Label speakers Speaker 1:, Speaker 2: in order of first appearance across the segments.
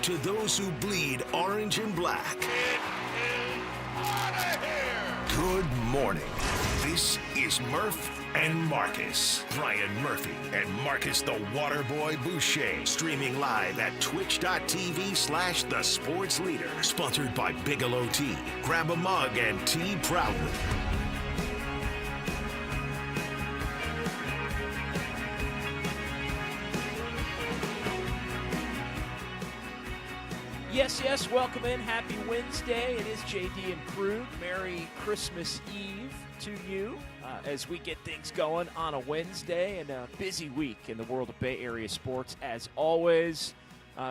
Speaker 1: to those who bleed orange and black. Good morning. This is Murph and Marcus. Brian Murphy and Marcus the Waterboy Boucher. Streaming live at twitch.tv/The Sports Leader. Sponsored by Bigelow Tea. Grab a mug and tea proudly.
Speaker 2: Yes, welcome in. Happy Wednesday. It is JD and Krug. Merry Christmas Eve to you as we get things going on a Wednesday and a busy week in the world of Bay Area sports as always.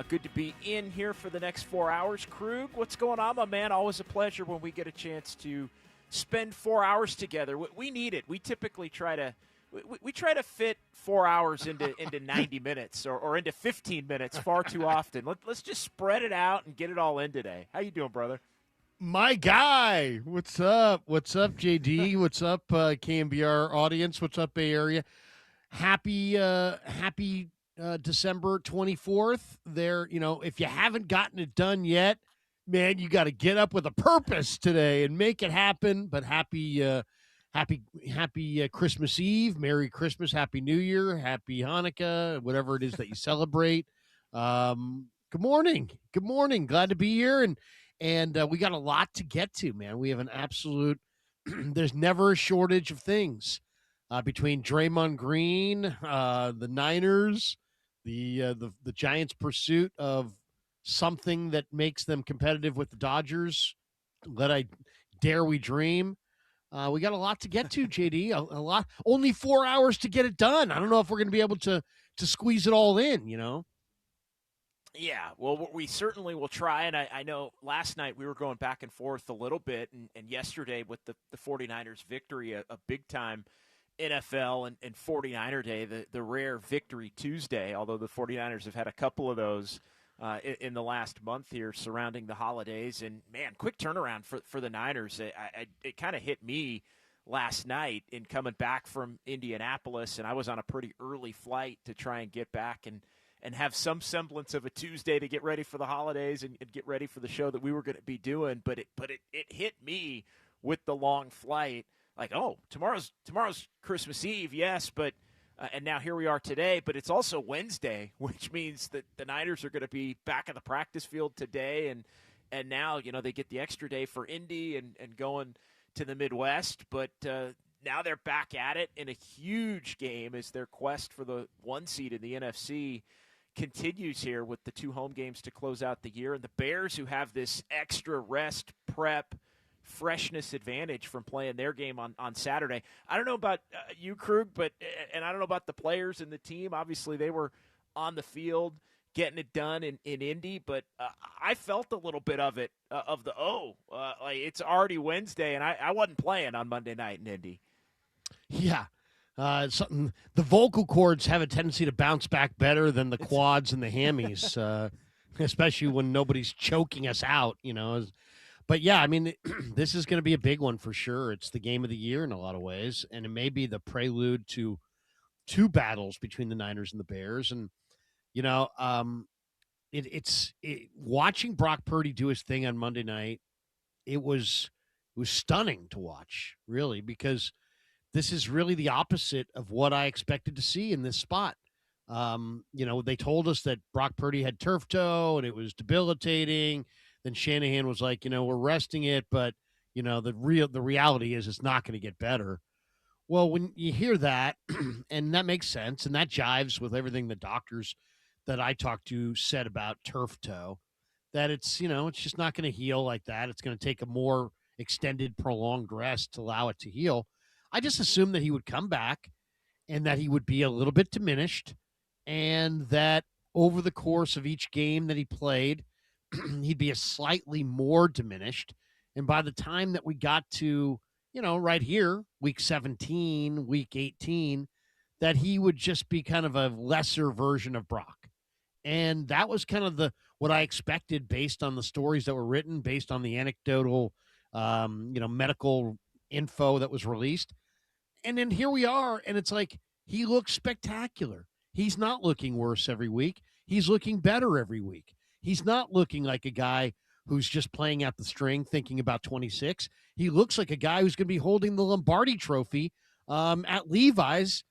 Speaker 2: Good to be in here for the next 4 hours. Krug, what's going on, my man? Always a pleasure when we get a chance to spend 4 hours together. We need it. We typically try to fit 4 hours into 90 minutes or into 15 minutes far too often. Let's just spread it out and get it all in today. How you doing, brother?
Speaker 3: My guy, what's up? What's up, JD? What's up, KNBR audience? What's up, Bay Area? Happy December 24th. There, if you haven't gotten it done yet, man, you got to get up with a purpose today and make it happen. But happy Christmas Eve, Merry Christmas, Happy New Year, Happy Hanukkah, whatever it is that you celebrate. Good morning. Glad to be here, and we got a lot to get to, man. We have an absolute. There's never a shortage of things between Draymond Green, the Niners, the Giants' pursuit of something that makes them competitive with the Dodgers. Dare we dream? We got a lot to get to, JD. A lot. Only 4 hours to get it done. I don't know if we're going to be able to squeeze it all in,
Speaker 2: Yeah, well, we certainly will try, and I know last night we were going back and forth a little bit, and yesterday with the 49ers victory, a big-time NFL and 49er day, the rare Victory Tuesday, although the 49ers have had a couple of those in the last month here surrounding the holidays. And, man, quick turnaround for the Niners. It kind of hit me last night in coming back from Indianapolis, and I was on a pretty early flight to try and get back and have some semblance of a Tuesday to get ready for the holidays and get ready for the show that we were going to be doing. But it hit me with the long flight. Like, oh, tomorrow's Christmas Eve, yes, but and now here we are today, but it's also Wednesday, which means that the Niners are going to be back at the practice field today, and now, they get the extra day for Indy and going to the Midwest, but now they're back at it in a huge game as their quest for the 1 seed in the NFC continues here with the 2 home games to close out the year, and the Bears, who have this extra rest, prep, freshness advantage from playing their game on Saturday. I don't know about you, Krug, and I don't know about the players and the team. Obviously, they were on the field getting it done in Indy, but I felt a little bit of it, like it's already Wednesday, and I wasn't playing on Monday night in Indy.
Speaker 3: Yeah. The vocal cords have a tendency to bounce back better than the quads and the hammies, especially when nobody's choking us out, But, yeah, I mean, this is going to be a big one for sure. It's the game of the year in a lot of ways, and it may be the prelude to 2 battles between the Niners and the Bears. And, watching Brock Purdy do his thing on Monday night, it was stunning to watch, really, because this is really the opposite of what I expected to see in this spot. They told us that Brock Purdy had turf toe and it was debilitating. Then Shanahan was like, we're resting it, but, the reality is it's not going to get better. Well, when you hear that, and that makes sense, and that jives with everything the doctors that I talked to said about turf toe, that it's just not going to heal like that. It's going to take a more extended, prolonged rest to allow it to heal. I just assumed that he would come back and that he would be a little bit diminished, and that over the course of each game that he played, he'd be a slightly more diminished. And by the time that we got to, right here, week 17, week 18, that he would just be kind of a lesser version of Brock. And that was kind of what I expected based on the stories that were written, based on the anecdotal, medical info that was released. And then here we are, and it's like he looks spectacular. He's not looking worse every week. He's looking better every week. he's not looking like a guy who's just playing out the string thinking about 26. He looks like a guy who's going to be holding the Lombardi trophy at Levi's,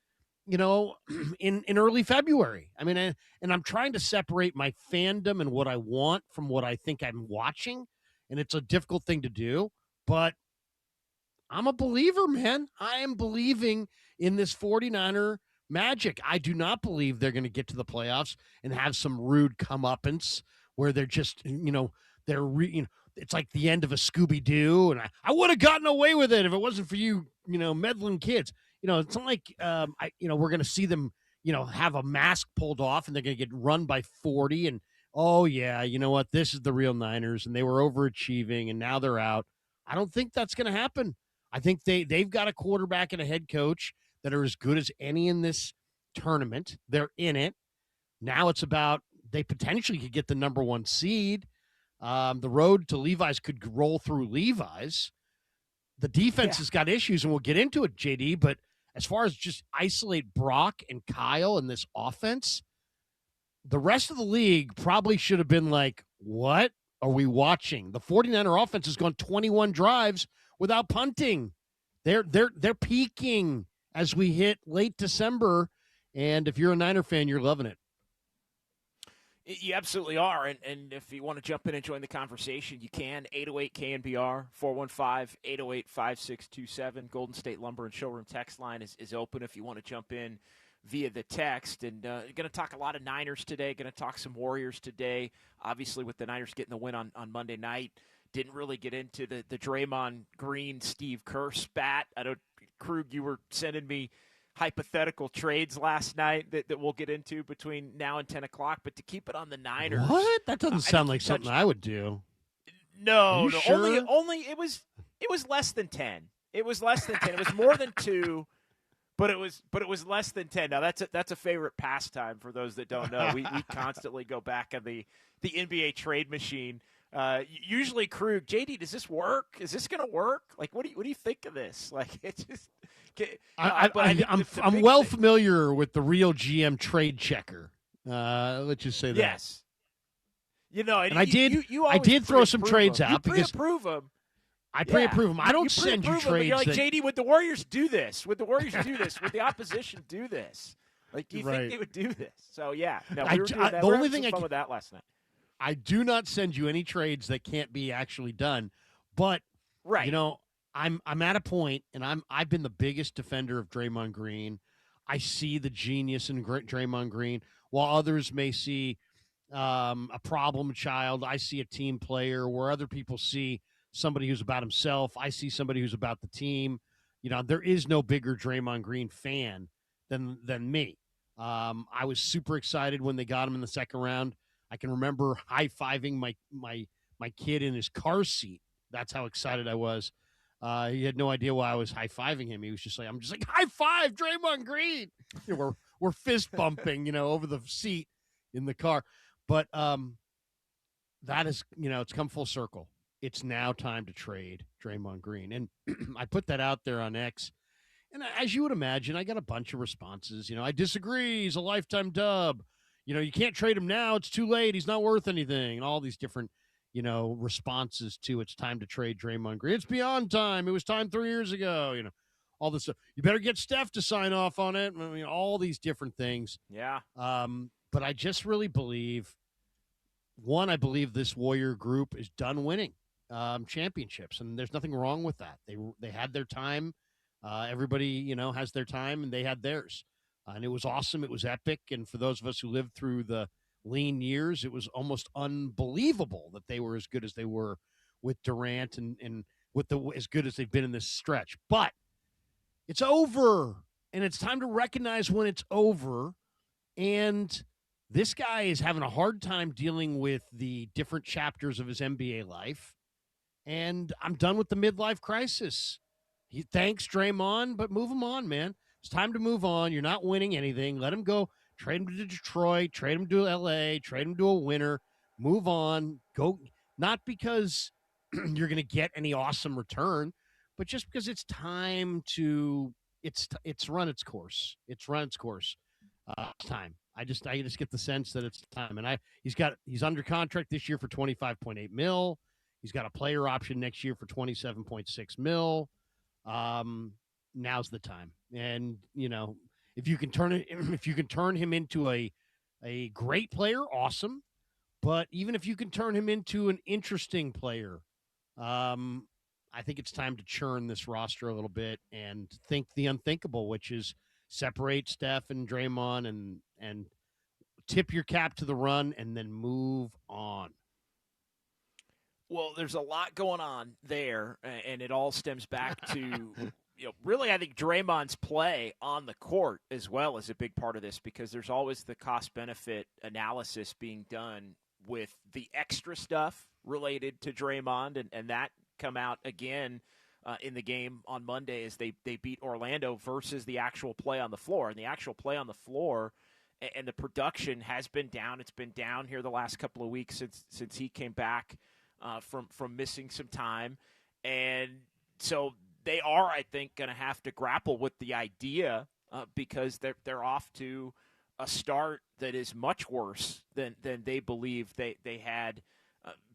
Speaker 3: in early February. I mean, and I'm trying to separate my fandom and what I want from what I think I'm watching, and it's a difficult thing to do, but I'm a believer, man. I am believing in this 49er magic. I do not believe they're going to get to the playoffs and have some rude comeuppance where they're just, it's like the end of a Scooby-Doo, and I would have gotten away with it if it wasn't for you, meddling kids. It's not like, we're going to see them, have a mask pulled off and they're going to get run by 40 and, oh, yeah, you know what? This is the real Niners, and they were overachieving, and now they're out. I don't think that's going to happen. I think they've got a quarterback and a head coach that are as good as any in this tournament. They're in it. Now it's about they potentially could get the number 1 seed. The road to Levi's could roll through Levi's. The defense has got issues, and we'll get into it, JD, but as far as just isolate Brock and Kyle in this offense, the rest of the league probably should have been like, what are we watching? The 49er offense has gone 21 drives without punting. They're peaking as we hit late December, and if you're a Niner fan, you're loving it.
Speaker 2: You absolutely are, and if you want to jump in and join the conversation, you can. 808 KNBR, 415-808-5627. Golden State Lumber and Showroom text line is open if you want to jump in via the text. And going to talk a lot of Niners today, going to talk some Warriors today. Obviously, with the Niners getting the win on Monday night, didn't really get into the Draymond Green, Steve Kerr spat. I don't, Krug, you were sending me hypothetical trades last night that we'll get into between now and 10 o'clock, but to keep it on the Niners.
Speaker 3: What? That doesn't sound like something I would do.
Speaker 2: No,
Speaker 3: sure?
Speaker 2: only it was less than 10. It was less than 10. It was more than 2, but it was less than 10. Now that's a favorite pastime for those that don't know. We constantly go back on the NBA trade machine. Usually, Krug, JD, does this work? Is this going to work? Like, what do you think of this? Like, it just.
Speaker 3: I'm well familiar with the real GM trade checker. Let's just say that.
Speaker 2: Yes. And
Speaker 3: I did throw some trades out because
Speaker 2: pre-approve them.
Speaker 3: I pre-approve them. I don't send you trades.
Speaker 2: You're like, JD, would the Warriors do this? Would the Warriors do this? Would the opposition do this? Like, do you think they would do this? So yeah, no, we were doing that.
Speaker 3: The only thing I
Speaker 2: with that last night.
Speaker 3: I do not send you any trades that can't be actually done, but
Speaker 2: right.
Speaker 3: I'm at a point, and I've been the biggest defender of Draymond Green. I see the genius in Draymond Green, while others may see a problem child. I see a team player where other people see somebody who's about himself. I see somebody who's about the team. There is no bigger Draymond Green fan than me. I was super excited when they got him in the second round. I can remember high-fiving my kid in his car seat. That's how excited I was. He had no idea why I was high-fiving him. He was just like, I'm just like, high five, Draymond Green. We're fist bumping, over the seat in the car. But that is, it's come full circle. It's now time to trade Draymond Green. And I put that out there on X. And as you would imagine, I got a bunch of responses. I disagree. He's a lifetime dub. You can't trade him now. It's too late. He's not worth anything. And all these different responses to it's time to trade Draymond Green. It's beyond time. It was time 3 years ago. All this stuff. You better get Steph to sign off on it. I mean, all these different things.
Speaker 2: Yeah.
Speaker 3: But I just really believe, I believe this Warrior group is done winning championships, and there's nothing wrong with that. They had their time. Everybody, has their time, and they had theirs. And it was awesome. It was epic. And for those of us who lived through the lean years, it was almost unbelievable that they were as good as they were with Durant and with as good as they've been in this stretch. But it's over, and it's time to recognize when it's over. And this guy is having a hard time dealing with the different chapters of his NBA life. And I'm done with the midlife crisis. He thanks Draymond, but move him on, man. It's time to move on. You're not winning anything. Let him go. Trade him to Detroit. Trade him to L.A. Trade him to a winner. Move on. Go. Not because you're going to get any awesome return, but just because it's time to it's run its course. It's run its course. It's time. I just get the sense that it's time. And he's under contract this year for $25.8 million. He's got a player option next year for $27.6 million. Now's the time. And if you can turn him into a great player, awesome. But even if you can turn him into an interesting player, I think it's time to churn this roster a little bit and think the unthinkable, which is separate Steph and Draymond and tip your cap to the run and then move on.
Speaker 2: Well, there's a lot going on there, and it all stems back to really, I think Draymond's play on the court as well is a big part of this, because there's always the cost-benefit analysis being done with the extra stuff related to Draymond, and that come out again in the game on Monday as they beat Orlando versus the actual play on the floor. And the actual play on the floor and the production has been down. It's been down here the last couple of weeks since he came back from missing some time. And so they are, I think, going to have to grapple with the idea because they're off to a start that is much worse than they believe they had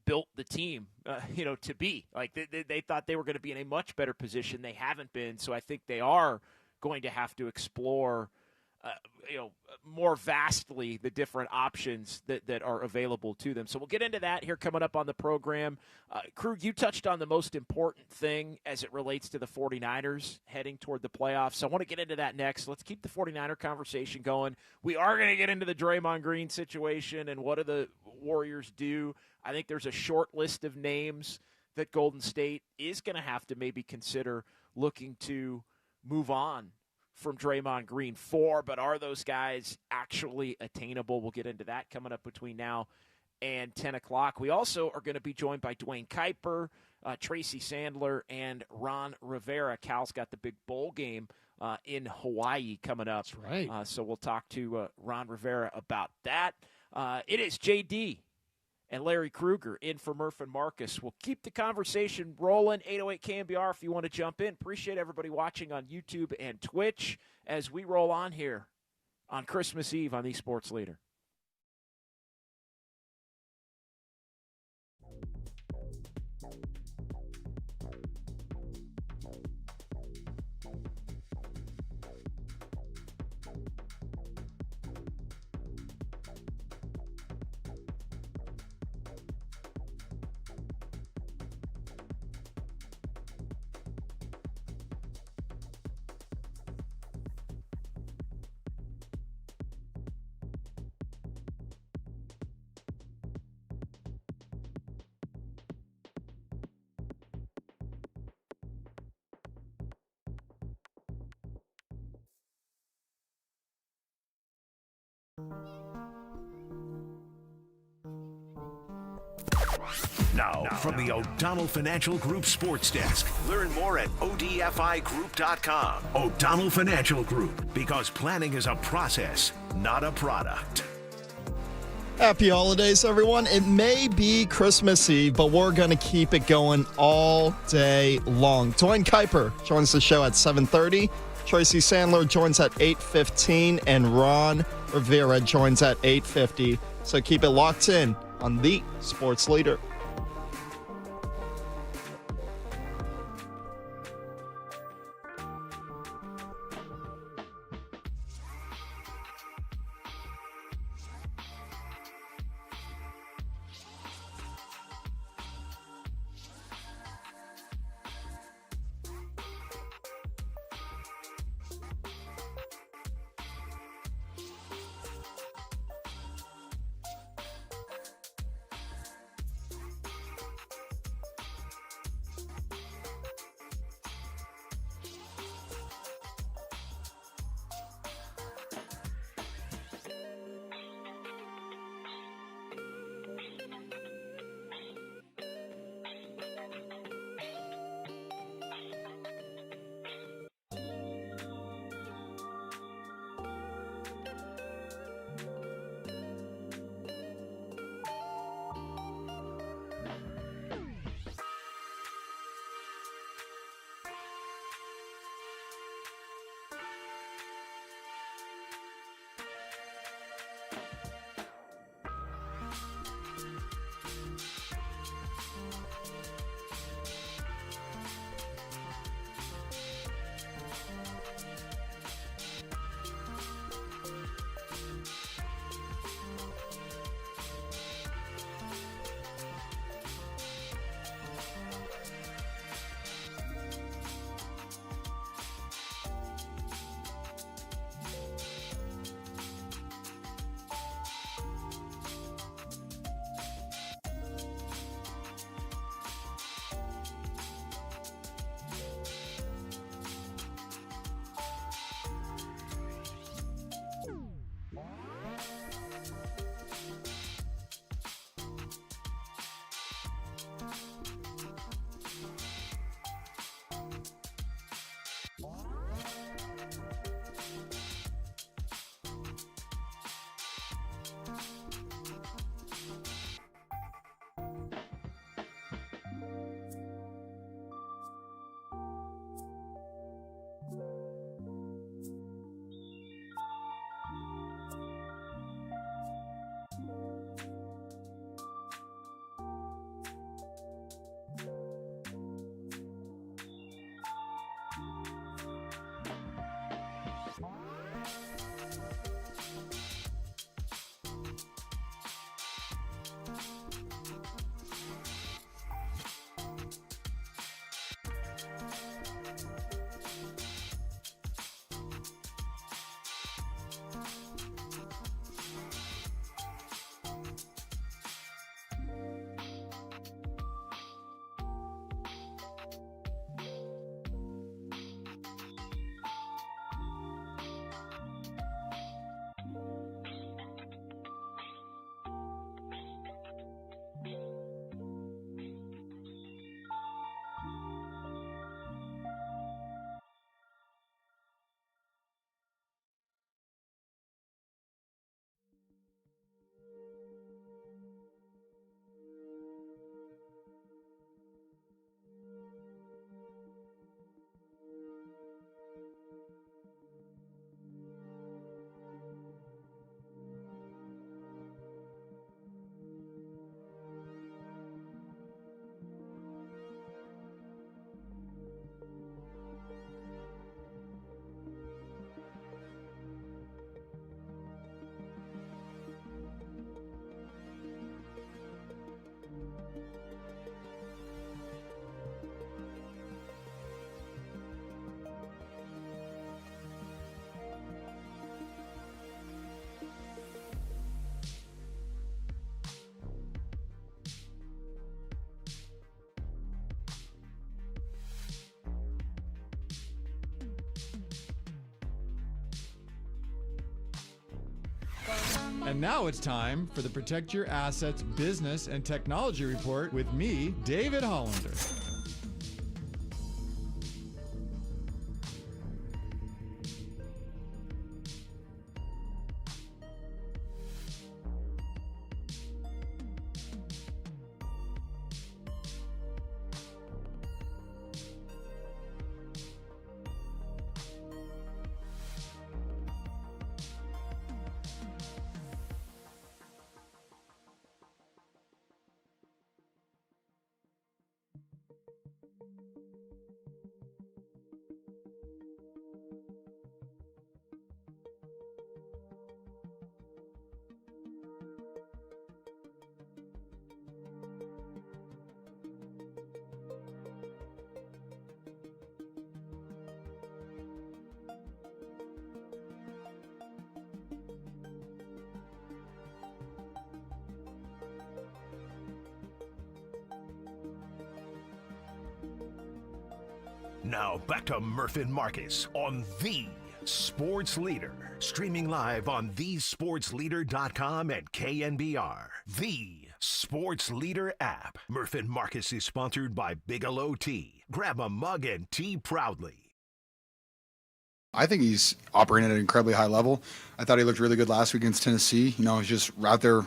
Speaker 2: built the team, to be. Like they thought they were going to be in a much better position. They haven't been. So I think they are going to have to explore, more vastly the different options that are available to them. So we'll get into that here coming up on the program. Krug, you touched on the most important thing as it relates to the 49ers heading toward the playoffs. So I want to get into that next. Let's keep the 49er conversation going. We are going to get into the Draymond Green situation and what do the Warriors do. I think there's a short list of names that Golden State is going to have to maybe consider looking to move on from Draymond Green for, but are those guys actually attainable? We'll get into that coming up between now and 10 o'clock. We also are going to be joined by Dwayne Kuiper, Tracy Sandler, and Ron Rivera. Cal's got the big bowl game in Hawaii coming up.
Speaker 3: That's right.
Speaker 2: So we'll talk to Ron Rivera about that. It is JD and Larry Krueger in for Murph and Marcus. We'll keep the conversation rolling. 808 KNBR if you want to jump in. Appreciate everybody watching on YouTube and Twitch as we roll on here on Christmas Eve on the Sports Leader.
Speaker 1: Now, from the O'Donnell Financial Group Sports Desk. Learn more at odfigroup.com. O'Donnell Financial Group, because planning is a process, not a product.
Speaker 4: Happy holidays, everyone. It may be Christmas Eve, but we're going to keep it going all day long. Dwayne Kuiper joins the show at 7:30. Tracy Sandler joins at 8:15, and Ron Rivera joins at 8:50. So keep it locked in on the Sports Leader.
Speaker 5: And now it's time for the Protect Your Assets Business and Technology Report with me, David Hollander.
Speaker 1: Now back to Murph and Marcus on The Sports Leader. Streaming live on thesportsleader.com and KNBR. The Sports Leader app. Murph and Marcus is sponsored by Bigelow Tea. Grab a mug and tea proudly.
Speaker 6: I think he's operating at an incredibly high level. I thought he looked really good last week against Tennessee. You know, he's just out there.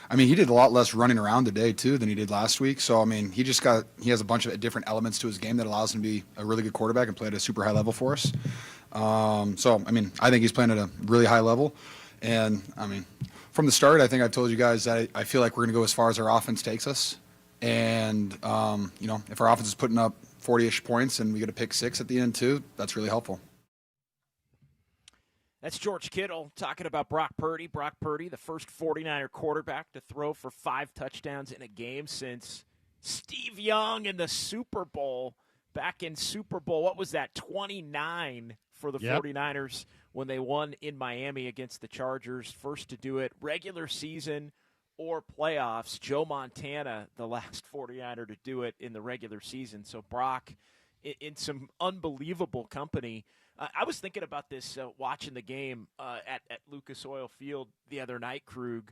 Speaker 6: I mean, he did a lot less running around today, too, than he did last week. So, I mean, he has a bunch of different elements to his game that allows him to be a really good quarterback and play at a super high level for us. So, I mean, I think he's playing at a really high level. And, I mean, from the start, I think I've told you guys that I feel like we're going to go as far as our offense takes us. And, you know, if our offense is putting up 40-ish points and we get a pick six at the end, too, that's really helpful.
Speaker 2: That's George Kittle talking about Brock Purdy. Brock Purdy, the first 49er quarterback to throw for 5 touchdowns in a game since Steve Young in the Super Bowl. Back in Super Bowl, what was that, 29 for the 49ers when they won in Miami against the Chargers. First to do it, regular season or playoffs. Joe Montana, the last 49er to do it in the regular season. So Brock in some unbelievable company. I was thinking about this watching the game at Lucas Oil Field the other night, Krug.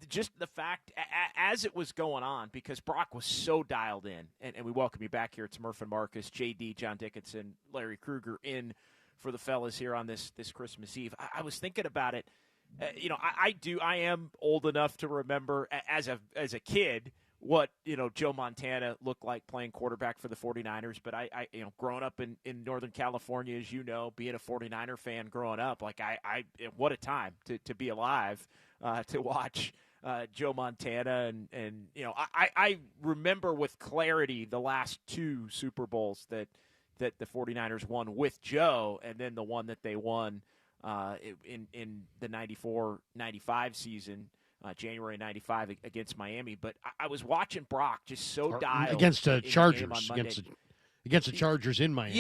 Speaker 2: Just the fact, as it was going on, because Brock was so dialed in, and we welcome you back here. It's Murph and Marcus, JD, John Dickinson, Larry Krueger in for the fellas here on this Christmas Eve. I was thinking about it. I am old enough to remember as a kid what Joe Montana looked like playing quarterback for the 49ers, but I growing up in Northern California, as you know, being a 49er fan growing up, like I what a time to be alive to watch Joe Montana, and I remember with clarity the last two Super Bowls that the 49ers won with Joe, and then the one that they won in the 94-95 season, January 95 against Miami. But I was watching Brock just so dialed
Speaker 3: against the Chargers, against the Chargers in Miami.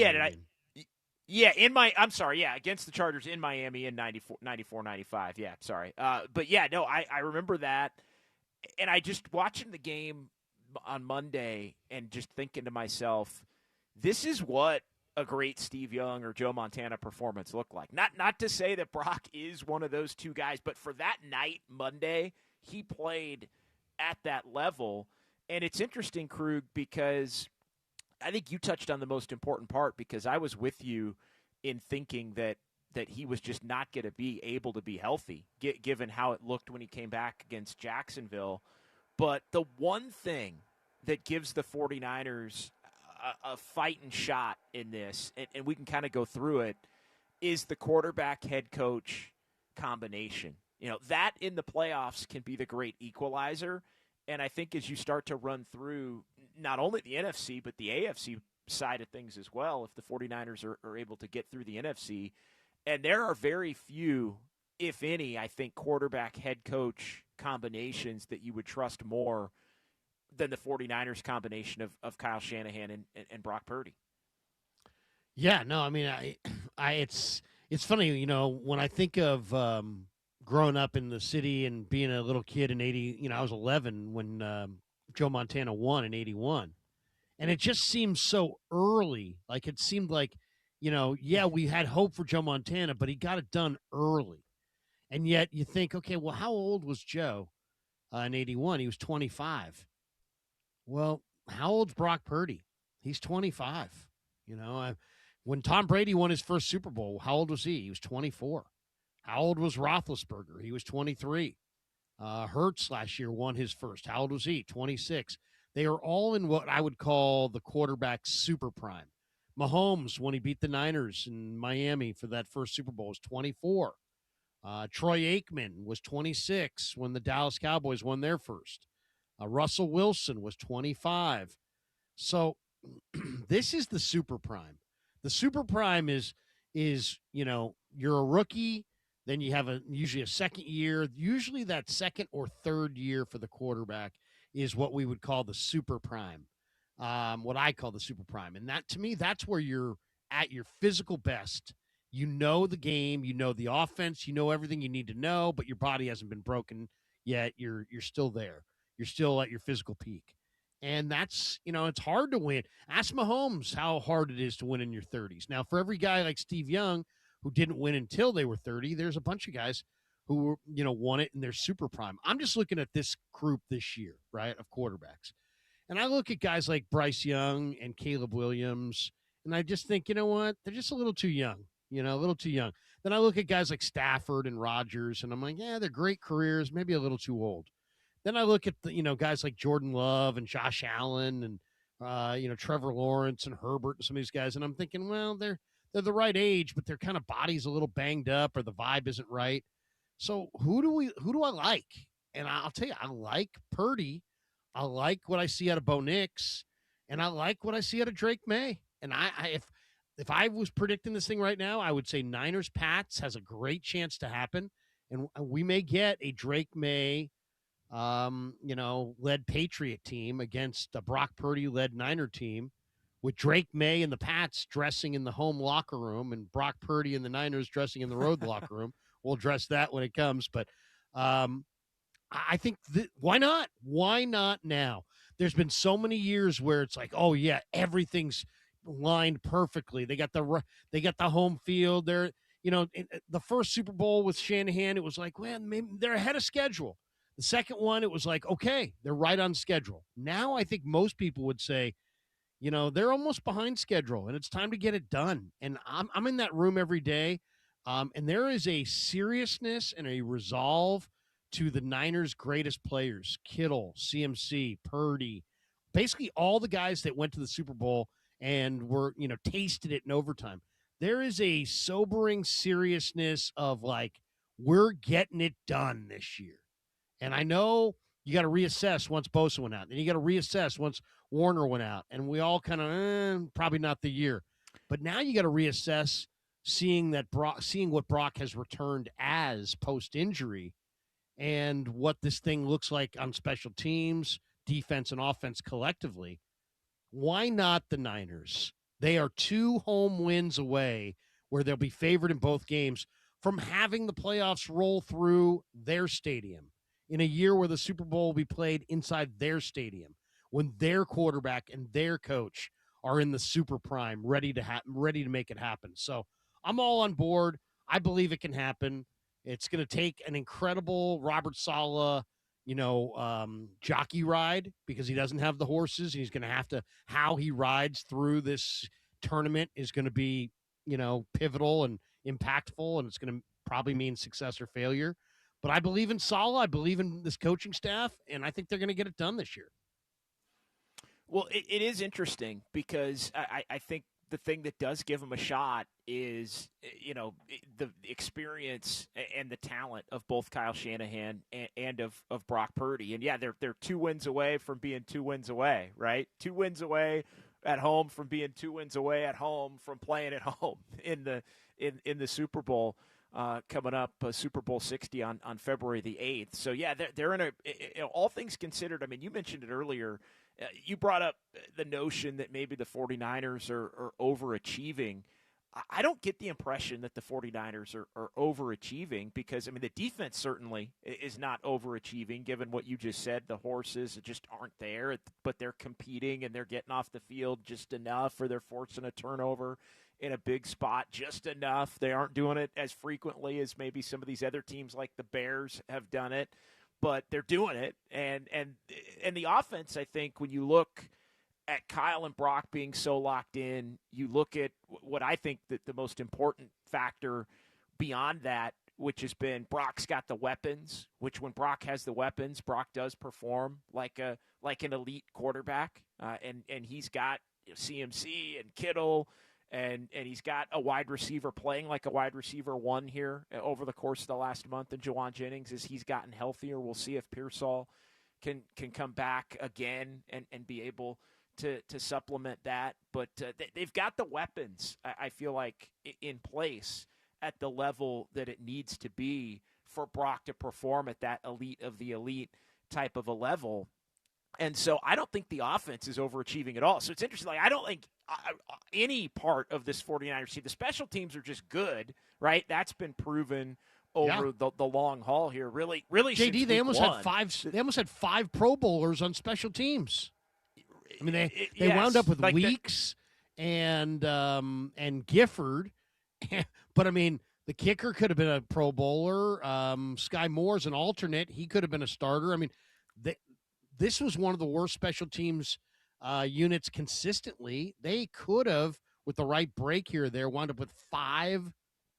Speaker 2: Against the Chargers in Miami in 94-95. Yeah, sorry. But yeah, no, I remember that, and I just watching the game on Monday and just thinking to myself, this is what a great Steve Young or Joe Montana performance looked like. Not to say that Brock is one of those two guys, but for that night, Monday, he played at that level. And it's interesting, Krug, because I think you touched on the most important part, because I was with you in thinking that he was just not going to be able to be healthy, given how it looked when he came back against Jacksonville. But the one thing that gives the 49ers a fighting shot in this, and we can kind of go through it, is the quarterback head coach combination. That in the playoffs can be the great equalizer. And I think as you start to run through not only the NFC, but the AFC side of things as well, if the 49ers are able to get through the NFC, and there are very few, if any, I think, quarterback head coach combinations that you would trust more than the 49ers combination of Kyle Shanahan and Brock Purdy.
Speaker 3: Yeah, no, I mean, it's funny, when I think of growing up in the city and being a little kid in 80, I was 11 when Joe Montana won in 81. And it just seems so early. Like it seemed like, we had hope for Joe Montana, but he got it done early. And yet you think, okay, well, how old was Joe in 81? He was 25. Well, how old's Brock Purdy? He's 25. When Tom Brady won his first Super Bowl, how old was he? He was 24. How old was Roethlisberger? He was 23. Hurts last year won his first. How old was he? 26. They are all in what I would call the quarterback super prime. Mahomes, when he beat the Niners in Miami for that first Super Bowl, was 24. Troy Aikman was 26 when the Dallas Cowboys won their first. Russell Wilson was 25. So this is the super prime. The super prime is you're a rookie, then you have usually a second year. Usually that second or third year for the quarterback is what we would call the super prime, what I call the super prime. And that, to me, that's where you're at your physical best. You know the game, you know the offense, you know everything you need to know, but your body hasn't been broken yet. You're still there. You're still at your physical peak. And that's, it's hard to win. Ask Mahomes how hard it is to win in your 30s. Now, for every guy like Steve Young who didn't win until they were 30, there's a bunch of guys who, won it in their super prime. I'm just looking at this group this year, right, of quarterbacks. And I look at guys like Bryce Young and Caleb Williams, and I just think, you know what, they're just a little too young, a little too young. Then I look at guys like Stafford and Rodgers, and I'm like, yeah, they're great careers, maybe a little too old. Then I look at the, guys like Jordan Love and Josh Allen and, Trevor Lawrence and Herbert and some of these guys. And I'm thinking, well, they're the right age, but their kind of body's a little banged up or the vibe isn't right. So who do I like? And I'll tell you, I like Purdy. I like what I see out of Bo Nix, and I like what I see out of Drake May. And if I was predicting this thing right now, I would say Niners Pats has a great chance to happen. And we may get a Drake May led Patriot team against a Brock Purdy-led Niner team with Drake May and the Pats dressing in the home locker room and Brock Purdy and the Niners dressing in the road locker room. We'll address that when it comes. But I think why not? Why not now? There's been so many years where it's like, oh, yeah, everything's lined perfectly. They got the home field. They're the first Super Bowl with Shanahan, it was like, well, maybe they're ahead of schedule. The second one, it was like, okay, they're right on schedule. Now I think most people would say, they're almost behind schedule, and it's time to get it done. And I'm in that room every day, and there is a seriousness and a resolve to the Niners' greatest players: Kittle, CMC, Purdy, basically all the guys that went to the Super Bowl and were tasted it in overtime. There is a sobering seriousness of like, we're getting it done this year. And I know you got to reassess once Bosa went out. Then you got to reassess once Warner went out. And we all kind of, probably not the year. But now you got to reassess seeing what Brock has returned as post-injury and what this thing looks like on special teams, defense, and offense collectively. Why not the Niners? They are 2 home wins away where they'll be favored in both games from having the playoffs roll through their stadium in a year where the Super Bowl will be played inside their stadium when their quarterback and their coach are in the super prime, ready to make it happen. So I'm all on board. I believe it can happen. It's going to take an incredible Robert Saleh, jockey ride, because he doesn't have the horses. He's going to have to, how he rides through this tournament is going to be, pivotal and impactful, and it's going to probably mean success or failure. But I believe in Saleh. I believe in this coaching staff, and I think they're going to get it done this year.
Speaker 2: Well, it is interesting because I think the thing that does give him a shot is, the experience and the talent of both Kyle Shanahan and of Brock Purdy. And, yeah, they're 2 wins away from being 2 wins away, right? 2 wins away at home from being 2 wins away at home from playing at home in the Super Bowl. Coming up, Super Bowl 60 on February the 8th. So, yeah, they're in all things considered. I mean, you mentioned it earlier. You brought up the notion that maybe the 49ers are overachieving. I don't get the impression that the 49ers are overachieving because, I mean, the defense certainly is not overachieving given what you just said. The horses just aren't there, but they're competing and they're getting off the field just enough, or they're forcing a turnover in a big spot just enough. They aren't doing it as frequently as maybe some of these other teams like the Bears have done it, but they're doing it. And the offense, I think, when you look at Kyle and Brock being so locked in, you look at what I think that the most important factor beyond that, which has been Brock's got the weapons, which when Brock has the weapons, Brock does perform like an elite quarterback. And he's got CMC and Kittle, and he's got a wide receiver playing like a wide receiver 1 here over the course of the last month. And Jawan Jennings, as he's gotten healthier, we'll see if Pearsall can come back again and be able to supplement that. But they've got the weapons, I feel like, in place at the level that it needs to be for Brock to perform at that elite of the elite type of a level. And so I don't think the offense is overachieving at all. So it's interesting. Like, I don't think any part of this 49ers team, the special teams are just good, right? That's been proven over the long haul here. Really,
Speaker 3: JD, they almost had 5 Pro Bowlers on special teams. I mean, they wound up with like Weeks and Gifford, but I mean, the kicker could have been a Pro Bowler. Sky Moore's an alternate; he could have been a starter. I mean, this was one of the worst special teams units consistently. They could have, with the right break here or there, wound up with 5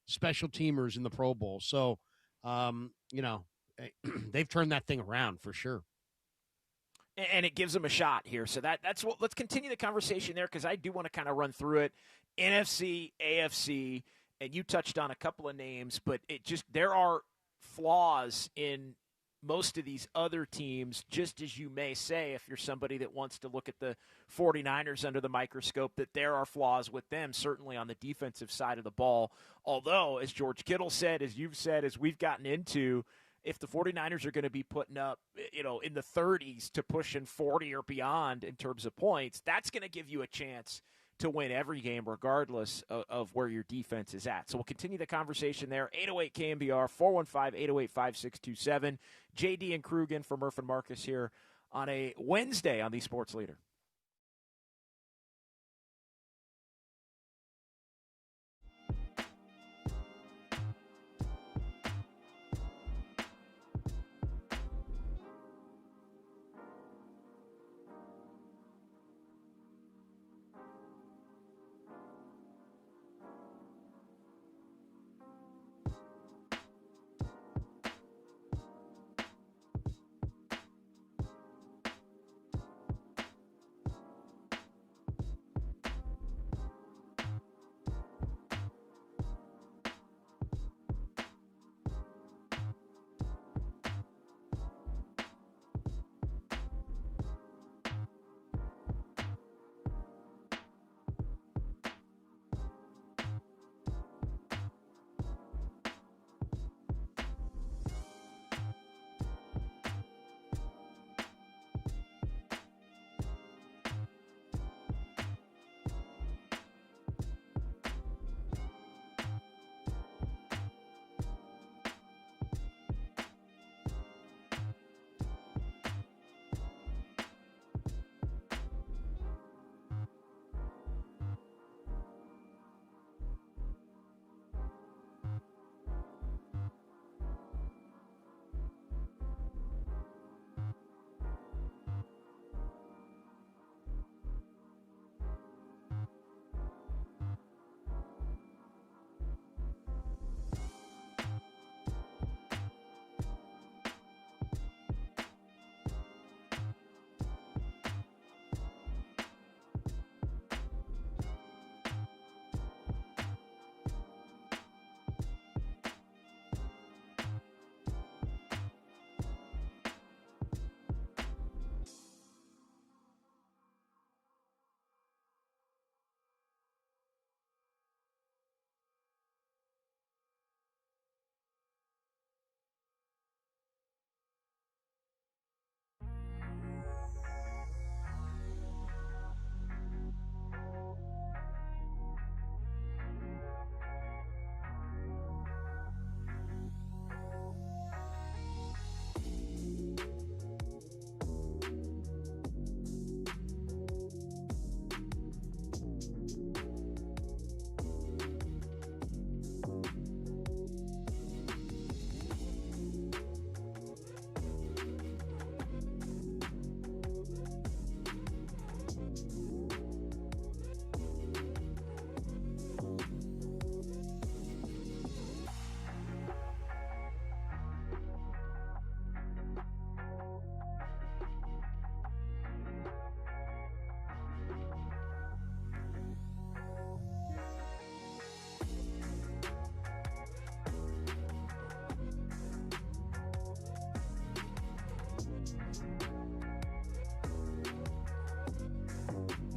Speaker 3: special teamers in the Pro Bowl. So, they've turned that thing around for sure.
Speaker 2: And it gives them a shot here. So that's what. Let's continue the conversation there because I do want to kind of run through it. NFC, AFC, and you touched on a couple of names, but there are flaws in most of these other teams, just as you may say, if you're somebody that wants to look at the 49ers under the microscope, that there are flaws with them, certainly on the defensive side of the ball. Although, as George Kittle said, as you've said, as we've gotten into, if the 49ers are going to be putting up, in the 30s to pushing 40 or beyond in terms of points, that's going to give you a chance to win every game regardless of where your defense is at. So we'll continue the conversation there. 808 KNBR, 415-808-5627. JD and Krugen for Murph and Marcus here on a Wednesday on the Sports Leader.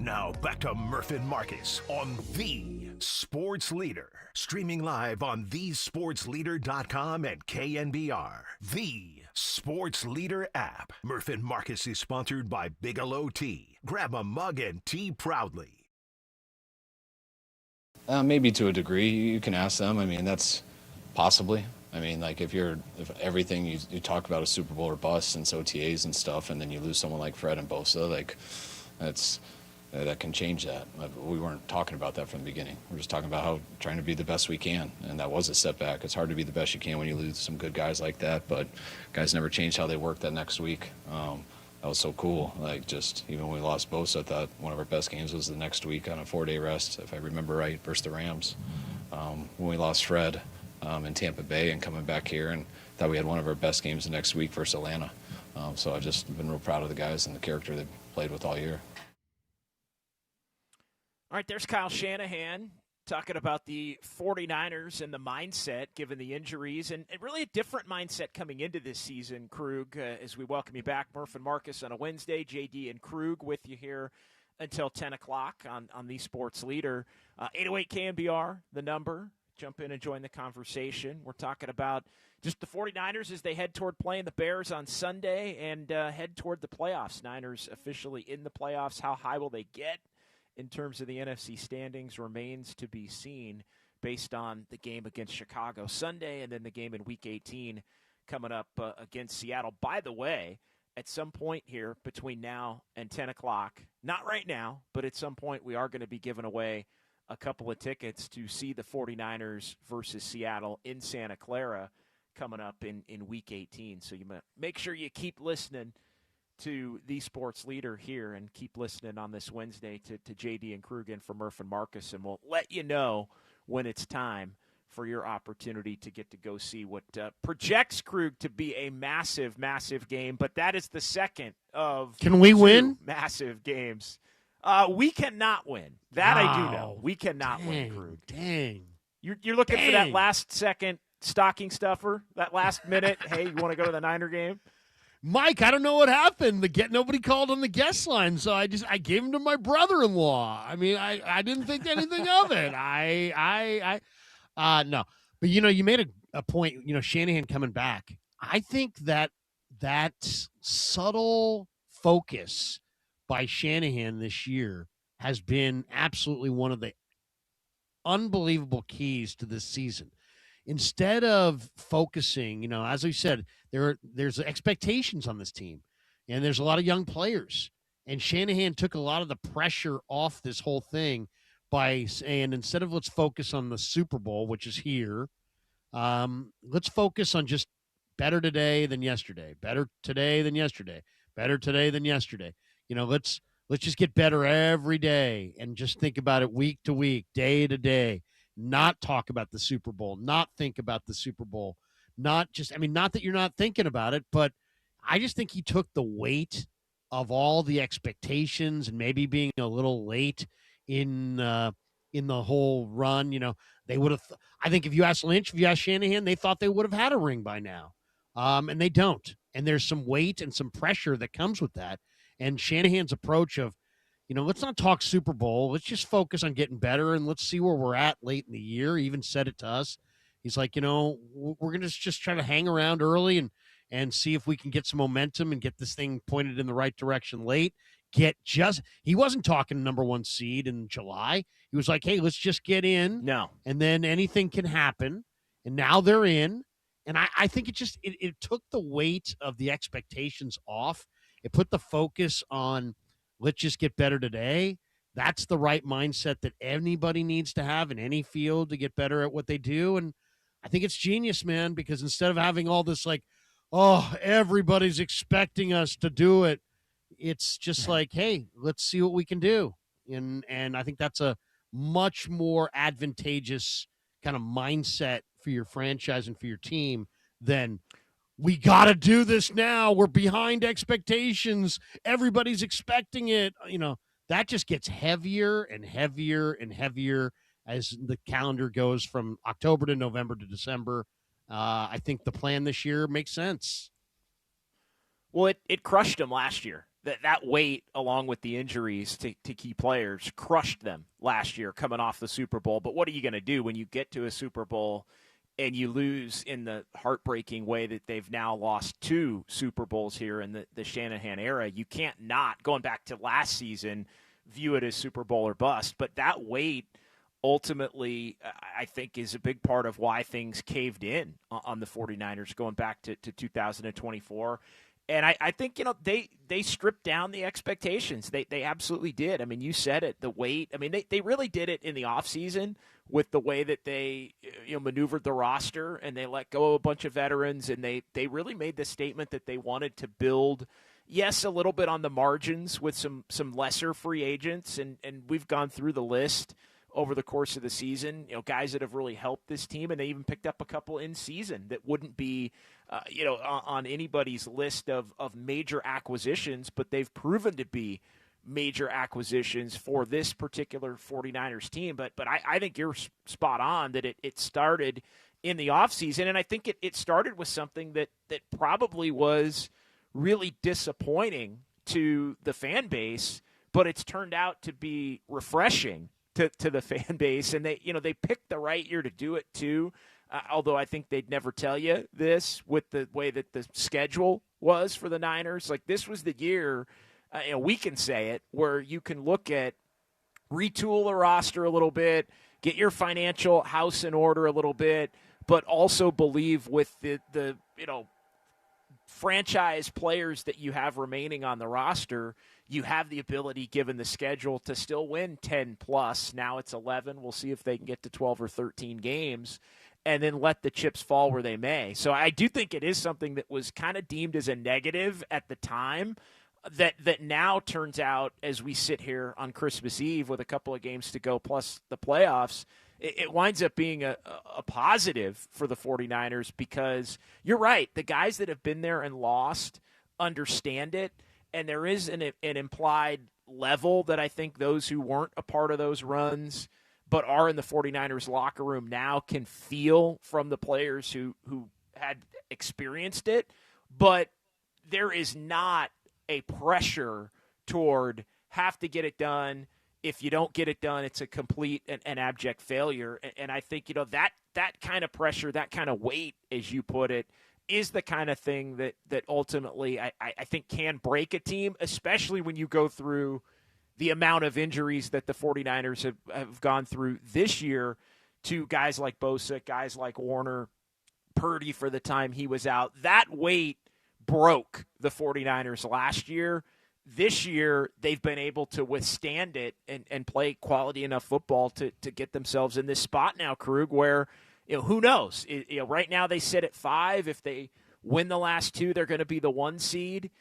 Speaker 1: Now back to Murph and Marcus on The Sports Leader. Streaming live on thesportsleader.com and KNBR. The Sports Leader app. Murph and Marcus is sponsored by Bigelow Tea. Grab a mug and tea proudly.
Speaker 7: Maybe to a degree. You can ask them. I mean, that's possibly. I mean, like if everything you talk about is Super Bowl or bust and OTAs and stuff, and then you lose someone like Fred and Bosa, like that can change that. We weren't talking about that from the beginning. We're just talking about how trying to be the best we can, and that was a setback. It's hard to be the best you can when you lose some good guys like that, but guys never changed how they worked that next week. That was so cool. Like, just even when we lost Bosa, I thought one of our best games was the next week on a 4-day rest, if I remember right, versus the Rams. When we lost Fred in Tampa Bay and coming back here, and thought we had one of our best games the next week versus Atlanta. So I've just been real proud of the guys and the character they played with all year.
Speaker 2: All right, there's Kyle Shanahan talking about the 49ers and the mindset given the injuries, and really a different mindset coming into this season, Krug, as we welcome you back. Murph and Marcus on a Wednesday, JD and Krug with you here until 10 o'clock on the Sports Leader. 808 KNBR, the number. Jump in and join the conversation. We're talking about just the 49ers as they head toward playing the Bears on Sunday and head toward the playoffs. Niners officially in the playoffs. How high will they get in terms of the NFC standings remains to be seen based on the game against Chicago Sunday and then the game in Week 18 coming up against Seattle. By the way, at some point here between now and 10 o'clock, not right now, but at some point we are going to be giving away a couple of tickets to see the 49ers versus Seattle in Santa Clara coming up in Week 18. So you make sure you keep listening to the Sports Leader here and keep listening on this Wednesday to JD and Krug and for Murph and Marcus, and we'll let you know when it's time for your opportunity to get to go see what projects Krug to be a massive, massive game, but that is the second of
Speaker 3: Can we win?
Speaker 2: Massive games. We cannot win. That I do know. We cannot win, Krug.
Speaker 3: Dang.
Speaker 2: You're looking for that last-second stocking stuffer, that last minute, hey, you want to go to the Niner game?
Speaker 3: Mike, I don't know what happened. Nobody called on the guest line, so I gave him to my brother-in-law. I mean, I didn't think anything of it. No. But, you made a point, Shanahan coming back. I think that subtle focus by Shanahan this year has been absolutely one of the unbelievable keys to this season. Instead of focusing, as we said, there's expectations on this team, and there's a lot of young players. And Shanahan took a lot of the pressure off this whole thing by saying, instead of let's focus on the Super Bowl, which is here, let's focus on just better today than yesterday, better today than yesterday, better today than yesterday. Let's just get better every day and just think about it week to week, day to day. Not talk about the Super Bowl, not think about the Super Bowl, not that you're not thinking about it, but I just think he took the weight of all the expectations and maybe being a little late in the whole run. They would have, I think if you ask Lynch, if you ask Shanahan, they thought they would have had a ring by now. And they don't. And there's some weight and some pressure that comes with that. And Shanahan's approach of, let's not talk Super Bowl. Let's just focus on getting better, and let's see where we're at late in the year. He even said it to us. He's like, we're going to just try to hang around early and see if we can get some momentum and get this thing pointed in the right direction late. He wasn't talking number one seed in July. He was like, hey, let's just get in.
Speaker 2: No.
Speaker 3: And then anything can happen. And now they're in. And I think it took the weight of the expectations off. It put the focus on, let's just get better today. That's the right mindset that anybody needs to have in any field to get better at what they do. And I think it's genius, man, because instead of having all this everybody's expecting us to do it, it's just like, hey, let's see what we can do. And I think that's a much more advantageous kind of mindset for your franchise and for your team than we got to do this now. We're behind expectations. Everybody's expecting it. That just gets heavier and heavier and heavier as the calendar goes from October to November to December. I think the plan this year makes sense.
Speaker 2: Well, it crushed them last year. that weight, along with the injuries to key players, crushed them last year coming off the Super Bowl. But what are you going to do when you get to a Super Bowl and you lose in the heartbreaking way that they've now lost 2 Super Bowls here in the Shanahan era? You can't not, going back to last season, view it as Super Bowl or bust. But that weight ultimately, I think, is a big part of why things caved in on the 49ers going back to 2024. And I think, they stripped down the expectations. They absolutely did. I mean, you said it, the weight. I mean, they really did it in the offseason with the way that they maneuvered the roster, and they let go of a bunch of veterans, and they really made the statement that they wanted to build, yes, a little bit on the margins with some lesser free agents, and we've gone through the list over the course of the season, guys that have really helped this team, and they even picked up a couple in season that wouldn't be on anybody's list of major acquisitions, but they've proven to be major acquisitions for this particular 49ers team. But I think you're spot on that it started in the offseason, and I think it started with something that probably was really disappointing to the fan base, but it's turned out to be refreshing to the fan base, and they picked the right year to do it too. Although I think they'd never tell you this with the way that the schedule was for the Niners. Like, this was the year, we can say it, where you can look at, retool the roster a little bit, get your financial house in order a little bit, but also believe with the franchise players that you have remaining on the roster, you have the ability, given the schedule, to still win 10 plus. Now it's 11. We'll see if they can get to 12 or 13 games, and then let the chips fall where they may. So I do think it is something that was kind of deemed as a negative at the time that now turns out, as we sit here on Christmas Eve with a couple of games to go plus the playoffs, it winds up being a positive for the 49ers, because you're right. The guys that have been there and lost understand it, and there is an implied level that I think those who weren't a part of those runs but are in the 49ers locker room now can feel from the players who had experienced it. But there is not a pressure toward have to get it done. If you don't get it done, it's a complete and abject failure. And I think, that kind of pressure, that kind of weight, as you put it, is the kind of thing that ultimately I think can break a team, especially when you go through the amount of injuries that the 49ers have gone through this year to guys like Bosa, guys like Warner, Purdy for the time he was out. That weight broke the 49ers last year. This year, they've been able to withstand it and play quality enough football to get themselves in this spot now, Krug, where, who knows? Right now they sit at 5. If they win the last 2, they're going to be the 1 seed.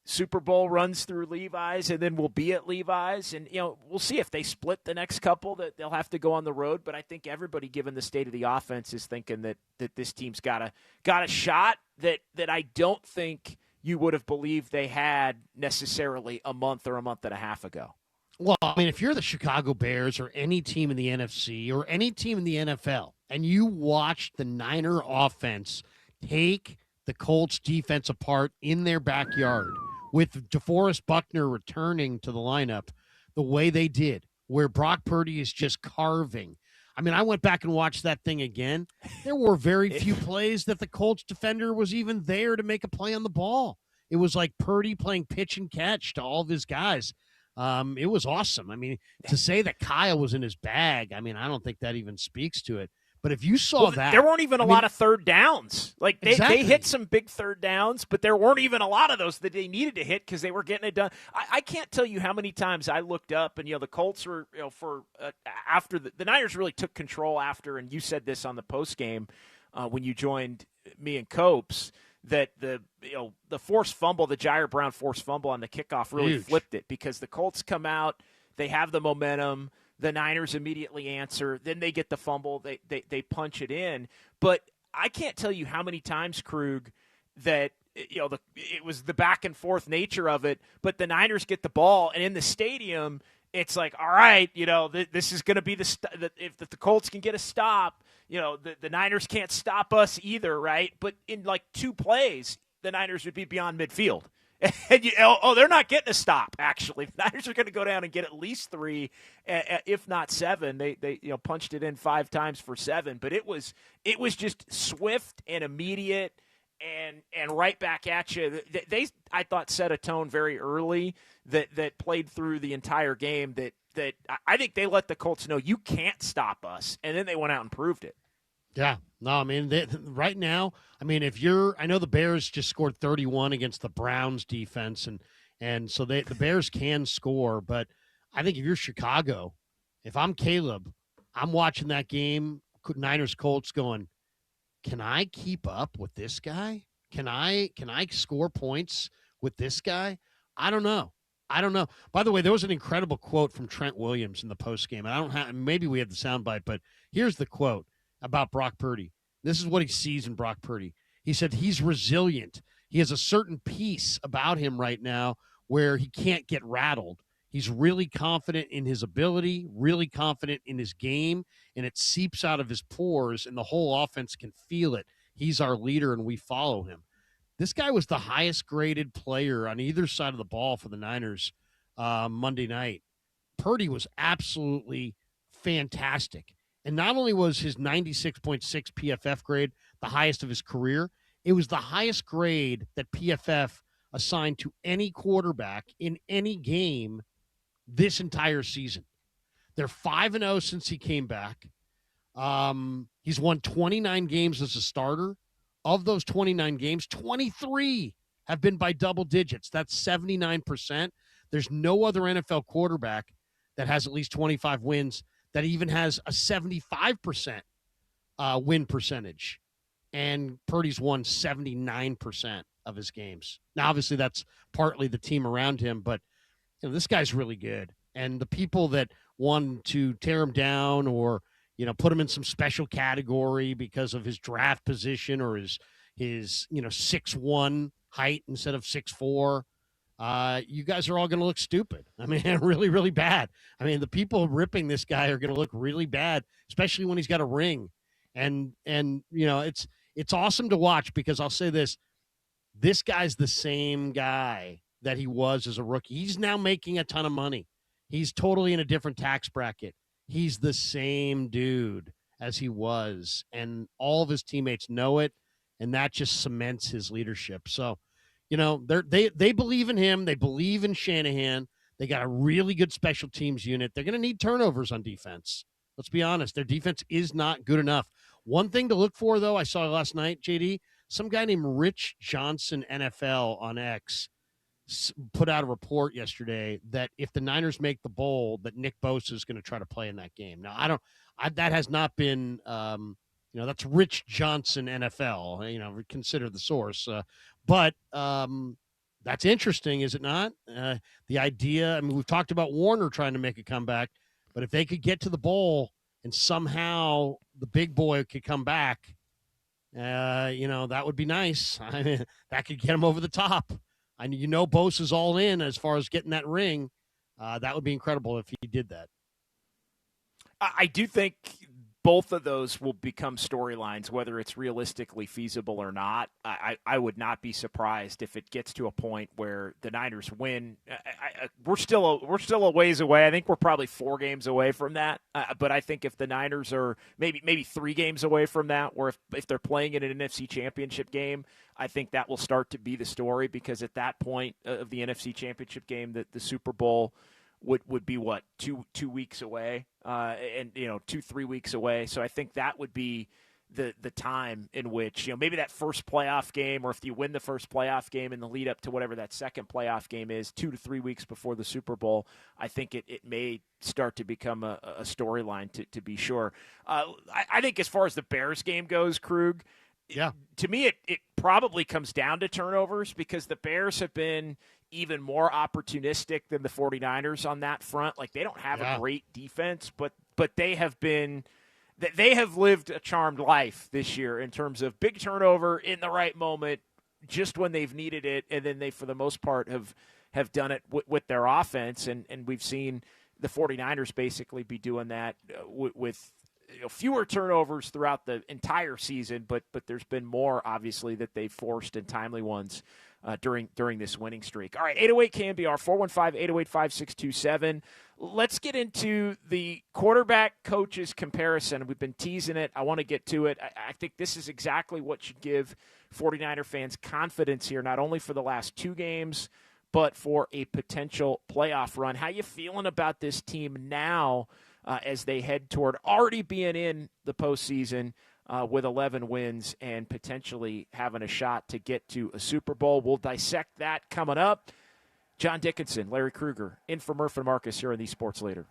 Speaker 2: Super Bowl runs through Levi's, and then we'll be at Levi's. And, we'll see if they split the next couple, that they'll have to go on the road. But I think everybody, given the state of the offense, is thinking that this team's got a shot that I don't think you would have believed they had necessarily a month or a month and a half ago.
Speaker 3: Well, I mean, if you're the Chicago Bears or any team in the NFC or any team in the NFL, and you watch the Niner offense take the Colts defense apart in their backyard, with DeForest Buckner returning to the lineup the way they did, where Brock Purdy is just carving. I mean, I went back and watched that thing again. There were very few plays that the Colts defender was even there to make a play on the ball. It was like Purdy playing pitch and catch to all of his guys. It was awesome. I mean, to say that Kyle was in his bag, I mean, I don't think that even speaks to it. But if you saw that,
Speaker 2: there weren't even a lot of third downs. Like
Speaker 3: Exactly.
Speaker 2: they hit some big third downs, but there weren't even a lot of those that they needed to hit because they were getting it done. I can't tell you how many times I looked up and the Colts were after the Niners really took control after, and you said this on the post game when you joined me and Copes, that the forced fumble, the Jair Brown forced fumble on the kickoff really flipped it, because the Colts come out, they have the momentum. The Niners immediately answer. Then they get the fumble. They punch it in. But I can't tell you how many times, Krug, that it was the back and forth nature of it. But the Niners get the ball, and in the stadium, it's like, all right, this is going to be if the Colts can get a stop, the Niners can't stop us either, right? But in like 2 plays, the Niners would be beyond midfield. And they're not getting a stop, actually. The Niners are going to go down and get at least 3, if not 7. They punched it in 5 times for 7, but it was just swift and immediate and right back at you. They I thought set a tone very early that played through the entire game that I think they let the Colts know you can't stop us, and then they went out and proved it.
Speaker 3: Yeah. No, I mean, right now, I mean, I know the Bears just scored 31 against the Browns defense, and so the Bears can score, but I think if you're Chicago, if I'm Caleb, I'm watching that game, Niners-Colts, going, can I keep up with this guy? Can I score points with this guy? I don't know. By the way, there was an incredible quote from Trent Williams in the postgame. And maybe we have the soundbite, but here's the quote about Brock Purdy. This is what he sees in Brock Purdy. He said he's resilient. He has a certain peace about him right now where he can't get rattled. He's really confident in his ability, really confident in his game, and it seeps out of his pores, and the whole offense can feel it. He's our leader, and we follow him. This guy was the highest-graded player on either side of the ball for the Niners Monday night. Purdy was absolutely fantastic. And not only was his 96.6 PFF grade the highest of his career, it was the highest grade that PFF assigned to any quarterback in any game this entire season. They're 5-0 since he came back. He's won 29 games as a starter. Of those 29 games, 23 have been by double digits. That's 79%. There's no other NFL quarterback that has at least 25 wins that even has a 75% win percentage. And Purdy's won 79% of his games. Now, obviously, that's partly the team around him, but this guy's really good. And the people that want to tear him down or put him in some special category because of his draft position or his 6'1" height instead of 6'4", you guys are all going to look stupid. I mean, really, really bad. I mean, the people ripping this guy are going to look really bad, especially when he's got a ring. And it's awesome to watch because I'll say this guy's the same guy that he was as a rookie. He's now making a ton of money. He's totally in a different tax bracket. He's the same dude as he was, and all of his teammates know it, and that just cements his leadership. So, they believe in him. They believe in Shanahan. They got a really good special teams unit. They're going to need turnovers on defense. Let's be honest. Their defense is not good enough. One thing to look for, though, I saw last night, JD, some guy named Rich Johnson NFL on X put out a report yesterday that if the Niners make the bowl, that Nick Bosa is going to try to play in that game. Now, that has not been, that's Rich Johnson NFL, consider the source. But that's interesting, is it not? The idea, I mean, we've talked about Warner trying to make a comeback, but if they could get to the bowl and somehow the big boy could come back, that would be nice. I mean, that could get him over the top. And Bosa's all in as far as getting that ring. That would be incredible if he did that.
Speaker 2: I do think both of those will become storylines, whether it's realistically feasible or not. I would not be surprised if it gets to a point where the Niners win. We're still a ways away. I think we're probably 4 games away from that. But I think if the Niners are maybe 3 games away from that, or if they're playing in an NFC Championship game, I think that will start to be the story, because at that point of the NFC Championship game, the Super Bowl would be what, two weeks away, and 2-3 weeks away. So I think that would be the time in which maybe that first playoff game, or if you win the first playoff game in the lead up to whatever that second playoff game is, 2 to 3 weeks before the Super Bowl, I think it may start to become a storyline to be sure. I think as far as the Bears game goes, Krug,
Speaker 3: yeah,
Speaker 2: to me it probably comes down to turnovers, because the Bears have been even more opportunistic than the 49ers on that front. Like, they don't have a great defense, but they have lived a charmed life this year in terms of big turnover in the right moment, just when they've needed it, and then they, for the most part, have done it with their offense, and we've seen the 49ers basically be doing that with fewer turnovers throughout the entire season, but there's been more, obviously, that they've forced, and timely ones during this winning streak. All right, 808 KNBR 415-808-5627. Let's get into the quarterback coaches comparison. We've been teasing it. I want to get to it. I think this is exactly what should give 49er fans confidence here, not only for the last 2 games, but for a potential playoff run. How you feeling about this team now as they head toward already being in the postseason with 11 wins and potentially having a shot to get to a Super Bowl? We'll dissect that coming up. John Dickinson, Larry Krueger, in for Murph and Marcus here on the Sports Leader.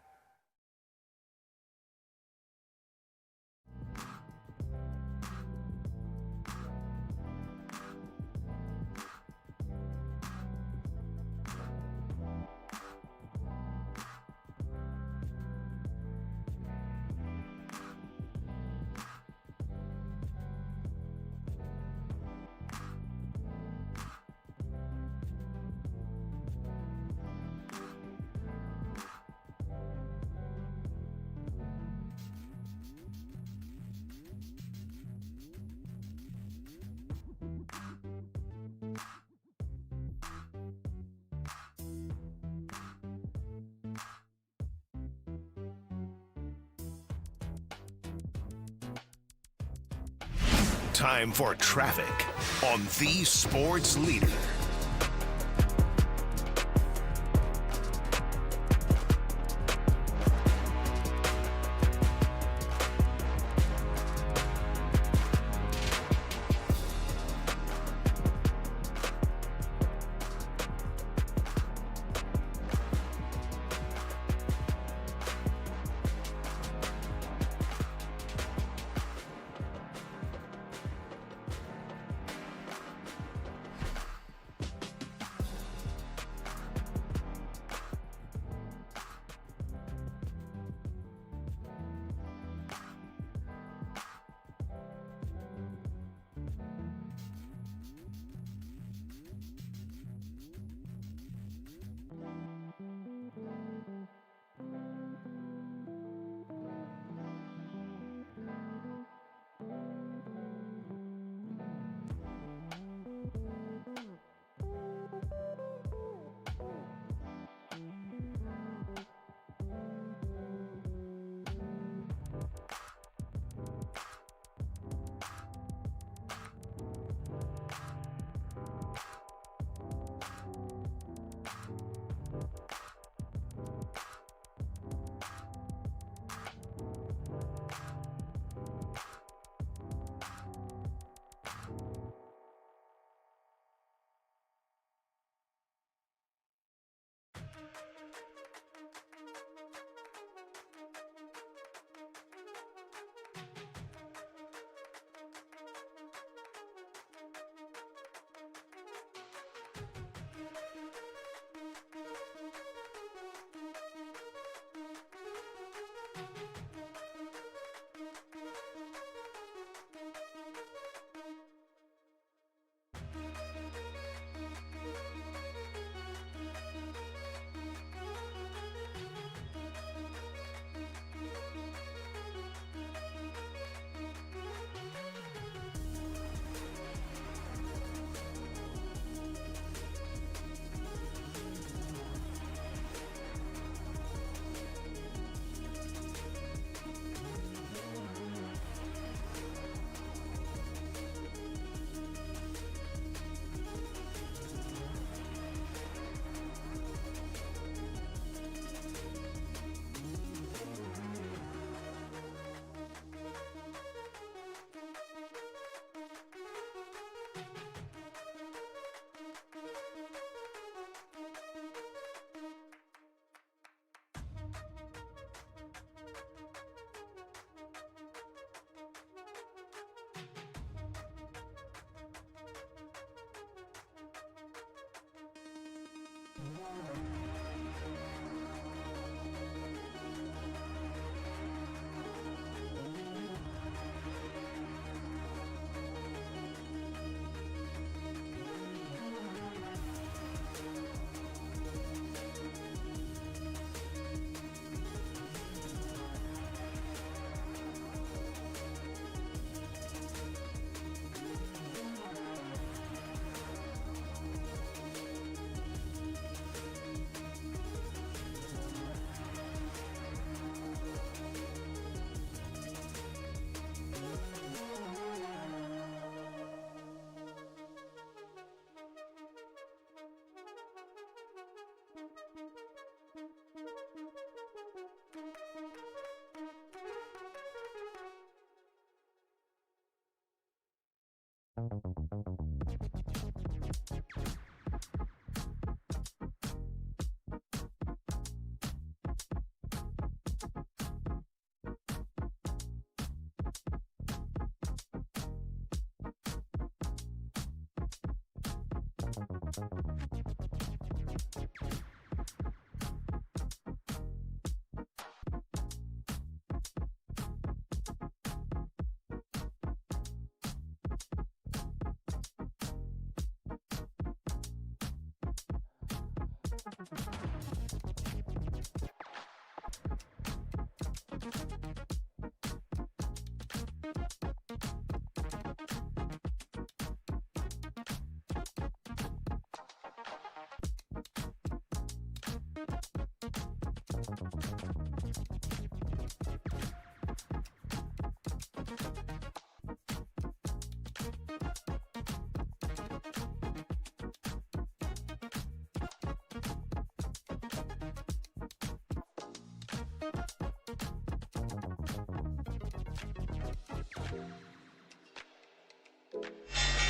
Speaker 1: Time for traffic on the Sports Leader.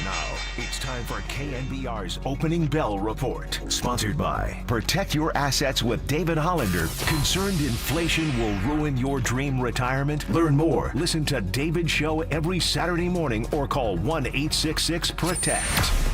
Speaker 1: Now, it's time for KNBR's Opening Bell Report. Sponsored by Protect Your Assets with David Hollander. Concerned inflation will ruin your dream retirement? Learn more. Listen to David's show every Saturday morning or call 1-866-PROTECT.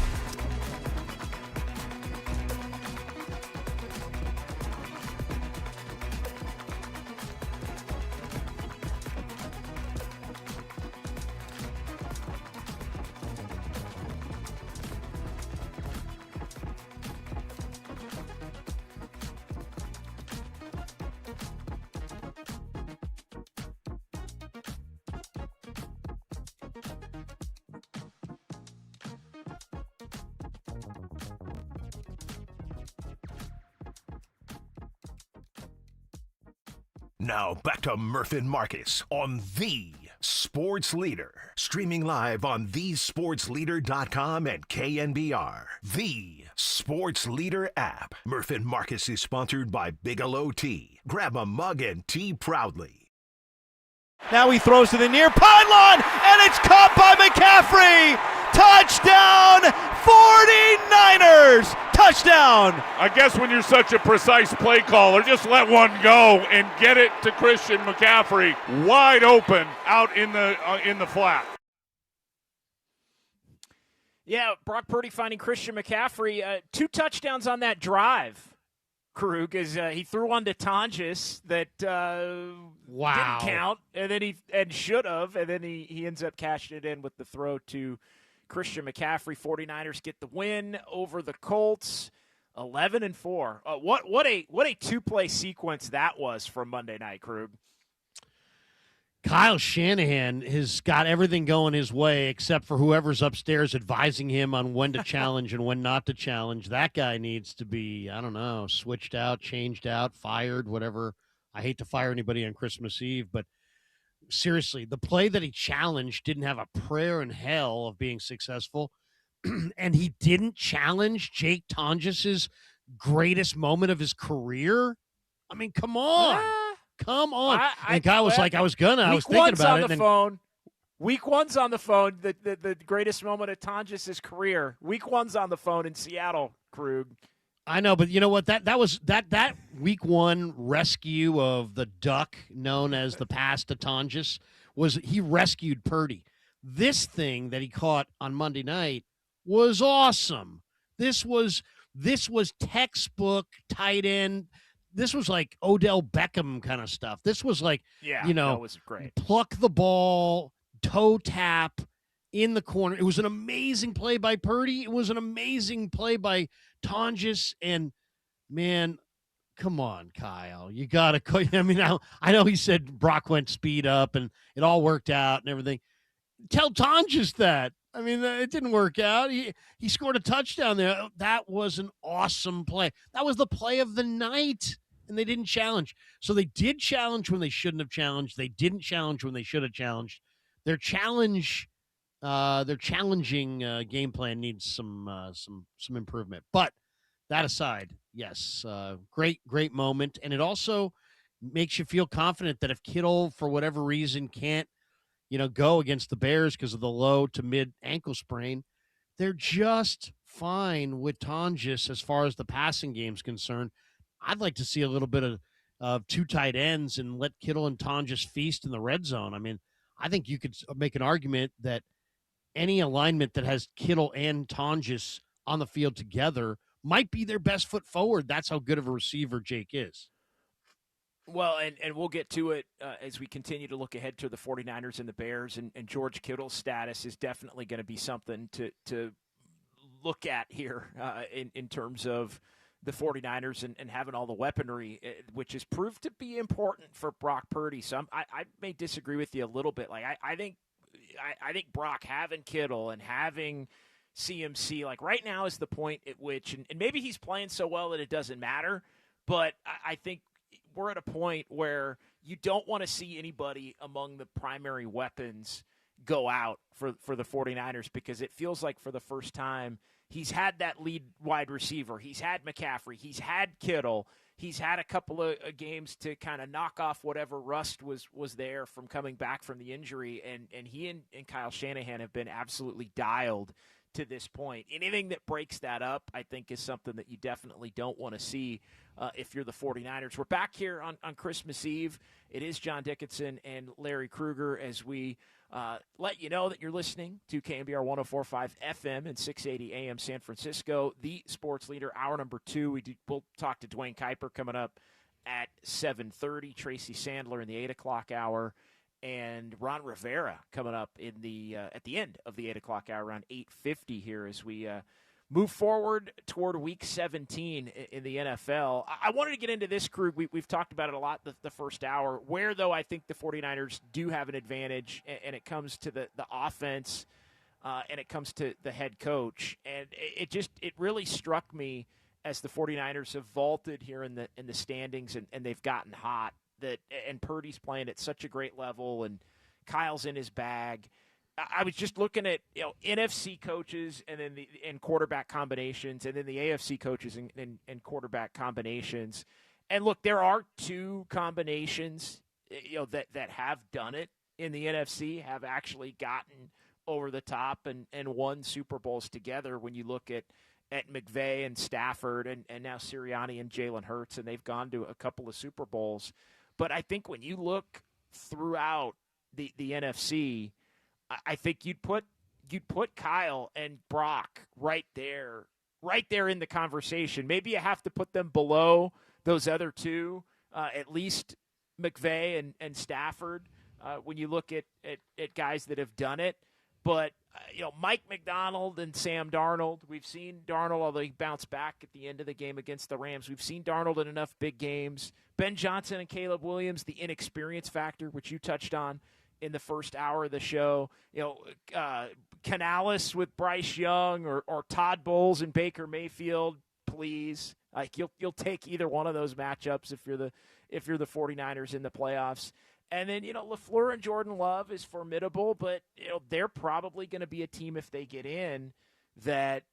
Speaker 1: Now back to Murph and Marcus on The Sports Leader. Streaming live on thesportsleader.com and KNBR. The Sports Leader app. Murph and Marcus is sponsored by Bigelow Tea. Grab a mug and tea proudly.
Speaker 8: Now he throws to the near pylon, and it's caught by McCaffrey. Touchdown, 49ers. Touchdown.
Speaker 9: I guess when you're such a precise play caller, just let one go and get it to Christian McCaffrey, wide open out in the flat.
Speaker 2: Yeah, Brock Purdy finding Christian McCaffrey. 2 touchdowns on that drive, Krug, as he threw one to Tonjes that didn't count, and then he should have, and then he ends up cashing it in with the throw to Christian McCaffrey. 49ers get the win over the Colts, 11-4. What a 2-play sequence that was from Monday night, Krug.
Speaker 3: Kyle Shanahan has got everything going his way except for whoever's upstairs advising him on when to challenge and when not to challenge. That guy needs to be, I don't know, switched out, changed out, fired, whatever. I hate to fire anybody on Christmas Eve, but seriously, the play that he challenged didn't have a prayer in hell of being successful, and he didn't challenge Jake Tonjes' greatest moment of his career. I mean, come on. Come on. And the guy was like, I was thinking about it.
Speaker 2: Week one's on the phone, the greatest moment of Tonjes' career. Week one's on the phone in Seattle, Krug.
Speaker 3: I know, but you know what? That was that week one rescue of the duck known as the pass to Tonjes was he rescued Purdy. This thing that he caught on Monday night was awesome. This was textbook tight end. This was like Odell Beckham kind of stuff. This was like,
Speaker 2: that was great.
Speaker 3: Pluck the ball, toe tap in the corner. It was an amazing play by Purdy. It was an amazing play by Tonjes. And, man, come on, Kyle. You got to – I mean, I know he said Brock went speed up and it all worked out and everything. Tell Tonjes that. I mean, it didn't work out. He scored a touchdown there. That was an awesome play. That was the play of the night. And they didn't challenge. So they did challenge when they shouldn't have challenged. They didn't challenge when they should have challenged. Their challenging game plan needs some improvement. But that aside, yes, great moment. And it also makes you feel confident that if Kittle, for whatever reason, can't, go against the Bears because of the low to mid ankle sprain, they're just fine with Tonjes as far as the passing game's concerned. I'd like to see a little bit of 2 tight ends and let Kittle and Tonjes feast in the red zone. I mean, I think you could make an argument that any alignment that has Kittle and Tonjes on the field together might be their best foot forward. That's how good of a receiver Jake is.
Speaker 2: Well, and we'll get to it as we continue to look ahead to the 49ers and the Bears, and George Kittle's status is definitely going to be something to look at here in terms of the 49ers and having all the weaponry, which has proved to be important for Brock Purdy. So I may disagree with you a little bit. Like I think Brock having Kittle and having CMC, like right now is the point at which, and maybe he's playing so well that it doesn't matter, but I think we're at a point where you don't want to see anybody among the primary weapons go out for the 49ers, because it feels like for the first time he's had that lead wide receiver. He's had McCaffrey. He's had Kittle. He's had a couple of games to kind of knock off whatever rust was there from coming back from the injury, and he and Kyle Shanahan have been absolutely dialed to this point. Anything that breaks that up, I think, is something that you definitely don't want to see if you're the 49ers. We're back here on Christmas Eve. It is John Dickinson and Larry Krueger as we let you know that you're listening to KNBR 104.5 FM and 680 AM San Francisco, the sports leader. Hour number 2, we'll talk to Dwayne Kuiper coming up at 7:30, Tracy Sandler in the 8 o'clock hour, and Ron Rivera coming up in the at the end of the 8 o'clock hour around 8:50 here as we move forward toward Week 17 in the NFL. I wanted to get into this, Krug. We've talked about it a lot the first hour, where, though, I think the 49ers do have an advantage, and it comes to the offense and it comes to the head coach. And it really struck me as the 49ers have vaulted here in the standings and they've gotten hot, and Purdy's playing at such a great level, and Kyle's in his bag. I was just looking at NFC coaches and then and quarterback combinations, and then the AFC coaches and quarterback combinations. And look, there are 2 combinations that have done it in the NFC, have actually gotten over the top and won Super Bowls together. When you look at McVay and Stafford and now Sirianni and Jalen Hurts, and they've gone to a couple of Super Bowls. But I think when you look throughout the NFC, I think you'd put Kyle and Brock right there in the conversation. Maybe you have to put them below those other 2, at least McVay and Stafford, when you look at guys that have done it. But Mike McDonald and Sam Darnold, we've seen Darnold, although he bounced back at the end of the game against the Rams. We've seen Darnold in enough big games. Ben Johnson and Caleb Williams, the inexperience factor, which you touched on in the first hour of the show. Canales with Bryce Young or Todd Bowles and Baker Mayfield, please. Like you'll take either one of those matchups if you're the 49ers in the playoffs. And then, LaFleur and Jordan Love is formidable, but, they're probably going to be a team if they get in that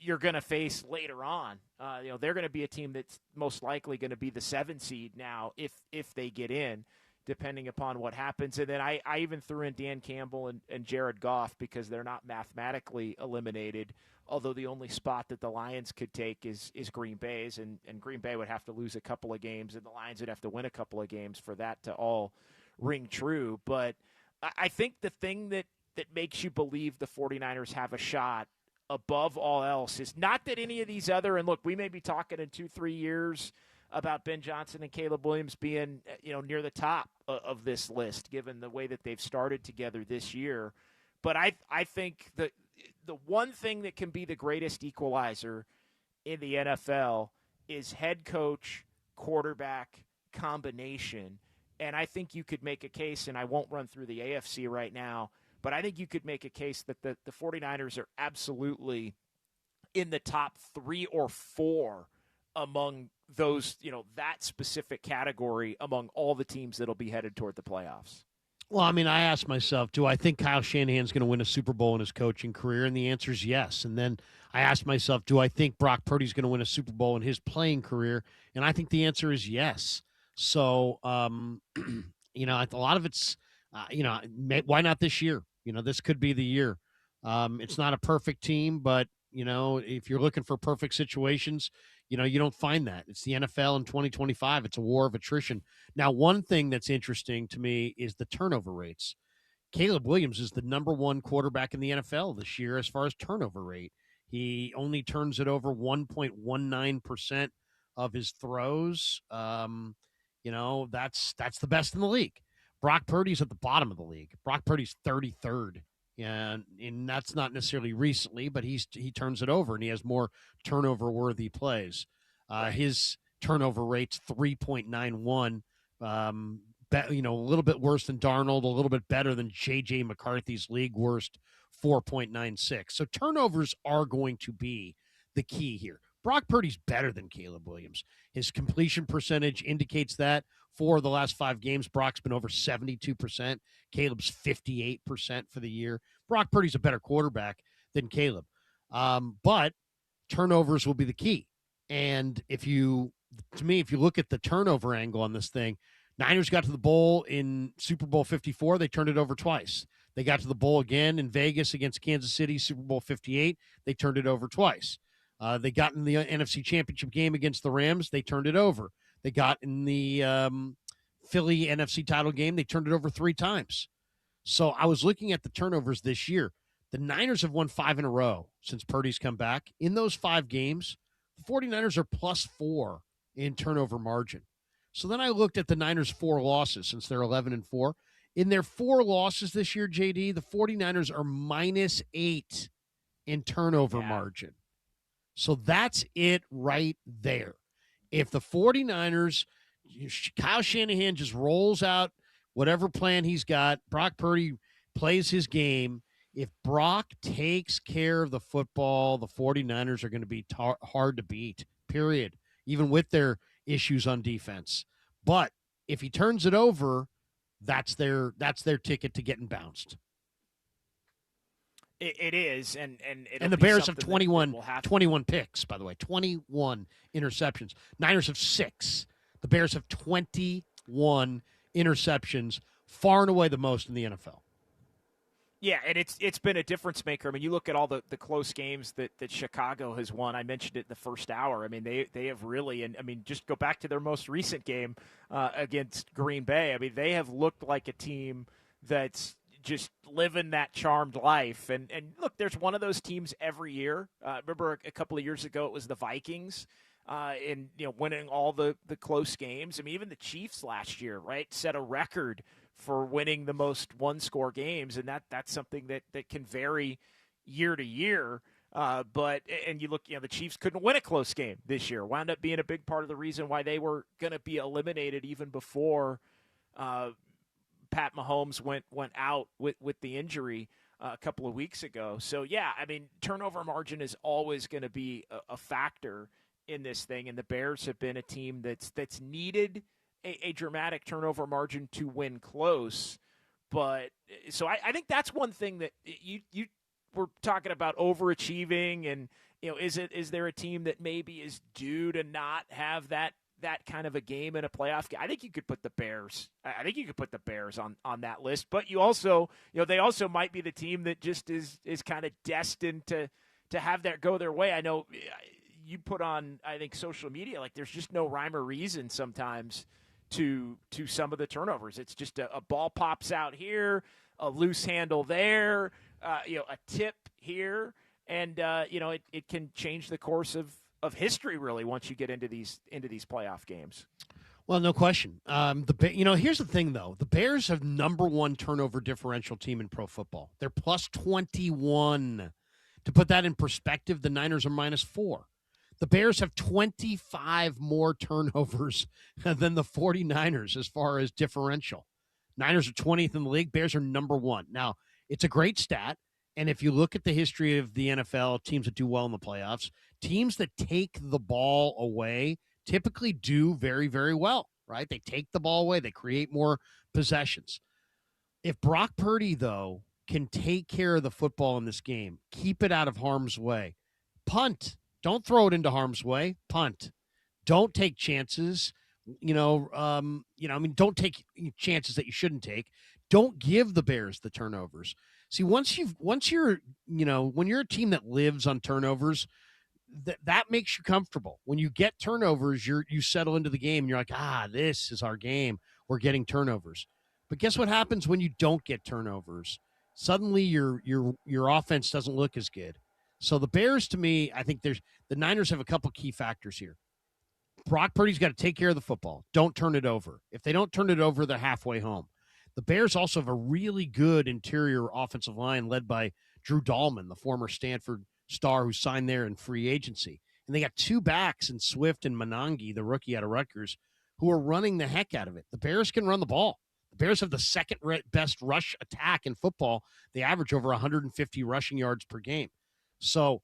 Speaker 2: you're going to face later on. They're going to be a team that's most likely going to be the 7 seed now if they get in, depending upon what happens. And then I even threw in Dan Campbell and Jared Goff because they're not mathematically eliminated, although the only spot that the Lions could take is Green Bay's, and Green Bay would have to lose a couple of games, and the Lions would have to win a couple of games for that to all ring true. But I think the thing that makes you believe the 49ers have a shot above all else is not that any of these other, and look, we may be talking in 2-3 years about Ben Johnson and Caleb Williams being, near the top of this list, given the way that they've started together this year. But I think the one thing that can be the greatest equalizer in the NFL is head coach, quarterback combination. And I think you could make a case, and I won't run through the AFC right now, but I think you could make a case that the 49ers are absolutely in the top 3 or 4 among those, that specific category among all the teams that'll be headed toward the playoffs.
Speaker 3: Well, I mean, I asked myself, do I think Kyle Shanahan's going to win a Super Bowl in his coaching career? And the answer is yes. And then I asked myself, do I think Brock Purdy's going to win a Super Bowl in his playing career? And I think the answer is yes. So, a lot of it's, why not this year? This could be the year. It's not a perfect team, but, if you're looking for perfect situations, you don't find that. It's the NFL in 2025. It's a war of attrition. Now, one thing that's interesting to me is the turnover rates. Caleb Williams is the number 1 quarterback in the NFL this year as far as turnover rate. He only turns it over 1.19% of his throws. That's the best in the league. Brock Purdy's at the bottom of the league. Brock Purdy's 33rd. And that's not necessarily recently, but he turns it over, and he has more turnover-worthy plays. His turnover rate's 3.91. A little bit worse than Darnold, a little bit better than J.J. McCarthy's league worst 4.96. So turnovers are going to be the key here. Brock Purdy's better than Caleb Williams. His completion percentage indicates that. 4 of the last 5 games, Brock's been over 72%. Caleb's 58% for the year. Brock Purdy's a better quarterback than Caleb. But turnovers will be the key. And if you look at the turnover angle on this thing, Niners got to the bowl in Super Bowl 54. They turned it over twice. They got to the bowl again in Vegas against Kansas City, Super Bowl 58. They turned it over twice. They got in the NFC Championship game against the Rams. They turned it over. They got in the Philly NFC title game. They turned it over 3 times. So I was looking at the turnovers this year. The Niners have won 5 in a row since Purdy's come back. In those 5 games, the 49ers are +4 in turnover margin. So then I looked at the Niners' 4 losses since they're 11-4. In their 4 losses this year, JD, the 49ers are -8 in turnover margin. So that's it right there. If the 49ers, Kyle Shanahan just rolls out whatever plan he's got, Brock Purdy plays his game. If Brock takes care of the football, the 49ers are going to be hard to beat, period, even with their issues on defense. But if he turns it over, that's their ticket to getting bounced.
Speaker 2: It is, and
Speaker 3: the Bears have 21 picks, by the way, 21 interceptions. Niners have 6. The Bears have 21 interceptions, far and away the most in the NFL.
Speaker 2: Yeah, and it's been a difference maker. I mean, you look at all the close games that Chicago has won. I mentioned it in the first hour. I mean, they have really, and I mean, just go back to their most recent game against Green Bay. I mean, they have looked like a team that's just living that charmed life. And look, there's one of those teams every year. Remember a couple of years ago, it was the Vikings. And winning all the close games. I mean, even the Chiefs last year, right, set a record for winning the most one-score games, and that's something that can vary year to year. But you look, the Chiefs couldn't win a close game this year. Wound up being a big part of the reason why they were going to be eliminated even before Pat Mahomes went out with the injury a couple of weeks ago. So yeah, I mean, turnover margin is always going to be a factor in this thing, and the Bears have been a team that's needed a dramatic turnover margin to win close. But so I think that's one thing that you were talking about, overachieving, and is there a team that maybe is due to not have that kind of a game in a playoff game? I think you could put the Bears. I think you could put the Bears on that list. But you also, they also might be the team that just is kind of destined to have that go their way. I know you put on, I think, social media, like there's just no rhyme or reason sometimes to some of the turnovers. It's just a ball pops out here, a loose handle there, a tip here, and it can change the course of history really once you get into these playoff games.
Speaker 3: Well, no question. Here's the thing though: the Bears have #1 turnover differential team in pro football. They're +21. To put that in perspective, the Niners are -4. The Bears have 25 more turnovers than the 49ers as far as differential. Niners are 20th in the league. Bears are #1. Now, it's a great stat, and if you look at the history of the NFL, teams that do well in the playoffs, teams that take the ball away typically do very, very well, right? They take the ball away. They create more possessions. If Brock Purdy, though, can take care of the football in this game, keep it out of harm's way, punt. Don't throw it into harm's way. Punt. Don't take chances. Don't take chances that you shouldn't take. Don't give the Bears the turnovers. See, when you're a team that lives on turnovers, that makes you comfortable. When you get turnovers, you settle into the game and you're like, this is our game. We're getting turnovers. But guess what happens when you don't get turnovers? Suddenly your offense doesn't look as good. So the Bears, to me, I think the Niners have a couple key factors here. Brock Purdy's got to take care of the football. Don't turn it over. If they don't turn it over, they're halfway home. The Bears also have a really good interior offensive line led by Drew Dahlman, the former Stanford star who signed there in free agency. And they got two backs in Swift and Monangi, the rookie out of Rutgers, who are running the heck out of it. The Bears can run the ball. The Bears have the second best rush attack in football. They average over 150 rushing yards per game. So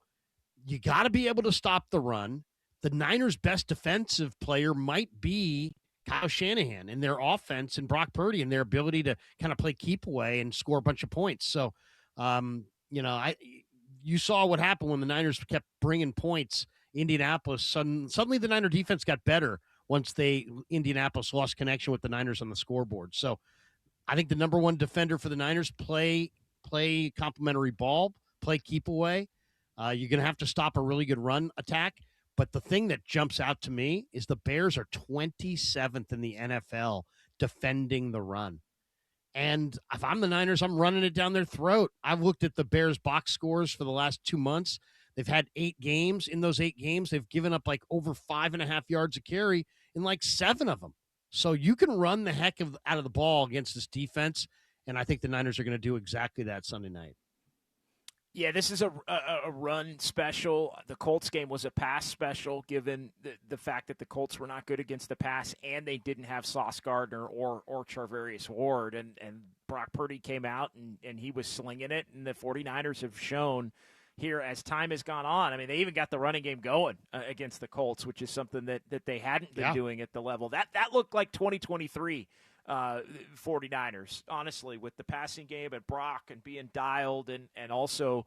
Speaker 3: you got to be able to stop the run. The Niners' best defensive player might be Kyle Shanahan and their offense and Brock Purdy and their ability to kind of play keep away and score a bunch of points. So, you saw what happened when the Niners kept bringing points. Indianapolis, suddenly the Niner defense got better once Indianapolis lost connection with the Niners on the scoreboard. So I think the number one defender for the Niners, play complimentary ball, play keep away. You're going to have to stop a really good run attack. But the thing that jumps out to me is the Bears are 27th in the NFL defending the run. And if I'm the Niners, I'm running it down their throat. I've looked at the Bears box scores for the last 2 months. They've had 8 games. In those 8 games, they've given up like over 5.5 yards a carry in like 7 of them. So you can run the heck out of the ball against this defense. And I think the Niners are going to do exactly that Sunday night.
Speaker 2: Yeah, this is a run special. The Colts game was a pass special, given the fact that the Colts were not good against the pass, and they didn't have Sauce Gardner or Charvarius Ward. And Brock Purdy came out, and he was slinging it, and the 49ers have shown here as time has gone on. I mean, they even got the running game going against the Colts, which is something that they hadn't been doing at the level. That looked like 2023 49ers, honestly, with the passing game and Brock and being dialed and also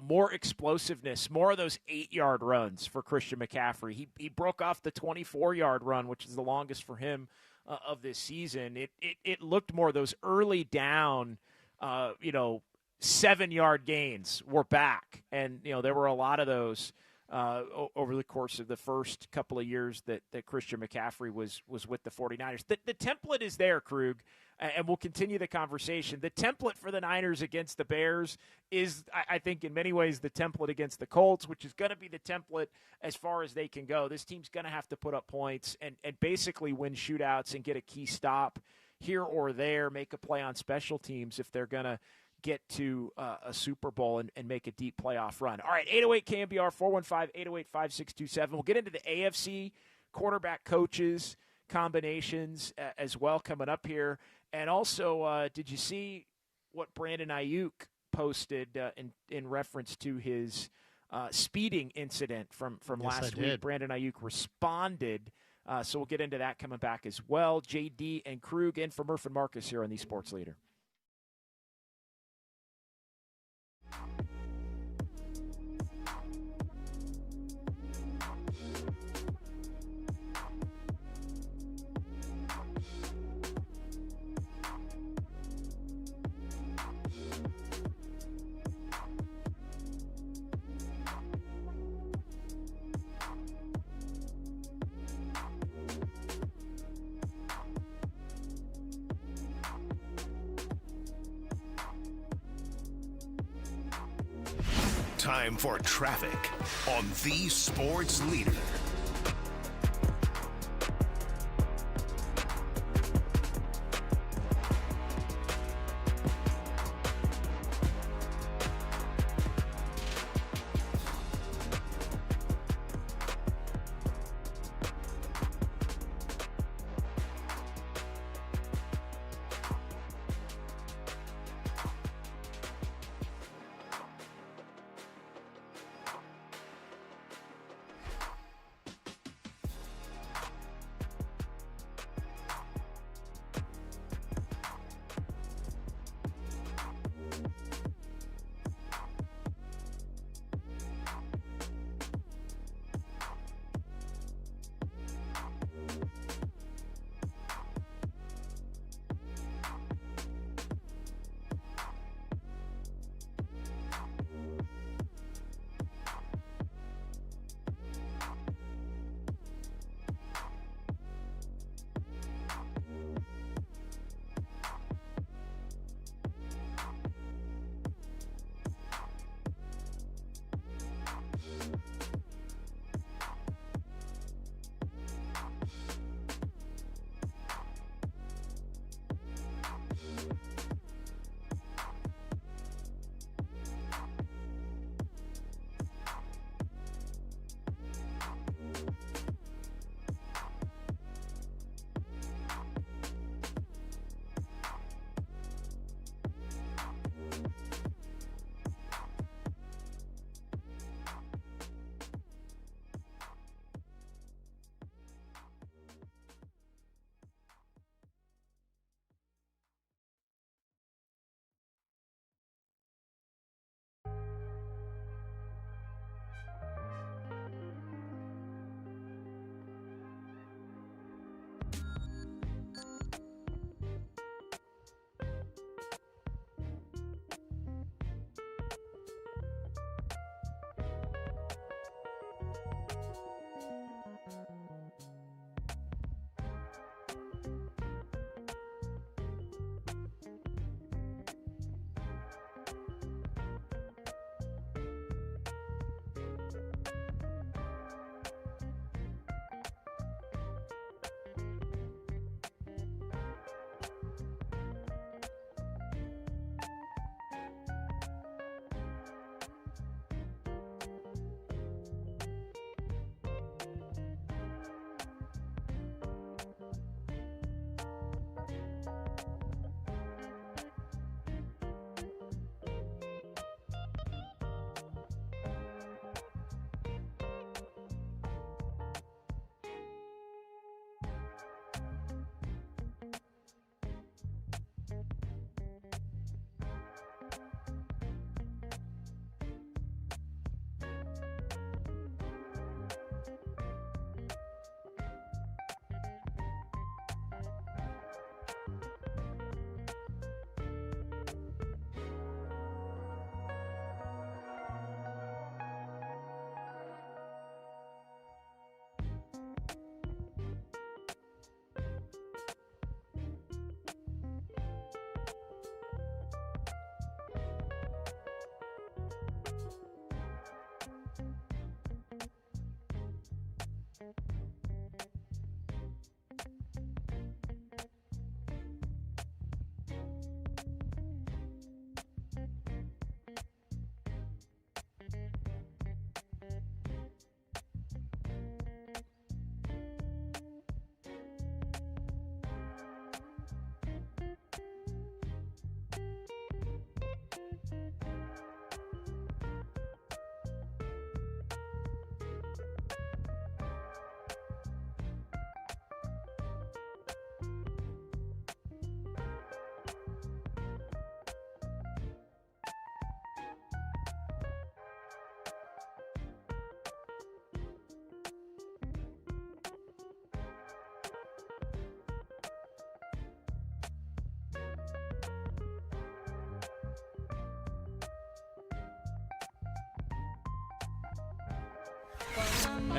Speaker 2: more explosiveness, more of those 8-yard runs for Christian McCaffrey. He broke off the 24-yard run, which is the longest for him of this season. It looked more those early down 7-yard gains were back, and there were a lot of those over the course of the first couple of years that Christian McCaffrey was with the 49ers. The template is there, Krug, and we'll continue the conversation. The template for the Niners against the Bears is, I think, in many ways the template against the Colts, which is going to be the template as far as they can go. This team's going to have to put up points and basically win shootouts and get a key stop here or there, make a play on special teams if they're going to get to a Super Bowl and make a deep playoff run. All right, 808 KNBR, 415-808-5627. We'll get into the AFC quarterback coaches combinations as well coming up here. And also, did you see what Brandon Aiyuk posted in reference to his speeding incident from last week? Brandon Aiyuk responded. So we'll get into that coming back as well. JD and Krug in for Murph and Marcus here on the Sports Leader.
Speaker 1: Time for traffic on the Sports Leader.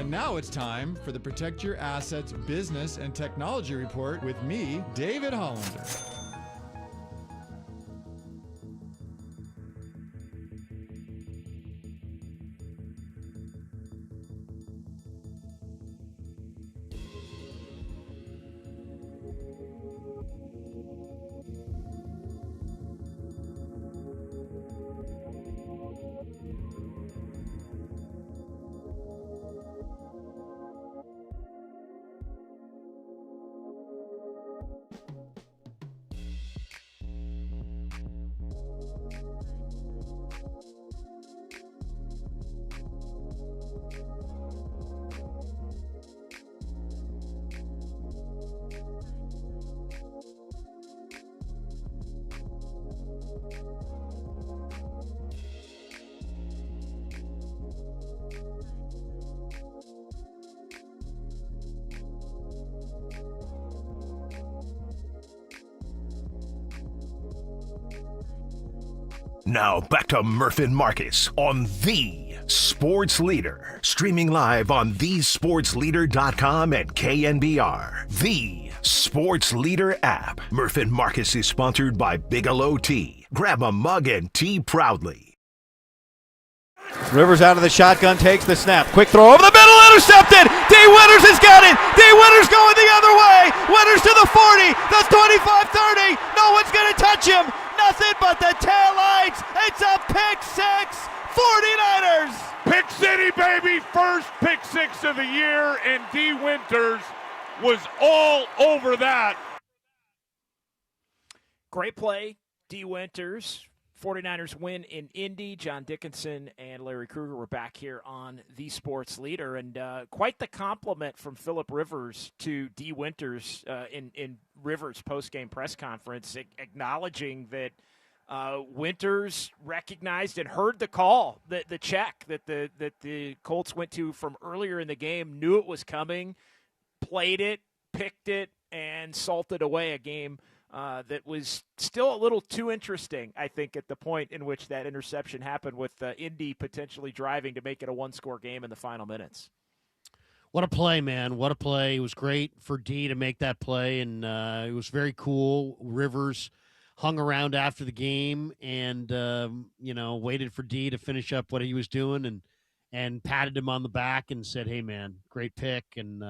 Speaker 5: And now it's time for the Protect Your Assets Business and Technology Report with me, David Hollander.
Speaker 1: Now back to Murph and Marcus on The Sports Leader. Streaming live on thesportsleader.com and KNBR. The Sports Leader app. Murph and Marcus is sponsored by Bigelow Tea. Grab a mug and tea proudly.
Speaker 8: Rivers out of the shotgun, takes the snap. Quick throw over the middle, intercepted. D. Winters has got it. D. Winters going the other way. Winters to the 40, the 25-30. No one's going to touch him. Nothing but the tail lights. It's a pick six. 49ers.
Speaker 9: Pick City, baby. First pick six of the year, and D. Winters was all over that.
Speaker 2: Great play, D. Winters. 49ers win in Indy. John Dickinson and Larry Krueger were back here on The Sports Leader. And quite the compliment from Phillip Rivers to D. Winters in Rivers' post-game press conference, acknowledging that Winters recognized and heard the call, the check that the Colts went to from earlier in the game, knew it was coming, played it, picked it, and salted away a game that was still a little too interesting, I think, at the point in which that interception happened, with Indy potentially driving to make it a one-score game in the final minutes.
Speaker 3: What a play, man. What a play. It was great for D to make that play, and it was very cool. Rivers hung around after the game and, waited for D to finish up what he was doing and patted him on the back and said, hey, man, great pick. And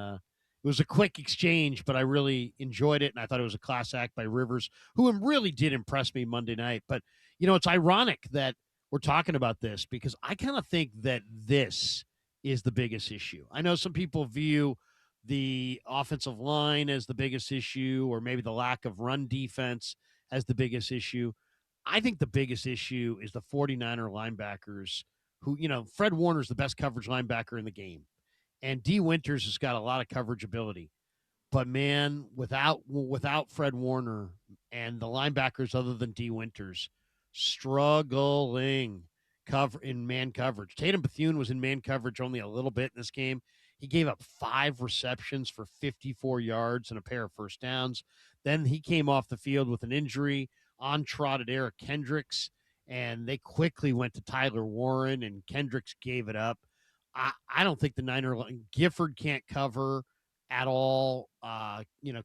Speaker 3: it was a quick exchange, but I really enjoyed it, and I thought it was a class act by Rivers, who really did impress me Monday night. But, it's ironic that we're talking about this because I kind of think that this is the biggest issue. I know some people view the offensive line as the biggest issue, or maybe the lack of run defense as the biggest issue. I think the biggest issue is the 49er linebackers who, Fred Warner's the best coverage linebacker in the game. And D. Winters has got a lot of coverage ability. But, man, without Fred Warner and the linebackers other than D. Winters, struggling in man coverage. Tatum Bethune was in man coverage only a little bit in this game. He gave up 5 receptions for 54 yards and a pair of first downs. Then he came off the field with an injury. On trotted Eric Kendricks, and they quickly went to Tyler Warren, and Kendricks gave it up. I don't think the Niner Gifford can't cover at all.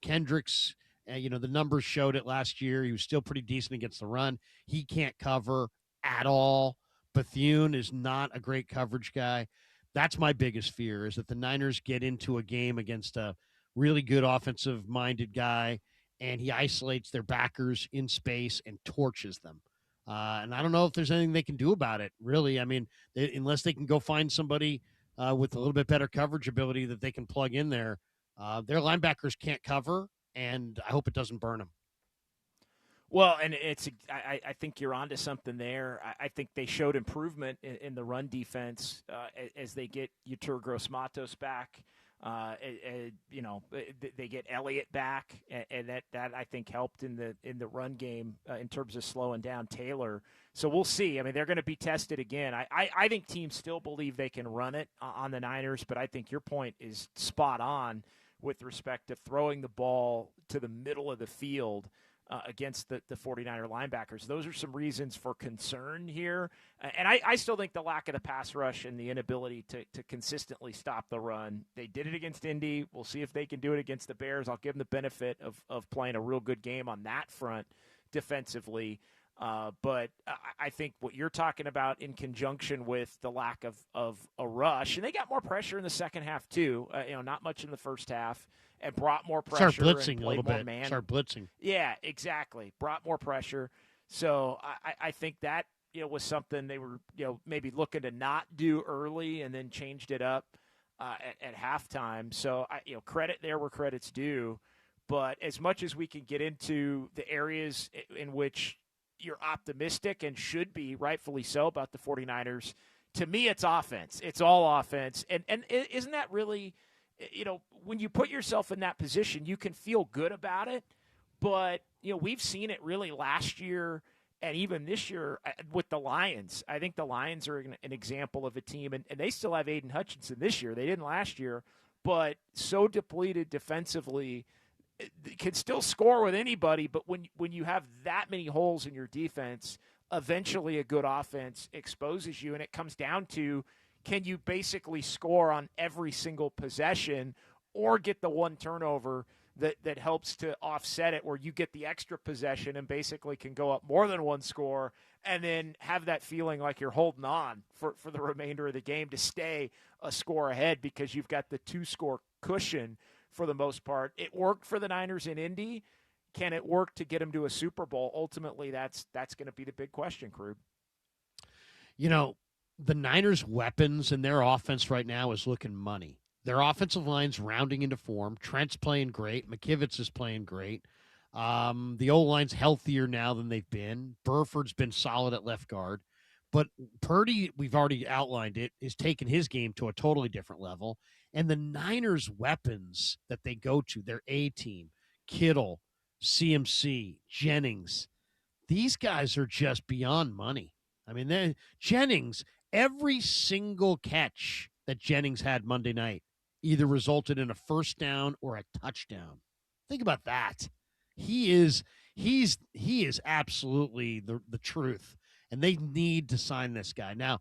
Speaker 3: Kendricks, the numbers showed it last year. He was still pretty decent against the run. He can't cover at all. Bethune is not a great coverage guy. That's my biggest fear, is that the Niners get into a game against a really good offensive-minded guy, and he isolates their backers in space and torches them. And I don't know if there's anything they can do about it, really. I mean, unless they can go find somebody with a little bit better coverage ability that they can plug in there. Their linebackers can't cover, and I hope it doesn't burn them.
Speaker 2: Well, and I think you're onto something there. I think they showed improvement in the run defense as they get Yetur Gross-Matos back. They get Elliott back, and that I think helped in the run game in terms of slowing down Taylor. So we'll see. I mean, they're going to be tested again. I think teams still believe they can run it on the Niners, but I think your point is spot on with respect to throwing the ball to the middle of the field. against the 49er linebackers. Those are some reasons for concern here. And I still think the lack of the pass rush and the inability to consistently stop the run. They did it against Indy. We'll see if they can do it against the Bears. I'll give them the benefit of playing a real good game on that front defensively. But I think what you're talking about in conjunction with the lack of a rush, and they got more pressure in the second half too, not much in the first half, and brought more pressure.
Speaker 3: Start blitzing
Speaker 2: and
Speaker 3: a little
Speaker 2: more
Speaker 3: bit.
Speaker 2: Man.
Speaker 3: Start blitzing.
Speaker 2: Yeah, exactly. Brought more pressure. So I think that was something they were maybe looking to not do early and then changed it up at halftime. So credit there where credit's due. But as much as we can get into the areas in which you're optimistic and should be rightfully so about the 49ers, to me it's offense. It's all offense. And isn't that really, when you put yourself in that position, you can feel good about it. But, we've seen it really last year and even this year with the Lions. I think the Lions are an example of a team, and they still have Aiden Hutchinson this year. They didn't last year, but so depleted defensively, can still score with anybody, but when you have that many holes in your defense, eventually a good offense exposes you, and it comes down to, can you basically score on every single possession or get the one turnover that helps to offset it, where you get the extra possession and basically can go up more than one score and then have that feeling like you're holding on for the remainder of the game to stay a score ahead because you've got the 2-score cushion. For the most part, it worked for the Niners in Indy. Can it work to get them to a Super Bowl? Ultimately, that's going to be the big question, Krug.
Speaker 3: The Niners' weapons and their offense right now is looking money. Their offensive line's rounding into form. Trent's playing great. McKivitz is playing great. The O-line's healthier now than they've been. Burford's been solid at left guard. But Purdy, we've already outlined it, is taking his game to a totally different level. And the Niners' weapons that they go to, their A-team, Kittle, CMC, Jennings, these guys are just beyond money. I mean, Jennings, every single catch that Jennings had Monday night either resulted in a first down or a touchdown. Think about that. He's absolutely the truth. And they need to sign this guy. Now,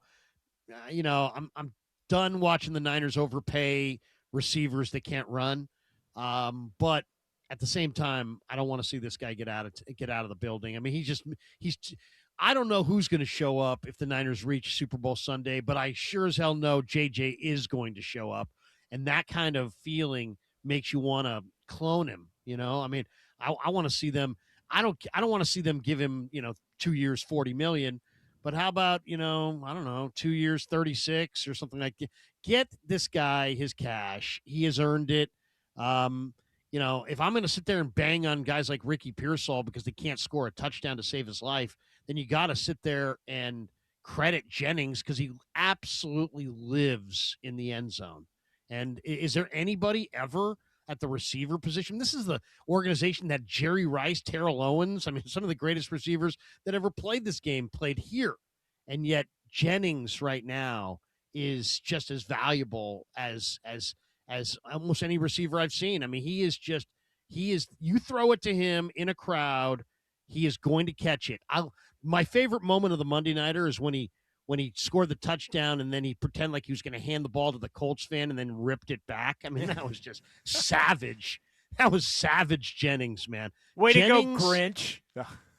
Speaker 3: I'm done watching the Niners overpay receivers that can't run. But at the same time, I don't want to see this guy get out of the building. I mean, I don't know who's going to show up if the Niners reach Super Bowl Sunday, but I sure as hell know JJ is going to show up. And that kind of feeling makes you want to clone him. I mean, I want to see them. I don't want to see them give him, 2 years, $40 million. But how about, I don't know, 2 years, 36 or something like that. Get this guy his cash. He has earned it. If I'm going to sit there and bang on guys like Ricky Pearsall because they can't score a touchdown to save his life, then you got to sit there and credit Jennings because he absolutely lives in the end zone. And is there anybody ever at the receiver position? This is the organization that Jerry Rice, Terrell Owens, some of the greatest receivers that ever played this game played here. And yet Jennings right now is just as valuable as almost any receiver I've seen. I mean, he is you throw it to him in a crowd, he is going to catch it. My favorite moment of the Monday Nighter is when he scored the touchdown and then he pretended like he was going to hand the ball to the Colts fan and then ripped it back. I mean, that was just savage. That was savage Jennings, man.
Speaker 2: Way
Speaker 3: Jennings,
Speaker 2: to go, Grinch.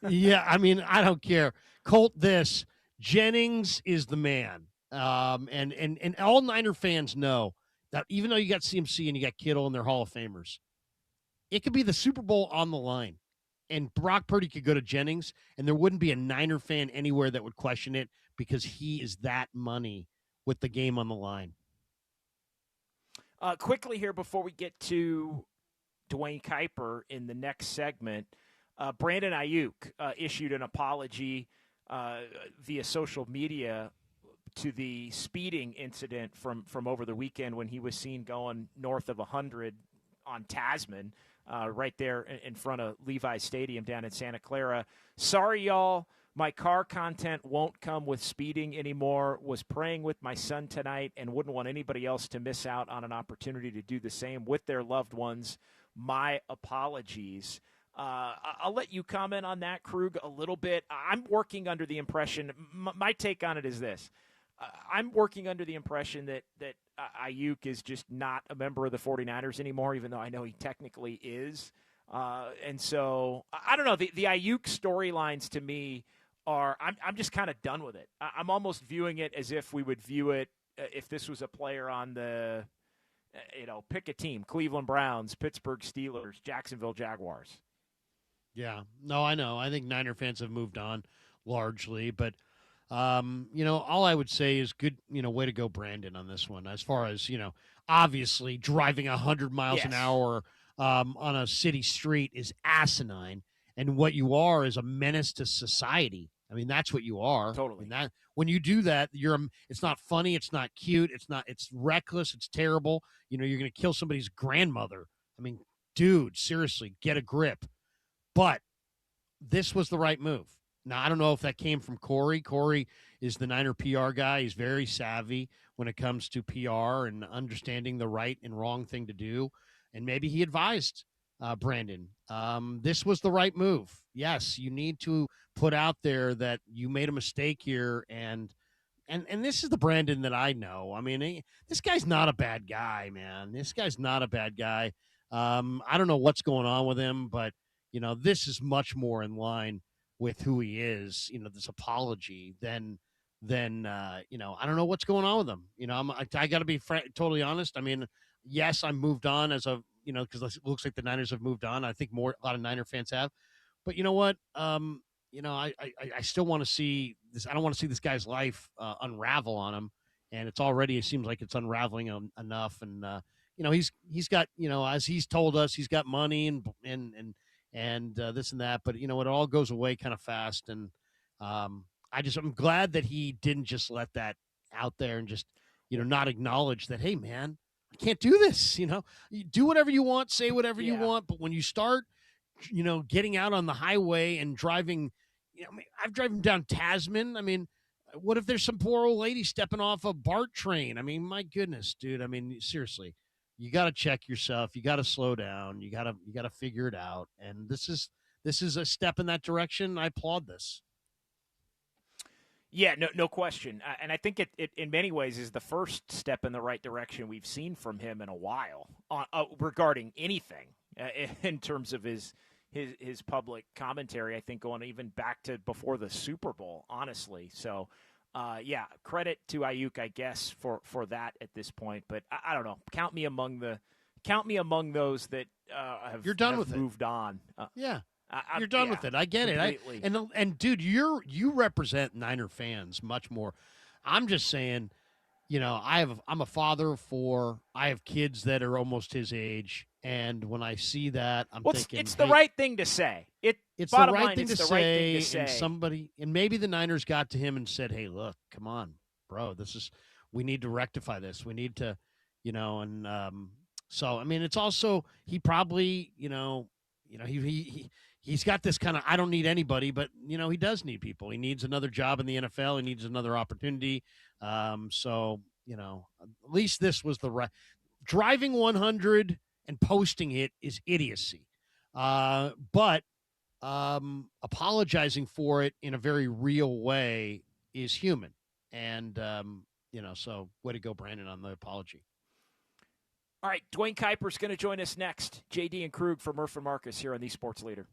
Speaker 3: Yeah, I mean, I don't care. Colt this. Jennings is the man. And all Niner fans know that even though you got CMC and you got Kittle and they're Hall of Famers, it could be the Super Bowl on the line. And Brock Purdy could go to Jennings, and there wouldn't be a Niner fan anywhere that would question it because he is that money with the game on the line.
Speaker 2: Quickly here before we get to Dwayne Kuiper in the next segment, Brandon Aiyuk issued an apology via social media to the speeding incident from over the weekend when he was seen going north of 100 on Tasman. Right there in front of Levi's Stadium down in Santa Clara. Sorry, y'all. My car content won't come with speeding anymore. Was praying with my son tonight and wouldn't want anybody else to miss out on an opportunity to do the same with their loved ones. My apologies. I'll let you comment on that, Krug, a little bit. I'm working under the impression, my take on it is this. I'm working under the impression that Aiyuk is just not a member of the 49ers anymore, even though I know he technically is. And so, I don't know, the Aiyuk storylines to me I'm just kind of done with it. I'm almost viewing it as if we would view it if this was a player on the, pick a team, Cleveland Browns, Pittsburgh Steelers, Jacksonville Jaguars.
Speaker 3: Yeah, no, I know. I think Niner fans have moved on largely, but all I would say is good, way to go, Brandon, on this one. As far as, obviously driving 100 miles an hour on a city street is asinine, and what you are is a menace to society. I mean, that's what you are.
Speaker 2: Totally.
Speaker 3: And when you do that, it's not funny, it's not cute, it's reckless, it's terrible. You're going to kill somebody's grandmother. I mean, dude, seriously, get a grip. But this was the right move. Now, I don't know if that came from Corey. Corey is the Niner PR guy. He's very savvy when it comes to PR and understanding the right and wrong thing to do. And maybe he advised Brandon. This was the right move. Yes, you need to put out there that you made a mistake here. And this is the Brandon that I know. I mean, this guy's not a bad guy, man. This guy's not a bad guy. I don't know what's going on with him, but, this is much more in line with who he is, this apology, then I don't know what's going on with him. I got to be totally honest. I mean, yes, I'm moved on as of, because it looks like the Niners have moved on. I think a lot of Niner fans have. But you know what? I still want to see this. I don't want to see this guy's life unravel on him. And it seems like it's unraveling enough. And, he's got, as he's told us, he's got money and this and that, but it all goes away kind of fast. And I'm glad that he didn't just let that out there and just, not acknowledge that, hey man, I can't do this. You do whatever you want, say whatever you want. But when you start, getting out on the highway and driving, I've driven down Tasman. I mean, what if there's some poor old lady stepping off a BART train? I mean, my goodness, dude. I mean, seriously. You got to check yourself. You got to slow down. You got to figure it out. And this is a step in that direction. I applaud this.
Speaker 2: Yeah, no question. And I think it in many ways is the first step in the right direction we've seen from him in a while regarding anything in terms of his public commentary. I think going even back to before the Super Bowl, honestly. So. Credit to Aiyuk, I guess, for that at this point. But I don't know. Count me among those that
Speaker 3: You're done
Speaker 2: have
Speaker 3: with
Speaker 2: moved on.
Speaker 3: You're done with it. I get
Speaker 2: completely.
Speaker 3: it. And dude, you represent Niner fans much more. I'm just saying, I'm a father of 4. I have kids that are almost his age, and when I see that, I'm thinking
Speaker 2: it's the right thing to say.
Speaker 3: It's the right thing to say. And maybe the Niners got to him and said, "Hey, look, come on, bro. We need to rectify this. We need to, and so I mean, it's also he probably, he's got this kind of I don't need anybody, but he does need people. He needs another job in the NFL. He needs another opportunity. So at least this was the right driving 100 and posting it is idiocy. But apologizing for it in a very real way is human. And, so way to go, Brandon, on the apology.
Speaker 2: All right, Dwayne Kuiper's going to join us next. JD and Krug for Murph and Marcus here on the Sports Leader.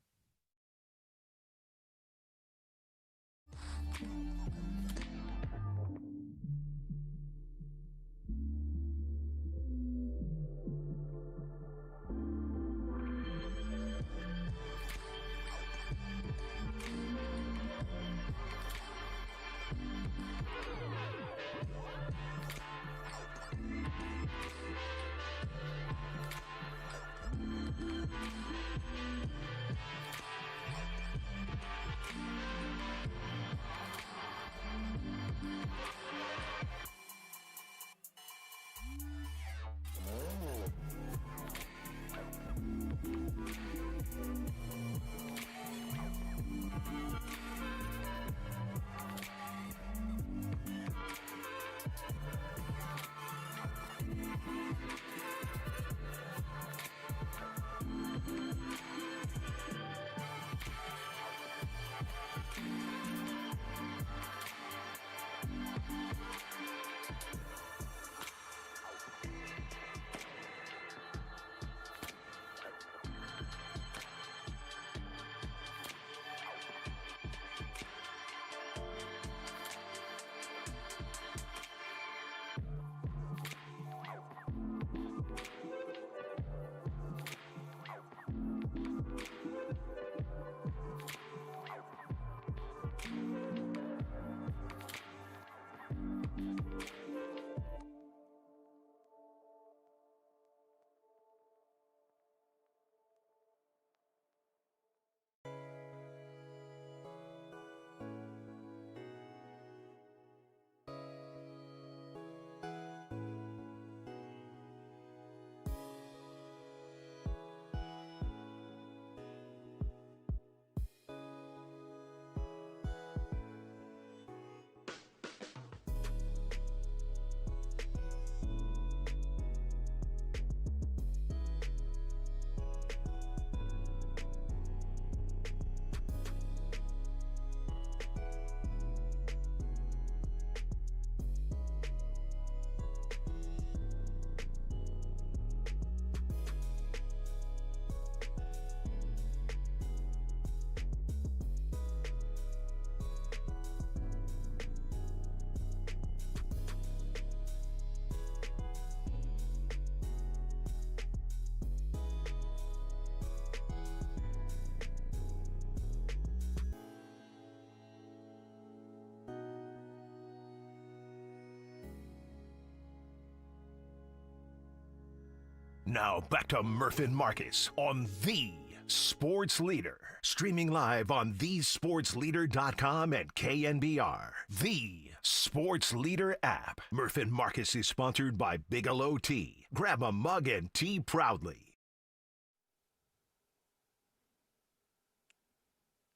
Speaker 1: Now back to Murph and Marcus on the Sports Leader. Streaming live on thesportsleader.com and KNBR. The Sports Leader app. Murph and Marcus is sponsored by Bigelow Tea. Grab a mug and tea proudly.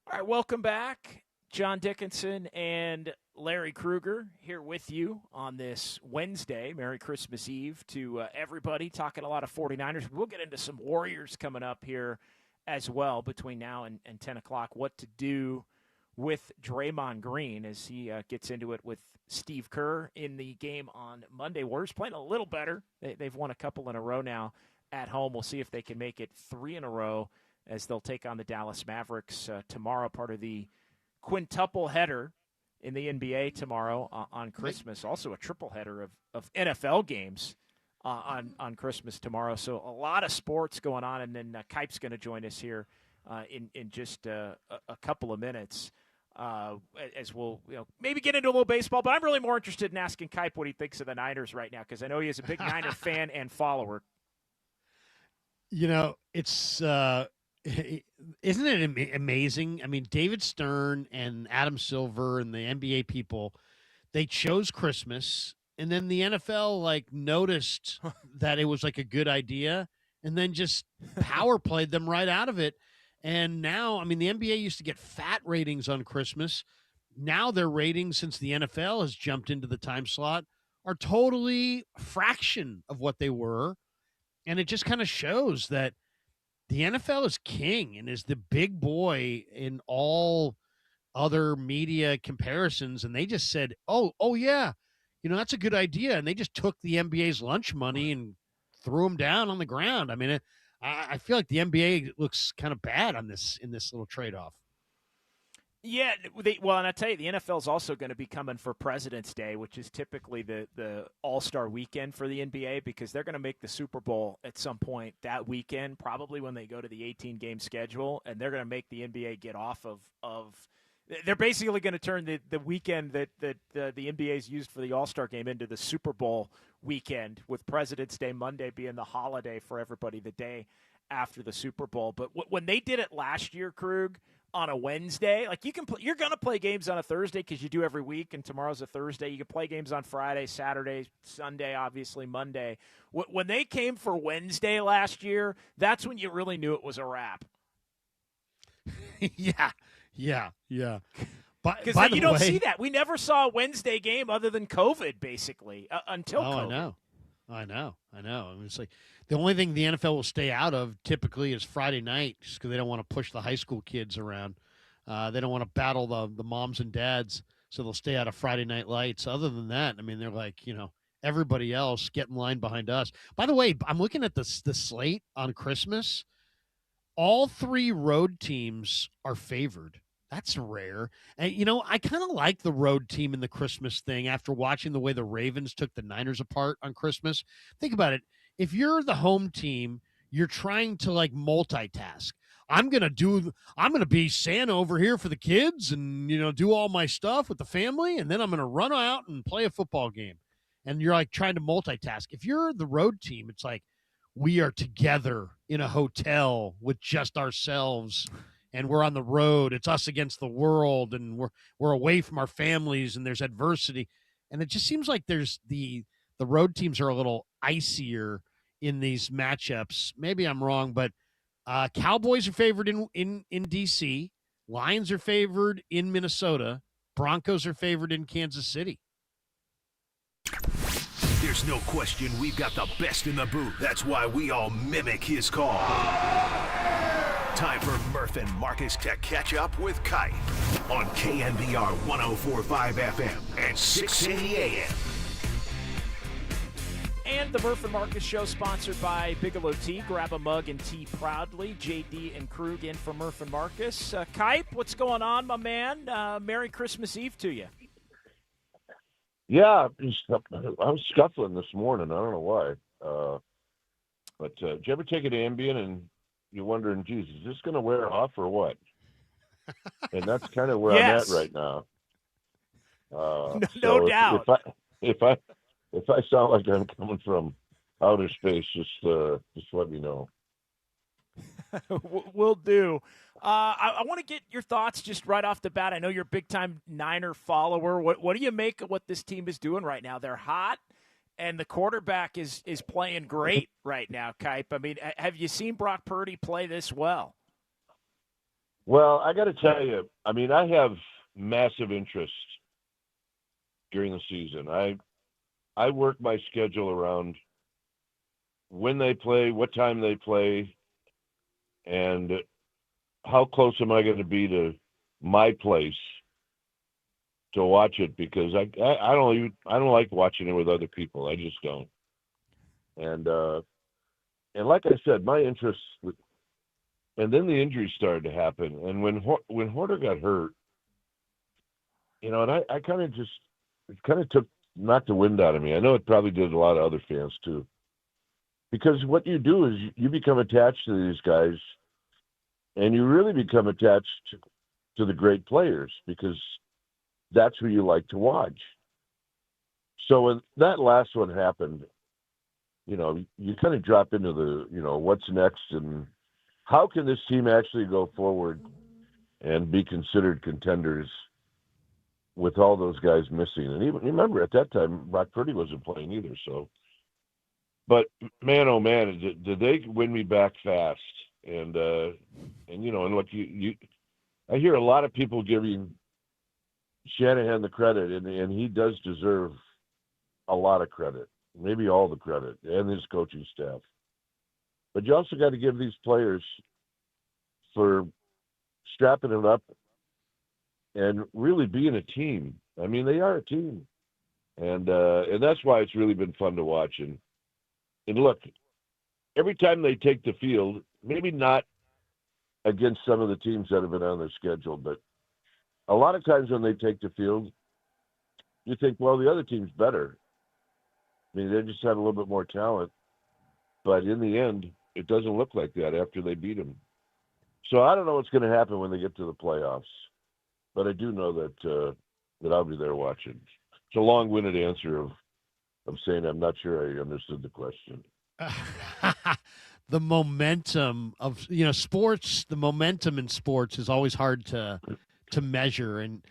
Speaker 2: All right, welcome back. John Dickinson and Larry Krueger here with you on this Wednesday. Merry Christmas Eve to everybody. Talking a lot of 49ers. We'll get into some Warriors coming up here as well between now and 10 o'clock. What to do with Draymond Green as he gets into it with Steve Kerr in the game on Monday. Warriors playing a little better. They've won a couple in a row now at home. We'll see if they can make it 3 in a row as they'll take on the Dallas Mavericks tomorrow, part of the quintuple header in the NBA tomorrow on Christmas. Also a triple header of NFL games on Christmas tomorrow. So a lot of sports going on, and then Kipe's going to join us here in just a couple of minutes as we'll maybe get into a little baseball. But I'm really more interested in asking Kipe what he thinks of the Niners right now, because I know he is a big Niner fan and follower.
Speaker 3: It's isn't it amazing? I mean, David Stern and Adam Silver and the NBA people, they chose Christmas, and then the NFL noticed that it was a good idea, and then just power played them right out of it. And now, I mean, the NBA used to get fat ratings on Christmas. Now their ratings, since the NFL has jumped into the time slot, are totally a fraction of what they were. And it just kind of shows that the NFL is king and is the big boy in all other media comparisons. And they just said, oh yeah, that's a good idea. And they just took the NBA's lunch money and threw them down on the ground. I mean, I feel like the NBA looks kind of bad in this little trade-off.
Speaker 2: Yeah, and I tell you, the NFL is also going to be coming for President's Day, which is typically the All-Star weekend for the NBA, because they're going to make the Super Bowl at some point that weekend, probably when they go to the 18-game schedule, and they're going to make the NBA get off of they're basically going to turn the weekend that the NBA's used for the All-Star game into the Super Bowl weekend, with President's Day Monday being the holiday for everybody the day after the Super Bowl. But when they did it last year, Krug, on a Wednesday, you're going to play games on a Thursday because you do every week, and tomorrow's a Thursday. You can play games on Friday, Saturday, Sunday, obviously Monday. When they came for Wednesday last year, that's when you really knew it was a wrap.
Speaker 3: Yeah.
Speaker 2: Because you don't see that. We never saw a Wednesday game other than COVID, basically, until COVID.
Speaker 3: I know. I mean, it's the only thing the NFL will stay out of typically is Friday night, just because they don't want to push the high school kids around. They don't want to battle the moms and dads, so they'll stay out of Friday night lights. Other than that, I mean, they're everybody else, get in line behind us. By the way, I'm looking at the slate on Christmas. All 3 road teams are favored. That's rare. And, I kind of like the road team in the Christmas thing after watching the way the Ravens took the Niners apart on Christmas. Think about it. If you're the home team, you're trying to multitask. I'm going to be Santa over here for the kids and, do all my stuff with the family. And then I'm going to run out and play a football game. And you're trying to multitask. If you're the road team, it's we are together in a hotel with just ourselves. And we're on the road. It's us against the world, and we're away from our families, and there's adversity. And it just seems like there's the road teams are a little icier in these matchups. Maybe I'm wrong, but Cowboys are favored in D.C. Lions are favored in Minnesota. Broncos are favored in Kansas City.
Speaker 1: There's no question we've got the best in the booth. That's why we all mimic his call. Time for Murph and Marcus to catch up with Kite on KNBR 104.5 FM and 680 AM.
Speaker 2: And the Murph and Marcus show sponsored by Bigelow Tea. Grab a mug and tea proudly. JD and Krug in for Murph and Marcus. Kipe, what's going on, my man? Merry Christmas Eve to you.
Speaker 10: Yeah, I was scuffling this morning. I don't know why. But did you ever take an Ambien and you're wondering, geez, is this going to wear off or what? And that's kind of where
Speaker 2: Yes.
Speaker 10: I'm at right now.
Speaker 2: No doubt.
Speaker 10: If I sound like I'm coming from outer space, just let me know.
Speaker 2: Will do. I want to get your thoughts just right off the bat. I know you're a big-time Niner follower. What do you make of what this team is doing right now? They're hot, and the quarterback is playing great right now, Kipe. I mean, have you seen Brock Purdy play this well?
Speaker 10: Well, I got to tell you, I mean, I have massive interest during the season. I work my schedule around when they play, what time they play, and how close am I going to be to my place to watch it, because I don't like watching it with other people. I just don't. And like I said, my interest and then the injuries started to happen. And when Horter got hurt, and I kind of just, it kind of knocked the wind out of me. I know it probably did a lot of other fans too, because what you do is you become attached to these guys, and you really become attached to the great players because that's who you like to watch. So when that last one happened, you kind of drop into the, what's next and how can this team actually go forward and be considered contenders with all those guys missing. And even remember at that time, Brock Purdy wasn't playing either. So, but man, oh man, did they win me back fast? And look, I hear a lot of people giving Shanahan the credit, and he does deserve a lot of credit, maybe all the credit, and his coaching staff. But you also got to give these players for strapping it up and really being a team. I mean, they are a team, and that's why it's really been fun to watch. And look, every time they take the field, maybe not against some of the teams that have been on their schedule, but a lot of times when they take the field, you think, well, the other team's better. I mean, they just have a little bit more talent. But in the end, it doesn't look like that after they beat them. So I don't know what's going to happen when they get to the playoffs. But I do know that I'll be there watching. It's a long-winded answer of saying I'm not sure I understood the question.
Speaker 3: The momentum of sports, the momentum in sports is always hard to measure, and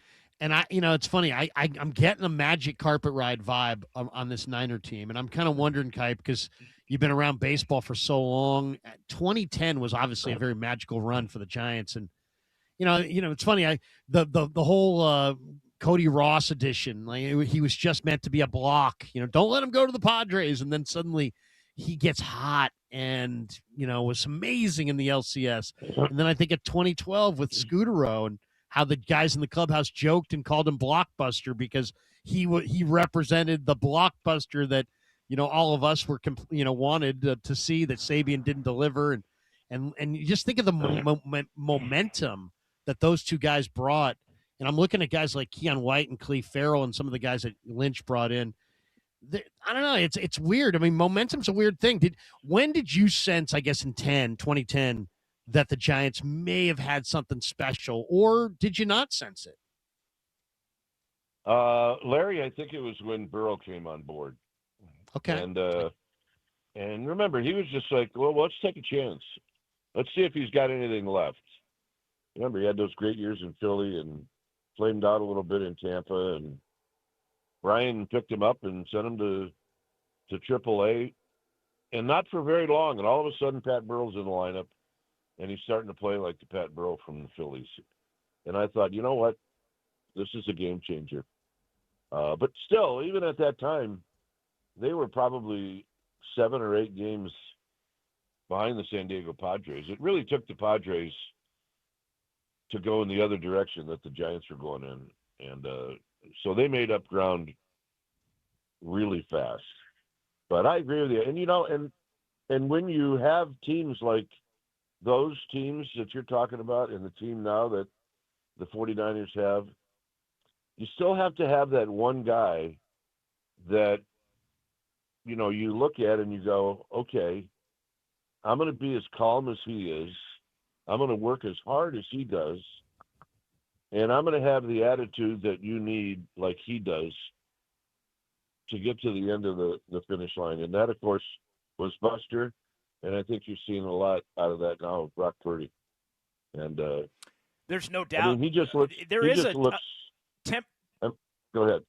Speaker 3: I it's funny. I'm getting a magic carpet ride vibe on this Niner team, and I'm kind of wondering, Kipe, because you've been around baseball for so long. 2010 was obviously a very magical run for the Giants, and it's funny. The whole Cody Ross edition, like he was just meant to be a block. Don't let him go to the Padres, and then suddenly he gets hot and was amazing in the LCS. And then I think at 2012 with Scudero and how the guys in the clubhouse joked and called him Blockbuster because he represented the blockbuster that all of us were wanted to see that Sabian didn't deliver, and you just think of the momentum that those two guys brought. And I'm looking at guys like Keon White and Cleve Farrell and some of the guys that Lynch brought in. I don't know. It's weird. I mean, momentum's a weird thing. When did you sense, I guess in 2010, that the Giants may have had something special, or did you not sense it?
Speaker 10: Larry, I think it was when Burrow came on board.
Speaker 3: Okay.
Speaker 10: And remember, he was just like, well, let's take a chance. Let's see if he's got anything left. Remember, he had those great years in Philly and flamed out a little bit in Tampa, and Brian picked him up and sent him to AAA, and not for very long. And all of a sudden, Pat Burrell's in the lineup, and he's starting to play like the Pat Burrell from the Phillies. And I thought, you know what? This is a game changer. But still, even at that time, they were probably 7 or 8 games behind the San Diego Padres. It really took the Padres to go in the other direction that the Giants were going in. And so they made up ground really fast. But I agree with you. And, and when you have teams like those teams that you're talking about and the team now that the 49ers have, you still have to have that one guy that, you look at and you go, okay, I'm going to be as calm as he is. I'm going to work as hard as he does. And I'm going to have the attitude that you need like he does to get to the end of the finish line. And that, of course, was Buster, and I think you're seeing a lot out of that now with Brock Purdy. And
Speaker 2: there's no doubt.
Speaker 10: I mean, he just looks. Go ahead.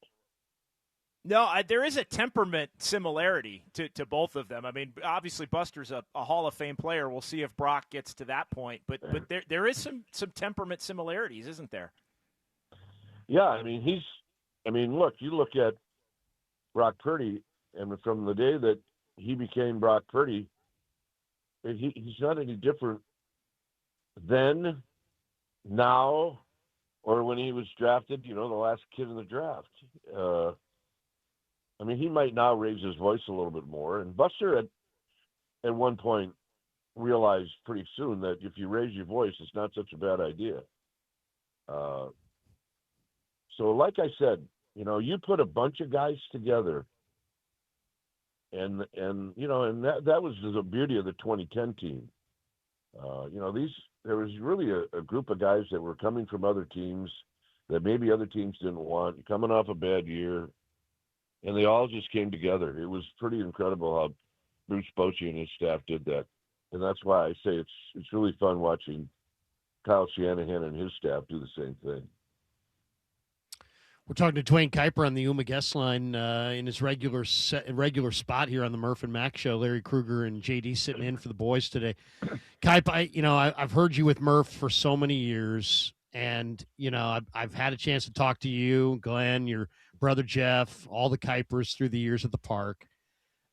Speaker 2: No, there is a temperament similarity to both of them. I mean, obviously Buster's a Hall of Fame player. We'll see if Brock gets to that point. But there is some temperament similarities, isn't there?
Speaker 10: Yeah, I mean, look, you look at Brock Purdy, and from the day that he became Brock Purdy, he's not any different then, now, or when he was drafted, the last kid in the draft. I mean, he might now raise his voice a little bit more. And Buster at one point realized pretty soon that if you raise your voice, it's not such a bad idea. So like I said, you put a bunch of guys together, and that was the beauty of the 2010 team. There was really a group of guys that were coming from other teams that maybe other teams didn't want, coming off a bad year, and they all just came together. It was pretty incredible how Bruce Bochy and his staff did that, and that's why I say it's really fun watching Kyle Shanahan and his staff do the same thing.
Speaker 3: We're talking to Dwayne Kuiper on the Uma guest line in his regular spot here on the Murph and Mac show. Larry Krueger and JD sitting in for the boys today. Kuip, I've heard you with Murph for so many years, and I've had a chance to talk to you, Glenn, your brother Jeff, all the Kuipers through the years at the park,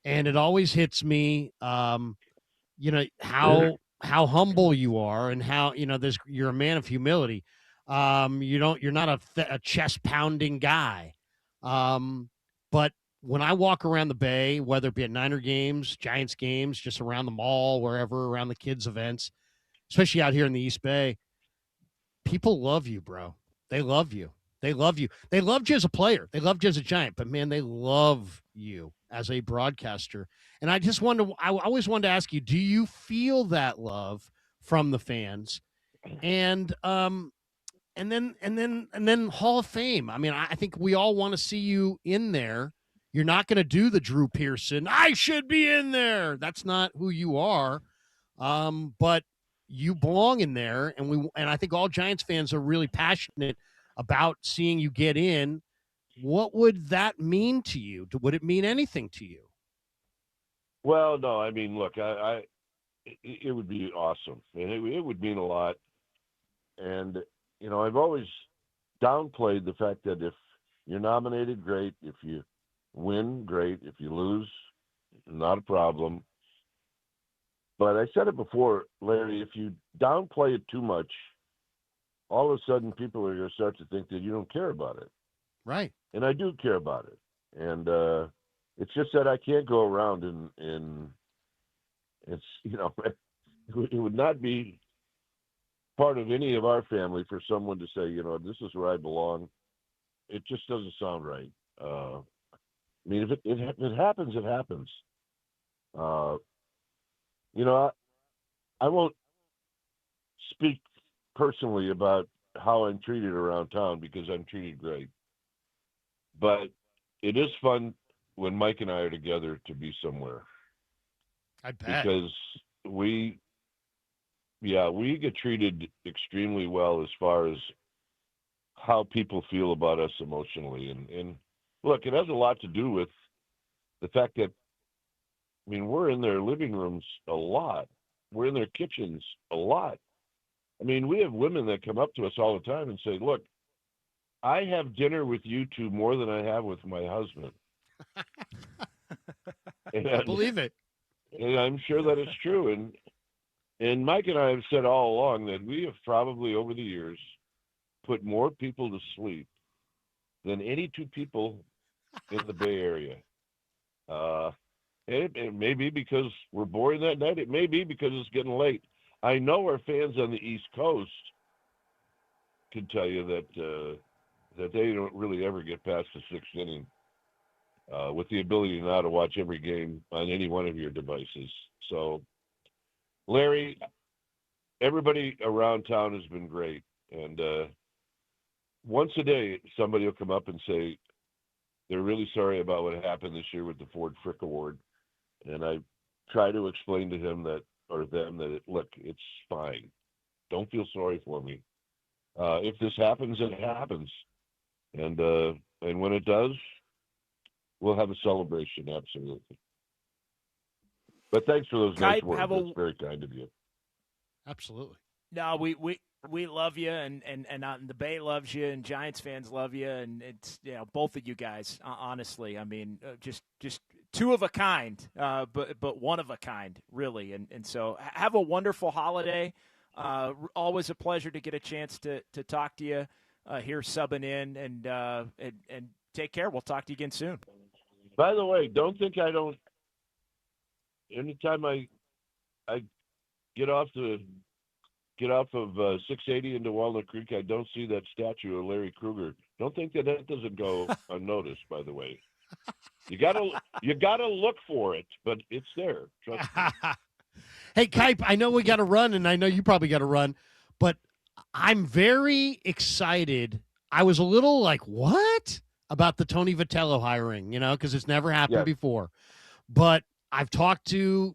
Speaker 3: and it always hits me, how humble you are, and how you're a man of humility. You're not a chest pounding guy. But when I walk around the Bay, whether it be at Niner games, Giants games, just around the mall, wherever, around the kids' events, especially out here in the East Bay, people love you, bro. They love you. They love you. They loved you as a player. They loved you as a Giant, but man, they love you as a broadcaster. And I always wanted to ask you, do you feel that love from the fans? And then Hall of Fame. I mean, I think we all want to see you in there. You're not going to do the Drew Pearson, I should be in there. That's not who you are. But you belong in there, and I think all Giants fans are really passionate about seeing you get in. What would that mean to you? Would it mean anything to you?
Speaker 10: Well, no. I mean, look, it would be awesome, and it would mean a lot. And I've always downplayed the fact that if you're nominated, great. If you win, great. If you lose, not a problem. But I said it before, Larry, if you downplay it too much, all of a sudden people are going to start to think that you don't care about it.
Speaker 3: Right.
Speaker 10: And I do care about it. And it's just that I can't go around and it's, it would not be part of any of our family for someone to say, this is where I belong. It just doesn't sound right. I mean, if it happens, it happens. I won't speak personally about how I'm treated around town because I'm treated great. But it is fun when Mike and I are together to be somewhere.
Speaker 3: I bet.
Speaker 10: Because we get treated extremely well as far as how people feel about us emotionally. And look, it has a lot to do with the fact that, I mean, we're in their living rooms a lot. We're in their kitchens a lot. I mean, we have women that come up to us all the time and say, look, I have dinner with you two more than I have with my husband.
Speaker 3: I believe it.
Speaker 10: And I'm sure that it's true. And Mike and I have said all along that we have probably over the years put more people to sleep than any two people in the Bay Area. It may be because we're boring that night. It may be because it's getting late. I know our fans on the East Coast can tell you that they don't really ever get past the sixth inning with the ability now to watch every game on any one of your devices. So, Larry, everybody around town has been great. And once a day, somebody will come up and say they're really sorry about what happened this year with the Ford Frick Award. And try to explain to him that, or them, that look, it's fine. Don't feel sorry for me. If this happens, it happens, and when it does, we'll have a celebration. Absolutely. But thanks for those nice words. That's very kind of you.
Speaker 3: Absolutely.
Speaker 2: No, we love you, and the Bay loves you, and Giants fans love you, and it's both of you guys. Honestly, I mean, just two of a kind, but one of a kind, really. And so have a wonderful holiday. Always a pleasure to get a chance to talk to you here subbing in, and take care. We'll talk to you again soon.
Speaker 10: By the way, don't think I don't. Anytime I get off of 680 into Walnut Creek, I don't see that statue of Larry Krueger. Don't think that doesn't go unnoticed. By the way, you gotta look for it, but it's there. Trust me.
Speaker 3: Hey, Kipe, I know we got to run, and I know you probably got to run, but I'm very excited. I was a little like, what? About the Tony Vitello hiring, because it's never happened before. But I've talked to,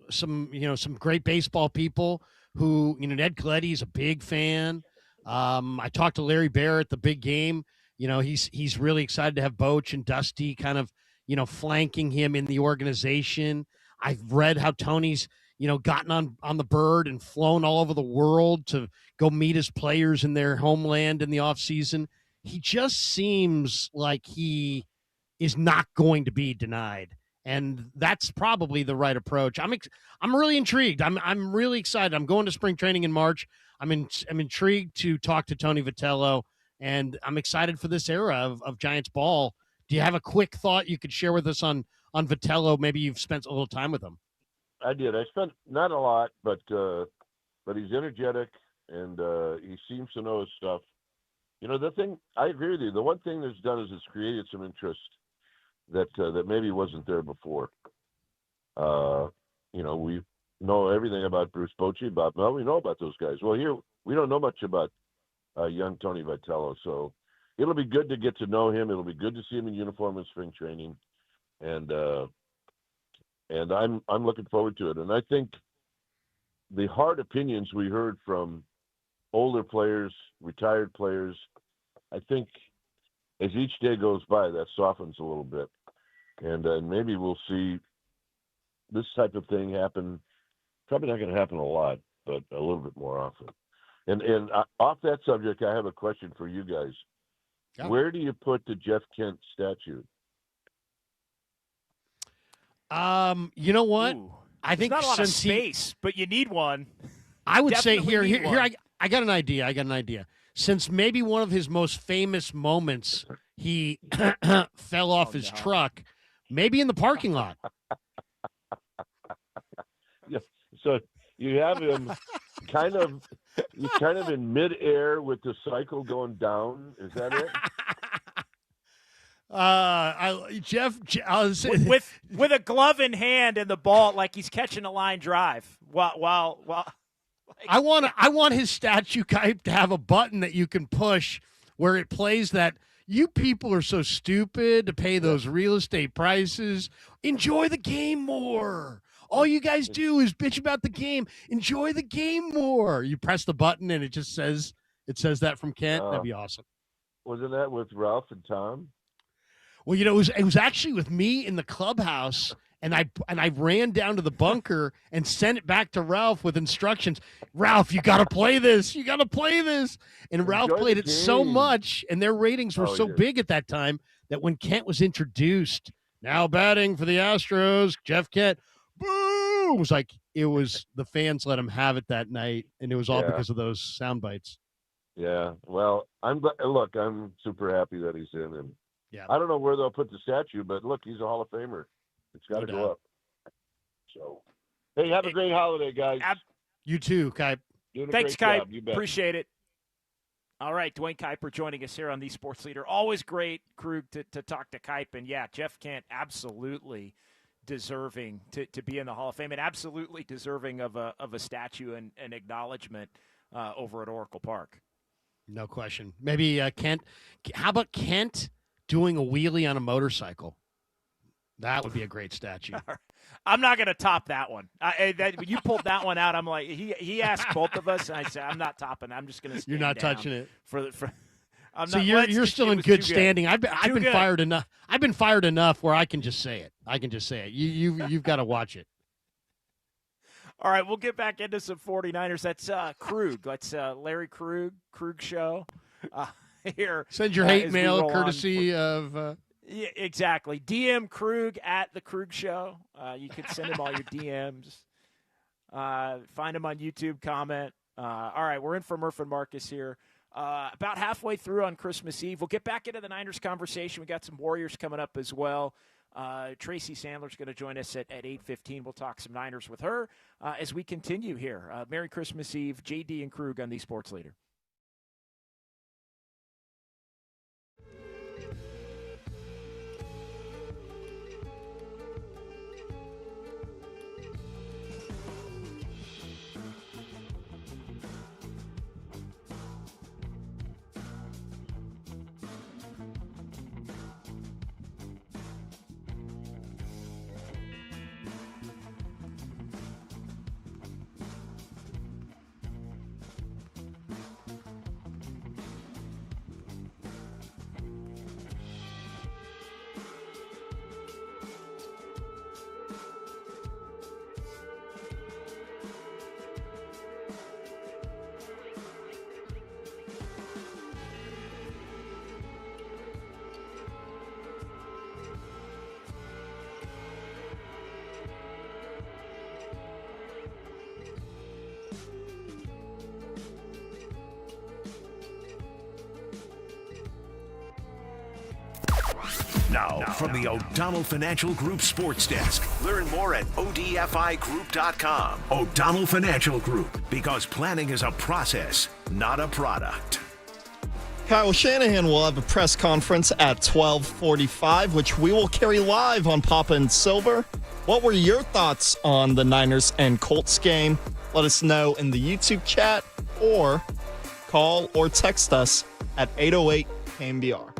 Speaker 3: some great baseball people who, Ned Colletti's a big fan. I talked to Larry Bear at the big game. He's really excited to have Boch and Dusty kind of, flanking him in the organization. I've read how Tony's, gotten on the bird and flown all over the world to go meet his players in their homeland in the offseason. He just seems like he is not going to be denied. And that's probably the right approach. I'm really intrigued. I'm really excited. I'm going to spring training in March. I'm intrigued to talk to Tony Vitello, and I'm excited for this era of Giants ball. Do you have a quick thought you could share with us on Vitello? Maybe you've spent a little time with him.
Speaker 10: I did. I spent not a lot, but he's energetic, and he seems to know his stuff. The thing, I agree with you. The one thing that's done is it's created some interest that maybe wasn't there before. We know everything about Bruce Bochy, Bob Mel. We know about those guys. Well, here we don't know much about young Tony Vitello, so it'll be good to get to know him. It'll be good to see him in uniform in spring training, and I'm looking forward to it. And I think the hard opinions we heard from older players, retired players, I think as each day goes by, that softens a little bit. And maybe we'll see this type of thing happen. Probably not going to happen a lot, but a little bit more often. And off that subject, I have a question for you guys. Yeah. Where do you put the Jeff Kent statue?
Speaker 3: You know what?
Speaker 2: Ooh,
Speaker 3: I think
Speaker 2: not a lot of space, but you need one.
Speaker 3: I would say here. I got an idea. Since maybe one of his most famous moments, he fell off his truck, maybe in the parking lot.
Speaker 10: Yeah. So you have him kind of in midair with the cycle going down. Is that it?
Speaker 3: Jeff,
Speaker 2: with a glove in hand and the ball like he's catching a line drive. While
Speaker 3: I want his statue Kipe to have a button that you can push where it plays that you people are so stupid to pay those real estate prices. Enjoy the game more. All you guys do is bitch about the game. Enjoy the game more. You press the button and it says that from Kent. That'd be awesome.
Speaker 10: Wasn't that with Ralph and Tom?
Speaker 3: Well, it was actually with me in the clubhouse, and I ran down to the bunker and sent it back to Ralph with instructions. Ralph, you got to play this. You got to play this. And Ralph played it so much, and their ratings were so big at that time that when Kent was introduced, now batting for the Astros, Jeff Kent, boom! It was the fans let him have it that night, and it was all because of those sound bites.
Speaker 10: Yeah. Well, I'm super happy that he's in, and
Speaker 3: yeah.
Speaker 10: I don't know where they'll put the statue, but look, he's a Hall of Famer. It's got to go up. So, hey, have a great holiday, guys.
Speaker 3: You too, Kipe.
Speaker 2: Thanks, Kipe. Appreciate it. All right, Dwayne Kuiper joining us here on The Sports Leader. Always great, Krug, to talk to Kipe. And, yeah, Jeff Kent absolutely deserving to be in the Hall of Fame and absolutely deserving of a statue and acknowledgement over at Oracle Park.
Speaker 3: No question. Maybe Kent. How about Kent doing a wheelie on a motorcycle? That would be a great statue.
Speaker 2: I'm not going to top that one. When you pulled that one out, I'm like, he asked both of us, and I said, I'm not topping. I'm just going to.
Speaker 3: You're not touching it.
Speaker 2: So
Speaker 3: you're still in good standing. I've been fired enough. I've been fired enough where I can just say it. You've got to watch it.
Speaker 2: All right, we'll get back into some 49ers. That's Krug. That's Larry Krug Show. Here.
Speaker 3: Send your hate mail courtesy of.
Speaker 2: Yeah, exactly. DM Krug at the Krug Show. You can send him all your DMs. Find him on YouTube. Comment. All right, we're in for Murph and Marcus here. About halfway through on Christmas Eve. We'll get back into the Niners conversation. We got some Warriors coming up as well. Tracy Sandler's going to join us at 8:15. We'll talk some Niners with her as we continue here. Merry Christmas Eve. JD and Krug on the Sports Leader.
Speaker 1: Now, from the O'Donnell Financial Group Sports Desk. Learn more at ODFIGroup.com. O'Donnell Financial Group, because planning is a process, not a product.
Speaker 4: Kyle Shanahan will have a press conference at 12:45, which we will carry live on Papa and Silver. What were your thoughts on the Niners and Colts game? Let us know in the YouTube chat or call or text us at 808 KNBR.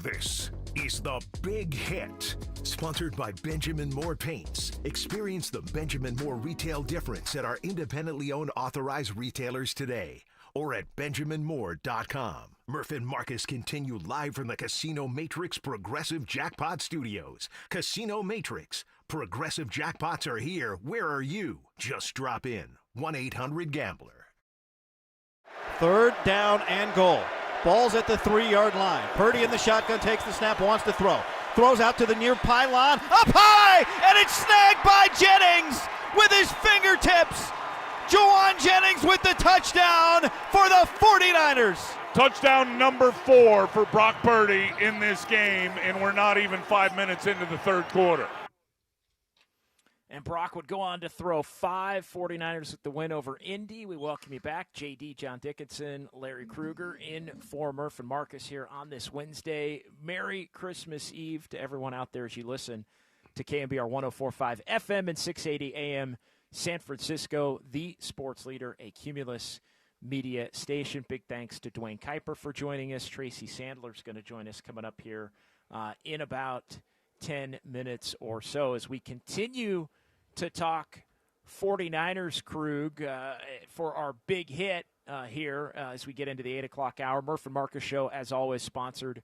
Speaker 1: This is The Big Hit, sponsored by Benjamin Moore Paints. Experience the Benjamin Moore retail difference at our independently owned authorized retailers today or at benjaminmoore.com. Murph and Marcus continue live from the Casino Matrix Progressive Jackpot Studios. Casino Matrix. Progressive jackpots are here. Where are you? Just drop in. 1-800-GAMBLER.
Speaker 8: 3rd down and goal. Ball's at the 3-yard line. Purdy in the shotgun takes the snap, wants to throw. Throws out to the near pylon. Up high! And it's snagged by Jennings with his fingertips. Jawan Jennings with the touchdown for the 49ers.
Speaker 9: Touchdown number 4 for Brock Purdy in this game, and we're not even 5 minutes into the third quarter.
Speaker 2: And Brock would go on to throw 5. 49ers with the win over Indy. We welcome you back. JD, John Dickinson, Larry Krueger in for Murph and Marcus here on this Wednesday. Merry Christmas Eve to everyone out there as you listen to KNBR 104.5 FM and 680 AM San Francisco, the sports leader, a Cumulus media station. Big thanks to Dwayne Kuiper for joining us. Tracy Sandler's going to join us coming up here in about 10 minutes or so as we continue to talk 49ers, Krug, for our big hit here as we get into the 8 o'clock hour. Murph and Marcus show, as always, sponsored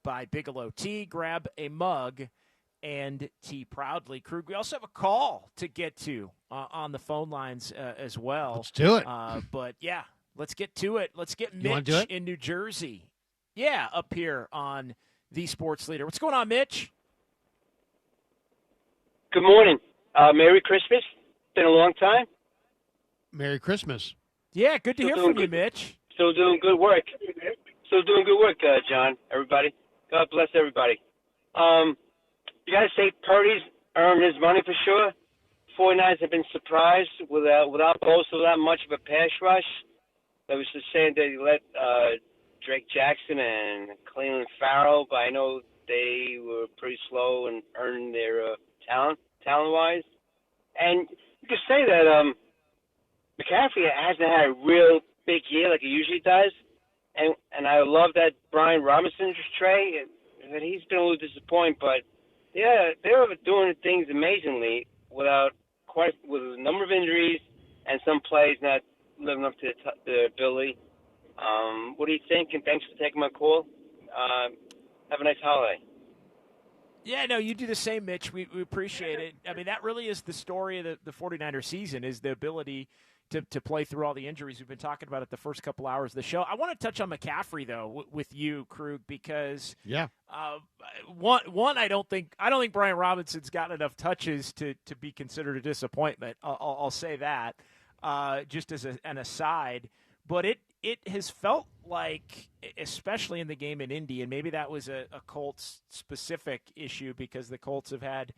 Speaker 2: by Bigelow Tea. Grab a mug and tea proudly. Krug, we also have a call to get to on the phone lines as well.
Speaker 3: Let's do it.
Speaker 2: But, yeah, let's get to it. Let's get Mitch in New Jersey. Yeah, up here on the sports leader. What's going on, Mitch?
Speaker 11: Good morning. Merry Christmas. Been a long time.
Speaker 3: Merry Christmas.
Speaker 2: Yeah, good to hear from you, Mitch.
Speaker 11: Still doing good work. John, everybody. God bless everybody. You got to say Purdy's earned his money for sure. 49ers have been surprised without Bosa, without much of a pass rush. That was just saying that he let Drake Jackson and Cleveland Farrell, but I know they were pretty slow in earning their talent-wise. And you could say that McCaffrey hasn't had a real big year like he usually does. And I love that Brian Robinson's trade. That he's been a little disappointed, but yeah, they're doing things amazingly with a number of injuries and some plays not living up to the ability. What do you think? And thanks for taking my call. Have a nice holiday.
Speaker 2: Yeah, no, you do the same, Mitch. We appreciate it. I mean, that really is the story of the 49ers season, is the ability to play through all the injuries. We've been talking about it the first couple hours of the show. I want to touch on McCaffrey, though, with you, Krug, because one, I don't think Brian Robinson's gotten enough touches to be considered a disappointment. I'll say that just as an aside. But it has felt like, especially in the game in Indy, and maybe that was a Colts-specific issue because the Colts have had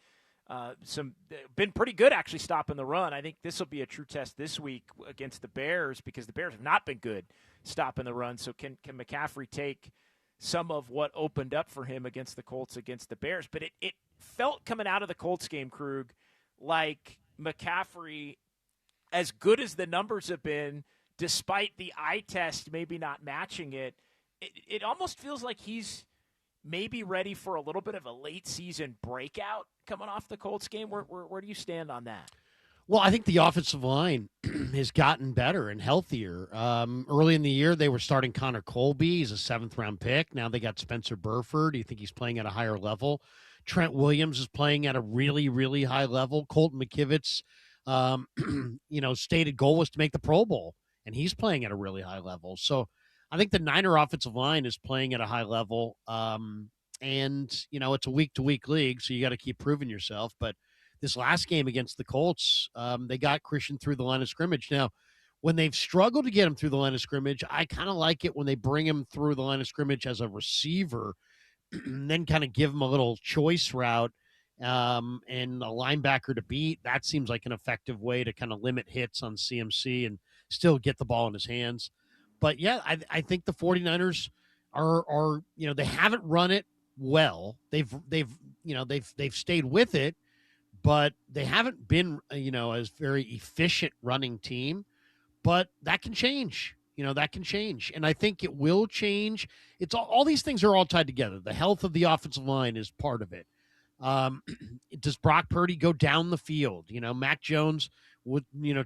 Speaker 2: been pretty good actually stopping the run. I think this will be a true test this week against the Bears because the Bears have not been good stopping the run. So can McCaffrey take some of what opened up for him against the Colts against the Bears? But it felt coming out of the Colts game, Krug, like McCaffrey, as good as the numbers have been, despite the eye test maybe not matching it, it almost feels like he's maybe ready for a little bit of a late season breakout coming off the Colts game. Where do you stand on that?
Speaker 3: Well, I think the offensive line has gotten better and healthier. Early in the year, they were starting Connor Colby. He's a 7th-round pick. Now they got Spencer Burford. Do you think he's playing at a higher level? Trent Williams is playing at a really, really high level. Colton McKivitz, stated goal was to make the Pro Bowl, and he's playing at a really high level. So I think the Niner offensive line is playing at a high level. It's a week-to-week league, so you got to keep proving yourself. But this last game against the Colts, they got Christian through the line of scrimmage. Now, when they've struggled to get him through the line of scrimmage, I kind of like it when they bring him through the line of scrimmage as a receiver and then kind of give him a little choice route and a linebacker to beat. That seems like an effective way to kind of limit hits on CMC and still get the ball in his hands. But, yeah, I think the 49ers are they haven't run it well. They've stayed with it, but they haven't been, a very efficient running team. But that can change. that can change. And I think it will change. It's all these things are all tied together. The health of the offensive line is part of it. Does Brock Purdy go down the field? Mac Jones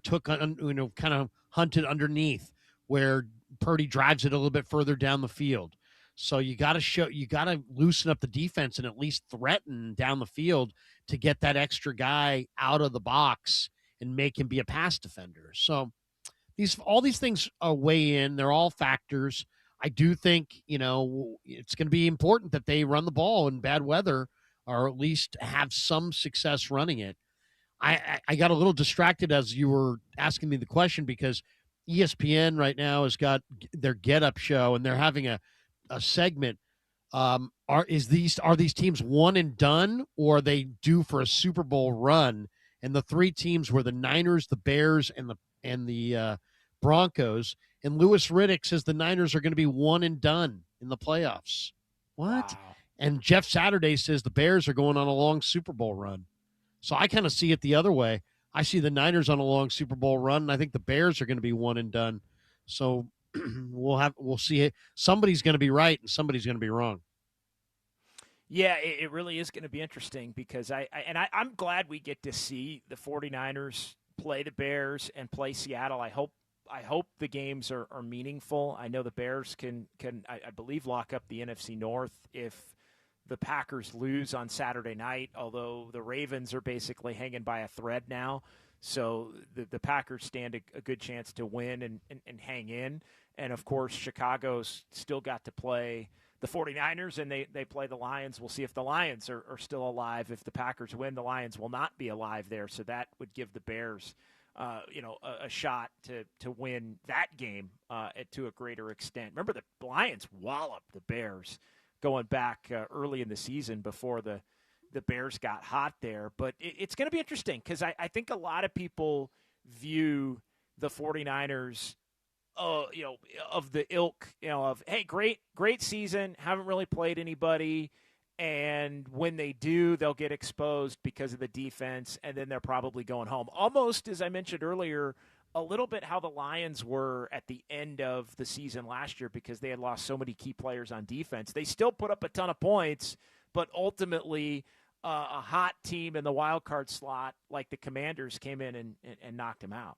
Speaker 3: took kind of hunted underneath where Purdy drives it a little bit further down the field. So you got to loosen up the defense and at least threaten down the field to get that extra guy out of the box and make him be a pass defender. So all these things weigh in. They're all factors. I do think, it's going to be important that they run the ball in bad weather or at least have some success running it. I got a little distracted as you were asking me the question because ESPN right now has got their Get Up show and they're having a segment. Are these teams one and done, or are they due for a Super Bowl run? And the three teams were the Niners, the Bears, and the Broncos. And Louis Riddick says the Niners are going to be one and done in the playoffs. What? Wow. And Jeff Saturday says the Bears are going on a long Super Bowl run. So I kind of see it the other way. I see the Niners on a long Super Bowl run, and I think the Bears are going to be one and done. So we'll see it. Somebody's going to be right and somebody's going to be wrong.
Speaker 2: Yeah, it really is going to be interesting because I'm glad we get to see the 49ers play the Bears and play Seattle. I hope the games are meaningful. I know the Bears can I believe lock up the NFC North if the Packers lose on Saturday night, although the Ravens are basically hanging by a thread now. So the Packers stand a good chance to win and hang in. And, of course, Chicago's still got to play the 49ers, and they play the Lions. We'll see if the Lions are still alive. If the Packers win, the Lions will not be alive there. So that would give the Bears a shot to win that game to a greater extent. Remember, the Lions walloped the Bears going back early in the season before the Bears got hot there. But it's going to be interesting because I think a lot of people view the 49ers, of the ilk, of, hey, great season, haven't really played anybody, and when they do, they'll get exposed because of the defense, and then they're probably going home. Almost, as I mentioned earlier, a little bit how the Lions were at the end of the season last year because they had lost so many key players on defense. They still put up a ton of points, but ultimately a hot team in the wild card slot like the Commanders came in and knocked them out.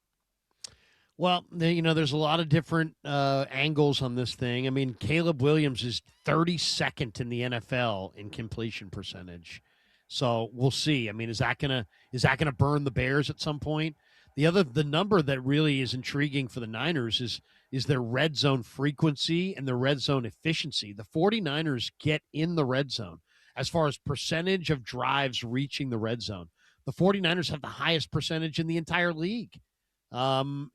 Speaker 3: Well, there's a lot of different angles on this thing. I mean, Caleb Williams is 32nd in the NFL in completion percentage. So we'll see. I mean, is that gonna burn the Bears at some point? The number that really is intriguing for the Niners is their red zone frequency and their red zone efficiency. The 49ers get in the red zone as far as percentage of drives reaching the red zone. The 49ers have the highest percentage in the entire league. And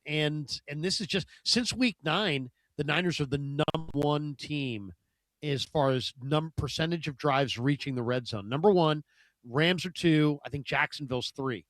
Speaker 3: this is just since week 9, the Niners are the number one team as far as percentage of drives reaching the red zone. Number 1, Rams are 2. I think Jacksonville's 3.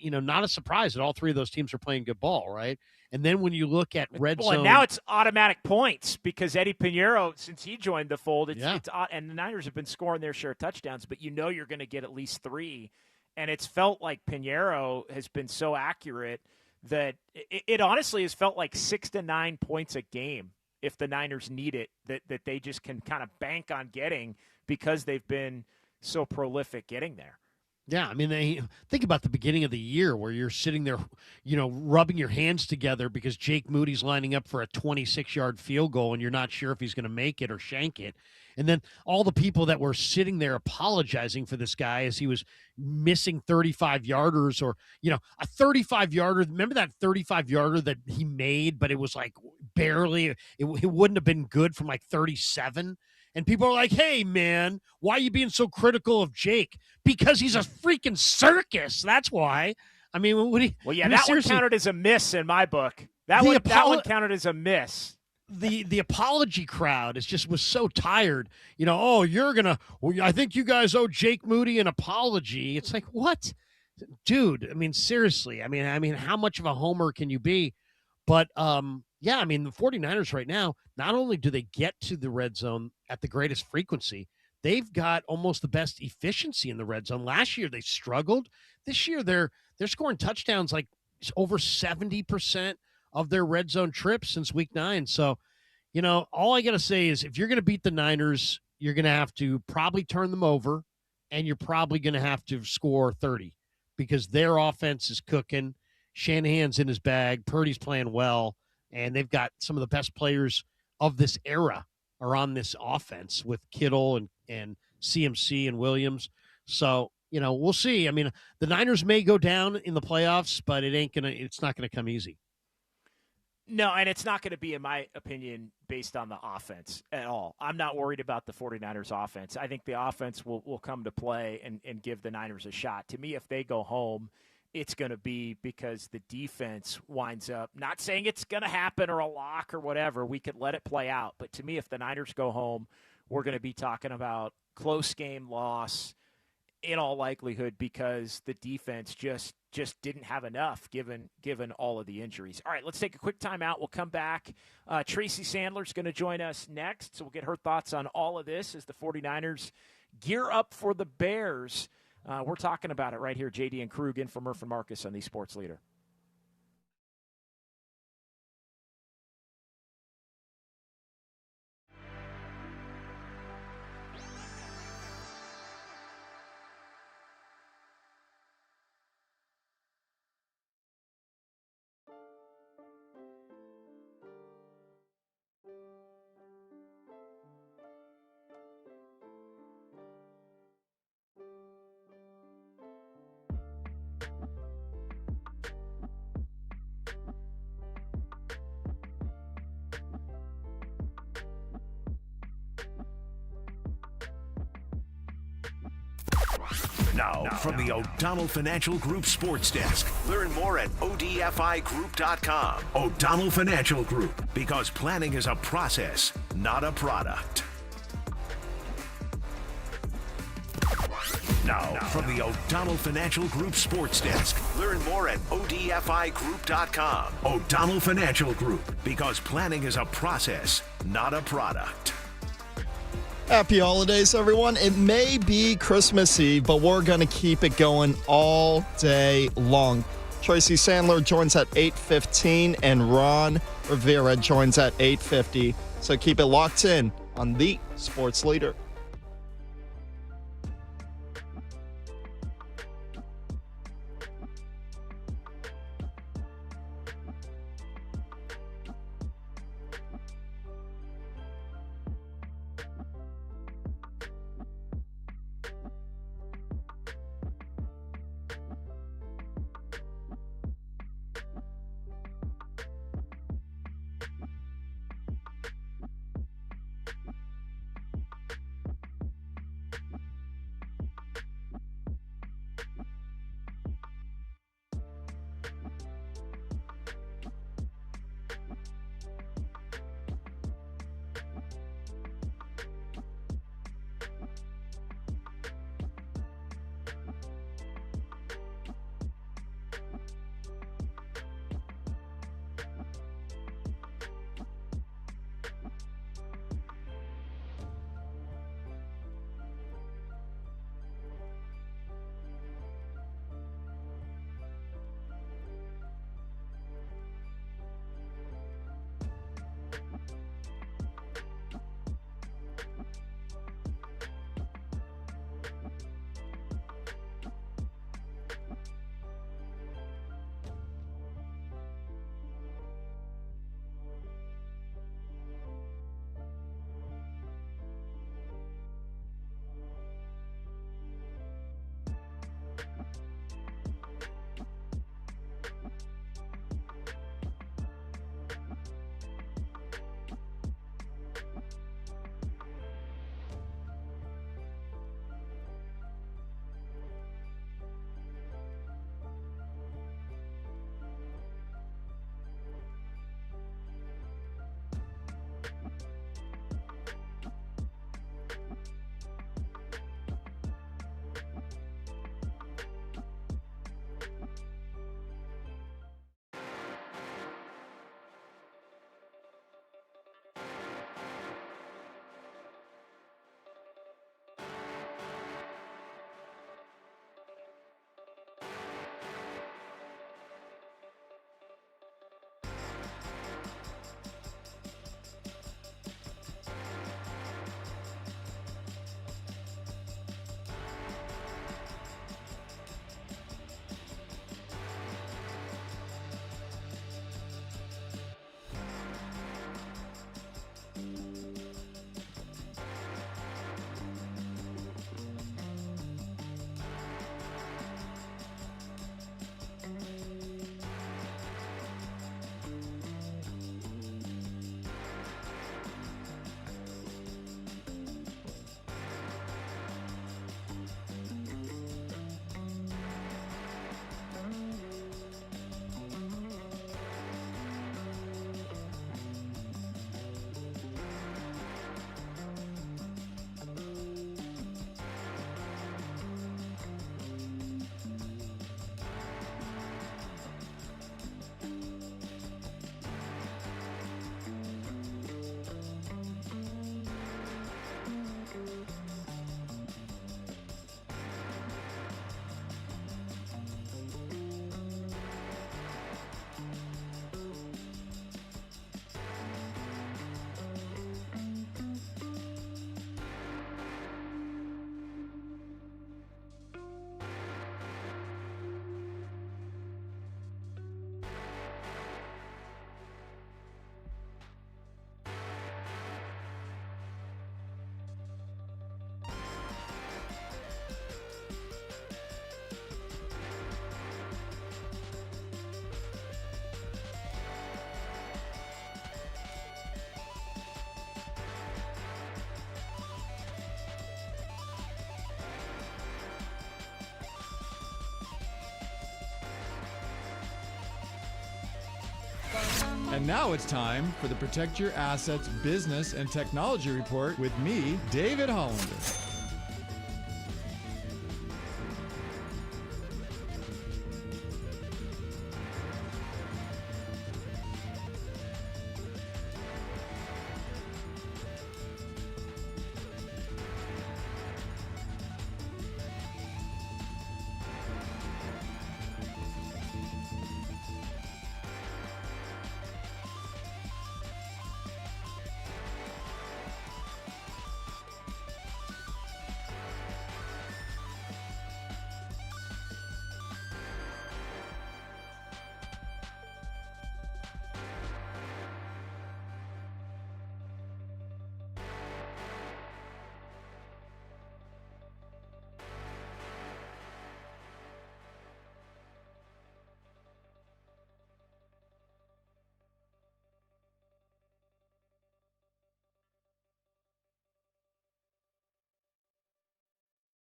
Speaker 3: Not a surprise that all three of those teams are playing good ball, right? And then when you look at red zone,
Speaker 2: and now it's automatic points because Eddie Pinheiro, since he joined the fold, it's and the Niners have been scoring their share of touchdowns, but you're going to get at least 3, and it's felt like Pinheiro has been so accurate that it honestly has felt like 6 to 9 points a game if the Niners need it, that they just can kind of bank on getting because they've been so prolific getting there.
Speaker 3: Yeah, I mean, think about the beginning of the year where you're sitting there, rubbing your hands together because Jake Moody's lining up for a 26-yard field goal and you're not sure if he's going to make it or shank it. And then all the people that were sitting there apologizing for this guy as he was missing 35-yarders or, a 35-yarder. Remember that 35-yarder that he made, but it was like barely, it wouldn't have been good from like 37. And people are like, hey, man, why are you being so critical of Jake? Because he's a freaking circus. That's why. I mean,
Speaker 2: that one counted as a miss in my book. That one counted as a miss.
Speaker 3: The apology crowd was so tired. I think you guys owe Jake Moody an apology. It's like, what? Dude, I mean, seriously. I mean, how much of a homer can you be? But, yeah, I mean, the 49ers right now, not only do they get to the red zone at the greatest frequency, they've got almost the best efficiency in the red zone. Last year, they struggled. This year, they're scoring touchdowns like over 70% of their red zone trips since week 9. So, all I got to say is if you're going to beat the Niners, you're going to have to probably turn them over, and you're probably going to have to score 30 because their offense is cooking. Shanahan's in his bag. Purdy's playing well, and they've got some of the best players of this era are on this offense with Kittle and CMC and Williams. So, we'll see. I mean, the Niners may go down in the playoffs, but it's not going to come easy.
Speaker 2: No, and it's not going to be, in my opinion, based on the offense at all. I'm not worried about the 49ers offense. I think the offense will come to play and give the Niners a shot. To me, if they go home, it's going to be because the defense winds up, not saying it's going to happen or a lock or whatever. We could let it play out. But to me, if the Niners go home, we're going to be talking about close game loss in all likelihood because the defense just didn't have enough given all of the injuries. All right, let's take a quick timeout. We'll come back. Tracy Sandler's going to join us next, so we'll get her thoughts on all of this as the 49ers gear up for the Bears. We're talking about it right here. JD and Krug in for Murph and Marcus on the Sports Leader.
Speaker 1: Now, from the O'Donnell Financial Group Sports Desk. Learn more at odfigroup.com. O'Donnell Financial Group, because planning is a process, not a product. Now, from the O'Donnell Financial Group Sports Desk. Learn more at odfigroup.com. O'Donnell Financial Group, because planning is a process, not a product.
Speaker 4: Happy holidays, everyone. It may be Christmas Eve, but we're going to keep it going all day long. Tracy Sandler joins at 8:15, and Ron Rivera joins at 8:50. So keep it locked in on the Sports Leader.
Speaker 5: And now it's time for the Protect Your Assets Business and Technology Report with me, David Hollander.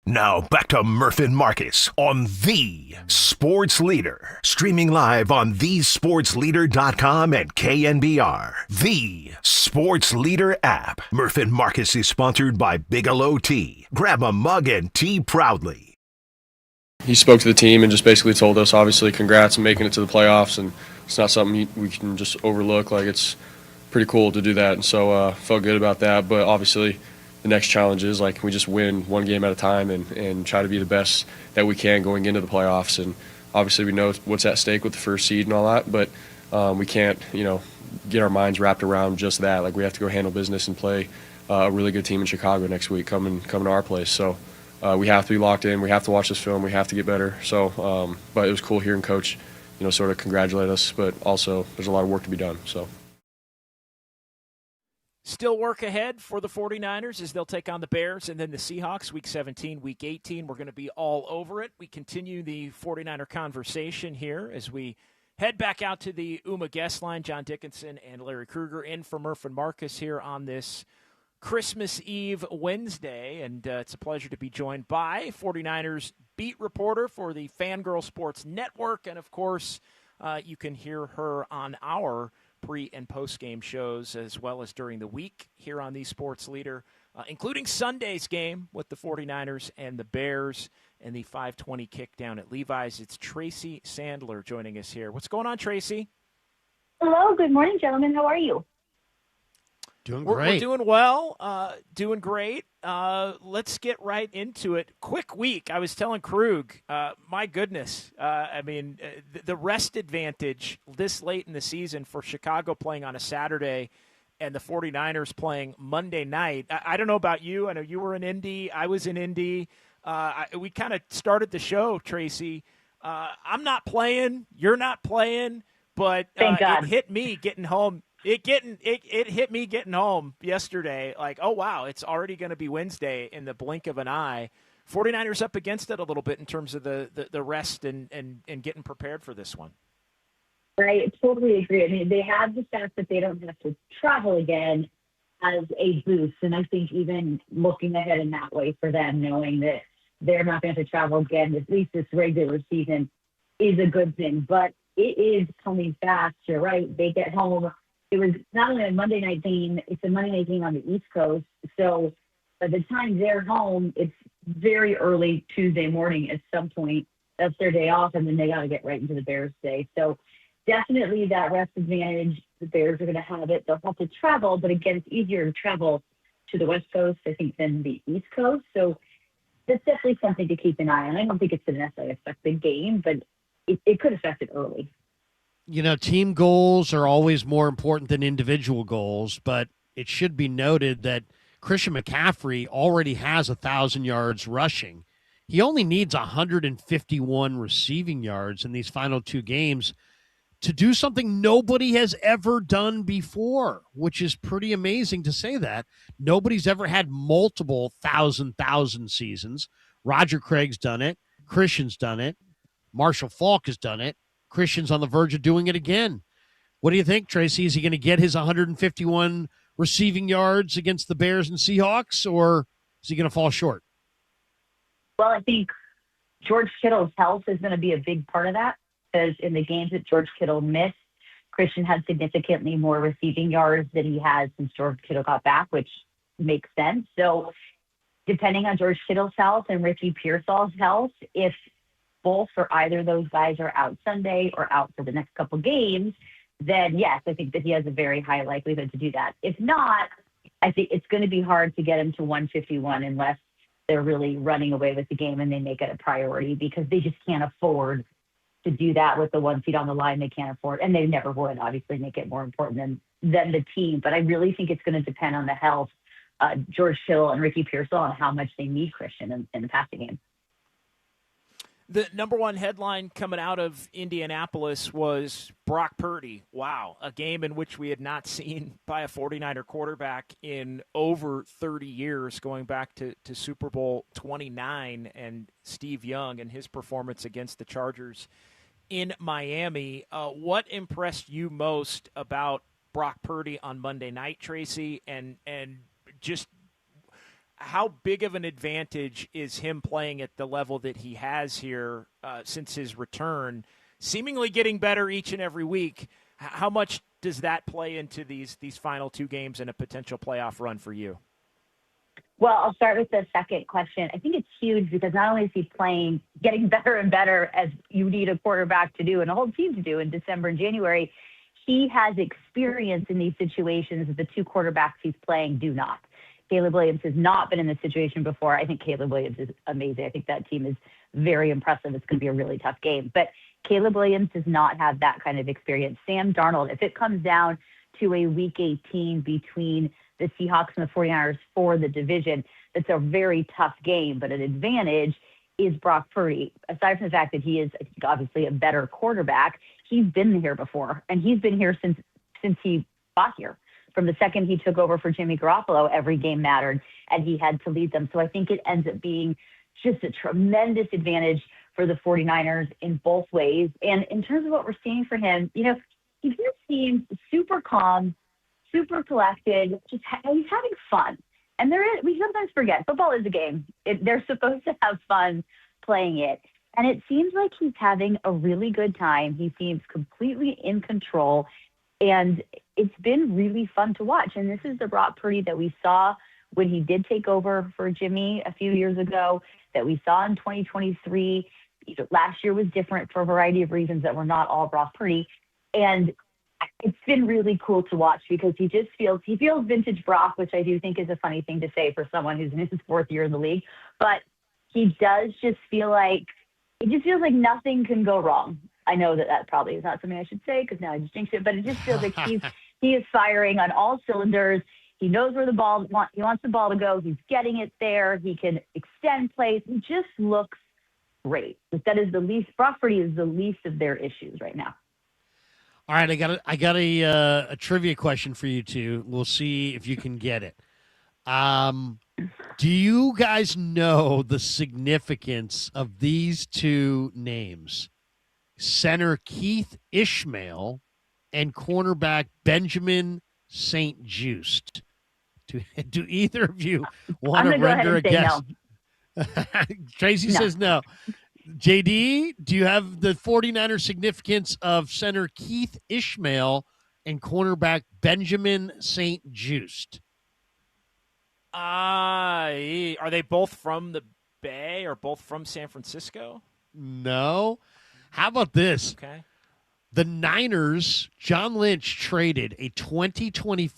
Speaker 1: Now back to Murph and Marcus on The Sports Leader. Streaming live on thesportsleader.com and KNBR. The Sports Leader app. Murph and Marcus is sponsored by Bigelow Tea. Grab a mug and tea proudly.
Speaker 12: He spoke to the team and just basically told us, obviously, congrats on making it to the playoffs. And it's not something we can just overlook. Like, it's pretty cool to do that. And so felt good about that. But obviously, the next challenge is, like, we just win one game at a time and try to be the best that we can going into the playoffs. And obviously we know what's at stake with the first seed and all that, but we can't, get our minds wrapped around just that. Like, we have to go handle business and play a really good team in Chicago next week coming to our place. So we have to be locked in. We have to watch this film. We have to get better. So, but it was cool hearing Coach, sort of congratulate us, but also there's a lot of work to be done. So.
Speaker 2: Still work ahead for the 49ers as they'll take on the Bears and then the Seahawks, Week 17, Week 18. We're going to be all over it. We continue the 49er conversation here as we head back out to the UMA guest line. John Dickinson and Larry Krueger in for Murph and Marcus here on this Christmas Eve Wednesday. And it's a pleasure to be joined by 49ers beat reporter for the Fangirl Sports Network. And, of course, you can hear her on our pre- and post-game shows as well as during the week here on the Sports Leader, including Sunday's game with the 49ers and the Bears and the 5:20 kick down at Levi's. It's Tracy Sandler joining us here. What's going on, Tracy?
Speaker 13: Hello. Good morning, gentlemen. How are you?
Speaker 3: Doing
Speaker 2: We're
Speaker 3: great.
Speaker 2: doing well, doing great. Let's get right into it. Quick week. I was telling Krug, my goodness. The rest advantage this late in the season for Chicago playing on a Saturday and the 49ers playing Monday night. I don't know about you. I know you were in Indy. I was in Indy. We kind of started the show, Tracy. I'm not playing. You're not playing. But it hit me getting home. It hit me getting home yesterday, like, oh, wow, it's already going to be Wednesday in the blink of an eye. 49ers up against it a little bit in terms of the rest and getting prepared for this one.
Speaker 13: I totally agree. I mean, they have the fact that they don't have to travel again as a boost. And I think even looking ahead in that way for them, knowing that they're not going to have to travel again, at least this regular season, is a good thing. But it is coming fast. You're right. They get home. It was not only a Monday night game, it's a Monday night game on the East Coast. So by the time they're home, it's very early Tuesday morning at some point. That's their day off, and then they got to get right into the Bears' day. So definitely that rest advantage, the Bears are going to have it. They'll have to travel, but again, it's easier to travel to the West Coast, I think, than the East Coast. So that's definitely something to keep an eye on. I don't think it's going to necessarily affect the game, but it could affect it early.
Speaker 3: Team goals are always more important than individual goals, but it should be noted that Christian McCaffrey already has 1,000 yards rushing. He only needs 151 receiving yards in these final two games to do something nobody has ever done before, which is pretty amazing to say that. Nobody's ever had multiple 1,000 seasons. Roger Craig's done it. Christian's done it. Marshall Faulk has done it. Christian's on the verge of doing it again. What do you think, Tracy? Is he going to get his 151 receiving yards against the Bears and Seahawks, or is he going to fall short?
Speaker 13: Well, I think George Kittle's health is going to be a big part of that, because in the games that George Kittle missed, Christian had significantly more receiving yards than he has since George Kittle got back, which makes sense. So depending on George Kittle's health and Ricky Pearsall's health, if both or either of those guys are out Sunday or out for the next couple games, then yes, I think that he has a very high likelihood to do that. If not, I think it's going to be hard to get him to 151 unless they're really running away with the game and they make it a priority, because they just can't afford to do that with the 1 seed on the line. They can't afford, and they never would, obviously, make it more important than the team. But I really think it's going to depend on the health, George Kittle and Ricky Pearsall, and how much they need Christian in the passing game.
Speaker 2: The number one headline coming out of Indianapolis was Brock Purdy. Wow, a game in which we had not seen by a 49er quarterback in over 30 years, going back to Super Bowl 29 and Steve Young and his performance against the Chargers in Miami. What impressed you most about Brock Purdy on Monday night, Tracy, and just how big of an advantage is him playing at the level that he has here since his return, seemingly getting better each and every week? How much does that play into these final two games and a potential playoff run for you?
Speaker 13: Well, I'll start with the second question. I think it's huge because not only is he playing, getting better and better as you need a quarterback to do and a whole team to do in December and January, he has experience in these situations that the two quarterbacks he's playing do not. Caleb Williams has not been in this situation before. I think Caleb Williams is amazing. I think that team is very impressive. It's going to be a really tough game. But Caleb Williams does not have that kind of experience. Sam Darnold, if it comes down to a Week 18 between the Seahawks and the 49ers for the division, that's a very tough game. But an advantage is Brock Purdy. Aside from the fact that he is obviously a better quarterback, he's been here before. And he's been here since he got here. From the second he took over for Jimmy Garoppolo, every game mattered, and he had to lead them. So I think it ends up being just a tremendous advantage for the 49ers in both ways. And in terms of what we're seeing for him, he just seems super calm, super collected, he's having fun. And we sometimes forget, football is a game. They're supposed to have fun playing it. And it seems like he's having a really good time. He seems completely in control. And it's been really fun to watch. And this is the Brock Purdy that we saw when he did take over for Jimmy a few years ago, that we saw in 2023. Last year was different for a variety of reasons that were not all Brock Purdy. And it's been really cool to watch because he feels vintage Brock, which I do think is a funny thing to say for someone who's in his fourth year in the league. But he does just feel like, it just feels like nothing can go wrong. I know that probably is not something I should say because now I just jinxed it, but it just feels like he is firing on all cylinders. He knows where he wants the ball to go. He's getting it there. He can extend plays. He just looks great. That is Brock Purdy is the least of their issues right now.
Speaker 3: All right, I got a trivia question for you two. We'll see if you can get it. Do you guys know the significance of these two names? Center Keith Ishmael and cornerback Benjamin St. Juste. Do either of you want to render a guess? No. Tracy says no. JD, do you have the 49er significance of center Keith Ishmael and cornerback Benjamin St. Juste?
Speaker 2: Are they both from the Bay or both from San Francisco?
Speaker 3: No. How about this?
Speaker 2: Okay.
Speaker 3: The Niners, John Lynch traded a 2020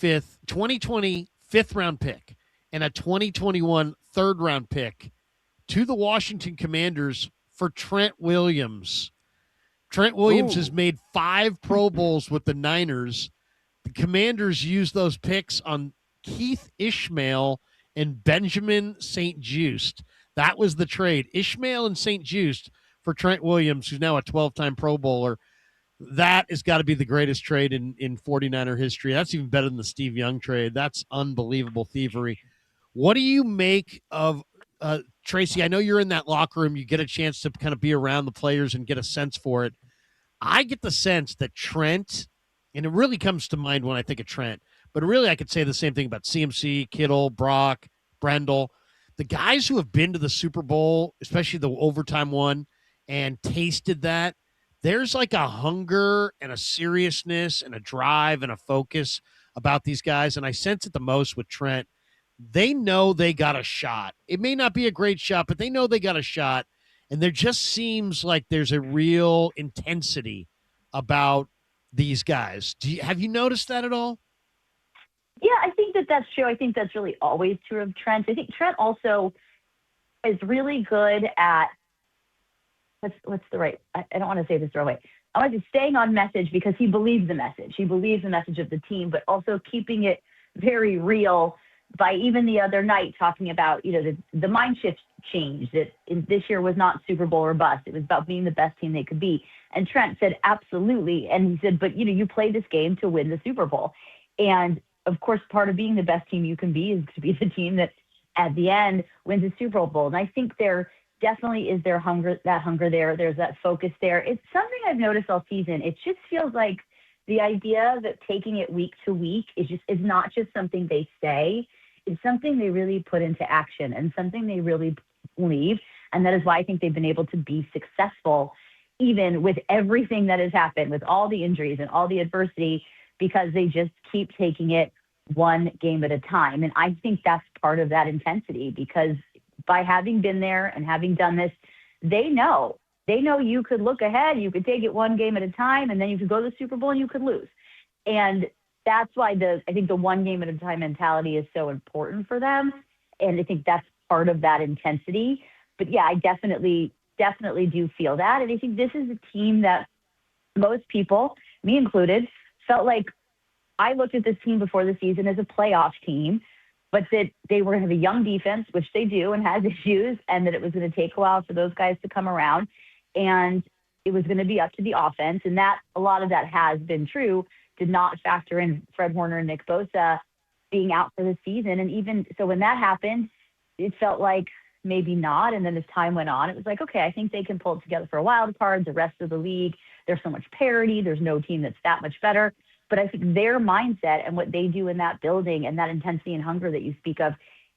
Speaker 3: fifth-round pick and a 2021 third-round pick to the Washington Commanders for Trent Williams. Trent Williams has made 5 Pro Bowls with the Niners. The Commanders used those picks on Keith Ishmael and Benjamin St. Juste. That was the trade. Ishmael and St. Juste for Trent Williams, who's now a 12-time Pro Bowler. That has got to be the greatest trade in 49er history. That's even better than the Steve Young trade. That's unbelievable thievery. What do you make of Tracy? I know you're in that locker room. You get a chance to kind of be around the players and get a sense for it. I get the sense that Trent, and it really comes to mind when I think of Trent, but really I could say the same thing about CMC, Kittle, Brock, Brendel. The guys who have been to the Super Bowl, especially the overtime one, and tasted that, there's like a hunger and a seriousness and a drive and a focus about these guys. And I sense it the most with Trent. They know they got a shot. It may not be a great shot, but they know they got a shot. And there just seems like there's a real intensity about these guys. Have you noticed that at all?
Speaker 13: Yeah, I think that's true. I think that's really always true of Trent. I think Trent also is really good at what's the right? I don't want to say this the wrong way. I want to say staying on message because he believes the message. He believes the message of the team, but also keeping it very real. By even the other night talking about, the mind shift change that this year was not Super Bowl or bust. It was about being the best team they could be. And Trent said, absolutely. And he said, but you play this game to win the Super Bowl. And of course, part of being the best team you can be is to be the team that at the end wins the Super Bowl. And I think there definitely is that hunger there. There's that focus there. It's something I've noticed all season. It just feels like the idea that taking it week to week is not just something they say. It's something they really put into action and something they really believe. And that is why I think they've been able to be successful, even with everything that has happened, with all the injuries and all the adversity, because they just keep taking it one game at a time. And I think that's part of that intensity, because by having been there and having done this, they know you could look ahead, you could take it one game at a time, and then you could go to the Super Bowl and you could lose. And that's why I think the one game at a time mentality is so important for them. And I think that's part of that intensity. But yeah, I definitely do feel that. And I think this is a team that most people, me included, felt like I looked at this team before the season as a playoff team, but that they were going to have a young defense, which they do and has issues, and that it was going to take a while for those guys to come around. And it was going to be up to the offense. And that a lot of that has been true. Did not factor in Fred Warner and Nick Bosa being out for the season. And even so, when that happened, it felt like maybe not. And then as time went on, it was like, okay, I think they can pull it together for a wild card. The rest of the league, there's so much parity. There's no team that's that much better. But I think their mindset and what they do in that building and that intensity and hunger that you speak of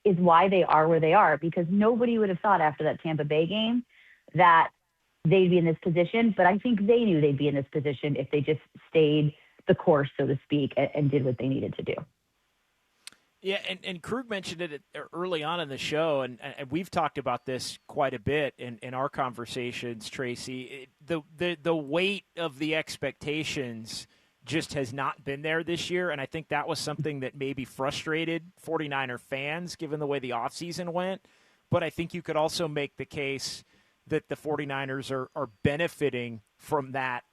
Speaker 13: is why they are where they are, because nobody would have thought after that Tampa Bay game that they'd be in this position. But I think they knew they'd be in this position if they just stayed the course, so to speak, and did what they needed to do.
Speaker 2: Yeah, and Krug mentioned it early on in the show, and we've talked about this quite a bit in our conversations, Tracy. The weight of the expectations just has not been there this year, and I think that was something that maybe frustrated 49er fans given the way the offseason went. But I think you could also make the case that the 49ers are benefiting from that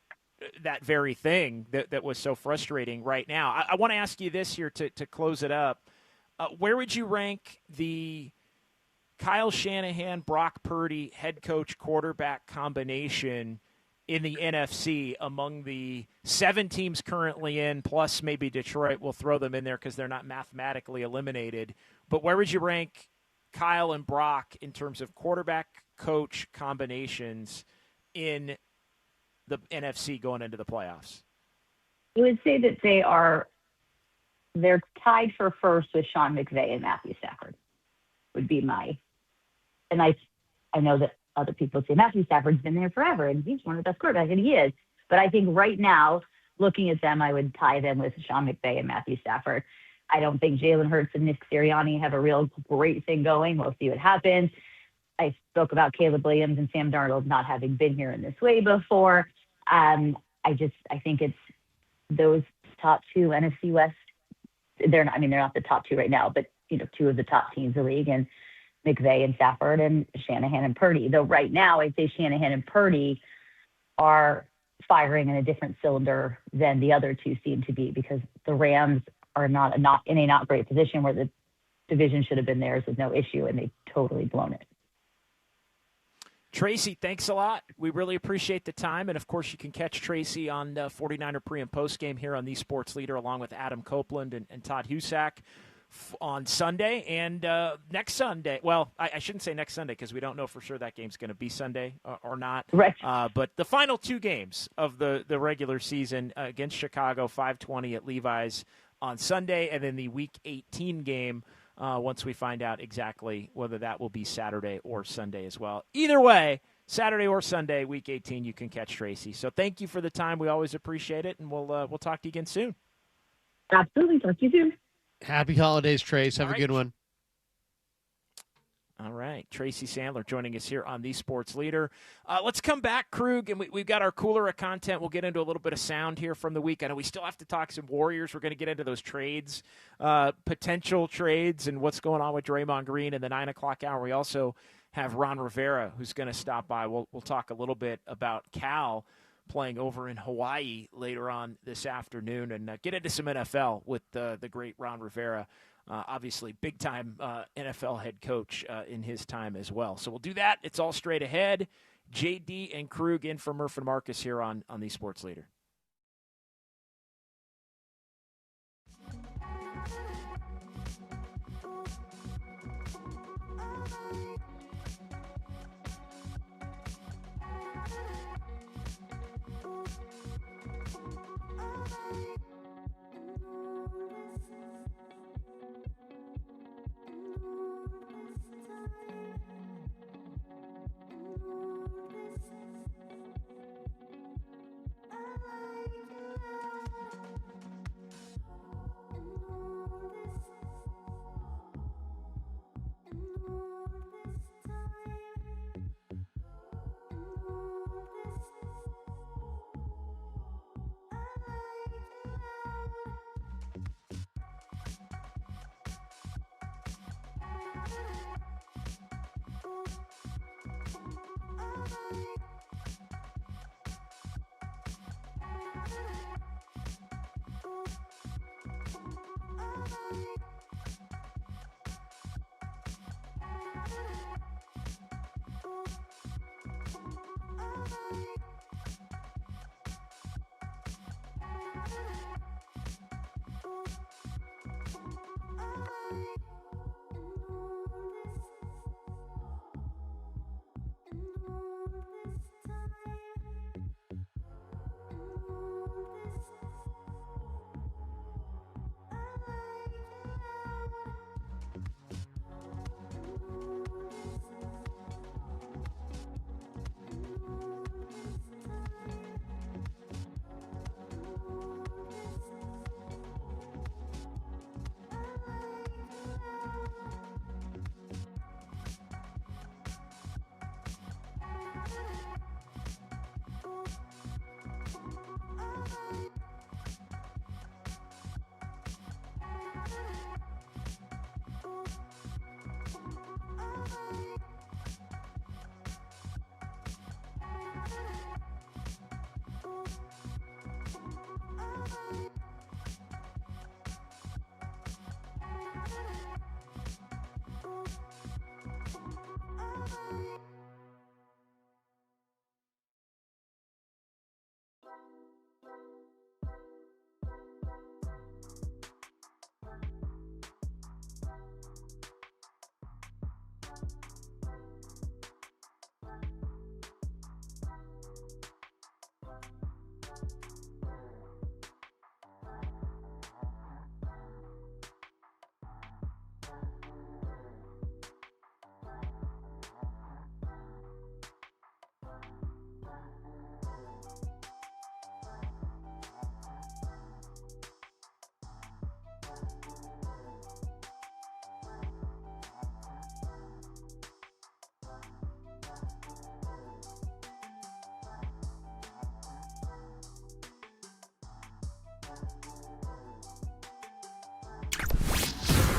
Speaker 2: very thing that was so frustrating right now. I want to ask you this here to close it up. Where would you rank the Kyle Shanahan, Brock Purdy head coach quarterback combination in the NFC among the 7 teams currently in, plus maybe Detroit? We'll throw them in there because they're not mathematically eliminated. But where would you rank Kyle and Brock in terms of quarterback coach combinations in the NFC going into the playoffs?
Speaker 13: I would say that they're tied for first with Sean McVay and Matthew Stafford would be and I know that other people say Matthew Stafford's been there forever and he's one of the best quarterbacks, and he is. But I think right now, looking at them, I would tie them with Sean McVay and Matthew Stafford. I don't think Jalen Hurts and Nick Sirianni have a real great thing going. We'll see what happens. I spoke about Caleb Williams and Sam Darnold not having been here in this way before. I think it's those top 2 NFC West. They're not the top 2 right now, but 2 of the top teams in the league, and McVay and Stafford and Shanahan and Purdy. Though right now, I'd say Shanahan and Purdy are firing in a different cylinder than the other 2 seem to be, because the Rams are not in a not great position where the division should have been theirs with no issue, and they've totally blown it.
Speaker 2: Tracy, thanks a lot. We really appreciate the time. And, of course, you can catch Tracy on 49er pre- and post-game here on The Sports Leader, along with Adam Copeland and Todd Husak on Sunday. And next Sunday, well, I shouldn't say next Sunday because we don't know for sure that game's going to be Sunday or not.
Speaker 13: Right.
Speaker 2: But the final 2 games of the regular season against Chicago, 5:20 at Levi's on Sunday, and then the Week 18 game once we find out exactly whether that will be Saturday or Sunday as well. Either way, Saturday or Sunday, Week 18, you can catch Tracy. So thank you for the time. We always appreciate it, and we'll talk to you again soon.
Speaker 13: Absolutely. Talk to you soon.
Speaker 3: Happy holidays, Trace. Have a good one.
Speaker 2: All right. Tracy Sandler joining us here on The Sports Leader. Let's come back, Krug, and we've got our cooler of content. We'll get into a little bit of sound here from the week. I know we still have to talk some Warriors. We're going to get into those trades, potential trades, and what's going on with Draymond Green in the 9 o'clock hour. We also have Ron Rivera, who's going to stop by. We'll talk a little bit about Cal playing over in Hawaii later on this afternoon and get into some NFL with the great Ron Rivera. Obviously, big-time NFL head coach in his time as well. So we'll do that. It's all straight ahead. JD and Krug in for Murph and Marcus here on The Sports Leader.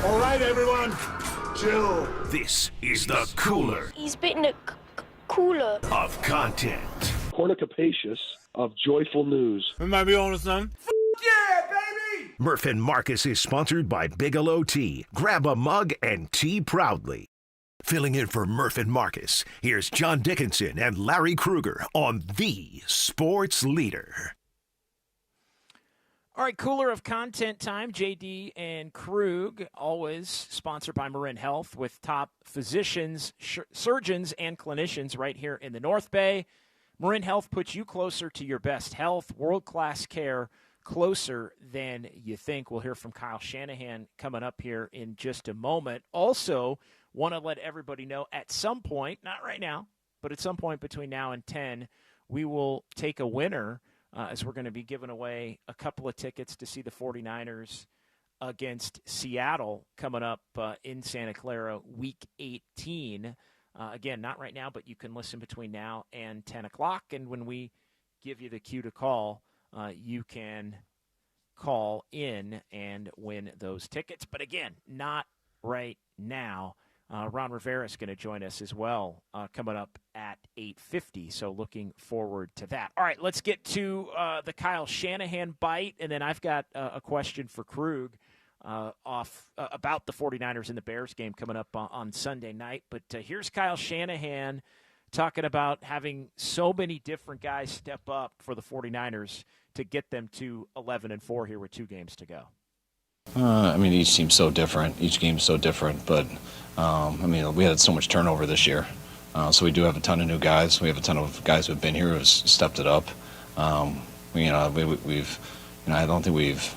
Speaker 1: All right, everyone, chill. This is the cooler.
Speaker 14: He's bitten a cooler
Speaker 1: Of content.
Speaker 15: Cornucopacious of joyful news.
Speaker 16: We might be on to something.
Speaker 1: Yeah, baby! Murph and Marcus is sponsored by Bigelow Tea. Grab a mug and tea proudly. Filling in for Murph and Marcus, here's John Dickinson and Larry Kruger on The Sports Leader.
Speaker 2: All right, cooler of content time. JD and Krug, always sponsored by Marin Health with top physicians, surgeons, and clinicians right here in the North Bay. Marin Health puts you closer to your best health, world-class care, closer than you think. We'll hear from Kyle Shanahan coming up here in just a moment. Also, want to let everybody know at some point, not right now, but at some point between now and 10, we will take a winner as we're going to be giving away a couple of tickets to see the 49ers against Seattle coming up in Santa Clara Week 18. Again, not right now, but you can listen between now and 10 o'clock. And when we give you the cue to call, you can call in and win those tickets. But again, not right now. Ron Rivera is going to join us as well coming up at 8:50, so looking forward to that. All right, let's get to the Kyle Shanahan bite, and then I've got a question for Krug about the 49ers and the Bears game coming up on Sunday night. But here's Kyle Shanahan talking about having so many different guys step up for the 49ers to get them to 11-4 here with 2 games to go.
Speaker 7: I mean, each team's so different. Each game's so different. But, I mean, we had so much turnover this year. So we do have a ton of new guys. We have a ton of guys who have been here who have stepped it up. I don't think we've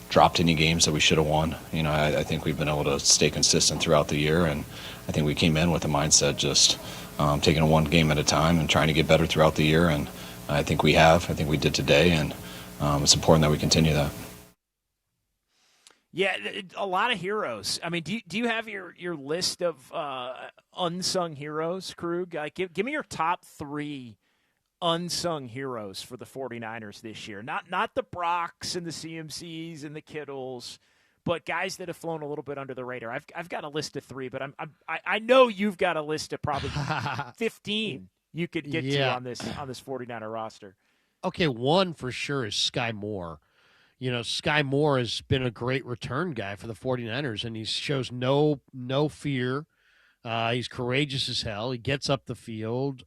Speaker 7: dropped any games that we should have won. I think we've been able to stay consistent throughout the year. And I think we came in with a mindset just taking it one game at a time and trying to get better throughout the year. And I think we have. I think we did today. And it's important that we continue that.
Speaker 2: Yeah, a lot of heroes. I mean, do you have your list of unsung heroes, Krug? Give me your top 3 unsung heroes for the 49ers this year. Not the Brocks and the CMCs and the Kittles, but guys that have flown a little bit under the radar. I've got a list of 3, but I know you've got a list of probably 15 you could get to on this 49er roster.
Speaker 3: Okay, one for sure is Sky Moore. Sky Moore has been a great return guy for the 49ers, and he shows no fear. He's courageous as hell. He gets up the field.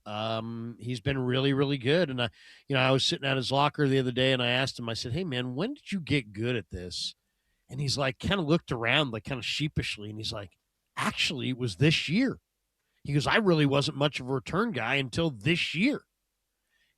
Speaker 3: He's been really, really good. And I was sitting at his locker the other day, and I asked him, I said, "Hey, man, when did you get good at this?" And he's like, kind of looked around, like kind of sheepishly, and he's like, "Actually, it was this year." He goes, "I really wasn't much of a return guy until this year."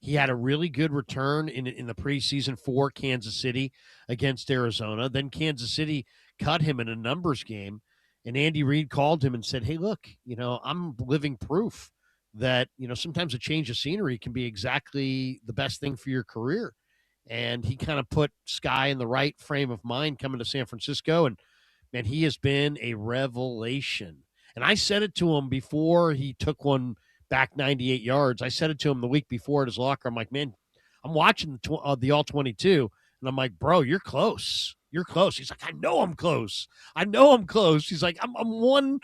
Speaker 3: He had a really good return in the preseason for Kansas City against Arizona. Then Kansas City cut him in a numbers game, and Andy Reid called him and said, "Hey, look, I'm living proof that, sometimes a change of scenery can be exactly the best thing for your career." And he kind of put Sky in the right frame of mind coming to San Francisco, and, man, he has been a revelation. And I said it to him before he took one back 98 yards. I said it to him the week before at his locker. I'm like, "Man, I'm watching the All-22, and I'm like, bro, you're close. You're close." He's like, "I know I'm close. I know I'm close." He's like, I'm one,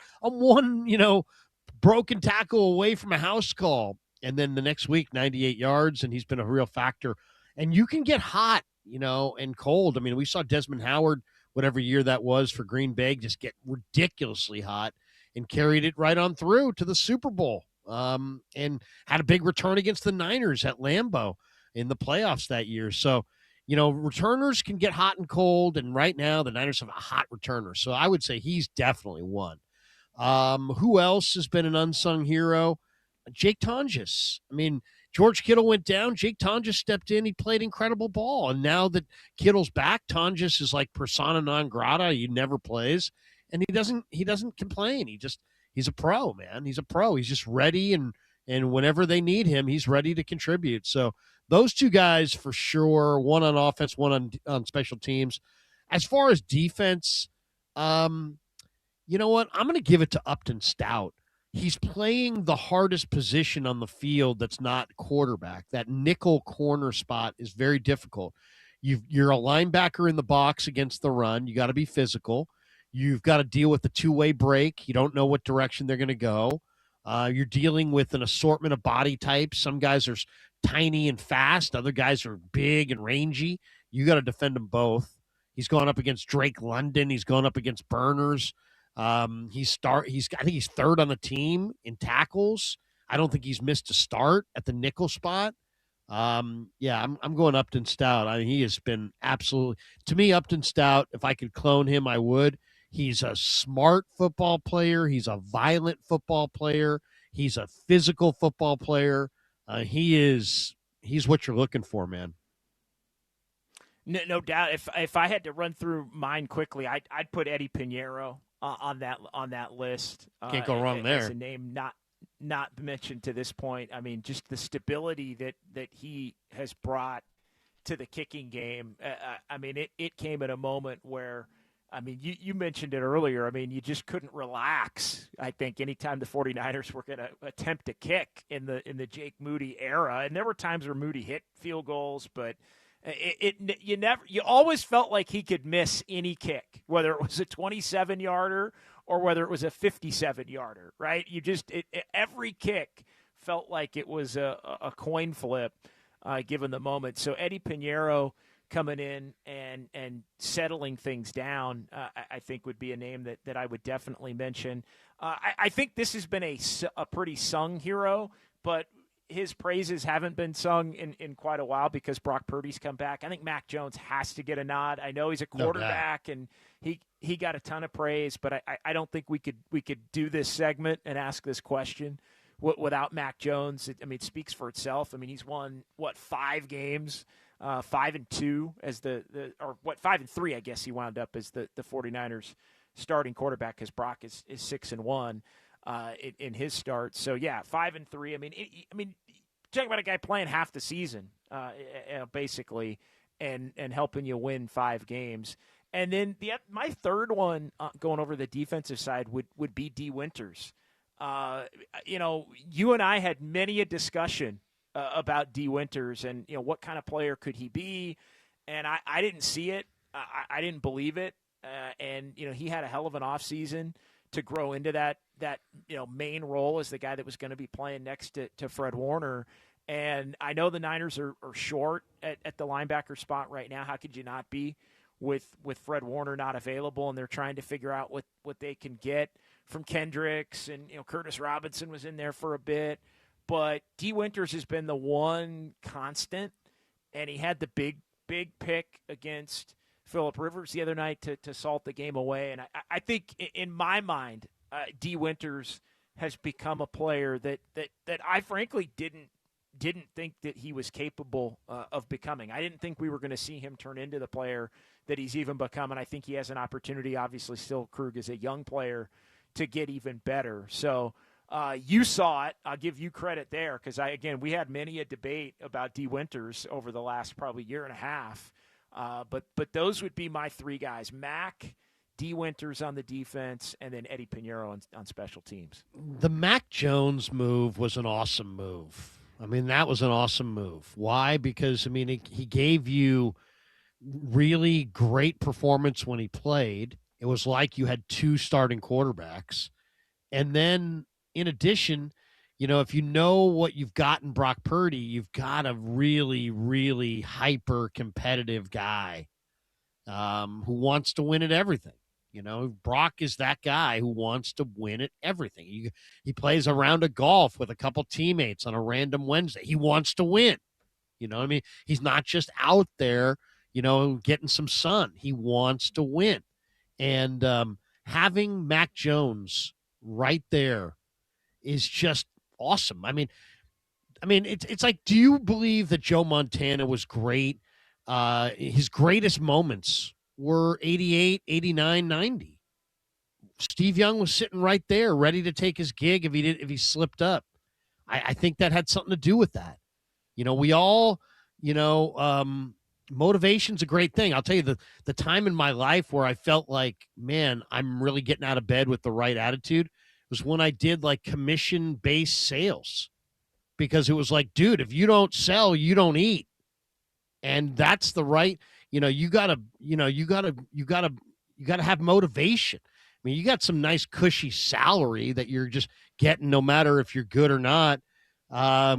Speaker 3: broken tackle away from a house call. And then the next week, 98 yards, and he's been a real factor. And you can get hot, and cold. I mean, we saw Desmond Howard, whatever year that was for Green Bay, just get ridiculously hot and carried it right on through to the Super Bowl. And had a big return against the Niners at Lambeau in the playoffs that year. So, returners can get hot and cold, and right now the Niners have a hot returner. So I would say he's definitely one. Who else has been an unsung hero? Jake Tonjes. I mean, George Kittle went down. Jake Tonjes stepped in. He played incredible ball. And now that Kittle's back, Tonjes is like persona non grata. He never plays, and he doesn't complain. He's a pro, man. He's a pro. He's just ready, and whenever they need him, he's ready to contribute. So those 2 guys for sure, one on offense, one on special teams. As far as defense, you know what? I'm going to give it to Upton Stout. He's playing the hardest position on the field that's not quarterback. That nickel corner spot is very difficult. You're a linebacker in the box against the run. You got to be physical. You've got to deal with the 2-way break. You don't know what direction they're going to go. You're dealing with an assortment of body types. Some guys are tiny and fast. Other guys are big and rangy. You got to defend them both. He's gone up against Drake London. He's gone up against Burners. I think he's 3rd on the team in tackles. I don't think he's missed a start at the nickel spot. I'm going Upton Stout. I mean, he has been absolutely, to me, Upton Stout, if I could clone him, I would. He's a smart football player. He's a violent football player. He's a physical football player. He's what you're looking for, man.
Speaker 2: No doubt. If I had to run through mine quickly, I'd put Eddie Pinheiro on that list.
Speaker 3: Can't go wrong there.
Speaker 2: As a name not mention to this point. I mean, just the stability that he has brought to the kicking game. I mean, it came at a moment where, I mean, you mentioned it earlier. I mean, you just couldn't relax, I think, anytime the 49ers were going to attempt to kick in the Jake Moody era. And there were times where Moody hit field goals, but you always felt like he could miss any kick, whether it was a 27-yarder or whether it was a 57-yarder, right? Every kick felt like it was a coin flip given the moment. So Eddie Pinheiro coming in and settling things down, I think would be a name that I would definitely mention. I think this has been a pretty sung hero, but his praises haven't been sung in quite a while because Brock Purdy's come back. I think Mac Jones has to get a nod. I know he's a quarterback, and he got a ton of praise, but I don't think we could do this segment and ask this question without Mac Jones. I mean, it speaks for itself. I mean, he's won, 5 games? 5-2 as or 5-3, I guess he wound up as the 49ers starting quarterback, because Brock is 6-1 in his start. So yeah, 5-3. I mean, talking about a guy playing half the season, basically, and helping you win 5 games. And then my third one going over the defensive side would be D. Winters. You and I had many a discussion about D. Winters and, what kind of player could he be? And I didn't see it. I didn't believe it. And he had a hell of an offseason to grow into that main role as the guy that was going to be playing next to Fred Warner. And I know the Niners are short at the linebacker spot right now. How could you not be with Fred Warner not available? And they're trying to figure out what they can get from Kendricks. And, Curtis Robinson was in there for a bit. But D. Winters has been the one constant, and he had the big pick against Phillip Rivers the other night to salt the game away. And I think, in my mind, D. Winters has become a player that I frankly didn't think that he was capable of becoming. I didn't think we were going to see him turn into the player that he's even become, and I think he has an opportunity. Obviously, still Krug is a young player to get even better. So. You saw it. I'll give you credit there because, we had many a debate about D. Winters over the last probably year and a half. But those would be my 3 guys: Mac, D. Winters on the defense, and then Eddie Pinheiro on special teams.
Speaker 3: The Mac Jones move was an awesome move. I mean, that was an awesome move. Why? Because, he gave you really great performance when he played. It was like you had 2 starting quarterbacks. And then, in addition, if you know what you've got in Brock Purdy, you've got a really, really hyper-competitive guy who wants to win at everything. Brock is that guy who wants to win at everything. He plays a round of golf with a couple teammates on a random Wednesday. He wants to win. He's not just out there, getting some sun. He wants to win. And having Mac Jones right there is just awesome. It's like, do you believe that Joe Montana was great? His greatest moments were 88, 89, 90. Steve Young was sitting right there, ready to take his gig if he slipped up. I think that had something to do with that. We all, motivation's a great thing. I'll tell you the time in my life where I felt like, man, I'm really getting out of bed with the right attitude was when I did like commission-based sales, because it was like, dude, if you don't sell, you don't eat. And that's the right, you gotta have motivation. You got some nice cushy salary that you're just getting no matter if you're good or not. I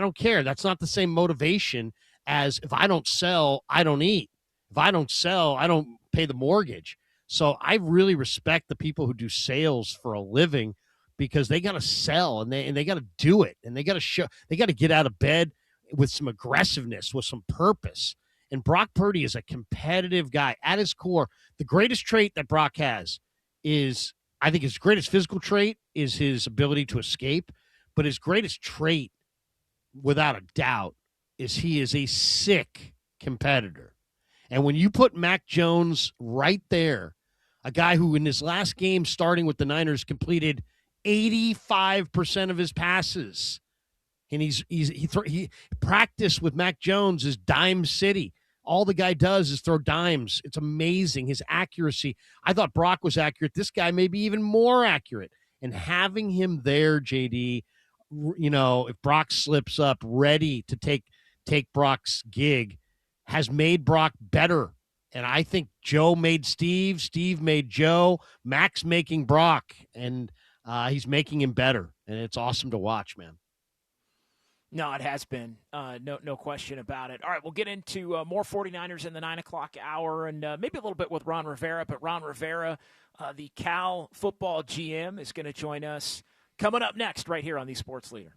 Speaker 3: don't care. That's not the same motivation as if I don't sell, I don't eat. If I don't sell, I don't pay the mortgage. So I really respect the people who do sales for a living, because they got to sell and they got to do it, and they got to get out of bed with some aggressiveness, with some purpose. And Brock Purdy is a competitive guy at his core. The greatest trait that Brock has is, I think his greatest physical trait is his ability to escape, but his greatest trait, without a doubt, is he is a sick competitor. And when you put Mac Jones right there, a guy who in his last game starting with the Niners completed 85% of his passes. And he practiced with Mac Jones is dime city. All the guy does is throw dimes. It's amazing, his accuracy. I thought Brock was accurate. This guy may be even more accurate. And having him there, JD, if Brock slips up, ready to take Brock's gig, has made Brock better. And I think Joe made Steve, Steve made Joe, Mac's making Brock, and he's making him better. And it's awesome to watch, man.
Speaker 2: No, it has been. No question about it. All right, we'll get into more 49ers in the 9 o'clock hour and maybe a little bit with Ron Rivera. But Ron Rivera, the Cal football GM, is going to join us coming up next right here on the Sports Leader.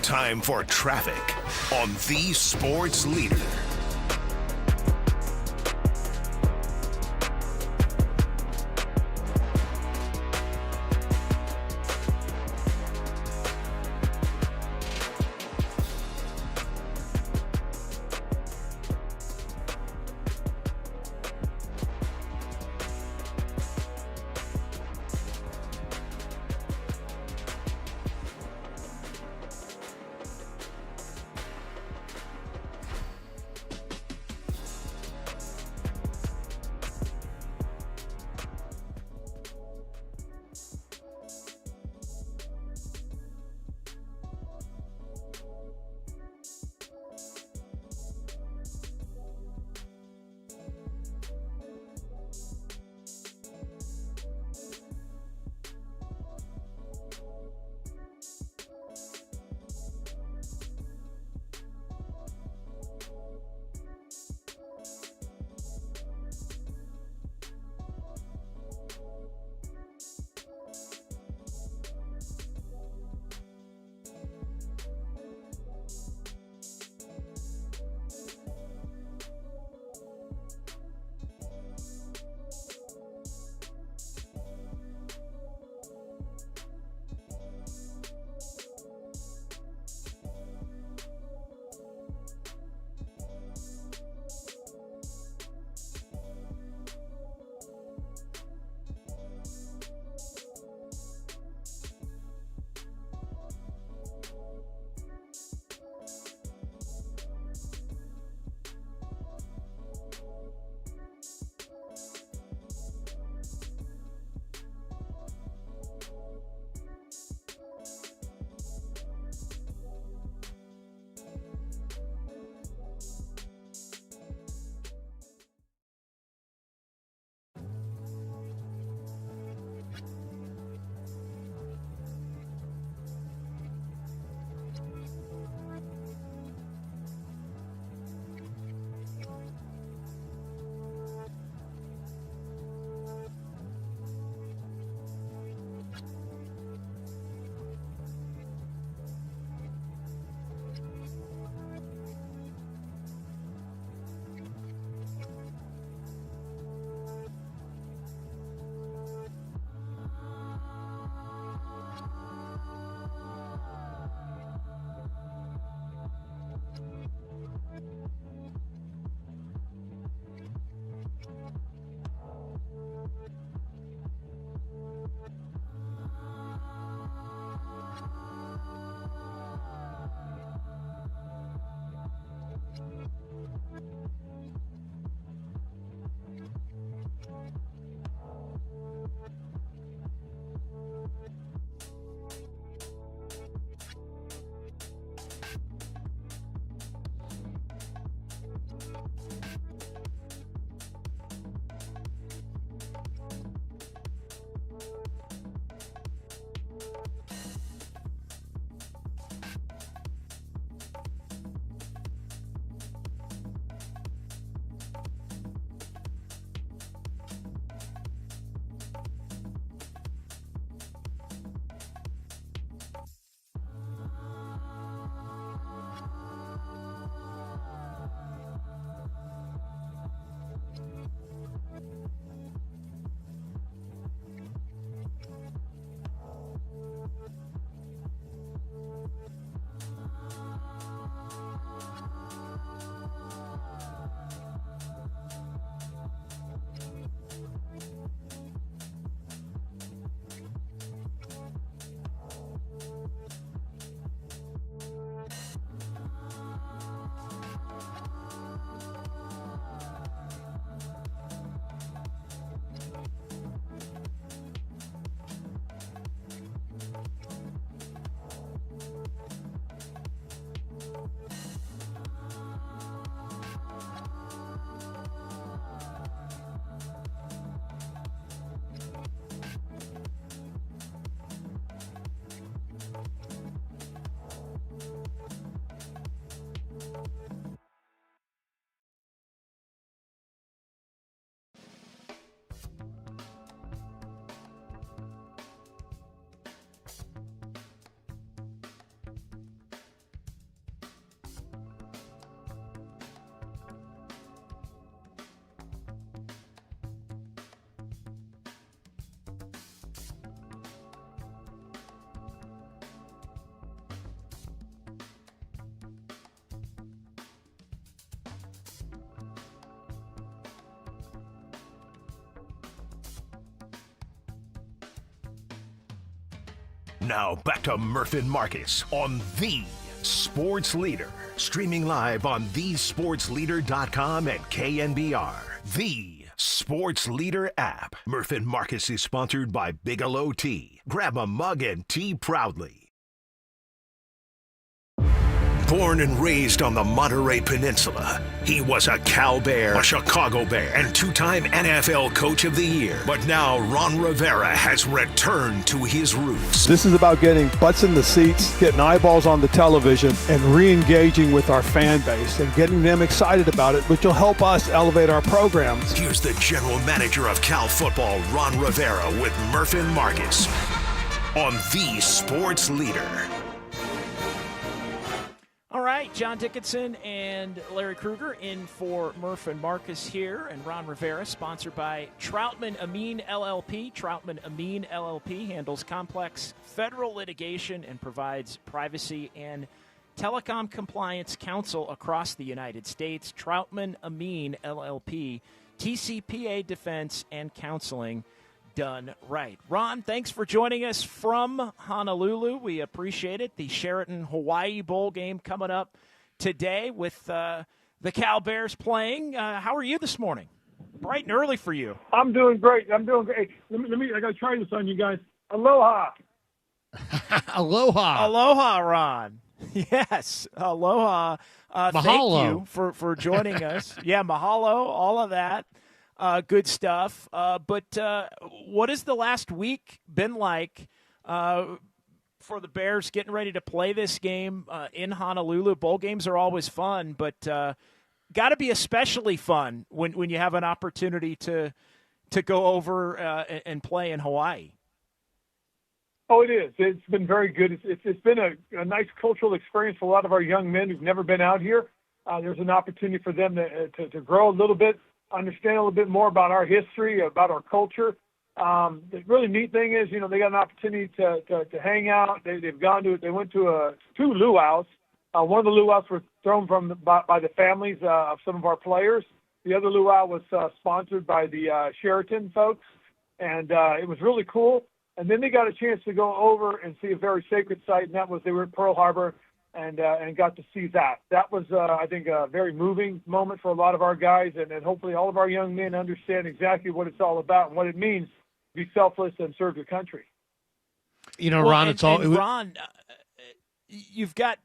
Speaker 1: Time for traffic on the Sports Leader. Now back to Murph and Marcus on the Sports Leader. Streaming live on thesportsleader.com and KNBR. The Sports Leader app. Murph and Marcus is sponsored by Bigelow Tea. Grab a mug and tea proudly. Born and raised on the Monterey Peninsula, he was a Cal Bear, a Chicago Bear, and two-time NFL Coach of the Year. But now Ron Rivera has returned to his roots.
Speaker 15: This is about getting butts in the seats, getting eyeballs on the television, and re-engaging with our fan base and getting them excited about it, which will help us elevate our programs.
Speaker 1: Here's the general manager of Cal football, Ron Rivera, with Murph and Marcus on the Sports Leader.
Speaker 2: All right, John Dickinson and Larry Krueger in for Murph and Marcus here, and Ron Rivera, sponsored by Troutman Amin LLP. Troutman Amin LLP handles complex federal litigation and provides privacy and telecom compliance counsel across the United States. Troutman Amin LLP, TCPA defense and counseling done right. Ron, thanks for joining us from Honolulu. We appreciate it. The Sheraton Hawaii Bowl game coming up today with the Cal Bears playing. How are you this morning? Bright and early for you.
Speaker 16: I'm doing great. Let me. I got to try this on you guys. Aloha.
Speaker 3: Aloha.
Speaker 2: Aloha, Ron. Yes. Aloha.
Speaker 3: Mahalo.
Speaker 2: Thank you for joining us. Yeah, mahalo, all of that. Good stuff. But what has the last week been like for the Bears getting ready to play this game in Honolulu? Bowl games are always fun, but got to be especially fun when you have an opportunity to go over and play in Hawaii.
Speaker 16: Oh, it is. It's been very good. It's been a nice cultural experience for a lot of our young men who've never been out here. There's an opportunity for them to grow a little bit, understand a little bit more about our history, about our culture. The really neat thing is, they got an opportunity to hang out. They went to two luau's. One of the luau's were thrown by the families of some of our players. The other luau was sponsored by the Sheraton folks, and it was really cool. And then they got a chance to go over and see a very sacred site, and that was they were at Pearl Harbor and got to see that. That was, I think, a very moving moment for a lot of our guys, and hopefully all of our young men understand exactly what it's all about and what it means to be selfless and serve your country.
Speaker 2: Ron, Ron, you've got,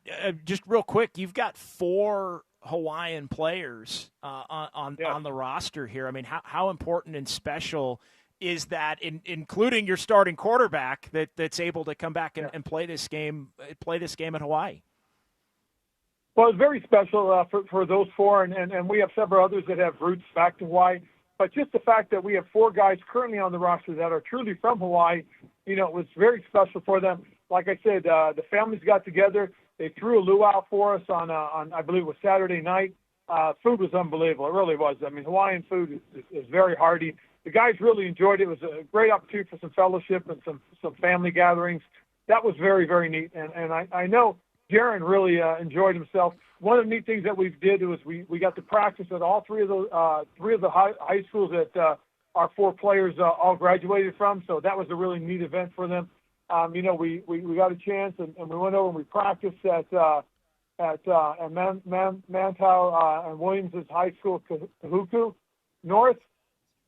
Speaker 2: just real quick, you've got 4 Hawaiian players on the roster here. I mean, how important and special is that, including your starting quarterback that's able to come back and play this game at Hawaii?
Speaker 16: Well, it's very special for those 4, and we have several others that have roots back to Hawaii. But just the fact that we have 4 guys currently on the roster that are truly from Hawaii, it was very special for them. Like I said, the families got together. They threw a luau for us on I believe it was Saturday night. Food was unbelievable. It really was. I mean, Hawaiian food is very hearty. The guys really enjoyed it. It was a great opportunity for some fellowship and some family gatherings. That was very, very neat. And I know Jaron really enjoyed himself. One of the neat things that we did was we got to practice at all three of the high schools that our 4 players all graduated from. So that was a really neat event for them. We got a chance and we went over and we practiced at Mantau and Williams' high school, Kahuku North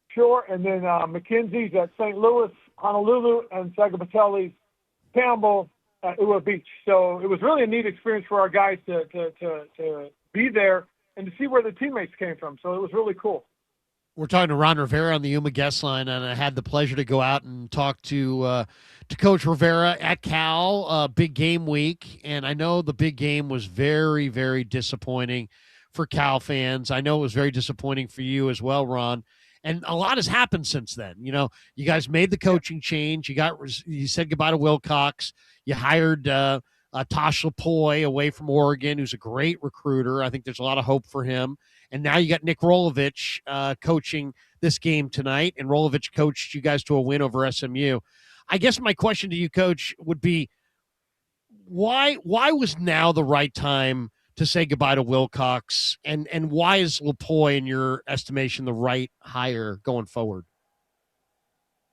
Speaker 16: Shore, and then McKenzie's at St. Louis, Honolulu, and Sagapatelli's Campbell at Ua Beach. So it was really a neat experience for our guys to be there and to see where the teammates came from. So it was really cool.
Speaker 3: We're talking to Ron Rivera on the Yuma guest line, and I had the pleasure to go out and talk to Coach Rivera at Cal, big game week. And I know the big game was very, very disappointing for Cal fans. I know it was very disappointing for you as well, Ron. And a lot has happened since then. You guys made the coaching change. You said goodbye to Wilcox. You hired Tosh Lapoy away from Oregon, who's a great recruiter. I think there's a lot of hope for him. And now you got Nick Rolovich coaching this game tonight, and Rolovich coached you guys to a win over SMU. I guess my question to you, Coach, would be why was now the right time to say goodbye to Wilcox, and why is Lapoy, in your estimation, the right hire going forward?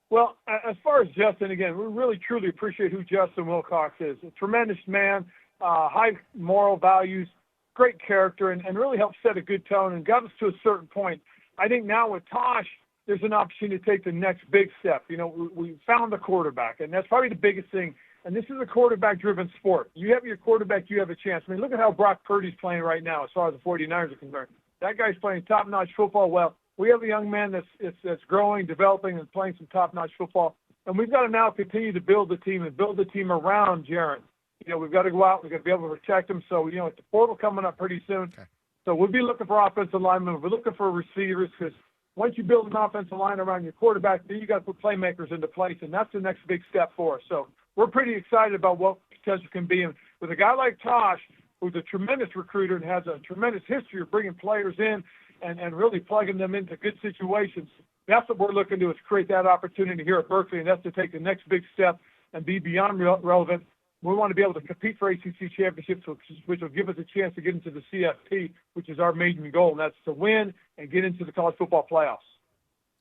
Speaker 16: Well, as far as Justin, again, we really truly appreciate who Justin Wilcox is. A tremendous man, high moral values, great character, and really helped set a good tone and got us to a certain point. I think now with Tosh, there's an opportunity to take the next big step. You know, we found the quarterback, and that's probably the biggest thing. And this is a quarterback-driven sport. You have your quarterback, you have a chance. I mean, look at how Brock Purdy's playing right now as far as the 49ers are concerned. That guy's playing top-notch football well. We have a young man that's growing, developing, and playing some top-notch football. And we've got to now continue to build the team and build the team around Jaron. You know, we've got to go out. We've got to be able to protect him. So, you know, the portal coming up pretty soon. Okay. So we'll be looking for offensive linemen. We're looking for receivers because once you build an offensive line around your quarterback, then you got to put playmakers into place, and that's the next big step for us. So we're pretty excited about what potential can be. And with a guy like Tosh, who's a tremendous recruiter and has a tremendous history of bringing players in and really plugging them into good situations, that's what we're looking to do, is create that opportunity here at Berkeley, and that's to take the next big step and be beyond relevant. We want to be able to compete for ACC championships, which will give us a chance to get into the CFP, which is our main goal, and that's to win and get into the college football playoffs.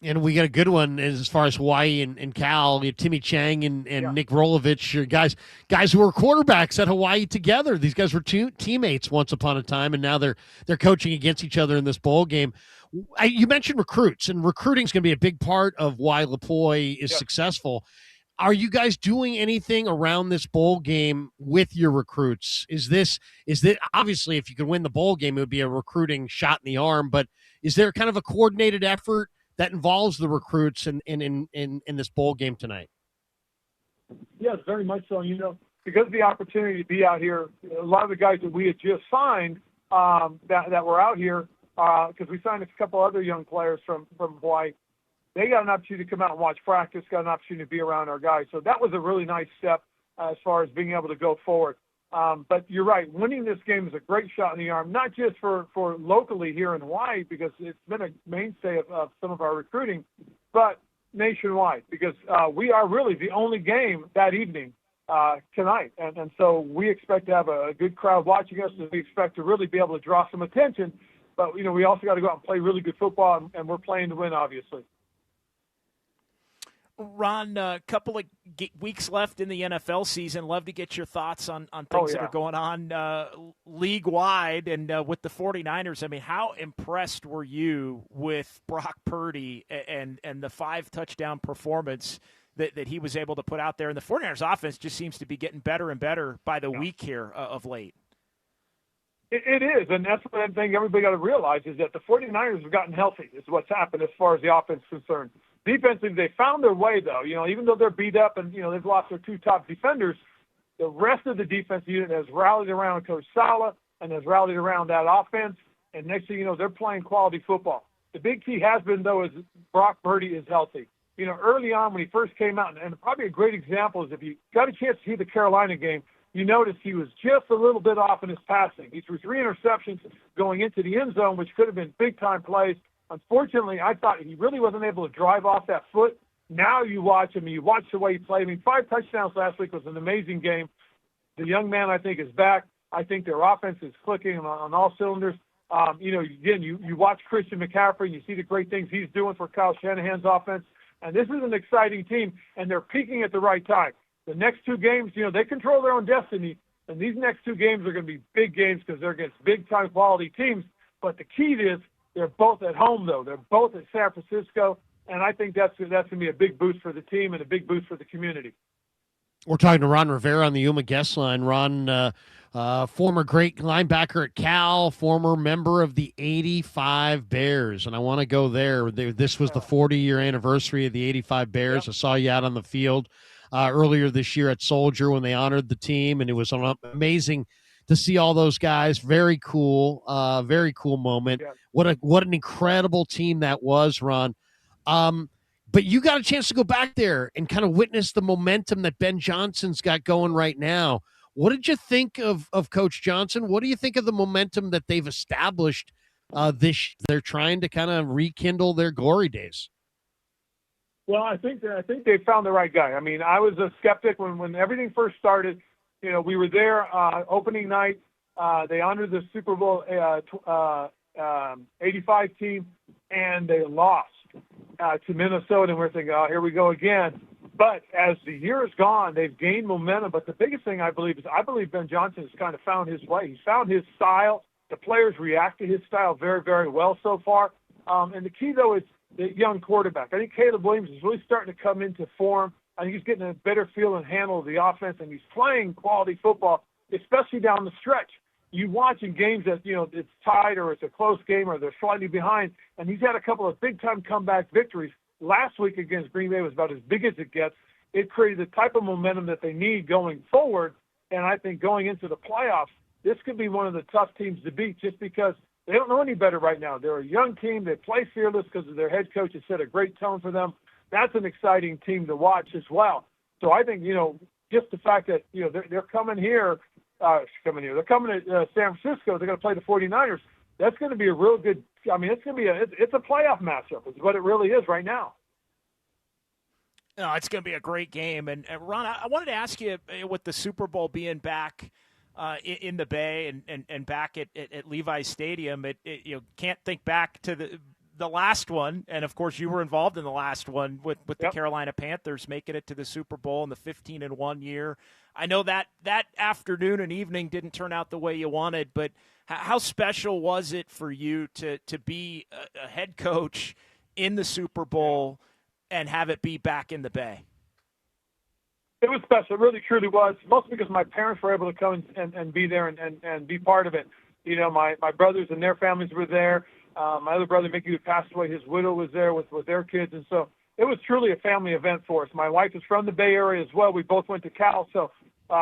Speaker 3: And we got a good one as far as Hawaii and Cal. You have Timmy Chang and Nick Rolovich, your guys who were quarterbacks at Hawaii together. These guys were teammates once upon a time, and now they're coaching against each other in this bowl game. You mentioned recruits, and recruiting is going to be a big part of why Lapoy is successful. Are you guys doing anything around this bowl game with your recruits? Is this obviously, if you could win the bowl game, it would be a recruiting shot in the arm, but is there kind of a coordinated effort that involves the recruits in this bowl game tonight?
Speaker 16: Yes, very much so. You know, because of the opportunity to be out here, a lot of the guys that we had just signed that were out here, because we signed a couple other young players from Hawaii, they got an opportunity to come out and watch practice, got an opportunity to be around our guys. So that was a really nice step as far as being able to go forward. But you're right, winning this game is a great shot in the arm, not just for locally here in Hawaii, because it's been a mainstay of some of our recruiting, but nationwide, because we are really the only game that evening tonight. And so we expect to have a good crowd watching us, and we expect to really be able to draw some attention. But, you know, we also got to go out and play really good football, and we're playing to win, obviously.
Speaker 2: Ron, a couple of weeks left in the NFL season. Love to get your thoughts on things that are going on league-wide and with the 49ers. I mean, how impressed were you with Brock Purdy and the 5-touchdown performance that he was able to put out there? And the 49ers offense just seems to be getting better and better by the week here of late.
Speaker 16: It is, and that's one thing everybody got to realize is that the 49ers have gotten healthy is what's happened as far as the offense is concerned. Defensively, they found their way, though. You know, even though they're beat up and, you know, they've lost their two top defenders, the rest of the defense unit has rallied around Coach Sala and has rallied around that offense, and next thing you know, they're playing quality football. The big key has been, though, is Brock Purdy is healthy. You know, early on when he first came out, and probably a great example is if you got a chance to see the Carolina game, you notice he was just a little bit off in his passing. He threw 3 interceptions going into the end zone, which could have been big-time plays. Unfortunately, I thought he really wasn't able to drive off that foot. Now you watch him, and you watch the way he played. I mean, 5 touchdowns last week was an amazing game. The young man, I think, is back. I think their offense is clicking on all cylinders. You know, again, you watch Christian McCaffrey, and you see the great things he's doing for Kyle Shanahan's offense. And this is an exciting team, and they're peaking at the right time. The next 2 games, you know, they control their own destiny, and these next 2 games are going to be big games because they're against big-time quality teams. But the key is they're both at home, though. They're both at San Francisco, and I think that's going to be a big boost for the team and a big boost for the community.
Speaker 3: We're talking to Ron Rivera on the Yuma guest line. Ron, former great linebacker at Cal, former member of the 85 Bears, and I want to go there. This was the 40-year anniversary of the 85 Bears. Yep. I saw you out on the field earlier this year at Soldier when they honored the team, and it was amazing to see all those guys. Very cool moment. Yeah. What an incredible team that was, Ron. But you got a chance to go back there and kind of witness the momentum that Ben Johnson's got going right now. What did you think of Coach Johnson? What do you think of the momentum that they've established they're trying to kind of rekindle their glory days?
Speaker 16: Well, I think they found the right guy. I mean, I was a skeptic when everything first started. You know, we were there opening night. They honored the Super Bowl 85 team, and they lost. to Minnesota, and we're thinking, oh, here we go again. But as the year has gone, they've gained momentum. But the biggest thing I believe is Ben Johnson has kind of found his way. He's found his style. The players react to his style very, very well so far. And the key, though, is the young quarterback. I think Caleb Williams is really starting to come into form. I think he's getting a better feel and handle of the offense, and he's playing quality football, especially down the stretch. You watch in games that, it's tied or it's a close game or they're slightly behind, and he's had a couple of big-time comeback victories. Last week against Green Bay was about as big as it gets. It created the type of momentum that they need going forward, and I think going into the playoffs, this could be one of the tough teams to beat just because they don't know any better right now. They're a young team. They play fearless because of their head coach has set a great tone for them. That's an exciting team to watch as well. So I think, just the fact that, they're coming here. They're coming to San Francisco. They're going to play the 49ers. That's going to be a real good – it's a playoff matchup. It's what it really is right now.
Speaker 2: No, it's going to be a great game. And Ron, I wanted to ask you, with the Super Bowl being back in the Bay and back at Levi's Stadium, you can't think back to the last one. And, of course, you were involved in the last one with the Carolina Panthers making it to the Super Bowl in the 15-1 year. I know that afternoon and evening didn't turn out the way you wanted, but how special was it for you to be a head coach in the Super Bowl and have it be back in the Bay?
Speaker 16: It was special. It really, truly was, mostly because my parents were able to come and be there and be part of it. My brothers and their families were there. My other brother, Mickey, who passed away, his widow was there with their kids. And so it was truly a family event for us. My wife is from the Bay Area as well. We both went to Cal, so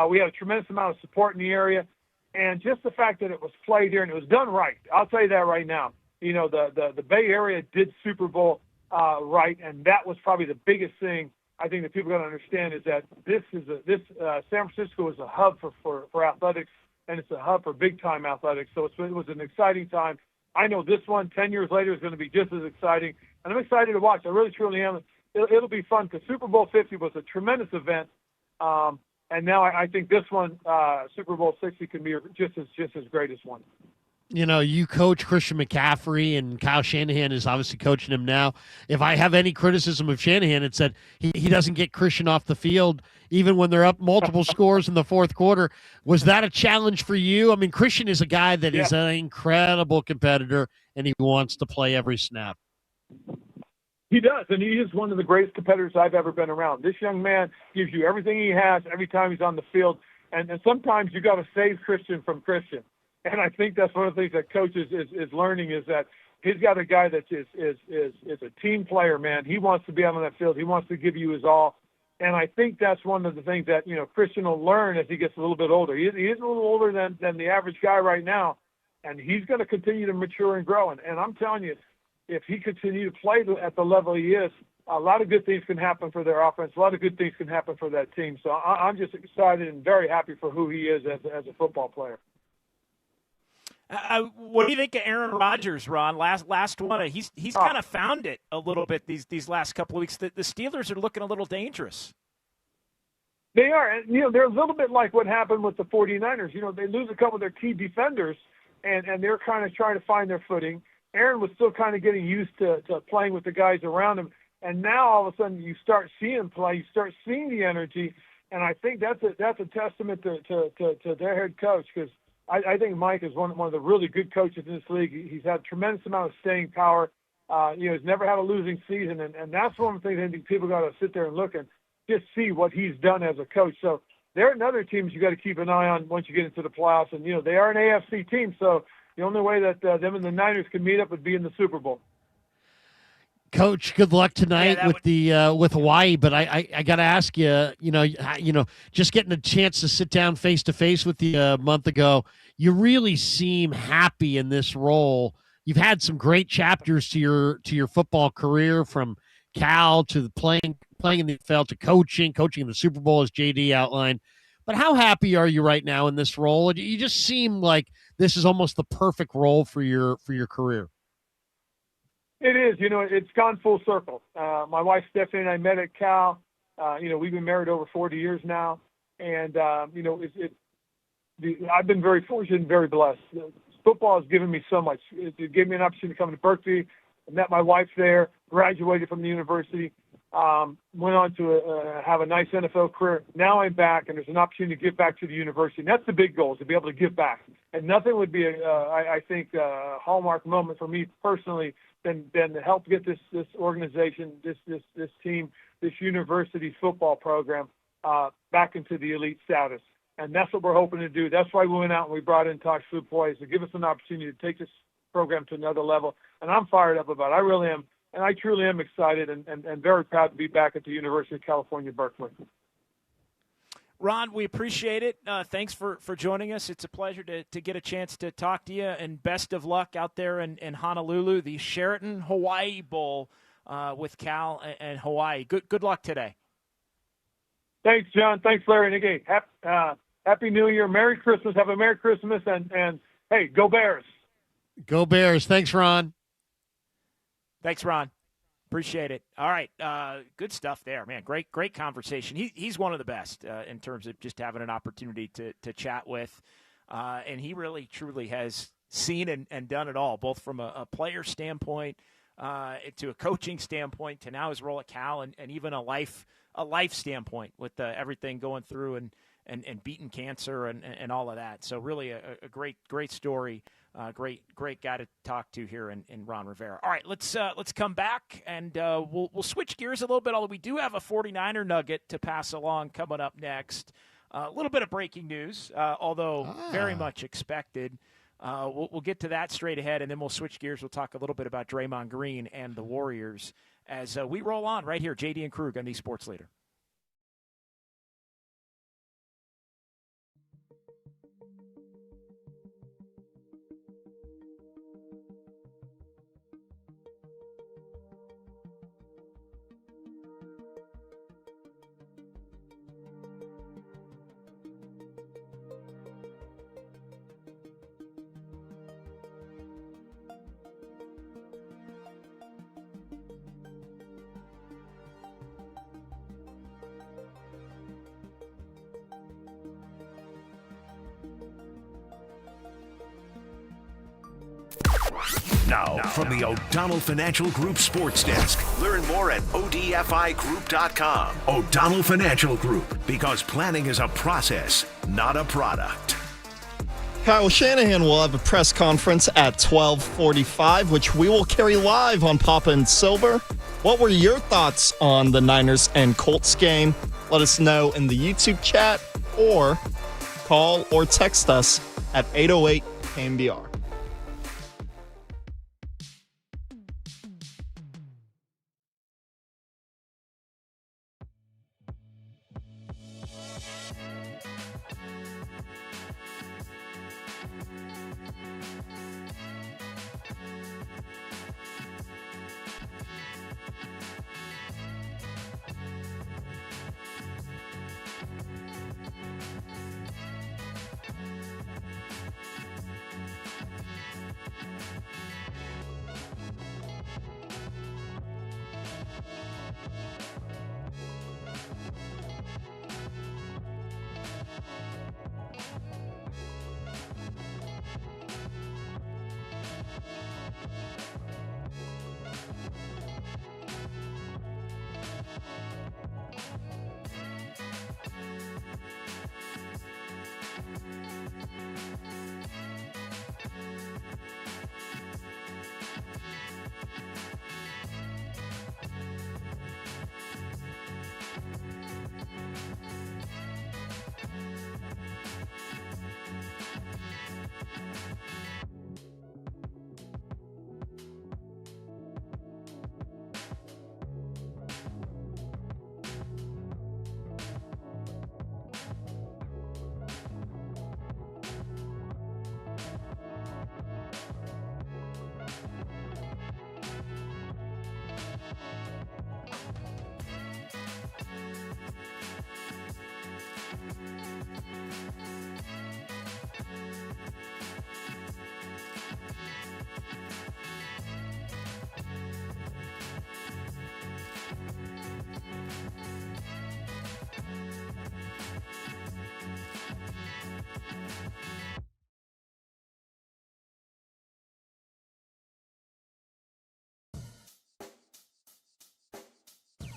Speaker 16: we had a tremendous amount of support in the area. And just the fact that it was played here and it was done right, I'll tell you that right now. The Bay Area did Super Bowl right, and that was probably the biggest thing I think that people got to understand is that San Francisco is a hub for athletics, and it's a hub for big-time athletics. So it was an exciting time. I know this one, 10 years later, is going to be just as exciting, and I'm excited to watch. I really, truly am. It'll be fun because Super Bowl 50 was a tremendous event, and now I think this one, Super Bowl 60, can be just as great as one.
Speaker 3: You coach Christian McCaffrey, and Kyle Shanahan is obviously coaching him now. If I have any criticism of Shanahan, it's that he doesn't get Christian off the field, even when they're up multiple scores in the fourth quarter. Was that a challenge for you? I mean, Christian is a guy that is an incredible competitor, and he wants to play every snap.
Speaker 16: He does, and he is one of the greatest competitors I've ever been around. This young man gives you everything he has every time he's on the field, and sometimes you got to save Christian from Christian. And I think that's one of the things that coach is learning is that he's got a guy that is a team player, man. He wants to be out on that field. He wants to give you his all. And I think that's one of the things that, Christian will learn as he gets a little bit older. He is a little older than the average guy right now, and he's going to continue to mature and grow. And I'm telling you, if he continues to play at the level he is, a lot of good things can happen for their offense. A lot of good things can happen for that team. So I'm just excited and very happy for who he is as a football player.
Speaker 2: What do you think of Aaron Rodgers, Ron? Last one, he's kind of found it a little bit these last couple of weeks. The Steelers are looking a little dangerous.
Speaker 16: They are, and they're a little bit like what happened with the 49ers. They lose a couple of their key defenders, and they're kind of trying to find their footing. Aaron was still kind of getting used to playing with the guys around him, and now all of a sudden you start seeing him play. You start seeing the energy, and I think that's a testament to their head coach because. I think Mike is one of the really good coaches in this league. He's had a tremendous amount of staying power. He's never had a losing season, and that's one of the things I think people got to sit there and look and just see what he's done as a coach. So they're another team you got to keep an eye on once you get into the playoffs. And, they are an AFC team, so the only way that them and the Niners can meet up would be in the Super Bowl.
Speaker 3: Coach, good luck tonight with Hawaii. But I got to ask you, just getting a chance to sit down face to face with you a month ago, you really seem happy in this role. You've had some great chapters to your football career, from Cal to playing in the NFL to coaching in the Super Bowl, as JD outlined. But how happy are you right now in this role? You just seem like this is almost the perfect role for your career.
Speaker 16: It is. It's gone full circle. My wife, Stephanie, and I met at Cal. We've been married over 40 years now. And, I've been very fortunate and very blessed. Football has given me so much. It gave me an opportunity to come to Berkeley. I met my wife there. graduated from the university, went on to have a nice NFL career. Now I'm back, and there's an opportunity to give back to the university. And that's the big goal, is to be able to give back. And nothing would be, I think, a hallmark moment for me personally than to help get this organization, this team, this university football program back into the elite status. And that's what we're hoping to do. That's why we went out and we brought in Tosh Flupoy, to give us an opportunity to take this program to another level. And I'm fired up about it. I really am. And I truly am excited and very proud to be back at the University of California, Berkeley.
Speaker 2: Ron, we appreciate it. Thanks for joining us. It's a pleasure to get a chance to talk to you, and best of luck out there in Honolulu, the Sheraton Hawaii Bowl with Cal and Hawaii. Good luck today.
Speaker 16: Thanks, John. Thanks, Larry. And again, Happy New Year. Merry Christmas. Have a Merry Christmas. And hey, go Bears.
Speaker 3: Go Bears. Thanks, Ron.
Speaker 2: Thanks, Ron. Appreciate it. All right. Good stuff there, man. Great conversation. He's one of the best in terms of just having an opportunity to chat with. And he really, truly has seen and done it all, both from a player standpoint to a coaching standpoint to now his role at Cal and even a life standpoint with everything going through and beating cancer and all of that. So really a great story. Great guy to talk to here in Ron Rivera. All right, let's come back and we'll switch gears a little bit. Although we do have a 49er nugget to pass along coming up next. A little bit of breaking news, although very much expected. We'll get to that straight ahead, and then we'll switch gears. We'll talk a little bit about Draymond Green and the Warriors as we roll on right here. JD and Krug on the Sports Leader.
Speaker 1: Now, from the O'Donnell Financial Group Sports Desk. Learn more at odfigroup.com. O'Donnell Financial Group, because planning is a process, not a product.
Speaker 4: Kyle Shanahan will have a press conference at 12:45, which we will carry live on Papa and Silver. What were your thoughts on the Niners and Colts game? Let us know in the YouTube chat or call or text us at 808 KNBR.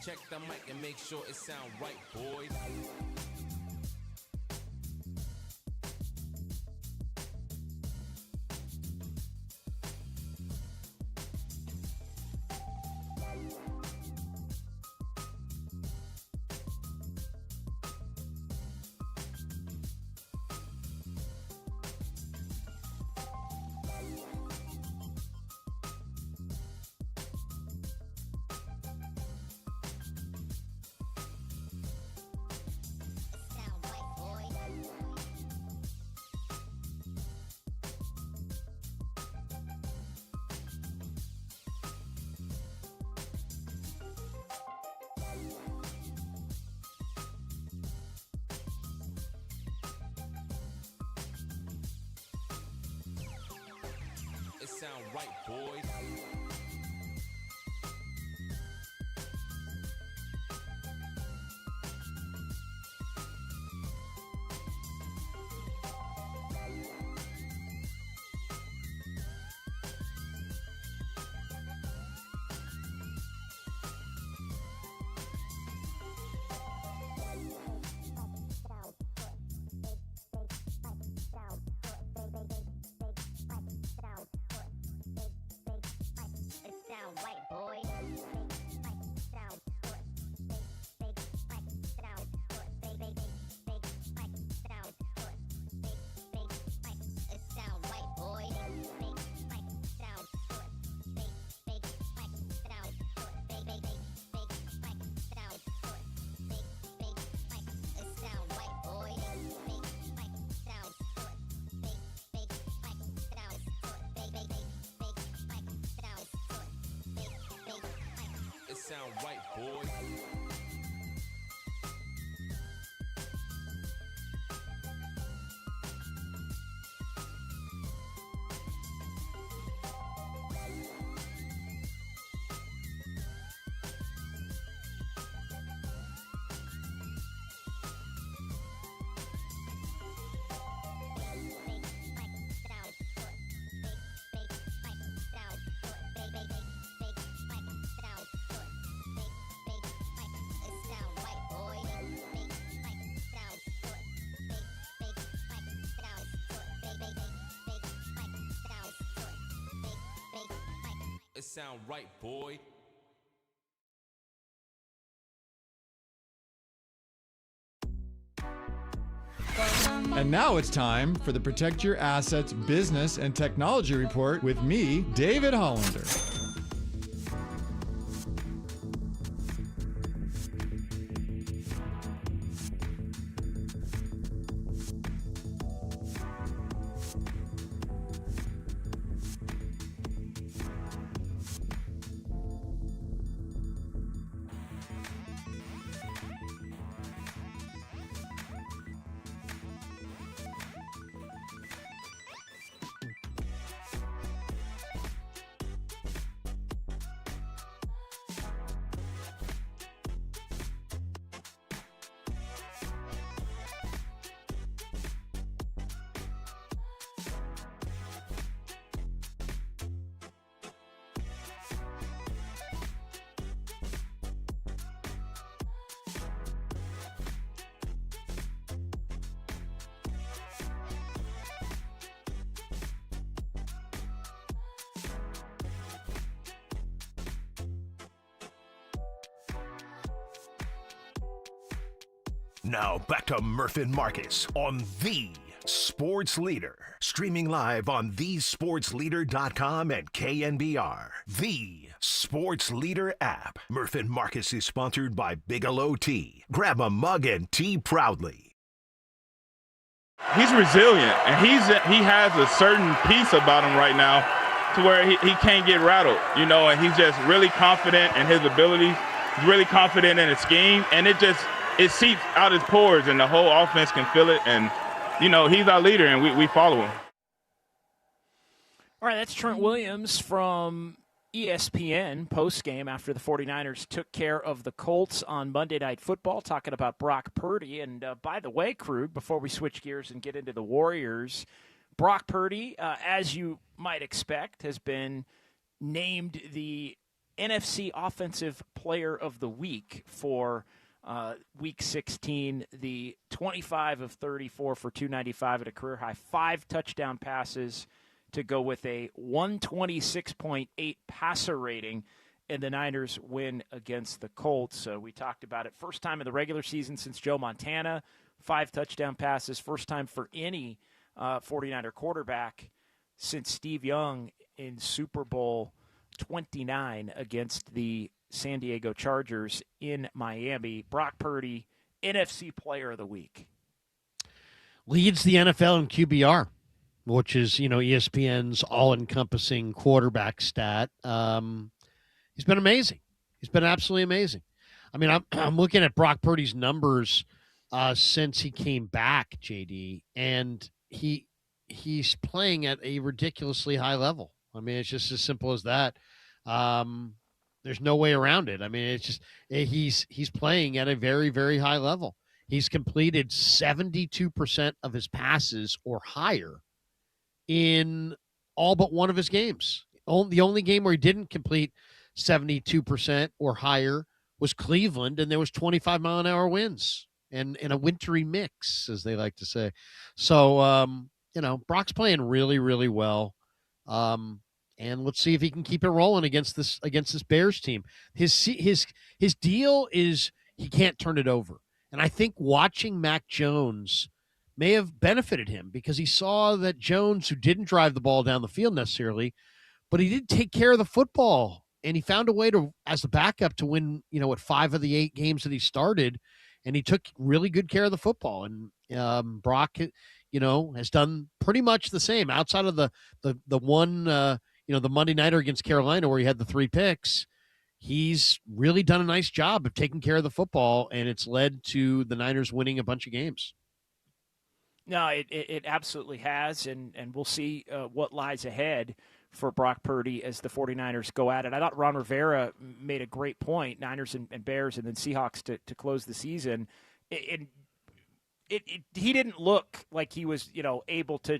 Speaker 17: Check the mic and make sure it sound right, boys. It sound right, boys. It sound right, boys. It sound right, boy.
Speaker 5: And now it's time for the Protect Your Assets Business and Technology Report with me, David Hollander.
Speaker 1: Now back to Murph and Marcus on The Sports Leader. Streaming live on thesportsleader.com and KNBR. The Sports Leader app. Murph and Marcus is sponsored by Bigelow Tea. Grab a mug and tea proudly.
Speaker 18: He's resilient, and he has a certain peace about him right now to where he can't get rattled, you know, and he's just really confident in his abilities. He's really confident in his scheme, and it seeps out his pores, and the whole offense can feel it. And, you know, he's our leader, and we follow him.
Speaker 2: All right, that's Trent Williams from ESPN postgame after the 49ers took care of the Colts on Monday Night Football, talking about Brock Purdy. And by the way, Krug, before we switch gears and get into the Warriors, Brock Purdy, as you might expect, has been named the NFC Offensive Player of the Week for Week 16. The 25 of 34 for 295 at a career high, 5 touchdown passes to go with a 126.8 passer rating in the Niners win against the Colts. So we talked about it. First time in the regular season since Joe Montana, 5 touchdown passes. First time for any 49er quarterback since Steve Young in Super Bowl 29 against the San Diego Chargers in Miami. Brock Purdy, NFC Player of the Week.
Speaker 3: Leads the NFL in QBR, which is, ESPN's all-encompassing quarterback stat. He's been amazing. He's been absolutely amazing. I mean, I'm looking at Brock Purdy's numbers since he came back, JD, and he's playing at a ridiculously high level. I mean, it's just as simple as that. There's no way around it. I mean, it's just he's playing at a very, very high level. He's completed 72% of his passes or higher in all but one of his games. The only game where he didn't complete 72% or higher was Cleveland, and there was 25-mile-an-hour winds and a wintry mix, as they like to say. So, Brock's playing really, really well. And let's see if he can keep it rolling against this Bears team. His deal is he can't turn it over. And I think watching Mac Jones may have benefited him because he saw that Jones, who didn't drive the ball down the field necessarily, but he did take care of the football. And he found a way to, as the backup, to win, 5 of the 8 games that he started. And he took really good care of the football. And Brock, has done pretty much the same outside of the one, the Monday nighter against Carolina where he had the 3 picks. He's really done a nice job of taking care of the football, and it's led to the Niners winning a bunch of games.
Speaker 2: No, it absolutely has, and we'll see what lies ahead for Brock Purdy as the 49ers go at it. I thought Ron Rivera made a great point, Niners and Bears and then Seahawks to close the season. He didn't look like he was, able to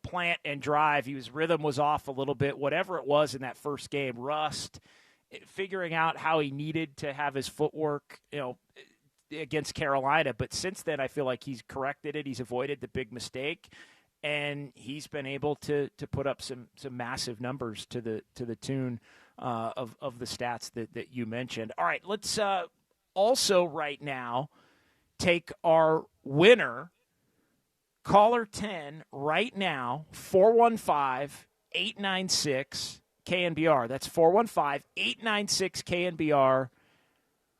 Speaker 2: plant and drive. His rhythm was off a little bit, whatever it was in that first game, rust, figuring out how he needed to have his footwork, against Carolina. But since then, I feel like he's corrected it. He's avoided the big mistake, and he's been able to put up some massive numbers to the tune of the stats that you mentioned. All right, let's also right now take our winner. Caller 10 right now, 415-896-KNBR. That's 415-896-KNBR.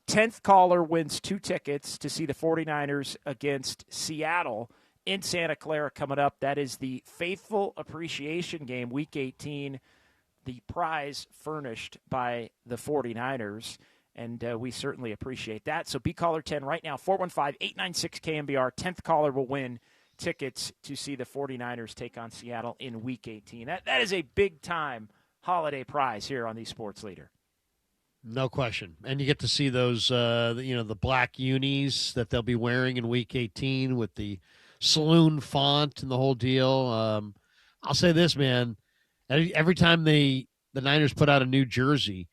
Speaker 2: 10th caller wins 2 tickets to see the 49ers against Seattle in Santa Clara coming up. That is the Faithful Appreciation Game, Week 18, the prize furnished by the 49ers. And we certainly appreciate that. So be caller 10 right now, 415-896-KNBR. 10th caller will win tickets to see the 49ers take on Seattle in Week 18. That is a big-time holiday prize here on the Sports Leader.
Speaker 3: No question. And you get to see those, the black unis that they'll be wearing in Week 18 with the saloon font and the whole deal. I'll say this, man. Every time the Niners put out a new jersey,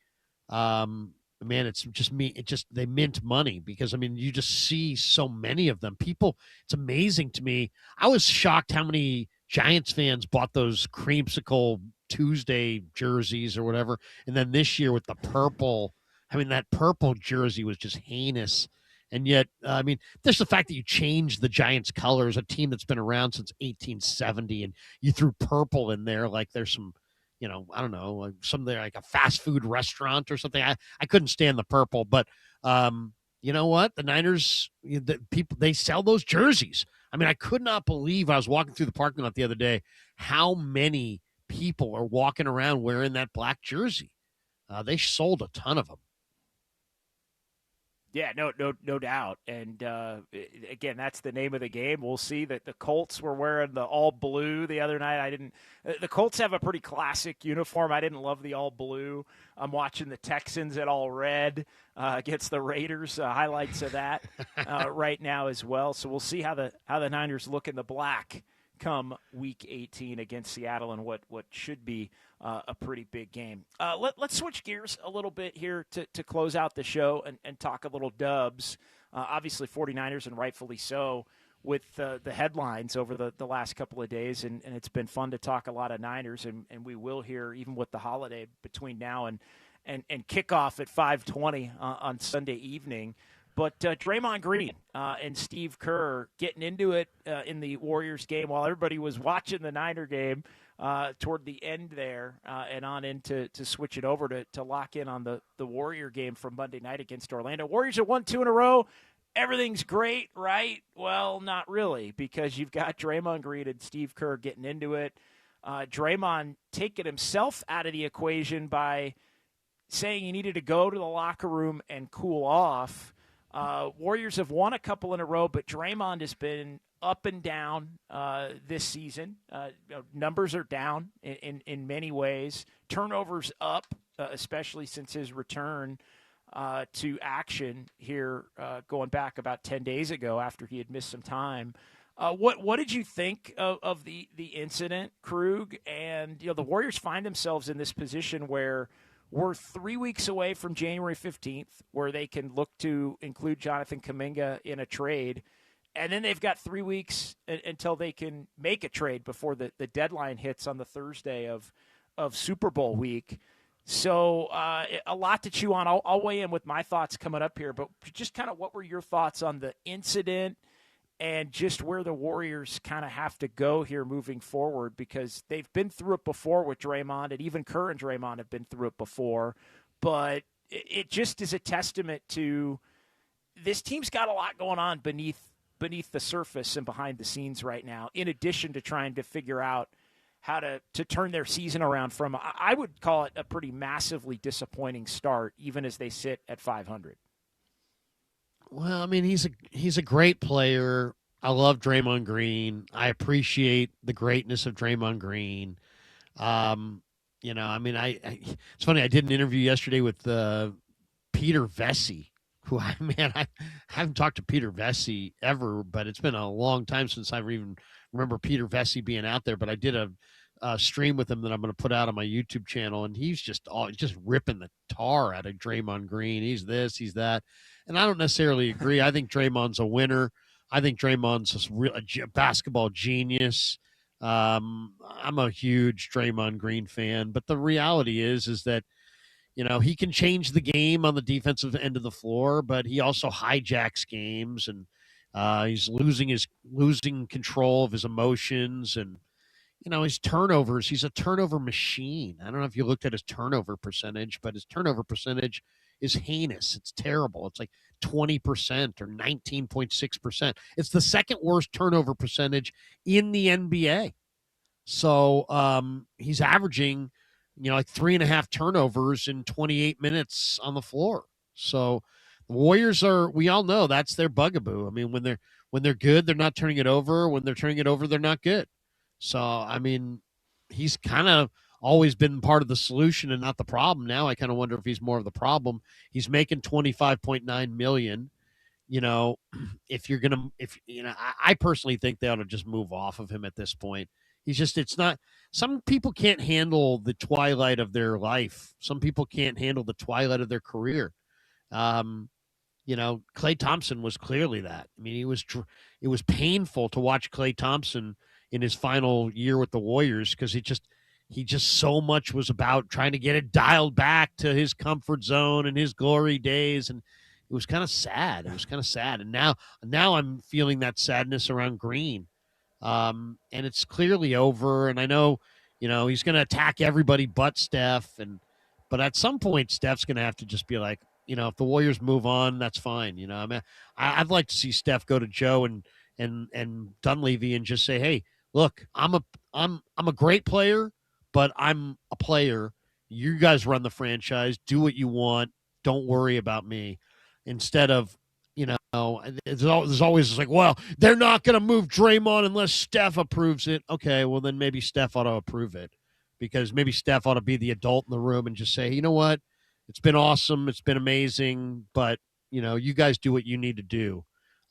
Speaker 3: man, it's just me. They mint money because, you just see so many of them. People, it's amazing to me. I was shocked how many Giants fans bought those creamsicle Tuesday jerseys or whatever. And then this year with the purple, that purple jersey was just heinous. And yet, there's the fact that you changed the Giants colors, a team that's been around since 1870, and you threw purple in there like there's some, I don't know, something like a fast food restaurant or something. I couldn't stand the purple, but you know what? The Niners, they sell those jerseys. I could not believe I was walking through the parking lot the other day, how many people are walking around wearing that black jersey. They sold a ton of them.
Speaker 2: Yeah, no doubt. And again, that's the name of the game. We'll see that the Colts were wearing the all blue the other night. The Colts have a pretty classic uniform. I didn't love the all blue. I'm watching the Texans at all red against the Raiders. Highlights of that right now as well. So we'll see how the Niners look in the black come Week 18 against Seattle in what should be a pretty big game. Let's switch gears a little bit here to close out the show and talk a little Dubs. Obviously, 49ers, and rightfully so, with the headlines over the last couple of days, and it's been fun to talk a lot of Niners, and we will hear, even with the holiday between now and kickoff at 5:20 on Sunday evening. But Draymond Green and Steve Kerr getting into it in the Warriors game while everybody was watching the Niner game toward the end there and on in to switch it over to lock in on the Warrior game from Monday night against Orlando. Warriors have won 2 in a row. Everything's great, right? Well, not really, because you've got Draymond Green and Steve Kerr getting into it. Draymond taking himself out of the equation by saying he needed to go to the locker room and cool off. Warriors have won a couple in a row, but Draymond has been up and down this season. Numbers are down in many ways. Turnovers up, especially since his return to action here going back about 10 days ago after he had missed some time. What did you think of the incident, Krug? And the Warriors find themselves in this position where we're 3 weeks away from January 15th, where they can look to include Jonathan Kuminga in a trade. And then they've got 3 weeks until they can make a trade before the deadline hits on the Thursday of Super Bowl week. So a lot to chew on. I'll weigh in with my thoughts coming up here. But just kind of what were your thoughts on the incident and just where the Warriors kind of have to go here moving forward, because they've been through it before with Draymond, and even Kerr and Draymond have been through it before. But it just is a testament to this team's got a lot going on beneath the surface and behind the scenes right now, in addition to trying to figure out how to turn their season around from, I would call it, a pretty massively disappointing start, even as they sit at 500.
Speaker 3: Well, I mean, he's a great player. I love Draymond Green. I appreciate the greatness of Draymond Green. I mean, it's funny. I did an interview yesterday with Peter Vesey, who I haven't talked to Peter Vesey ever, but it's been a long time since I even remember Peter Vesey being out there. But I did a stream with him that I'm going to put out on my YouTube channel, and he's just ripping the tar out of Draymond Green. He's this, he's that. And I don't necessarily agree. I think Draymond's a winner. I think Draymond's a basketball genius. I'm a huge Draymond Green fan, but the reality is that, he can change the game on the defensive end of the floor, but he also hijacks games, and he's losing control of his emotions, and his turnovers. He's a turnover machine. I don't know if you looked at his turnover percentage, but his turnover percentage is heinous. It's terrible. It's like 20% or 19.6%. It's the second worst turnover percentage in the NBA. So he's averaging, like 3.5 turnovers in 28 minutes on the floor. So the Warriors we all know that's their bugaboo. I mean, when they're good, they're not turning it over. When they're turning it over, they're not good. So, I mean, he's kind of always been part of the solution and not the problem. Now I kind of wonder if he's more of the problem. He's making $25.9 million. I personally think they ought to just move off of him at this point. It's not, some people can't handle the twilight of their life. Some people can't handle the twilight of their career. Klay Thompson was clearly that. I mean, it was painful to watch Klay Thompson in his final year with the Warriors, because he just so much was about trying to get it dialed back to his comfort zone and his glory days. And it was kind of sad. And now I'm feeling that sadness around Green. And it's clearly over. And I know, he's going to attack everybody but Steph. But at some point, Steph's going to have to just be like, if the Warriors move on, that's fine. I mean, I'd like to see Steph go to Joe and Dunleavy and just say, hey, look, I'm a great player, but I'm a player. You guys run the franchise. Do what you want. Don't worry about me. Instead of, there's always like, well, they're not going to move Draymond unless Steph approves it. Okay, well, then maybe Steph ought to approve it, because maybe Steph ought to be the adult in the room and just say, you know what? It's been awesome. It's been amazing. But, you guys do what you need to do.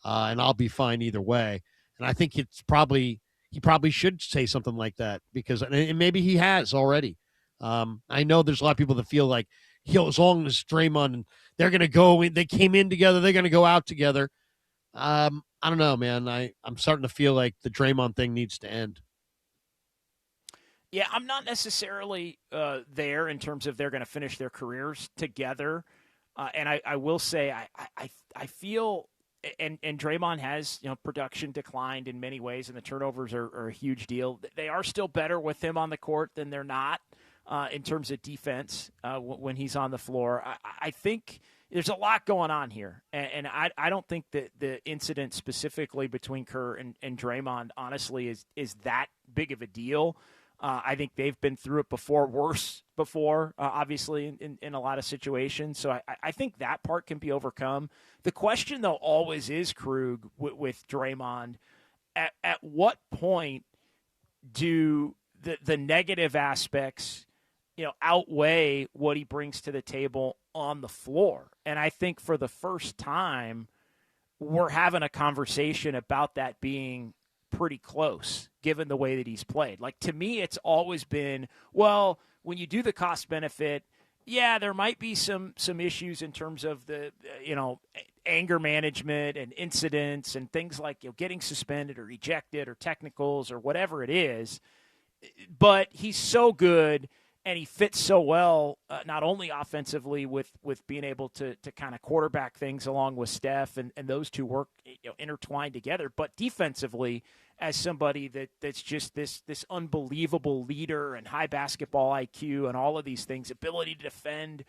Speaker 3: And I'll be fine either way. And I think it's probably he probably should say something like that because and maybe he has already. I know there's a lot of people that feel like, as long as Draymond and they're going to go, they came in together, they're going to go out together. I don't know, man. I'm starting to feel like the Draymond thing needs to end.
Speaker 2: Yeah, I'm not necessarily there in terms of they're going to finish their careers together. And I will say I feel and Draymond has production declined in many ways, and the turnovers are a huge deal. They are still better with him on the court than they're not in terms of defense when he's on the floor. I think there's a lot going on here, and I don't think that the incident specifically between Kerr and Draymond honestly is that big of a deal. I think they've been through it before, worse before, obviously, in a lot of situations. So I think that part can be overcome. The question, though, always is, Krug, with Draymond, at what point do the negative aspects outweigh what he brings to the table on the floor? And I think for the first time, we're having a conversation about that being pretty close, given the way that he's played. Like, to me, it's always been, well, when you do the cost benefit, yeah, there might be some issues in terms of the anger management and incidents and things like getting suspended or ejected or technicals or whatever it is. But he's so good and he fits so well, not only offensively with being able to kind of quarterback things along with Steph and those two work intertwined together, but defensively as somebody that's just this unbelievable leader and high basketball IQ and all of these things, ability to defend,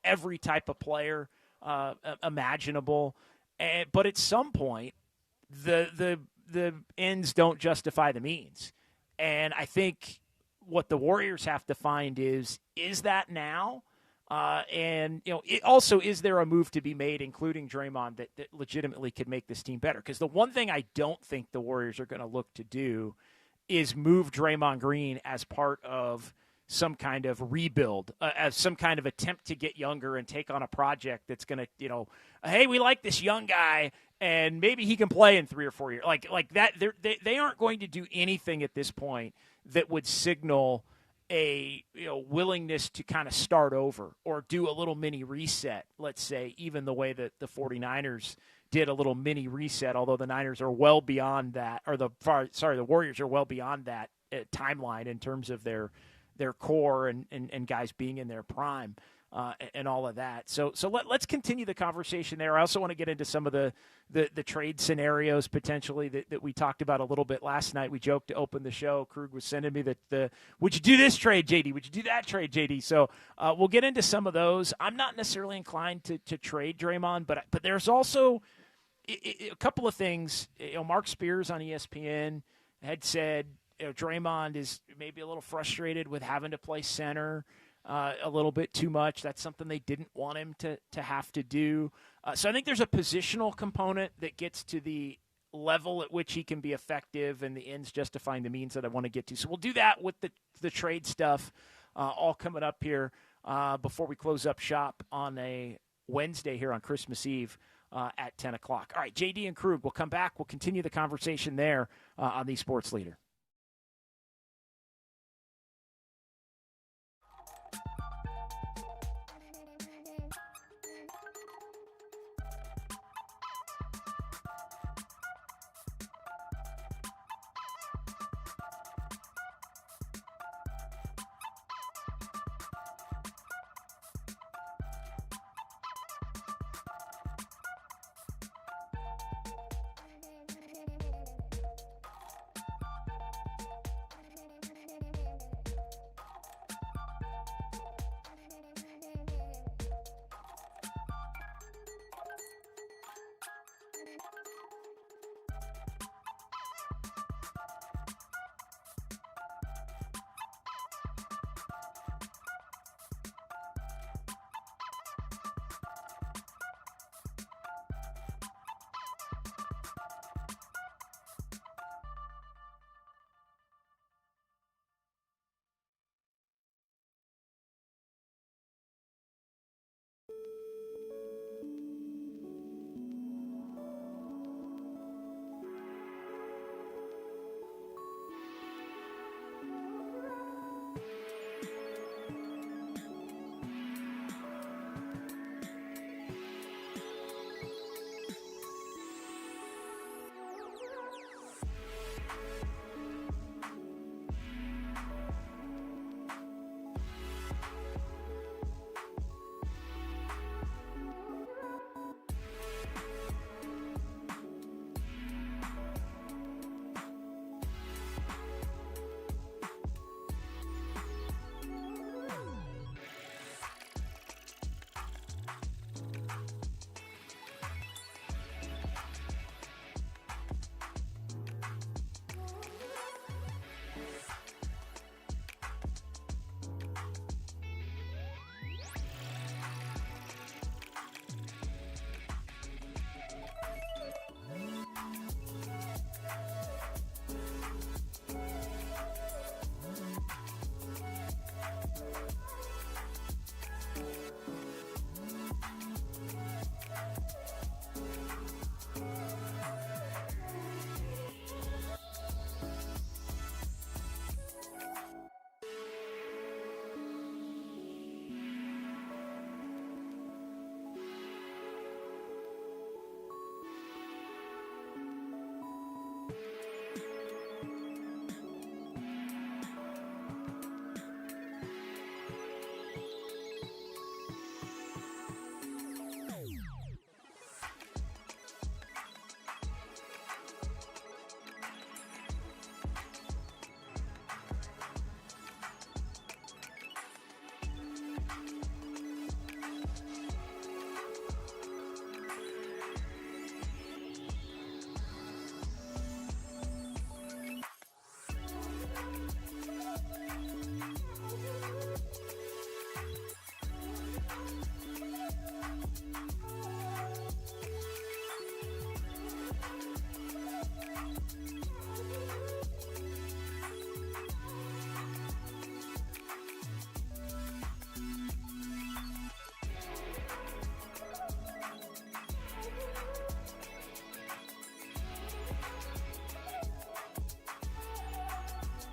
Speaker 2: every type of player imaginable. But at some point, the ends don't justify the means. And I think what the Warriors have to find is that now? And it also, is there a move to be made, including Draymond, that legitimately could make this team better? Because the one thing I don't think the Warriors are going to look to do is move Draymond Green as part of some kind of rebuild, as some kind of attempt to get younger and take on a project that's going to, hey, we like this young guy, and maybe he can play in 3 or 4 years. Like that, they aren't going to do anything at this point that would signal a willingness to kind of start over or do a little mini reset, let's say, even the way that the 49ers did a little mini reset, although the Niners are well beyond that, or the Warriors are well beyond that timeline in terms of their core and guys being in their prime and all of that. So let's continue the conversation there. I also want to get into some of the trade scenarios potentially that we talked about a little bit last night. We joked to open the show. Krug was sending me would you do this trade, JD? Would you do that trade, JD? So we'll get into some of those. I'm not necessarily inclined to trade Draymond, but there's also a couple of things. Mark Spears on ESPN had said, Draymond is maybe a little frustrated with having to play center a little bit too much. That's something they didn't want him to have to do. So I think there's a positional component that gets to the level at which he can be effective and the ends justifying the means that I want to get to. So we'll do that with the trade stuff all coming up here before we close up shop on a Wednesday here on Christmas Eve at 10 o'clock. All right, JD and Krug, we'll come back. We'll continue the conversation there on the Sports Leader.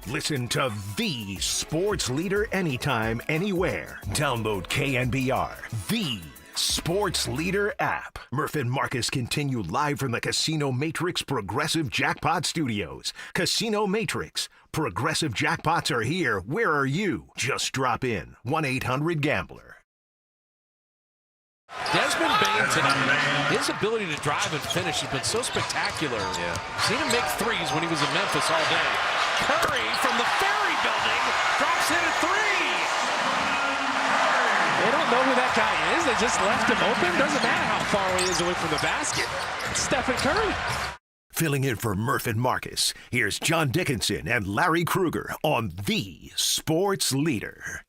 Speaker 1: Listen to the sports leader anytime, anywhere. Download KNBR, the sports leader app. Murph and Marcus continue live from the Casino Matrix Progressive Jackpot Studios. Casino Matrix. Progressive jackpots are here. Where are you? Just drop in. 1-800-GAMBLER.
Speaker 19: Desmond Bain tonight, his ability to drive and finish has been so spectacular. Yeah. Seen him make threes when he was in Memphis all day. Curry from the Ferry Building drops in a three. They don't know who that guy is. They just left him open. Doesn't matter how far he is away from the basket. It's Stephen Curry.
Speaker 1: Filling in for Murph and Marcus, here's John Dickinson and Larry Krueger on the Sports Leader.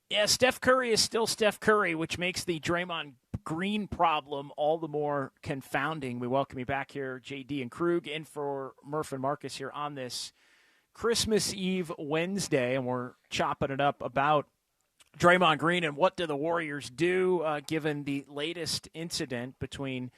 Speaker 2: Yeah, Steph Curry is still Steph Curry, which makes the Draymond Green problem all the more confounding. We welcome you back here, JD and Krug, in for Murph and Marcus here on this Christmas Eve Wednesday, and we're chopping it up about Draymond Green and what do the Warriors do given the latest incident between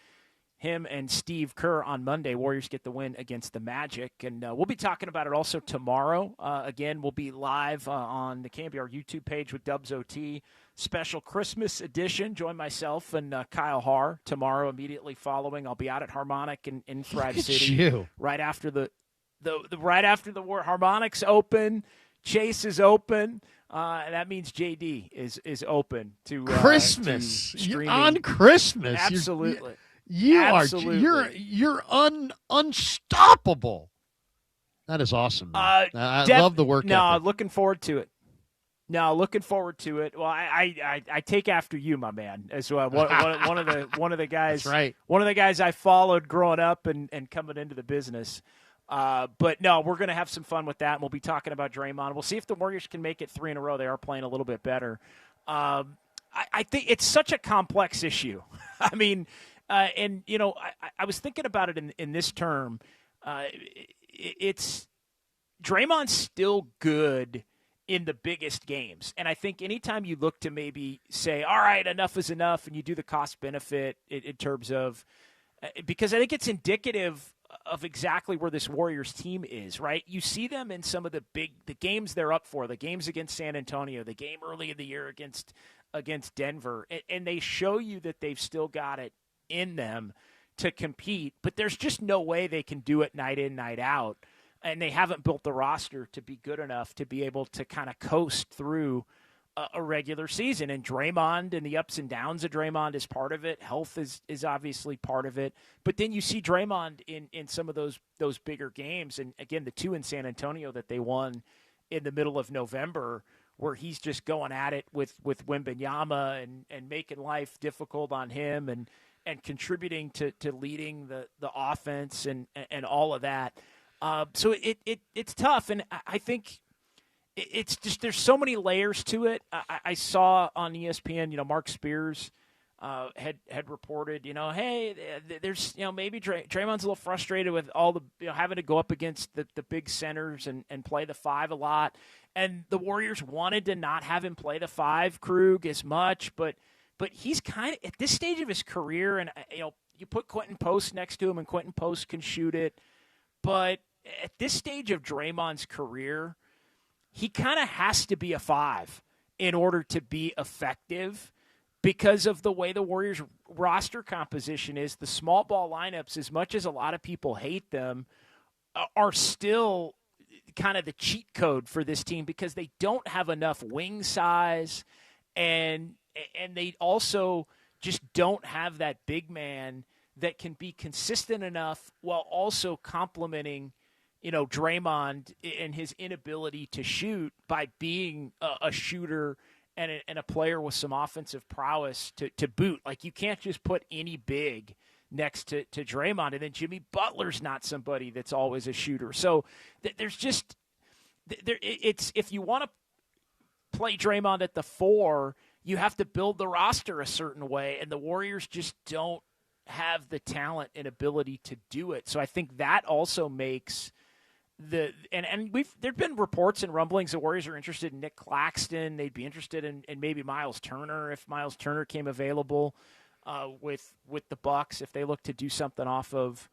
Speaker 2: him and Steve Kerr on Monday. Warriors get the win against the Magic, and we'll be talking about it also tomorrow. Again, we'll be live on the KNBR YouTube page with Dubs OT. Special Christmas edition. Join myself and Kyle Haar tomorrow immediately following. I'll be out at Harmonic in Thrive City. Right after the Harmonic's open. Chase is open. And that means JD is open to
Speaker 3: Christmas
Speaker 2: to streaming.
Speaker 3: On Christmas.
Speaker 2: Absolutely.
Speaker 3: You're unstoppable. That is awesome. I love the work ethic.
Speaker 2: Looking forward to it. Well, I take after you, my man, as well. One of the guys.
Speaker 3: That's right.
Speaker 2: One of the guys I followed growing up and coming into the business. But no, we're going to have some fun with that. And we'll be talking about Draymond. We'll see if the Warriors can make it 3 in a row. They are playing a little bit better. I think it's such a complex issue. I mean. And, you know, I was thinking about it in this term. It's Draymond's still good in the biggest games. And I think anytime you look to maybe say, all right, enough is enough, and you do the cost benefit in terms of because I think it's indicative of exactly where this Warriors team is, right? You see them in some of the games they're up for, the games against San Antonio, the game early in the year against Denver, and they show you that they've still got it in them to compete, but there's just no way they can do it night in, night out, and they haven't built the roster to be good enough to be able to kind of coast through a regular season. And Draymond and the ups and downs of Draymond is part of it. Health is obviously part of it, but then you see Draymond in some of those bigger games, and again, the 2 in San Antonio that they won in the middle of November, where he's just going at it with Wembanyama and making life difficult on him and contributing to leading the offense and all of that. So it's tough, and I think it's just there's so many layers to it. I saw on ESPN, you know, Mark Spears had reported, you know, hey, there's, you know, maybe Draymond's a little frustrated with all the, you know, having to go up against the big centers and play the 5 a lot, and the Warriors wanted to not have him play the 5, Krug, as much, but he's kind of at this stage of his career, and you know, you put Quentin Post next to him, and Quentin Post can shoot it. But at this stage of Draymond's career, he kind of has to be a 5 in order to be effective because of the way the Warriors roster composition is. The small ball lineups, as much as a lot of people hate them, are still kind of the cheat code for this team because they don't have enough wing size, and they also just don't have that big man that can be consistent enough while also complementing, you know, Draymond and his inability to shoot by being a shooter and a player with some offensive prowess to boot. Like, you can't just put any big next to Draymond, and then Jimmy Butler's not somebody that's always a shooter. So there's just it's if you want to play Draymond at the 4, you have to build the roster a certain way, and the Warriors just don't have the talent and ability to do it. So I think that also makes there've been reports and rumblings the Warriors are interested in Nick Claxton. They'd be interested in maybe Miles Turner if Miles Turner came available with the Bucks, if they look to do something off of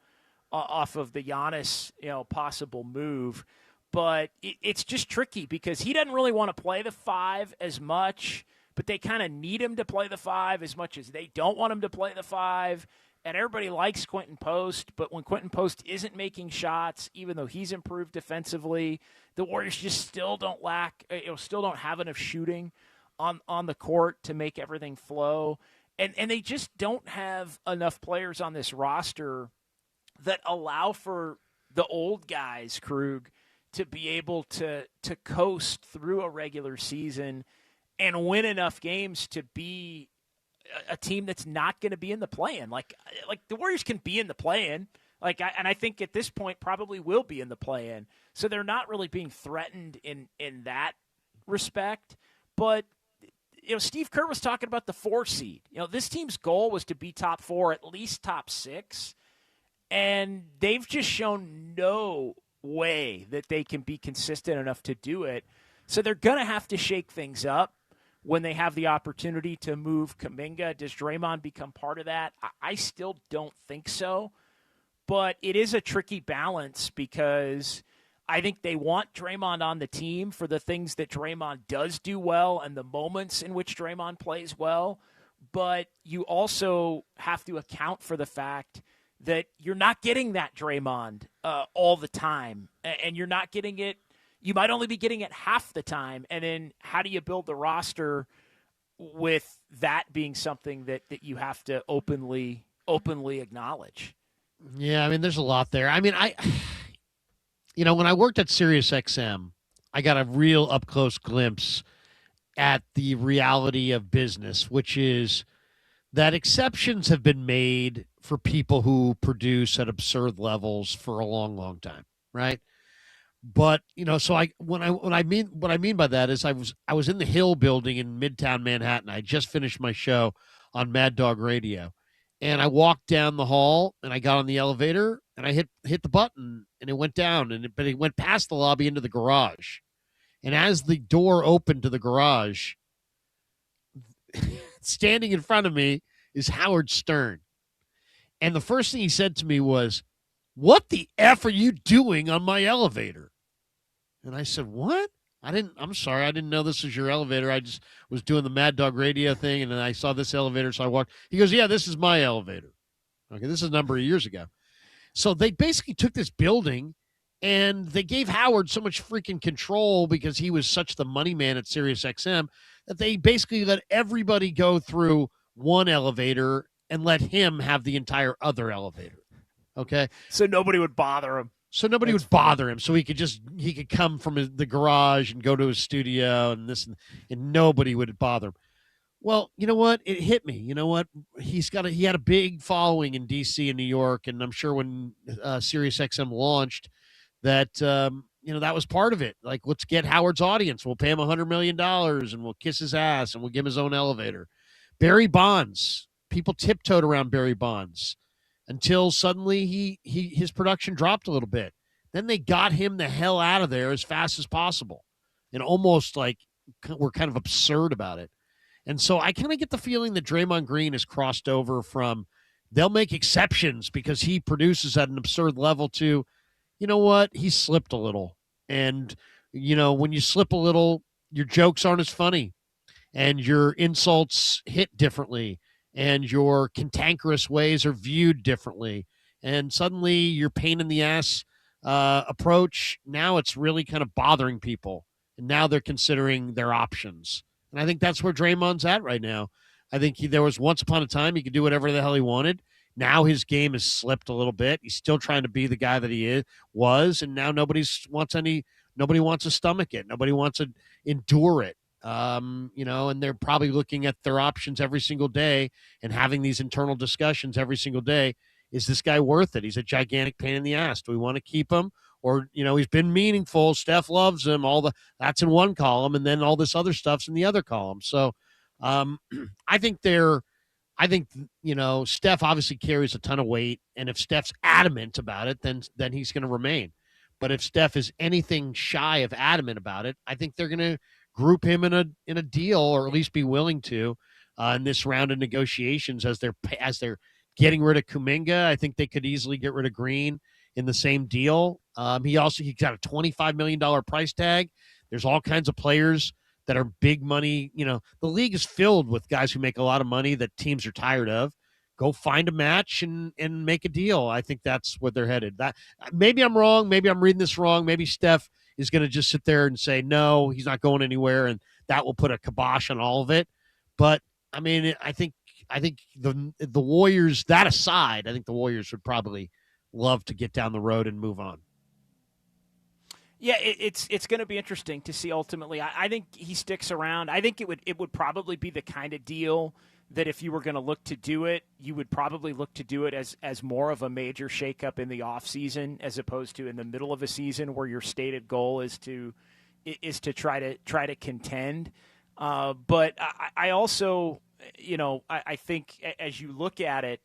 Speaker 2: the Giannis, you know, possible move. but it's just tricky because he doesn't really want to play the 5 as much, but they kind of need him to play the 5 as much as they don't want him to play the 5. And everybody likes Quentin Post, but when Quentin Post isn't making shots, even though he's improved defensively, the Warriors just still don't have enough shooting on the court to make everything flow. And they just don't have enough players on this roster that allow for the old guys, Krug, to be able to coast through a regular season and win enough games to be a team that's not going to be in the play-in. Like the Warriors can be in the play-in, and I think at this point probably will be in the play-in. So they're not really being threatened in that respect. But Steve Kerr was talking about the 4 seed. This team's goal was to be top 4, at least top 6, and they've just shown no way that they can be consistent enough to do it. So they're going to have to shake things up when they have the opportunity to move Kuminga. Does Draymond become part of that? I still don't think so. But it is a tricky balance because I think they want Draymond on the team for the things that Draymond does do well and the moments in which Draymond plays well. But you also have to account for the fact that you're not getting that Draymond all the time. And you're not getting it. You might only be getting it half the time. And then how do you build the roster with that being something that you have to openly acknowledge?
Speaker 3: Yeah, I mean, there's a lot there. I mean, when I worked at SiriusXM, I got a real up-close glimpse at the reality of business, which is that exceptions have been made for people who produce at absurd levels for a long, long time, right? But so what I mean by that is I was in the Hill building in Midtown Manhattan. I just finished my show on Mad Dog Radio, and I walked down the hall and I got on the elevator and I hit the button and it went down but it went past the lobby into the garage. And as the door opened to the garage, standing in front of me is Howard Stern, and the first thing he said to me was, "What the F are you doing on my elevator?" And I said, "What? I'm sorry. I didn't know this was your elevator. I just was doing the Mad Dog Radio thing, and then I saw this elevator, so I walked." He goes, "Yeah, this is my elevator." Okay, this is a number of years ago. So they basically took this building, and they gave Howard so much freaking control because he was such the money man at SiriusXM that they basically let everybody go through one elevator and let him have the entire other elevator. Okay?
Speaker 2: So nobody would bother him.
Speaker 3: So nobody would bother him. So he could come from the garage and go to his studio and and nobody would bother him. Well, you know what? It hit me. You know what? He had a big following in DC and New York, and I'm sure when SiriusXM launched that that was part of it. Like, let's get Howard's audience. We'll pay him $100 million and we'll kiss his ass and we'll give him his own elevator. Barry Bonds. People tiptoed around Barry Bonds until suddenly his production dropped a little bit. Then they got him the hell out of there as fast as possible, and almost like we're kind of absurd about it. And so I kind of get the feeling that Draymond Green has crossed over from they'll make exceptions because he produces at an absurd level to, you know what, he slipped a little. And, when you slip a little, your jokes aren't as funny and your insults hit differently and your cantankerous ways are viewed differently. And suddenly your pain in the ass approach, now it's really kind of bothering people. And now they're considering their options. And I think that's where Draymond's at right now. I think there was once upon a time he could do whatever the hell he wanted. Now his game has slipped a little bit. He's still trying to be the guy that was, and now nobody wants to stomach it. Nobody wants to endure it. And they're probably looking at their options every single day and having these internal discussions every single day. Is this guy worth it? He's a gigantic pain in the ass. Do we want to keep him? Or, he's been meaningful. Steph loves him. That's in one column, and then all this other stuff's in the other column. So I think Steph obviously carries a ton of weight, and if Steph's adamant about it, then he's going to remain. But if Steph is anything shy of adamant about it, I think they're going to group him in a deal, or at least be willing to in this round of negotiations as they're getting rid of Kuminga. I think they could easily get rid of Green in the same deal. He got a $25 million price tag. There's all kinds of players that are big money. You know, the league is filled with guys who make a lot of money that teams are tired of. Go find a match and make a deal. I think that's where they're headed. That maybe I'm wrong. Maybe I'm reading this wrong. Maybe Steph is going to just sit there and say, no, he's not going anywhere. And that will put a kibosh on all of it. But I mean, I think the Warriors, that aside, I think the Warriors would probably love to get down the road and move on.
Speaker 2: Yeah, it's going to be interesting to see ultimately. I think he sticks around. I think it would probably be the kind of deal that if you were going to look to do it, you would probably look to do it as more of a major shakeup in the offseason as opposed to in the middle of a season where your stated goal is to try to contend. But I also, I think as you look at it,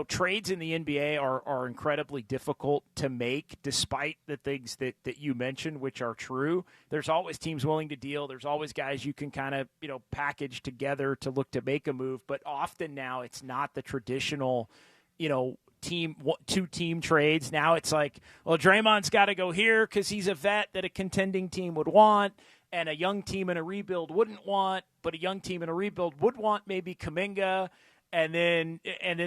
Speaker 2: trades in the NBA are incredibly difficult to make, despite the things that you mentioned, which are true. There's always teams willing to deal. There's always guys you can kind of, package together to look to make a move. But often now it's not the traditional, two-team trades. Now it's like, well, Draymond's got to go here because he's a vet that a contending team would want, and a young team in a rebuild wouldn't want, but a young team in a rebuild would want maybe Kuminga. And then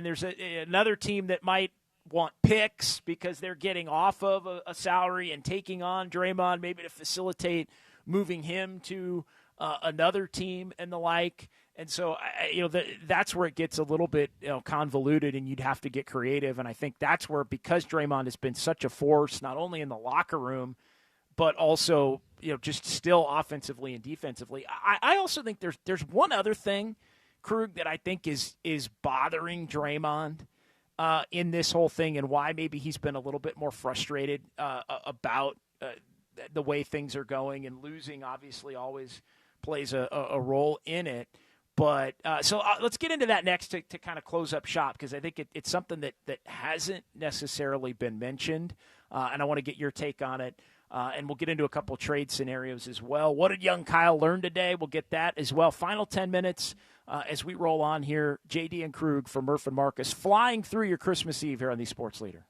Speaker 2: there's another team that might want picks because they're getting off of a salary and taking on Draymond maybe to facilitate moving him to another team and the like. And so, that's where it gets a little bit convoluted, and you'd have to get creative. And I think that's where, because Draymond has been such a force, not only in the locker room, but also just still offensively and defensively. I also think there's one other thing, Krug, that I think is bothering Draymond in this whole thing, and why maybe he's been a little bit more frustrated about the way things are going, and losing obviously always plays a role in it. But so let's get into that next to kind of close up shop, because I think it's something that hasn't necessarily been mentioned, and I want to get your take on it. And we'll get into a couple trade scenarios as well. What did young Kyle learn today? We'll get that as well. Final 10 minutes as we roll on here. JD and Krug for Murph and Marcus, flying through your Christmas Eve here on the Sports Leader.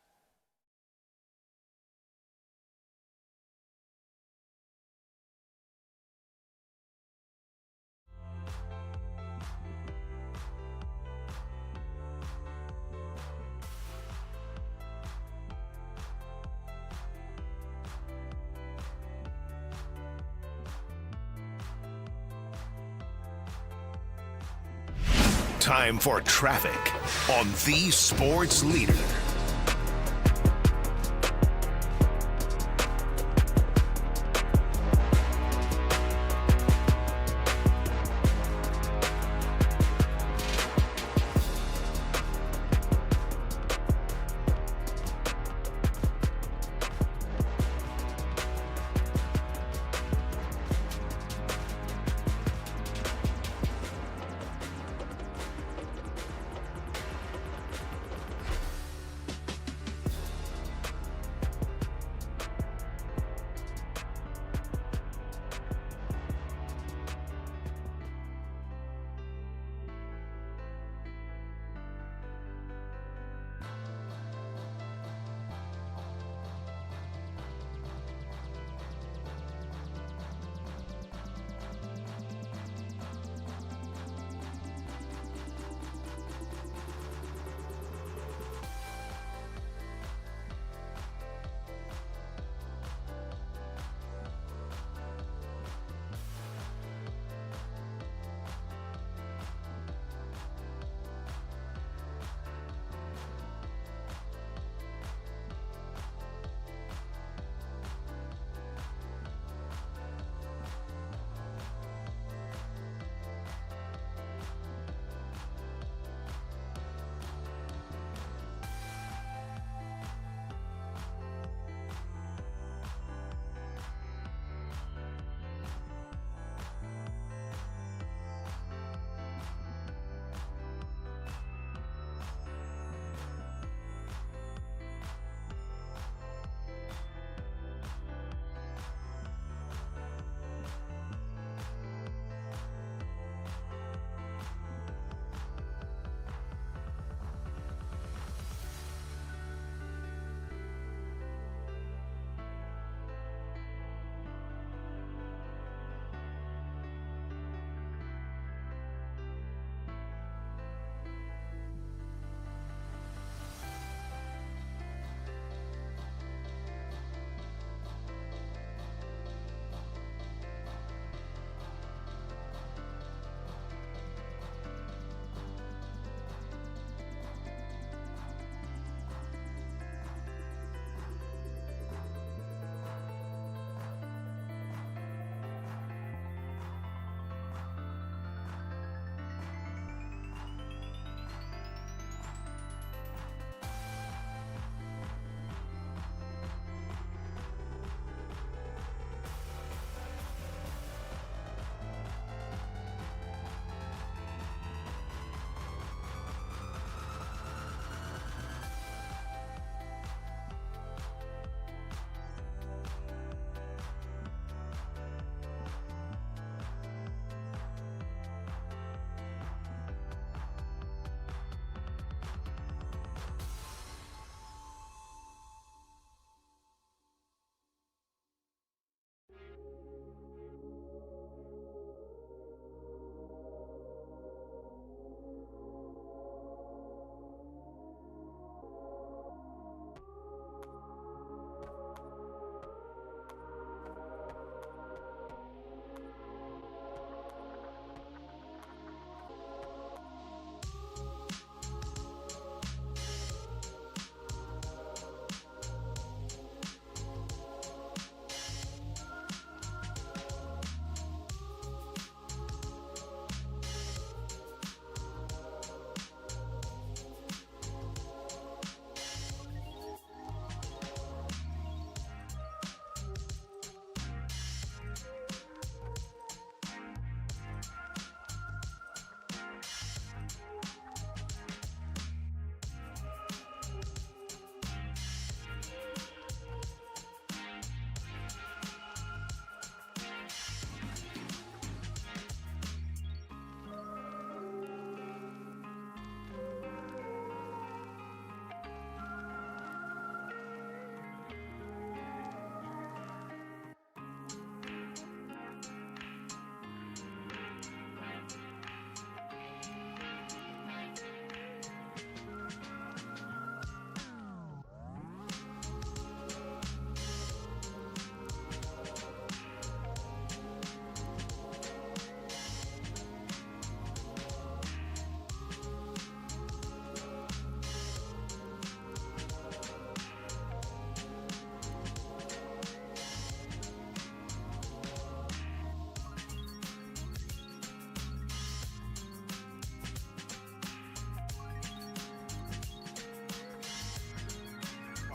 Speaker 1: Time for traffic on the Sports Leader.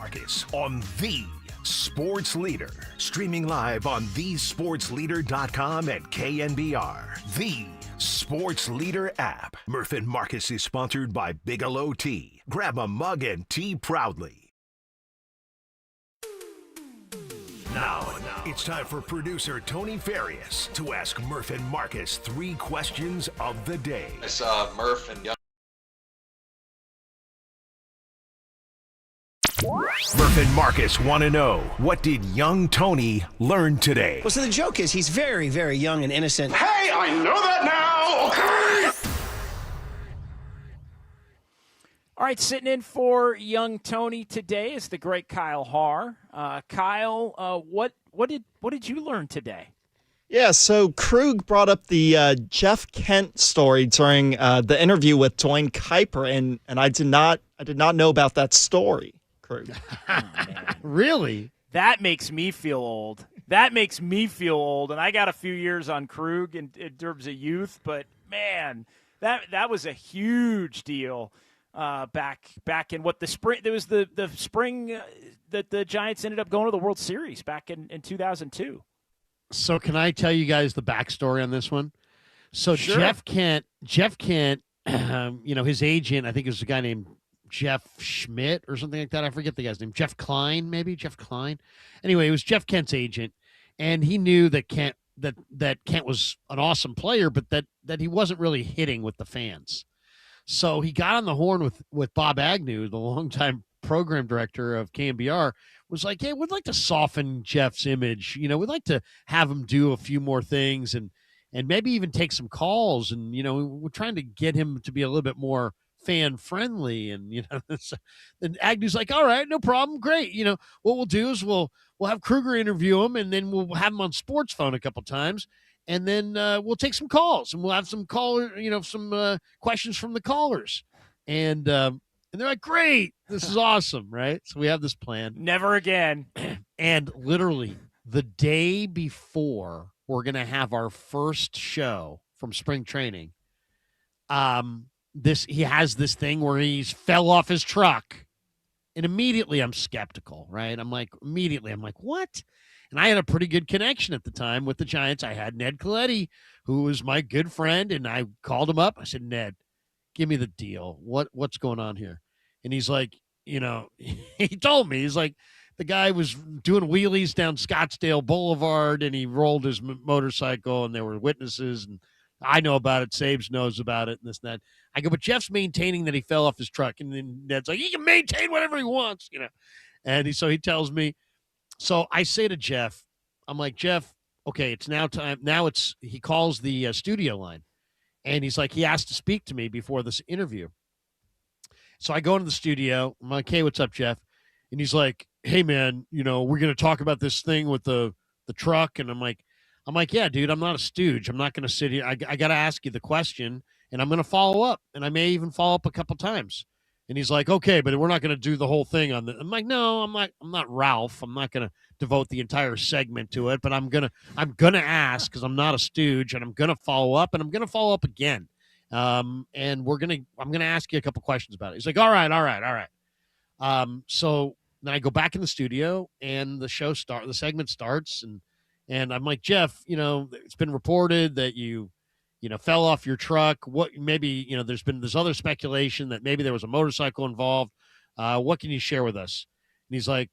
Speaker 1: Marcus on the Sports Leader. Streaming live on thesportsleader.com and KNBR. The Sports Leader app. Murph and Marcus is sponsored by Bigelow Tea. Grab a mug and tea proudly. Now, it's time for producer Tony Farias to ask Murph and Marcus 3 questions of the day.
Speaker 20: I saw Murph and
Speaker 1: Murph and Marcus want to know, what did young Tony learn today?
Speaker 21: Well, so the joke is he's very, very young and innocent.
Speaker 1: Hey, I know that now! Okay!
Speaker 2: All right, sitting in for young Tony today is the great Kyle Haar. Kyle, what did you learn today?
Speaker 4: Yeah, so Krug brought up the Jeff Kent story during the interview with Dwayne Kuiper, and I did not know about that story, Krug.
Speaker 3: Really?
Speaker 2: That makes me feel old. And I got a few years on Krug in terms of youth, but man, that was a huge deal. Back in what the spring, there was the spring that the Giants ended up going to the World Series back in 2002.
Speaker 3: So can I tell you guys the backstory on this one? So
Speaker 2: Sure.
Speaker 3: Jeff Kent, his agent, I think it was a guy named Jeff Schmidt or something like that. I forget the guy's name. Jeff Klein, maybe Jeff Klein. Anyway, it was Jeff Kent's agent, and he knew that Kent was an awesome player, but that he wasn't really hitting with the fans. So he got on the horn with Bob Agnew, the longtime program director of KNBR, was like, hey, we'd like to soften Jeff's image. We'd like to have him do a few more things and maybe even take some calls. And, we're trying to get him to be a little bit more fan friendly. And, so then Agnew's like, all right, no problem. Great. What we'll do is we'll have Kruger interview him, and then we'll have him on sports phone a couple times. And then we'll take some calls, and we'll have some some questions from the callers. And they're like, great, this is awesome, right? So we have this plan.
Speaker 2: Never again.
Speaker 3: And literally the day before we're going to have our first show from spring training, he has this thing where he's fell off his truck. And immediately I'm skeptical, right? I'm like, what? And I had a pretty good connection at the time with the Giants. I had Ned Colletti, who was my good friend, and I called him up. I said, Ned, give me the deal. What's going on here? And he's like, he told me, he's like, the guy was doing wheelies down Scottsdale Boulevard, and he rolled his motorcycle, and there were witnesses, and I know about it. Sabes knows about it, and this and that. I go, but Jeff's maintaining that he fell off his truck. And then Ned's like, he can maintain whatever he wants, And so he tells me. So I say to Jeff, I'm like, Jeff, okay, it's now time. Now he calls the studio line, and he's like, he asked to speak to me before this interview. So I go into the studio. I'm like, hey, what's up, Jeff? And he's like, hey, man, we're going to talk about this thing with the truck. And I'm like, yeah, dude, I'm not a stooge. I'm not going to sit here. I got to ask you the question, and I'm going to follow up. And I may even follow up a couple times. And he's like, okay, but we're not going to do the whole thing on the. I'm like, no, I'm not Ralph. I'm not going to devote the entire segment to it, but I'm gonna ask, because I'm not a stooge, and I'm gonna follow up, and I'm gonna follow up again. And I'm gonna ask you a couple questions about it. He's like, all right. So then I go back in the studio, and the segment starts, and I'm like, Jeff, it's been reported that you fell off your truck. What, maybe, there's other speculation that maybe there was a motorcycle involved. What can you share with us? And he's like,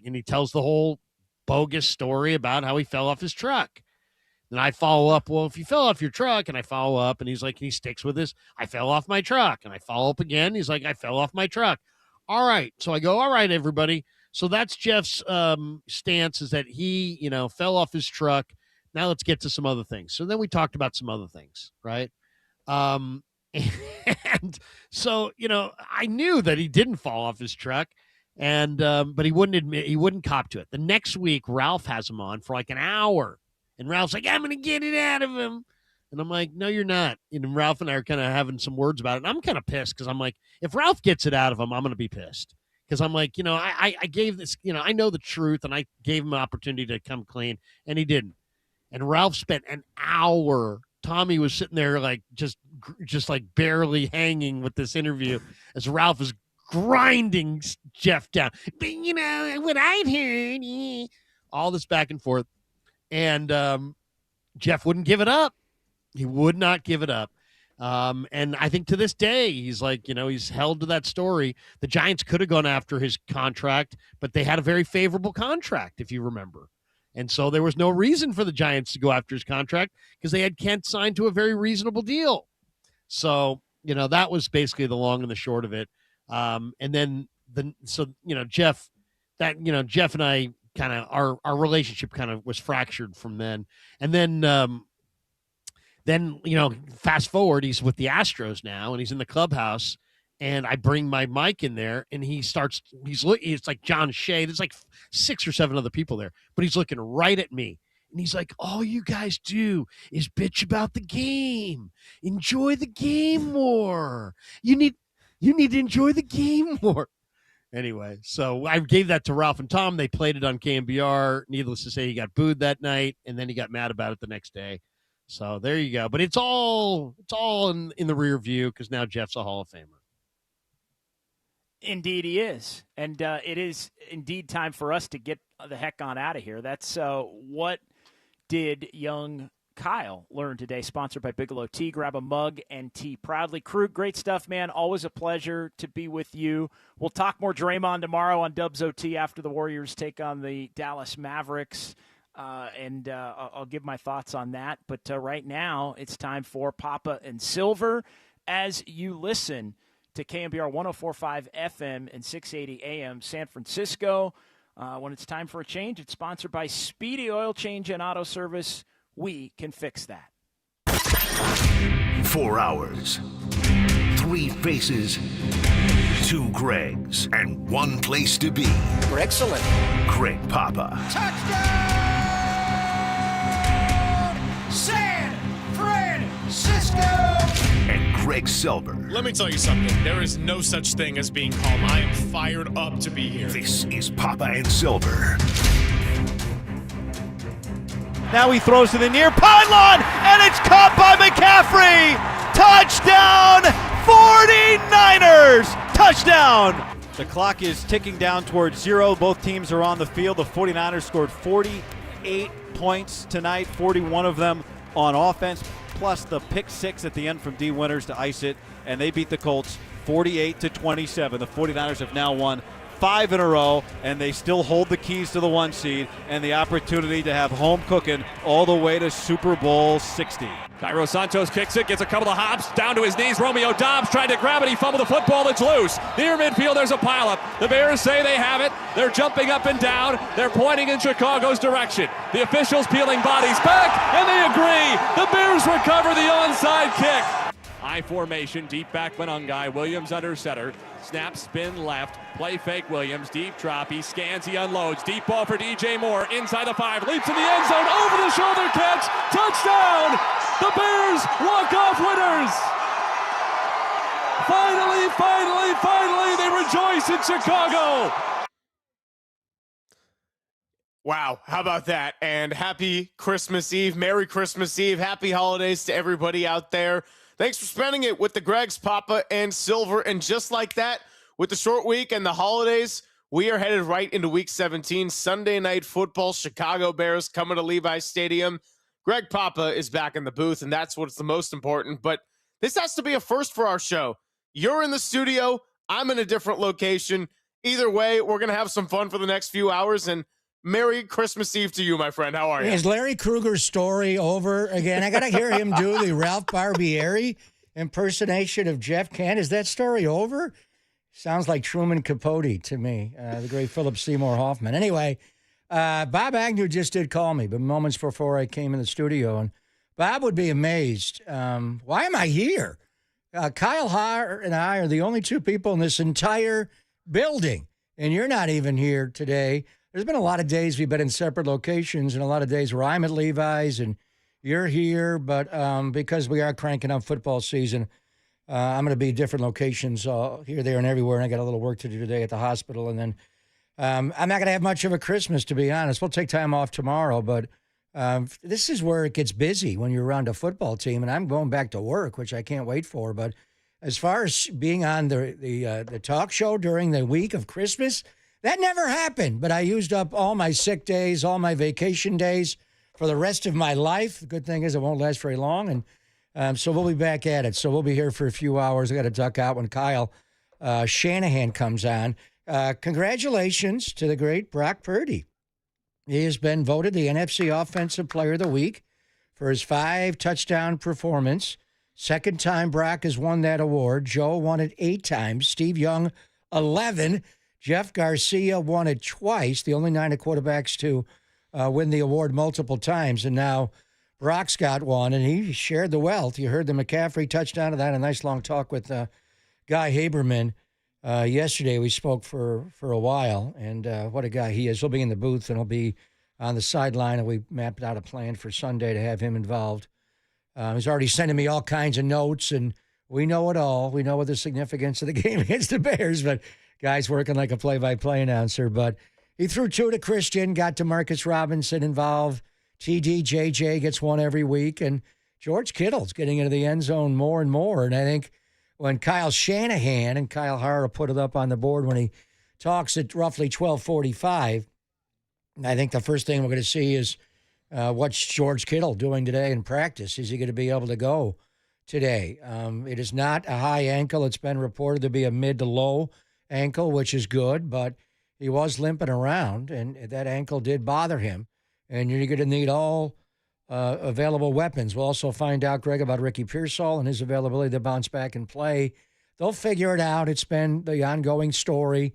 Speaker 3: and he tells the whole bogus story about how he fell off his truck. And I follow up, well, if you fell off your truck, and I follow up, and he's like, and he sticks with this, I fell off my truck. And I follow up again. He's like, I fell off my truck. All right. So I go, all right, everybody. So that's Jeff's stance, is that he, fell off his truck. Now let's get to some other things. So then we talked about some other things, right? And so, I knew that he didn't fall off his truck, and but he wouldn't cop to it. The next week, Ralph has him on for like an hour, and Ralph's like, I'm going to get it out of him. And I'm like, no, you're not. And Ralph and I are kind of having some words about it. And I'm kind of pissed, because I'm like, if Ralph gets it out of him, I'm going to be pissed. Because I'm like, I gave this, I know the truth, and I gave him an opportunity to come clean, and he didn't. And Ralph spent an hour. Tommy was sitting there like just like barely hanging with this interview, as Ralph is grinding Jeff down. But, what I'd heard, all this back and forth. And Jeff wouldn't give it up. He would not give it up. And I think to this day, he's like, he's held to that story. The Giants could have gone after his contract, but they had a very favorable contract, if you remember. And so there was no reason for the Giants to go after his contract because they had Kent signed to a very reasonable deal. So, that was basically the long and the short of it. And then Jeff and I kind of, our relationship kind of was fractured from then. And then, fast forward, he's with the Astros now and he's in the clubhouse. And I bring my mic in there, and it's like John Shea. There's like 6 or 7 other people there, but he's looking right at me. And he's like, all you guys do is bitch about the game. Enjoy the game more. You need to enjoy the game more. Anyway, so I gave that to Ralph and Tom. They played it on KNBR. Needless to say, he got booed that night, and then he got mad about it the next day. So there you go. But it's all in the rear view because now Jeff's a Hall of Famer.
Speaker 2: Indeed he is. And it is indeed time for us to get the heck on out of here. That's what did young Kyle learn today, sponsored by Bigelow Tea. Grab a mug and tea proudly. Krug, great stuff, man. Always a pleasure to be with you. We'll talk more Draymond tomorrow on Dubs OT after the Warriors take on the Dallas Mavericks. I'll give my thoughts on that. But right now, it's time for Papa and Silver as you listen to KNBR 104.5 FM and 680 AM San Francisco. When it's time for a change, it's sponsored by Speedy Oil Change and Auto Service. We can fix that.
Speaker 1: 4 hours, 3 faces, 2 Gregs, and 1 place to be.
Speaker 20: Excellent.
Speaker 1: Greg Papa.
Speaker 20: Touchdown! San Francisco!
Speaker 1: And Greg Silver.
Speaker 22: Let me tell you something. There is no such thing as being calm. I am fired up to be here.
Speaker 1: This is Papa and Silver.
Speaker 8: Now he throws to the near pylon, and it's caught by McCaffrey. Touchdown, 49ers. Touchdown.
Speaker 23: The clock is ticking down towards 0. Both teams are on the field. The 49ers scored 48 points tonight, 41 of them on offense, plus the pick 6 at the end from D. Winters to ice it, and they beat the Colts 48-27. The 49ers have now won 5 in a row, and they still hold the keys to the 1 seed and the opportunity to have home cooking all the way to Super Bowl 60.
Speaker 24: Cairo Santos kicks it, gets a couple of hops, down to his knees. Romeo Dobbs tried to grab it. He fumbled the football. It's loose. Near midfield, there's a pileup. The Bears say they have it. They're jumping up and down. They're pointing in Chicago's direction. The officials peeling bodies back, and they agree. The Bears recover the onside kick. I formation, deep back Benungai. Williams under center. Snap, spin left. Play fake Williams. Deep drop. He scans. He unloads. Deep ball for DJ Moore. Inside the 5. Leaps in the end zone. Over the shoulder catch. Touchdown. The Bears walk-off winners. Finally, they rejoice in Chicago.
Speaker 22: Wow, how about that? And happy Christmas Eve. Merry Christmas Eve. Happy holidays to everybody out there. Thanks for spending it with the Gregs, Papa, and Silver. And just like that, with the short week and the holidays, we are headed right into Week 17. Sunday Night Football, Chicago Bears coming to Levi Stadium. Greg Papa is back in the booth, and that's what's the most important. But this has to be a first for our show. You're in the studio. I'm in a different location. Either way, we're going to have some fun for the next few hours. And Merry Christmas Eve to you, my friend. How are you?
Speaker 20: Is Larry Krueger's story over again? I got to hear him do the Ralph Barbieri impersonation of Jeff Kent. Is that story over? Sounds like Truman Capote to me, the great Philip Seymour Hoffman. Anyway, Bob Agnew just did call me, but moments before I came in the studio, and Bob would be amazed. Why am I here? Kyle Haar and I are the only 2 people in this entire building, and you're not even here today. There's been a lot of days we've been in separate locations and a lot of days where I'm at Levi's and you're here, but because we are cranking up football season, I'm going to be different locations here, there, and everywhere, and I got a little work to do today at the hospital, and then I'm not going to have much of a Christmas, to be honest. We'll take time off tomorrow, but this is where it gets busy when you're around a football team, and I'm going back to work, which I can't wait for, but as far as being on the talk show during the week of Christmas, that never happened. But I used up all my sick days, all my vacation days for the rest of my life. The good thing is it won't last very long, and so we'll be back at it. So we'll be here for a few hours. I got to duck out when Kyle Shanahan comes on. Congratulations to the great Brock Purdy. He has been voted the NFC Offensive Player of the Week for his 5-touchdown performance. Second time Brock has won that award. Joe won it 8 times. Steve Young, 11. Jeff Garcia won it twice, the only 9 quarterbacks to win the award multiple times. And now Brock's got one, and he shared the wealth. You heard the McCaffrey touchdown of that. A nice long talk with Guy Haberman. Yesterday we spoke for a while, and what a guy he is. He'll be in the booth, and he'll be on the sideline, and we mapped out a plan for Sunday to have him involved. He's already sending me all kinds of notes, and we know it all. We know what the significance of the game against the Bears, but guy's working like a play-by-play announcer. But he threw 2 to Christian, got Demarcus Robinson involved. TD, JJ gets 1 every week, and George Kittle's getting into the end zone more and more, and I think when Kyle Shanahan, and Kyle Hara put it up on the board when he talks at roughly 12:45, I think the first thing we're going to see is what's George Kittle doing today in practice? Is he going to be able to go today? It is not a high ankle. It's been reported to be a mid to low ankle, which is good, but he was limping around, and that ankle did bother him. And you're going to need all available weapons. We'll also find out, Greg, about Ricky Pearsall and his availability to bounce back and play. They'll figure it out. It's been the ongoing story.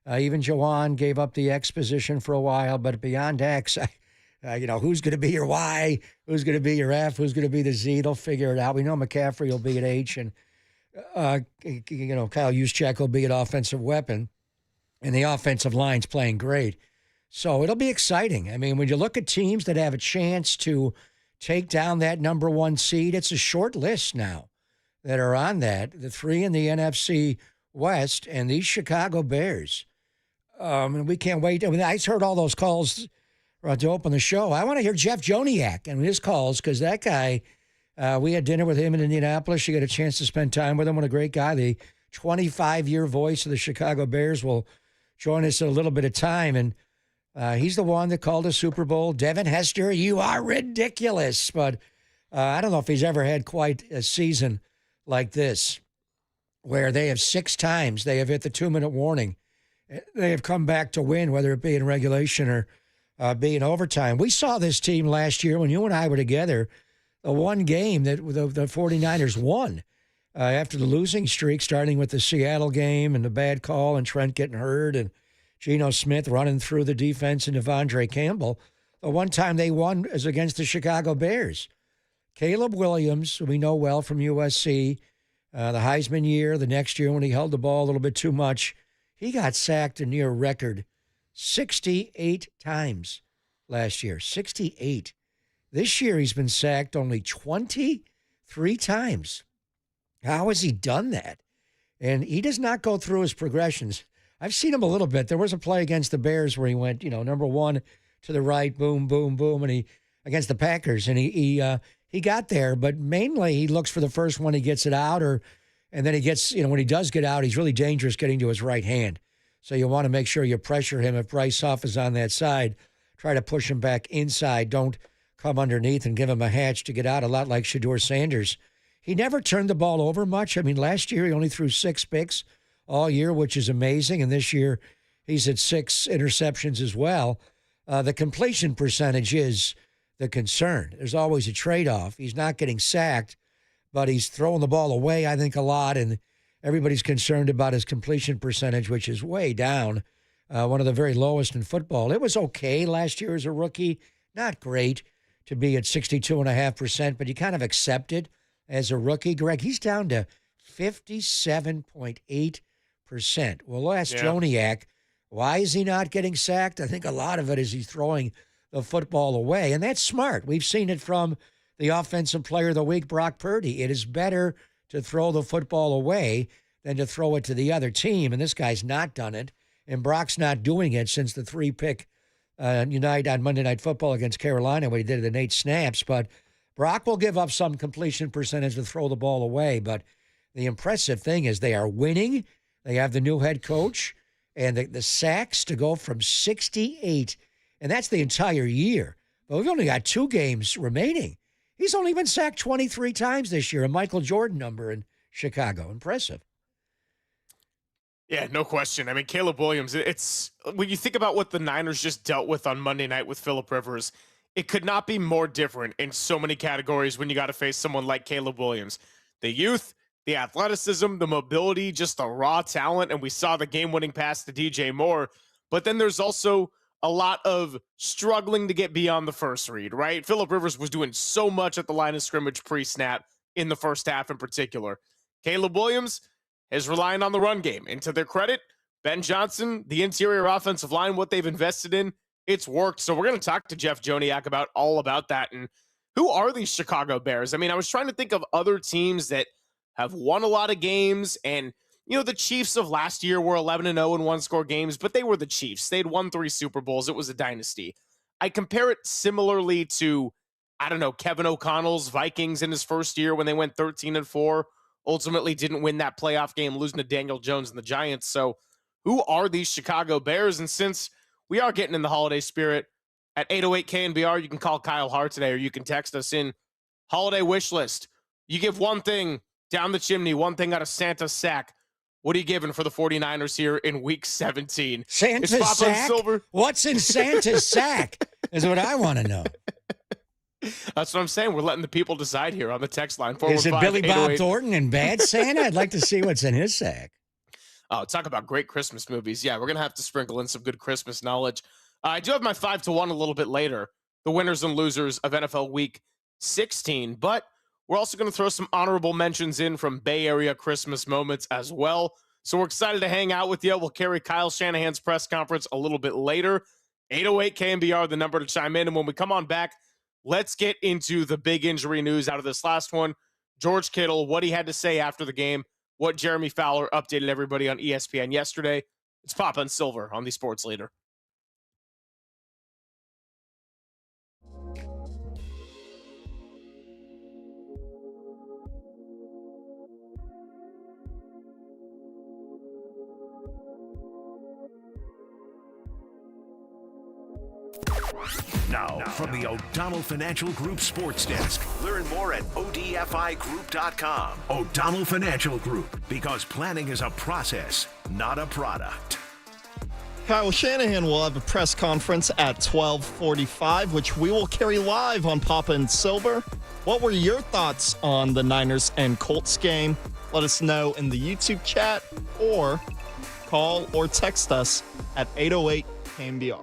Speaker 20: Even Jawan gave up the X position for a while, but beyond X, who's going to be your Y, who's going to be your F, who's going to be the Z, they'll figure it out. We know McCaffrey will be at H, and Kyle Juszczyk will be an offensive weapon, and the offensive line's playing great. So it'll be exciting. I mean, when you look at teams that have a chance to take down that number 1 seed, it's a short list now that are on that. The 3 in the NFC West and these Chicago Bears. And we can't wait. I mean, I heard all those calls to open the show. I want to hear Jeff Joniak and his calls, because that guy, we had dinner with him in Indianapolis. You got a chance to spend time with him. What a great guy. The 25-year voice of the Chicago Bears will join us in a little bit of time. And he's the one that called a Super Bowl. Devin Hester, you are ridiculous. But I don't know if he's ever had quite a season like this, where they have 6 times they have hit the 2-minute warning. They have come back to win, whether it be in regulation or be in overtime. We saw this team last year when you and I were together, the one game that the 49ers won after the losing streak, starting with the Seattle game and the bad call and Trent getting hurt and Geno Smith running through the defense and Devondre Campbell. The one time they won is against the Chicago Bears. Caleb Williams, we know well from USC, the Heisman year, the next year when he held the ball a little bit too much, he got sacked a near record 68 times last year. 68. This year he's been sacked only 23 times. How has he done that? And he does not go through his progressions. I've seen him a little bit. There was a play against the Bears where he went, number 1 to the right, boom, boom, boom, and he against the Packers, and he got there, but mainly he looks for the first one, he gets it out, and then he gets, when he does get out, he's really dangerous getting to his right hand. So you want to make sure you pressure him. If Bryce Huff is on that side, try to push him back inside. Don't come underneath and give him a hatch to get out, a lot like Shedeur Sanders. He never turned the ball over much. I mean, last year he only threw 6 picks all year, which is amazing, and this year he's at 6 interceptions as well. The completion percentage is the concern. There's always a trade-off. He's not getting sacked, but he's throwing the ball away, I think, a lot, and everybody's concerned about his completion percentage, which is way down, one of the very lowest in football. It was okay last year as a rookie. Not great to be at 62.5%, but you kind of accept it as a rookie. Greg, he's down to 57.8%. Well, ask Joniak, why is he not getting sacked? I think a lot of it is he's throwing the football away, and that's smart. We've seen it from the Offensive Player of the Week, Brock Purdy. It is better to throw the football away than to throw it to the other team, and this guy's not done it, and Brock's not doing it since the 3-pick unite on Monday Night Football against Carolina when he did it in 8 snaps, but Brock will give up some completion percentage to throw the ball away, but The impressive thing is they are winning. They have the new head coach, and the sacks to go from 68, and that's the entire year. But we've only got 2 games remaining. He's only been sacked 23 times this year, a Michael Jordan number in Chicago. Impressive.
Speaker 22: Yeah, no question. I mean, Caleb Williams, it's when you think about what the Niners just dealt with on Monday night with Phillip Rivers, it could not be more different in so many categories when you got to face someone like Caleb Williams. The youth, the athleticism, the mobility, just the raw talent, and we saw the game-winning pass to DJ Moore. But then there's also a lot of struggling to get beyond the first read, right? Phillip Rivers was doing so much at the line of scrimmage pre-snap in the first half in particular. Caleb Williams is relying on the run game. And to their credit, Ben Johnson, the interior offensive line, what they've invested in, it's worked. So we're going to talk to Jeff Joniak about all about that. And who are these Chicago Bears? I mean, I was trying to think of other teams that have won a lot of games. And, you know, the Chiefs of last year were 11-0 in one-score games, but they were the Chiefs. They'd won 3 Super Bowls. It was a dynasty. I compare it similarly to, I don't know, Kevin O'Connell's Vikings in his first year when they went 13-4. Ultimately didn't win that playoff game, losing to Daniel Jones and the Giants. So who are these Chicago Bears? And since we are getting in the holiday spirit, at 808 KNBR, you can call Kyle Hart today, or you can text us in holiday wish list. You give one thing down the chimney, one thing out of Santa's sack. What are you giving for the 49ers here in week 17?
Speaker 20: Santa's sack? What's in Santa's sack is what I want to know.
Speaker 22: That's what I'm saying. We're letting the people decide here on the text line.
Speaker 20: Is it Billy Bob Thornton and Bad Santa? I'd like to see what's in his sack.
Speaker 22: Oh, talk about great Christmas movies. Yeah, we're going to have to sprinkle in some good Christmas knowledge. I do have my 5-1 a little bit later, the winners and losers of NFL Week 16. But we're also going to throw some honorable mentions in from Bay Area Christmas moments as well. So we're excited to hang out with you. We'll carry Kyle Shanahan's press conference a little bit later. 808 KNBR, the number to chime in. And when we come on back, let's get into the big injury news out of this last one. George Kittle, what he had to say after the game, what Jeremy Fowler updated everybody on ESPN yesterday. It's Papa and Silver on the Sports Leader.
Speaker 1: Now, from the O'Donnell Financial Group Sports Desk. Learn more at odfigroup.com. O'Donnell Financial Group, because planning is a process, not a product.
Speaker 4: Kyle Shanahan will have a press conference at 12:45, which we will carry live on Papa and Silver. What were your thoughts on the Niners and Colts game? Let us know in the YouTube chat or call or text us at 808 KNBR.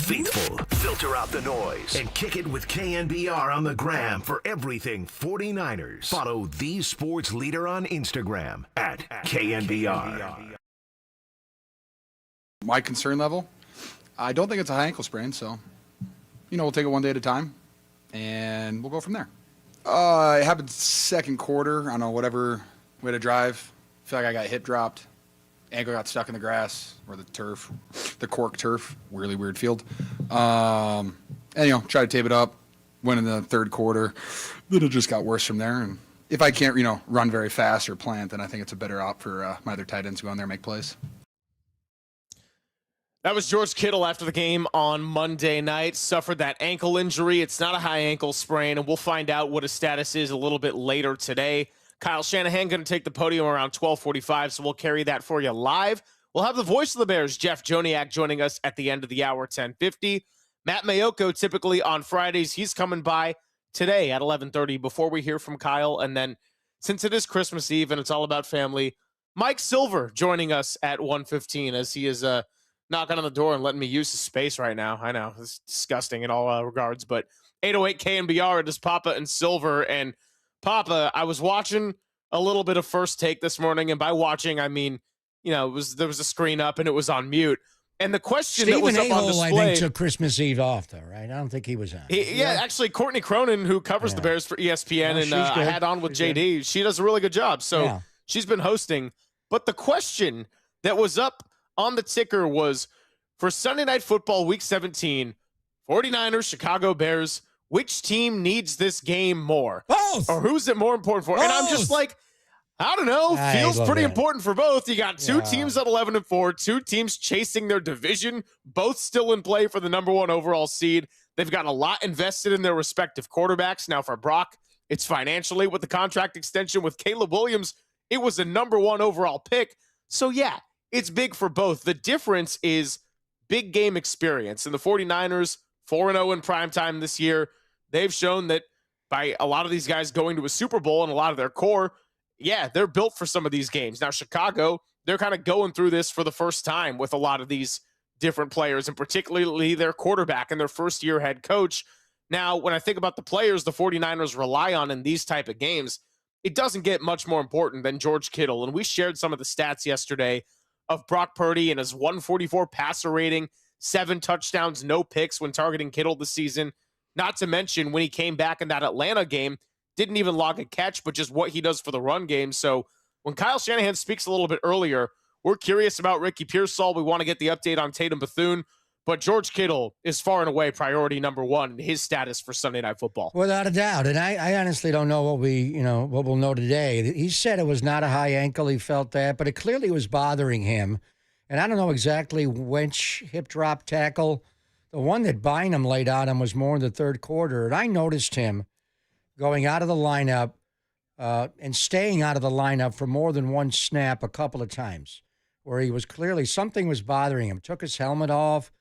Speaker 1: faithful. Filter out the noise and kick it with KNBR on the gram for everything 49ers. Follow the sports leader on Instagram at KNBR.
Speaker 6: My concern level, I don't think it's a high ankle sprain, so, we'll take it one day at a time, and we'll go from there. It happened second quarter. I don't know, whatever way to drive. I feel like I got hip dropped. Ankle got stuck in the grass or the turf, the cork turf, really weird field. And, try to tape it up, went in the third quarter. Then it just got worse from there. And if I can't, run very fast or plant, then I think it's a better op for my other tight ends to go in there and make plays.
Speaker 22: That was George Kittle after the game on Monday night. Suffered that ankle injury. It's not a high ankle sprain, and we'll find out what his status is a little bit later today. Kyle Shanahan going to take the podium around 12:45, so we'll carry that for you live. We'll have the voice of the Bears, Jeff Joniak, joining us at the end of the hour, 10:50. Matt Mayoko, typically on Fridays, he's coming by today at 11:30 before we hear from Kyle. And then, since it is Christmas Eve and it's all about family, Mike Silver joining us at 1:15 as he is knocking on the door and letting me use his space right now. I know, it's disgusting in all regards, but 808 KNBR, it is Papa and Silver. And Papa, I was watching a little bit of First Take this morning, and by watching, I mean, there was a screen up and it was on mute. And the question that was up on display,
Speaker 20: I think, took Christmas Eve off, though, right? I don't think he was on.
Speaker 22: Actually, Courtney Cronin, who covers the Bears for ESPN, and I had on with JD, she does a really good job. So she's been hosting. But the question that was up on the ticker was, for Sunday Night Football Week 17, 49ers, Chicago Bears, which team needs this game more?
Speaker 20: Both!
Speaker 22: Or who's it more important for?
Speaker 20: Both.
Speaker 22: And I'm just like, I don't know. Feels pretty important for both. You got two teams at 11-4, two teams chasing their division, both still in play for the number one overall seed. They've got a lot invested in their respective quarterbacks. Now for Brock, it's financially with the contract extension. With Caleb Williams, it was a number one overall pick. So yeah, it's big for both. The difference is big game experience. And the 49ers, 4-0 in primetime this year, they've shown that by a lot of these guys going to a Super Bowl and a lot of their core, they're built for some of these games. Now, Chicago, they're kind of going through this for the first time with a lot of these different players, and particularly their quarterback and their first-year head coach. Now, when I think about the players the 49ers rely on in these type of games, it doesn't get much more important than George Kittle. And we shared some of the stats yesterday of Brock Purdy and his 144 passer rating, 7 touchdowns, no picks when targeting Kittle this season. Not to mention when he came back in that Atlanta game, didn't even log a catch, but just what he does for the run game. So when Kyle Shanahan speaks a little bit earlier, we're curious about Ricky Pearsall. We want to get the update on Tatum Bethune, but George Kittle is far and away priority number one in his status for Sunday Night Football.
Speaker 20: Without a doubt. And I honestly don't know what what we'll know today. He said it was not a high ankle. He felt that, but it clearly was bothering him. And I don't know exactly which hip drop tackle. The one that Bynum laid on him was more in the third quarter. And I noticed him going out of the lineup and staying out of the lineup for more than one snap a couple of times, where he was clearly, something was bothering him. Took his helmet off.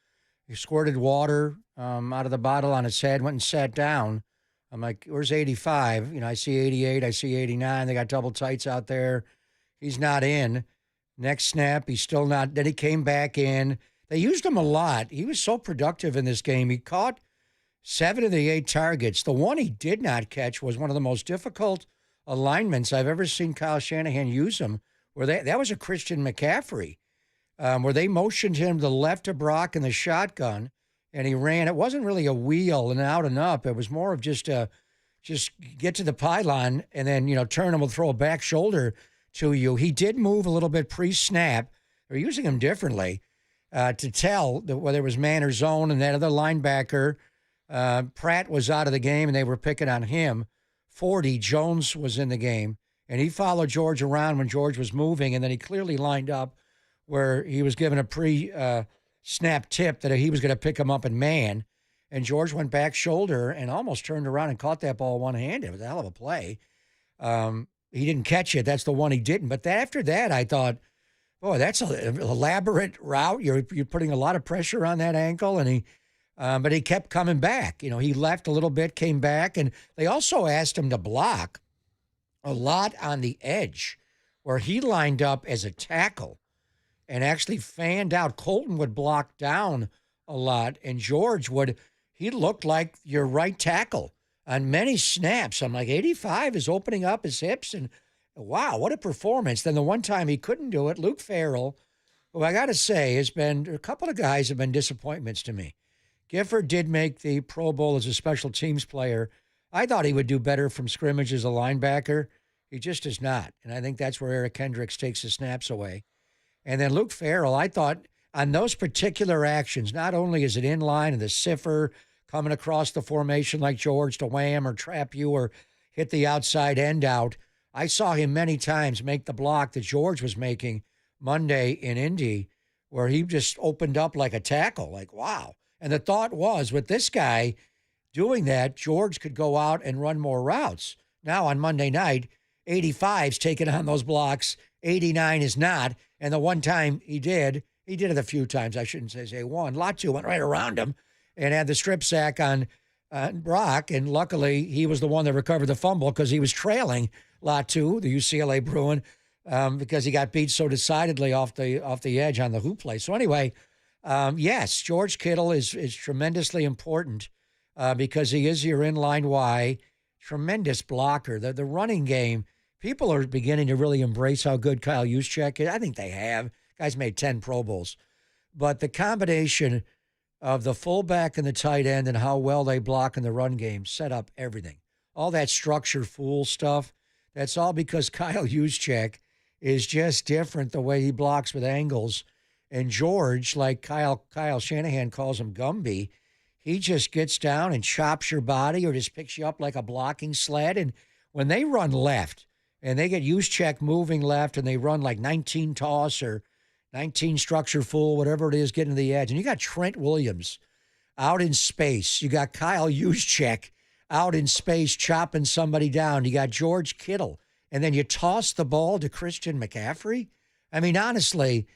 Speaker 20: He squirted water out of the bottle on his head, went and sat down. I'm like, where's 85? I see 88, I see 89. They got double tights out there. He's not in. Next snap, he's still not. Then he came back in. They used him a lot. He was so productive in this game. He caught 7 of the 8 targets. The one he did not catch was one of the most difficult alignments I've ever seen Kyle Shanahan use him, where that was a Christian McCaffrey, where they motioned him to the left of Brock in the shotgun, and he ran. It wasn't really a wheel and out and up. It was more of just get to the pylon and then, turn him and throw a back shoulder to you. He did move a little bit pre-snap. They're using him differently to tell whether it was man or zone, and that other linebacker, Pratt, was out of the game, and they were picking on him. 40, Jones was in the game, and he followed George around when George was moving, and then he clearly lined up where he was given a pre-snap tip that he was going to pick him up in man, and George went back shoulder and almost turned around and caught that ball one-handed. It was a hell of a play. He didn't catch it. That's the one he didn't. But after that, I thought, boy, that's an elaborate route. You're putting a lot of pressure on that ankle, and but he kept coming back. He left a little bit, came back, and they also asked him to block a lot on the edge, where he lined up as a tackle and actually fanned out. Colton would block down a lot. And George he looked like your right tackle on many snaps. I'm like, 85 is opening up his hips, and wow, what a performance. Then the one time he couldn't do it, Luke Farrell, who I got to say a couple of guys have been disappointments to me. Gifford did make the Pro Bowl as a special teams player. I thought he would do better from scrimmage as a linebacker. He just is not. And I think that's where Eric Kendricks takes his snaps away. And then Luke Farrell, I thought on those particular actions, not only is it in line and the cipher coming across the formation like George to wham or trap you or hit the outside end out, I saw him many times make the block that George was making Monday in Indy, where he just opened up like a tackle, like, wow. And the thought was, with this guy doing that, George could go out and run more routes. Now on Monday night, 85's taking on those blocks, 89 is not. And the one time he did it a few times. I shouldn't say one. Latu went right around him and had the strip sack on Brock. And luckily, he was the one that recovered the fumble because he was trailing Latu, the UCLA Bruin, because he got beat so decidedly off the edge on the hoop play. So anyway, yes, George Kittle is tremendously important because he is your inline Y, tremendous blocker. The running game, people are beginning to really embrace how good Kyle Juszczyk is. I think they have. Guy's made 10 Pro Bowls. But the combination of the fullback and the tight end and how well they block in the run game set up everything. All that structure fool stuff, that's all because Kyle Juszczyk is just different the way he blocks with angles. And George, like Kyle Shanahan calls him Gumby, he just gets down and chops your body or just picks you up like a blocking sled. And when they run left and they get Juszczyk moving left and they run like 19 toss or 19 structure full, whatever it is, getting to the edge. And you got Trent Williams out in space. You got Kyle Juszczyk out in space chopping somebody down. You got George Kittle. And then you toss the ball to Christian McCaffrey. I mean, honestly,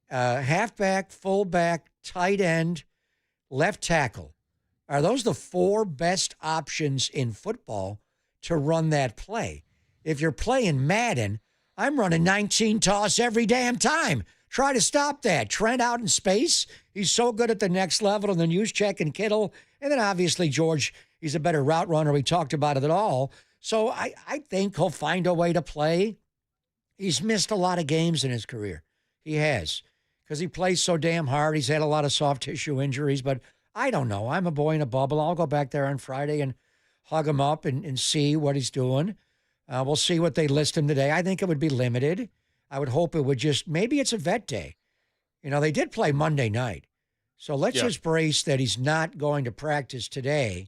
Speaker 20: halfback, fullback, tight end, left tackle. Are those the four best options in football to run that play? If you're playing Madden, I'm running 19 toss every damn time. Try to stop that. Trent out in space, he's so good at the next level. And then Juszczyk and Kittle. And then obviously George, he's a better route runner. We talked about it at all. So I think he'll find a way to play. He's missed a lot of games in his career. He has. Because he plays so damn hard. He's had a lot of soft tissue injuries. But I don't know. I'm a boy in a bubble. I'll go back there on Friday and hug him up and see what he's doing. We'll see what they list him today. I think it would be limited. I would hope it would maybe it's a vet day. You know, they did play Monday night. So let's just brace that he's not going to practice today.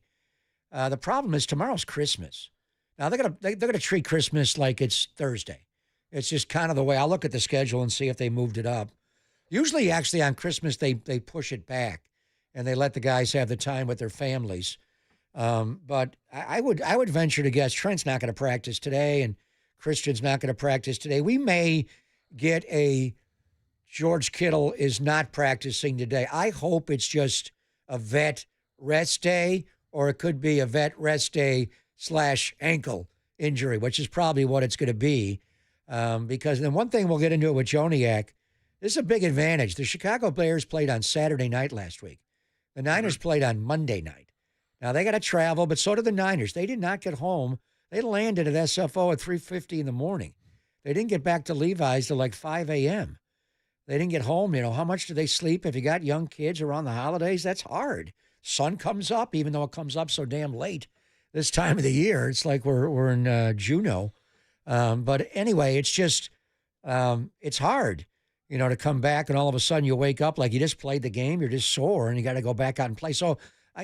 Speaker 20: The problem is tomorrow's Christmas. Now they're gonna treat Christmas like it's Thursday. It's just kind of the way I look at the schedule and see if they moved it up. Usually, actually, on Christmas they push it back and they let the guys have the time with their families. But I would venture to guess Trent's not going to practice today and Christian's not going to practice today. We may get a George Kittle is not practicing today. I hope it's just a vet rest day, or it could be a vet rest day / ankle injury, which is probably what it's going to be. Because then one thing we'll get into it with Joniak, this is a big advantage. The Chicago Bears played on Saturday night last week. The Niners played on Monday night. Now, they got to travel, but so did the Niners. They did not get home. They landed at SFO at 3:50 in the morning. They didn't get back to Levi's till like 5 a.m. They didn't get home. You know, how much do they sleep? If you got young kids around the holidays, that's hard. Sun comes up, even though it comes up so damn late this time of the year. It's like we're in Juneau. But anyway, it's just, it's hard, you know, to come back and all of a sudden you wake up like you just played the game. You're just sore and you got to go back out and play. So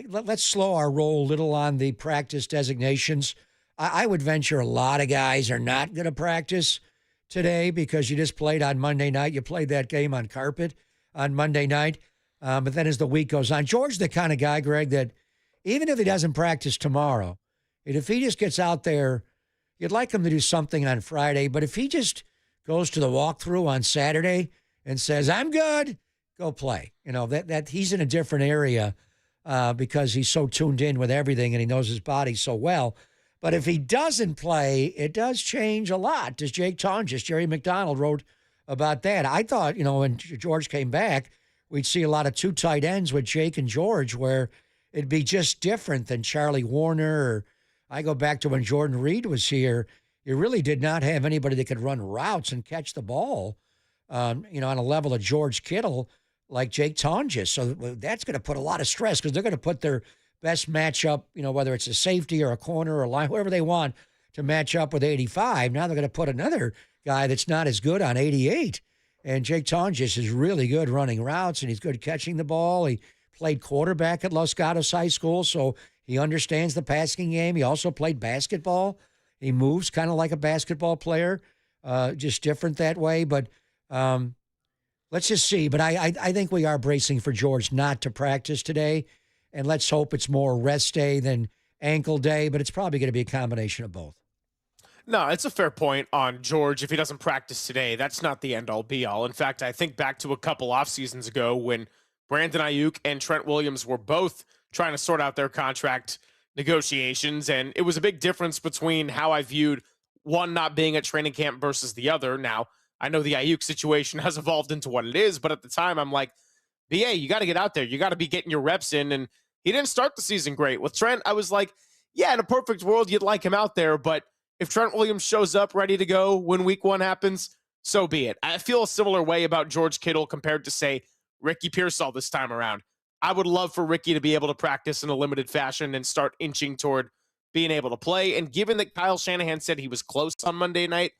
Speaker 20: let's slow our roll a little on the practice designations. I would venture a lot of guys are not going to practice today because you just played on Monday night. You played that game on carpet on Monday night. But then as the week goes on, George's the kind of guy, Greg, that even if he doesn't practice tomorrow, and if he just gets out there, you'd like him to do something on Friday. But if he just goes to the walkthrough on Saturday and says, I'm good, go play. You know, that he's in a different area because he's so tuned in with everything and he knows his body so well. But if he doesn't play, it does change a lot. Does Jake Tonjes, Jerry McDonald wrote about that. I thought, you know, when George came back, we'd see a lot of two tight ends with Jake and George, where it'd be just different than Charlie Warner. Or I go back to when Jordan Reed was here. You really did not have anybody that could run routes and catch the ball, on a level of George Kittle like Jake Tonjes. So that's going to put a lot of stress because they're going to put their best matchup, whether it's a safety or a corner or a line, whoever they want to match up with 85. Now they're going to put another guy that's not as good on 88. And Jake Tonjes is really good running routes, and he's good catching the ball. He played quarterback at Los Gatos High School, so he understands the passing game. He also played basketball. He moves kind of like a basketball player, just different that way. But let's just see. But I think we are bracing for George not to practice today, and let's hope it's more rest day than ankle day, but it's probably going to be a combination of both.
Speaker 22: No, it's a fair point on George. If he doesn't practice today, that's not the end-all, be-all. In fact, I think back to a couple off seasons ago when Brandon Aiyuk and Trent Williams were both trying to sort out their contract negotiations, and it was a big difference between how I viewed one not being at training camp versus the other. Now, I know the Aiyuk situation has evolved into what it is, but at the time, I'm like, BA, you got to get out there. You got to be getting your reps in, and he didn't start the season great. With Trent, I was like, yeah, in a perfect world, you'd like him out there, but if Trent Williams shows up ready to go when week one happens, so be it. I feel a similar way about George Kittle compared to, say, Ricky Pearsall this time around. I would love for Ricky to be able to practice in a limited fashion and start inching toward being able to play. And given that Kyle Shanahan said he was close on Monday night,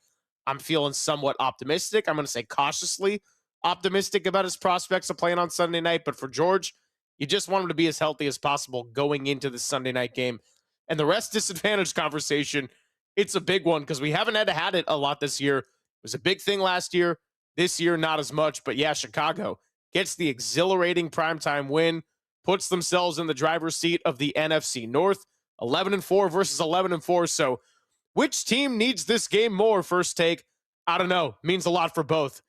Speaker 22: I'm feeling somewhat optimistic. I'm going to say cautiously optimistic about his prospects of playing on Sunday night. But for George, you just want him to be as healthy as possible going into the Sunday night game. And the rest disadvantage conversation, it's a big one because we haven't had it a lot this year. It was a big thing last year. This year, not as much. But yeah, Chicago gets the exhilarating primetime win, puts themselves in the driver's seat of the NFC North, 11-4 versus 11-4. So which team needs this game more? First take, I don't know. Means a lot for both.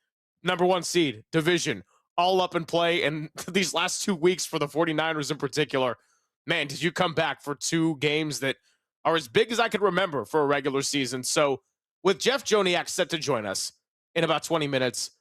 Speaker 22: Number one seed, division, all up in play. And these last 2 weeks for the 49ers in particular, man, did you come back for two games that are as big as I could remember for a regular season. So with Jeff Joniak set to join us in about 20 minutes,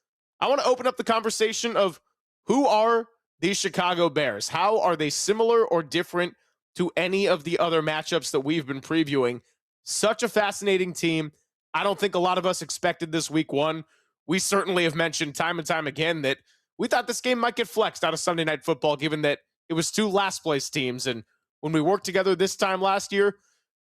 Speaker 22: I want to open up the conversation of who are these Chicago Bears? How are they similar or different to any of the other matchups that we've been previewing? Such a fascinating team. I don't think a lot of us expected this week one. We certainly have mentioned time and time again that we thought this game might get flexed out of Sunday Night Football, given that it was two last place teams. And when we worked together this time last year,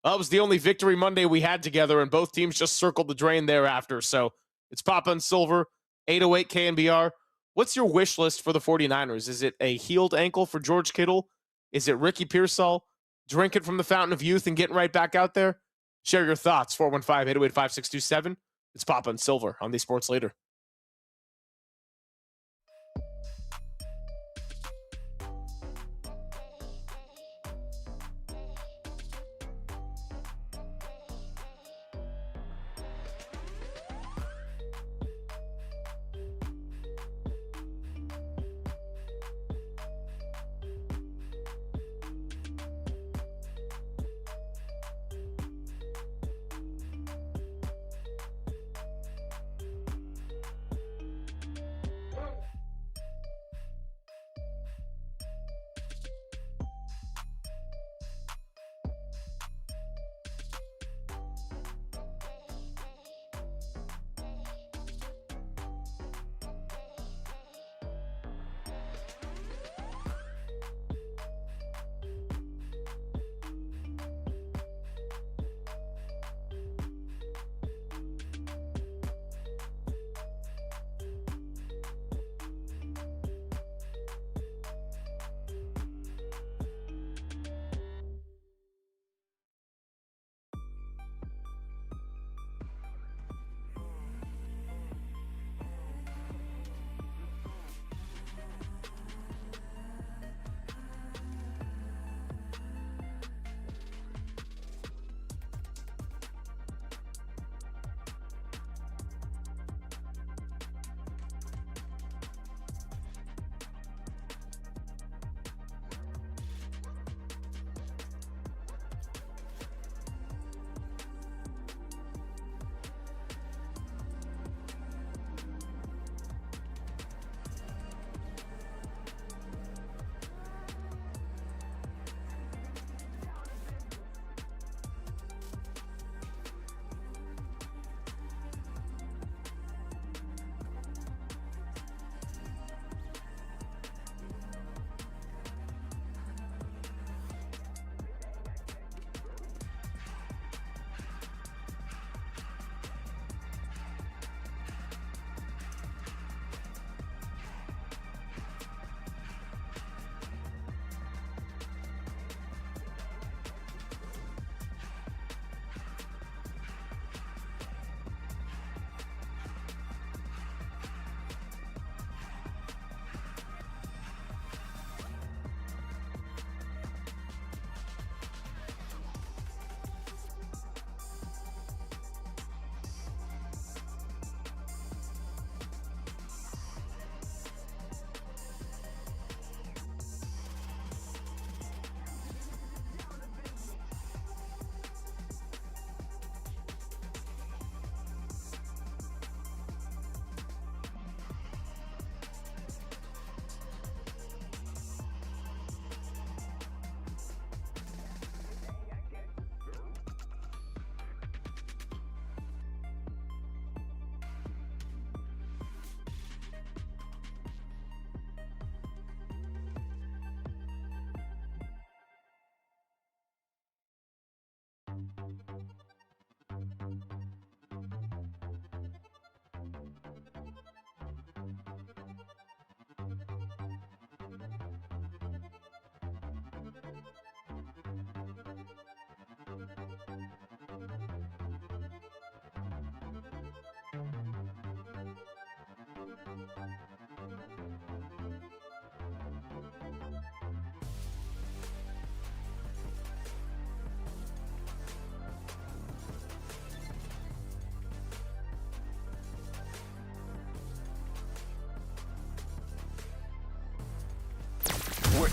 Speaker 22: that was the only victory Monday we had together, and both teams just circled the drain thereafter. So it's Papa and Silver, 808 KNBR. What's your wish list for the 49ers? Is it a healed ankle for George Kittle? Is it Ricky Pearsall drinking from the fountain of youth and getting right back out there? Share your thoughts, 415-808-5627. It's Papa and Silver on the Sports Leader.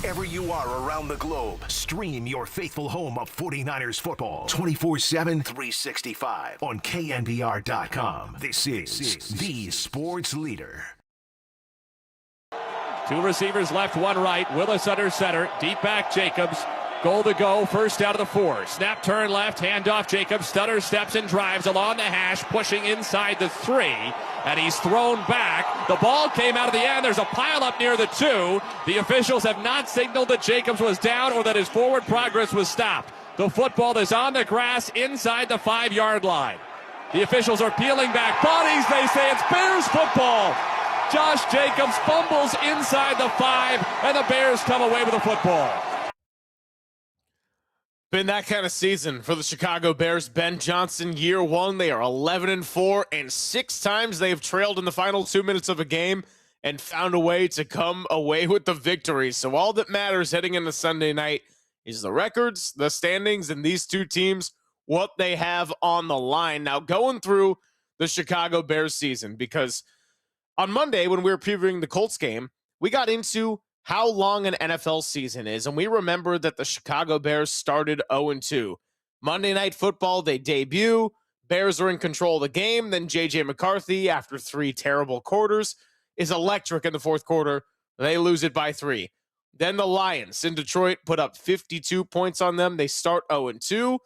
Speaker 1: Wherever you are around the globe, stream your faithful home of 49ers football 24/7, 365 on KNBR.com. This is the sports leader.
Speaker 24: 2 receivers left, 1 right. Willis under center. Deep back, Jacobs. Goal to go. First out of the 4. Snap, turn left. Handoff, Jacobs. Stutter steps and drives along the hash, pushing inside the 3. And he's thrown back. The ball came out of the end. There's a pileup near the 2. The officials have not signaled that Jacobs was down or that his forward progress was stopped. The football is on the grass inside the 5-yard line. The officials are peeling back bodies. They say it's Bears football. Josh Jacobs fumbles inside the 5, and the Bears come away with the football.
Speaker 22: Been that kind of season for the Chicago Bears. Ben Johnson, year 1, they are 11-4, and 6 times they've trailed in the final 2 minutes of a game and found a way to come away with the victory. So all that matters heading into Sunday night is the records, the standings, and these 2 teams, what they have on the line. Now, going through the Chicago Bears season, because on Monday when we were previewing the Colts game, we got into how long an NFL season is, and we remember that the Chicago Bears started 0-2. Monday Night Football, they debut. Bears are in control of the game. Then J.J. McCarthy, after 3 terrible quarters, is electric in the 4th quarter. They lose it by 3. Then the Lions in Detroit put up 52 points on them. They start 0-2.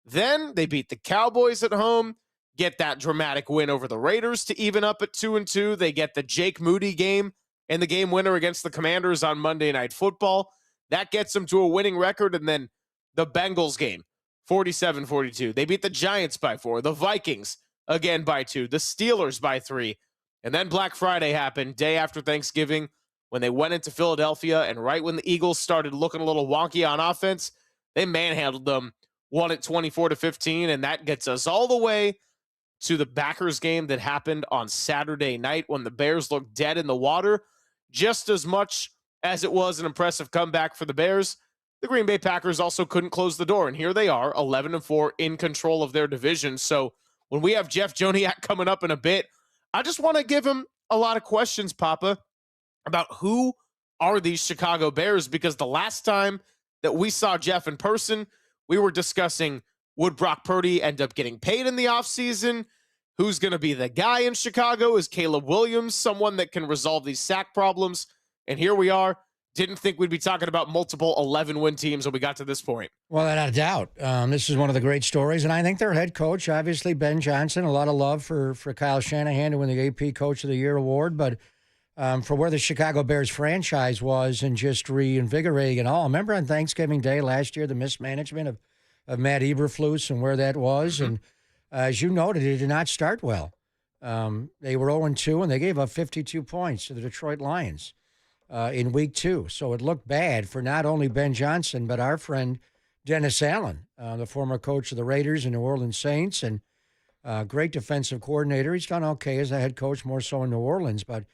Speaker 22: Then they beat the Cowboys at home, get that dramatic win over the Raiders to even up at 2-2. They get the Jake Moody game and the game winner against the Commanders on Monday Night Football. That gets them to a winning record. And then the Bengals game, 47-42. They beat the Giants by 4. The Vikings, again by 2. The Steelers by 3. And then Black Friday happened, day after Thanksgiving, when they went into Philadelphia. And right when the Eagles started looking a little wonky on offense, they manhandled them, won it 24-15. And that gets us all the way to the Packers game that happened on Saturday night when the Bears looked dead in the water. Just as much as it was an impressive comeback for the Bears, the Green Bay Packers also couldn't close the door. And here they are, 11-4, in control of their division. So when we have Jeff Joniak coming up in a bit, I just want to give him a lot of questions, Papa, about who are these Chicago Bears, because the last time that we saw Jeff in person, we were discussing, would Brock Purdy end up getting paid in the offseason? Who's going to be the guy in Chicago? Is Caleb Williams someone that can resolve these sack problems? And here we are. Didn't think we'd be talking about multiple 11-win teams when we got to this point.
Speaker 20: Well, without a doubt. This is one of the great stories. And I think their head coach, obviously Ben Johnson, a lot of love for Kyle Shanahan to win the AP Coach of the Year award. But for where the Chicago Bears franchise was and just reinvigorating it all. Remember on Thanksgiving Day last year, the mismanagement of Matt Eberflus and where that was? And as you noted, it did not start well. They were 0-2, and they gave up 52 points to the Detroit Lions in week 2. So it looked bad for not only Ben Johnson, but our friend Dennis Allen, the former coach of the Raiders and New Orleans Saints, and great defensive coordinator. He's done okay as a head coach, more so in New Orleans, but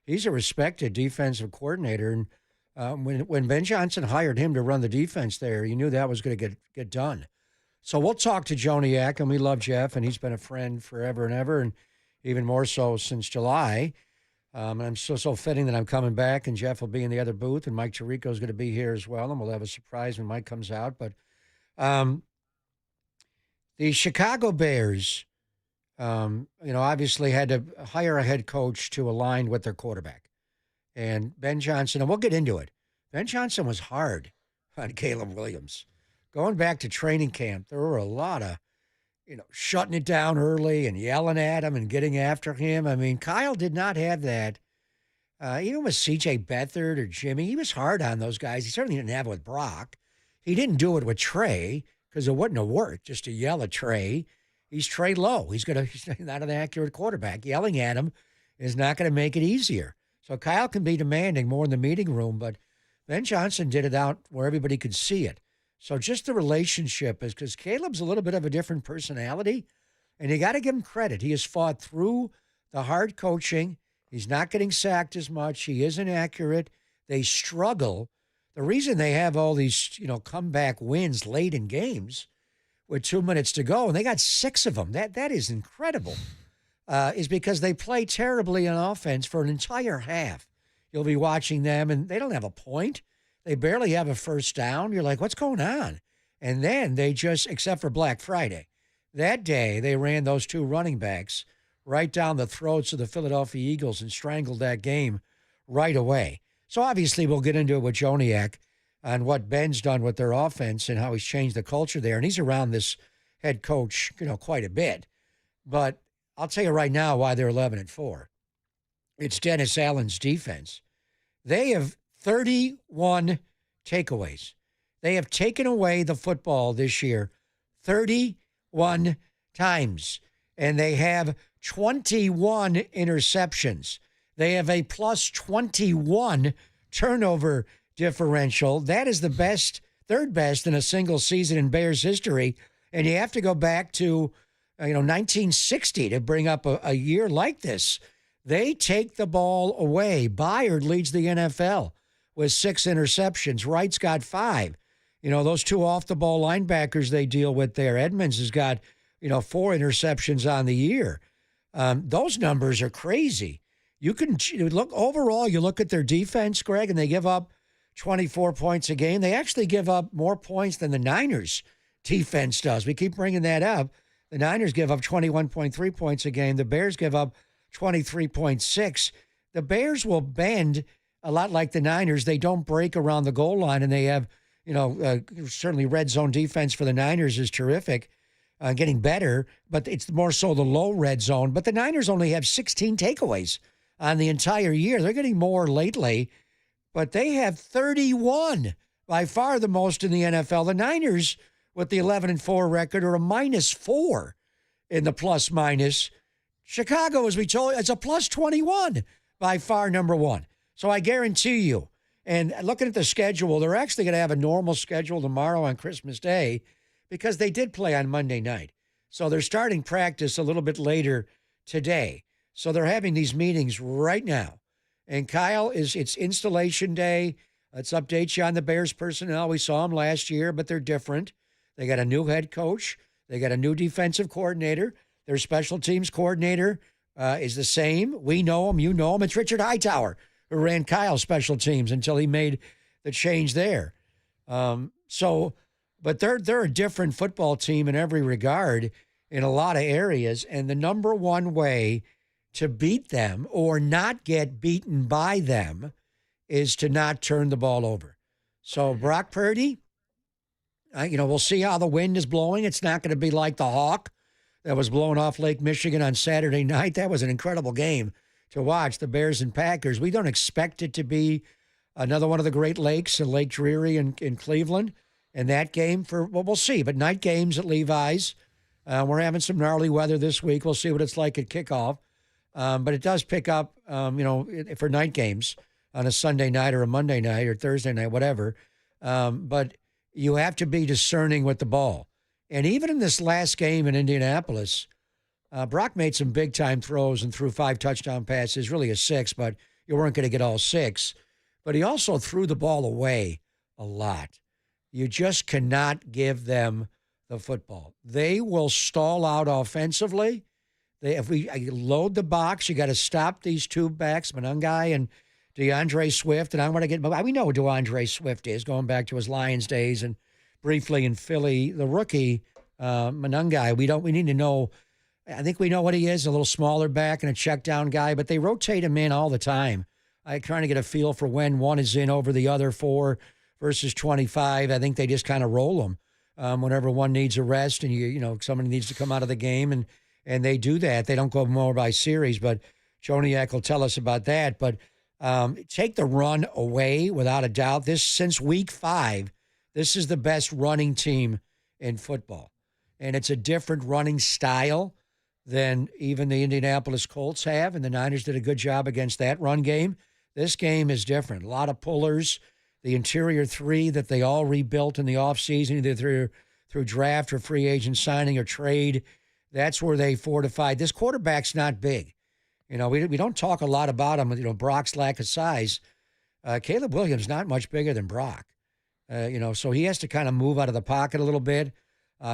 Speaker 20: he's a respected defensive coordinator. And when Ben Johnson hired him to run the defense there, you knew that was going to get done. So we'll talk to Joniak, and we love Jeff, and he's been a friend forever and ever, and even more so since July. And I'm so fitting that I'm coming back, and Jeff will be in the other booth, and Mike Tirico is going to be here as well, and we'll have a surprise when Mike comes out. But the Chicago Bears, obviously had to hire a head coach to align with their quarterback. And Ben Johnson, and we'll get into it, Ben Johnson was hard on Caleb Williams. Going back to training camp, there were a lot of, shutting it down early and yelling at him and getting after him. I mean, Kyle did not have that. Even with C.J. Beathard or Jimmy, he was hard on those guys. He certainly didn't have it with Brock. He didn't do it with Trey because it wouldn't have worked just to yell at Trey. He's Trey Lowe. He's not an accurate quarterback. Yelling at him is not going to make it easier. So Kyle can be demanding more in the meeting room, but Ben Johnson did it out where everybody could see it. So just the relationship is because Caleb's a little bit of a different personality, and you got to give him credit. He has fought through the hard coaching. He's not getting sacked as much. He isn't accurate. They struggle. The reason they have all these, comeback wins late in games with 2 minutes to go, and they got 6 of them. That is incredible. Is because they play terribly on offense for an entire half. You'll be watching them, and they don't have a point. They barely have a first down. You're like, what's going on? And then they just, except for Black Friday, that day they ran those two running backs right down the throats of the Philadelphia Eagles and strangled that game right away. So obviously we'll get into it with Joniak on what Ben's done with their offense and how he's changed the culture there. And he's around this head coach, quite a bit. But I'll tell you right now why they're 11-4. It's Dennis Allen's defense. They have 31 takeaways. They have taken away the football this year 31 times, and they have 21 interceptions. They have a plus 21 turnover differential. That is the best, third best in a single season in Bears history, and you have to go back to 1960 to bring up a year like this. They take the ball away. Byard leads the NFL with 6 interceptions. Wright's got 5. Those two off-the-ball linebackers they deal with there. Edmonds has got, 4 interceptions on the year. Those numbers are crazy. You can look overall, you look at their defense, Greg, and they give up 24 points a game. They actually give up more points than the Niners defense does. We keep bringing that up. The Niners give up 21.3 points a game. The Bears give up 23.6. The Bears will bend a lot like the Niners. They don't break around the goal line, and they have, certainly red zone defense for the Niners is terrific, getting better, but it's more so the low red zone. But the Niners only have 16 takeaways on the entire year. They're getting more lately, but they have 31, by far the most in the NFL. The Niners, with the 11-4 record, are a -4 in the plus-minus. Chicago, as we told you, it's a plus 21, by far number one. So I guarantee you, and looking at the schedule, they're actually going to have a normal schedule tomorrow on Christmas Day because they did play on Monday night. So they're starting practice a little bit later today. So they're having these meetings right now. And Kyle, it's installation day. Let's update you on the Bears personnel. We saw them last year, but they're different. They got a new head coach. They got a new defensive coordinator. Their special teams coordinator is the same. We know him. You know him. It's Richard Hightower, who ran Kyle's special teams until he made the change there. But they're a different football team in every regard in a lot of areas. And the number one way to beat them or not get beaten by them is to not turn the ball over. So Brock Purdy, we'll see how the wind is blowing. It's not going to be like the Hawk that was blown off Lake Michigan on Saturday night. That was an incredible game to watch, the Bears and Packers. We don't expect it to be another one of the Great Lakes and Lake Drury in Cleveland. And that game we'll see. But night games at Levi's. We're having some gnarly weather this week. We'll see what it's like at kickoff. But it does pick up, for night games on a Sunday night or a Monday night or Thursday night, whatever. But you have to be discerning with the ball. And even in this last game in Indianapolis, Brock made some big-time throws and threw 5 touchdown passes, really a 6, but you weren't going to get all 6. But he also threw the ball away a lot. You just cannot give them the football. They will stall out offensively. If we load the box, you got to stop these two backs, Monangai and DeAndre Swift. And we know who DeAndre Swift is, going back to his Lions days and briefly in Philly. The rookie, Monangai, we need to know. I think we know what he is, a little smaller back and a check down guy, but they rotate him in all the time. I'm trying to get a feel for when one is in over the other 4 versus 25. I think they just kind of roll them whenever one needs a rest and somebody needs to come out of the game, and they do that. They don't go more by series, but Joniak will tell us about that. But take the run away without a doubt. Since week 5, this is the best running team in football, and it's a different running style than even the Indianapolis Colts have, and the Niners did a good job against that run game. This game is different. A lot of pullers. The interior 3 that they all rebuilt in the offseason, either through draft or free agent signing or trade. That's where they fortified. This quarterback's not big. We don't talk a lot about him, Brock's lack of size. Caleb Williams not much bigger than Brock. So he has to kind of move out of the pocket a little bit.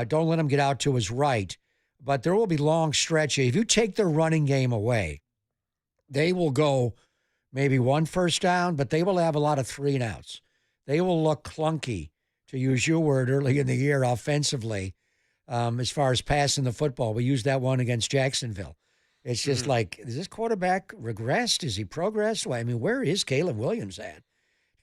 Speaker 20: Don't let him get out to his right. But there will be long stretches. If you take their running game away, they will go maybe 1 first down, but they will have a lot of 3-and-outs. they will look clunky, to use your word, early in the year offensively, as far as passing the football. We used that one against Jacksonville. It's just like, is this quarterback regressed? Is he progressed? Well, I mean, where is Caleb Williams at?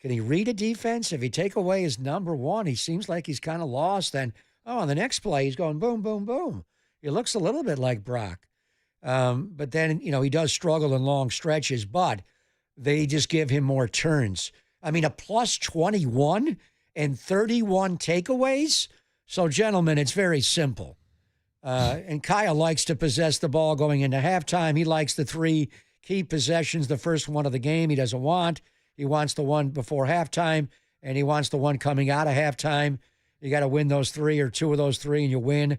Speaker 20: Can he read a defense? If you take away his number one, he seems like he's kind of lost. And, on the next play, he's going boom, boom, boom. He looks a little bit like Brock. But then, he does struggle in long stretches, but they just give him more turns. I mean, a plus 21 and 31 takeaways. So, gentlemen, it's very simple. And Kyle likes to possess the ball going into halftime. He likes the 3 key possessions, the first one of the game he doesn't want. He wants the one before halftime, and he wants the one coming out of halftime. You got to win those 3 or 2 of those 3, and you win.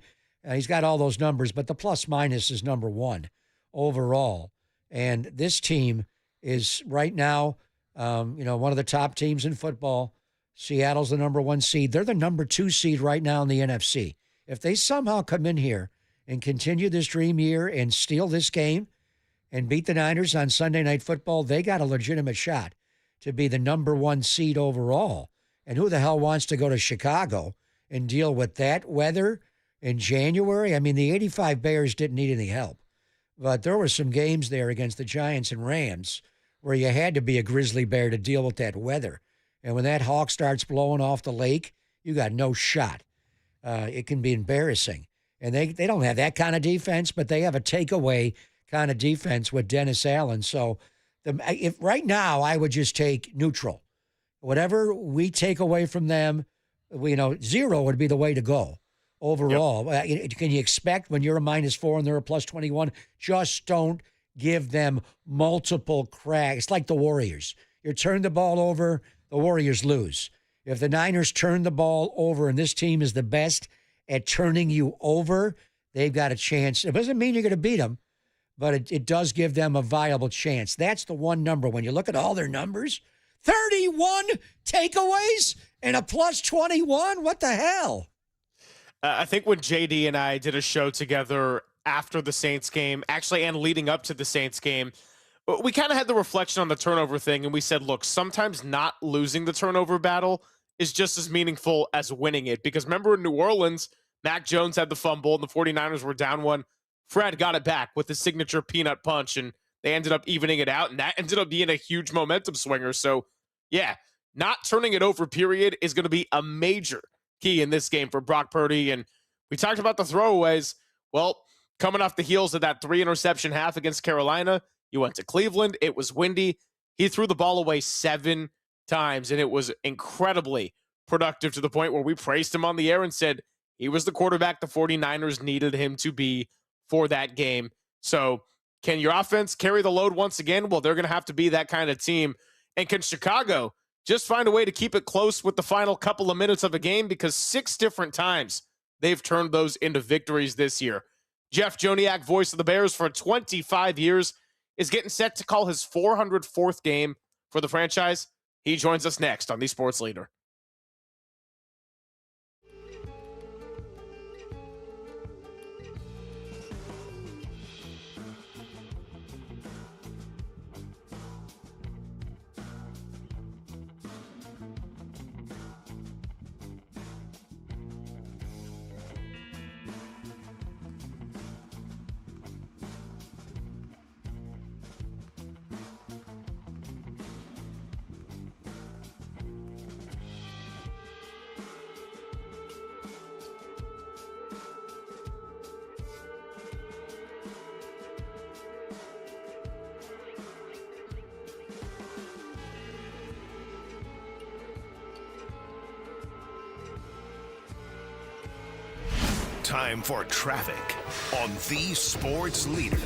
Speaker 20: He's got all those numbers, but the plus-minus is number 1 overall. And this team is right now, one of the top teams in football. Seattle's the number 1 seed. They're the number 2 seed right now in the NFC. If they somehow come in here and continue this dream year and steal this game and beat the Niners on Sunday Night Football, they got a legitimate shot to be the number 1 seed overall. And who the hell wants to go to Chicago and deal with that weather in January? I mean, the 85 Bears didn't need any help. But there were some games there against the Giants and Rams where you had to be a grizzly bear to deal with that weather. And when that hawk starts blowing off the lake, you got no shot. It can be embarrassing. And they don't have that kind of defense, but they have a takeaway kind of defense with Dennis Allen. So if right now I would just take neutral. Whatever we take away from them, 0 would be the way to go overall. Yep. Can you expect when you're a -4 and they're a plus 21? Just don't give them multiple cracks. It's like the Warriors. You turn the ball over, the Warriors lose. If the Niners turn the ball over and this team is the best at turning you over, they've got a chance. It doesn't mean you're going to beat them, but it does give them a viable chance. That's the one number. When you look at all their numbers, 31 takeaways and a plus 21? What the hell?
Speaker 22: I think when JD and I did a show together after the Saints game, actually, and leading up to the Saints game, we kind of had the reflection on the turnover thing, and we said, look, sometimes not losing the turnover battle is just as meaningful as winning it. Because remember in New Orleans, Mac Jones had the fumble, and the 49ers were down 1. Fred got it back with his signature peanut punch, and they ended up evening it out, and that ended up being a huge momentum swinger. So, yeah, not turning it over, period, is going to be a major key in this game for Brock Purdy. And we talked about the throwaways. Well, coming off the heels of that 3-interception half against Carolina, you went to Cleveland. It was windy. He threw the ball away 7 times, and it was incredibly productive to the point where we praised him on the air and said he was the quarterback the 49ers needed him to be for that game. So can your offense carry the load once again? Well, they're going to have to be that kind of team. And can Chicago just find a way to keep it close with the final couple of minutes of a game? Because 6 different times they've turned those into victories this year. Jeff Joniak, voice of the Bears for 25 years, is getting set to call his 404th game for the franchise. He joins us next on the Sports Leader.
Speaker 1: Time for traffic on the Sports Leader.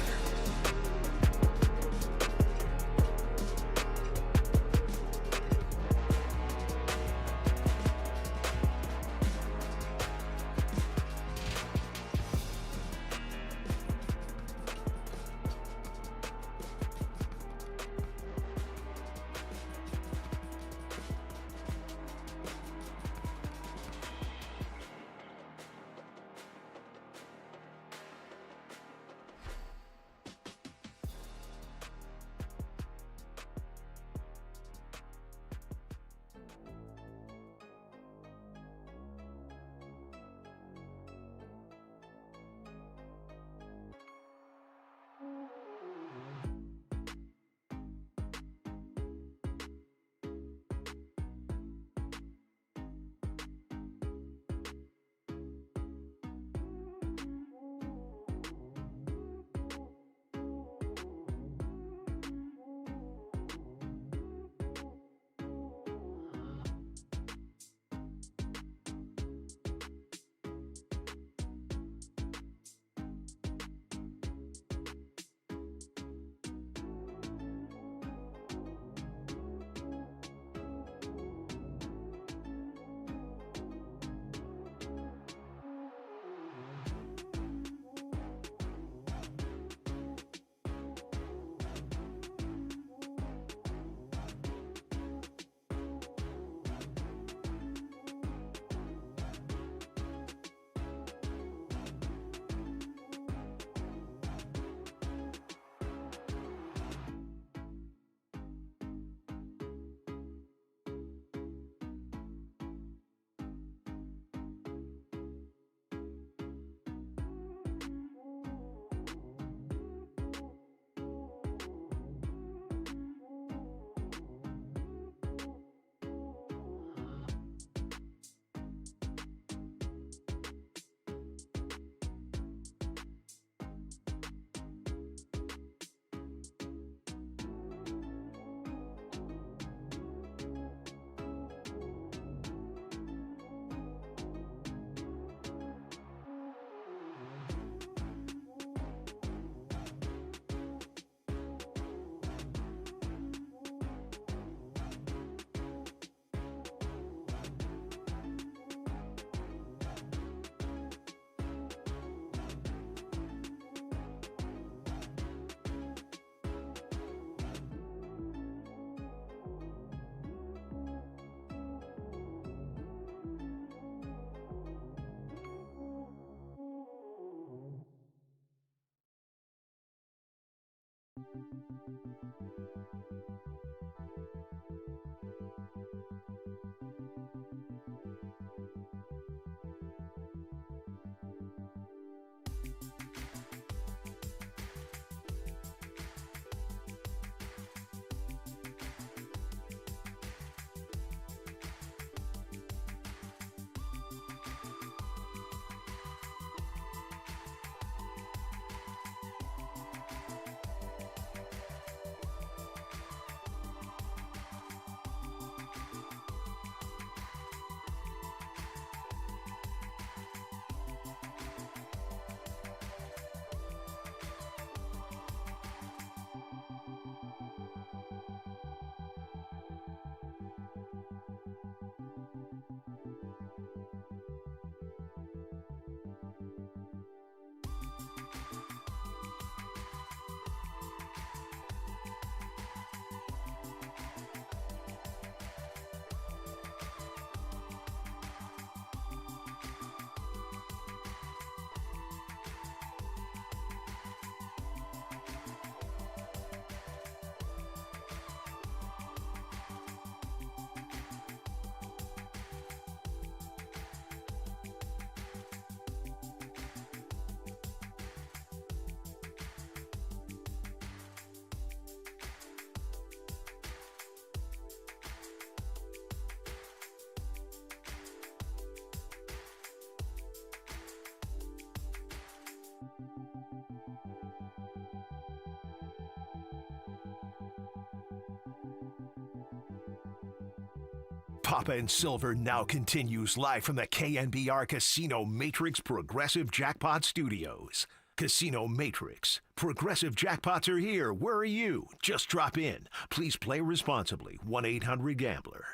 Speaker 1: Papa and Silver now continues live from the KNBR Casino Matrix Progressive Jackpot Studios. Casino Matrix. Progressive jackpots are here. Where are you? Just drop in. Please play responsibly. 1-800-GAMBLER.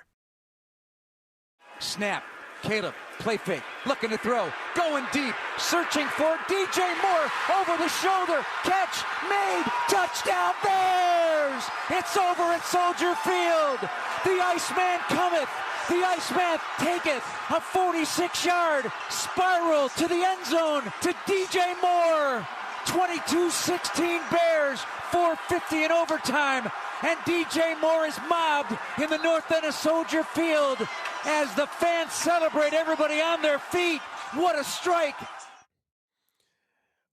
Speaker 9: Snap. Caleb, play fake, looking to throw, going deep, searching for DJ Moore, over the shoulder, catch, made, touchdown Bears! It's over at Soldier Field. The Iceman cometh, the Iceman taketh, a 46-yard spiral to the end zone to DJ Moore. 22-16 Bears, 4:50 in overtime, and DJ Moore is mobbed in the north end of Soldier Field as the fans celebrate, everybody on their feet. What a strike.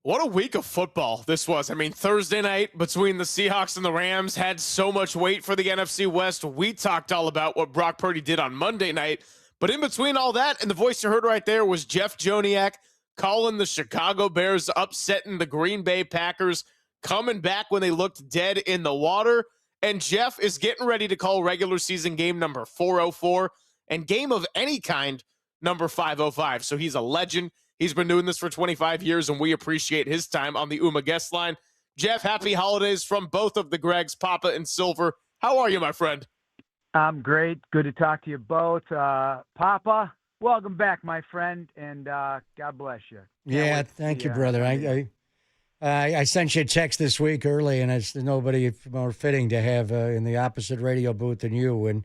Speaker 22: What a week of football this was. I mean, Thursday night between the Seahawks and the Rams had so much weight for the NFC West. We talked all about what Brock Purdy did on Monday night. But in between all that, and the voice you heard right there was Jeff Joniak calling the Chicago Bears, upsetting the Green Bay Packers, coming back when they looked dead in the water. And Jeff is getting ready to call regular season game number 404 and game of any kind number 505. So he's a legend. He's been doing this for 25 years, and we appreciate his time on the UMA guest line. Jeff, happy holidays from both of the Gregs, Papa and Silver. How are you, my friend?
Speaker 10: I'm great. Good to talk to you both. Papa, welcome back, my friend, and God bless you.
Speaker 20: Yeah, thank you, brother. I sent you a text this week early, and it's nobody more fitting to have in the opposite radio booth than you. And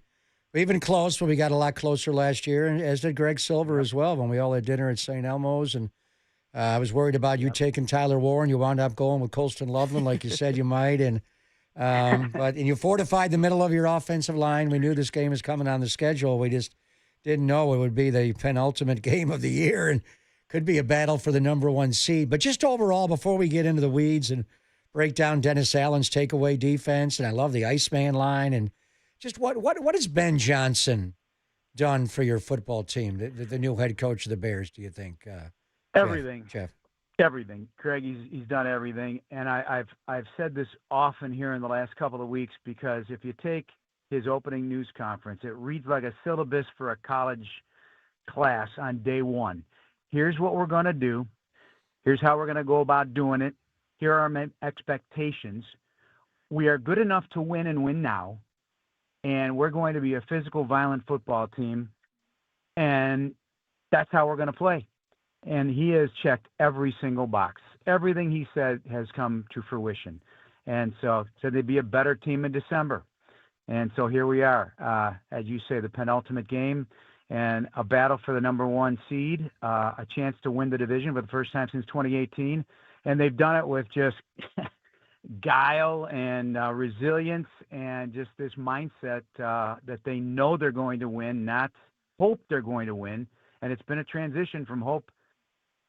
Speaker 20: we've been close, but we got a lot closer last year, and as did Greg Silver as well when we all had dinner at St. Elmo's. And I was worried about you taking Tyler Warren. You wound up going with Colston Loveland like you said you might. And but you fortified the middle of your offensive line. We knew this game was coming on the schedule. We just didn't know it would be the penultimate game of the year and could be a battle for the number one seed. But just overall, before we get into the weeds and break down Dennis Allen's takeaway defense, and I love the Iceman line, and just what has Ben Johnson done for your football team, the new head coach of the Bears, do you think?
Speaker 10: Everything.
Speaker 20: Jeff.
Speaker 10: Everything. Craig, he's done everything. And I've said this often here in the last couple of weeks, because if you take his opening news conference, it reads like a syllabus for a college class on day one. Here's what we're going to do. Here's how we're going to go about doing it. Here are our expectations. We are good enough to win and win now. And we're going to be a physical, violent football team. And that's how we're going to play. And he has checked every single box. Everything he said has come to fruition. And so said they'd be a better team in December. And so here we are, as you say, the penultimate game and a battle for the number one seed, a chance to win the division for the first time since 2018. And they've done it with just guile and resilience and just this mindset that they know they're going to win, not hope they're going to win. And it's been a transition from hope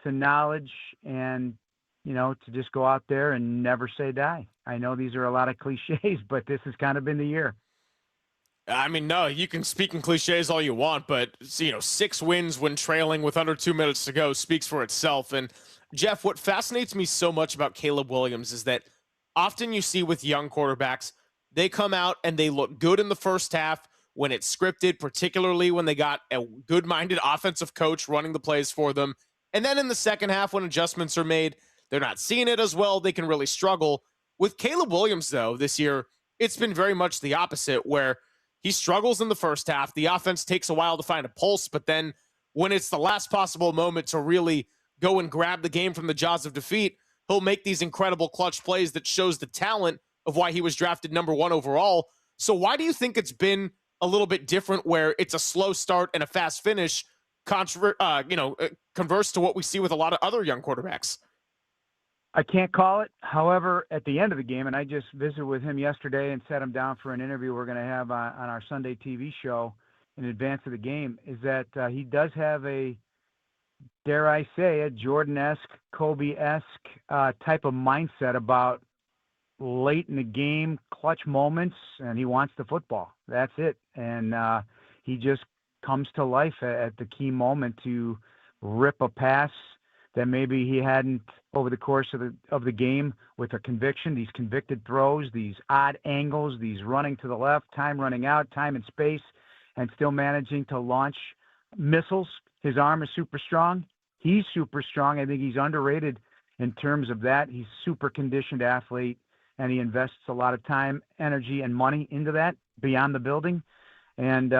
Speaker 10: to knowledge and, to just go out there and never say die. I know these are a lot of cliches, but this has kind of been the year.
Speaker 22: I mean, no, you can speak in cliches all you want, but 6 wins when trailing with under 2 minutes to go speaks for itself. And Jeff, what fascinates me so much about Caleb Williams is that often you see with young quarterbacks, they come out and they look good in the first half when it's scripted, particularly when they got a good-minded offensive coach running the plays for them. And then in the second half, when adjustments are made, they're not seeing it as well. They can really struggle. With Caleb Williams, though, this year, it's been very much the opposite, where he struggles in the first half. The offense takes a while to find a pulse, but then when it's the last possible moment to really go and grab the game from the jaws of defeat, he'll make these incredible clutch plays that shows the talent of why he was drafted number 1 overall. So why do you think it's been a little bit different where it's a slow start and a fast finish, converse to what we see with a lot of other young quarterbacks?
Speaker 10: I can't call it. However, at the end of the game, and I just visited with him yesterday and sat him down for an interview we're going to have on our Sunday TV show in advance of the game, is that he does have a, dare I say, a Jordan-esque, Kobe-esque type of mindset about late in the game, clutch moments, and he wants the football. That's it. And he just comes to life at the key moment to rip a pass that maybe he hadn't over the course of the game with a conviction, these convicted throws, these odd angles, these running to the left, time running out, time and space, and still managing to launch missiles. His arm is super strong. He's super strong. I think he's underrated in terms of that. He's a super conditioned athlete, and he invests a lot of time, energy, and money into that beyond the building. And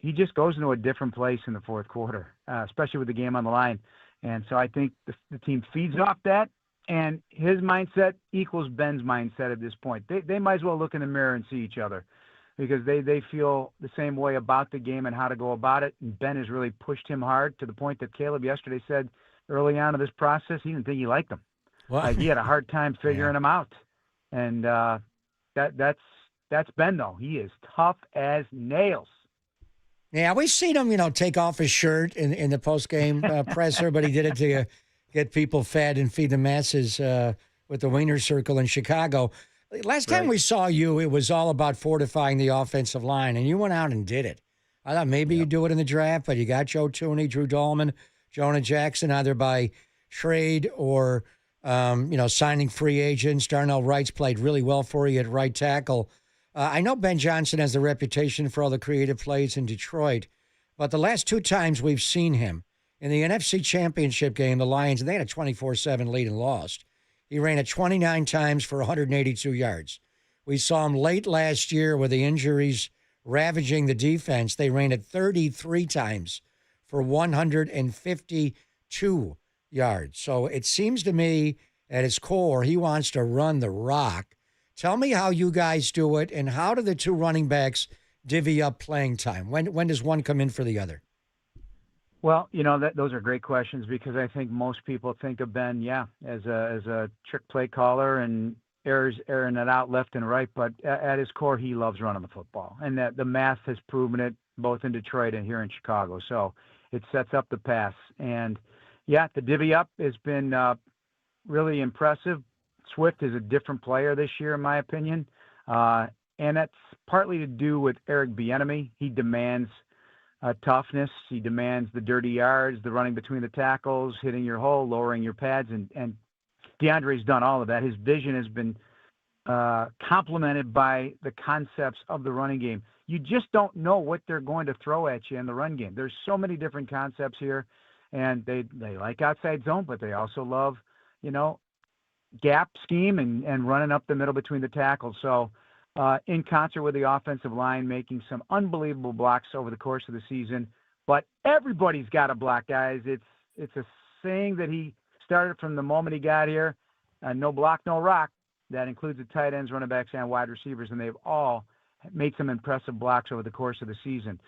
Speaker 10: he just goes into a different place in the fourth quarter, especially with the game on the line. And so I think the team feeds off that, and his mindset equals Ben's mindset at this point. They might as well look in the mirror and see each other because they feel the same way about the game and how to go about it. And Ben has really pushed him hard to the point that Caleb yesterday said early on in this process he didn't think he liked him. He had a hard time figuring him out. And that's Ben, though. He is tough as nails.
Speaker 20: Yeah, we've seen him, take off his shirt in the post-game presser, but he did it to get people fed and feed the masses with the Wiener Circle in Chicago. Last time we saw you, it was all about fortifying the offensive line, and you went out and did it. I thought maybe you'd do it in the draft, but you got Joe Tooney, Drew Dahlman, Jonah Jackson, either by trade or, signing free agents. Darnell Wright's played really well for you at right tackle. I know Ben Johnson has the reputation for all the creative plays in Detroit, but the last 2 times we've seen him, in the NFC Championship game, the Lions, they had a 24-7 lead and lost. He ran it 29 times for 182 yards. We saw him late last year with the injuries ravaging the defense. They ran it 33 times for 152 yards. So it seems to me at his core, he wants to run the rock. Tell me how you guys do it, and how do the 2 running backs divvy up playing time? When does one come in for the other?
Speaker 10: Well, those are great questions because I think most people think of Ben, as a trick play caller and airing it out left and right. But at his core, he loves running the football, and that the math has proven it both in Detroit and here in Chicago. So it sets up the pass, and the divvy up has been really impressive. Swift is a different player this year, in my opinion. And that's partly to do with Eric Bieniemy. He demands toughness. He demands the dirty yards, the running between the tackles, hitting your hole, lowering your pads. And DeAndre's done all of that. His vision has been complemented by the concepts of the running game. You just don't know what they're going to throw at you in the run game. There's so many different concepts here. And they like outside zone, but they also love, gap scheme and running up the middle between the tackles. So in concert with the offensive line, making some unbelievable blocks over the course of the season. But everybody's got a block, guys. It's a saying that he started from the moment he got here. No block, no rock. That includes the tight ends, running backs, and wide receivers, and they've all made some impressive blocks over the course of the season.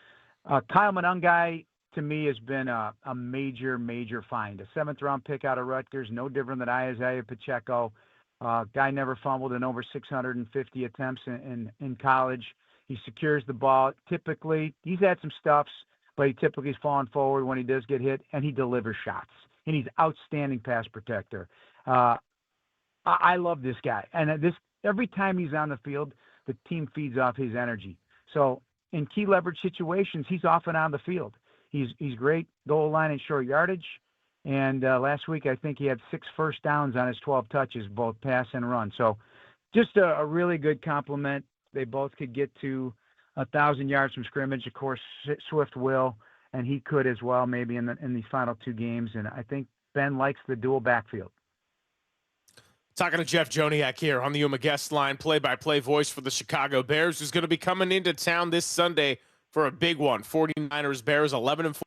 Speaker 10: Kyle Monangai, to me, has been a major, major find. A 7th-round pick out of Rutgers, no different than Isaiah Pacheco. Guy never fumbled in over 650 attempts in college. He secures the ball. Typically, he's had some stuffs, but he typically is falling forward when he does get hit, and he delivers shots. And he's outstanding pass protector. I love this guy. And every time he's on the field, the team feeds off his energy. So in key leverage situations, he's often on the field. He's great goal line and short yardage. And last week, I think he had 6 first downs on his 12 touches, both pass and run. So just a really good compliment. They both could get to 1,000 yards from scrimmage. Of course, Swift will, and he could as well, maybe in these final 2 games. And I think Ben likes the dual backfield.
Speaker 22: Talking to Jeff Joniak here on the Yuma guest line, play-by-play voice for the Chicago Bears, who's going to be coming into town this Sunday for a big one. 49ers Bears 11-4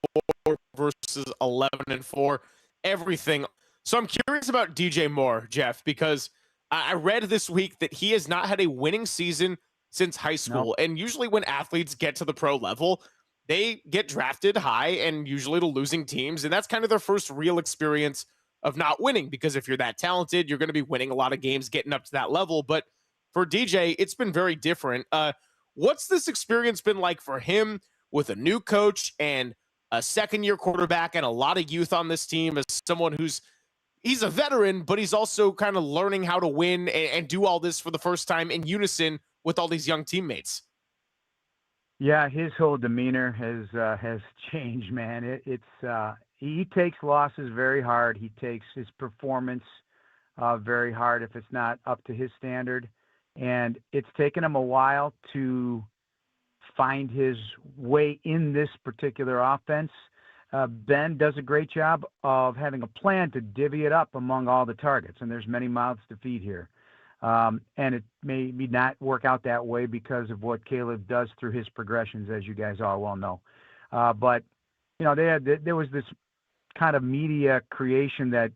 Speaker 22: versus 11-4. Everything. So I'm curious about DJ Moore, Jeff, because I read this week that he has not had a winning season since high school. Nope. And usually when athletes get to the pro level, they get drafted high and usually to losing teams. And that's kind of their first real experience of not winning, because if you're that talented, you're going to be winning a lot of games getting up to that level. But for DJ, it's been very different. What's this experience been like for him with a new coach and a second-year quarterback and a lot of youth on this team, as someone he's a veteran, but he's also kind of learning how to win and do all this for the first time in unison with all these young teammates?
Speaker 10: Yeah, his whole demeanor has changed, man. He takes losses very hard. He takes his performance very hard if it's not up to his standard. And it's taken him a while to find his way in this particular offense. Ben does a great job of having a plan to divvy it up among all the targets, and there's many mouths to feed here. And it may not work out that way because of what Caleb does through his progressions, as you guys all well know. But, you know, there was this kind of media creation that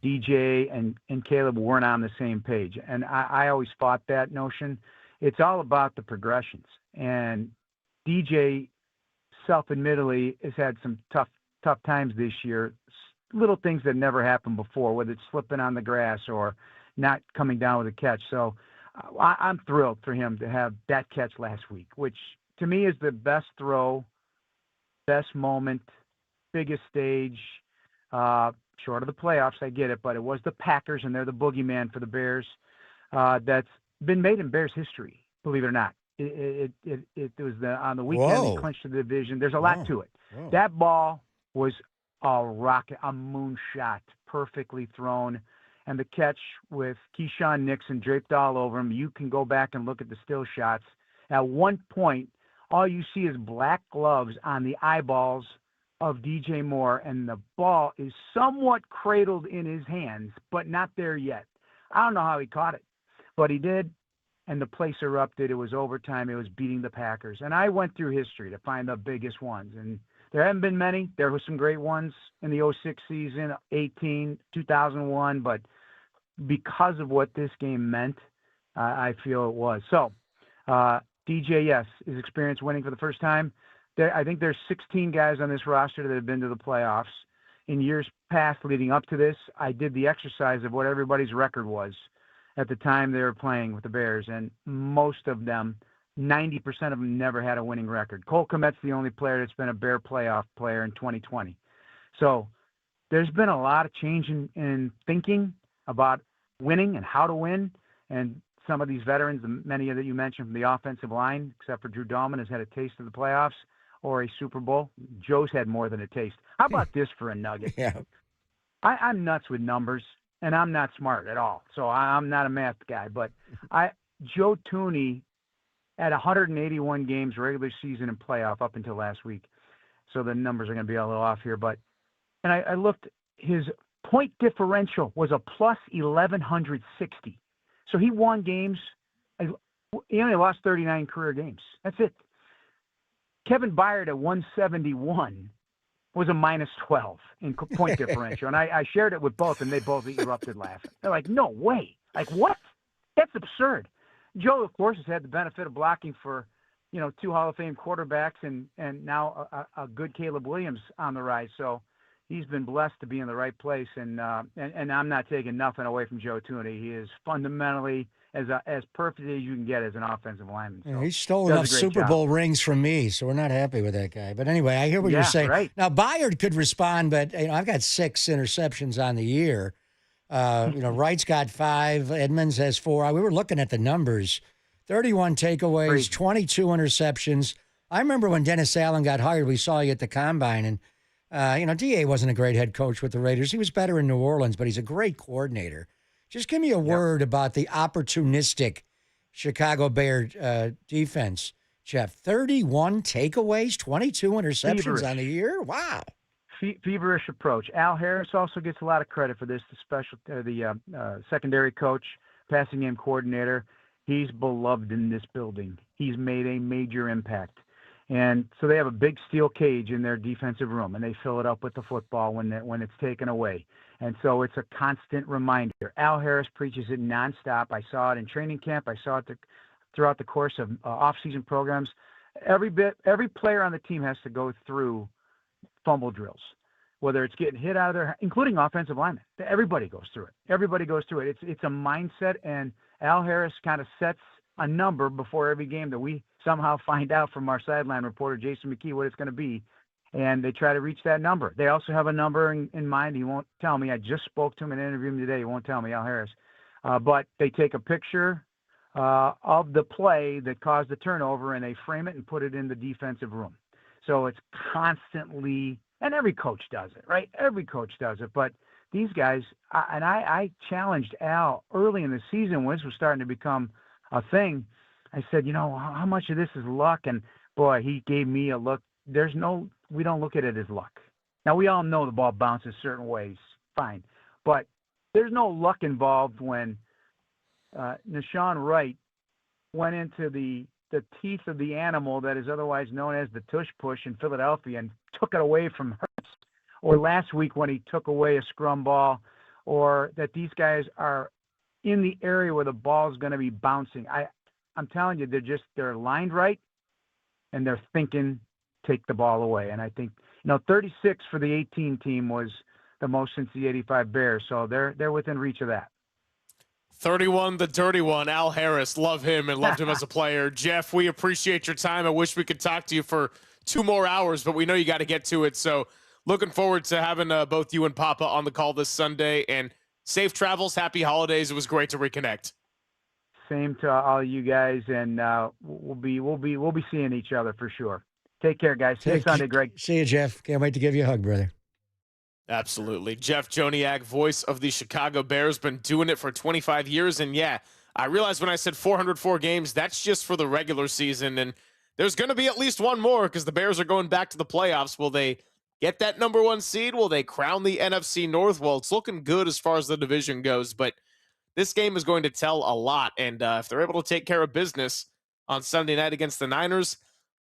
Speaker 10: DJ and Caleb weren't on the same page. And I always fought that notion. It's all about the progressions. And DJ self-admittedly has had some tough times this year, little things that never happened before, whether it's slipping on the grass or not coming down with a catch. So I'm thrilled for him to have that catch last week, which to me is the best throw, best moment, biggest stage, short of the playoffs. I get it, but it was the Packers, and they're the boogeyman for the Bears. That's been made in Bears history, believe it or not. It was on the weekend they clinched the division. There's a lot to it. Whoa. That ball was a rocket, a moonshot, perfectly thrown. And the catch with Keyshawn Nixon draped all over him. You can go back and look at the still shots. At one point, all you see is black gloves on the eyeballs of DJ Moore, and the ball is somewhat cradled in his hands, but not there yet. I don't know how he caught it, but he did, and the place erupted. It was overtime. It was beating the Packers. And I went through history to find the biggest ones, and there haven't been many. There were some great ones in the 06 season, 18, 2001, but because of what this game meant, I feel it was. So, DJ, yes, his experience winning for the first time. I think there's 16 guys on this roster that have been to the playoffs. In years past leading up to this, I did the exercise of what everybody's record was at the time they were playing with the Bears, and most of them, 90% of them, never had a winning record. Cole Kmet's the only player that's been a Bear playoff player in 2020. So there's been a lot of change in thinking about winning and how to win, and some of these veterans, many that you mentioned from the offensive line, except for Drew Dahlman, has had a taste of the playoffs or a Super Bowl. Joe's had more than a taste. How about this for a nugget?
Speaker 20: Yeah.
Speaker 10: I'm nuts with numbers, and I'm not smart at all, so I'm not a math guy. But Joe Tooney at 181 games regular season and playoff up until last week, so the numbers are going to be a little off here. But and I looked, his point differential was a plus 1,160. So he won games. He only lost 39 career games. That's it. Kevin Byard at 171 was a minus 12 in point differential. And I shared it with both, and they both erupted laughing. They're like, no way. Like, what? That's absurd. Joe, of course, has had the benefit of blocking for, 2 Hall of Fame quarterbacks and now a good Caleb Williams on the rise. So he's been blessed to be in the right place, and I'm not taking nothing away from Joe Thuney. He is fundamentally as perfect as you can get as an offensive lineman. So
Speaker 20: he stole enough Super Bowl rings from me, so we're not happy with that guy. But anyway, I hear what you're saying.
Speaker 10: Right.
Speaker 20: Now, Byard could respond, but I've got 6 interceptions on the year. Wright's got 5. Edmonds has 4. We were looking at the numbers. 31 takeaways, 22 interceptions. I remember when Dennis Allen got hired, we saw you at the Combine, and D.A. wasn't a great head coach with the Raiders. He was better in New Orleans, but he's a great coordinator. Just give me a word about the opportunistic Chicago Bear defense, Jeff. 31 takeaways, 22 interceptions on the year. Wow.
Speaker 10: Feverish approach. Al Harris also gets a lot of credit for this. The secondary coach, passing game coordinator. He's beloved in this building. He's made a major impact. And so they have a big steel cage in their defensive room, and they fill it up with the football when it's taken away. And so it's a constant reminder. Al Harris preaches it nonstop. I saw it in training camp. I saw it throughout the course of off-season programs. Every player on the team has to go through fumble drills, whether it's getting hit out of their, including offensive linemen. Everybody goes through it. It's a mindset, and Al Harris kind of sets a number before every game that we somehow find out from our sideline reporter, Jason McKee, what it's going to be. And they try to reach that number. They also have a number in mind. He won't tell me. I just spoke to him and interviewed him today. He won't tell me, Al Harris. But they take a picture of the play that caused the turnover, and they frame it and put it in the defensive room. So it's constantly, and every coach does it, right? Every coach does it. But these guys, I challenged Al early in the season when this was starting to become a thing. I said, how much of this is luck? And boy, he gave me a look. We don't look at it as luck. Now, we all know the ball bounces certain ways, fine. But there's no luck involved when Nashawn Wright went into the teeth of the animal that is otherwise known as the tush push in Philadelphia and took it away from Hurts. Or last week when he took away a scrum ball, or that these guys are in the area where the ball is going to be bouncing. I'm telling you, they're lined right, and they're thinking, take the ball away. And I think, 36 for the 18 team was the most since the 85 Bears. So they're within reach of that.
Speaker 22: 31, the dirty one, Al Harris. Love him and loved him as a player. Jeff, we appreciate your time. I wish we could talk to you for 2 more hours, but we know you got to get to it. So looking forward to having both you and Papa on the call this Sunday. And safe travels, happy holidays. It was great to reconnect.
Speaker 10: Same to all of you guys, and we'll be seeing each other for sure. Take care, guys. See you Sunday, Greg.
Speaker 20: See you, Jeff. Can't wait to give you a hug, brother.
Speaker 22: Absolutely. Jeff Joniak, voice of the Chicago Bears, been doing it for 25 years. And yeah, I realized when I said 404 games, that's just for the regular season. And there's going to be at least one more because the Bears are going back to the playoffs. Will they get that number 1 seed? Will they crown the NFC North? Well, it's looking good as far as the division goes, but this game is going to tell a lot. And if they're able to take care of business on Sunday night against the Niners,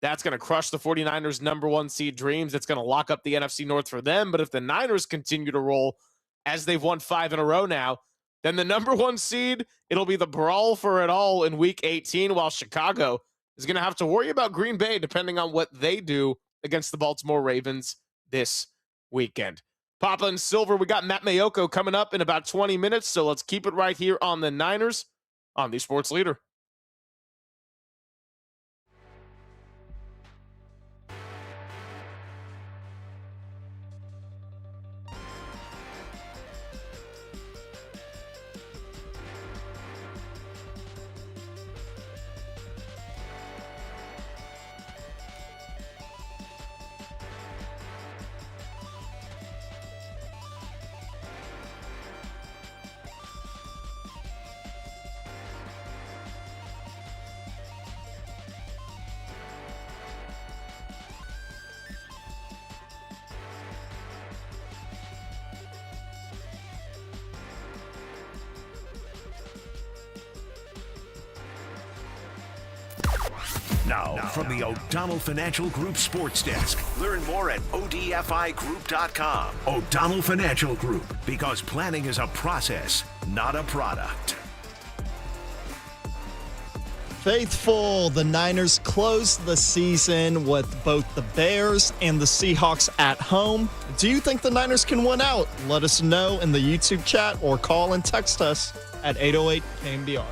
Speaker 22: that's going to crush the 49ers' number 1 seed dreams. It's going to lock up the NFC North for them. But if the Niners continue to roll as they've won 5 in a row now, then the number 1 seed, it'll be the brawl for it all in Week 18, while Chicago is going to have to worry about Green Bay depending on what they do against the Baltimore Ravens this weekend. Papa and Silver, we got Matt Mayoko coming up in about 20 minutes, so let's keep it right here on the Niners on the Sports Leader.
Speaker 1: Now, from the O'Donnell Financial Group Sports Desk. Learn more at ODFIGroup.com. O'Donnell Financial Group, because planning is a process, not a product.
Speaker 4: Faithful, the Niners closed the season with both the Bears and the Seahawks at home. Do you think the Niners can win out? Let us know in the YouTube chat or call and text us at 808 KNBR.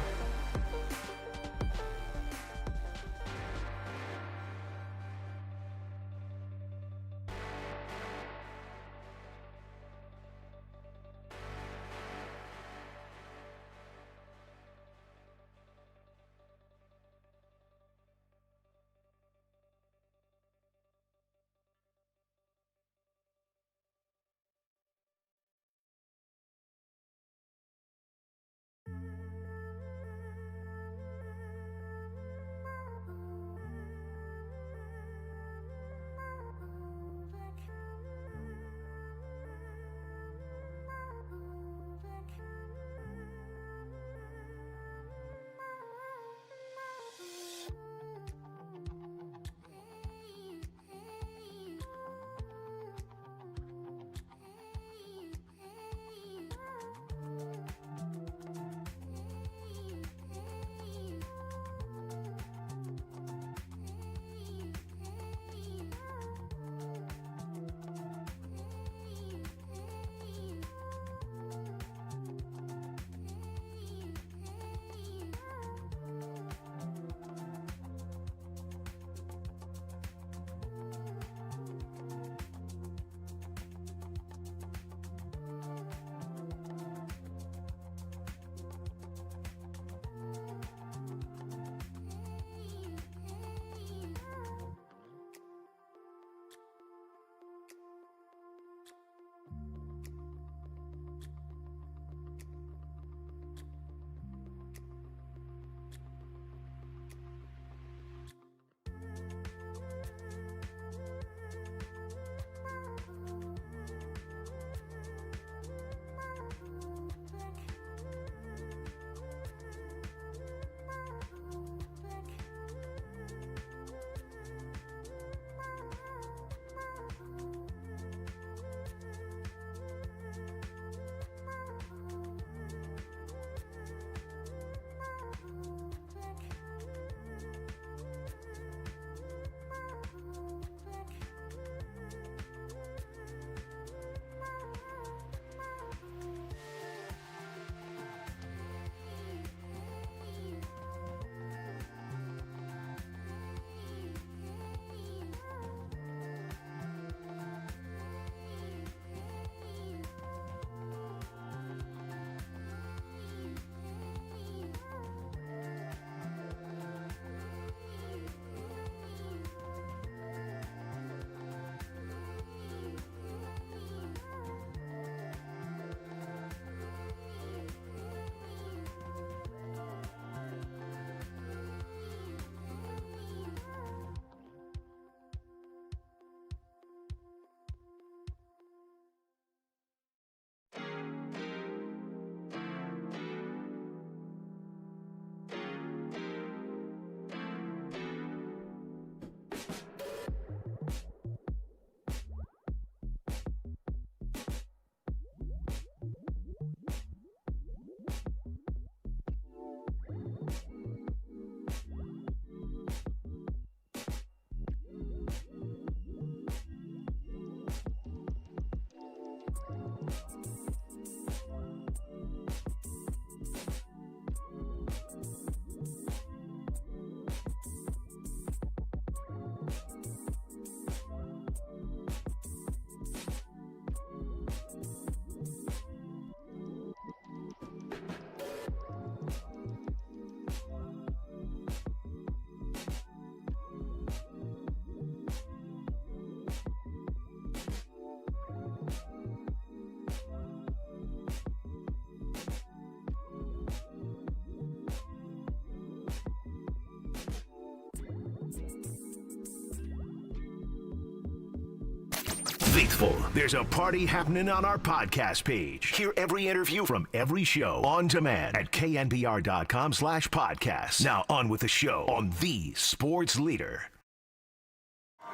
Speaker 1: Faithful, there's a party happening on our podcast page. Hear every interview from every show on demand at knbr.com/podcast. Now on with the show on the sports leader.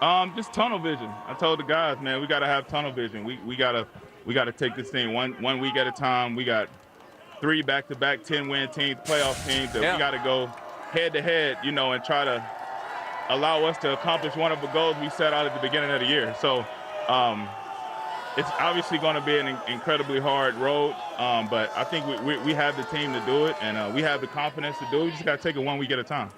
Speaker 18: Just tunnel vision. I told the guys, man, we got to have tunnel vision. We got to take this thing one week at a time. We got 3 back-to-back 10-win teams, playoff teams that we got to go head-to-head, and try to allow us to accomplish one of the goals we set out at the beginning of the year. So it's obviously going to be an incredibly hard road, but I think we have the team to do it, and we have the confidence to do it. We just got to take it 1 week at a time.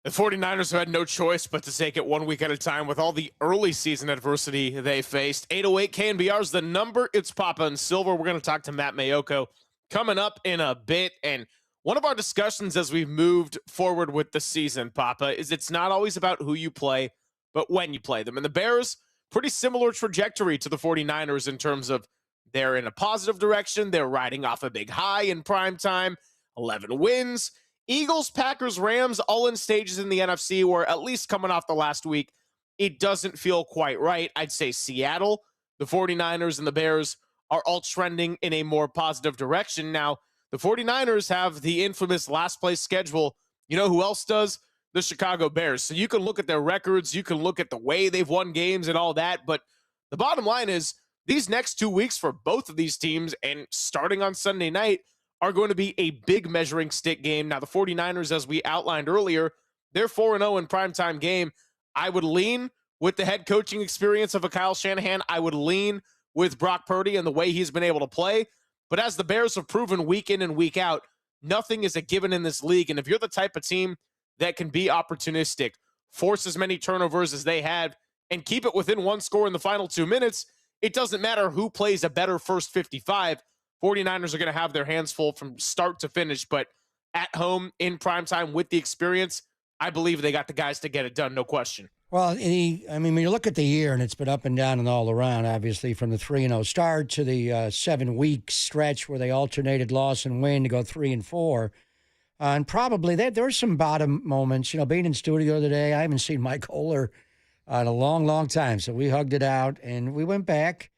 Speaker 22: The 49ers have had no choice but to take it 1 week at a time with all the early season adversity they faced. 808 KNBR is the number. It's Papa and Silver. We're going to talk to Matt Mayoko coming up in a bit. And one of our discussions as we've moved forward with the season, Papa, is it's not always about who you play, but when you play them. And the Bears, pretty similar trajectory to the 49ers in terms of they're in a positive direction. They're riding off a big high in prime time, 11 wins. Eagles, Packers, Rams, all in stages in the NFC where, at least coming off the last week, it doesn't feel quite right. I'd say Seattle, the 49ers, and the Bears are all trending in a more positive direction. Now, the 49ers have the infamous last place schedule. You know who else does? The Chicago Bears. So you can look at their records, you can look at the way they've won games and all that, but the bottom line is these next 2 weeks for both of these teams, and starting on Sunday night, are going to be a big measuring stick game. Now, the 49ers, as we outlined earlier, they're 4-0 in primetime game. I would lean with the head coaching experience of a Kyle Shanahan. I would lean with Brock Purdy and the way he's been able to play. But as the Bears have proven week in and week out, nothing is a given in this league. And if you're the type of team that can be opportunistic, force as many turnovers as they have, and keep it within one score in the final 2 minutes, it doesn't matter who plays a better first 55. 49ers are going to have their hands full from start to finish, but at home in primetime with the experience, I believe they got the guys to get it done, no question.
Speaker 20: Well, when you look at the year, and it's been up and down and all around, obviously, from the 3-0 start to the 7-week stretch where they alternated loss and win to go 3-4. And probably there were some bottom moments. Being in studio today, I haven't seen Mike Kohler in a long, long time. So we hugged it out, and we went back.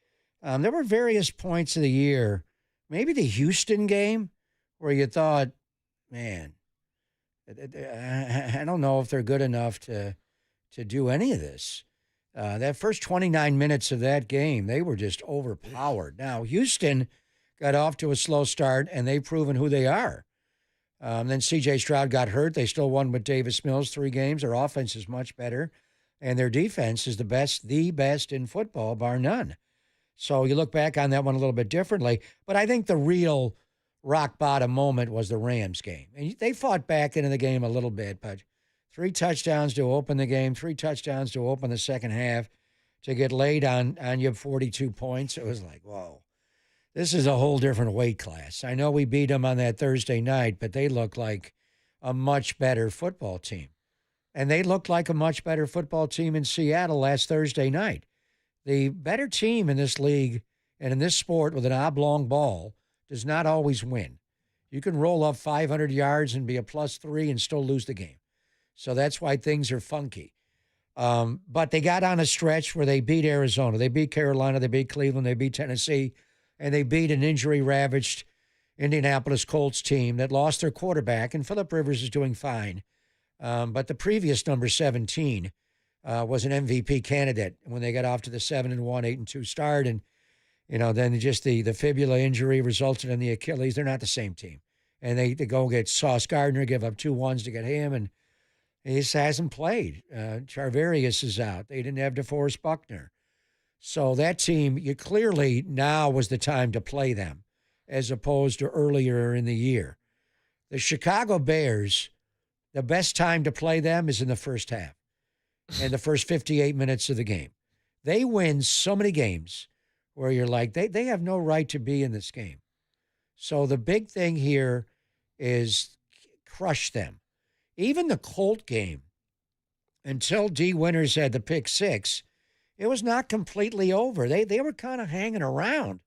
Speaker 20: There were various points of the year. Maybe the Houston game where you thought, man, I don't know if they're good enough to do any of this. That first 29 minutes of that game, they were just overpowered. Now, Houston got off to a slow start, and they've proven who they are. Then C.J. Stroud got hurt. They still won with Davis Mills 3 games. Their offense is much better, and their defense is the best in football, bar none. So you look back on that one a little bit differently. But I think the real rock bottom moment was the Rams game. And they fought back into the game a little bit, but 3 touchdowns to open the game, 3 touchdowns to open the second half, to get laid on you 42 points. It was like, whoa, this is a whole different weight class. I know we beat them on that Thursday night, but they look like a much better football team. And they looked like a much better football team in Seattle last Thursday night. The better team in this league and in this sport with an oblong ball does not always win. You can roll up 500 yards and be a +3 and still lose the game. So that's why things are funky. But they got on a stretch where they beat Arizona. They beat Carolina. They beat Cleveland. They beat Tennessee. And they beat an injury-ravaged Indianapolis Colts team that lost their quarterback. And Phillip Rivers is doing fine. But the previous number 17 was an MVP candidate when they got off to the 7-1, 8-2 start. And, then just the fibula injury resulted in the Achilles. They're not the same team. And they go get Sauce Gardner, give up 2 1s to get him, and he just hasn't played. Charvarius is out. They didn't have DeForest Buckner. So that team, you clearly now was the time to play them as opposed to earlier in the year. The Chicago Bears, the best time to play them is in the first half and the first 58 minutes of the game. They win so many games where you're like, they have no right to be in this game. So the big thing here is crush them. Even the Colt game, until D. Winters had the pick 6, it was not completely over. They were kind of hanging around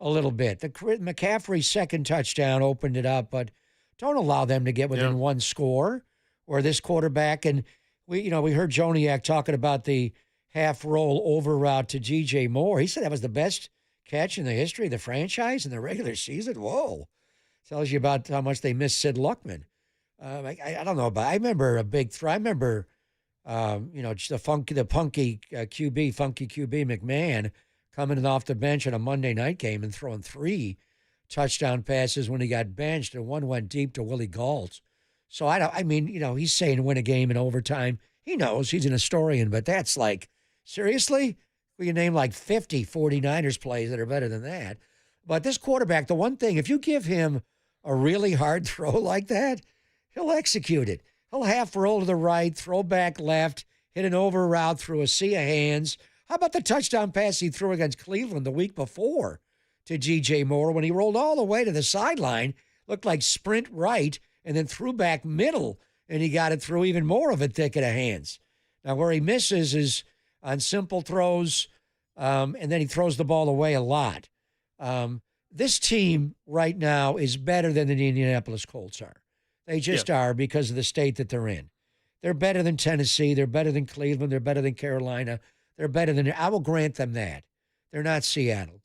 Speaker 20: a little bit. The McCaffrey's second touchdown opened it up, but don't allow them to get within one score or this quarterback. And we heard Joniak talking about the half roll over route to DJ Moore. He said that was the best catch in the history of the franchise in the regular season. Whoa. Tells you about how much they miss Sid Luckman. I don't know, but I remember a big throw. I remember, the punky QB McMahon coming in off the bench in a Monday night game and throwing 3 touchdown passes when he got benched, and one went deep to Willie Gault. So he's saying win a game in overtime. He knows he's an historian, but that's like, seriously? We can name like 50 49ers plays that are better than that. But this quarterback, the one thing, if you give him a really hard throw like that, he'll execute it. He'll half roll to the right, throw back left, hit an over route through a sea of hands. How about the touchdown pass he threw against Cleveland the week before to DJ Moore when he rolled all the way to the sideline, looked like sprint right, and then threw back middle, and he got it through even more of a thicket of hands. Now, where he misses is on simple throws, and then he throws the ball away a lot. This team right now is better than the Indianapolis Colts are. They just are because of the state that they're in. They're better than Tennessee. They're better than Cleveland. They're better than Carolina. They're better than – I will grant them that. They're not Seattle.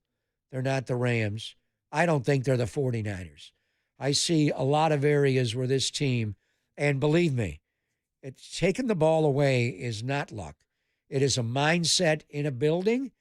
Speaker 20: They're not the Rams. I don't think they're the 49ers. I see a lot of areas where this team – and believe me, taking the ball away is not luck. It is a mindset in a building.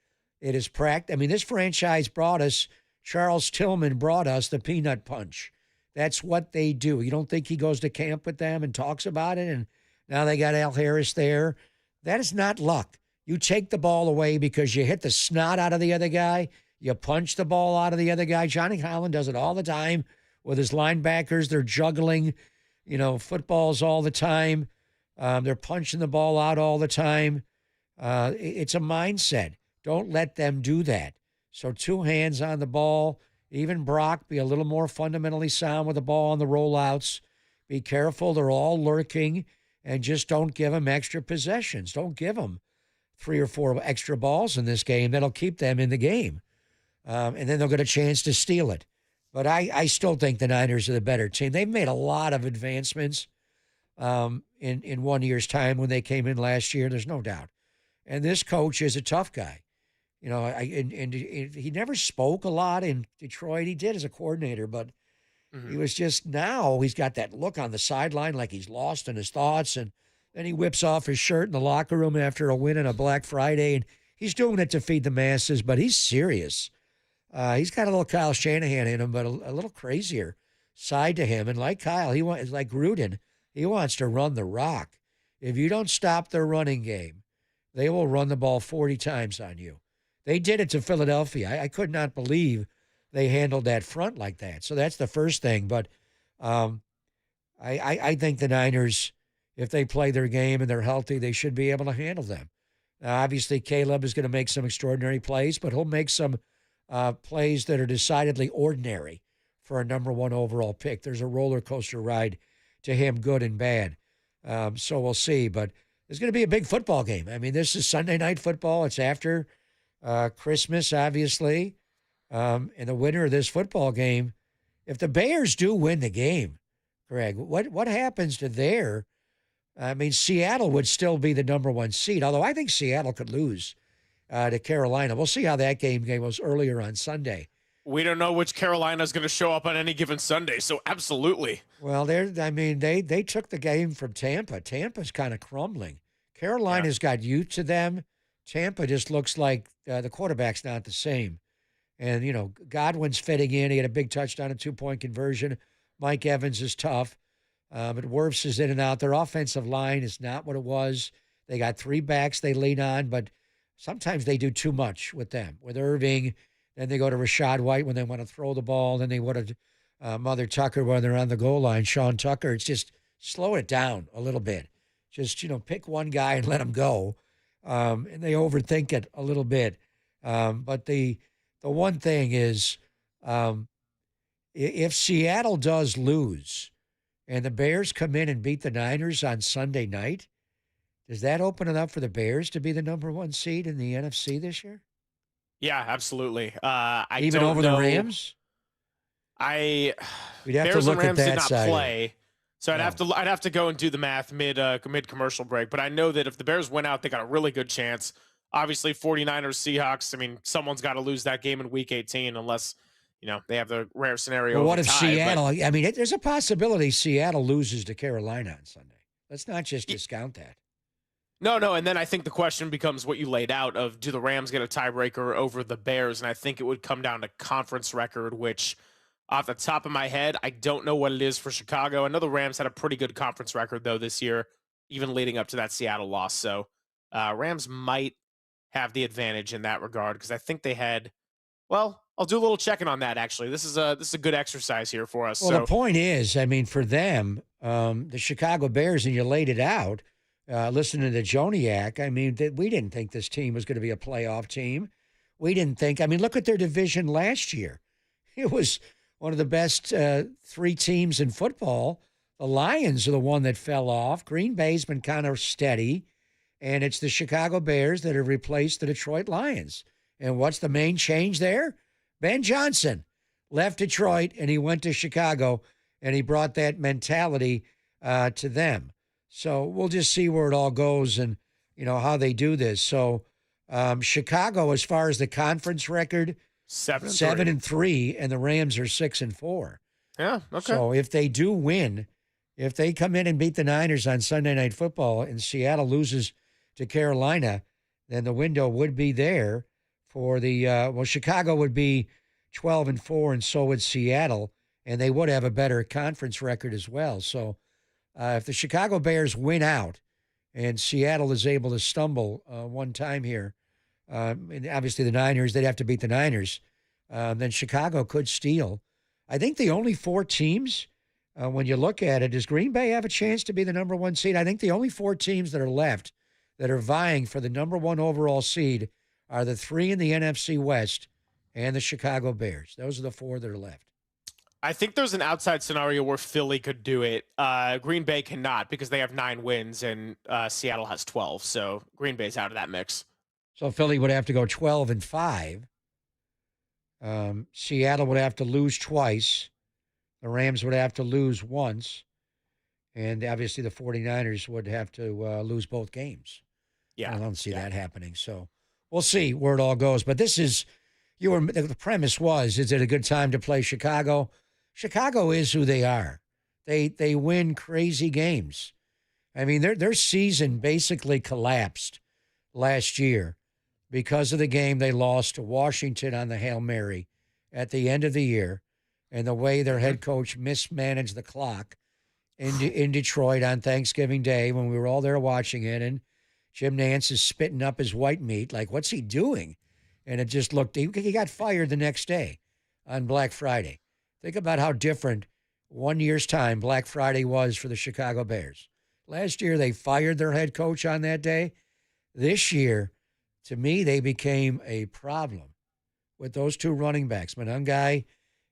Speaker 20: It is practice. I mean, this franchise brought us – Charles Tillman brought us the peanut punch. That's what they do. You don't think he goes to camp with them and talks about it, and now they got Al Harris there? That is not luck. You take the ball away because you hit the snot out of the other guy. You punch the ball out of the other guy. Johnny Holland does it all the time with his linebackers. They're juggling, footballs all the time. They're punching the ball out all the time. It's a mindset. Don't let them do that. So 2 hands on the ball. Even Brock, be a little more fundamentally sound with the ball on the rollouts. Be careful. They're all lurking. And just don't give them extra possessions. Don't give them 3 or 4 extra balls in this game. That'll keep them in the game. And then they'll get a chance to steal it. But I still think the Niners are the better team. They've made a lot of advancements in 1 year's time when they came in last year. There's no doubt. And this coach is a tough guy. He never spoke a lot in Detroit. He did as a coordinator, but he was just now he's got that look on the sideline like he's lost in his thoughts. And then he whips off his shirt in the locker room after a win on a Black Friday. And he's doing it to feed the masses, but he's serious. He's got a little Kyle Shanahan in him, but a little crazier side to him. And like Kyle, like Gruden, he wants to run the rock. If you don't stop their running game, they will run the ball 40 times on you. They did it to Philadelphia. I could not believe they handled that front like that. So that's the first thing. But I think the Niners, if they play their game and they're healthy, they should be able to handle them. Now, obviously, Caleb is going to make some extraordinary plays, but he'll make some plays that are decidedly ordinary for a number 1 overall pick. There's a roller coaster ride to him, good and bad. So we'll see. But it's going to be a big football game. I mean, this is Sunday night football. It's after Christmas, obviously. And the winner of this football game, if the Bears do win the game, Greg, what happens to their I mean, Seattle would still be the number 1 seed, although I think Seattle could lose to Carolina. We'll see how that game goes earlier on Sunday.
Speaker 22: We don't know which Carolina is going to show up on any given Sunday, so absolutely.
Speaker 20: Well, they took the game from Tampa. Tampa's kind of crumbling. Carolina's got youth to them. Tampa just looks like the quarterback's not the same. And, Godwin's fitting in. He had a big touchdown and 2-point conversion. Mike Evans is tough. But Wirfs is in and out. Their offensive line is not what it was. They got 3 backs they lean on, but sometimes they do too much with them. With Irving, then they go to Rashad White when they want to throw the ball. Then they want to Mother Tucker when they're on the goal line. Sean Tucker, it's just slow it down a little bit. Just, pick one guy and let him go. And they overthink it a little bit. But the one thing is, if Seattle does lose and the Bears come in and beat the Niners on Sunday night, does that open it up for the Bears to be the number 1 seed in the NFC this year?
Speaker 22: Yeah, absolutely.
Speaker 20: Even over the Rams?
Speaker 22: We'd
Speaker 20: have to look at that
Speaker 22: did not
Speaker 20: side.
Speaker 22: Play, so I'd have to go and do the math mid commercial break. But I know that if the Bears win out, they got a really good chance. Obviously, 49ers, Seahawks. I mean, someone's got to lose that game in Week 18 unless they have the rare scenario.
Speaker 20: Well, what if
Speaker 22: tie,
Speaker 20: Seattle? I mean, there's a possibility Seattle loses to Carolina on Sunday. Let's not just discount that.
Speaker 22: No, and then I think the question becomes what you laid out of do the Rams get a tiebreaker over the Bears, and I think it would come down to conference record, which Off the top of my head, I don't know what it is for Chicago. I know the Rams had a pretty good conference record, though, this year, even leading up to that Seattle loss. So Rams might have the advantage in that regard because I think they had, well, I'll do a little checking on that, actually. This is a good exercise here for us.
Speaker 20: Well, the point is, I mean, for them, the Chicago Bears, and you laid it out, listening to Joniak, I mean, we didn't think this team was going to be a playoff team. We didn't think, I mean, look at their division last year. It was one of the best three teams in football. The Lions are the one that fell off. Green Bay's been kind of steady, and it's the Chicago Bears that have replaced the Detroit Lions. And what's the main change there? Ben Johnson left Detroit, and he went to Chicago, and he brought that mentality to them. So we'll just see where it all goes and, how they do this. So Chicago, as far as the conference record, 7-3, and the Rams are 6-4.
Speaker 22: Yeah, okay.
Speaker 20: So if they do win, if they come in and beat the Niners on Sunday Night Football and Seattle loses to Carolina, then the window would be there for the Chicago would be 12-4, and so would Seattle, and they would have a better conference record as well. So if the Chicago Bears win out and Seattle is able to stumble one time here, and obviously the Niners, they'd have to beat the Niners, then Chicago could steal. I think the only four teams, when you look at it, does Green Bay have a chance to be the number one seed? I think the only four teams that are left that are vying for the number one overall seed are the three in the NFC West and the Chicago Bears. Those are the four that are left.
Speaker 22: I think there's an outside scenario where Philly could do it. Green Bay cannot because they have 9 wins and Seattle has 12. So Green Bay's out of that mix.
Speaker 20: So Philly would have to go 12-5. Seattle would have to lose twice. The Rams would have to lose once. And obviously the 49ers would have to lose both games.
Speaker 22: Yeah.
Speaker 20: I don't see that happening. So we'll see where it all goes. But this is, the premise was, is it a good time to play Chicago? Chicago is who they are. They win crazy games. I mean, their season basically collapsed last year because of the game they lost to Washington on the Hail Mary at the end of the year and the way their head coach mismanaged the clock in Detroit on Thanksgiving Day when we were all there watching it. And Jim Nantz is spitting up his white meat. Like, what's he doing? And it just looked, he got fired the next day on Black Friday. Think about how different 1 year's time Black Friday was for the Chicago Bears. Last year, they fired their head coach on that day. This year, to me, they became a problem with those two running backs, Monangai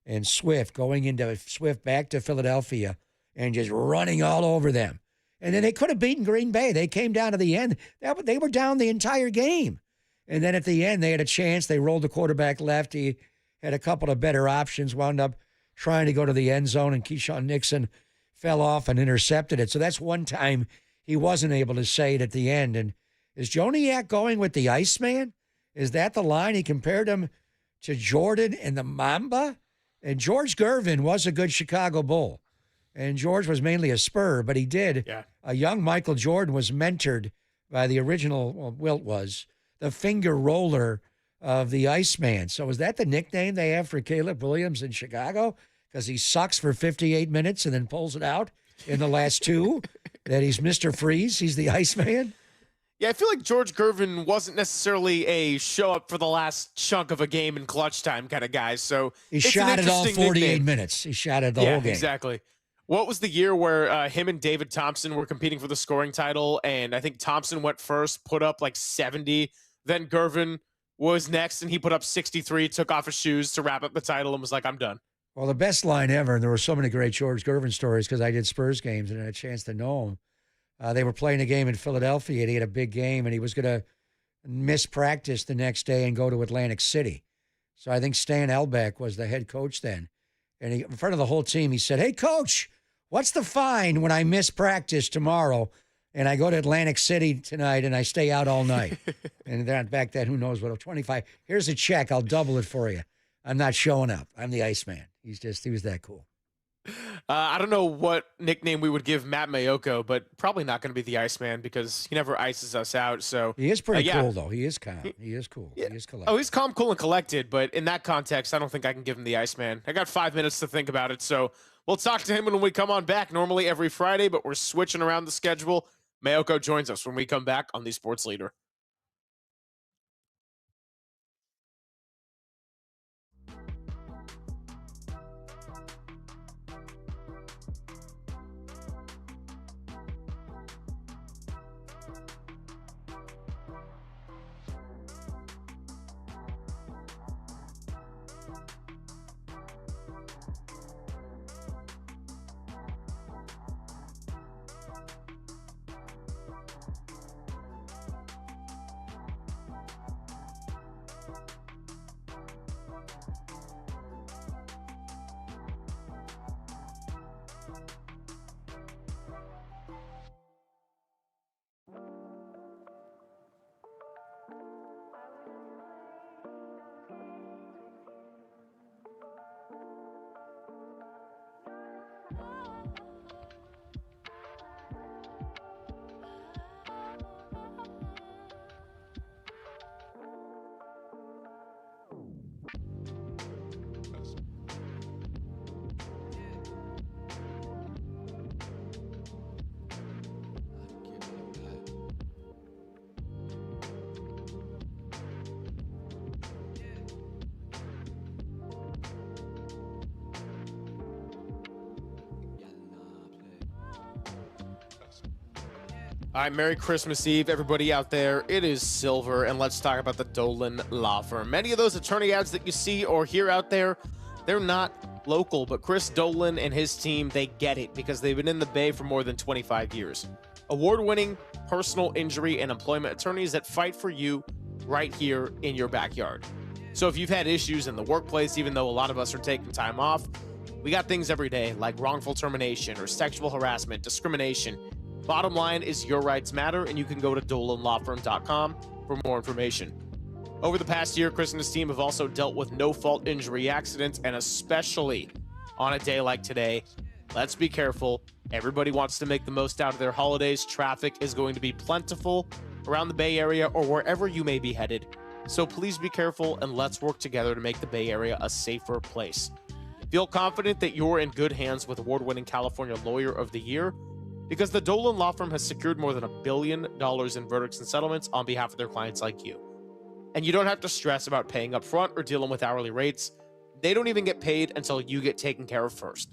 Speaker 20: and Swift, going into Swift back to Philadelphia and just running all over them. And then they could have beaten Green Bay. They came down to the end. They were down the entire game. And then at the end, they had a chance. They rolled the quarterback left. He had a couple of better options, wound up trying to go to the end zone, and Keyshawn Nixon fell off and intercepted it. So that's one time he wasn't able to say it at the end. And is Joniak going with the Iceman? Is that the line? He compared him to Jordan and the Mamba? And George Gervin was a good Chicago Bull. And George was mainly a Spur, but he did.
Speaker 22: Yeah.
Speaker 20: A young Michael Jordan was mentored by the original, well, Wilt was, the finger roller of the Iceman. So is that the nickname they have for Caleb Williams in Chicago? Because he sucks for 58 minutes and then pulls it out in the last two? That he's Mr. Freeze? He's the Iceman?
Speaker 22: Yeah, I feel like George Gervin wasn't necessarily a show up for the last chunk of a game in clutch time kind of guy. So
Speaker 20: He shot it all 48 minutes. He shot it the whole game.
Speaker 22: Exactly. What was the year where him and David Thompson were competing for the scoring title? And I think Thompson went first, put up like 70. Then Gervin was next, and he put up 63, took off his shoes to wrap up the title, and was like, I'm done.
Speaker 20: Well, the best line ever, and there were so many great George Gervin stories because I did Spurs games and had a chance to know him. They were playing a game in Philadelphia, and he had a big game, and he was going to miss practice the next day and go to Atlantic City. So I think Stan Elbeck was the head coach then. And he, in front of the whole team, he said, "Hey, coach, what's the fine when I miss practice tomorrow and I go to Atlantic City tonight and I stay out all night?" And then back then, who knows what, 25. Here's a check. I'll double it for you. I'm not showing up. I'm the Iceman. He was that cool.
Speaker 22: I don't know what nickname we would give Matt Mayoko, but probably not going to be the Iceman because he never ices us out. So
Speaker 20: He is pretty
Speaker 22: yeah.
Speaker 20: cool, though. He is calm. He is cool.
Speaker 22: Yeah.
Speaker 20: He is collected.
Speaker 22: Oh, he's calm, cool, and collected. But in that context, I don't think I can give him the Iceman. I got 5 minutes to think about it. So we'll talk to him when we come on back, normally every Friday, but we're switching around the schedule. Mayoko joins us when we come back on the Sports Leader. All right, Merry Christmas Eve, everybody out there. It is Silver, and let's talk about the Dolan Law Firm. Many of those attorney ads that you see or hear out there, they're not local, but Chris Dolan and his team, they get it because they've been in the Bay for more than 25 years. Award-winning personal injury and employment attorneys that fight for you right here in your backyard. So if you've had issues in the workplace, even though a lot of us are taking time off, we got things every day like wrongful termination or sexual harassment, discrimination. Bottom line is your rights matter, and you can go to DolanLawFirm.com for more information. Over the past year, Chris and his team have also dealt with no-fault injury accidents, and especially on a day like today, let's be careful. Everybody wants to make the most out of their holidays. Traffic is going to be plentiful around the Bay Area or wherever you may be headed. So please be careful, and let's work together to make the Bay Area a safer place. Feel confident that you're in good hands with award-winning California Lawyer of the Year, because the Dolan Law Firm has secured more than $1 billion in verdicts and settlements on behalf of their clients like you. And you don't have to stress about paying up front or dealing with hourly rates. They don't even get paid until you get taken care of first.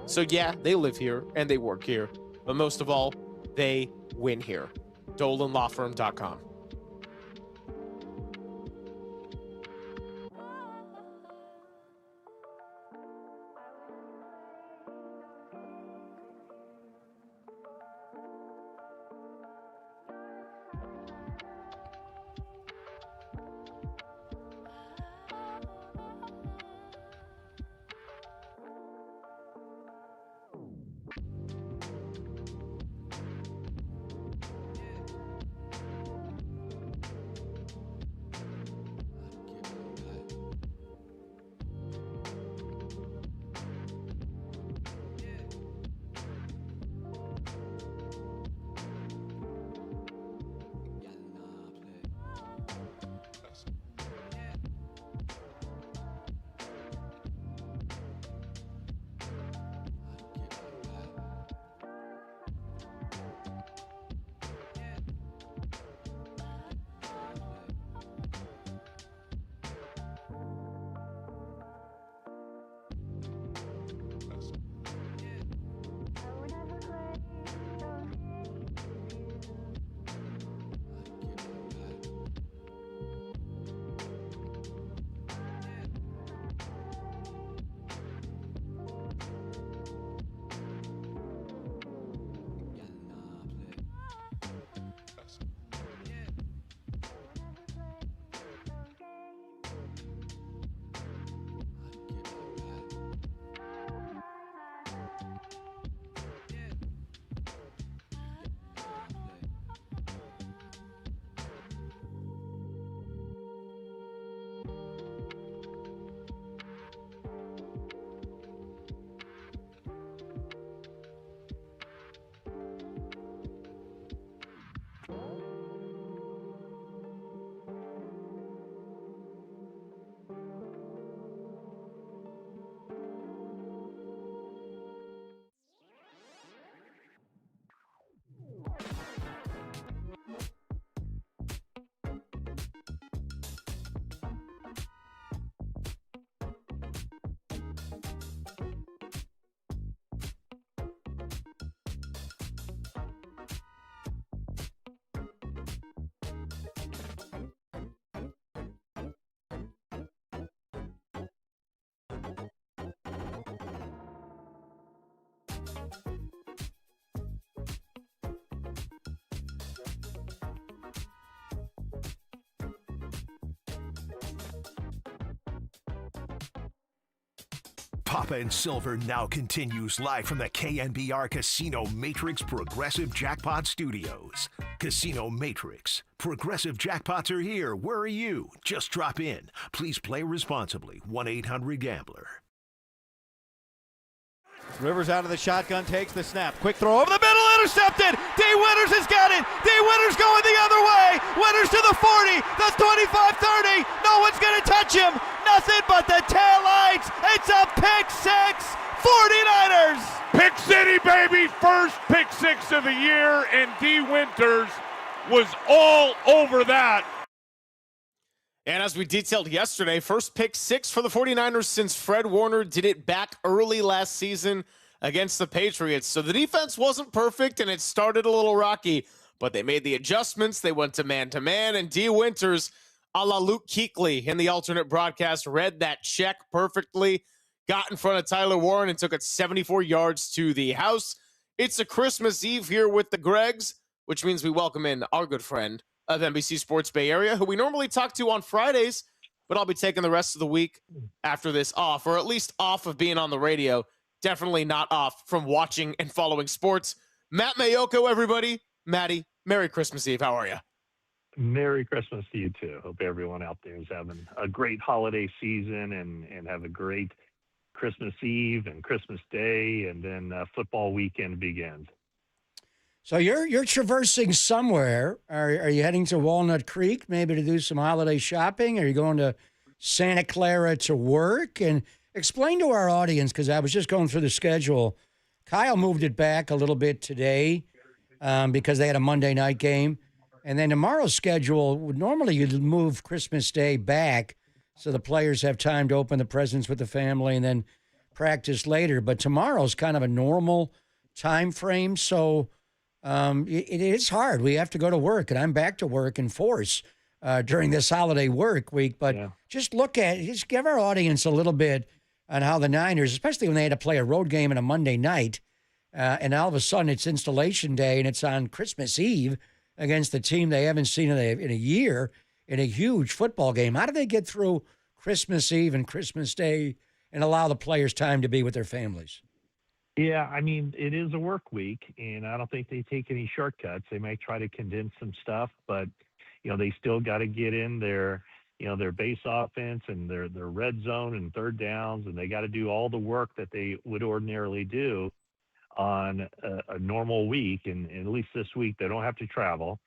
Speaker 22: So yeah, they live here and they work here, but most of all, they win here. DolanLawFirm.com.
Speaker 1: Papa and Silver now continues live from the KNBR Casino Matrix Progressive Jackpot Studios. Casino Matrix. Progressive jackpots are here. Where are you? Just drop in. Please play responsibly. 1-800-GAMBLER.
Speaker 8: Rivers out of the shotgun, takes the snap. Quick throw over the middle, intercepted. D. Winters has got it. D. Winters going the other way. Winters to the 40. That's 25-30. No one's going to touch him. Nothing but the taillights. It's a pick six. 49ers.
Speaker 11: Pick City, baby. First pick six of the year, and D. Winters was all over that.
Speaker 22: And as we detailed yesterday, first pick six for the 49ers since Fred Warner did it back early last season against the Patriots. So the defense wasn't perfect, and it started a little rocky, but they made the adjustments. They went to man, and D. Winters, a la Luke Kuechly in the alternate broadcast, read that check perfectly, got in front of Tyler Warren, and took it 74 yards to the house. It's a Christmas Eve here with the Gregs, which means we welcome in our good friend of NBC Sports Bay Area, who we normally talk to on Fridays, but I'll be taking the rest of the week after this off, or at least off of being on the radio. Definitely not off from watching and following sports. Matt Mayoko, everybody. Matty, Merry Christmas Eve. How are you?
Speaker 12: Merry Christmas to you, too. Hope everyone out there is having a great holiday season and have a great Christmas Eve and Christmas Day, and then football weekend begins.
Speaker 20: So you're traversing somewhere. Are you heading to Walnut Creek maybe to do some holiday shopping? Are you going to Santa Clara to work? And explain to our audience, because I was just going through the schedule. Kyle moved it back a little bit today because they had a Monday night game. And then tomorrow's schedule, normally you'd move Christmas Day back so the players have time to open the presents with the family and then practice later. But tomorrow's kind of a normal time frame, so it is hard. We have to go to work, and I'm back to work in force during this holiday work week. But just give our audience a little bit on how the Niners, especially when they had to play a road game on a Monday night, and all of a sudden it's installation day and it's on Christmas Eve against the team they haven't seen in a year in a huge football game. How do they get through Christmas Eve and Christmas Day and allow the players time to be with their families?
Speaker 12: Yeah, I mean, it is a work week, and I don't think they take any shortcuts. They might try to condense some stuff, but, they still got to get in their base offense and their red zone and third downs, and they got to do all the work that they would ordinarily do on a normal week. And at least this week, they don't have to travel.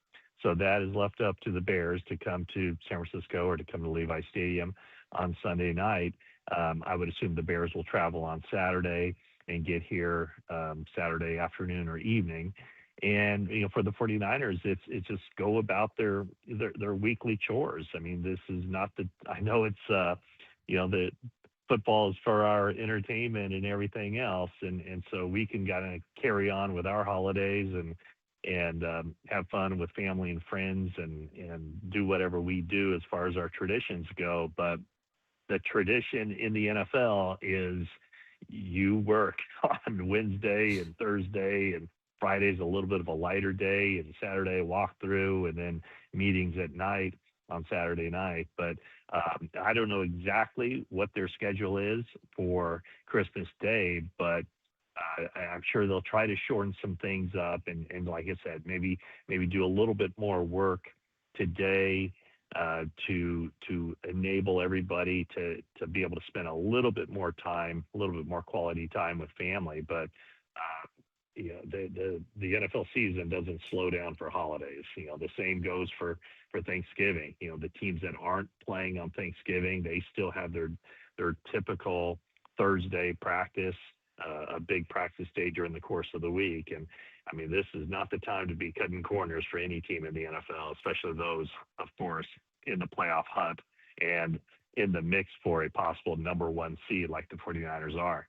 Speaker 12: So that is left up to the Bears to come to San Francisco or to come to Levi Stadium on Sunday night. I would assume the Bears will travel on Saturday and get here Saturday afternoon or evening. And, for the 49ers, it's just go about their weekly chores. I mean, this is not I know it's, the football is for our entertainment and everything else. And so we can kind of carry on with our holidays and have fun with family and friends and do whatever we do as far as our traditions go. But the tradition in the NFL is you work on Wednesday and Thursday, and Friday's a little bit of a lighter day, and Saturday a walkthrough, and then meetings at night on Saturday night. But I don't know exactly what their schedule is for Christmas Day, but I'm sure they'll try to shorten some things up and like I said, maybe do a little bit more work today to enable everybody to be able to spend a little bit more time, a little bit more quality time with family. But the NFL season doesn't slow down for holidays. The same goes for Thanksgiving. The teams that aren't playing on Thanksgiving, they still have their typical Thursday practice, a big practice day during the course of the week. And I mean, this is not the time to be cutting corners for any team in the NFL, especially those, of course, in the playoff hunt and in the mix for a possible number one seed like the 49ers are.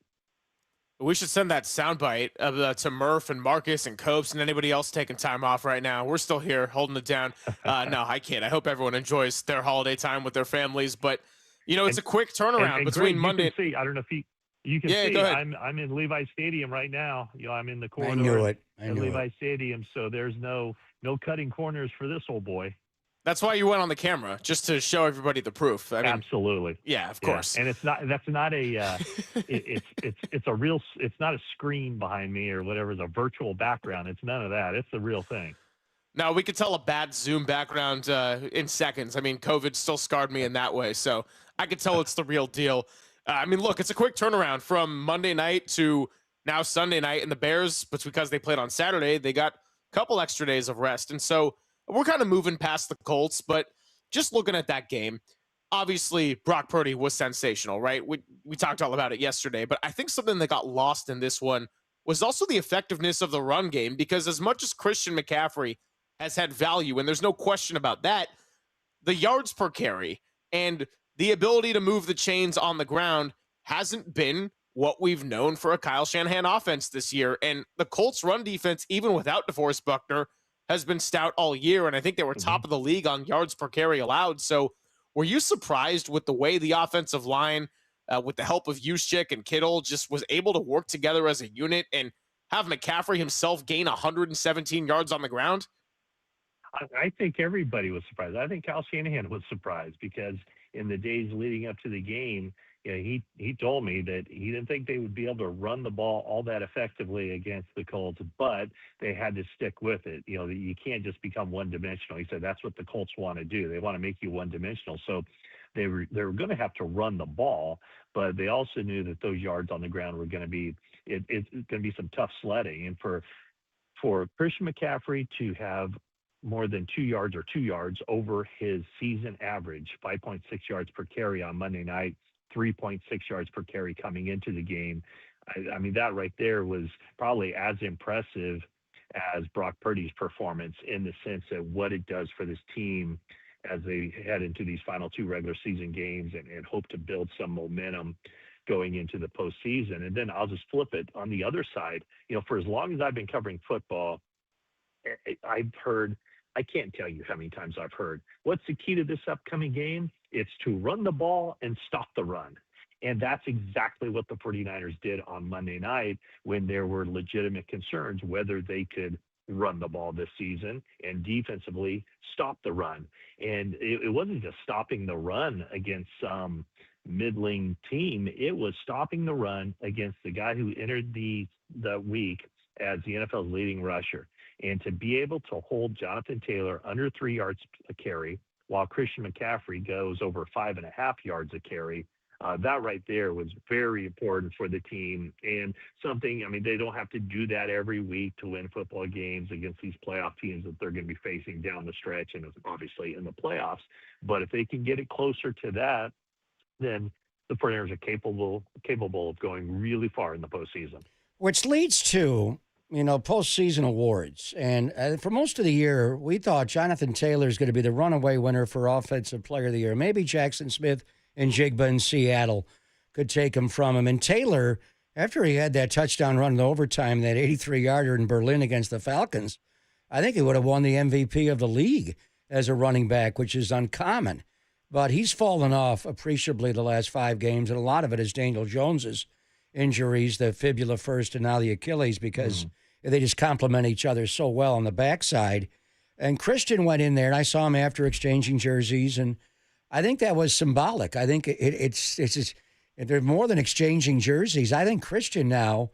Speaker 22: We should send that soundbite to Murph and Marcus and Copes and anybody else taking time off right now. We're still here holding it down. No, I can't. I hope everyone enjoys their holiday time with their families. But, it's a quick turnaround between
Speaker 12: Greg,
Speaker 22: Monday.
Speaker 12: I don't know if you can see.
Speaker 22: Go ahead.
Speaker 12: I'm in Levi Stadium right now. I'm in the corridor
Speaker 20: I knew
Speaker 12: at Levi
Speaker 20: it.
Speaker 12: Stadium. So there's no cutting corners for this old boy.
Speaker 22: That's why you went on the camera, just to show everybody the proof. I mean,
Speaker 12: Absolutely.
Speaker 22: Yeah, of course.
Speaker 12: And that's not a it's a real, it's not a screen behind me or whatever, the virtual background. It's none of that. It's the real thing.
Speaker 22: Now, we could tell a bad Zoom background in seconds. I mean, COVID still scarred me in that way, so I could tell it's the real deal. I mean, look, it's a quick turnaround from Monday night to now Sunday night, and the Bears, but because they played on Saturday, they got a couple extra days of rest. And so we're kind of moving past the Colts, but just looking at that game, obviously Brock Purdy was sensational, right? We talked all about it yesterday, but I think something that got lost in this one was also the effectiveness of the run game, because as much as Christian McCaffrey has had value, and there's no question about that, the yards per carry and the ability to move the chains on the ground hasn't been what we've known for a Kyle Shanahan offense this year. And the Colts run defense, even without DeForest Buckner, has been stout all year. And I think they were top of the league on yards per carry allowed. So were you surprised with the way the offensive line, with the help of Juszczyk and Kittle, just was able to work together as a unit and have McCaffrey himself gain 117 yards on the ground?
Speaker 12: I think everybody was surprised. I think Kyle Shanahan was surprised because in the days leading up to the game, he told me that he didn't think they would be able to run the ball all that effectively against the Colts, but they had to stick with it. You can't just become one-dimensional. He said that's what the Colts want to do. They want to make you one-dimensional. So they were going to have to run the ball, but they also knew that those yards on the ground were going to be it's going to be some tough sledding. And for Christian McCaffrey to have more than 2 yards over his season average, 5.6 yards per carry on Monday night, 3.6 yards per carry coming into the game. I mean, that right there was probably as impressive as Brock Purdy's performance in the sense of what it does for this team as they head into these final 2 regular season games and hope to build some momentum going into the postseason. And then I'll just flip it on the other side. For as long as I've been covering football, I've heard, I can't tell you how many times I've heard, what's the key to this upcoming game? It's to run the ball and stop the run. And that's exactly what the 49ers did on Monday night when there were legitimate concerns whether they could run the ball this season and defensively stop the run. And it wasn't just stopping the run against some middling team. It was stopping the run against the guy who entered the week as the NFL's leading rusher. And to be able to hold Jonathan Taylor under 3 yards a carry while Christian McCaffrey goes over 5.5 yards a carry, that right there was very important for the team. And something, I mean, they don't have to do that every week to win football games against these playoff teams that they're going to be facing down the stretch and obviously in the playoffs. But if they can get it closer to that, then the 49ers are capable of going really far in the postseason.
Speaker 20: Which leads to, postseason awards. And for most of the year, we thought Jonathan Taylor is going to be the runaway winner for Offensive Player of the Year. Maybe Jackson Smith and Jigba in Seattle could take him from him. And Taylor, after he had that touchdown run in overtime, that 83-yarder in Berlin against the Falcons, I think he would have won the MVP of the league as a running back, which is uncommon. But he's fallen off appreciably the last 5 games, and a lot of it is Daniel Jones's injuries, the fibula first and now the Achilles, because they just complement each other so well on the backside. And Christian went in there, and I saw him after exchanging jerseys, and I think that was symbolic. I think it's just, they're more than exchanging jerseys. I think Christian now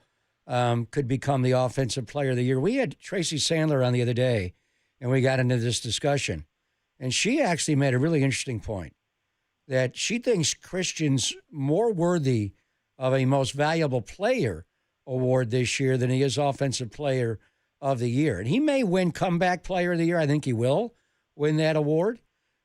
Speaker 20: could become the Offensive Player of the Year. We had Tracy Sandler on the other day, and we got into this discussion, and she actually made a really interesting point that she thinks Christian's more worthy of a Most Valuable Player award this year than he is Offensive Player of the Year. And he may win Comeback Player of the Year. I think he will win that award.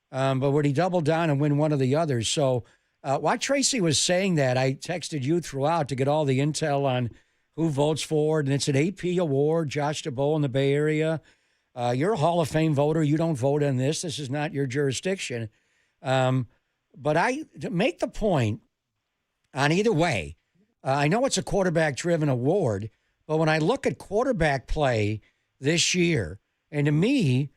Speaker 20: But would he double down and win one of the others? So while Tracy was saying that, I texted you throughout to get all the intel on who votes for it. And it's an AP award, Josh DeBow in the Bay Area. You're a Hall of Fame voter. You don't vote on this. This is not your jurisdiction. But to make the point on either way, I know it's a quarterback-driven award, but when I look at quarterback play this year, and to me,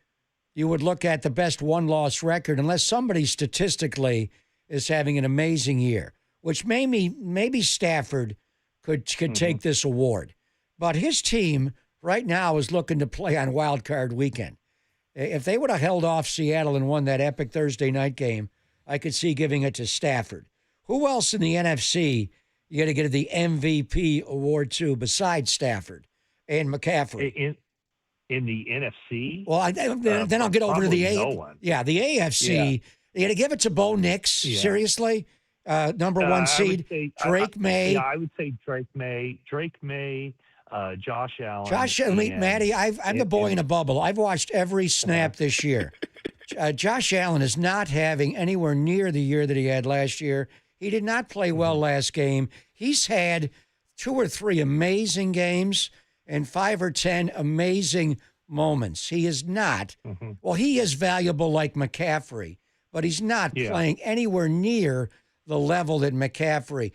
Speaker 20: you would look at the best one-loss record unless somebody statistically is having an amazing year, which maybe Stafford could take this award. But his team right now is looking to play on Wild Card Weekend. If they would have held off Seattle and won that epic Thursday night game, I could see giving it to Stafford. Who else in the NFC you got to get the MVP award to besides Stafford and McCaffrey?
Speaker 12: In the NFC?
Speaker 20: Well, then I'll get over to the
Speaker 12: no one.
Speaker 20: Yeah, the AFC. You got to give it to Bo Nix.
Speaker 12: Yeah.
Speaker 20: Seriously, number one seed. Drake May.
Speaker 12: Yeah, I would say Drake May. Josh Allen.
Speaker 20: Maddie, I'm the boy in a bubble. I've watched every snap this year. Josh Allen is not having anywhere near the year that he had last year. He did not play well last game. He's had 2 or 3 amazing games and 5 or 10 amazing moments. He is not. Well, he is valuable like McCaffrey, but he's not playing anywhere near the level that McCaffrey.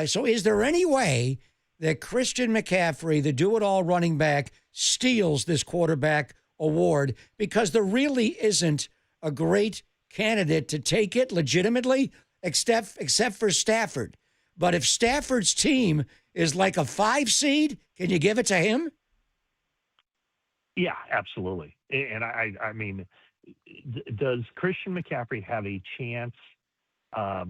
Speaker 20: So is there any way that Christian McCaffrey, the do-it-all running back, steals this quarterback award? Because there really isn't a great candidate to take it legitimately, except for Stafford. But if Stafford's team is like a 5 seed, can you give it to him?
Speaker 12: Yeah, absolutely. And I mean, does Christian McCaffrey have a chance? I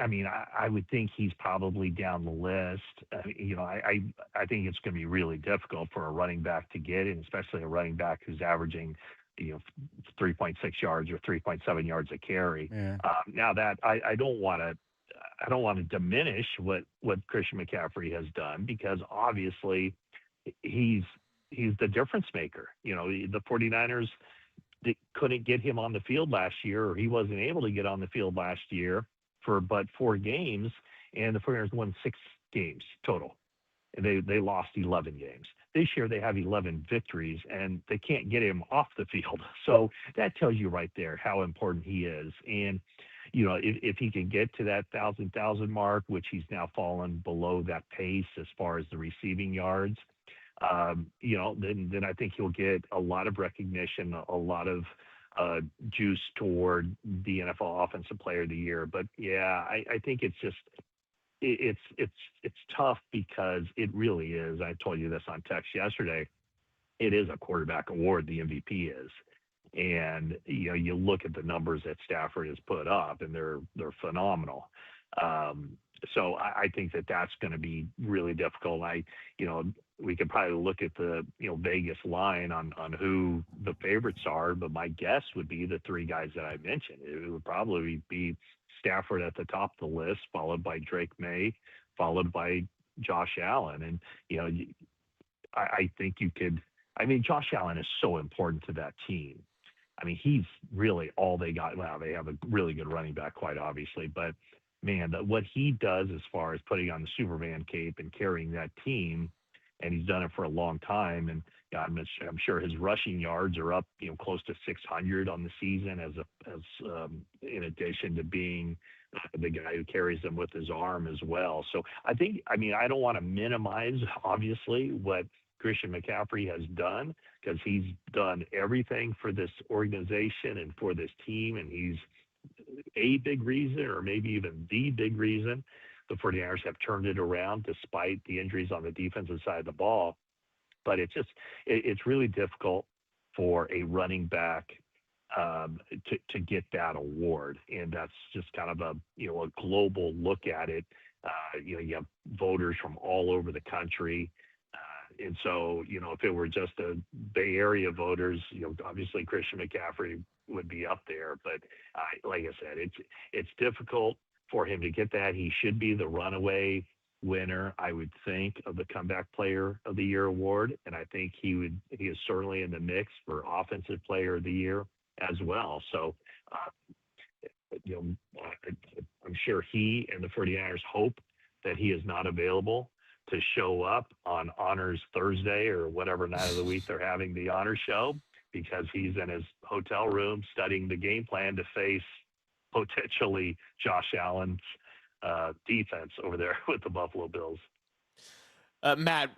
Speaker 12: mean, I would think he's probably down the list. I think it's going to be really difficult for a running back to get, and especially a running back who's averaging, 3.6 yards or 3.7 yards a carry.
Speaker 20: Yeah.
Speaker 12: Now that I don't want to diminish what Christian McCaffrey has done, because obviously he's the difference maker. The 49ers couldn't get him on the field last year, or he wasn't able to get on the field last year for but 4 games, and the 49ers won 6 games total. And they lost 11 games. This year they have 11 victories, and they can't get him off the field. So that tells you right there how important he is. And, if he can get to that 1,000 mark, which he's now fallen below that pace as far as the receiving yards, then I think he'll get a lot of recognition, a lot of juice toward the NFL Offensive Player of the Year. But yeah, I think it's just it's tough, because it really is. I told you this on text yesterday. It is a quarterback award. The MVP is, and you look at the numbers that Stafford has put up, and they're phenomenal. So I think that's going to be really difficult. We could probably look at the Vegas line on who the favorites are, but my guess would be the 3 guys that I mentioned. It would probably be Stafford at the top of the list, followed by Drake May, followed by Josh Allen. And I think you could. I mean, Josh Allen is so important to that team. I mean, he's really all they got. Well, they have a really good running back, quite obviously, but man, what he does as far as putting on the Superman cape and carrying that team, and he's done it for a long time. And I'm sure his rushing yards are up, close to 600 on the season, as in addition to being the guy who carries them with his arm as well. So I don't want to minimize, obviously, what Christian McCaffrey has done, because he's done everything for this organization and for this team, and he's a big reason, or maybe even the big reason, the 49ers have turned it around despite the injuries on the defensive side of the ball. But it's really difficult for a running back to get that award, and that's just kind of a global look at it. You have voters from all over the country, and so if it were just a Bay Area voters, obviously Christian McCaffrey would be up there. But like I said, it's difficult for him to get that. He should be the runaway winner, I would think, of the Comeback Player of the Year award, and I think he is certainly in the mix for Offensive Player of the Year as well. So I'm sure he and the 49ers hope that he is not available to show up on Honors Thursday or whatever night of the week they're having the honor show, because he's in his hotel room studying the game plan to face potentially Josh Allen's defense over there with the Buffalo Bills.
Speaker 22: Matt,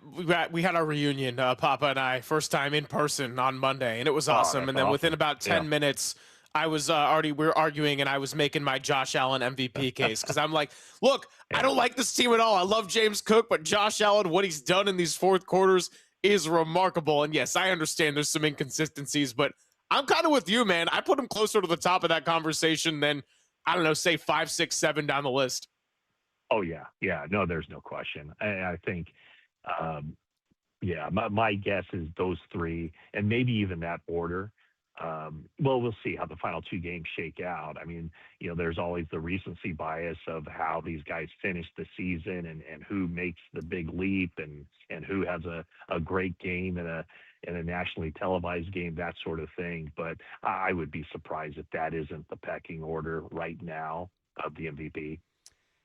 Speaker 22: we had our reunion, Papa and I, first time in person on Monday, and it was awesome. And then within about 10 minutes, we were arguing, and I was making my Josh Allen MVP case, because I'm like, look, I don't like this team at all. I love James Cook, but Josh Allen, what he's done in these fourth quarters is remarkable. And yes, I understand there's some inconsistencies, but I'm kind of with you, man. I put him closer to the top of that conversation than, I don't know, say 5, 6, 7 down the list.
Speaker 12: Oh, yeah. Yeah. No, there's no question. I think, my guess is those three, and maybe even that order. Well, we'll see how the final two games shake out. I mean, there's always the recency bias of how these guys finish the season and who makes the big leap and who has a great game in a nationally televised game, that sort of thing. But I would be surprised if that isn't the pecking order right now of the MVP.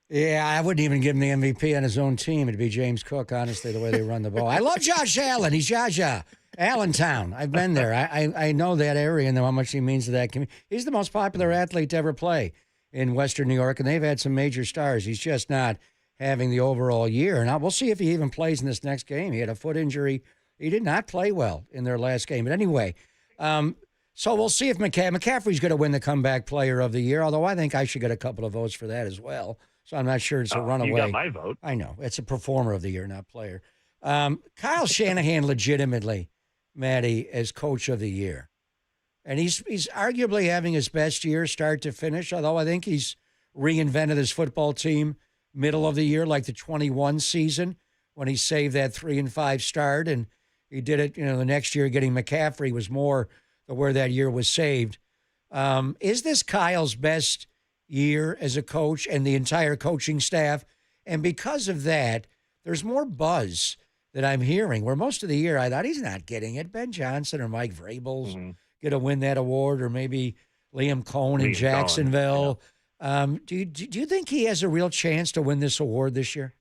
Speaker 20: Yeah, I wouldn't even give him the MVP on his own team. It'd be James Cook, honestly, the way they run the ball. I love Josh Allen. He's Jaja. Allentown. I've been there. I know that area and how much he means to that community. He's the most popular athlete to ever play in Western New York, and they've had some major stars. He's just not having the overall year. Now, we'll see if he even plays in this next game. He had a foot injury. He did not play well in their last game. But anyway, so we'll see if McCaffrey's going to win the comeback player of the year, although I think I should get a couple of votes for that as well. So I'm not sure it's a runaway.
Speaker 12: You got my vote.
Speaker 20: I know. It's a performer of the year, not player. Kyle Shanahan legitimately, Maddie, as coach of the year. And he's arguably having his best year start to finish, although I think he's reinvented his football team middle of the year, like the 21 season when he saved that 3-5 start. And he did it, the next year getting McCaffrey was more where that year was saved. Is this Kyle's best year as a coach and the entire coaching staff? And because of that, there's more buzz that I'm hearing, where most of the year I thought he's not getting it. Ben Johnson or Mike Vrabel's going to win that award, or maybe Liam Cohen in Jacksonville. Do you think he has a real chance to win this award this year?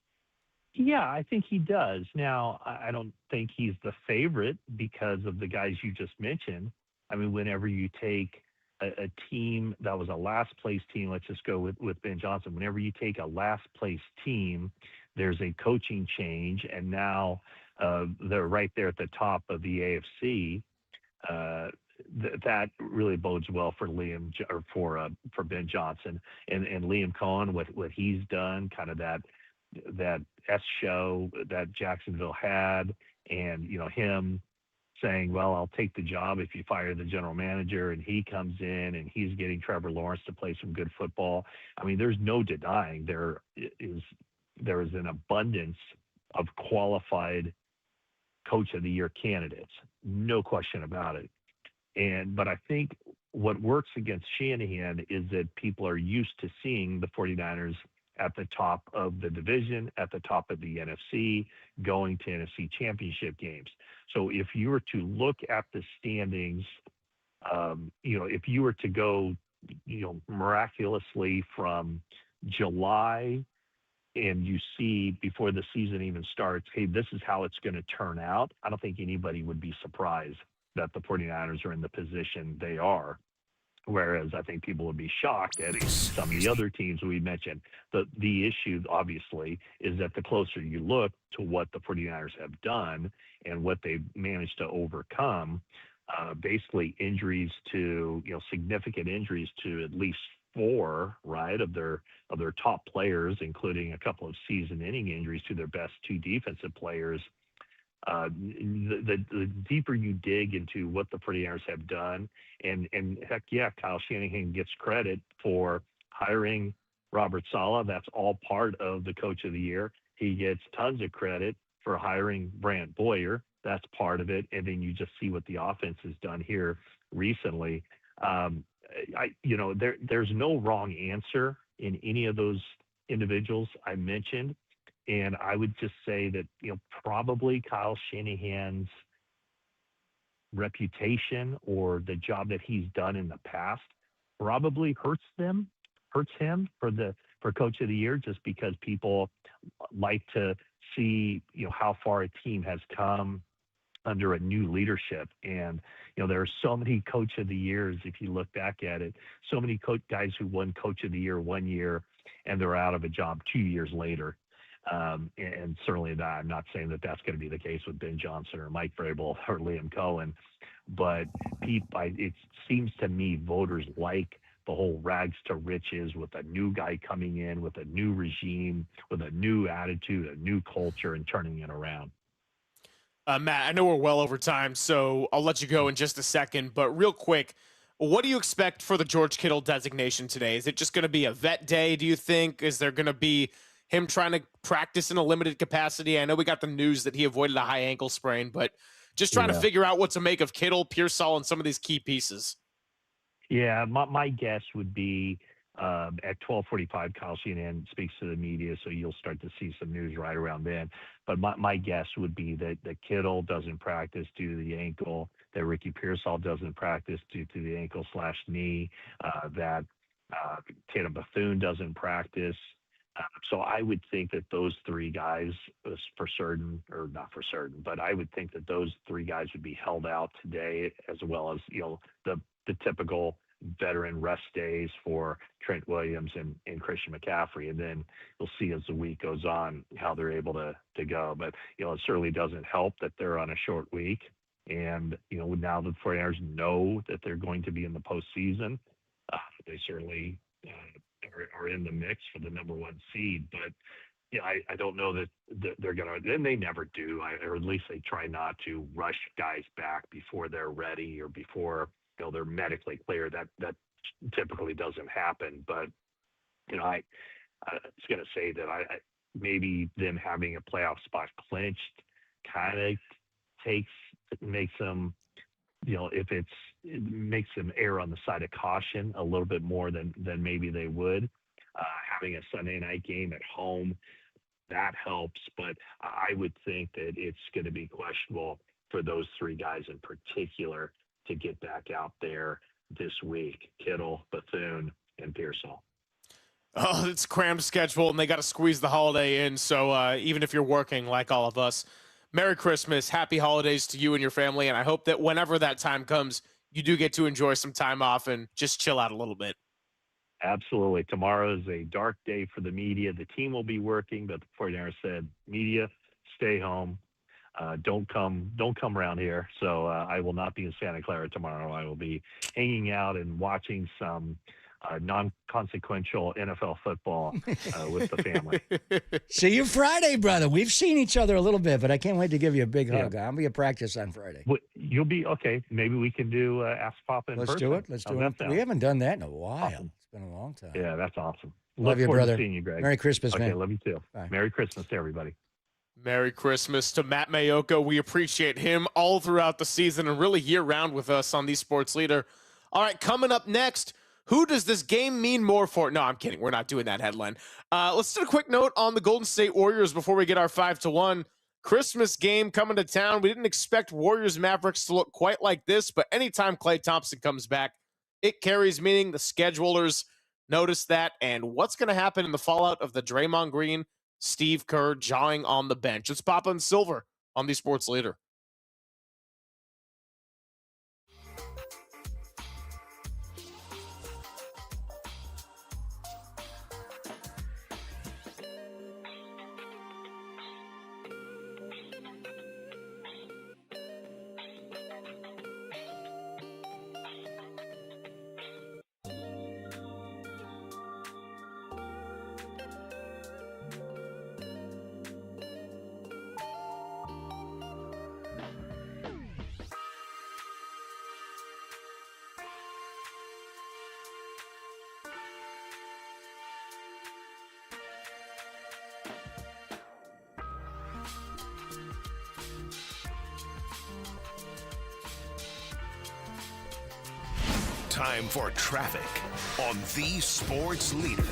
Speaker 12: Yeah, I think he does. Now, I don't think he's the favorite because of the guys you just mentioned. I mean, whenever you take a team that was a last place team, let's just go with Ben Johnson. Whenever you take a last place team, there's a coaching change, and now they're right there at the top of the AFC. That really bodes well for for Ben Johnson and Liam Cohen, what he's done, kind of that S show that Jacksonville had, and him saying, well, I'll take the job if you fire the general manager, and he comes in and he's getting Trevor Lawrence to play some good football. I mean, there's no denying there is an abundance of qualified coach of the year candidates, no question about it. But I think what works against Shanahan is that people are used to seeing the 49ers at the top of the division, at the top of the NFC, going to NFC championship games. So if you were to look at the standings, if you were to go, miraculously from July, and you see before the season even starts, hey, this is how it's going to turn out, I don't think anybody would be surprised that the 49ers are in the position they are. Whereas I think people would be shocked at some of the other teams we mentioned. The issue, obviously, is that the closer you look to what the 49ers have done and what they've managed to overcome, basically injuries to, significant injuries to at least 4, right, of their top players, including a couple of season-ending injuries to their best 2 defensive players. The deeper you dig into what the 49ers have done, and heck yeah, Kyle Shanahan gets credit for hiring Robert Saleh. That's all part of the coach of the year. He gets tons of credit for hiring Brant Boyer. That's part of it. And then you just see what the offense has done here recently. There's no wrong answer in any of those individuals I mentioned. And I would just say that, probably Kyle Shanahan's reputation or the job that he's done in the past probably hurts him for coach of the year, just because people like to see, how far a team has come under a new leadership. And, there are so many coach of the years, if you look back at it, so many guys who won coach of the year 1 year and they're out of a job 2 years later. And certainly I'm not saying that that's going to be the case with Ben Johnson or Mike Vrabel or Liam Cohen, but it seems to me voters like the whole rags to riches with a new guy coming in with a new regime, with a new attitude, a new culture, and turning it around.
Speaker 22: Matt, I know we're well over time, so I'll let you go in just a second. But real quick, what do you expect for the George Kittle designation today? Is it just going to be a vet day, do you think? Is there going to be him trying to practice in a limited capacity? I know we got the news that he avoided a high ankle sprain, but just trying to figure out what to make of Kittle, Pearsall, and some of these key pieces.
Speaker 12: Yeah, my guess would be at 12:45, Kyle Shanahan speaks to the media, so you'll start to see some news right around then. But my guess would be that Kittle doesn't practice due to the ankle, that Ricky Pearsall doesn't practice due to the ankle/knee, that Tatum Bethune doesn't practice. So I would think that those three guys, for certain, or not for certain, but I would think that those three guys would be held out today, as well as the typical veteran rest days for Trent Williams and Christian McCaffrey. And then you'll see as the week goes on how they're able to go. But, it certainly doesn't help that they're on a short week. And, now the 49ers know that they're going to be in the postseason. They certainly are in the mix for the number one seed. But, I don't know that they're going to, and they never do, or at least they try not to rush guys back before they're ready or before they're medically clear. That typically doesn't happen. But I was going to say that maybe them having a playoff spot clinched kind of makes them, it makes them err on the side of caution a little bit more than maybe they would. Having a Sunday night game at home, that helps. But I would think that it's going to be questionable for those three guys in particular to get back out there this week: Kittle, Bethune, and Pearsall.
Speaker 22: Oh, it's a crammed schedule, and they got to squeeze the holiday in. So even if you're working like all of us, Merry Christmas, Happy Holidays to you and your family, and I hope that whenever that time comes, you do get to enjoy some time off and just chill out a little bit.
Speaker 12: Absolutely. Tomorrow is a dark day for the media. The team will be working, but the 49ers said, media, stay home. Don't come around here. So I will not be in Santa Clara tomorrow. I will be hanging out and watching some non-consequential NFL football with the family.
Speaker 20: See you Friday, brother. We've seen each other a little bit, but I can't wait to give you a big hug. I'll be at practice on Friday.
Speaker 12: Well, you'll be okay. Maybe we can do Ask Papa in person.
Speaker 20: Let's do it. We haven't done that in a while. Awesome. It's been a long time.
Speaker 12: Yeah, that's awesome.
Speaker 20: Love you, brother.
Speaker 12: Seeing you, Greg.
Speaker 20: Merry Christmas,
Speaker 12: man.
Speaker 20: man.
Speaker 12: Love you too.
Speaker 20: Bye.
Speaker 12: Merry Christmas to everybody.
Speaker 22: Merry Christmas to Matt Mayoko. We appreciate him all throughout the season and really year-round with us on the Sports Leader. All right, coming up next, who does this game mean more for? No, I'm kidding. We're not doing that headline. Let's do a quick note on the Golden State Warriors before we get our 5-1. Christmas game coming to town. We didn't expect Warriors Mavericks to look quite like this, but anytime Klay Thompson comes back, it carries meaning. The schedulers notice that. And what's going to happen in the fallout of the Draymond Green, Steve Kerr jawing on the bench? It's Papa and Silver on the Sports Leader.
Speaker 1: Time for traffic on the Sports Leader.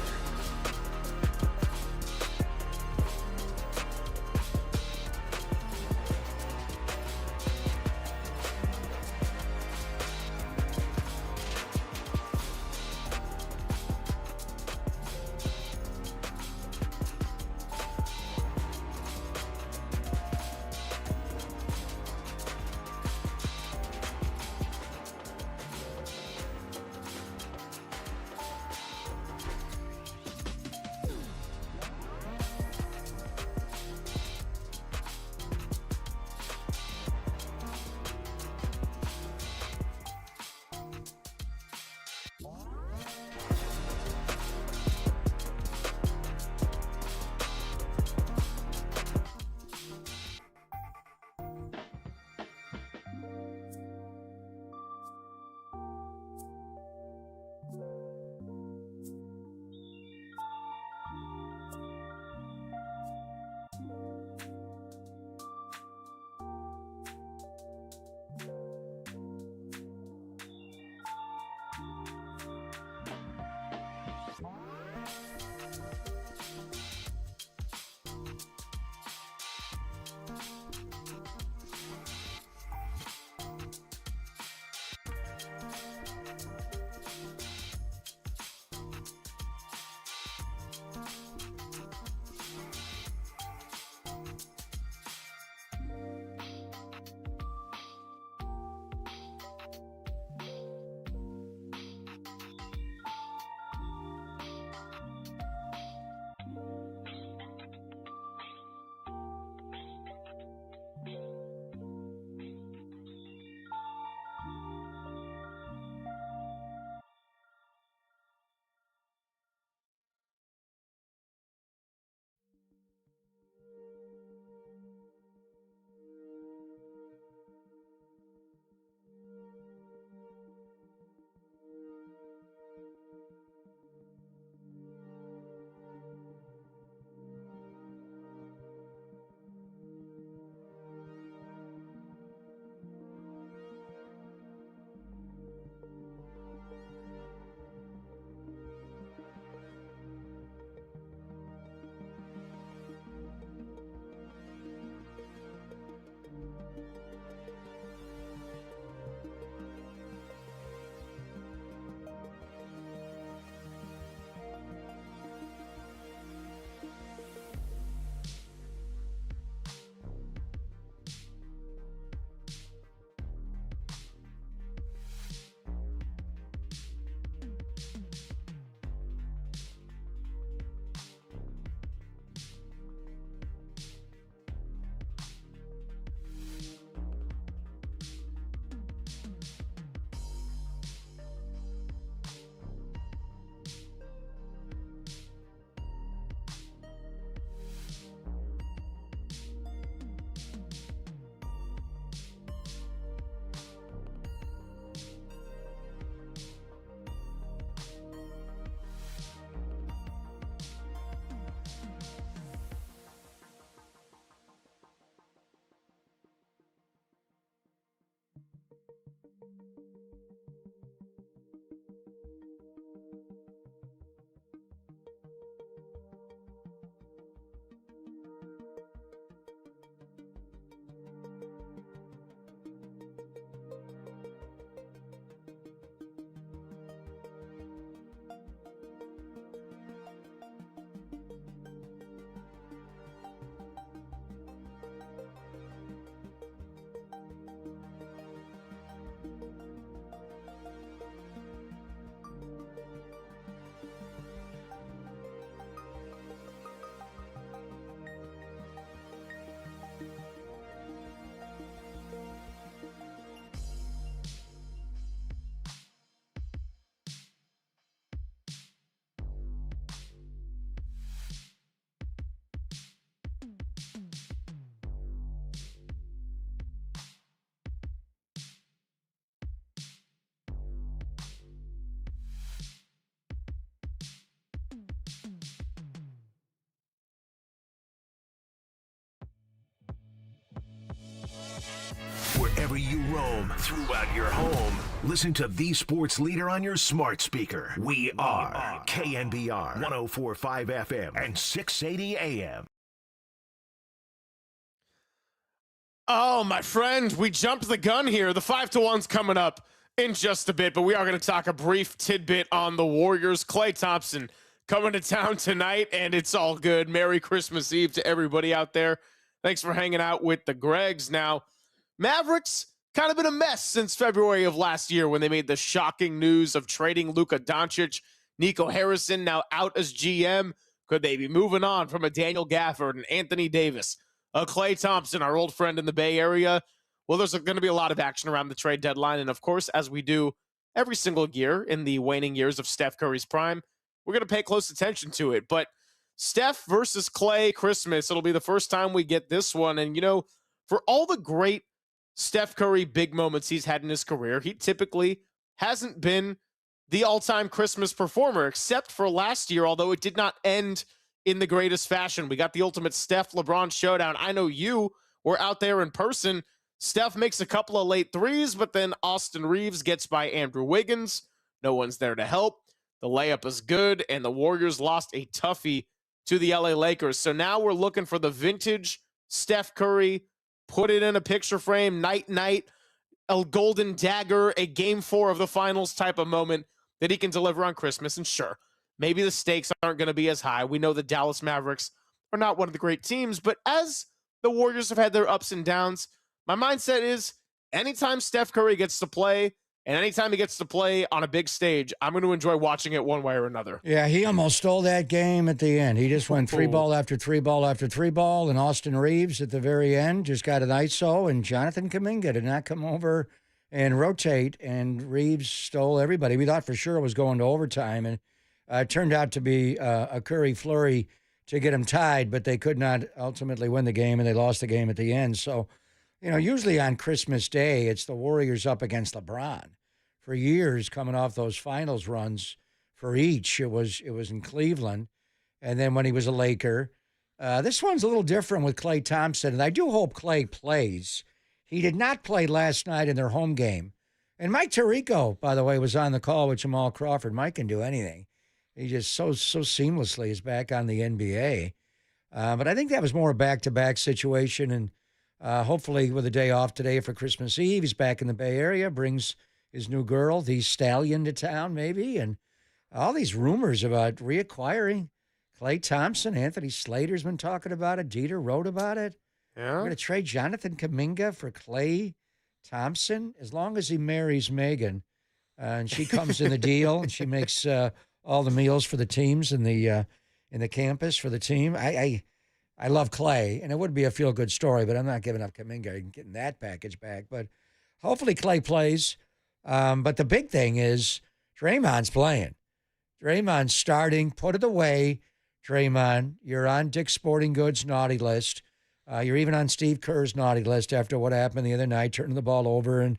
Speaker 1: Wherever you roam throughout your home, listen to the sports leader on your smart speaker. We are KNBR 104.5 FM and 680 AM.
Speaker 22: Oh, my friend, we jumped the gun here. The 5-1's coming up in just a bit, but we are going to talk a brief tidbit on the Warriors. Klay Thompson coming to town tonight, and it's all good. Merry Christmas Eve to everybody out there. Thanks for hanging out with the Gregs. Now, Mavericks kind of been a mess since February of last year when they made the shocking news of trading Luka Doncic. Nico Harrison now out as GM. Could they be moving on from a Daniel Gafford and Anthony Davis? Klay Thompson, our old friend in the Bay Area. Well, there's going to be a lot of action around the trade deadline. And, of course, as we do every single year in the waning years of Steph Curry's prime, we're going to pay close attention to it. But Steph versus Klay Christmas, it'll be the first time we get this one. And, you know, for all the great Steph Curry big moments he's had in his career, he typically hasn't been the all-time Christmas performer, except for last year, although it did not end in the greatest fashion. We got the ultimate Steph-LeBron showdown. I know you were out there in person. Steph makes a couple of late threes, but then Austin Reeves gets by Andrew Wiggins. No one's there to help. The layup is good, and the Warriors lost a toughie to the LA Lakers. So now we're looking for the vintage Steph Curry, put it in a picture frame, night, a golden dagger, a game 4 of the finals type of moment that he can deliver on Christmas. And sure, maybe the stakes aren't going to be as high. We know the Dallas Mavericks are not one of the great teams, but as the Warriors have had their ups and downs, my mindset is anytime Steph Curry gets to play, and anytime he gets to play on a big stage, I'm going to enjoy watching it one way or another.
Speaker 20: Yeah, he almost stole that game at the end. He just went 3-ball after 3-ball after 3-ball, and Austin Reeves at the very end just got an ISO, and Jonathan Kuminga did not come over and rotate, and Reeves stole everybody. We thought for sure it was going to overtime, and it turned out to be a Curry flurry to get them tied, but they could not ultimately win the game, and they lost the game at the end. So, you know, usually on Christmas Day, it's the Warriors up against LeBron. For years, coming off those finals runs for each, it was in Cleveland, and then when he was a Laker. This one's a little different with Klay Thompson, and I do hope Klay plays. He did not play last night in their home game. And Mike Tirico, by the way, was on the call with Jamal Crawford. Mike can do anything. He just so seamlessly is back on the NBA. But I think that was more a back-to-back situation, and hopefully with a day off today for Christmas Eve, he's back in the Bay Area, brings his new girl, the Stallion, to town maybe, and all these rumors about reacquiring Klay Thompson. Anthony Slater's been talking about it. Dieter wrote about it.
Speaker 22: Yeah.
Speaker 20: We're going to trade Jonathan Kuminga for Klay Thompson as long as he marries Megan, and she comes in the deal, and she makes all the meals for the teams in the campus for the team. I love Klay, and it would be a feel-good story, but I'm not giving up Kuminga and getting that package back. But hopefully Klay plays. But the big thing is Draymond's playing. Draymond's starting. Put it away, Draymond. You're on Dick's Sporting Goods naughty list. You're even on Steve Kerr's naughty list after what happened the other night, turning the ball over and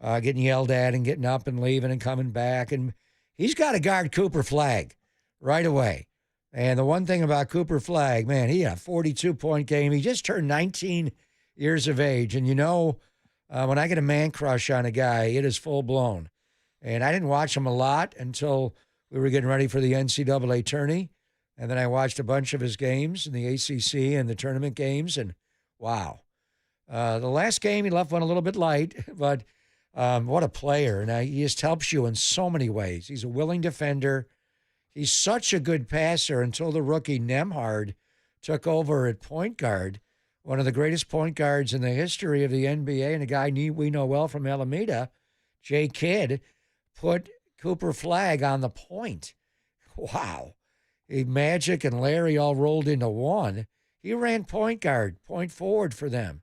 Speaker 20: getting yelled at and getting up and leaving and coming back. And he's got to guard Cooper Flagg right away. And the one thing about Cooper Flagg, man, he had a 42-point game. He just turned 19 years of age. And, you know, When I get a man crush on a guy, it is full blown. And I didn't watch him a lot until we were getting ready for the NCAA tourney. And then I watched a bunch of his games in the ACC and the tournament games. And wow. The last game, he left one a little bit light, but what a player. And he just helps you in so many ways. He's a willing defender. He's such a good passer until the rookie Nemhard took over at point guard, one of the greatest point guards in the history of the NBA, and a guy we know well from Alameda, Jay Kidd, put Cooper Flagg on the point. Wow. Magic and Larry all rolled into one. He ran point guard, point forward for them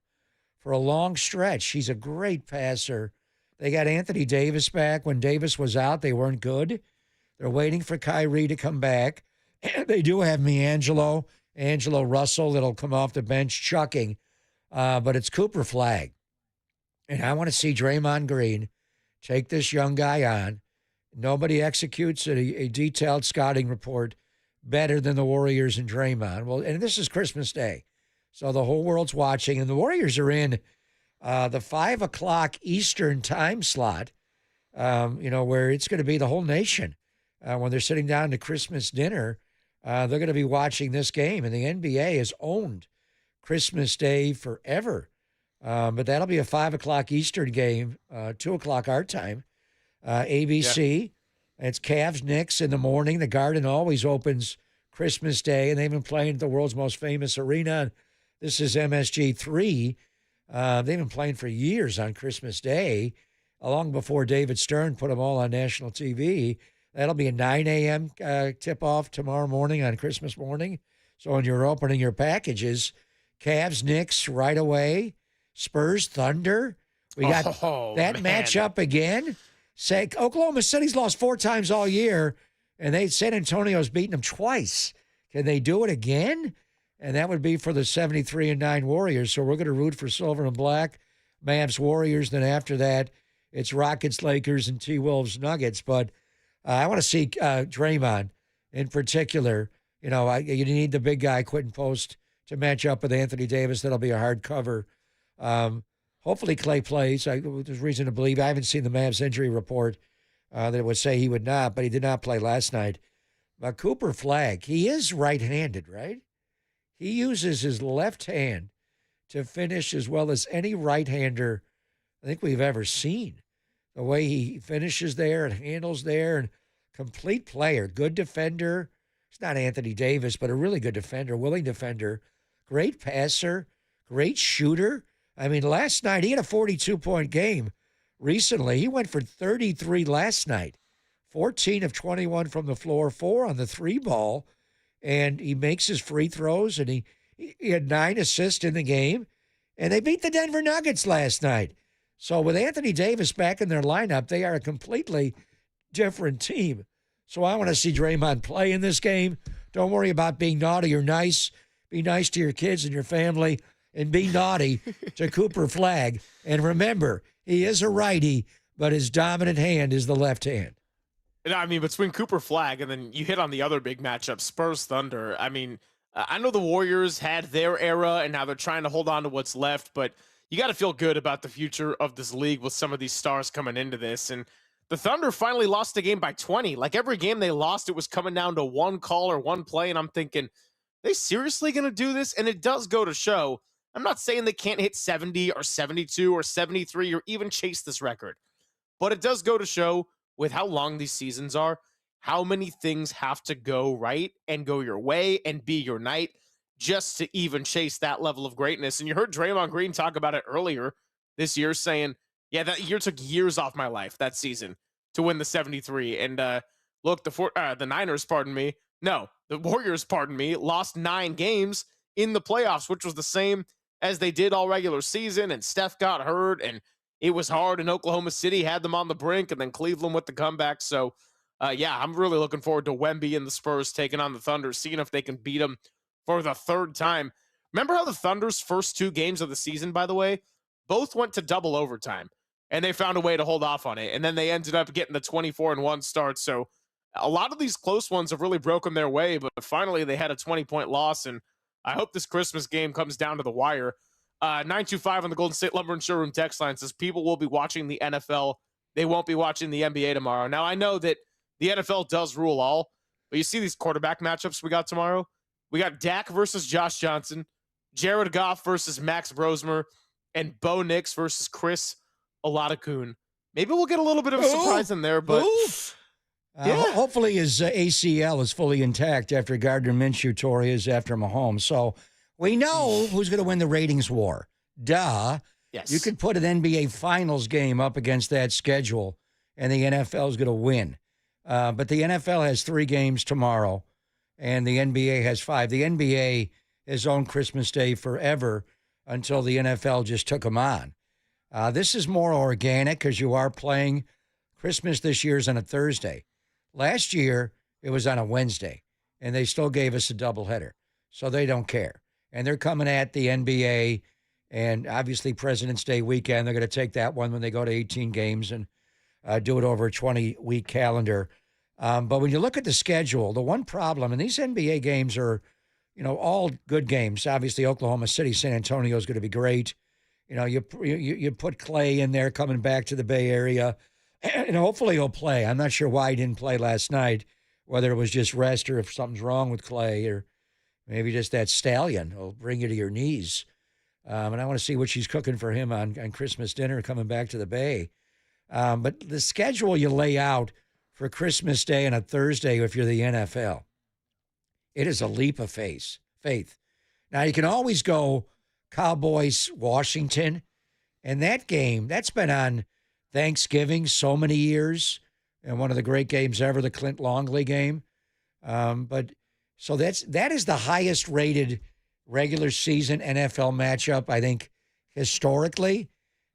Speaker 20: for a long stretch. He's a great passer. They got Anthony Davis back. When Davis was out, they weren't good. They're waiting for Kyrie to come back. And they do have Angelo Russell that'll come off the bench chucking. But it's Cooper Flagg. And I want to see Draymond Green take this young guy on. Nobody executes a detailed scouting report better than the Warriors and Draymond. Well, and this is Christmas Day, so the whole world's watching. And the Warriors are in the 5 o'clock Eastern time slot, where it's going to be the whole nation. When they're sitting down to Christmas dinner, they're going to be watching this game. And the NBA has owned Christmas Day forever. But that'll be a 5 o'clock Eastern game, 2 o'clock our time. ABC. Yeah. It's Cavs Knicks in the morning. The Garden always opens Christmas Day, and they've been playing at the world's most famous arena. This is MSG 3. They've been playing for years on Christmas Day, long before David Stern put them all on national TV. That'll be a 9 a.m. Tip-off tomorrow morning on Christmas morning. So when you're opening your packages, Cavs Knicks right away, Spurs Thunder. We got that matchup again. Oklahoma City's lost 4 times all year, and San Antonio's beaten them twice. Can they do it again? And that would be for the 73-9 Warriors. So we're going to root for Silver and Black, Mavs Warriors. Then after that, it's Rockets Lakers and T-Wolves Nuggets. But I want to see Draymond in particular. You need the big guy, Quentin Post, to match up with Anthony Davis. That'll be a hard cover. Hopefully Clay plays. There's reason to believe. I haven't seen the Mavs injury report that would say he would not, but he did not play last night. But Cooper Flagg, he is right-handed, right? He uses his left hand to finish as well as any right-hander I think we've ever seen. The way he finishes there and handles there, and complete player, good defender. He's not Anthony Davis, but a really good defender, willing defender, great passer, great shooter. I mean, last night he had a 42-point game. Recently, he went for 33 last night, 14 of 21 from the floor, 4 on the 3-ball, and he makes his free throws, and he had 9 assists in the game, and they beat the Denver Nuggets last night. So with Anthony Davis back in their lineup, they are a completely different team. So I want to see Draymond play in this game. Don't worry about being naughty or nice. Be nice to your kids and your family, and be naughty to Cooper Flagg. And remember, he is a righty, but his dominant hand is the left hand.
Speaker 22: I mean, between Cooper Flagg and then you hit on the other big matchup, Spurs Thunder. I mean, I know the Warriors had their era and now they're trying to hold on to what's left, but you got to feel good about the future of this league with some of these stars coming into this. And the Thunder finally lost the game by 20. Like every game they lost, it was coming down to one call or one play. And I'm thinking, they seriously going to do this? And it does go to show. I'm not saying they can't hit 70 or 72 or 73 or even chase this record, but it does go to show with how long these seasons are, how many things have to go right and go your way and be your night just to even chase that level of greatness. And you heard Draymond Green talk about it earlier this year, saying, yeah, that year took years off my life, that season, to win the 73. And look, the Niners, the Warriors, lost 9 games in the playoffs, which was the same as they did all regular season. And Steph got hurt, and it was hard, and Oklahoma City had them on the brink, and then Cleveland with the comeback. So, I'm really looking forward to Wemby and the Spurs taking on the Thunder, seeing if they can beat them for the 3rd time. Remember how the Thunder's first 2 games of the season, by the way, both went to double overtime, and they found a way to hold off on it, and then they ended up getting the 24-1 start. So a lot of these close ones have really broken their way, but finally they had a 20-point loss, and I hope this Christmas game comes down to the wire. 925 on the Golden State Lumber and Showroom text line says people will be watching the NFL. They won't be watching the NBA tomorrow. Now, I know that the NFL does rule all, but you see these quarterback matchups we got tomorrow? We got Dak versus Josh Johnson, Jared Goff versus Max Brosmer, and Bo Nix versus Chris Oladokun. Maybe we'll get a little bit of a surprise in there, but
Speaker 20: hopefully his ACL is fully intact after Gardner Minshew tore his after Mahomes. So we know who's going to win the ratings war. Duh.
Speaker 22: Yes.
Speaker 20: You could put an NBA Finals game up against that schedule, and the NFL is going to win. But the NFL has 3 games tomorrow, and the NBA has 5. The NBA has owned Christmas Day forever until the NFL just took them on. This is more organic because you are playing. Christmas this year is on a Thursday. Last year, it was on a Wednesday, and they still gave us a doubleheader. So they don't care. And they're coming at the NBA, and obviously President's Day weekend. They're going to take that one when they go to 18 games and do it over a 20-week calendar. But when you look at the schedule, the one problem, and these NBA games are, all good games. Obviously, Oklahoma City, San Antonio is going to be great. You put Clay in there coming back to the Bay Area, and hopefully he'll play. I'm not sure why he didn't play last night, whether it was just rest or if something's wrong with Clay, or maybe just that stallion will bring you to your knees. And I want to see what she's cooking for him on Christmas dinner coming back to the Bay. But the schedule you lay out for Christmas Day and a Thursday, if you're the NFL, it is a leap of faith. Now, you can always go Cowboys, Washington, and that game, that's been on Thanksgiving so many years, and one of the great games ever, the Clint Longley game. But so that is the highest rated regular season NFL matchup, I think, historically.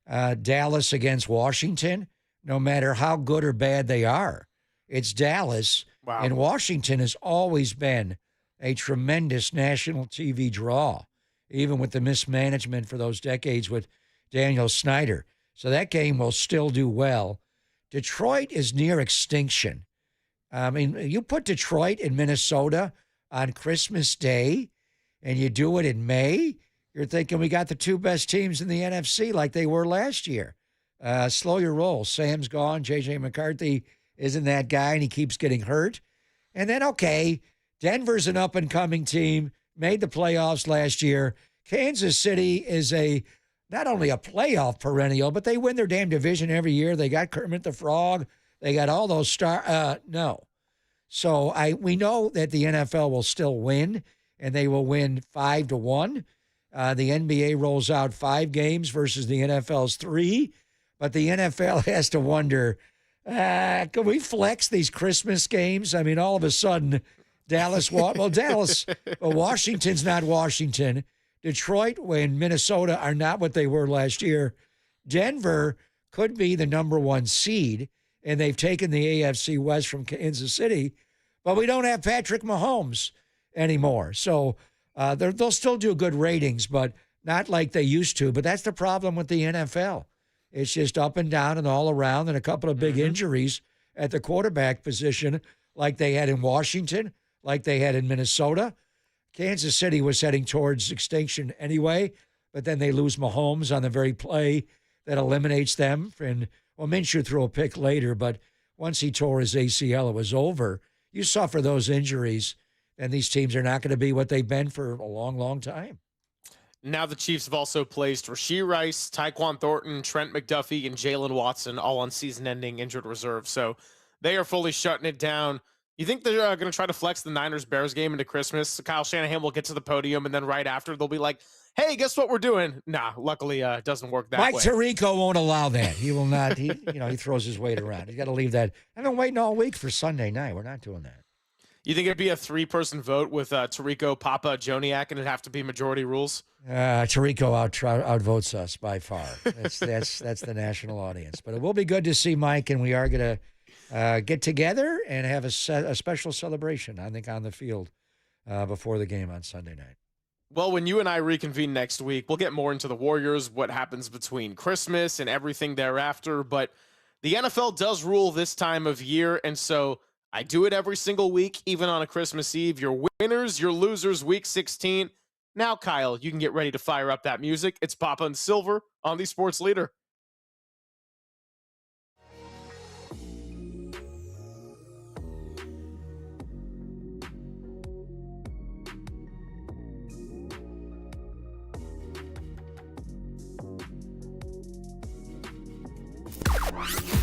Speaker 20: Dallas against Washington, no matter how good or bad they are. It's Dallas, and Washington has always been a tremendous national TV draw, even with the mismanagement for those decades with Daniel Snyder. So that game will still do well. Detroit is near extinction. I mean, you put Detroit and Minnesota on Christmas Day, and you do it in May, you're thinking we got the 2 best teams in the NFC like they were last year. Slow your roll. Sam's gone. J.J. McCarthy isn't that guy, and he keeps getting hurt. And then, okay, Denver's an up-and-coming team, made the playoffs last year. Kansas City is not only a playoff perennial, but they win their damn division every year. They got Kermit the Frog. They got all those no. So we know that the NFL will still win, and they will win 5-1. The NBA rolls out 5 games versus the NFL's 3. But the NFL has to wonder, can we flex these Christmas games? I mean, all of a sudden, Washington's not Washington. Detroit and Minnesota are not what they were last year. Denver could be the number 1 seed, and they've taken the AFC West from Kansas City, but we don't have Patrick Mahomes anymore. So they'll still do good ratings, but not like they used to. But that's the problem with the NFL. It's just up and down and all around, and a couple of big injuries at the quarterback position like they had in Washington, like they had in Minnesota. Kansas City was heading towards extinction anyway, but then they lose Mahomes on the very play that eliminates them. And, Minshew threw a pick later, but once he tore his ACL, it was over. You suffer those injuries, and these teams are not going to be what they've been for a long, long time.
Speaker 22: Now the Chiefs have also placed Rashee Rice, Tyquan Thornton, Trent McDuffie, and Jalen Watson all on season-ending injured reserve. So they are fully shutting it down. You think they're going to try to flex the Niners-Bears game into Christmas? So Kyle Shanahan will get to the podium, and then right after they'll be like, hey, guess what we're doing? Nah, luckily it doesn't work that way.
Speaker 20: Mike Tirico won't allow that. He will not. He throws his weight around. He's got to leave that. I've been waiting all week for Sunday night. We're not doing that.
Speaker 22: You think it'd be a 3-person vote with Tirico, Papa, Joniak, and it'd have to be majority rules?
Speaker 20: Tirico outvotes us by far. That's the national audience. But it will be good to see Mike, and we are going to get together and have a special celebration, I think, on the field before the game on Sunday night.
Speaker 22: Well, when you and I reconvene next week, we'll get more into the Warriors, what happens between Christmas and everything thereafter. But the NFL does rule this time of year, and so I do it every single week, even on a Christmas Eve. Your winners, your losers, Week 16. Now, Kyle, you can get ready to fire up that music. It's Papa and Silver on the Sports Leader.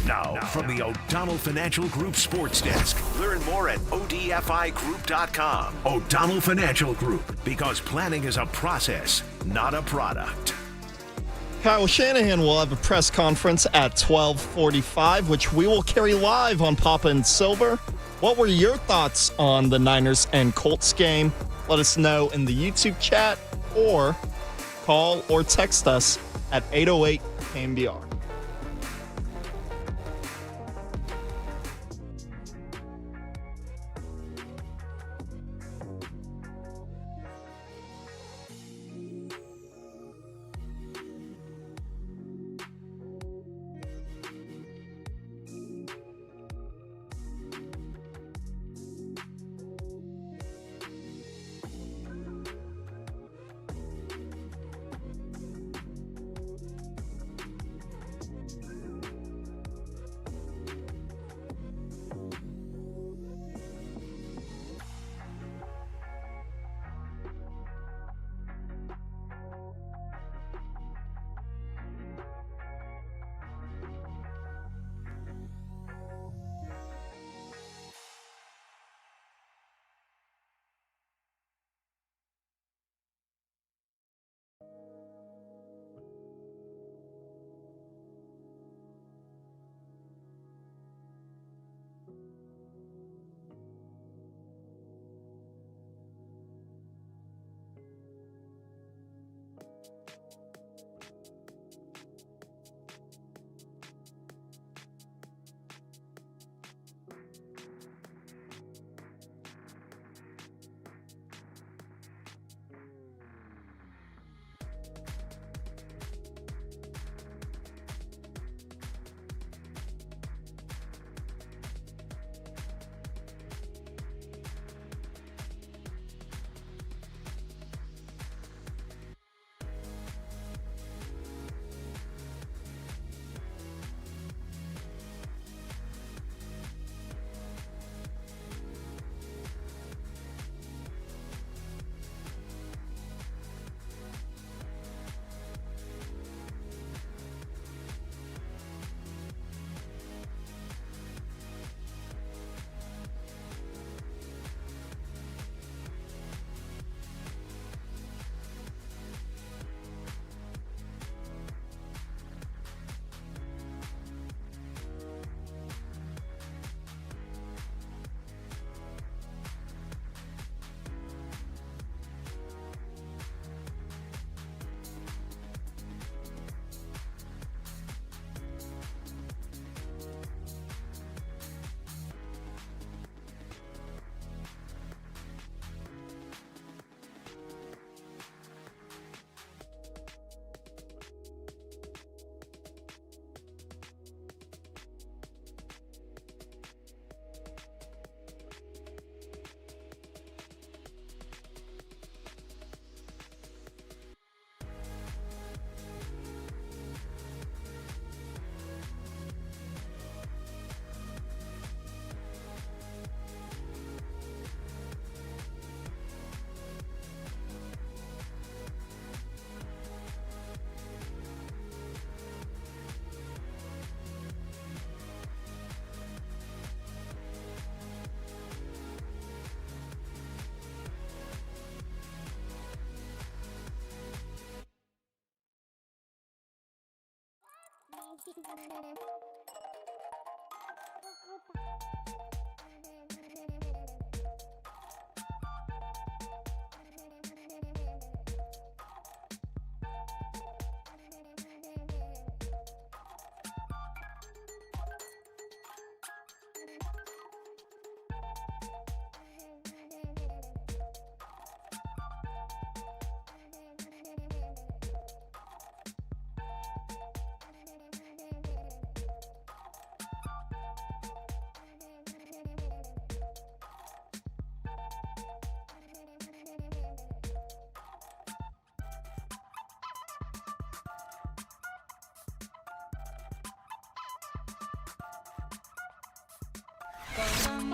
Speaker 1: Now, from the O'Donnell Financial Group Sports Desk. Learn more at odfigroup.com. O'Donnell Financial Group, because planning is a process, not a product.
Speaker 4: Kyle Shanahan will have a press conference at 12:45, which we will carry live on Papa and Silver. What were your thoughts on the Niners and Colts game? Let us know in the YouTube chat or call or text us at 808 KNBR.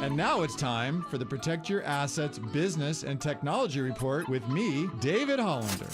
Speaker 5: And now it's time for the Protect Your Assets Business and Technology Report with me, David Hollander.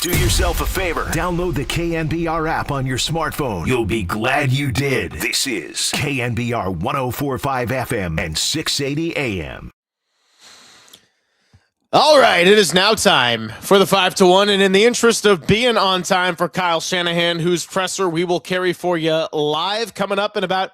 Speaker 1: Do yourself a favor. Download the KNBR app on your smartphone. You'll be glad you did. This is KNBR 104.5 FM and 680 AM.
Speaker 22: All right, it is now time for the 5 to 1. And in the interest of being on time for Kyle Shanahan, whose presser we will carry for you live coming up in about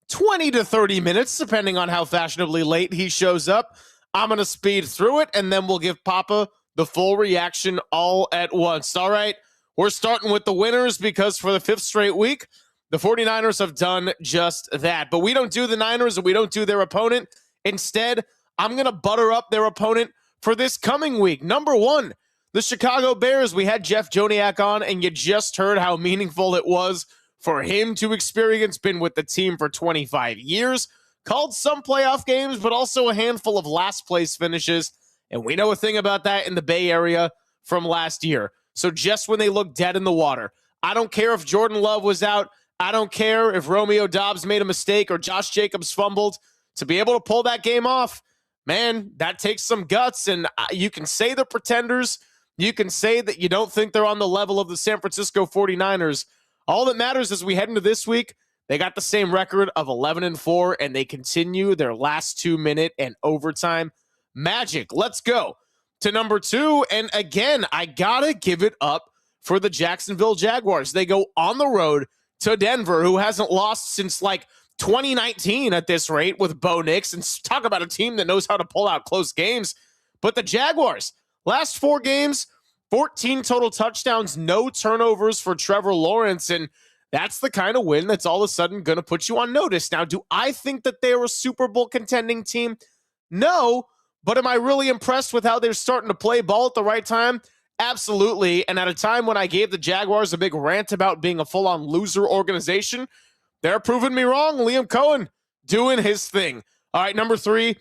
Speaker 22: 20 to 30 minutes, depending on how fashionably late he shows up, I'm going to speed through it, and then we'll give Papa the full reaction all at once. All right, we're starting with the winners because for the 5th straight week, the 49ers have done just that. But we don't do the Niners and we don't do their opponent. Instead, I'm going to butter up their opponent for this coming week. Number 1, the Chicago Bears. We had Jeff Joniak on, and you just heard how meaningful it was for him to experience. Been with the team for 25 years, called some playoff games, but also a handful of last-place finishes. And we know a thing about that in the Bay Area from last year. So just when they look dead in the water, I don't care if Jordan Love was out. I don't care if Romeo Doubs made a mistake or Josh Jacobs fumbled. To be able to pull that game off, man, that takes some guts. And you can say they're pretenders. You can say that you don't think they're on the level of the San Francisco 49ers. All that matters is we head into this week, they got the same record of 11-4, and they continue their last 2-minute and overtime magic. Let's go to number 2. And again, I gotta give it up for the Jacksonville Jaguars. They go on the road to Denver, who hasn't lost since like 2019 at this rate with Bo Nix. And talk about a team that knows how to pull out close games. But the Jaguars, last 4 games, 14 total touchdowns, no turnovers for Trevor Lawrence. And that's the kind of win that's all of a sudden going to put you on notice. Now, do I think that they're a Super Bowl contending team? No. But am I really impressed with how they're starting to play ball at the right time? Absolutely. And at a time when I gave the Jaguars a big rant about being a full-on loser organization, they're proving me wrong. Liam Cohen doing his thing. All right, number 3,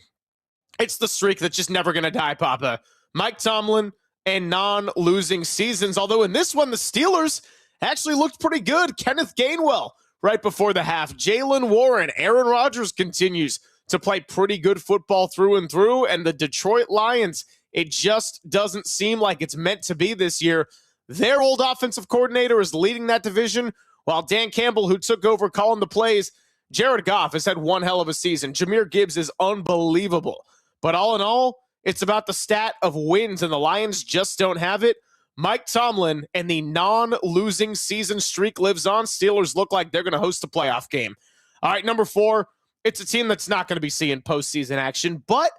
Speaker 22: it's the streak that's just never going to die, Papa. Mike Tomlin and non-losing seasons. Although in this one, the Steelers actually looked pretty good. Kenneth Gainwell right before the half. Jalen Warren, Aaron Rodgers continues to play pretty good football through and through. And the Detroit Lions, it just doesn't seem like it's meant to be this year. Their old offensive coordinator is leading that division, while Dan Campbell, who took over calling the plays, Jared Goff has had one hell of a season. Jahmyr Gibbs is unbelievable. But all in all, it's about the stat of wins, and the Lions just don't have it. Mike Tomlin and the non-losing season streak lives on. Steelers look like they're going to host a playoff game. All right, number 4, it's a team that's not going to be seeing postseason action, but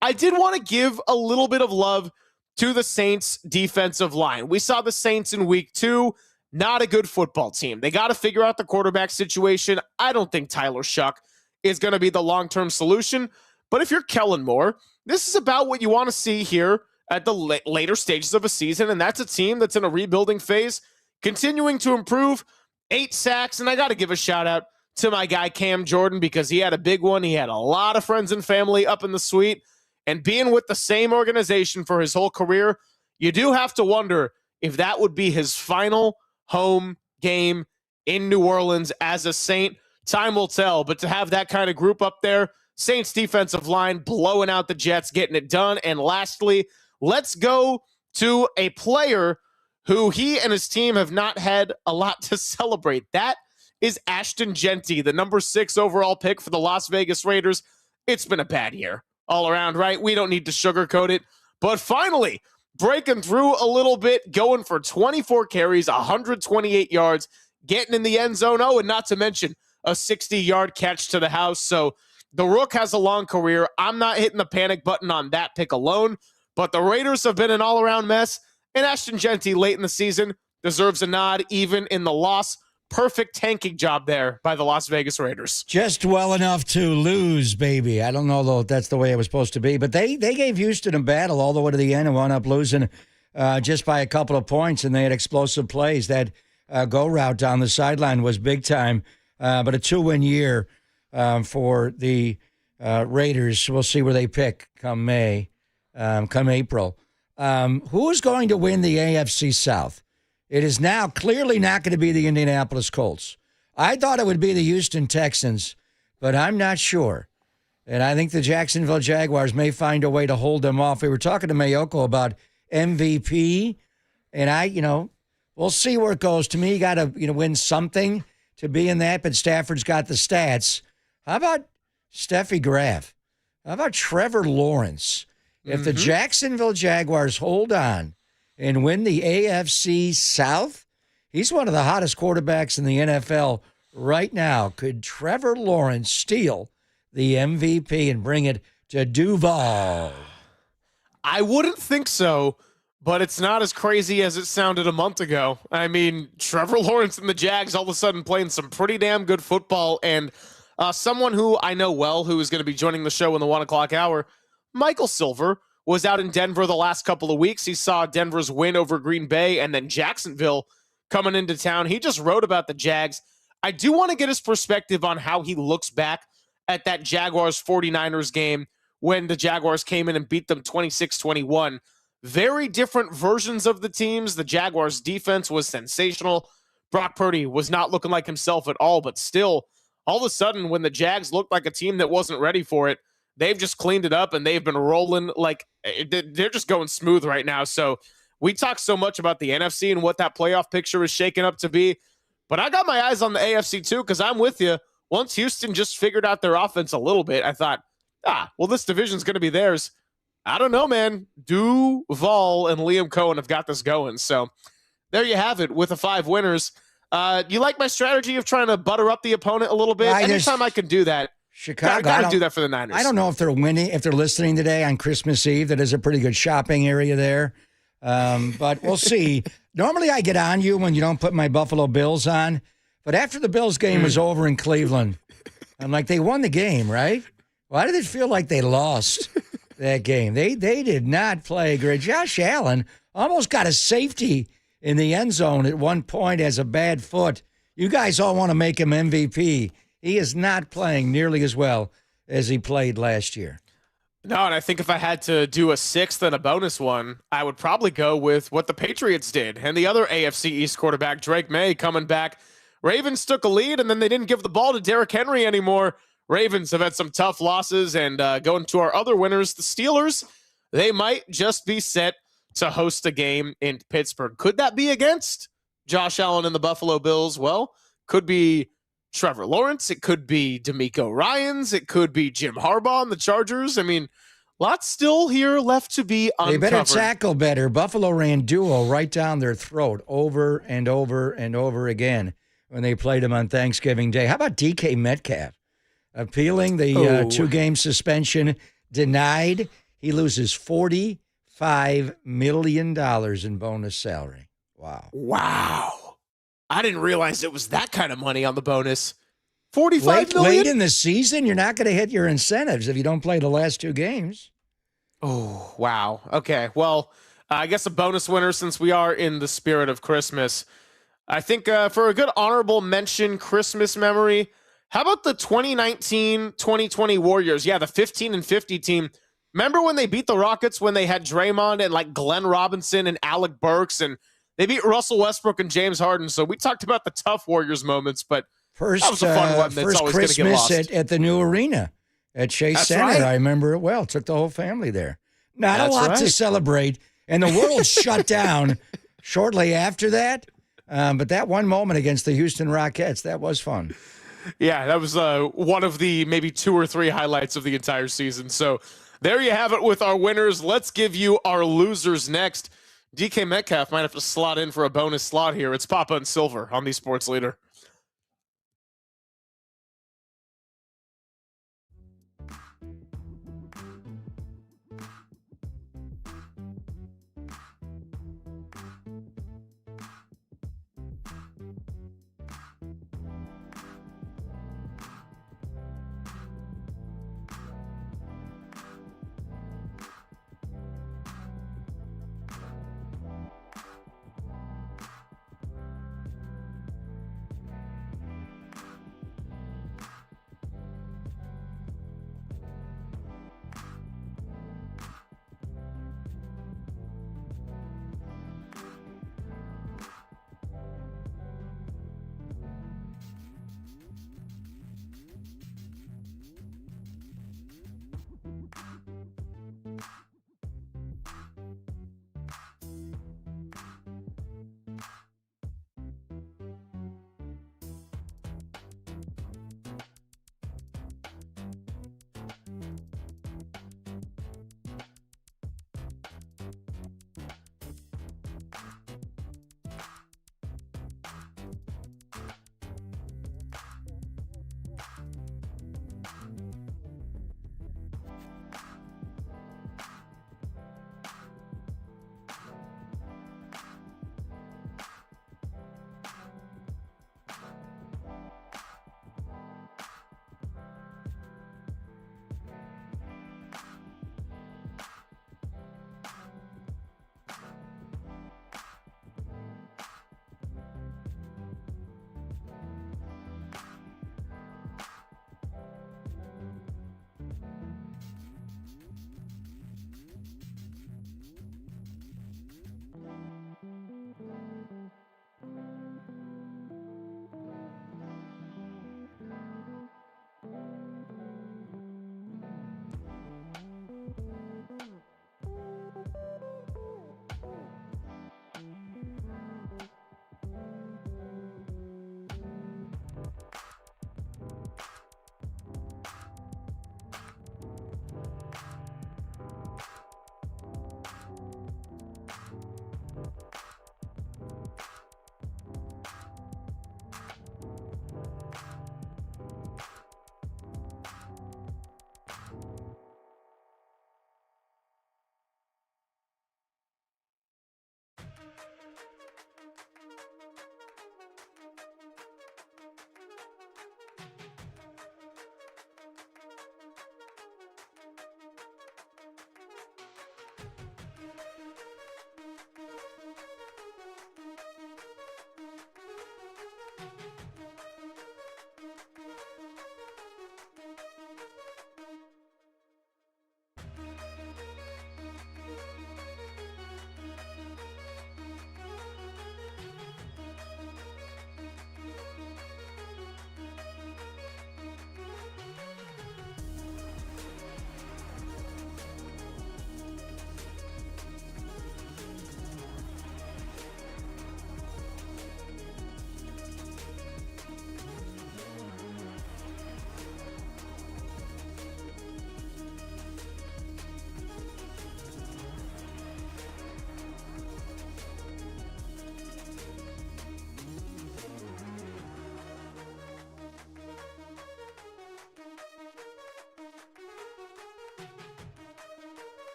Speaker 22: I did want to give a little bit of love to the Saints defensive line. We saw the Saints in week 2, not a good football team. They got to figure out the quarterback situation. I don't think Tyler Shuck is going to be the long-term solution, but if you're Kellen Moore, this is about what you want to see here at the later stages of a season, and that's a team that's in a rebuilding phase, continuing to improve. 8 sacks, and I got to give a shout-out to my guy Cam Jordan because he had a big one. He had a lot of friends and family up in the suite, and being with the same organization for his whole career, you do have to wonder if that would be his final home game in New Orleans as a Saint. Time will tell, but to have that kind of group up there, Saints defensive line blowing out the Jets, getting it done. And lastly, let's go to a player who he and his team have not had a lot to celebrate. That is Ashton Jeanty, the number 6 overall pick for the Las Vegas Raiders. It's been a bad year all around, right? We don't need to sugarcoat it. But finally, breaking through a little bit, going for 24 carries, 128 yards, getting in the end zone. Oh, and not to mention a 60-yard catch to the house. So the Rook has a long career. I'm not hitting the panic button on that pick alone, but the Raiders have been an all-around mess, and Ashton Jeanty late in the season deserves a nod even in the loss. Perfect tanking job there by the Las Vegas Raiders.
Speaker 20: Just well enough to lose, baby. I don't know, though, if that's the way it was supposed to be, but they gave Houston a battle all the way to the end and wound up losing just by a couple of points, and they had explosive plays. That go route down the sideline was big time, but a 2-win year for the Raiders. We'll see where they pick come April. Who's going to win the AFC South? It is now clearly not going to be the Indianapolis Colts. I thought it would be the Houston Texans, but I'm not sure. And I think the Jacksonville Jaguars may find a way to hold them off. We were talking to Mayoko about MVP, and we'll see where it goes. To me, you got to win something to be in that, but Stafford's got the stats. How about Steffi Graf? How about Trevor Lawrence? If the Jacksonville Jaguars hold on and win the AFC South, he's one of the hottest quarterbacks in the NFL right now. Could Trevor Lawrence steal the MVP and bring it to Duval?
Speaker 22: I wouldn't think so, but it's not as crazy as it sounded a month ago. I mean, Trevor Lawrence and the Jags all of a sudden playing some pretty damn good football, and someone who I know well who is going to be joining the show in the 1 o'clock hour, Michael Silver, was out in Denver the last couple of weeks. He saw Denver's win over Green Bay and then Jacksonville coming into town. He just wrote about the Jags. I do want to get his perspective on how he looks back at that Jaguars-49ers game when the Jaguars came in and beat them 26-21. Very different versions of the teams. The Jaguars' defense was sensational. Brock Purdy was not looking like himself at all, but still, all of a sudden, when the Jags looked like a team that wasn't ready for it, they've just cleaned it up, and they've been rolling like they're just going smooth right now. So we talk so much about the NFC and what that playoff picture is shaking up to be, but I got my eyes on the AFC too, because I'm with you. Once Houston just figured out their offense a little bit, I thought, well, this division's going to be theirs. I don't know, man. Duval and Liam Cohen have got this going. So there you have it with the 5 winners. You like my strategy of trying to butter up the opponent a little bit? Anytime I can do that.
Speaker 20: Chicago,
Speaker 22: got to do that for the Niners.
Speaker 20: I don't know if they're winning, if they're listening today on Christmas Eve. That is a pretty good shopping area there. But we'll see. Normally I get on you when you don't put my Buffalo Bills on. But after the Bills game was over in Cleveland, I'm like, they won the game, right? Why did it feel like they lost that game? They did not play great. Josh Allen almost got a safety in the end zone at one point as a bad foot. You guys all want to make him MVP. He is not playing nearly as well as he played last year.
Speaker 22: No, and I think if I had to do a 6th and a bonus one, I would probably go with what the Patriots did. And the other AFC East quarterback, Drake May, coming back. Ravens took a lead, and then they didn't give the ball to Derrick Henry anymore. Ravens have had some tough losses, and going to our other winners, the Steelers, they might just be set to host a game in Pittsburgh. Could that be against Josh Allen and the Buffalo Bills? Well, could be Trevor Lawrence. It could be DeMeco Ryans. It could be Jim Harbaugh and the Chargers. I mean, lots still here left to be uncovered.
Speaker 20: They better tackle better. Buffalo ran duo right down their throat over and over and over again when they played him on Thanksgiving Day. How about DK Metcalf? Appealing the 2-game suspension, denied. He loses $45 million in bonus salary. Wow.
Speaker 22: I didn't realize it was that kind of money on the bonus. $45 million?
Speaker 20: Late in the season, you're not going to hit your incentives if you don't play the last 2 games.
Speaker 22: Oh, wow. Okay, well, I guess a bonus winner since we are in the spirit of Christmas. I think for a good honorable mention Christmas memory, how about the 2019-2020 Warriors? Yeah, the 15-50 team. Remember when they beat the Rockets when they had Draymond and like Glenn Robinson and Alec Burks, and they beat Russell Westbrook and James Harden. So we talked about the tough Warriors moments, but that was a fun one that's always going to get lost.
Speaker 20: Christmas at the new arena at Chase Center. Right. I remember it well. Took the whole family there. Not a lot to celebrate, and the world shut down shortly after that. But that one moment against the Houston Rockets, that was fun.
Speaker 22: Yeah, that was one of the maybe 2 or 3 highlights of the entire season. So there you have it with our winners. Let's give you our losers next. DK Metcalf might have to slot in for a bonus slot here. It's Papa and Silver on the Sports Leader.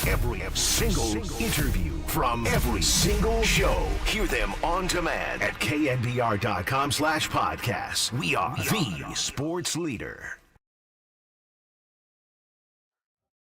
Speaker 1: Every single interview from every single show. Hear them on demand at knbr.com/podcasts. We are the sports leader.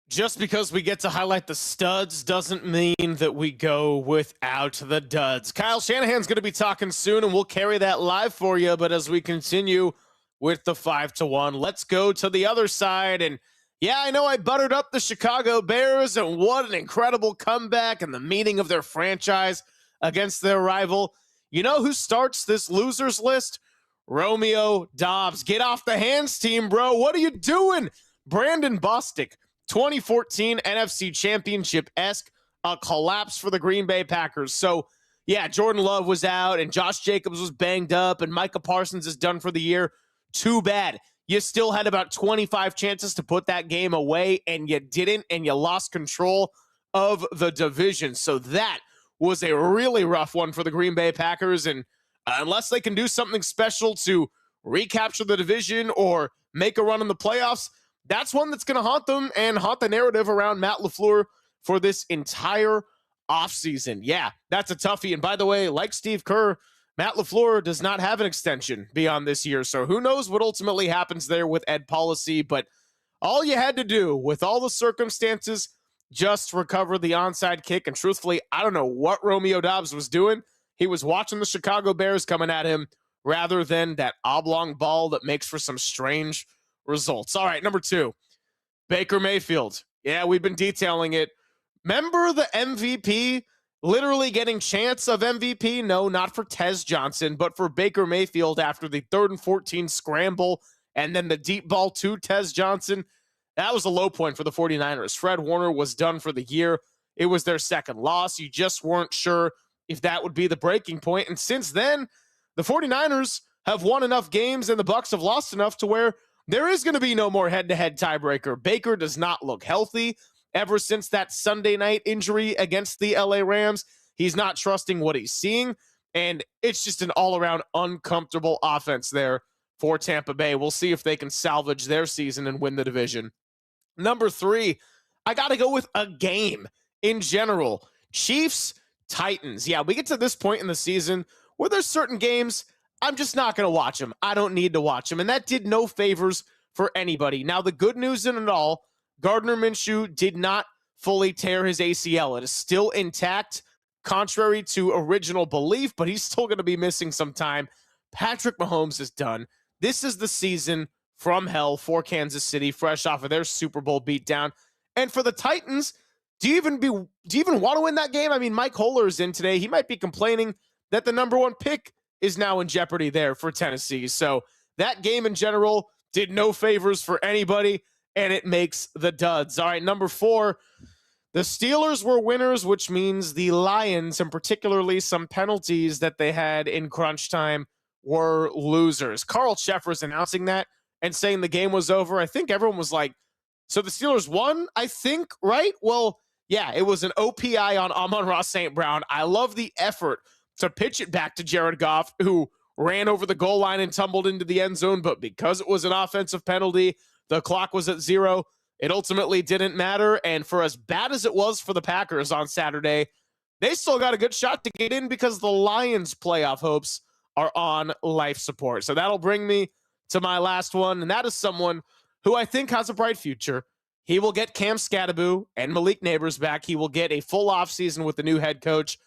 Speaker 22: Just because we get to highlight the studs doesn't mean that we go without the duds. Kyle Shanahan's going to be talking soon, and we'll carry that live for you. But as we continue with the 5-1. Let's go to the other side. And yeah, I know I buttered up the Chicago Bears, and what an incredible comeback and the meaning of their franchise against their rival. You know who starts this losers list? Romeo Doubs. Get off the hands, team, bro. What are you doing? Brandon Bostic, 2014 NFC Championship-esque, a collapse for the Green Bay Packers. So, yeah, Jordan Love was out, and Josh Jacobs was banged up, and Micah Parsons is done for the year. Too bad. You still had about 25 chances to put that game away, and you didn't, and you lost control of the division. So that was a really rough one for the Green Bay Packers, and unless they can do something special to recapture the division or make a run in the playoffs, that's one that's going to haunt them and haunt the narrative around Matt LaFleur for this entire offseason. Yeah, that's a toughie. And by the way, like Steve Kerr, Matt LaFleur does not have an extension beyond this year, so who knows what ultimately happens there with Ed Policy, but all you had to do with all the circumstances, just recover the onside kick, and truthfully, I don't know what Romeo Doubs was doing. He was watching the Chicago Bears coming at him rather than that oblong ball that makes for some strange results. All right, number 2, Baker Mayfield. Yeah, we've been detailing it. Remember the MVP literally getting chance of MVP? No, not for Tez Johnson, but for Baker Mayfield after the 3rd and 14 scramble and then the deep ball to Tez Johnson. That was a low point for the 49ers. Fred Warner was done for the year. It was their second loss. You just weren't sure if that would be the breaking point. And since then, the 49ers have won enough games and the Bucs have lost enough to where there is going to be no more head-to-head tiebreaker. Baker does not look healthy. Ever since that Sunday night injury against the LA Rams, he's not trusting what he's seeing, and it's just an all-around uncomfortable offense there for Tampa Bay. We'll see if they can salvage their season and win the division. Number 3, I got to go with a game in general. Chiefs, Titans. Yeah, we get to this point in the season where there's certain games I'm just not going to watch them. I don't need to watch them, and that did no favors for anybody. Now, the good news in it all, Gardner Minshew did not fully tear his ACL. It is still intact, contrary to original belief, but he's still going to be missing some time. Patrick Mahomes is done. This is the season from hell for Kansas City, fresh off of their Super Bowl beatdown. And for the Titans, do you even want to win that game? I mean, Mike Holler is in today. He might be complaining that the number 1 pick is now in jeopardy there for Tennessee. So that game in general did no favors for anybody, and it makes the duds. All right, number 4, the Steelers were winners, which means the Lions, and particularly some penalties that they had in crunch time, were losers. Carl Sheffer's announcing that and saying the game was over. I think everyone was like, so the Steelers won, I think, right? Well, yeah, it was an OPI on Amon-Ra St. Brown. I love the effort to pitch it back to Jared Goff, who ran over the goal line and tumbled into the end zone, but because it was an offensive penalty, the clock was at 0. It ultimately didn't matter, and for as bad as it was for the Packers on Saturday, they still got a good shot to get in because the Lions' playoff hopes are on life support. So that'll bring me to my last one, and that is someone who I think has a bright future. He will get Cam Scatteraboo and Malik Neighbors back. He will get a full offseason with the new head coach.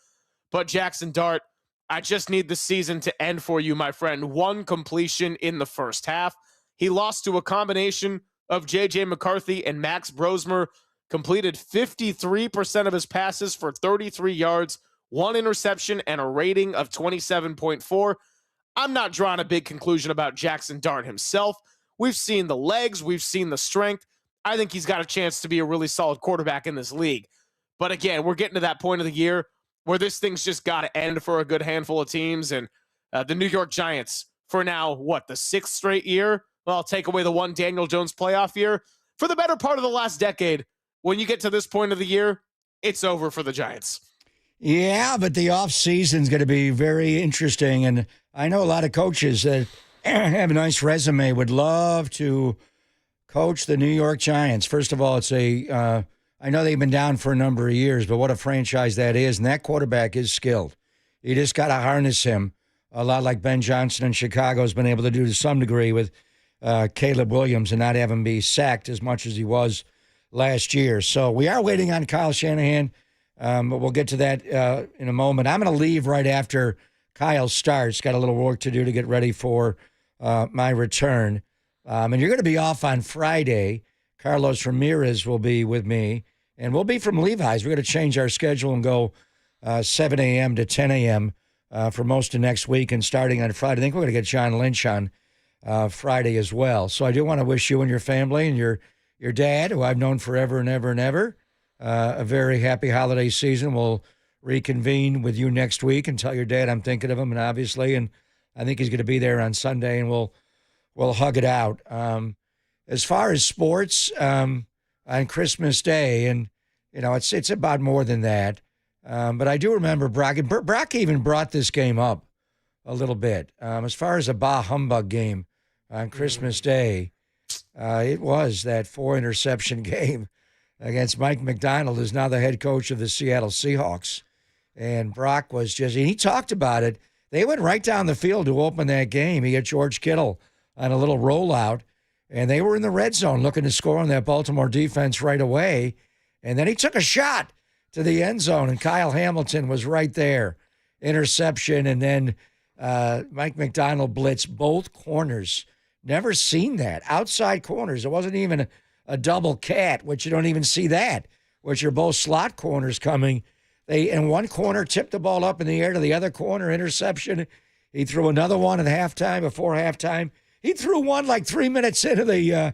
Speaker 22: But Jackson Dart, I just need the season to end for you, my friend. 1 completion in the first half. He lost to a combination of J.J. McCarthy and Max Brosmer, completed 53% of his passes for 33 yards, 1 interception, and a rating of 27.4. I'm not drawing a big conclusion about Jackson Dart himself. We've seen the legs. We've seen the strength. I think he's got a chance to be a really solid quarterback in this league. But again, we're getting to that point of the year where this thing's just got to end for a good handful of teams. And the New York Giants, for now, the 6th straight year? Well, I'll take away the 1 Daniel Jones playoff year. For the better part of the last decade, when you get to this point of the year, it's over for the Giants.
Speaker 20: Yeah, but the offseason is going to be very interesting. And I know a lot of coaches that have a nice resume would love to coach the New York Giants. First of all, it's I know they've been down for a number of years, but what a franchise that is. And that quarterback is skilled. You just got to harness him, a lot like Ben Johnson in Chicago has been able to do to some degree with Caleb Williams and not have him be sacked as much as he was last year. So we are waiting on Kyle Shanahan, but we'll get to that in a moment. I'm going to leave right after Kyle starts. Got a little work to do to get ready for my return. And you're going to be off on Friday. Carlos Ramirez will be with me, and we'll be from Levi's. We're going to change our schedule and go 7 a.m. to 10 a.m. For most of next week, and starting on Friday. I think we're going to get John Lynch on Friday as well. So I do want to wish you and your family and your dad, who I've known forever and ever and ever, a very happy holiday season. We'll reconvene with you next week and tell your dad I'm thinking of him, and obviously, and I think he's going to be there on Sunday, and we'll hug it out. As far as sports, on Christmas Day, and it's about more than that. But I do remember Brock even brought this game up a little bit. As far as a bah humbug game on Christmas Day, it was that 4-interception game against Mike McDonald, who's now the head coach of the Seattle Seahawks. And Brock was and he talked about it. They went right down the field to open that game. He had George Kittle on a little rollout, and they were in the red zone looking to score on that Baltimore defense right away. And then he took a shot to the end zone, and Kyle Hamilton was right there. Interception, and then Mike McDonald blitzed both corners. Never seen that. Outside corners. It wasn't even a double cat, which you don't even see that, which are both slot corners coming. They, in one corner, tipped the ball up in the air to the other corner, interception. He threw another one at halftime, before halftime. He threw one like 3 minutes into the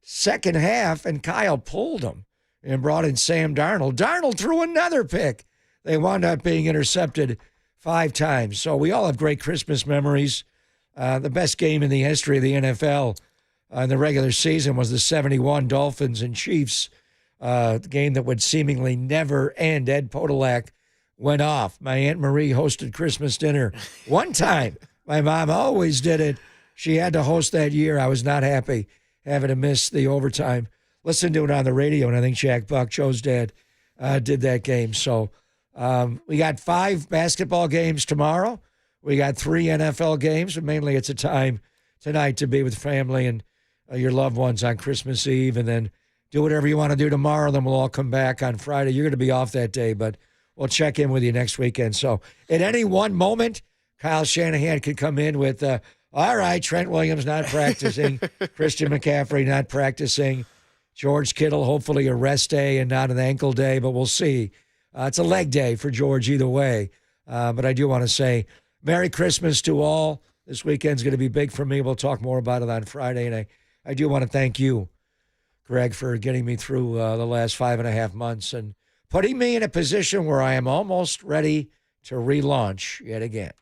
Speaker 20: second half, and Kyle pulled him and brought in Sam Darnold. Darnold threw another pick. They wound up being intercepted 5 times. So we all have great Christmas memories. The best game in the history of the NFL in the regular season was the 71 Dolphins and Chiefs, the game that would seemingly never end. Ed Podolak went off. My Aunt Marie hosted Christmas dinner one time. My mom always did it. She had to host that year. I was not happy having to miss the overtime. Listened to it on the radio, and I think Jack Buck, Joe's dad, did that game. So we got 5 basketball games tomorrow. We got 3 NFL games, but mainly it's a time tonight to be with family and your loved ones on Christmas Eve, and then do whatever you want to do tomorrow. Then we'll all come back on Friday. You're going to be off that day, but we'll check in with you next weekend. So at any one moment, Kyle Shanahan could come in with, all right, Trent Williams not practicing, Christian McCaffrey not practicing, George Kittle, hopefully a rest day and not an ankle day, but we'll see. It's a leg day for George either way. But I do want to say Merry Christmas to all. This weekend's going to be big for me. We'll talk more about it on Friday. And I do want to thank you, Greg, for getting me through the last 5.5 months and putting me in a position where I am almost ready to relaunch yet again.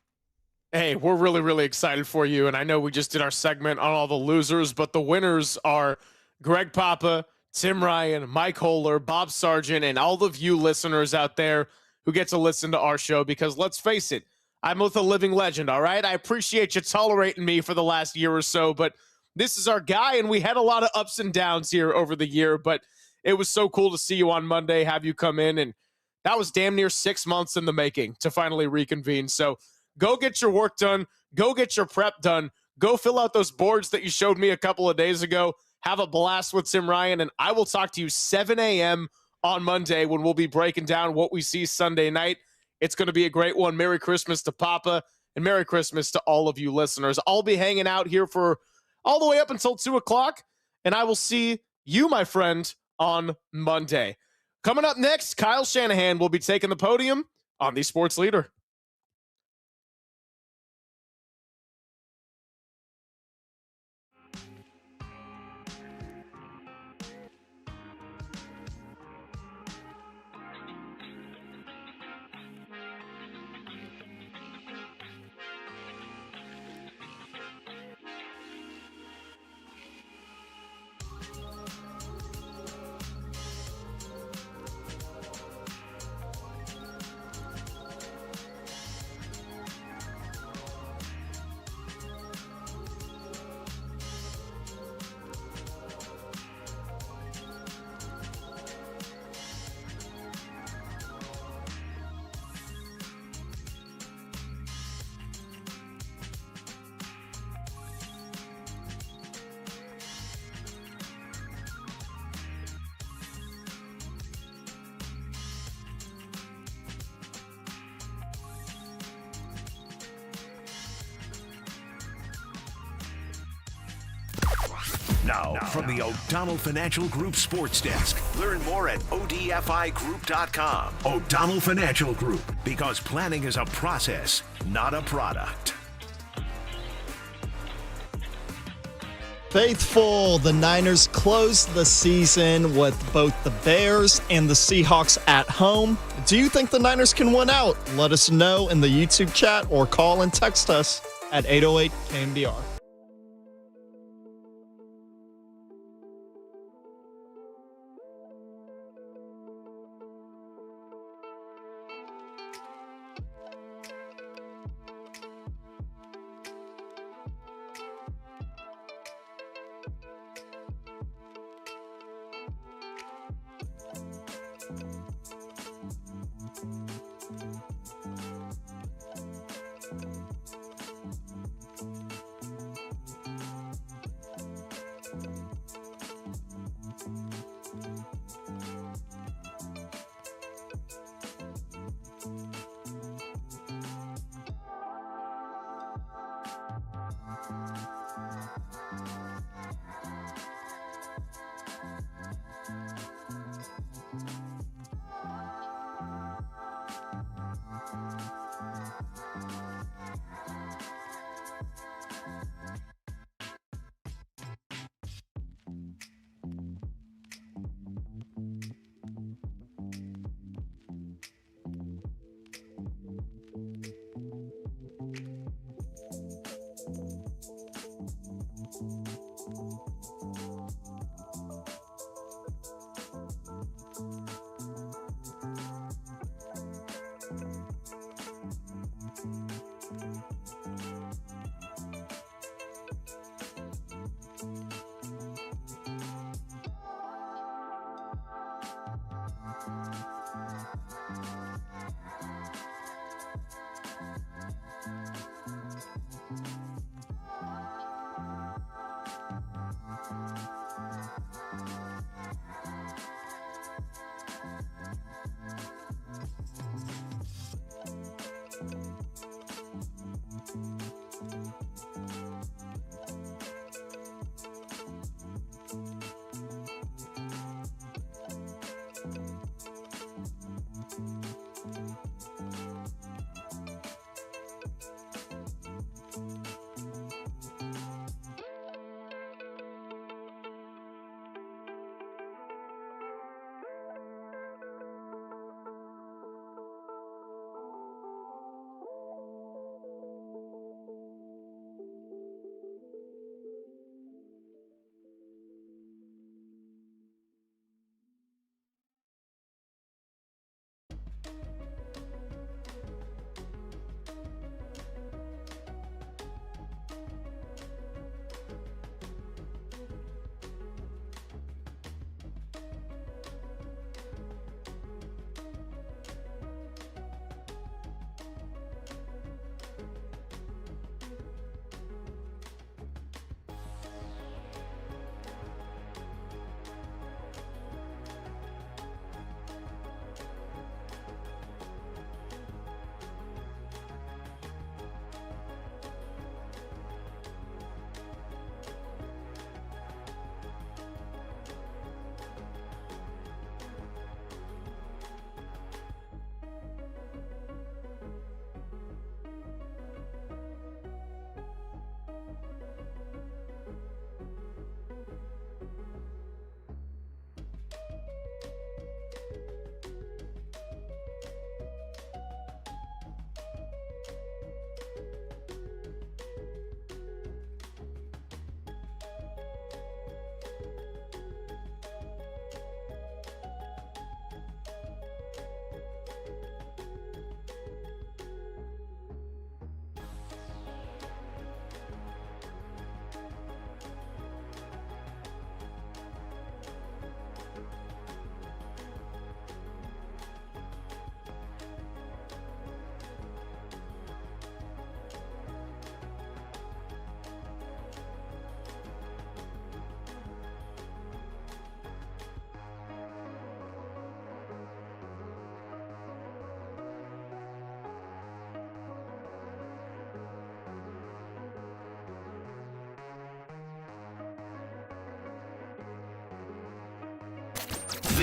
Speaker 22: Hey, we're really, really excited for you. And I know we just did our segment on all the losers, but the winners are Greg Papa, Tim Ryan, Mike Holler, Bob Sargent, and all of you listeners out there who get to listen to our show, because let's face it, I'm with a living legend, all right? I appreciate you tolerating me for the last year or so, but this is our guy, and we had a lot of ups and downs here over the year, but it was so cool to see you on Monday, have you come in, and that was damn near 6 months in the making to finally reconvene. So go get your work done. Go get your prep done. Go fill out those boards that you showed me a couple of days ago. Have a blast with Tim Ryan, and I will talk to you 7 a.m. on Monday when we'll be breaking down what we see Sunday night. It's going to be a great one. Merry Christmas to Papa, and Merry Christmas to all of you listeners. I'll be hanging out here for all the way up until 2 o'clock, and I will see you, my friend, on Monday. Coming up next, Kyle Shanahan will be taking the podium on the Sports Leader.
Speaker 1: Now, from the O'Donnell Financial Group Sports Desk, learn more at odfigroup.com. O'Donnell Financial Group, because planning is a process, not a product.
Speaker 4: Faithful, the Niners closed the season with both the Bears and the Seahawks at home. Do you think the Niners can win out? Let us know in the YouTube chat or call and text us at 808 KNBR.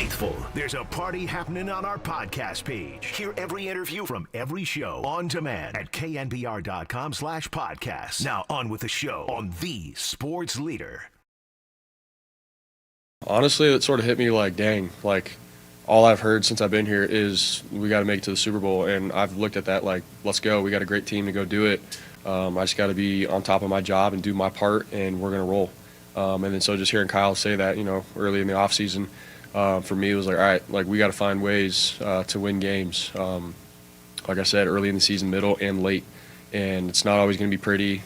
Speaker 1: faithful. There's a party happening on our podcast page. Hear every interview from every show on demand at knbr.com/podcast. Now on with the show on the sports leader.
Speaker 7: Honestly, it sort of hit me like, dang, like all I've heard since I've been here is we got to make it to the Super Bowl. And I've looked at that like, let's go. We got a great team to go do it. I just got to be on top of my job and do my part, and we're going to roll. And then so just hearing Kyle say that, early in the offseason, for me, it was like, all right, like we got to find ways to win games. Like I said, early in the season, middle, and late. And it's not always going to be pretty.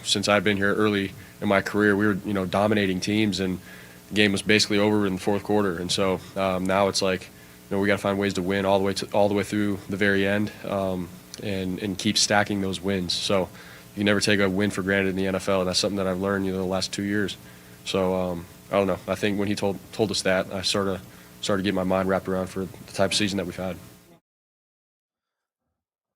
Speaker 7: Since I've been here early in my career, we were, dominating teams, and the game was basically over in the fourth quarter. And so now it's like, we got to find ways to win all the way through the very end, and keep stacking those wins. So you never take a win for granted in the NFL, and that's something that I've learned, the last 2 years. So I don't know. I think when he told us that, I sort of started getting my mind wrapped around for the type of season that we've had.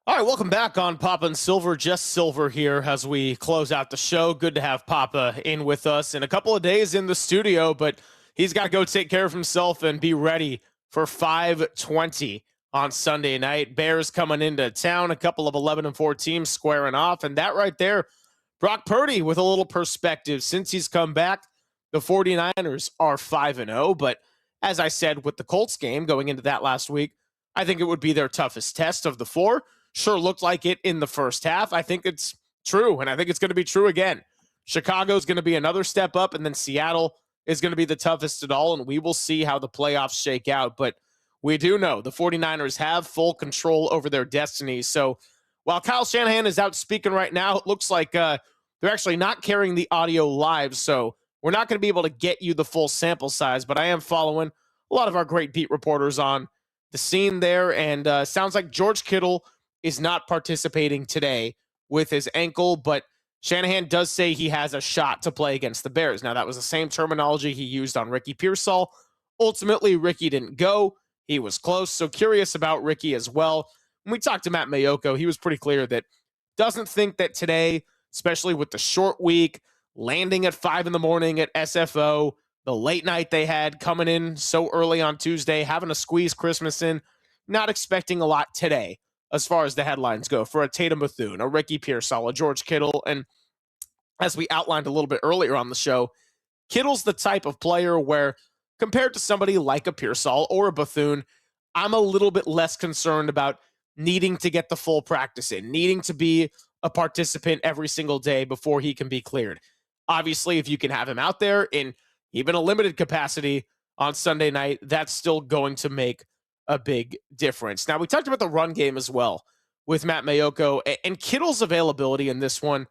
Speaker 22: All right, welcome back on Papa and Silver. Just Silver here as we close out the show. Good to have Papa in with us in a couple of days in the studio, but he's got to go take care of himself and be ready for 5:20 on Sunday night. Bears coming into town, a couple of 11-4 teams squaring off, and that right there, Brock Purdy with a little perspective. Since he's come back, the 49ers are 5-0, but as I said with the Colts game going into that last week, I think it would be their toughest test of the four. Sure looked like it in the first half. I think it's true, and I think it's going to be true again. Chicago's going to be another step up, and then Seattle is going to be the toughest at all, and we will see how the playoffs shake out. But we do know the 49ers have full control over their destiny. So while Kyle Shanahan is out speaking right now, it looks like they're actually not carrying the audio live, so we're not going to be able to get you the full sample size, but I am following a lot of our great beat reporters on the scene there, and sounds like George Kittle is not participating today with his ankle, but Shanahan does say he has a shot to play against the Bears. Now, that was the same terminology he used on Ricky Pearsall. Ultimately, Ricky didn't go. He was close, so curious about Ricky as well. When we talked to Matt Mayoko, he was pretty clear that doesn't think that today, especially with the short week, landing at 5 in the morning at SFO, the late night they had coming in so early on Tuesday, having to squeeze Christmas in, not expecting a lot today as far as the headlines go for a Tatum Bethune, a Ricky Pearsall, a George Kittle. And as we outlined a little bit earlier on the show, Kittle's the type of player where compared to somebody like a Pearsall or a Bethune, I'm a little bit less concerned about needing to get the full practice in, needing to be a participant every single day before he can be cleared. Obviously, if you can have him out there in even a limited capacity on Sunday night, that's still going to make a big difference. Now, we talked about the run game as well with Matt Mayoko, and Kittle's availability in this one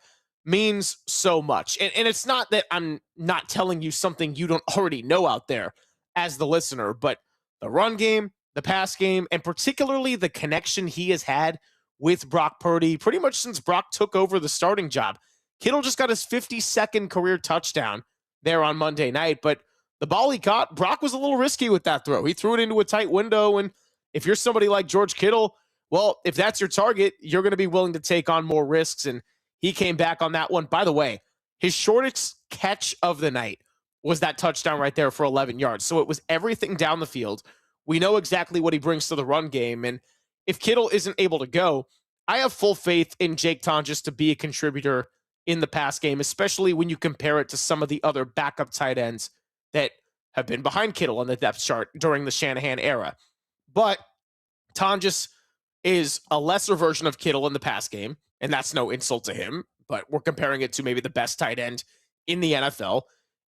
Speaker 22: means so much. And it's not that I'm not telling you something you don't already know out there as the listener, but the run game, the pass game, and particularly the connection he has had with Brock Purdy pretty much since Brock took over the starting job. Kittle just got his 52nd career touchdown there on Monday night, but the ball he caught, Brock was a little risky with that throw. He threw it into a tight window, and if you're somebody like George Kittle, well, if that's your target, you're going to be willing to take on more risks, and he came back on that one. By the way, his shortest catch of the night was that touchdown right there for 11 yards. So it was everything down the field. We know exactly what he brings to the run game, and if Kittle isn't able to go, I have full faith in Jake Tonjes to be a contributor in the pass game, especially when you compare it to some of the other backup tight ends that have been behind Kittle on the depth chart during the Shanahan era. But Tonjes is a lesser version of Kittle in the pass game, and that's no insult to him, but we're comparing it to maybe the best tight end in the NFL.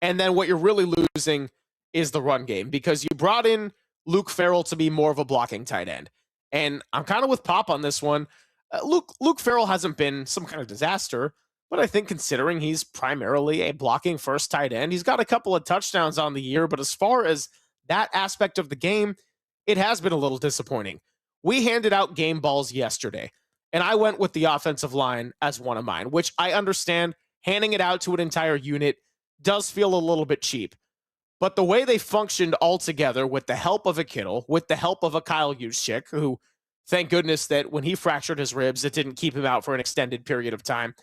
Speaker 22: And then what you're really losing is the run game, because you brought in Luke Farrell to be more of a blocking tight end. And I'm kind of with Pop on this one. Luke Farrell hasn't been some kind of disaster, but I think considering he's primarily a blocking first tight end, he's got a couple of touchdowns on the year, but as far as that aspect of the game, it has been a little disappointing. We handed out game balls yesterday, and I went with the offensive line as one of mine, which I understand handing it out to an entire unit does feel a little bit cheap. But the way they functioned all together with the help of a Kittle, with the help of a Kyle Juszczyk, who, thank goodness that when he fractured his ribs, it didn't keep him out for an extended period of time.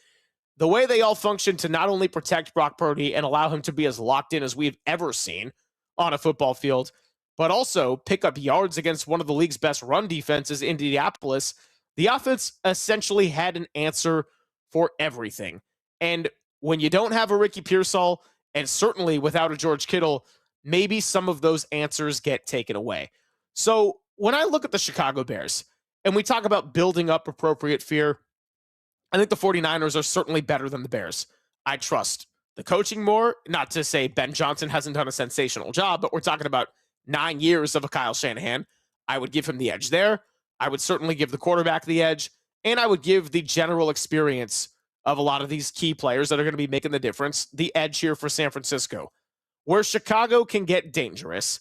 Speaker 22: The way they all functioned to not only protect Brock Purdy and allow him to be as locked in as we've ever seen on a football field, but also pick up yards against one of the league's best run defenses, Indianapolis, the offense essentially had an answer for everything. And when you don't have a Ricky Pearsall, and certainly without a George Kittle, maybe some of those answers get taken away. So when I look at the Chicago Bears, and we talk about building up appropriate fear, I think the 49ers are certainly better than the Bears. I trust the coaching more. Not to say Ben Johnson hasn't done a sensational job, but we're talking about 9 years of a Kyle Shanahan. I would give him the edge there. I would certainly give the quarterback the edge, and I would give the general experience of a lot of these key players that are going to be making the difference the edge here for San Francisco. Where Chicago can get dangerous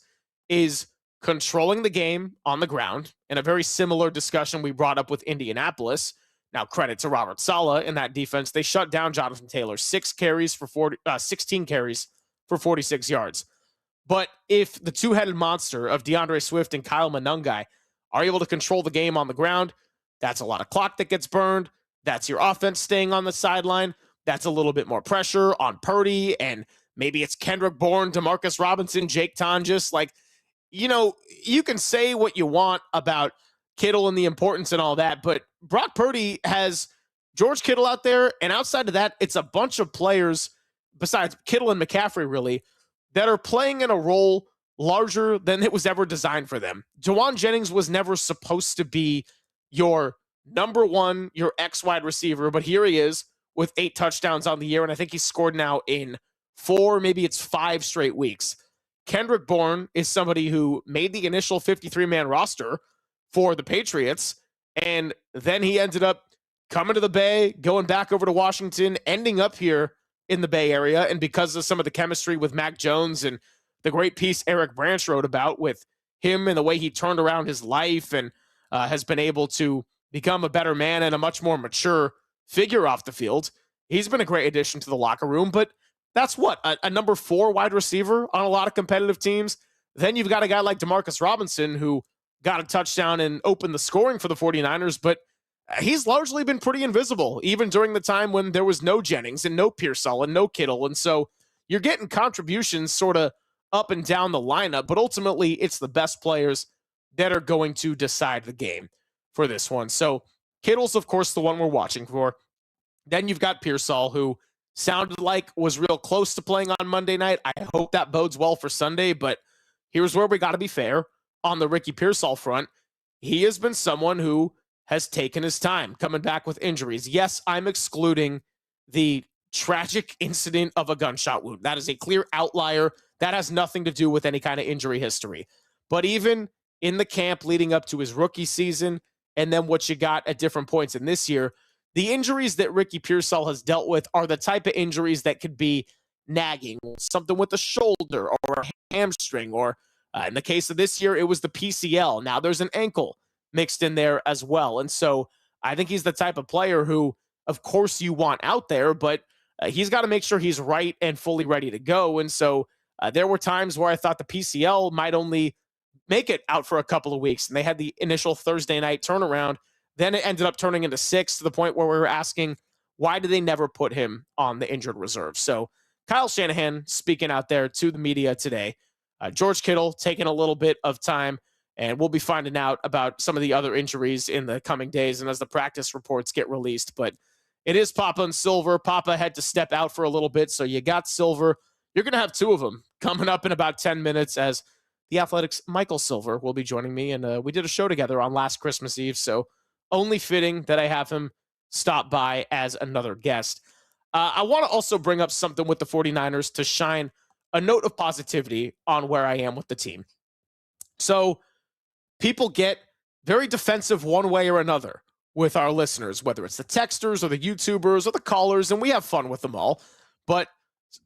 Speaker 22: is controlling the game on the ground, in a very similar discussion we brought up with Indianapolis. Now, credit to Robert Saleh in that defense. They shut down Jonathan Taylor, 16 carries for 46 yards. But if the two-headed monster of DeAndre Swift and Kyle Monangai are able to control the game on the ground, that's a lot of clock that gets burned. That's your offense staying on the sideline. That's a little bit more pressure on Purdy, and maybe it's Kendrick Bourne, Demarcus Robinson, Jake Tonjes. Like, you know, you can say what you want about Kittle and the importance and all that, but Brock Purdy has George Kittle out there, and outside of that, it's a bunch of players, besides Kittle and McCaffrey, really, that are playing in a role larger than it was ever designed for them. Jawan Jennings was never supposed to be your number one, your X wide receiver, but here he is with 8 touchdowns on the year, and I think he's scored now in 4, maybe it's 5 straight weeks. Kendrick Bourne is somebody who made the initial 53-man roster for the Patriots, and then he ended up coming to the Bay, going back over to Washington, ending up here in the Bay Area, and because of some of the chemistry with Mac Jones and the great piece Eric Branch wrote about with him and the way he turned around his life and has been able to become a better man and a much more mature figure off the field, he's been a great addition to the locker room. But that's what, a number 4 wide receiver on a lot of competitive teams. Then you've got a guy like Demarcus Robinson who got a touchdown and opened the scoring for the 49ers, but he's largely been pretty invisible, even during the time when there was no Jennings and no Pearsall and no Kittle. And so you're getting contributions sort of up and down the lineup, but ultimately it's the best players that are going to decide the game for this one. So Kittle's, of course, the one we're watching for. Then you've got Pearsall, who sounded like was real close to playing on Monday night. I hope that bodes well for Sunday, but here's where we got to be fair. On the Ricky Pearsall front, he has been someone who has taken his time coming back with injuries. Yes, I'm excluding the tragic incident of a gunshot wound. That is a clear outlier. That has nothing to do with any kind of injury history. But even in the camp leading up to his rookie season, and then what you got at different points in this year, the injuries that Ricky Pearsall has dealt with are the type of injuries that could be nagging, something with the shoulder or a hamstring, or in the case of this year, it was the PCL. Now there's an ankle mixed in there as well. And so I think he's the type of player who, of course, you want out there, but he's got to make sure he's right and fully ready to go. And so there were times where I thought the PCL might only make it out for a couple of weeks. And they had the initial Thursday night turnaround. Then it ended up turning into 6 to the point where we were asking, why did they never put him on the injured reserve? So Kyle Shanahan speaking out there to the media today. George Kittle taking a little bit of time, and we'll be finding out about some of the other injuries in the coming days and as the practice reports get released. But it is Papa and Silver. Papa had to step out for a little bit, so you got Silver. You're going to have 2 of them coming up in about 10 minutes as the Athletics' Michael Silver will be joining me, and we did a show together on last Christmas Eve, so only fitting that I have him stop by as another guest. I want to also bring up something with the 49ers to shine a note of positivity on where I am with the team. So people get very defensive one way or another with our listeners, whether it's the texters or the YouTubers or the callers, and we have fun with them all. But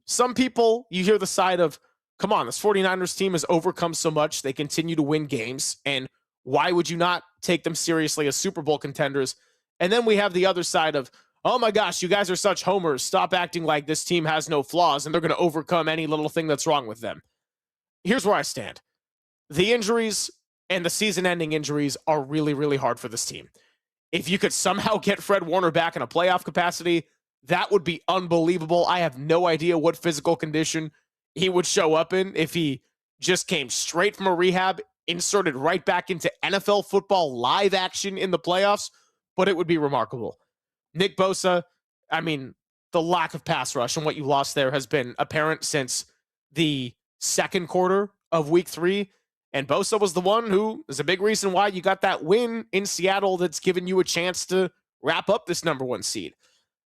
Speaker 22: some people, you hear the side of, come on, this 49ers team has overcome so much. They continue to win games, and why would you not take them seriously as Super Bowl contenders? And then we have the other side of, oh my gosh, you guys are such homers. Stop acting like this team has no flaws and they're going to overcome any little thing that's wrong with them. Here's where I stand. The injuries and the season-ending injuries are really, really hard for this team. If you could somehow get Fred Warner back in a playoff capacity, that would be unbelievable. I have no idea what physical condition he would show up in if he just came straight from a rehab, inserted right back into NFL football live action in the playoffs, but it would be remarkable. Nick Bosa, I mean, the lack of pass rush and what you lost there has been apparent since the second quarter of week 3. And Bosa was the one who is a big reason why you got that win in Seattle that's given you a chance to wrap up this number 1 seed.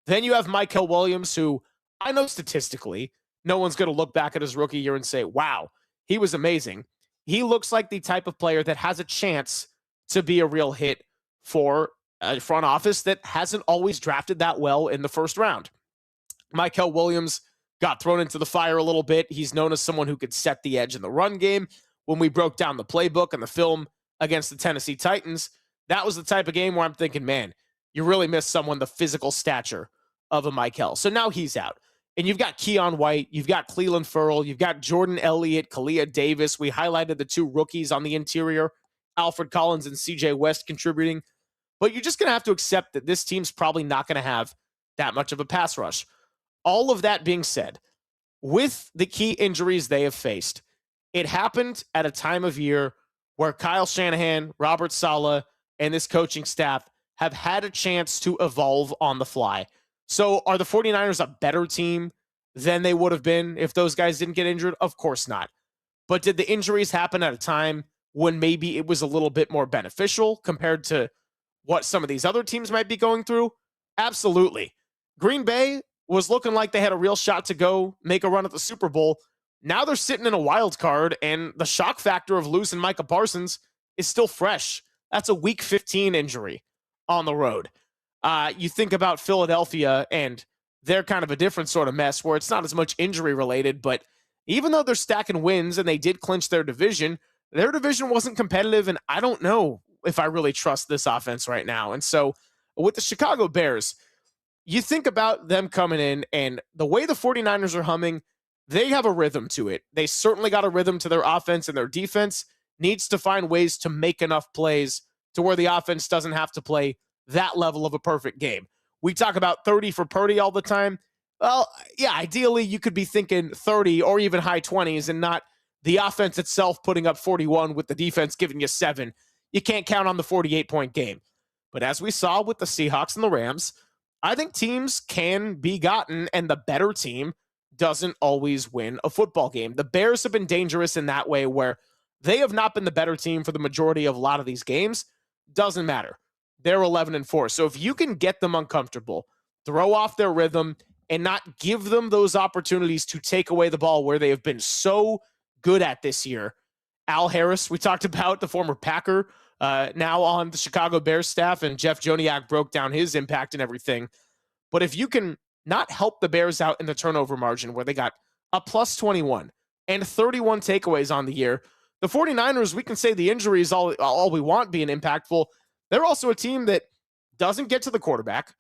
Speaker 22: Then you have Michael Williams, who I know statistically, no one's going to look back at his rookie year and say, wow, he was amazing. He looks like the type of player that has a chance to be a real hit for a front office that hasn't always drafted that well in the first round. Michael Williams got thrown into the fire a little bit. He's known as someone who could set the edge in the run game. When we broke down the playbook and the film against the Tennessee Titans, that was the type of game where I'm thinking, man, you really miss someone the physical stature of a Michael. So now he's out. And you've got Keon White, you've got Cleveland Ferrell, you've got Jordan Elliott, Kalia Davis. We highlighted the 2 rookies on the interior, Alfred Collins and CJ West contributing. But you're just going to have to accept that this team's probably not going to have that much of a pass rush. All of that being said, with the key injuries they have faced, it happened at a time of year where Kyle Shanahan, Robert Saleh, and this coaching staff have had a chance to evolve on the fly. So are the 49ers a better team than they would have been if those guys didn't get injured? Of course not. But did the injuries happen at a time when maybe it was a little bit more beneficial compared to what some of these other teams might be going through? Absolutely. Green Bay was looking like they had a real shot to go make a run at the Super Bowl. Now they're sitting in a wild card, and the shock factor of losing Micah Parsons is still fresh. That's a Week 15 injury on the road. You think about Philadelphia, and they're kind of a different sort of mess where it's not as much injury related, but even though they're stacking wins and they did clinch their division wasn't competitive, and I don't know if I really trust this offense right now. And so with the Chicago Bears, you think about them coming in, and the way the 49ers are humming, they have a rhythm to it. They certainly got a rhythm to their offense, and their defense needs to find ways to make enough plays to where the offense doesn't have to play that level of a perfect game. We talk about 30 for Purdy all the time. Well, yeah, ideally you could be thinking 30 or even high 20s and not the offense itself putting up 41 with the defense giving you 7. You can't count on the 48-point game. But as we saw with the Seahawks and the Rams, I think teams can be gotten, and the better team doesn't always win a football game. The Bears have been dangerous in that way where they have not been the better team for the majority of a lot of these games. Doesn't matter. They're 11-4. So if you can get them uncomfortable, throw off their rhythm, and not give them those opportunities to take away the ball where they have been so good at this year. Al Harris, we talked about, the former Packer, now on the Chicago Bears staff, and Jeff Joniak broke down his impact and everything. But if you can not help the Bears out in the turnover margin where they got a plus 21 and 31 takeaways on the year, the 49ers, we can say the injuries all we want being impactful. They're also a team that doesn't get to the quarterback,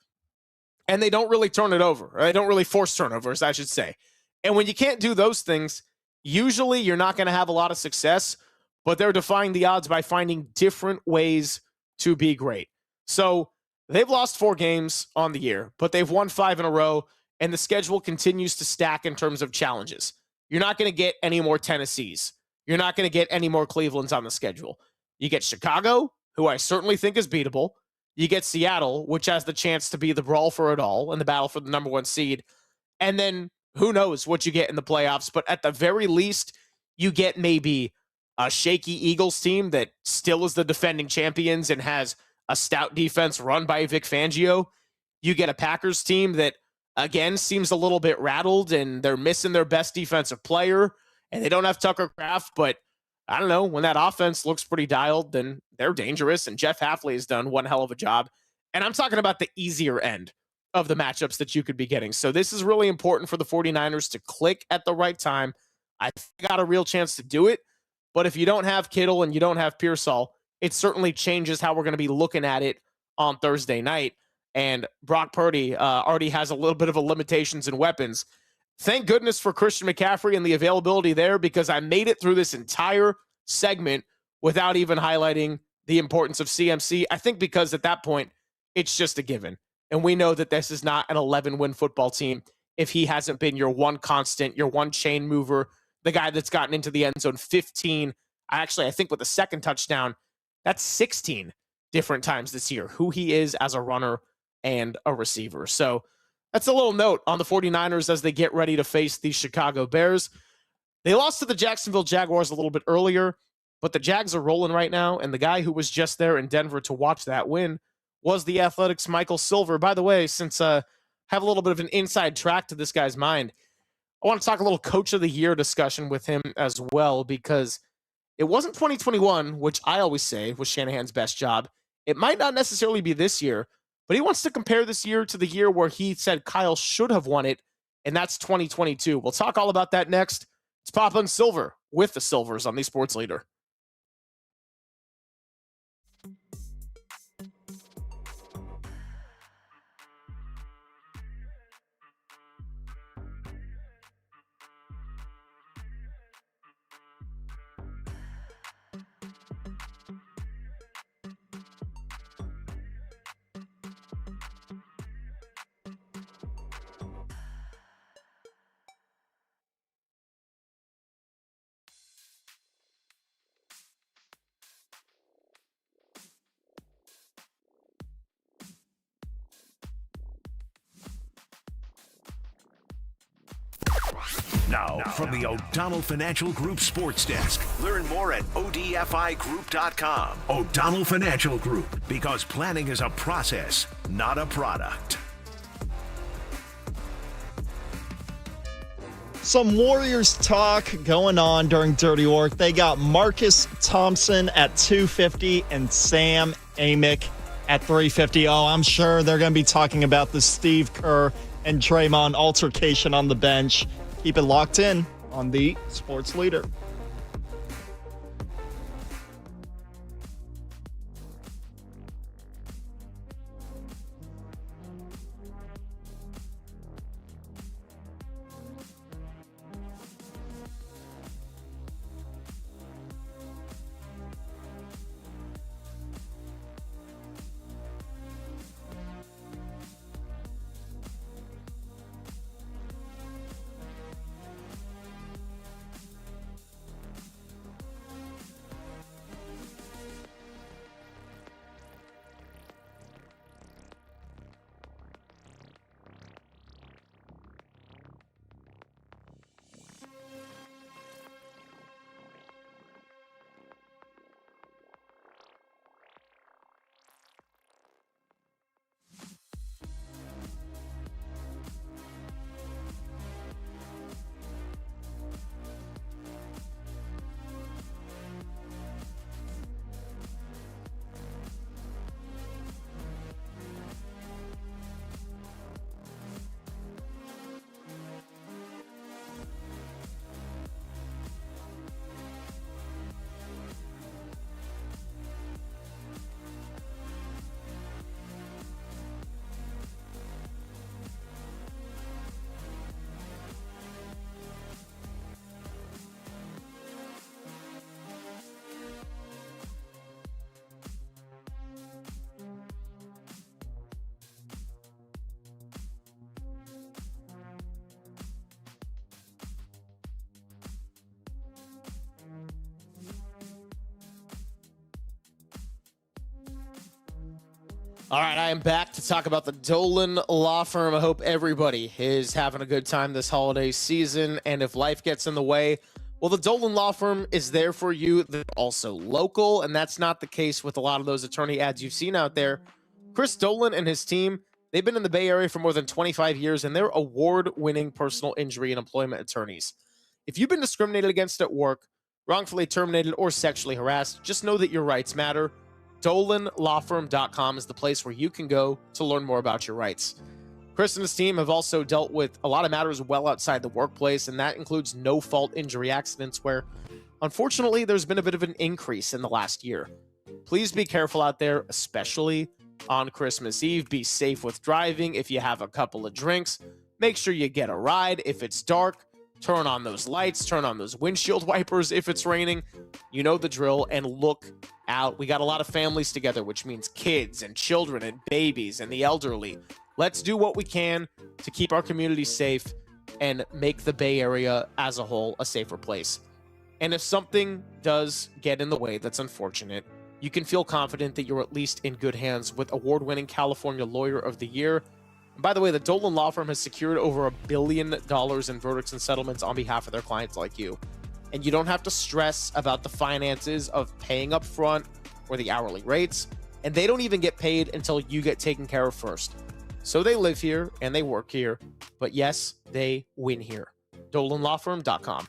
Speaker 22: and they don't really turn it over. Or they don't really force turnovers, I should say. And when you can't do those things, usually you're not going to have a lot of success, but they're defying the odds by finding different ways to be great. So they've lost 4 games on the year, but they've won 5 in a row, and the schedule continues to stack in terms of challenges. You're not going to get any more Tennessees. You're not going to get any more Clevelands on the schedule. You get Chicago, who I certainly think is beatable. You get Seattle, which has the chance to be the brawl for it all in the battle for the number 1 seed. And then who knows what you get in the playoffs. But at the very least, you get maybe a shaky Eagles team that still is the defending champions and has a stout defense run by Vic Fangio. You get a Packers team that, again, seems a little bit rattled, and they're missing their best defensive player, and they don't have Tucker Kraft, but I don't know, when that offense looks pretty dialed, then they're dangerous, and Jeff Hafley has done one hell of a job. And I'm talking about the easier end of the matchups that you could be getting. So this is really important for the 49ers to click at the right time. I got a real chance to do it, but if you don't have Kittle and you don't have Pearsall, it certainly changes how we're going to be looking at it on Thursday night. And Brock Purdy already has a little bit of a limitations in weapons. Thank goodness for Christian McCaffrey and the availability there, because I made it through this entire segment without even highlighting the importance of CMC. I think because at that point, it's just a given. And we know that this is not an 11-win football team if he hasn't been your one constant, your one chain mover the guy that's gotten into the end zone 15. Actually, I think with the second touchdown, that's 16 different times this year, who he is as a runner and a receiver. So that's a little note on the 49ers as they get ready to face the Chicago Bears. They lost to the Jacksonville Jaguars a little bit earlier, but the Jags are rolling right now, and the guy who was just there in Denver to watch that win was the Athletics' Michael Silver. By the way, since I have a little bit of an inside track to this guy's mind, I want to talk a little Coach of the Year discussion with him as well, because it wasn't 2021, which I always say was Shanahan's best job. It might not necessarily be this year, but he wants to compare this year to the year where he said Kyle should have won it, and that's 2022. We'll talk all about that next. It's Papa and Silver with the Silvers on the Sports Leader.
Speaker 1: Now, from the O'Donnell Financial Group Sports Desk. Learn more at odfigroup.com. O'Donnell Financial Group, because planning is a process, not a product.
Speaker 4: Some Warriors talk going on during Dirty Work. They got Marcus Thompson at 250 and Sam Amick at 350. Oh, I'm sure they're going to be talking about the Steve Kerr and Draymond altercation on the bench. Keep it locked in on the Sports Leader.
Speaker 22: All right, I am back to talk about the Dolan Law Firm. I hope everybody is having a good time this holiday season. And if life gets in the way, well, the Dolan Law Firm is there for you. They're also local, and that's not the case with a lot of those attorney ads you've seen out there. Chris Dolan and his team, they've been in the Bay Area for more than 25 years, and they're award-winning personal injury and employment attorneys. If you've been discriminated against at work, wrongfully terminated, or sexually harassed, just know that your rights matter. DolanLawFirm.com is the place where you can go to learn more about your rights. Chris and his team have also dealt with a lot of matters well outside the workplace, and that includes no-fault injury accidents where, unfortunately, there's been a bit of an increase in the last year. Please be careful out there, especially on Christmas Eve. Be safe with driving. If you have a couple of drinks, make sure you get a ride. If it's dark, turn on those lights, turn on those windshield wipers if it's raining. You know the drill, and look out. We got a lot of families together, which means kids and children and babies and the elderly. Let's do what we can to keep our community safe. and make the Bay Area as a whole a safer place. And if something does get in the way that's unfortunate, you can feel confident that you're at least in good hands with award-winning California Lawyer of the Year. And by the way, the Dolan Law Firm has secured over $1 billion in verdicts and settlements on behalf of their clients like you. And you don't have to stress about the finances of paying up front or the hourly rates, and they don't even get paid until you get taken care of first. So they live here and they work here, but yes, they win here. DolanLawFirm.com.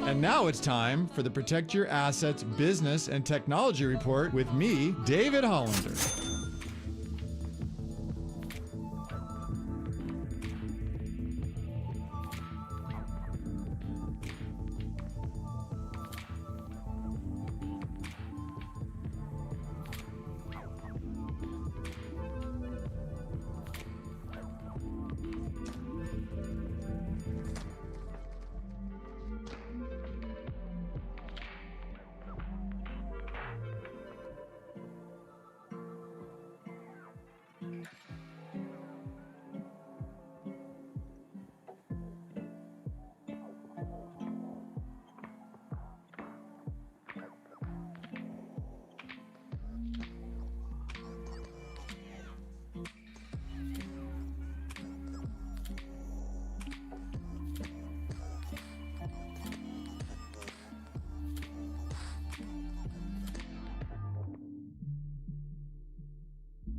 Speaker 5: And now it's time for the Protect Your Assets Business and Technology Report with me, David Hollander.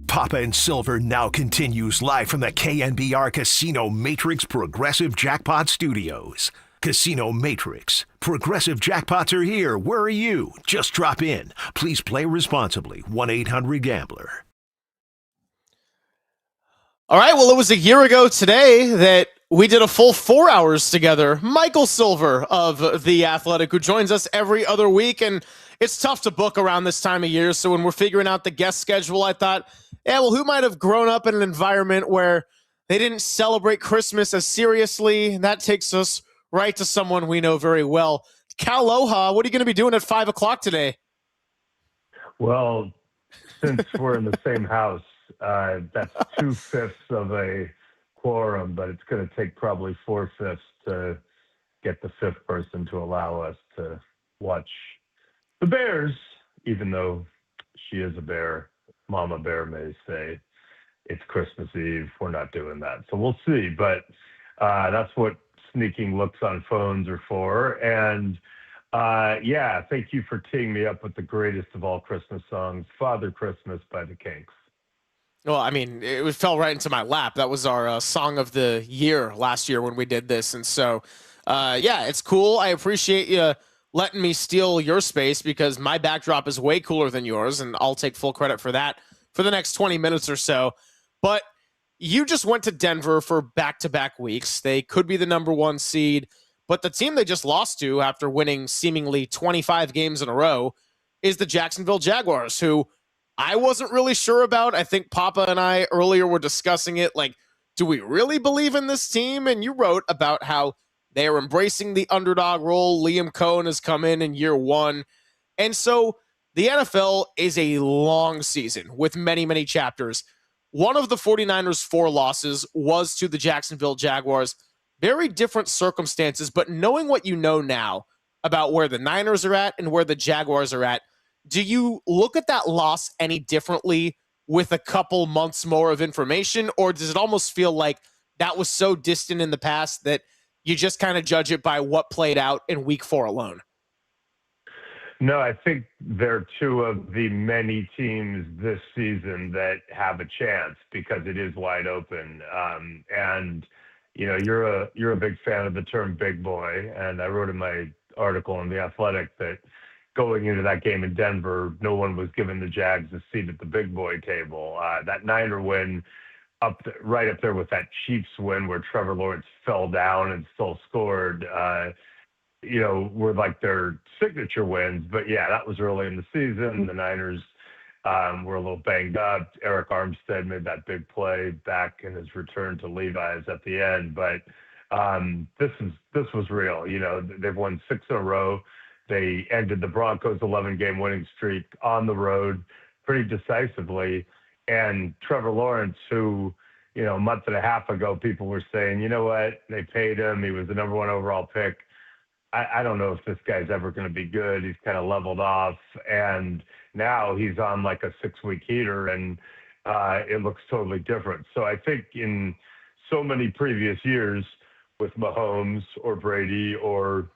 Speaker 1: Papa and Silver now continues live from the KNBR Casino Matrix Progressive Jackpot Studios. Casino Matrix. Progressive jackpots are here. Where are you? Just drop in. Please play responsibly. 1-800-GAMBLER.
Speaker 22: All right, well, it was a year ago today that we did a full 4 hours together. Michael Silver of The Athletic, who joins us every other week, and it's tough to book around this time of year, so when we're figuring out the guest schedule, I thought, yeah, well, who might have grown up in an environment where they didn't celebrate Christmas as seriously? And that takes us right to someone we know very well. Cal Loha, what are you going to be doing at 5 o'clock today?
Speaker 13: Well, since we're in the same house, that's 2/5 of a quorum, but it's going to take probably 4/5 to get the fifth person to allow us to watch the Bears, even though she is a bear. Mama Bear may say it's Christmas Eve. We're not doing that. So we'll see. But that's what sneaking looks on phones are for. And yeah, thank you for teeing me up with the greatest of all Christmas songs, Father Christmas by the Kinks.
Speaker 22: Well, I mean, it fell right into my lap. That was our song of the year last year when we did this. And so, yeah, it's cool. I appreciate you letting me steal your space because my backdrop is way cooler than yours, and I'll take full credit for that for the next 20 minutes or so. But you just went to Denver for back-to-back weeks. They could be the number one seed, but the team they just lost to after winning seemingly 25 games in a row is the Jacksonville Jaguars, who I wasn't really sure about. I think Papa and I earlier were discussing it. Like, do we really believe in this team? And you wrote about how they are embracing the underdog role. Liam Cohen has come in year one. And so the NFL is a long season with many, many chapters. One of the 49ers' 4 losses was to the Jacksonville Jaguars. Very different circumstances, but knowing what you know now about where the Niners are at and where the Jaguars are at, do you look at that loss any differently with a couple months more of information, or does it almost feel like that was so distant in the past that you just kind of judge it by what played out in week 4 alone?
Speaker 13: No, I think they're two of the many teams this season that have a chance because it is wide open. And you know, you're a big fan of the term "big boy," and I wrote in my article in The Athletic that going into that game in Denver, no one was giving the Jags a seat at the big boy table. That Niner win right up there with that Chiefs win where Trevor Lawrence fell down and still scored. You know, were like their signature wins. But yeah, that was early in the season. The Niners were a little banged up. Eric Armstead made that big play back in his return to Levi's at the end. But this was real. You know, they've won 6 in a row. They ended the Broncos' 11-game winning streak on the road pretty decisively. And Trevor Lawrence, who, you know, a month and a half ago, people were saying, you know what, they paid him. He was the number 1 overall pick. I don't know if this guy's ever going to be good. He's kind of leveled off. And now he's on like a 6-week heater, and it looks totally different. So I think in so many previous years with Mahomes or Brady or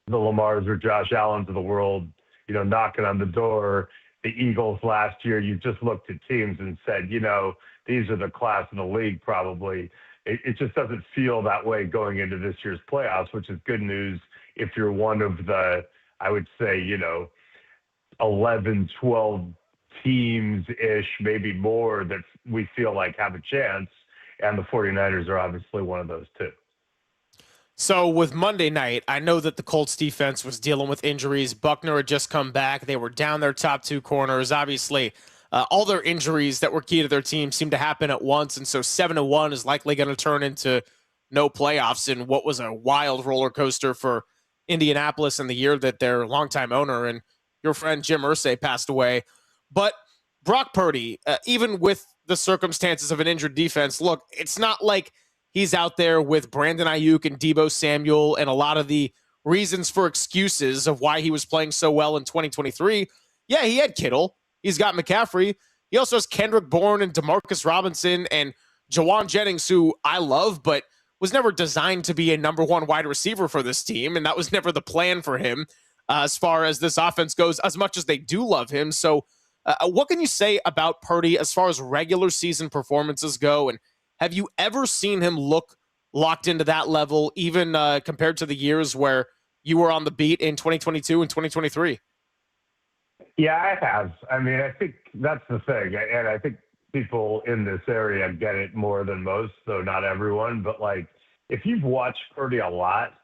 Speaker 13: the Lamars or Josh Allens of the world, you know, knocking on the door, the Eagles last year, you just looked at teams and said, you know, these are the class of the league probably. It just doesn't feel that way going into this year's playoffs, which is good news if you're one of the, I would say, you know, 11, 12 teams-ish, maybe more, that we feel like have a chance. And the 49ers are obviously one of those too.
Speaker 22: So with Monday night, I know that the Colts defense was dealing with injuries. Buckner had just come back. They were down their top 2 corners. Obviously, all their injuries that were key to their team seemed to happen at once. And so 7-1 is likely going to turn into no playoffs in what was a wild roller coaster for Indianapolis in the year that their longtime owner and your friend Jim Irsay passed away. But Brock Purdy, even with the circumstances of an injured defense, look, it's not like he's out there with Brandon Aiyuk and Deebo Samuel and a lot of the reasons for excuses of why he was playing so well in 2023. Yeah, he had Kittle. He's got McCaffrey. He also has Kendrick Bourne and Demarcus Robinson and Jawan Jennings, who I love, but was never designed to be a number 1 wide receiver for this team, and that was never the plan for him as far as this offense goes, as much as they do love him. So what can you say about Purdy as far as regular season performances go, and have you ever seen him look locked into that level, even compared to the years where you were on the beat in 2022 and 2023?
Speaker 13: Yeah, I have. I mean, I think that's the thing. And I think people in this area get it more than most, though not everyone. But, like, if you've watched Purdy a lot,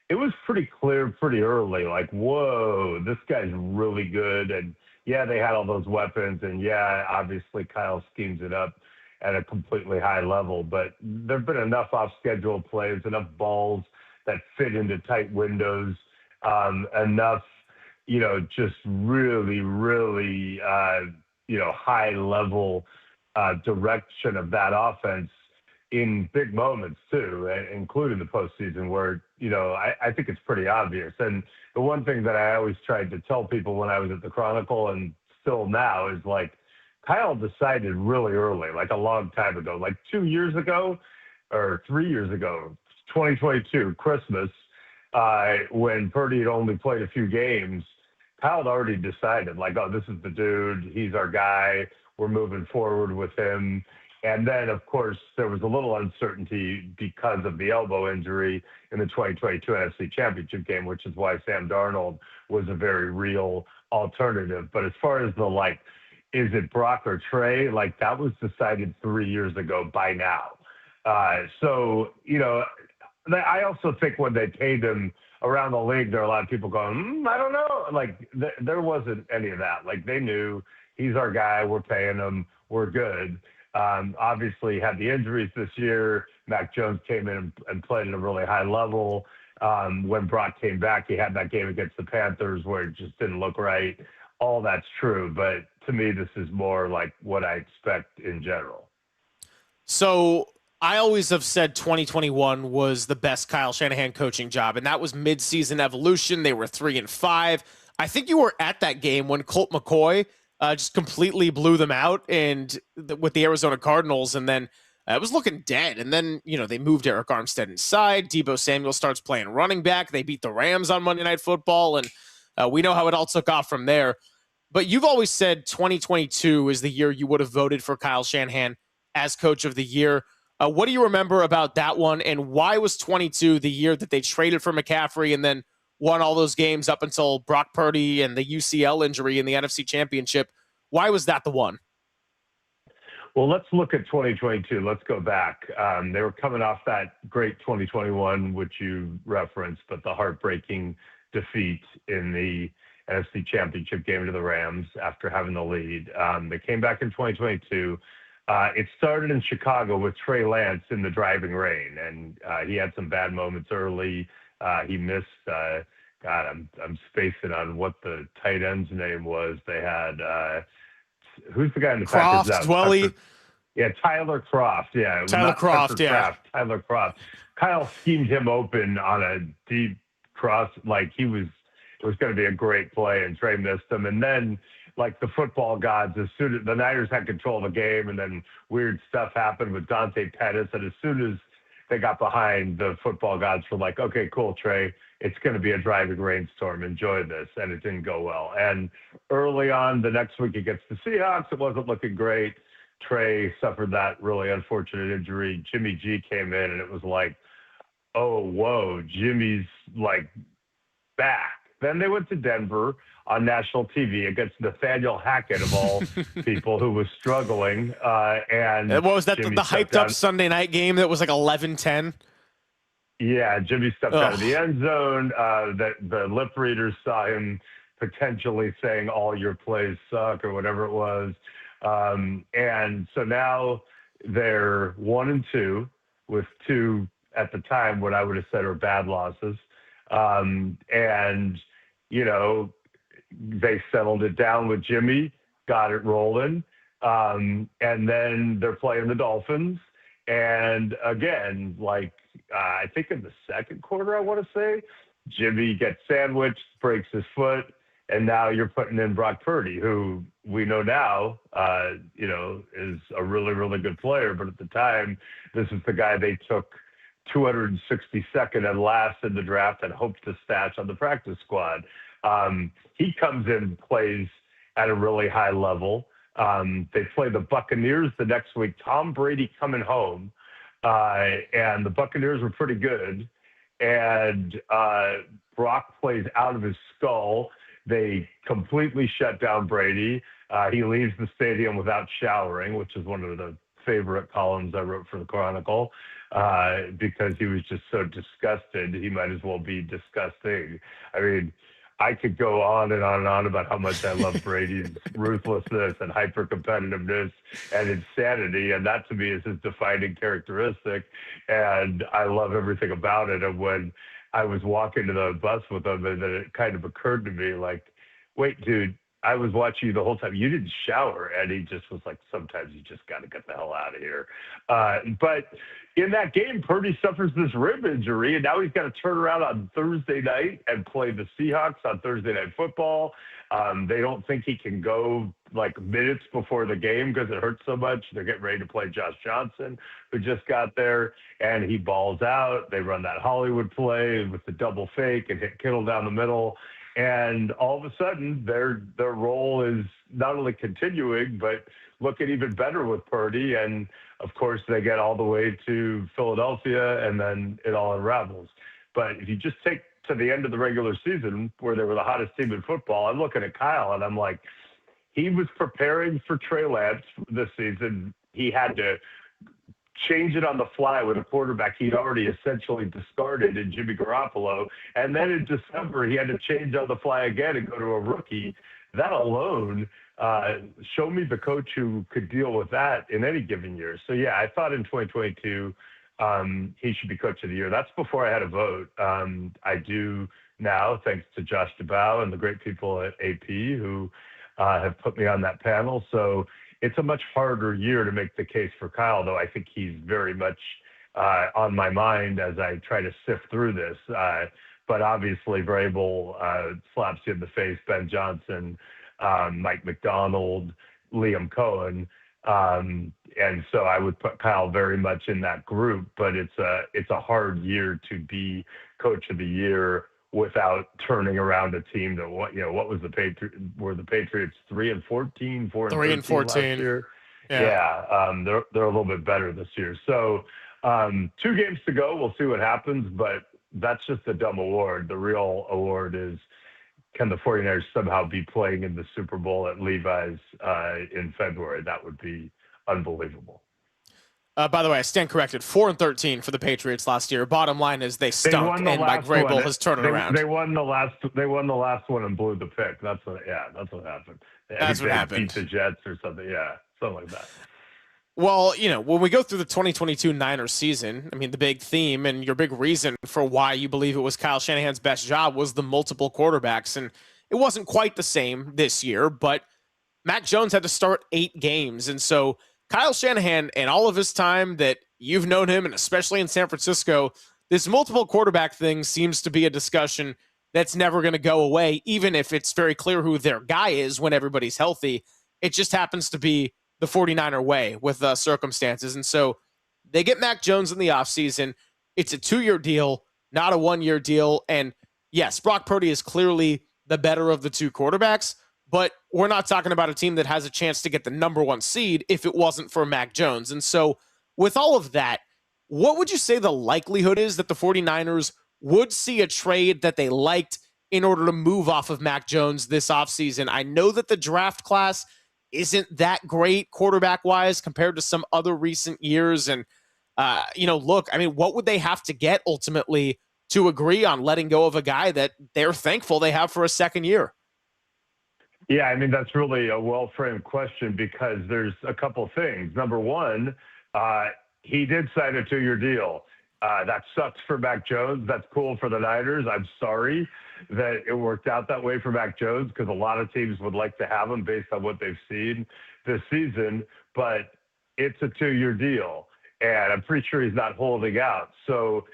Speaker 13: it was pretty clear pretty early, like, whoa, this guy's really good. And, yeah, they had all those weapons. And, yeah, obviously Kyle schemes it up at a completely high level. But there have been enough off-schedule plays, enough balls that fit into tight windows, enough, you know, just really, really, you know, high-level direction of that offense in big moments too, including the postseason where, you know, I think it's pretty obvious. And the one thing that I always tried to tell people when I was at the Chronicle and still now is, like, Kyle decided really early, like a long time ago, like 2 years ago or 3 years ago, 2022, Christmas, when Purdy had only played a few games, Kyle had already decided, like, oh, this is the dude. He's our guy. We're moving forward with him. And then, of course, there was a little uncertainty because of the elbow injury in the 2022 NFC Championship game, which is why Sam Darnold was a very real alternative. But as far as the, like, is it Brock or Trey, like, that was decided 3 years ago by now. So, you know, I also think when they paid him around the league, there are a lot of people going, I don't know. Like, there wasn't any of that. Like, they knew he's our guy. We're paying him. We're good. Obviously had the injuries this year. Mac Jones came in and played at a really high level. When Brock came back, he had that game against the Panthers where it just didn't look right. All that's true, but to me, this is more like what I expect in general.
Speaker 22: So I always have said 2021 was the best Kyle Shanahan coaching job, and that was midseason evolution. They were 3-5. I think you were at that game when Colt McCoy just completely blew them out with the Arizona Cardinals, and then it was looking dead. And then, they moved Eric Armstead inside. Deebo Samuel starts playing running back. They beat the Rams on Monday Night Football, and we know how it all took off from there. But you've always said 2022 is the year you would have voted for Kyle Shanahan as coach of the year. What do you remember about that one, and why was 22 the year that they traded for McCaffrey and then won all those games up until Brock Purdy and the UCL injury in the NFC Championship? Why was that the one?
Speaker 13: Well, let's look at 2022. Let's go back. They were coming off that great 2021, which you referenced, but the heartbreaking defeat in the NFC Championship game to the Rams after having the lead. They came back in 2022. It started in Chicago with Trey Lance in the driving rain, and he had some bad moments early. He missed, I'm spacing on what the tight end's name was. They had, who's the guy in the
Speaker 22: Croft, Dwelly.
Speaker 13: Yeah, Tyler Croft. Yeah,
Speaker 22: Tyler Croft. Yeah,
Speaker 13: Kraft, Tyler Croft. Kyle schemed him open on a deep cross, like it was going to be a great play, and Trey missed him. And then, like the football gods, as soon as the Niners had control of the game, and then weird stuff happened with Dante Pettis, and as soon as they got behind, the football gods were like, okay, cool, Trey, it's going to be a driving rainstorm. Enjoy this. And it didn't go well. And early on, the next week against the Seahawks, it wasn't looking great. Trey suffered that really unfortunate injury. Jimmy G came in, and it was like, oh, whoa, Jimmy's like back. Then they went to Denver on national TV against Nathaniel Hackett, of all people, who was struggling. And
Speaker 22: what was that,
Speaker 13: Jimmy
Speaker 22: the hyped-up Sunday night game that was like 11-10?
Speaker 13: Yeah, Jimmy stepped out of the end zone. The lip readers saw him potentially saying all your plays suck or whatever it was. And so now they're 1-2 with two, at the time, what I would have said are bad losses. And, they settled it down with Jimmy, got it rolling. And then they're playing the Dolphins. And again, I think in the second quarter, I want to say, Jimmy gets sandwiched, breaks his foot, and now you're putting in Brock Purdy, who we know now, is a really, really good player. But at the time, this is the guy they took 262nd and last in the draft and hoped to stash on the practice squad. He comes in, plays at a really high level. They play the Buccaneers the next week. Tom Brady coming home, and the Buccaneers were pretty good. And Brock plays out of his skull. They completely shut down Brady. He leaves the stadium without showering, which is one of the favorite columns I wrote for the Chronicle, because he was just so disgusted. He might as well be disgusting. I mean, I could go on and on and on about how much I love Brady's ruthlessness and hyper-competitiveness and insanity, and that to me is his defining characteristic, and I love everything about it. And when I was walking to the bus with him, and then it kind of occurred to me, like, wait, dude, I was watching you the whole time. You didn't shower. And he just was like, sometimes you just got to get the hell out of here. But in that game, Purdy suffers this rib injury, and now he's got to turn around on Thursday night and play the Seahawks on Thursday Night Football. They don't think he can go like minutes before the game because it hurts so much. They're getting ready to play Josh Johnson, who just got there, and he balls out. They run that Hollywood play with the double fake and hit Kittle down the middle. And all of a sudden, their role is not only continuing, but looking even better with Purdy. And, of course, they get all the way to Philadelphia, and then it all unravels. But if you just take to the end of the regular season, where they were the hottest team in football, I'm looking at Kyle, and I'm like, he was preparing for Trey Lance this season. He had to change it on the fly with a quarterback he'd already essentially discarded in Jimmy Garoppolo. And then in December, he had to change on the fly again and go to a rookie. That alone show me the coach who could deal with that in any given year. So, yeah, I thought in 2022 he should be coach of the year. That's before I had a vote. I do now, thanks to Josh DeBow and the great people at AP who have put me on that panel. So it's a much harder year to make the case for Kyle, though I think he's very much on my mind as I try to sift through this. But obviously, Vrabel slaps you in the face, Ben Johnson, Mike McDonald, Liam Cohen. And so I would put Kyle very much in that group, but it's a hard year to be coach of the year without turning around a team that what was the Patriots? Were the Patriots 3-14, 4-13 last year? Yeah. They're a little bit better this year. So 2 games to go. We'll see what happens, but that's just a dumb award. The real award is, can the 49ers somehow be playing in the Super Bowl at Levi's in February? That would be unbelievable.
Speaker 22: By the way, I stand corrected. 4-13 for the Patriots last year. Bottom line is they stunk, and Mike Vrabel has turned it around.
Speaker 13: They won the last one and blew the pick. That's what happened.
Speaker 22: That's what happened.
Speaker 13: Beat the Jets or something. Yeah, something like that.
Speaker 22: Well, when we go through the 2022 Niners season, I mean, the big theme and your big reason for why you believe it was Kyle Shanahan's best job was the multiple quarterbacks. And it wasn't quite the same this year, but Mac Jones had to start 8 games. And so Kyle Shanahan, and all of his time that you've known him, and especially in San Francisco, this multiple quarterback thing seems to be a discussion that's never going to go away, even if it's very clear who their guy is when everybody's healthy. It just happens to be the 49er way with circumstances. And so they get Mac Jones in the offseason. It's a 2-year deal, not a 1-year deal. And yes, Brock Purdy is clearly the better of the 2 quarterbacks, but we're not talking about a team that has a chance to get the number 1 seed if it wasn't for Mac Jones. And so with all of that, what would you say the likelihood is that the 49ers would see a trade that they liked in order to move off of Mac Jones this offseason? I know that the draft class isn't that great quarterback-wise compared to some other recent years. And, look, I mean, what would they have to get ultimately to agree on letting go of a guy that they're thankful they have for a second year?
Speaker 13: Yeah, I mean, that's really a well-framed question because there's a couple things. Number one, he did sign a 2-year deal. That sucks for Mac Jones. That's cool for the Niners. I'm sorry that it worked out that way for Mac Jones because a lot of teams would like to have him based on what they've seen this season, but it's a 2-year deal, and I'm pretty sure he's not holding out. So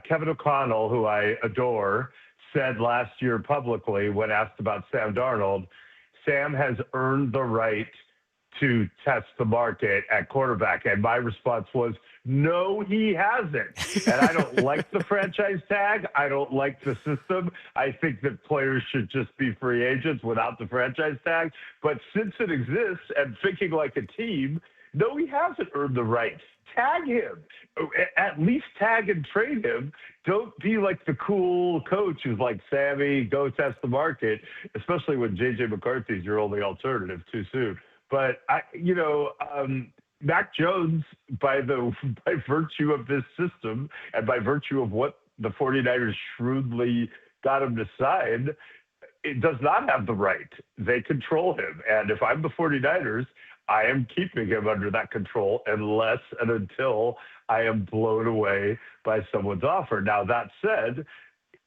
Speaker 13: Kevin O'Connell, who I adore, said last year publicly when asked about Sam Darnold, Sam has earned the right to test the market at quarterback. And my response was, no, he hasn't. And I don't like the franchise tag. I don't like the system. I think that players should just be free agents without the franchise tag. But since it exists and thinking like a team, no, he hasn't earned the right. Tag him. At least tag and trade him. Don't be like the cool coach who's like, Sammy, go test the market, especially when J.J. McCarthy's your only alternative too soon. But, Mac Jones, by virtue of this system and by virtue of what the 49ers shrewdly got him to sign, it does not have the right. They control him. And if I'm the 49ers, I am keeping him under that control unless and until I am blown away by someone's offer. Now, that said,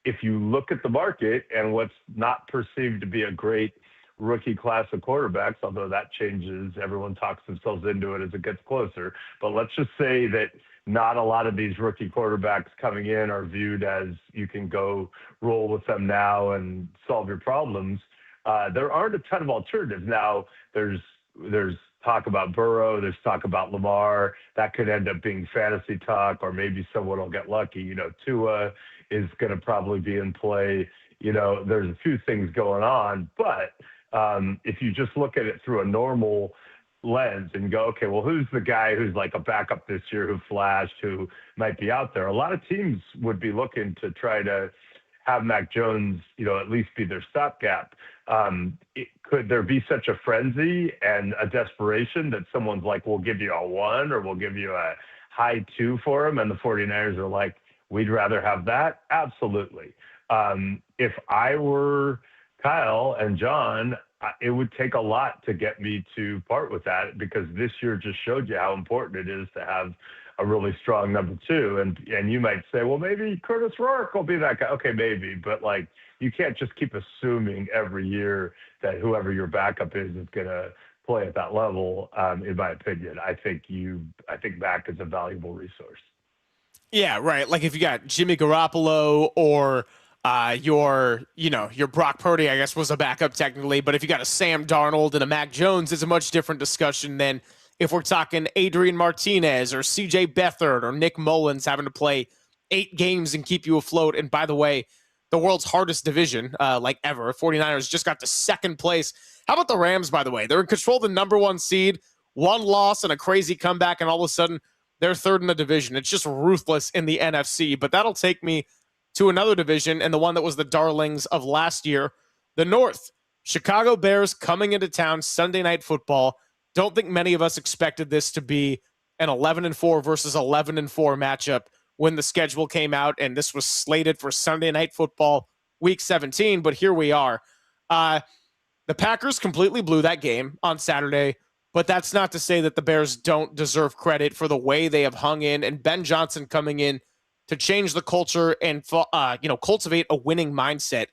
Speaker 13: if you look at the market and what's not perceived to be a great rookie class of quarterbacks, although that changes, everyone talks themselves into it as it gets closer. But let's just say that not a lot of these rookie quarterbacks coming in are viewed as you can go roll with them now and solve your problems. There aren't a ton of alternatives. Now, there's talk about Burrow, there's talk about Lamar. That could end up being fantasy talk, or maybe someone will get lucky. Tua is going to probably be in play. There's a few things going on, but if you just look at it through a normal lens and go, okay, well, who's the guy who's like a backup this year who flashed, who might be out there? A lot of teams would be looking to try to have Mac Jones, at least be their stopgap. Could there be such a frenzy and a desperation that someone's like, we'll give you a 1 or we'll give you a high 2 for him, and the 49ers are like, we'd rather have that? Absolutely. If I were Kyle and John, it would take a lot to get me to part with that, because this year just showed you how important it is to have a really strong number two. And you might say, well, maybe Curtis Rourke will be that guy. Okay, maybe, but like, you can't just keep assuming every year that whoever your backup is going to play at that level. In my opinion, I think Mac is a valuable resource.
Speaker 22: Yeah, right. Like if you got Jimmy Garoppolo or your Brock Purdy, I guess was a backup technically, but if you got a Sam Darnold and a Mac Jones, it's a much different discussion than if we're talking Adrian Martinez or CJ Beathard or Nick Mullins having to play 8 games and keep you afloat. And by the way, the world's hardest division, like ever. 49ers just got to second place. How about the Rams, by the way? They're in control of the number 1 seed, 1 loss and a crazy comeback, and all of a sudden they're third in the division. It's just ruthless in the NFC. But that'll take me to another division, and the one that was the darlings of last year, the North. Chicago Bears coming into town Sunday Night Football. Don't think many of us expected this to be an 11-4 versus 11-4 matchup when the schedule came out, and this was slated for Sunday Night Football Week 17, but here we are. The Packers completely blew that game on Saturday, but that's not to say that the Bears don't deserve credit for the way they have hung in, and Ben Johnson coming in to change the culture and cultivate a winning mindset.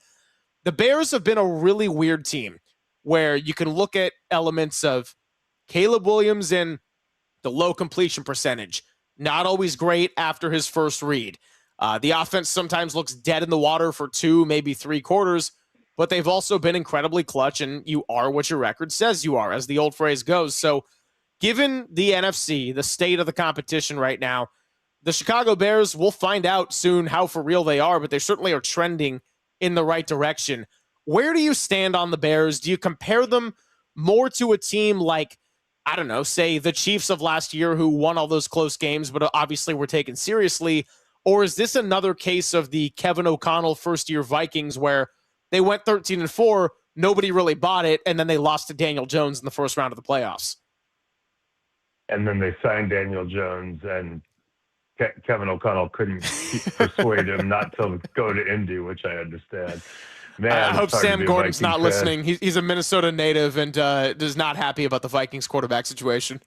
Speaker 22: The Bears have been a really weird team where you can look at elements of Caleb Williams and the low completion percentage, not always great after his first read. The offense sometimes looks dead in the water for 2, maybe 3 quarters, but they've also been incredibly clutch, and you are what your record says you are, as the old phrase goes. So given the NFC, the state of the competition right now, the Chicago Bears, we'll find out soon how for real they are, but they certainly are trending in the right direction. Where do you stand on the Bears? Do you compare them more to a team like, I don't know, say the Chiefs of last year who won all those close games, but obviously were taken seriously? Or is this another case of the Kevin O'Connell first-year Vikings where they went 13-4, nobody really bought it, and then they lost to Daniel Jones in the first round of the playoffs?
Speaker 13: And then they signed Daniel Jones, and Kevin O'Connell couldn't persuade him not to go to Indy, which I understand. Man,
Speaker 22: I hope Sam Gordon's not
Speaker 13: fan.
Speaker 22: listening. He's a Minnesota native and is not happy about the Vikings quarterback situation.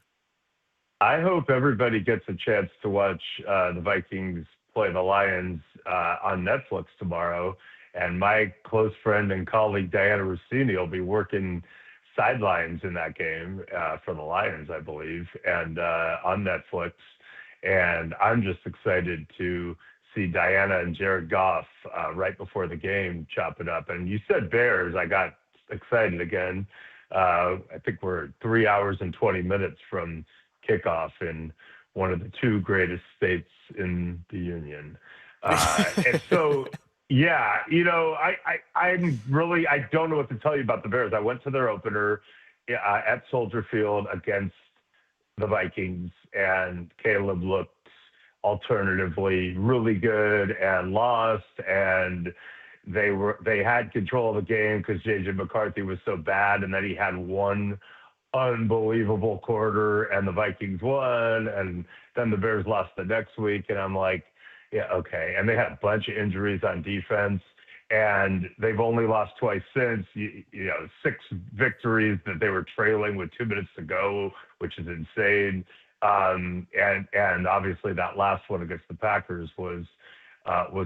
Speaker 13: I hope everybody gets a chance to watch the Vikings play the Lions on Netflix tomorrow. And my close friend and colleague Diana Rossini will be working sidelines in that game for the Lions, I believe, and on Netflix. And I'm just excited to see Diana and Jared Goff right before the game chop it up. And you said Bears. I got excited again. I think we're 3 hours and 20 minutes from kickoff in one of the 2 greatest states in the union. And so, yeah, I don't know what to tell you about the Bears. I went to their opener at Soldier Field against the Vikings, and Caleb looked alternatively really good and lost, and they had control of the game because J.J. McCarthy was so bad, and then he had one unbelievable quarter, and the Vikings won, and then the Bears lost the next week, and I'm like, yeah, okay. And they had a bunch of injuries on defense, and they've only lost twice since. 6 victories that they were trailing with 2 minutes to go, which is insane. And obviously that last one against the Packers was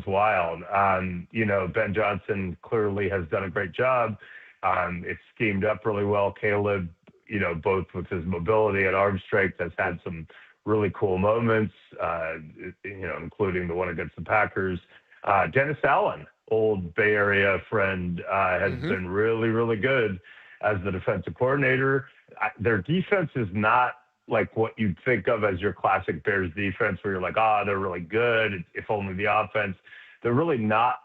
Speaker 13: wild. Ben Johnson clearly has done a great job. It's schemed up really well. Caleb, both with his mobility and arm strength, has had some really cool moments, including the one against the Packers. Dennis Allen, old Bay Area friend, has been really, really good as the defensive coordinator. Their defense is not like what you'd think of as your classic Bears defense, where you're like, they're really good, if only the offense. They're really not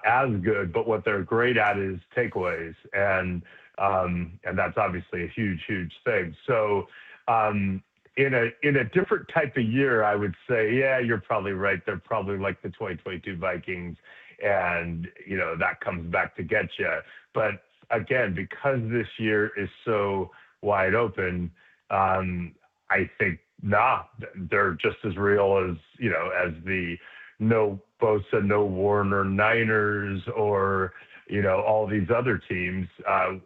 Speaker 13: as good, but what they're great at is takeaways, and that's obviously a huge, huge thing. So in a different type of year, I would say, yeah, you're probably right. They're probably like the 2022 Vikings, and that comes back to get you. But again, because this year is so wide open, I think they're just as real as the no Bosa, no Warner Niners, or all these other teams.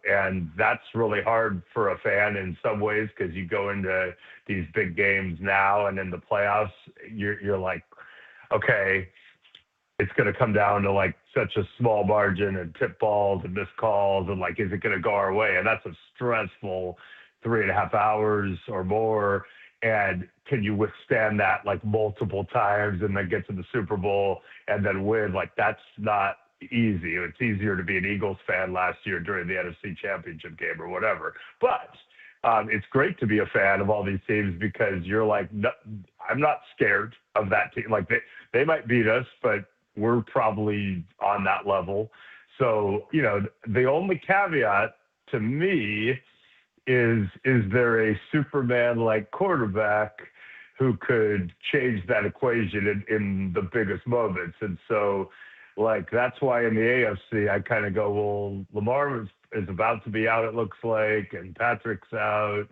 Speaker 13: And that's really hard for a fan in some ways, because you go into these big games now and in the playoffs, you're like, okay, it's going to come down to like such a small margin and tip balls and missed calls, and like, is it going to go our way? And that's a stressful 3.5 hours or more. And can you withstand that like multiple times and then get to the Super Bowl and then win? Like, that's not easy. It's easier to be an Eagles fan last year during the NFC Championship game or whatever. But it's great to be a fan of all these teams, because you're like, no, I'm not scared of that team. Like, they might beat us, but we're probably on that level. So, the only caveat to me is there a Superman-like quarterback who could change that equation in the biggest moments? And so, like, that's why in the AFC, I kind of go, well, Lamar is about to be out, it looks like, and Patrick's out.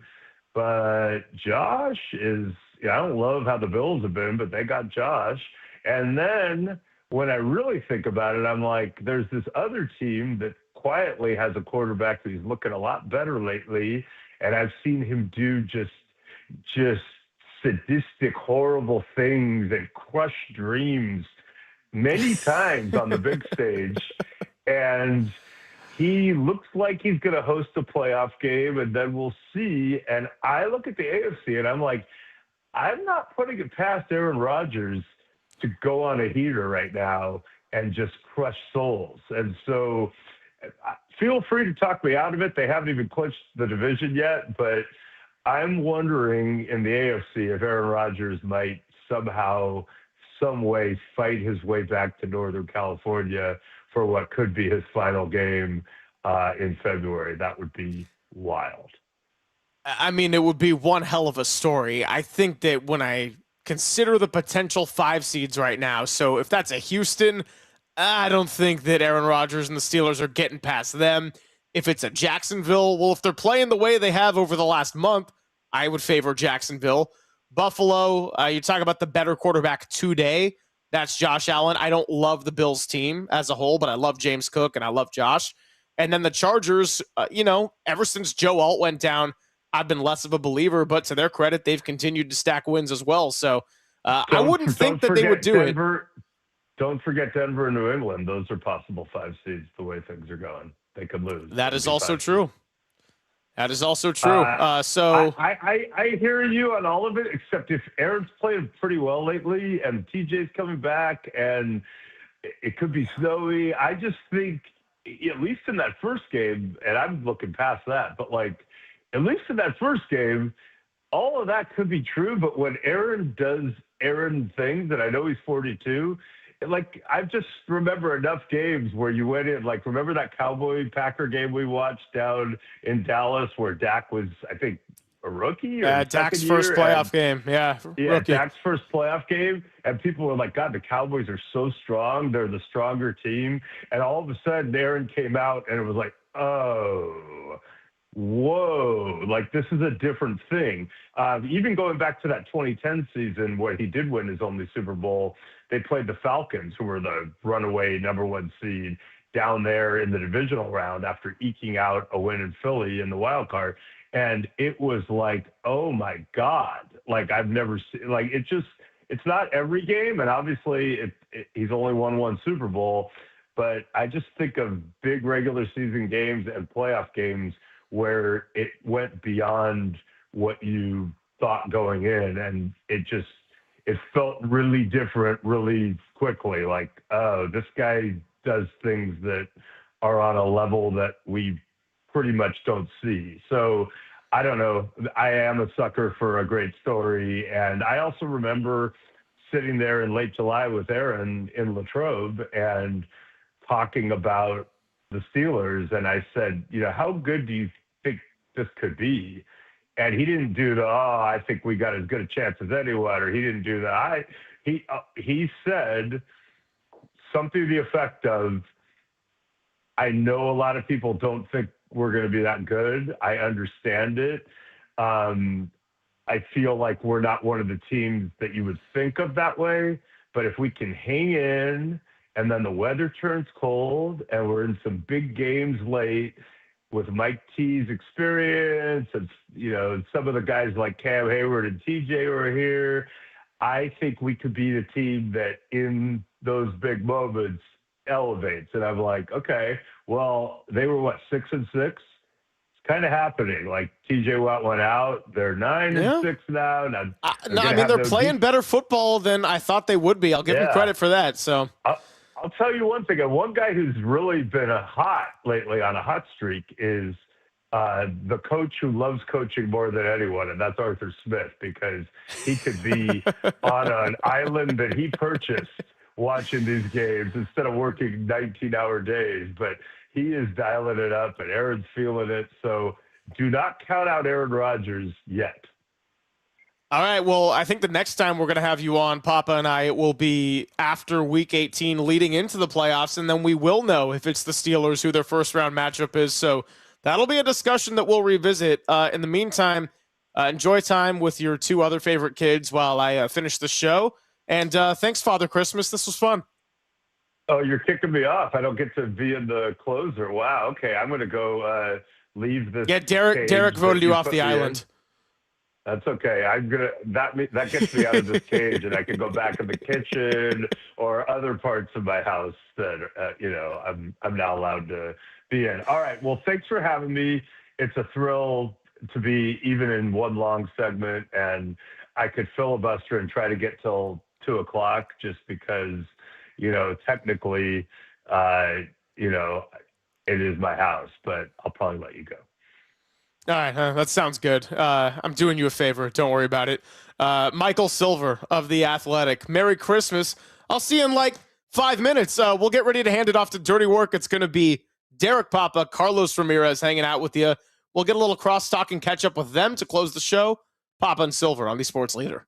Speaker 13: But Josh is, I don't love how the Bills have been, but they got Josh. And then when I really think about it, I'm like, there's this other team that quietly has a quarterback who's looking a lot better lately, and I've seen him do just sadistic, horrible things and crush dreams many times on the big stage. And he looks like he's going to host a playoff game, and then we'll see. And I look at the AFC, and I'm like, I'm not putting it past Aaron Rodgers to go on a heater right now and just crush souls. And so feel free to talk me out of it. They haven't even clinched the division yet, but I'm wondering in the AFC if Aaron Rodgers might somehow, some way fight his way back to Northern California for what could be his final game in February. That would be wild.
Speaker 22: I mean, it would be one hell of a story. I think that when I consider the potential 5 seeds right now, so if that's a Houston, I don't think that Aaron Rodgers and the Steelers are getting past them. If it's a Jacksonville, well, if they're playing the way they have over the last month, I would favor Jacksonville. Buffalo, you talk about the better quarterback today. That's Josh Allen. I don't love the Bills team as a whole, but I love James Cook and I love Josh. And then the Chargers, ever since Joe Alt went down, I've been less of a believer, but to their credit, they've continued to stack wins as well. So I wouldn't think that they would do
Speaker 13: Denver, it. Don't forget Denver and New England. Those are possible 5 seeds the way things are going. They could lose.
Speaker 22: That is also true. That is also true. So
Speaker 13: I hear you on all of it, except if Aaron's playing pretty well lately and TJ's coming back and it could be snowy. I just think, at least in that first game, and I'm looking past that, but like, at least in that first game, all of that could be true. But when Aaron does Aaron things, and I know he's 42, like, I just remember enough games where you went in, like, remember that Cowboy-Packer game we watched down in Dallas where Dak was, I think, a rookie? Or
Speaker 22: Dak's first playoff game. Yeah, rookie.
Speaker 13: Dak's first playoff game. And people were like, God, the Cowboys are so strong. They're the stronger team. And all of a sudden, Aaron came out and it was like, oh, whoa, like, this is a different thing. Even going back to that 2010 season where he did win his only Super Bowl, they played the Falcons, who were the runaway #1 seed, down there in the divisional round after eking out a win in Philly in the wild card. And it was like, oh my God, like, I've never seen, like, it's not every game. And obviously he's only won 1 Super Bowl, but I just think of big regular season games and playoff games where it went beyond what you thought going in. And it felt really different really quickly. Like, oh, this guy does things that are on a level that we pretty much don't see. So I don't know. I am a sucker for a great story. And I also remember sitting there in late July with Aaron in Latrobe and talking about the Steelers. And I said, how good do you think this could be? And he didn't do I think we got as good a chance as anyone, or he didn't do that. He said something to the effect of, I know a lot of people don't think we're going to be that good. I understand it. I feel like we're not one of the teams that you would think of that way. But if we can hang in and then the weather turns cold, and we're in some big games late with Mike T's experience, and some of the guys like Cam Hayward and TJ were here. I think we could be the team that in those big moments elevates. And I'm like, okay, well, they were 6-6? It's kind of happening. Like TJ Watt went out. They're 9-6 now.
Speaker 22: They're playing better football than I thought they would be. I'll give them credit for that. So
Speaker 13: I'll tell you one thing. And one guy who's really been hot lately on a hot streak is the coach who loves coaching more than anyone, and that's Arthur Smith, because he could be on an island that he purchased watching these games instead of working 19-hour days. But he is dialing it up, and Aaron's feeling it. So do not count out Aaron Rodgers yet.
Speaker 22: All right, well, I think the next time we're going to have you on, Papa and I, it will be after Week 18 leading into the playoffs, and then we will know if it's the Steelers who their first-round matchup is. So that'll be a discussion that we'll revisit. In the meantime, enjoy time with your two other favorite kids while I finish the show. And thanks, Father Christmas. This was fun.
Speaker 13: Oh, you're kicking me off. I don't get to be in the closer. Wow, okay. I'm going to go leave this.
Speaker 22: Yeah, Derek voted you off the island.
Speaker 13: That's okay. That gets me out of this cage, and I can go back in the kitchen or other parts of my house that I'm not allowed to be in. All right. Well, thanks for having me. It's a thrill to be even in one long segment, and I could filibuster and try to get till 2:00 just because technically it is my house, but I'll probably let you go.
Speaker 22: All right, that sounds good. I'm doing you a favor. Don't worry about it. Michael Silver of The Athletic. Merry Christmas. I'll see you in like 5 minutes. We'll get ready to hand it off to Dirty Work. It's going to be Derek Papa, Carlos Ramirez hanging out with you. We'll get a little cross-talk and catch up with them to close the show. Papa and Silver on the Sports Leader.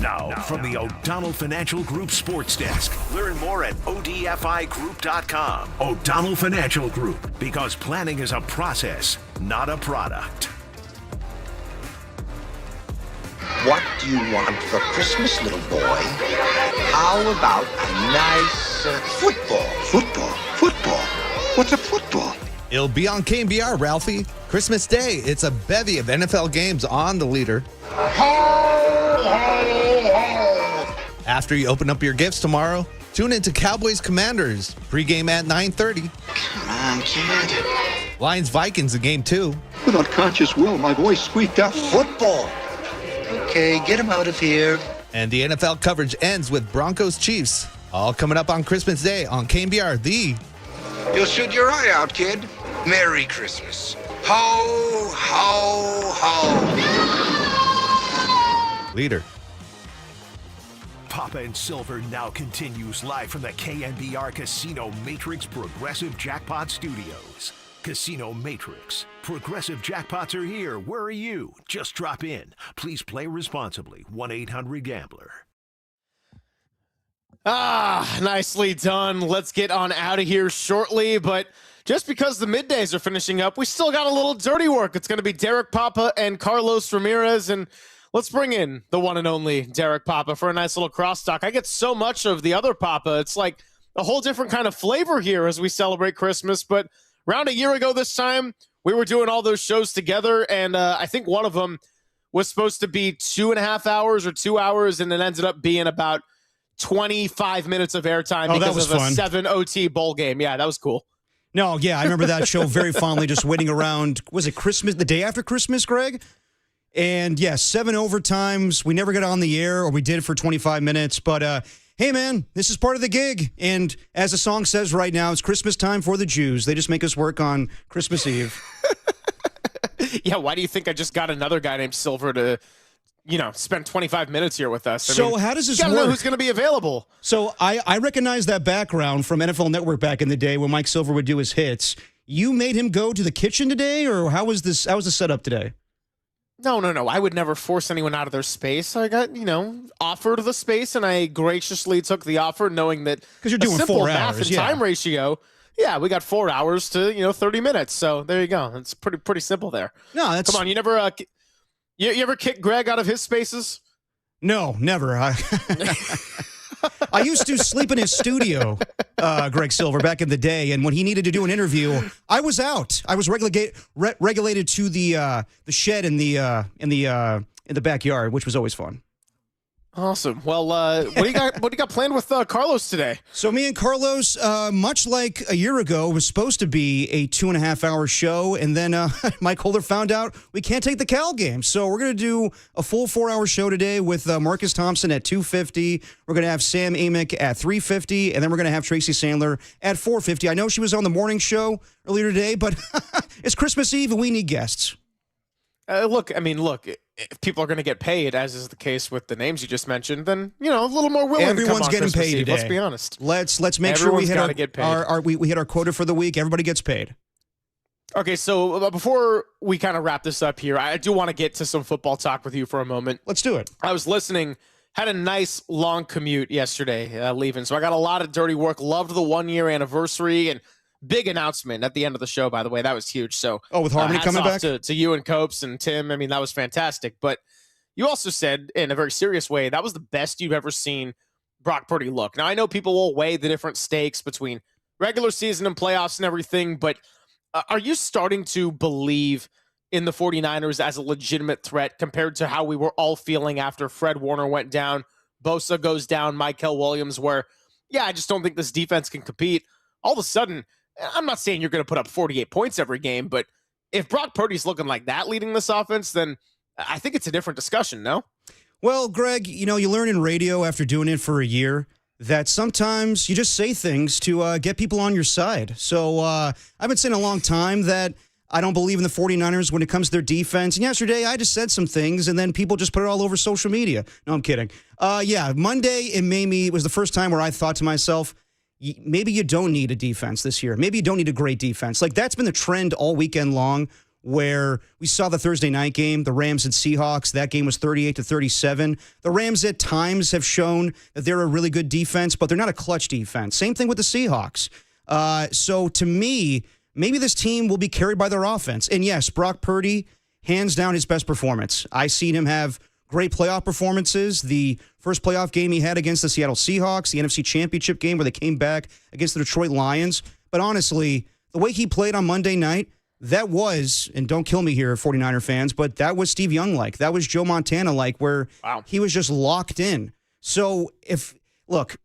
Speaker 1: Now, from the O'Donnell Financial Group Sports Desk. Learn more at odfigroup.com. O'Donnell Financial Group, because planning is a process, not a product.
Speaker 14: What do you want for Christmas, little boy? How about a nice football? Football? What's a football?
Speaker 15: It'll be on KNBR, Ralphie. Christmas Day, it's a bevy of NFL games on the leader. After you open up your gifts tomorrow, tune into Cowboys Commanders, pregame at 9:30.
Speaker 14: Come on, kid.
Speaker 15: Lions Vikings in game 2.
Speaker 14: With unconscious will, my voice squeaked out, football. Okay, get him out of here.
Speaker 15: And the NFL coverage ends with Broncos Chiefs. All coming up on Christmas Day on KNBR, the...
Speaker 14: You'll shoot your eye out, kid. Merry Christmas. Ho, ho, ho.
Speaker 15: leader.
Speaker 1: Papa and Silver now continues live from the KNBR Casino Matrix Progressive Jackpot Studios. Casino Matrix. Progressive jackpots are here. Where are you? Just drop in. Please play responsibly. 1-800-GAMBLER.
Speaker 22: Nicely done. Let's get on out of here shortly, but just because the middays are finishing up, we still got a little dirty work. It's going to be Derek Papa and Carlos Ramirez, and let's bring in the one and only Derek Papa for a nice little crosstalk. I get so much of the other Papa. It's like a whole different kind of flavor here as we celebrate Christmas, but around a year ago this time, we were doing all those shows together, and I think one of them was supposed to be 2.5 hours or 2 hours, and it ended up being about 25 minutes of airtime because of a 7 OT bowl game. Yeah, that was cool.
Speaker 16: No, yeah, I remember that show very fondly, just waiting around. Was it Christmas, the day after Christmas, Greg? And yeah, 7 overtimes. We never got on the air, or we did for 25 minutes. But hey, man, this is part of the gig. And as the song says right now, it's Christmas time for the Jews. They just make us work on Christmas Eve.
Speaker 22: Yeah, why do you think I just got another guy named Silver to, spend 25 minutes here with us?
Speaker 16: How does this
Speaker 22: work? You gotta
Speaker 16: work?
Speaker 22: know who's going to be available.
Speaker 16: So I recognize that background from NFL Network back in the day when Mike Silver would do his hits. You made him go to the kitchen today, or how was the setup today?
Speaker 22: No. I would never force anyone out of their space. I got, offered the space, and I graciously took the offer, knowing that
Speaker 16: because you're doing
Speaker 22: simple
Speaker 16: 4
Speaker 22: math
Speaker 16: hours,
Speaker 22: and time ratio. Yeah, we got 4 hours to 30 minutes. So there you go. It's pretty simple there.
Speaker 16: No, that's
Speaker 22: come on. You never you ever kick Greg out of his spaces?
Speaker 16: No, never. I used to sleep in his studio, Greg Silver, back in the day, and when he needed to do an interview, I was out. I was regulated to the shed in the backyard, which was always fun.
Speaker 22: Awesome. Well, what do you got planned with Carlos today?
Speaker 16: So me and Carlos, much like a year ago, was supposed to be a 2.5-hour show, and then Mike Holder found out we can't take the Cal game. So we're going to do a full 4-hour show today with Marcus Thompson at 2:50. We're going to have Sam Amick at 3:50, and then we're going to have Tracy Sandler at 4:50. I know she was on the morning show earlier today, but it's Christmas Eve, and we need guests.
Speaker 22: Look, if people are going to get paid, as is the case with the names you just mentioned, then, a little more willing
Speaker 16: Everyone's
Speaker 22: to come on
Speaker 16: getting
Speaker 22: Christmas
Speaker 16: paid
Speaker 22: Eve,
Speaker 16: today.
Speaker 22: Let's be honest.
Speaker 16: Let's make sure we hit we hit our quota for the week. Everybody gets paid.
Speaker 22: Okay, so before we kind of wrap this up here, I do want to get to some football talk with you for a moment.
Speaker 16: Let's do it.
Speaker 22: I was listening, had a nice long commute yesterday leaving, so I got a lot of dirty work. Loved the 1-year anniversary, and big announcement at the end of the show, by the way. That was huge. So,
Speaker 16: with Harmony
Speaker 22: hats
Speaker 16: coming
Speaker 22: off
Speaker 16: back?
Speaker 22: to you and Copes and Tim. That was fantastic. But you also said, in a very serious way, that was the best you've ever seen Brock Purdy look. Now, I know people will weigh the different stakes between regular season and playoffs and everything, but are you starting to believe in the 49ers as a legitimate threat compared to how we were all feeling after Fred Warner went down, Bosa goes down, Mykal Williams, where, I just don't think this defense can compete. All of a sudden, I'm not saying you're going to put up 48 points every game, but if Brock Purdy's looking like that leading this offense, then I think it's a different discussion, no?
Speaker 16: Well, Greg, you learn in radio after doing it for a year that sometimes you just say things to get people on your side. So I've been saying a long time that I don't believe in the 49ers when it comes to their defense. And yesterday, I just said some things, and then people just put it all over social media. No, I'm kidding. Monday, it was the first time where I thought to myself, maybe you don't need a defense this year. Maybe you don't need a great defense. Like, that's been the trend all weekend long, where we saw the Thursday night game, the Rams and Seahawks. That game was 38-37. The Rams at times have shown that they're a really good defense, but they're not a clutch defense. Same thing with the Seahawks. So to me, maybe this team will be carried by their offense. And yes, Brock Purdy, hands down his best performance. I've seen him have great playoff performances. The first playoff game he had against the Seattle Seahawks, the NFC Championship game where they came back against the Detroit Lions. But honestly, the way he played on Monday night, that was, and don't kill me here, 49er fans, but that was Steve Young-like. That was Joe Montana-like, where he was just locked in. So if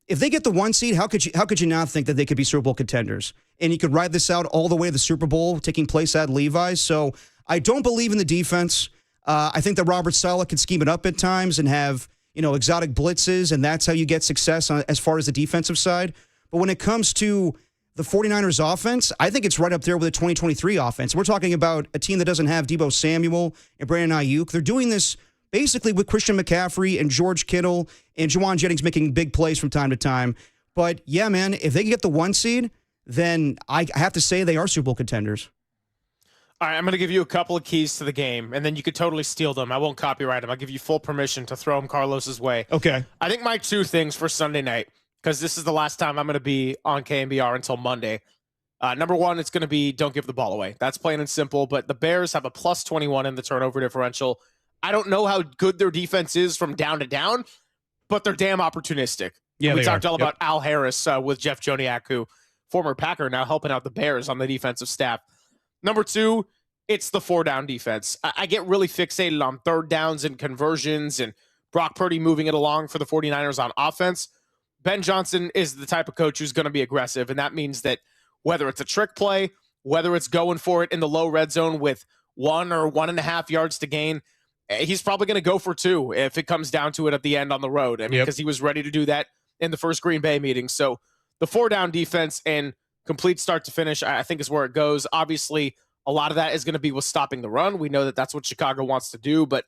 Speaker 16: they get the 1 seed, how could you not think that they could be Super Bowl contenders? And you could ride this out all the way to the Super Bowl, taking place at Levi's. So I don't believe in the defense. I think that Robert Saleh can scheme it up at times and have, exotic blitzes, and that's how you get success as far as the defensive side. But when it comes to the 49ers offense, I think it's right up there with the 2023 offense. We're talking about a team that doesn't have Deebo Samuel and Brandon Aiyuk. They're doing this basically with Christian McCaffrey and George Kittle and Jawan Jennings making big plays from time to time. But yeah, man, if they can get the 1 seed, then I have to say they are Super Bowl contenders.
Speaker 22: All right, I'm going to give you a couple of keys to the game, and then you could totally steal them. I won't copyright them. I'll give you full permission to throw them Carlos's way.
Speaker 16: Okay.
Speaker 22: I think my 2 things for Sunday night, because this is the last time I'm going to be on KNBR until Monday. Number 1, it's going to be don't give the ball away. That's plain and simple, but the Bears have a plus 21 in the turnover differential. I don't know how good their defense is from down to down, but they're damn opportunistic.
Speaker 16: Yeah,
Speaker 22: we talked all about Al Harris with Jeff Joniak, who former Packer, now helping out the Bears on the defensive staff. Number 2, it's the 4-down defense. I get really fixated on third downs and conversions and Brock Purdy moving it along for the 49ers on offense. Ben Johnson is the type of coach who's going to be aggressive, and that means that whether it's a trick play, whether it's going for it in the low red zone with 1 or 1.5 yards to gain, he's probably going to go for 2 if it comes down to it at the end on the road. I mean, because he was ready to do that in the first Green Bay meeting. So the 4-down defense and complete start to finish, I think, is where it goes. Obviously, a lot of that is going to be with stopping the run. We know that that's what Chicago wants to do, but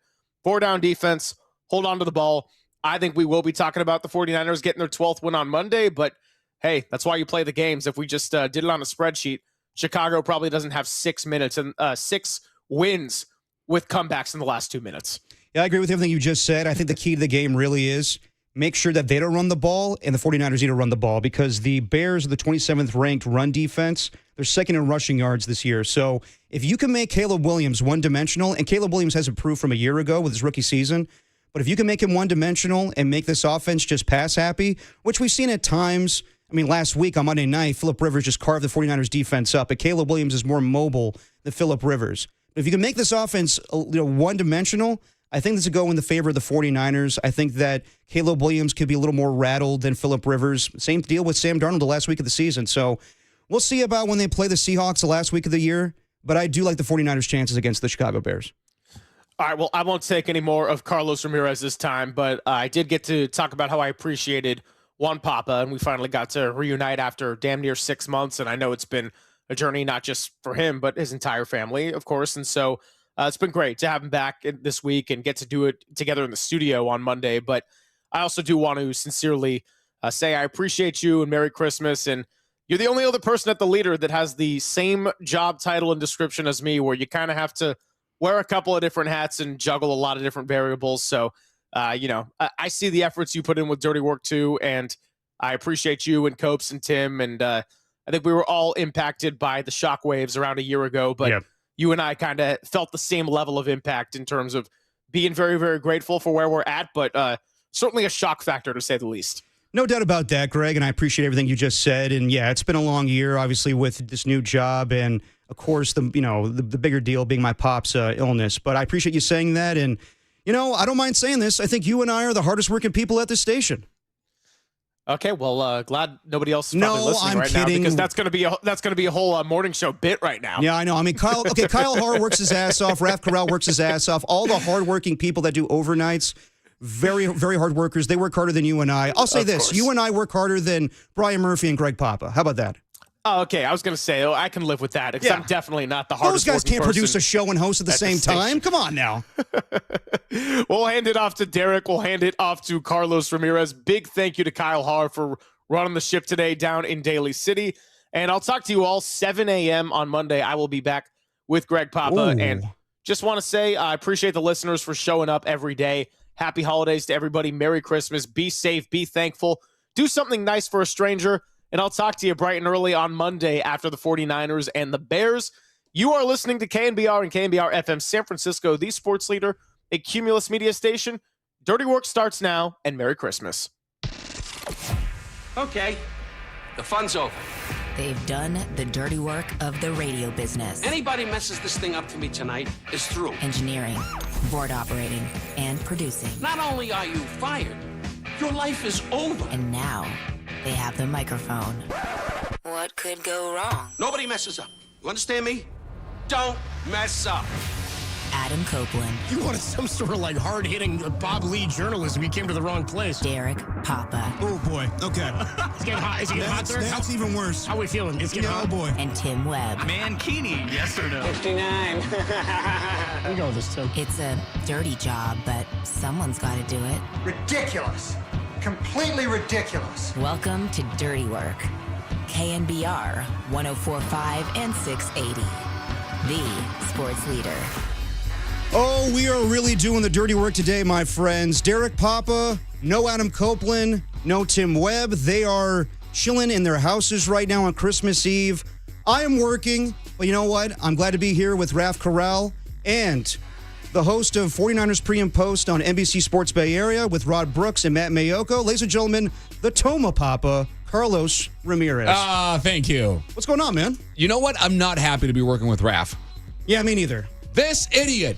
Speaker 22: 4-down defense, hold on to the ball. I think we will be talking about the 49ers getting their 12th win on Monday, but hey, that's why you play the games. If we just did it on a spreadsheet, Chicago probably doesn't have 6 minutes and 6 wins with comebacks in the last 2 minutes.
Speaker 16: Yeah, I agree with everything you just said. I think the key to the game really is make sure that they don't run the ball and the 49ers need to run the ball because the Bears are the 27th ranked run defense. They're second in rushing yards this year. So if you can make Caleb Williams one-dimensional, and Caleb Williams has improved from a year ago with his rookie season, but if you can make him one-dimensional and make this offense just pass-happy, which we've seen at times. I mean, last week on Monday night, Phillip Rivers just carved the 49ers defense up, but Caleb Williams is more mobile than Phillip Rivers. But if you can make this offense one-dimensional, I think this would go in the favor of the 49ers. I think that Caleb Williams could be a little more rattled than Phillip Rivers. Same deal with Sam Darnold the last week of the season. So we'll see about when they play the Seahawks the last week of the year, but I do like the 49ers' chances against the Chicago Bears.
Speaker 22: All right, well, I won't take any more of Carlos Ramirez this time, but I did get to talk about how I appreciated Juan Papa, and we finally got to reunite after damn near 6 months, and I know it's been a journey not just for him, but his entire family, of course, and so it's been great to have him back this week and get to do it together in the studio on Monday, but I also do want to sincerely say I appreciate you and Merry Christmas, and you're the only other person at the leader that has the same job title and description as me, where you kind of have to wear a couple of different hats and juggle a lot of different variables. So, I see the efforts you put in with Dirty Work too, and I appreciate you and Copes and Tim. And I think we were all impacted by the shockwaves around a year ago, but you and I kind of felt the same level of impact in terms of being very, very grateful for where we're at, but certainly a shock factor to say the least.
Speaker 16: No doubt about that, Greg, and I appreciate everything you just said. And yeah, it's been a long year, obviously, with this new job, and of course, the bigger deal being my pop's illness. But I appreciate you saying that, and I don't mind saying this. I think you and I are the hardest working people at this station.
Speaker 22: Okay, well, glad nobody else is probably listening right now, because that's going to be a whole morning show bit right now.
Speaker 16: Yeah, I know. I mean, Kyle Harr works his ass off. Raph Corral works his ass off. All the hardworking people that do overnights. Very, very hard workers. They work harder than you and I. I'll say this. You and I work harder than Brian Murphy and Greg Papa. How about that?
Speaker 22: Oh, okay. I was going to say, I can live with that, because I'm definitely not the hardest.
Speaker 16: Those guys can't produce a show and host at the same time. Come on now.
Speaker 22: We'll hand it off to Derek. We'll hand it off to Carlos Ramirez. Big thank you to Kyle Harr for running the ship today down in Daly City. And I'll talk to you all 7 a.m. on Monday. I will be back with Greg Papa.
Speaker 16: Ooh.
Speaker 22: And just want to say I appreciate the listeners for showing up every day. Happy holidays to everybody. Merry Christmas. Be safe. Be thankful. Do something nice for a stranger. And I'll talk to you bright and early on Monday after the 49ers and the Bears. You are listening to KNBR and KNBR FM San Francisco, the sports leader, a Cumulus media station. Dirty Work starts now, and Merry Christmas.
Speaker 3: Okay, the fun's over.
Speaker 17: They've done the dirty work of the radio business.
Speaker 3: Anybody messes this thing up for me tonight is through.
Speaker 17: Engineering, board operating, and producing.
Speaker 3: Not only are you fired, your life is over.
Speaker 17: And now they have the microphone. What could go wrong?
Speaker 3: Nobody messes up. You understand me? Don't mess up.
Speaker 17: Adam Copeland.
Speaker 19: You wanted some sort of hard-hitting Bob Lee journalism. You came to the wrong place.
Speaker 17: Derek Papa.
Speaker 19: Oh, boy. Okay. It's getting hot. Is it getting hot there? That's even worse. How are we feeling? It's getting hot? Oh, boy.
Speaker 17: And Tim Webb.
Speaker 19: Mankini. Yes or no?
Speaker 3: 59.
Speaker 19: We go with this, Tim.
Speaker 17: It's a dirty job, but someone's got to do it.
Speaker 21: Ridiculous. Completely ridiculous.
Speaker 17: Welcome to Dirty Work. KNBR 104.5 and 680. The sports leader.
Speaker 16: Oh, we are really doing the dirty work today, my friends. Derek Papa, no Adam Copeland, no Tim Webb. They are chilling in their houses right now on Christmas Eve. I am working, but you know what? I'm glad to be here with Raph Corral and the host of 49ers Pre and Post on NBC Sports Bay Area with Rod Brooks and Matt Mayoko. Ladies and gentlemen, the Toma Papa, Carlos Ramirez.
Speaker 25: Thank you.
Speaker 16: What's going on, man?
Speaker 25: You know what? I'm not happy to be working with Raph.
Speaker 16: Yeah, me neither.
Speaker 2: This idiot.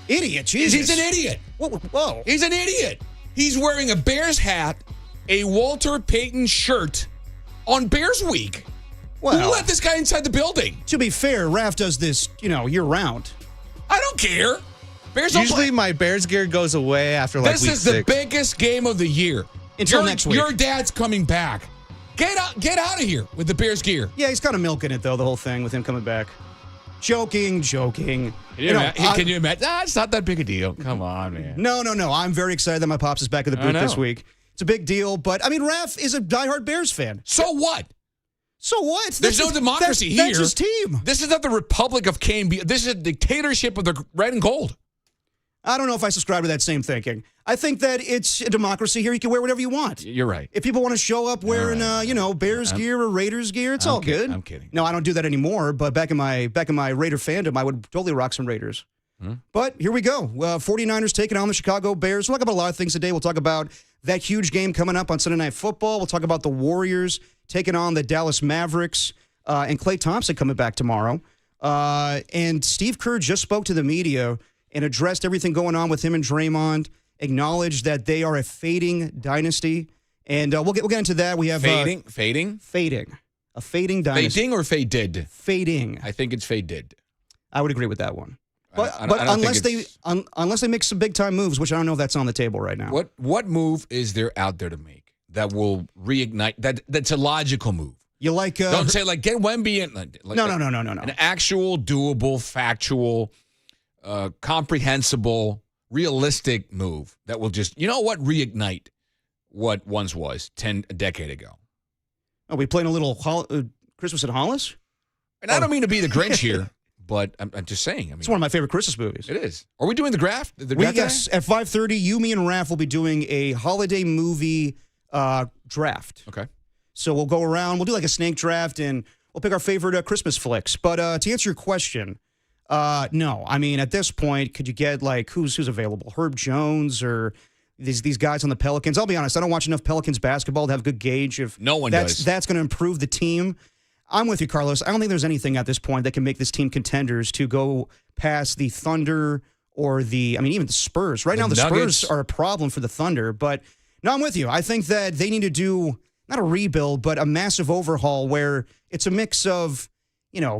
Speaker 16: Idiot, Jesus.
Speaker 2: He's an idiot.
Speaker 16: Whoa.
Speaker 2: He's an idiot. He's wearing a Bears hat, a Walter Payton shirt on Bears Week.
Speaker 16: Well,
Speaker 2: who let this guy inside the building?
Speaker 16: To be fair, Raph does this, year-round.
Speaker 2: I don't care. Bears
Speaker 15: Usually my Bears gear goes away after like
Speaker 2: this
Speaker 15: week
Speaker 2: is
Speaker 15: 6.
Speaker 2: the biggest game of the year.
Speaker 16: Until next week.
Speaker 2: Your dad's coming back. Get out of here with the Bears gear.
Speaker 16: Yeah, he's kind of milking it, though, the whole thing with him coming back. Joking.
Speaker 2: Can you imagine? It's not that big a deal. Come on, man.
Speaker 16: No. I'm very excited that my pops is back at the booth this week. It's a big deal, but, Raph is a diehard Bears fan.
Speaker 2: So what?
Speaker 16: There's
Speaker 2: no democracy here.
Speaker 16: That's his team.
Speaker 2: This is not the Republic of KNBR. This is a dictatorship of the red and gold.
Speaker 16: I don't know if I subscribe to that same thinking. I think that it's a democracy here. You can wear whatever you want.
Speaker 2: You're right.
Speaker 16: If people want to show up wearing, Bears gear or Raiders gear, it's all good.
Speaker 2: I'm kidding.
Speaker 16: No, I don't do that anymore. But back in my Raider fandom, I would totally rock some Raiders. But here we go. 49ers taking on the Chicago Bears. We'll talk about a lot of things today. We'll talk about that huge game coming up on Sunday Night Football. We'll talk about the Warriors taking on the Dallas Mavericks and Klay Thompson coming back tomorrow. And Steve Kerr just spoke to the media and addressed everything going on with him and Draymond, acknowledged that they are a fading dynasty. And we'll get into that. We have
Speaker 2: Fading?
Speaker 16: A fading dynasty.
Speaker 2: Fading or faded?
Speaker 16: Fading.
Speaker 2: I think it's faded.
Speaker 16: I would agree with that one. But
Speaker 2: I don't
Speaker 16: unless they make some big time moves, which I don't know if that's on the table right now.
Speaker 2: What move is there out there to make that will reignite that's a logical move?
Speaker 16: You like
Speaker 2: don't say like get Wemby in.
Speaker 16: No.
Speaker 2: An actual doable, factual, comprehensible, realistic move that will just reignite what once was a decade ago.
Speaker 16: Are we playing a little Christmas at Hollis?
Speaker 2: And I don't mean to be the Grinch here. But I'm just saying.
Speaker 16: It's one of my favorite Christmas movies.
Speaker 2: It is. Are we doing the draft?
Speaker 16: Yes, at 5:30, you, me, and Raph will be doing a holiday movie draft.
Speaker 2: Okay.
Speaker 16: So we'll go around. We'll do like a snake draft, and we'll pick our favorite Christmas flicks. But to answer your question, no. At this point, could you get like who's available? Herb Jones or these guys on the Pelicans? I'll be honest. I don't watch enough Pelicans basketball to have a good gauge if
Speaker 2: no one does.
Speaker 16: That's going to improve the team. I'm with you, Carlos. I don't think there's anything at this point that can make this team contenders to go past the Thunder or even the Spurs. Right now, the Spurs are a problem for the Thunder. But no, I'm with you. I think that they need to do not a rebuild, but a massive overhaul where it's a mix of,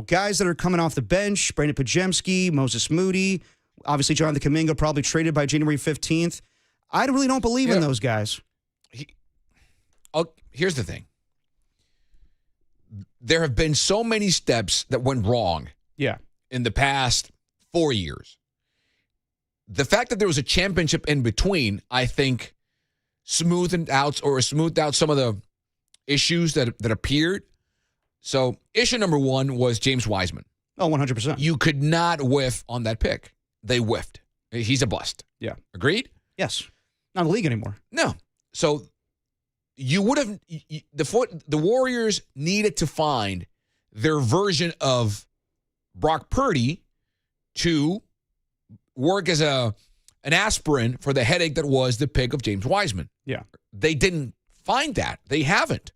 Speaker 16: guys that are coming off the bench, Brandon Pajemski, Moses Moody, obviously Jonathan Kuminga probably traded by January 15th. I really don't believe in those guys.
Speaker 2: Here's the thing. There have been so many steps that went wrong in the past 4 years. The fact that there was a championship in between, I think, smoothed out some of the issues that appeared. So issue number one was James Wiseman.
Speaker 16: Oh, 100%.
Speaker 2: You could not whiff on that pick. They whiffed. He's a bust.
Speaker 16: Yeah.
Speaker 2: Agreed?
Speaker 16: Yes. Not in the league anymore.
Speaker 2: No. So you would have the Warriors needed to find their version of Brock Purdy to work as an aspirin for the headache that was the pick of James Wiseman.
Speaker 16: Yeah.
Speaker 2: They didn't find that. They haven't.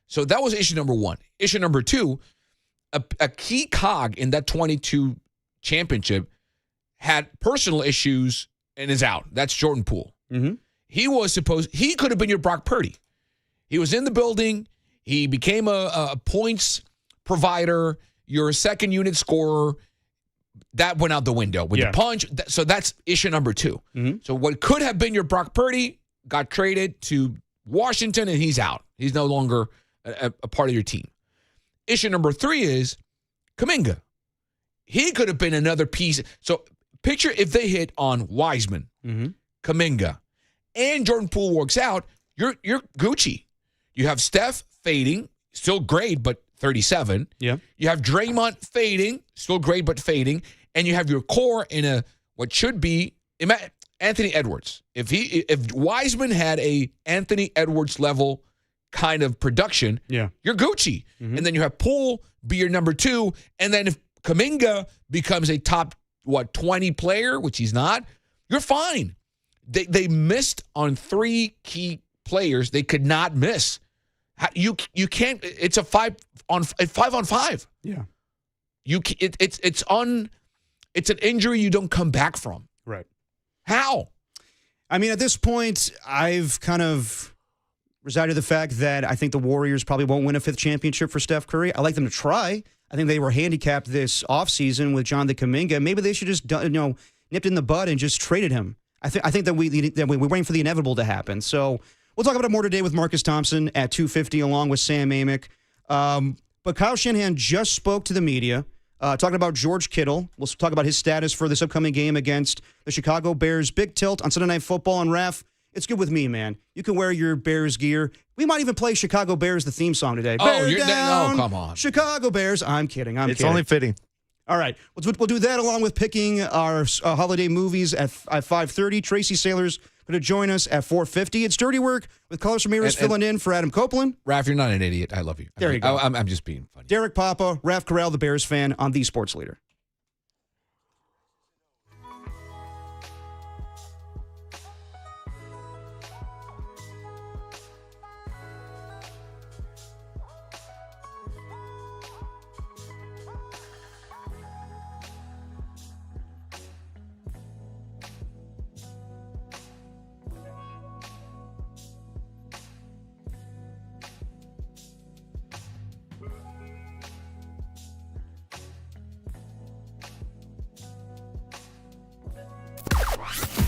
Speaker 2: So that was issue number one. Issue number two, a key cog in that 22 championship had personal issues and is out. That's Jordan Poole.
Speaker 16: Mm-hmm.
Speaker 2: He could have been your Brock Purdy. He was in the building. He became a points provider, your second unit scorer. That went out the window with the punch. So that's issue number two.
Speaker 16: Mm-hmm.
Speaker 2: So what could have been your Brock Purdy got traded to Washington, and he's out. He's no longer a part of your team. Issue number three is Kuminga. He could have been another piece. So picture if they hit on Wiseman, Kuminga, and Jordan Poole works out, you're Gucci. You have Steph fading, still great, but 37.
Speaker 16: Yeah.
Speaker 2: You have Draymond fading, still great, but fading. And you have your core in what should be Anthony Edwards. If Wiseman had a Anthony Edwards level kind of production, you're Gucci. And then you have Poole be your number two. And then if Kuminga becomes a top 20 player, which he's not, you're fine. They missed on three key players they could not miss. You can't. It's a 5-on-5.
Speaker 16: Yeah.
Speaker 2: It's It's an injury you don't come back from.
Speaker 16: Right.
Speaker 2: How?
Speaker 16: I mean, at this point, I've kind of resided the fact that I think the Warriors probably won't win a 5th championship for Steph Curry. I like them to try. I think they were handicapped this offseason with Jonathan Kuminga. Maybe they should just, nipped in the bud and just traded him. I think that we're waiting for the inevitable to happen. So we'll talk about it more today with Marcus Thompson at 2:50 along with Sam Amick. But Kyle Shanahan just spoke to the media talking about George Kittle. We'll talk about his status for this upcoming game against the Chicago Bears. Big tilt on Sunday Night Football. And Raf, it's good with me, man. You can wear your Bears gear. We might even play Chicago Bears, the theme song today. Bear down,
Speaker 2: come on.
Speaker 16: Chicago Bears. I'm kidding.
Speaker 15: It's only fitting.
Speaker 16: All right. We'll do that along with picking our holiday movies at 5:30. Tracy Saylor's going to join us at 4:50. It's Dirty Work with Carlos Ramirez filling in for Adam Copeland.
Speaker 2: Raph, you're not an idiot. I love you.
Speaker 16: There you go.
Speaker 2: I'm just being funny.
Speaker 16: Derek Papa, Raph Corral, the Bears fan on The Sports Leader.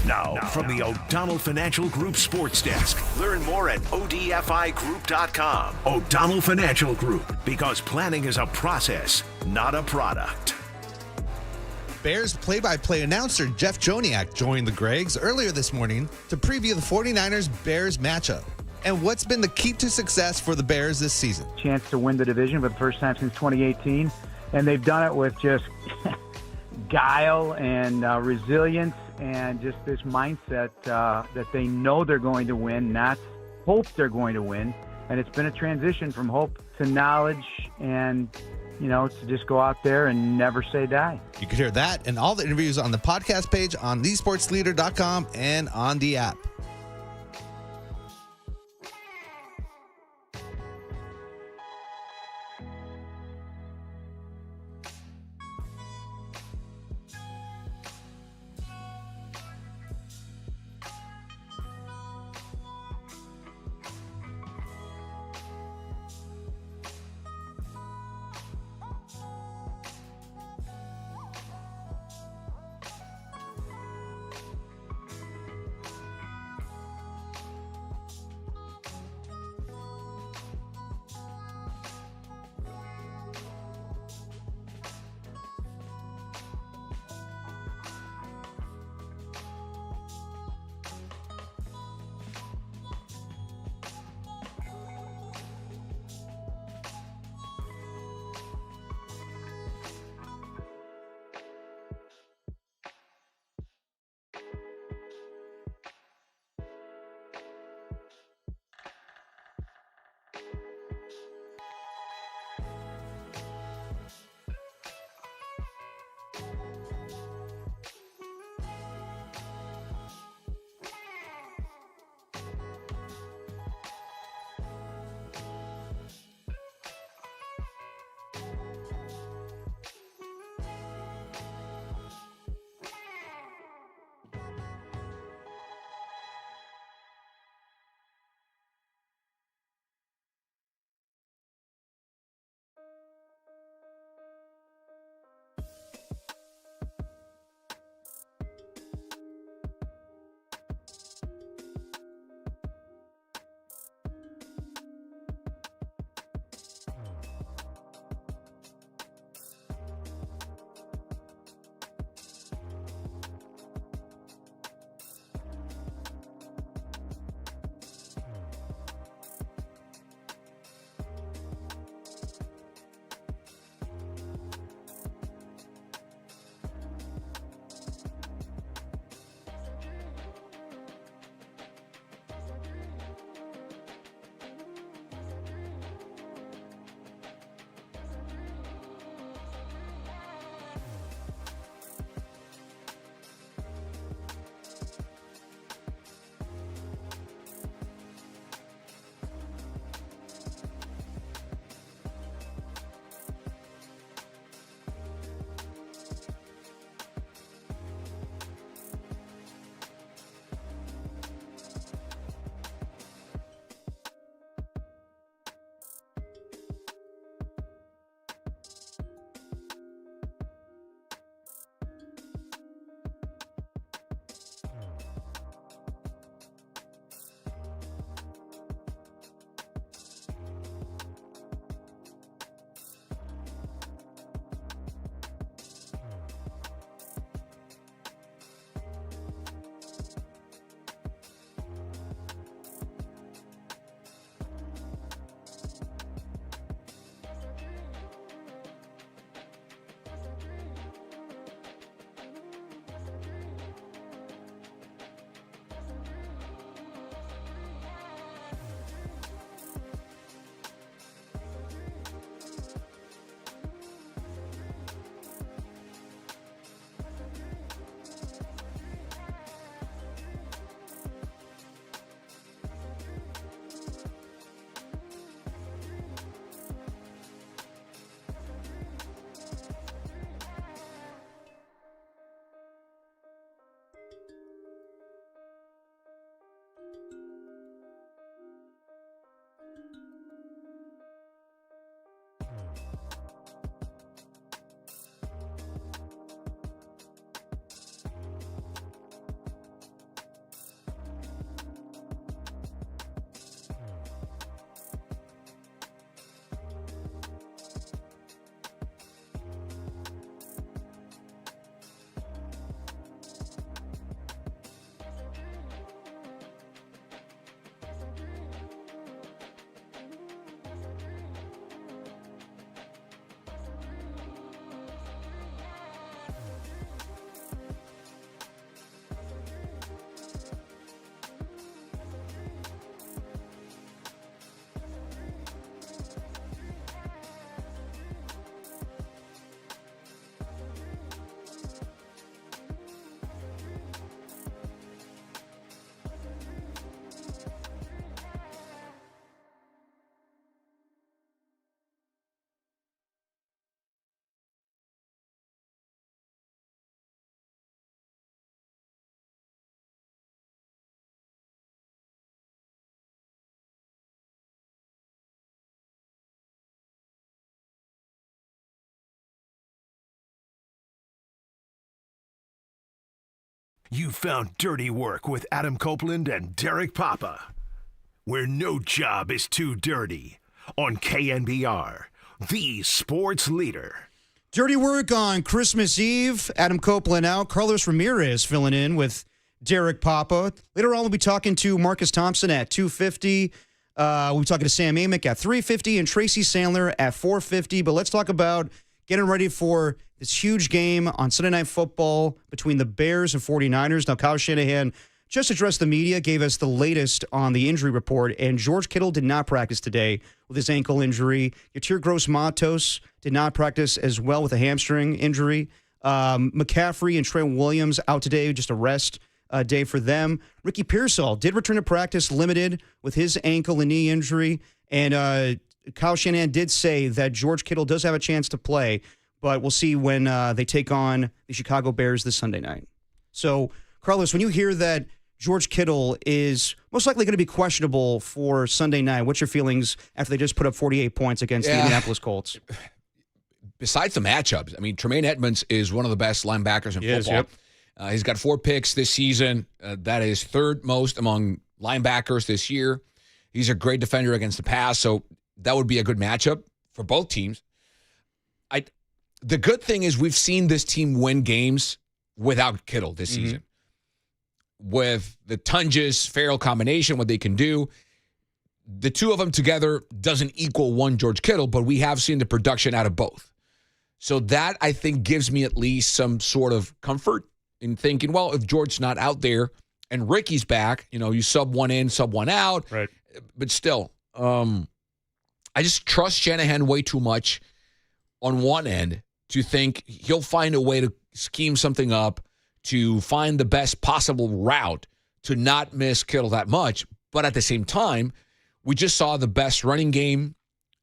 Speaker 1: Now, from the O'Donnell Financial Group Sports Desk. Learn more at odfigroup.com. O'Donnell Financial Group, because planning is a process, not a product.
Speaker 15: Bears play-by-play announcer Jeff Joniak joined the Gregs earlier this morning to preview the 49ers-Bears matchup and what's been the key to success for the Bears this season.
Speaker 10: Chance to win the division for the first time since 2018, and they've done it with just guile and resilience and just this mindset that they know they're going to win, not hope they're going to win. And it's been a transition from hope to knowledge and, to just go out there and never say die.
Speaker 15: You can hear that and all the interviews on the podcast page on thesportsleader.com and on the app.
Speaker 1: You found Dirty Work with Adam Copeland and Derek Papa, where no job is too dirty, on KNBR, the sports leader.
Speaker 16: Dirty Work on Christmas Eve. Adam Copeland out. Carlos Ramirez filling in with Derek Papa. Later on, we'll be talking to Marcus Thompson at 2:50. We'll be talking to Sam Amick at 3:50 and Tracy Sandler at 4:50. But let's talk about getting ready for this huge game on Sunday Night Football between the Bears and 49ers. Now, Kyle Shanahan just addressed the media, gave us the latest on the injury report, and George Kittle did not practice today with his ankle injury. Yatir Gross-Matos did not practice as well with a hamstring injury. McCaffrey and Trey Williams out today, just a rest day for them. Ricky Pearsall did return to practice limited with his ankle and knee injury, and Kyle Shanahan did say that George Kittle does have a chance to play, but we'll see when they take on the Chicago Bears this Sunday night. So, Carlos, when you hear that George Kittle is most likely going to be questionable for Sunday night, what's your feelings after they just put up 48 points against the Indianapolis Colts?
Speaker 2: Besides the matchups, I mean, Tremaine Edmonds is one of the best linebackers in football. He's got 4 picks this season. That is third most among linebackers this year. He's a great defender against the pass, so that would be a good matchup for both teams. The good thing is we've seen this team win games without Kittle this season. With the Tunges-Farrell combination, what they can do, the two of them together doesn't equal one George Kittle, but we have seen the production out of both. So that, I think, gives me at least some sort of comfort in thinking, well, if George's not out there and Ricky's back, you sub one in, sub one out.
Speaker 6: Right.
Speaker 2: But still, I just trust Shanahan way too much on one end to think he'll find a way to scheme something up to find the best possible route to not miss Kittle that much. But at the same time, we just saw the best running game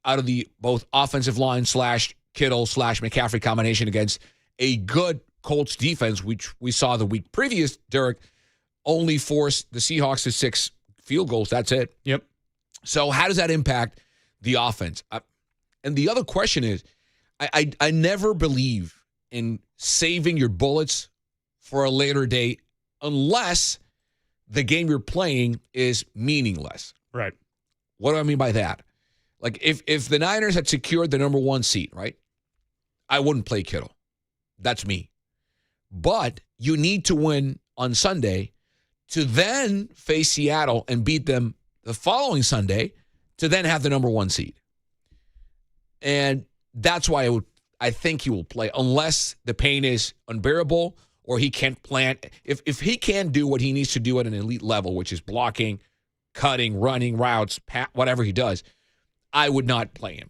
Speaker 2: out of the both offensive line / Kittle / McCaffrey combination against a good Colts defense, which we saw the week previous, Derek, only forced the Seahawks to 6 field goals. That's it.
Speaker 6: Yep.
Speaker 2: So how does that impact the offense? And the other question is, I never believe in saving your bullets for a later date unless the game you're playing is meaningless.
Speaker 6: Right.
Speaker 2: What do I mean by that? Like if the Niners had secured the number 1 seed, right, I wouldn't play Kittle. That's me. But you need to win on Sunday to then face Seattle and beat them the following Sunday to then have the number 1 seed. And that's why I think he will play unless the pain is unbearable or he can't plan. If he can do what he needs to do at an elite level, which is blocking, cutting, running routes, whatever he does, I would not play him.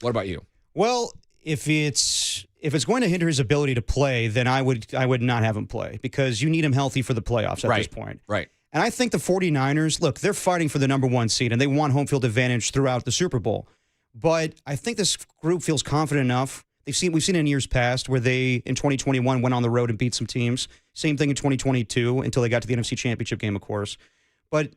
Speaker 2: What about you?
Speaker 16: Well, if it's going to hinder his ability to play, then I would not have him play because you need him healthy for the playoffs at this point.
Speaker 2: Right.
Speaker 16: And I think the 49ers, look, they're fighting for the number 1 seed and they want home field advantage throughout the Super Bowl. But I think this group feels confident enough. We've seen it in years past where they, in 2021, went on the road and beat some teams. Same thing in 2022 until they got to the NFC Championship game, of course. But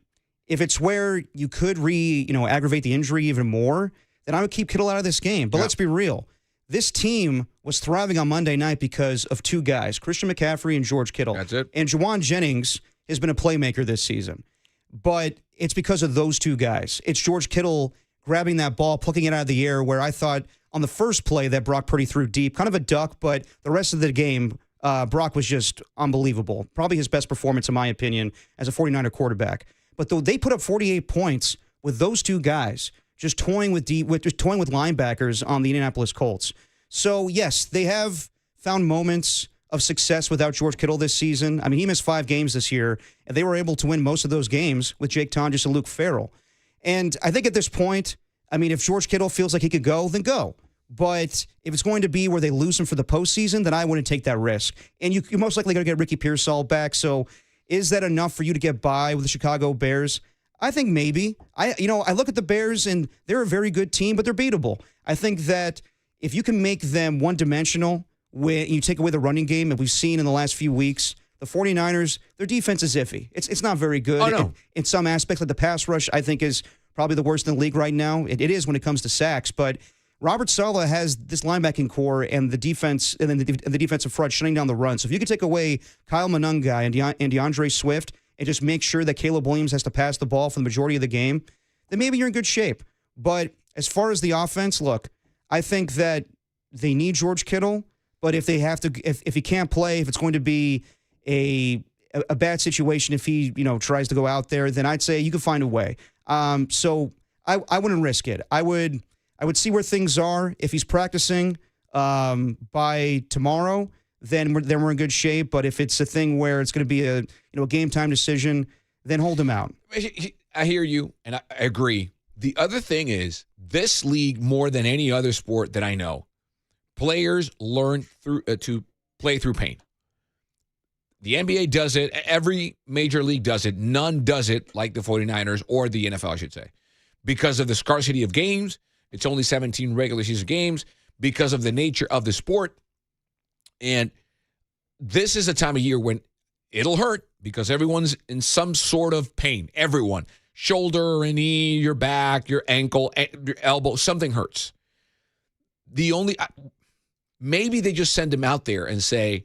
Speaker 16: if it's where you could aggravate the injury even more, then I would keep Kittle out of this game. But let's be real. This team was thriving on Monday night because of 2 guys, Christian McCaffrey and George Kittle.
Speaker 2: That's it.
Speaker 16: And Jawan Jennings has been a playmaker this season. But it's because of those 2 guys. It's George Kittle grabbing that ball, plucking it out of the air, where I thought on the first play that Brock Purdy threw deep, kind of a duck, but the rest of the game, Brock was just unbelievable. Probably his best performance, in my opinion, as a 49er quarterback. But though they put up 48 points with those 2 guys, just toying with linebackers on the Indianapolis Colts. So, yes, they have found moments of success without George Kittle this season. I mean, he missed 5 games this year, and they were able to win most of those games with Jake Tonjes and Luke Farrell. And I think at this point, I mean, if George Kittle feels like he could go, then go. But if it's going to be where they lose him for the postseason, then I wouldn't take that risk. And you're most likely going to get Ricky Pearsall back. So is that enough for you to get by with the Chicago Bears? I think maybe. I look at the Bears, and they're a very good team, but they're beatable. I think that if you can make them one-dimensional when you take away the running game, and we've seen in the last few weeks, the 49ers, their defense is iffy. It's not very good.
Speaker 2: Oh, no.
Speaker 16: In some aspects, like the pass rush, I think is probably the worst in the league right now. It is when it comes to sacks, but Robert Saleh has this linebacking core and the defense and then the defensive front shutting down the run. So if you could take away Kyle Monunga and DeAndre Swift and just make sure that Caleb Williams has to pass the ball for the majority of the game, then maybe you're in good shape. But as far as the offense, look, I think that they need George Kittle, but if they have to, if he can't play, if it's going to be a bad situation, if he tries to go out there, then I'd say you could find a way. So I wouldn't risk it. I would see where things are. If he's practicing by tomorrow, then we're in good shape. But if it's a thing where it's going to be a game time decision, then hold him out.
Speaker 2: I hear you, and I agree. The other thing is, this league, more than any other sport that I know, players learn to play through pain. The NBA does it. Every major league does it. None does it like the 49ers or the NFL, I should say. Because of the scarcity of games, it's only 17 regular season games, because of the nature of the sport. And this is a time of year when it'll hurt because everyone's in some sort of pain. Everyone. Shoulder, a knee, your back, your ankle, your elbow, something hurts. Maybe they just send him out there and say,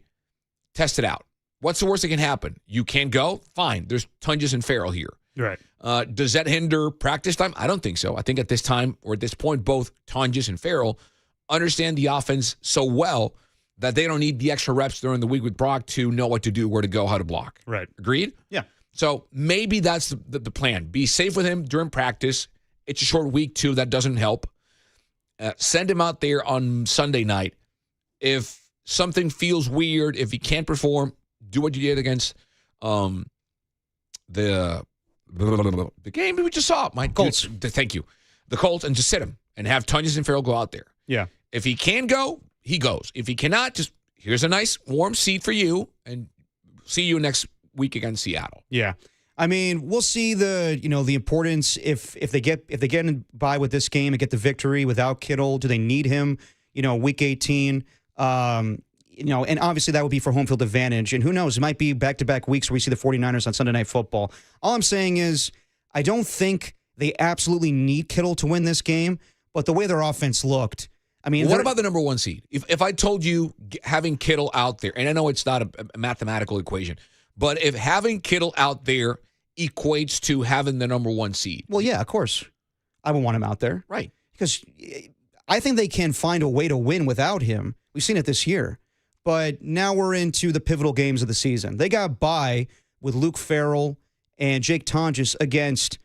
Speaker 2: test it out. What's the worst that can happen? You can't go? Fine. There's Tunges and Farrell here.
Speaker 6: Right.
Speaker 2: Does that hinder practice time? I don't think so. I think at this time or at this point, both Tunges and Farrell understand the offense so well that they don't need the extra reps during the week with Brock to know what to do, where to go, how to block.
Speaker 6: Right.
Speaker 2: Agreed?
Speaker 16: Yeah.
Speaker 2: So maybe that's the plan. Be safe with him during practice. It's a short week, too. That doesn't help. Send him out there on Sunday night. If something feels weird, if he can't perform, do what you did against the game we just saw. My Colts. Thank you. The Colts, and just sit him and have Tunges and Farrell go out there.
Speaker 6: Yeah.
Speaker 2: If he can go, he goes. If he cannot, just here's a nice warm seat for you, and see you next week against Seattle.
Speaker 6: Yeah.
Speaker 16: I mean, we'll see the importance if they get by with this game and get the victory without Kittle. Do they need him? Week 18. And obviously that would be for home field advantage. And who knows? It might be back-to-back weeks where we see the 49ers on Sunday Night Football. All I'm saying is I don't think they absolutely need Kittle to win this game, but the way their offense looked, I mean,
Speaker 2: what about the number one seed? If I told you having Kittle out there, and I know it's not a mathematical equation, but if having Kittle out there equates to having the number one seed.
Speaker 16: Well, yeah, of course. I would want him out there.
Speaker 2: Right.
Speaker 16: Because I think they can find a way to win without him. We've seen it this year. But now we're into the pivotal games of the season. They got by with Luke Farrell and Jake Tonjes against,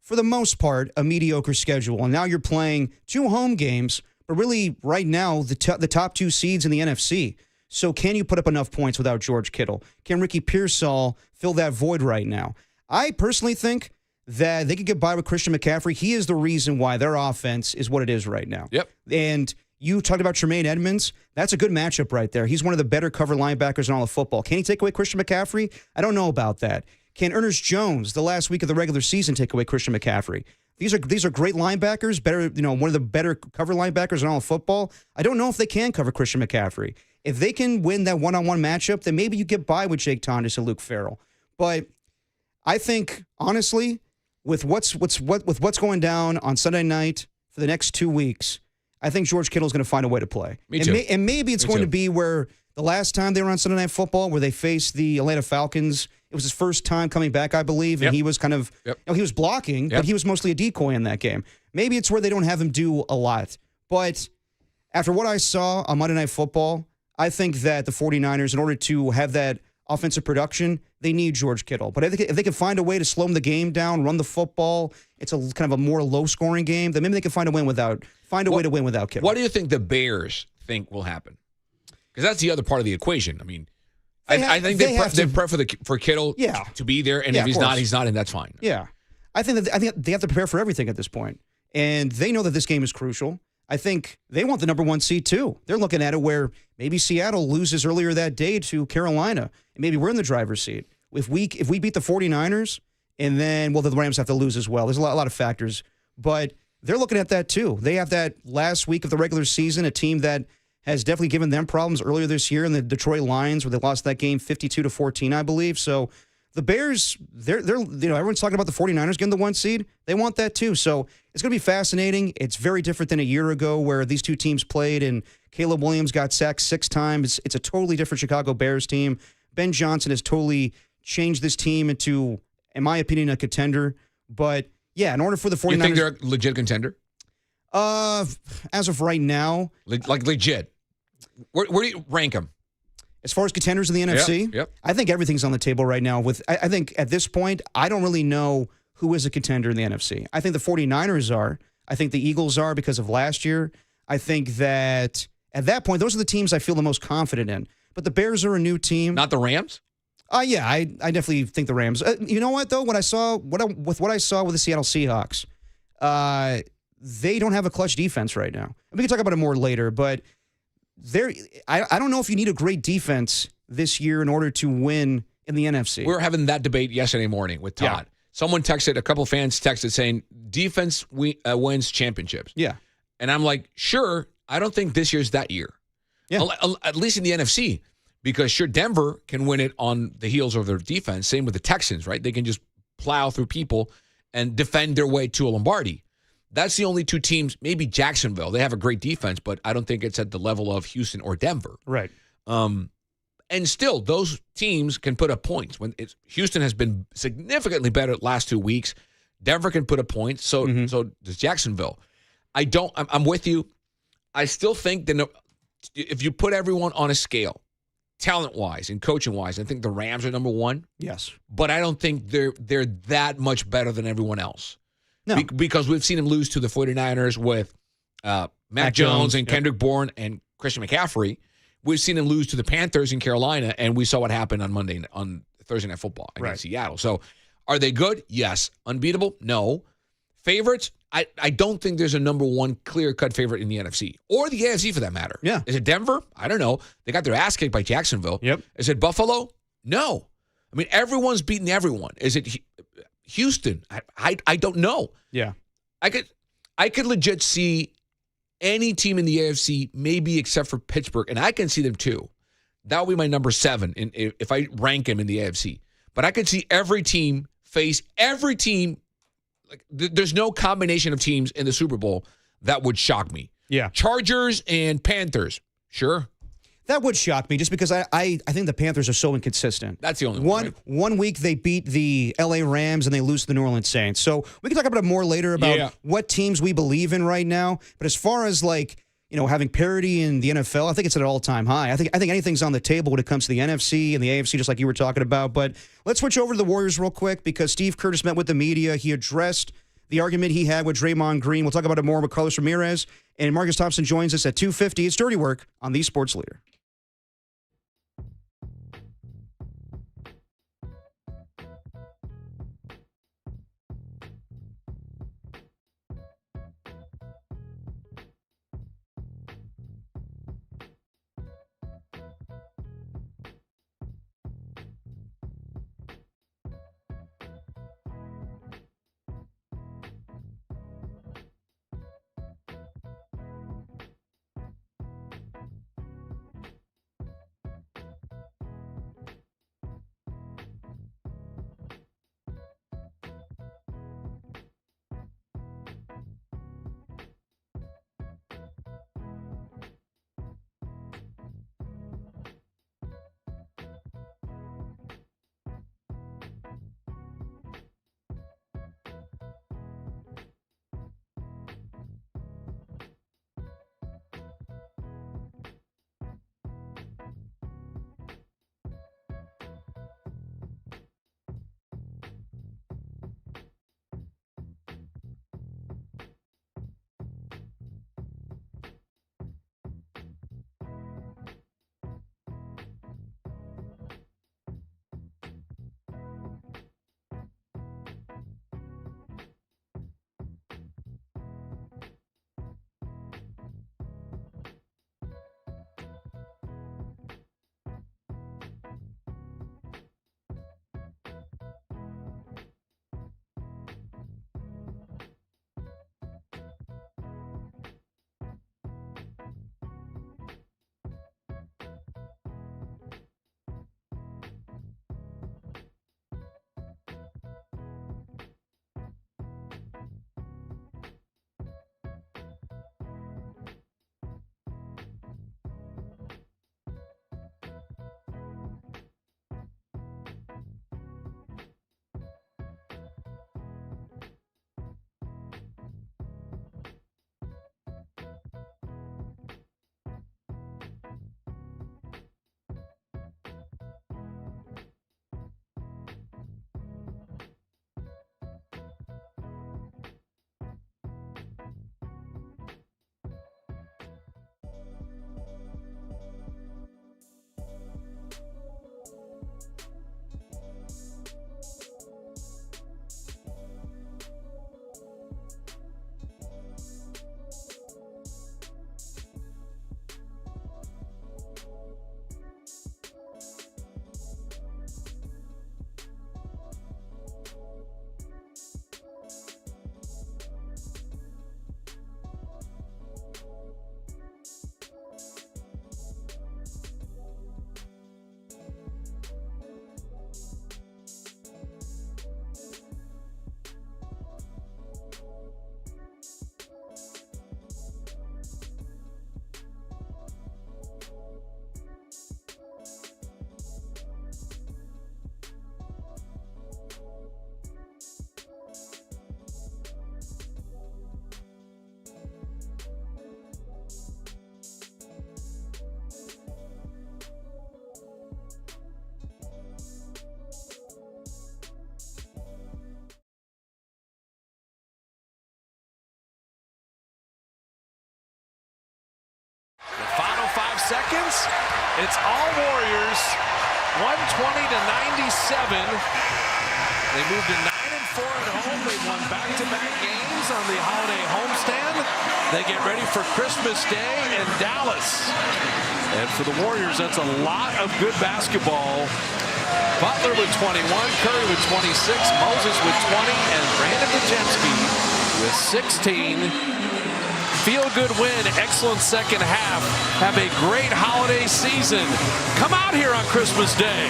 Speaker 16: for the most part, a mediocre schedule. And now you're playing 2 home games, but really right now the top 2 seeds in the NFC. So can you put up enough points without George Kittle? Can Ricky Pearsall fill that void right now? I personally think that they could get by with Christian McCaffrey. He is the reason why their offense is what it is right now.
Speaker 2: Yep.
Speaker 16: And you talked about Tremaine Edmonds. That's a good matchup right there. He's one of the better cover linebackers in all of football. Can he take away Christian McCaffrey? I don't know about that. Can Ernest Jones, the last week of the regular season, take away Christian McCaffrey? These are great linebackers, better, one of the better cover linebackers in all of football. I don't know if they can cover Christian McCaffrey. If they can win that one-on-one matchup, then maybe you get by with Jake Tonjes and Luke Farrell. But I think, honestly, with what's going down on Sunday night for the next 2 weeks, I think George Kittle's going to find a way to play.
Speaker 2: Me too.
Speaker 16: And maybe it's going to be where the last time they were on Sunday Night Football, where they faced the Atlanta Falcons, it was his first time coming back, I believe, and he was kind of, he was blocking, but he was mostly a decoy in that game. Maybe it's where they don't have him do a lot. But after what I saw on Monday Night Football, I think that the 49ers, in order to have that offensive production, they need George Kittle. But if they can find a way to slow the game down, run the football, it's a kind of a more low-scoring game, then maybe they can find a way to win without Kittle.
Speaker 2: What do you think the Bears think will happen? Because that's the other part of the equation. I mean, I think they prep for Kittle to be there, and if he's not, and that's fine.
Speaker 16: Yeah. I think they have to prepare for everything at this point. And they know that this game is crucial. I think they want the number 1 seed too. They're looking at it where maybe Seattle loses earlier that day to Carolina, and maybe we're in the driver's seat. If we beat the 49ers, and then, the Rams have to lose as well. There's a lot of factors. But they're looking at that too. They have that last week of the regular season, a team that has definitely given them problems earlier this year in the Detroit Lions, where they lost that game 52-14, I believe. So the Bears, they're everyone's talking about the 49ers getting the 1 seed. They want that too. So it's going to be fascinating. It's very different than a year ago where these two teams played and Caleb Williams got sacked 6 times. It's a totally different Chicago Bears team. Ben Johnson has totally changed this team into, in my opinion, a contender. But yeah, in order for the 49ers...
Speaker 2: You think they're a legit contender?
Speaker 16: As of right now...
Speaker 2: Like legit. Where do you rank them?
Speaker 16: As far as contenders in the NFC,
Speaker 2: Yep.
Speaker 16: I think everything's on the table right now. I think at this point, I don't really know who is a contender in the NFC. I think the 49ers are. I think the Eagles are because of last year. I think that at that point, those are the teams I feel the most confident in. But the Bears are a new team.
Speaker 2: Not the Rams?
Speaker 16: Yeah, I definitely think the Rams. You know what, though? What I saw with the Seattle Seahawks, they don't have a clutch defense right now. And we can talk about it more later, but I don't know if you need a great defense this year in order to win in the NFC.
Speaker 2: We were having that debate yesterday morning with Todd.
Speaker 16: Yeah.
Speaker 2: Someone texted, a couple fans texted saying, defense wins championships.
Speaker 16: Yeah.
Speaker 2: And I'm like, sure, I don't think this year's that year.
Speaker 16: Yeah.
Speaker 2: At least in the NFC. Because sure, Denver can win it on the heels of their defense. Same with the Texans, right? They can just plow through people and defend their way to a Lombardi. That's the only two teams, maybe Jacksonville. They have a great defense, but I don't think it's at the level of Houston or Denver.
Speaker 16: Right.
Speaker 2: And still, those teams can put up points. Houston has been significantly better the last 2 weeks. Denver can put up points. So does Jacksonville. I'm with you. I still think that if you put everyone on a scale, talent-wise and coaching-wise, I think the Rams are number 1.
Speaker 16: Yes.
Speaker 2: But I don't think they're that much better than everyone else.
Speaker 16: No.
Speaker 2: Because we've seen them lose to the 49ers with Mac Jones and Kendrick Bourne and Christian McCaffrey. We've seen them lose to the Panthers in Carolina, and we saw what happened on Thursday Night Football against Seattle. So are they good? Yes. Unbeatable? No. Favorites? I don't think there's a number 1 clear-cut favorite in the NFC or the AFC for that matter.
Speaker 16: Yeah.
Speaker 2: Is it Denver? I don't know. They got their ass kicked by Jacksonville.
Speaker 16: Yep.
Speaker 2: Is it Buffalo? No. I mean, everyone's beating everyone. Is it Houston? I don't know.
Speaker 16: Yeah.
Speaker 2: I could legit see any team in the AFC, maybe except for Pittsburgh, and I can see them too. That would be my number 7 if I rank them in the AFC. But I could see every team face every team. Like there's no combination of teams in the Super Bowl that would shock me.
Speaker 16: Yeah.
Speaker 2: Chargers and Panthers, sure.
Speaker 16: That would shock me just because I think the Panthers are so inconsistent.
Speaker 2: That's the only one.
Speaker 16: Right? One week they beat the LA Rams and they lose to the New Orleans Saints. So we can talk about it more later about what teams we believe in right now. But as far as having parity in the NFL, I think it's at an all-time high. I think anything's on the table when it comes to the NFC and the AFC, just like you were talking about. But let's switch over to the Warriors real quick because Steve Curtis met with the media. He addressed the argument he had with Draymond Green. We'll talk about it more with Carlos Ramirez. And Marcus Thompson joins us at 2:50. It's Dirty Work on the Sports Leader.
Speaker 6: seconds. It's all Warriors, 120-97. They moved to 9-4 at home. They won back-to-back games on the holiday homestand. They get ready for Christmas Day in Dallas. And for the Warriors, that's a lot of good basketball. Butler with 21, Curry with 26, Moses with 20, and Brandon Majewski with 16. Feel-good win, excellent second half. Have a great holiday season. Come out here on Christmas Day.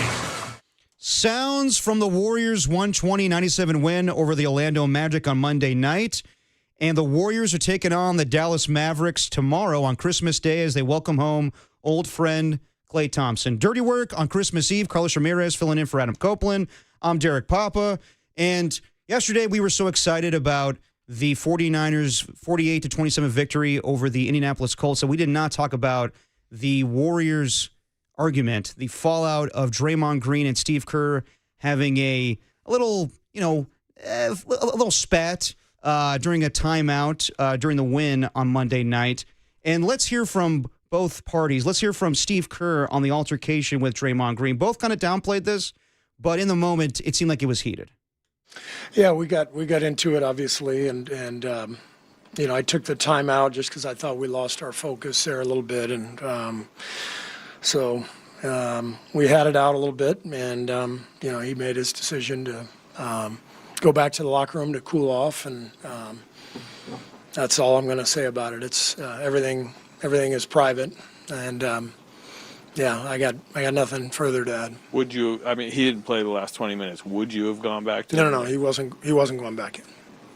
Speaker 16: Sounds from the Warriors' 120-97 win over the Orlando Magic on Monday night. And the Warriors are taking on the Dallas Mavericks tomorrow on Christmas Day as they welcome home old friend Klay Thompson. Dirty work on Christmas Eve. Carlos Ramirez filling in for Adam Copeland. I'm Derek Papa. And yesterday we were so excited about the 49ers' 48-27 victory over the Indianapolis Colts that we did not talk about the Warriors' argument, the fallout of Draymond Green and Steve Kerr having a little, a little spat during a timeout during the win on Monday night. And let's hear from both parties. Let's hear from Steve Kerr on the altercation with Draymond Green. Both kind of downplayed this, but in the moment, it seemed like it was heated.
Speaker 9: Yeah, we got into it obviously, and I took the timeout just because I thought we lost our focus there a little bit, and so we had it out a little bit, and he made his decision to go back to the locker room to cool off, and that's all I'm going to say about it. It's everything is private, and I got nothing further to add.
Speaker 18: Would you? I mean, he didn't play the last 20 minutes. Would you have gone back to?
Speaker 9: No, he wasn't going back in.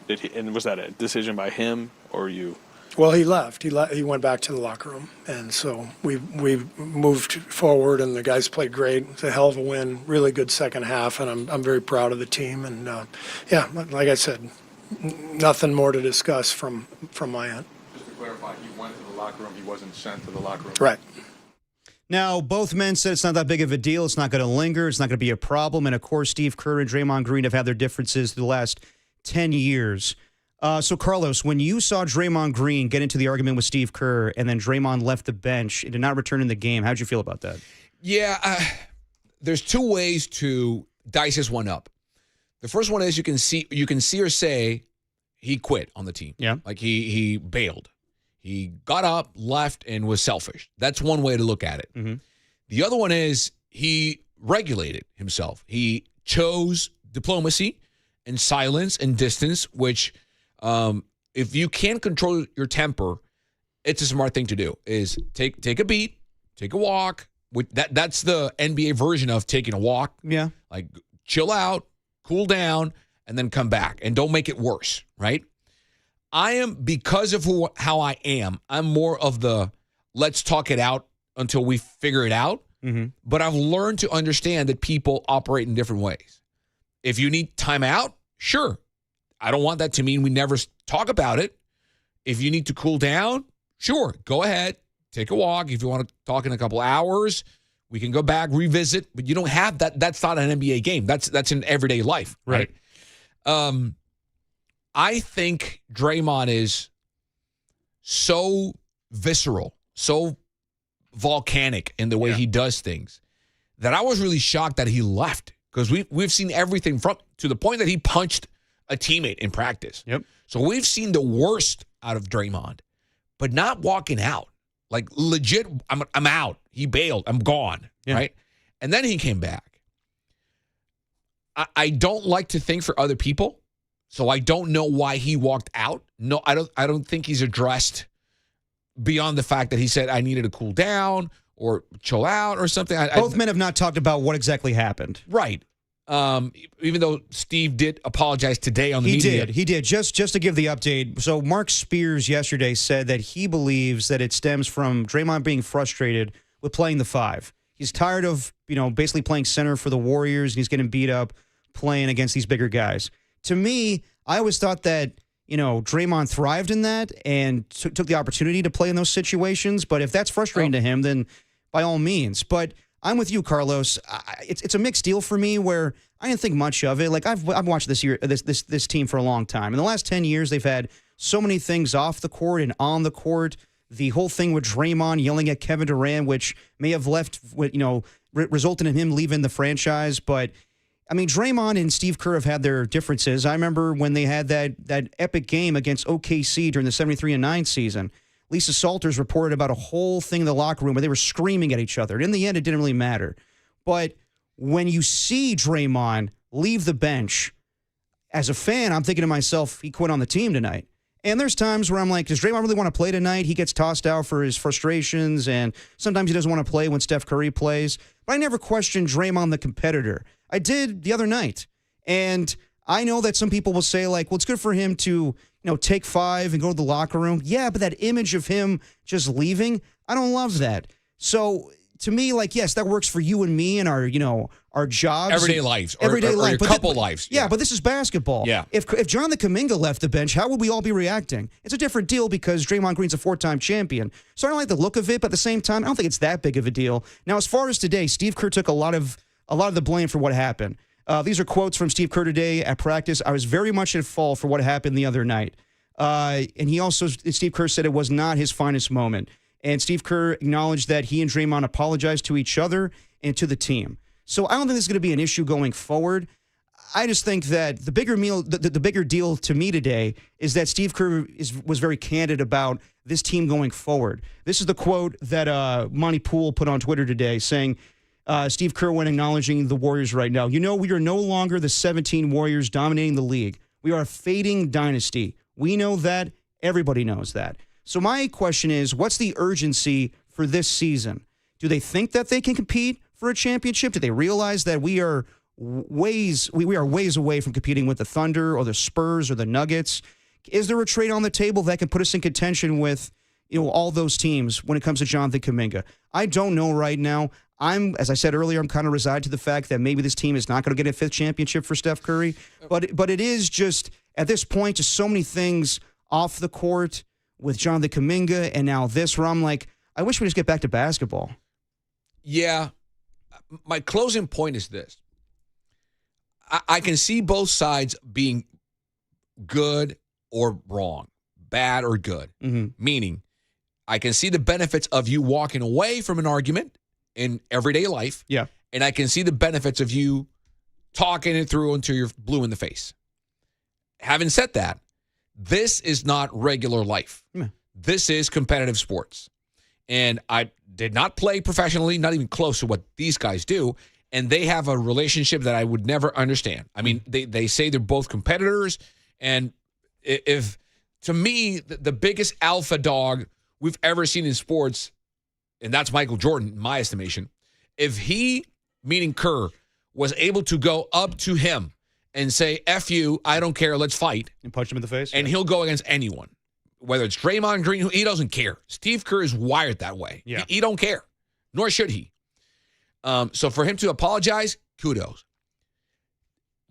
Speaker 18: Did he? And was that a decision by him or you?
Speaker 9: Well, he left. He went back to the locker room, and so we moved forward, and the guys played great. It's a hell of a win. Really good second half, and I'm very proud of the team. And like I said, nothing more to discuss from my end.
Speaker 18: Just to clarify, he went to the locker room. He wasn't sent to the locker room.
Speaker 9: Right.
Speaker 16: Now, both men said it's not that big of a deal. It's not going to linger. It's not going to be a problem. And, of course, Steve Kerr and Draymond Green have had their differences through the last 10 years. So, Carlos, when you saw Draymond Green get into the argument with Steve Kerr and then Draymond left the bench and did not return in the game, how did you feel about that?
Speaker 2: Yeah, there's two ways to dice this one up. The first one is you can see or say he quit on the team.
Speaker 16: Yeah.
Speaker 2: Like he bailed. He got up, left, and was selfish. That's one way to look at it.
Speaker 16: Mm-hmm.
Speaker 2: The other one is he regulated himself. He chose diplomacy and silence and distance, which if you can't control your temper, it's a smart thing to do, is take a beat, take a walk. That's the NBA version of taking a walk.
Speaker 16: Yeah.
Speaker 2: Like chill out, cool down, and then come back. And don't make it worse, right? I am, because of how I am, I'm more of the let's talk it out until we figure it out.
Speaker 16: Mm-hmm.
Speaker 2: But I've learned to understand that people operate in different ways. If you need time out, sure. I don't want that to mean we never talk about it. If you need to cool down, sure, go ahead, take a walk. If you want to talk in a couple hours, we can go back, revisit. But you don't have that. That's not an NBA game. That's in everyday life, right? I think Draymond is so visceral, so volcanic in the way he does things that I was really shocked that he left, because we've seen everything from to the point that he punched a teammate in practice.
Speaker 16: Yep.
Speaker 2: So we've seen the worst out of Draymond, but not walking out. Like legit, I'm out. He bailed. I'm gone.
Speaker 16: Yeah.
Speaker 2: Right? And then he came back. I don't like to think for other people. So I don't know why he walked out. No, I don't think he's addressed beyond the fact that he said I needed to cool down or chill out or something.
Speaker 16: Both men have not talked about what exactly happened.
Speaker 2: Right. Even though Steve did apologize today on the media.
Speaker 16: He did. Just to give the update. So Mark Spears yesterday said that he believes that it stems from Draymond being frustrated with playing the five. He's tired of, basically playing center for the Warriors, and he's getting beat up playing against these bigger guys. To me, I always thought that, Draymond thrived in that and took the opportunity to play in those situations. But if that's frustrating to him, then by all means. But I'm with you, Carlos. It's a mixed deal for me where I didn't think much of it. Like I've watched this team for a long time. In the last 10 years, they've had so many things off the court and on the court the whole thing with Draymond yelling at Kevin Durant, which may have resulted in him leaving the franchise. But, I mean, Draymond and Steve Kerr have had their differences. I remember when they had that epic game against OKC during the 73-9 season. Lisa Salters reported about a whole thing in the locker room where they were screaming at each other. And in the end, it didn't really matter. But when you see Draymond leave the bench, as a fan, I'm thinking to myself, he quit on the team tonight. And there's times where I'm like, does Draymond really want to play tonight? He gets tossed out for his frustrations, and sometimes he doesn't want to play when Steph Curry plays. But I never questioned Draymond the competitor. I did the other night. And I know that some people will say, like, well, it's good for him to, take 5 and go to the locker room. Yeah, but that image of him just leaving, I don't love that. So to me, like, yes, that works for you and me and our, our jobs.
Speaker 2: Everyday lives. Or your couple lives.
Speaker 16: Yeah, but this is basketball.
Speaker 2: Yeah.
Speaker 16: If Jonathan Kuminga left the bench, how would we all be reacting? It's a different deal because Draymond Green's a 4-time champion. So I don't like the look of it, but at the same time, I don't think it's that big of a deal. Now, as far as today, Steve Kerr took a lot of the blame for what happened. These are quotes from Steve Kerr today at practice. I was very much at fault for what happened the other night. And Steve Kerr said it was not his finest moment. And Steve Kerr acknowledged that he and Draymond apologized to each other and to the team. So I don't think this is going to be an issue going forward. I just think that the bigger deal to me today is that Steve Kerr was very candid about this team going forward. This is the quote that Monty Poole put on Twitter today saying, Steve Kerr when acknowledging the Warriors right now. We are no longer the 17 Warriors dominating the league. We are a fading dynasty. We know that. Everybody knows that. So my question is, what's the urgency for this season? Do they think that they can compete for a championship? Do they realize that we are ways away from competing with the Thunder or the Spurs or the Nuggets? Is there a trade on the table that can put us in contention with all those teams when it comes to Jonathan Kuminga? I don't know right now. As I said earlier, I'm kind of resigned to the fact that maybe this team is not going to get a 5th championship for Steph Curry. But it is just, at this point, just so many things off the court with Jonathan Kuminga and now this, where I'm like, I wish we just get back to basketball.
Speaker 2: Yeah. My closing point is this. I can see both sides being good or wrong, bad or good.
Speaker 16: Mm-hmm.
Speaker 2: Meaning, I can see the benefits of you walking away from an argument in everyday life.
Speaker 16: Yeah.
Speaker 2: And I can see the benefits of you talking it through until you're blue in the face. Having said that, this is not regular life.
Speaker 16: Yeah.
Speaker 2: This is competitive sports. And I did not play professionally, not even close to what these guys do. And they have a relationship that I would never understand. I mean, they say they're both competitors. And if, to me, the biggest alpha dog we've ever seen in sports, and that's Michael Jordan, in my estimation, if he, meaning Kerr, was able to go up to him and say, F you, I don't care, let's fight.
Speaker 16: And punch him in the face.
Speaker 2: And he'll go against anyone. Whether it's Draymond Green, he doesn't care. Steve Kerr is wired that way.
Speaker 16: Yeah.
Speaker 2: He don't care, nor should he. So for him to apologize, kudos.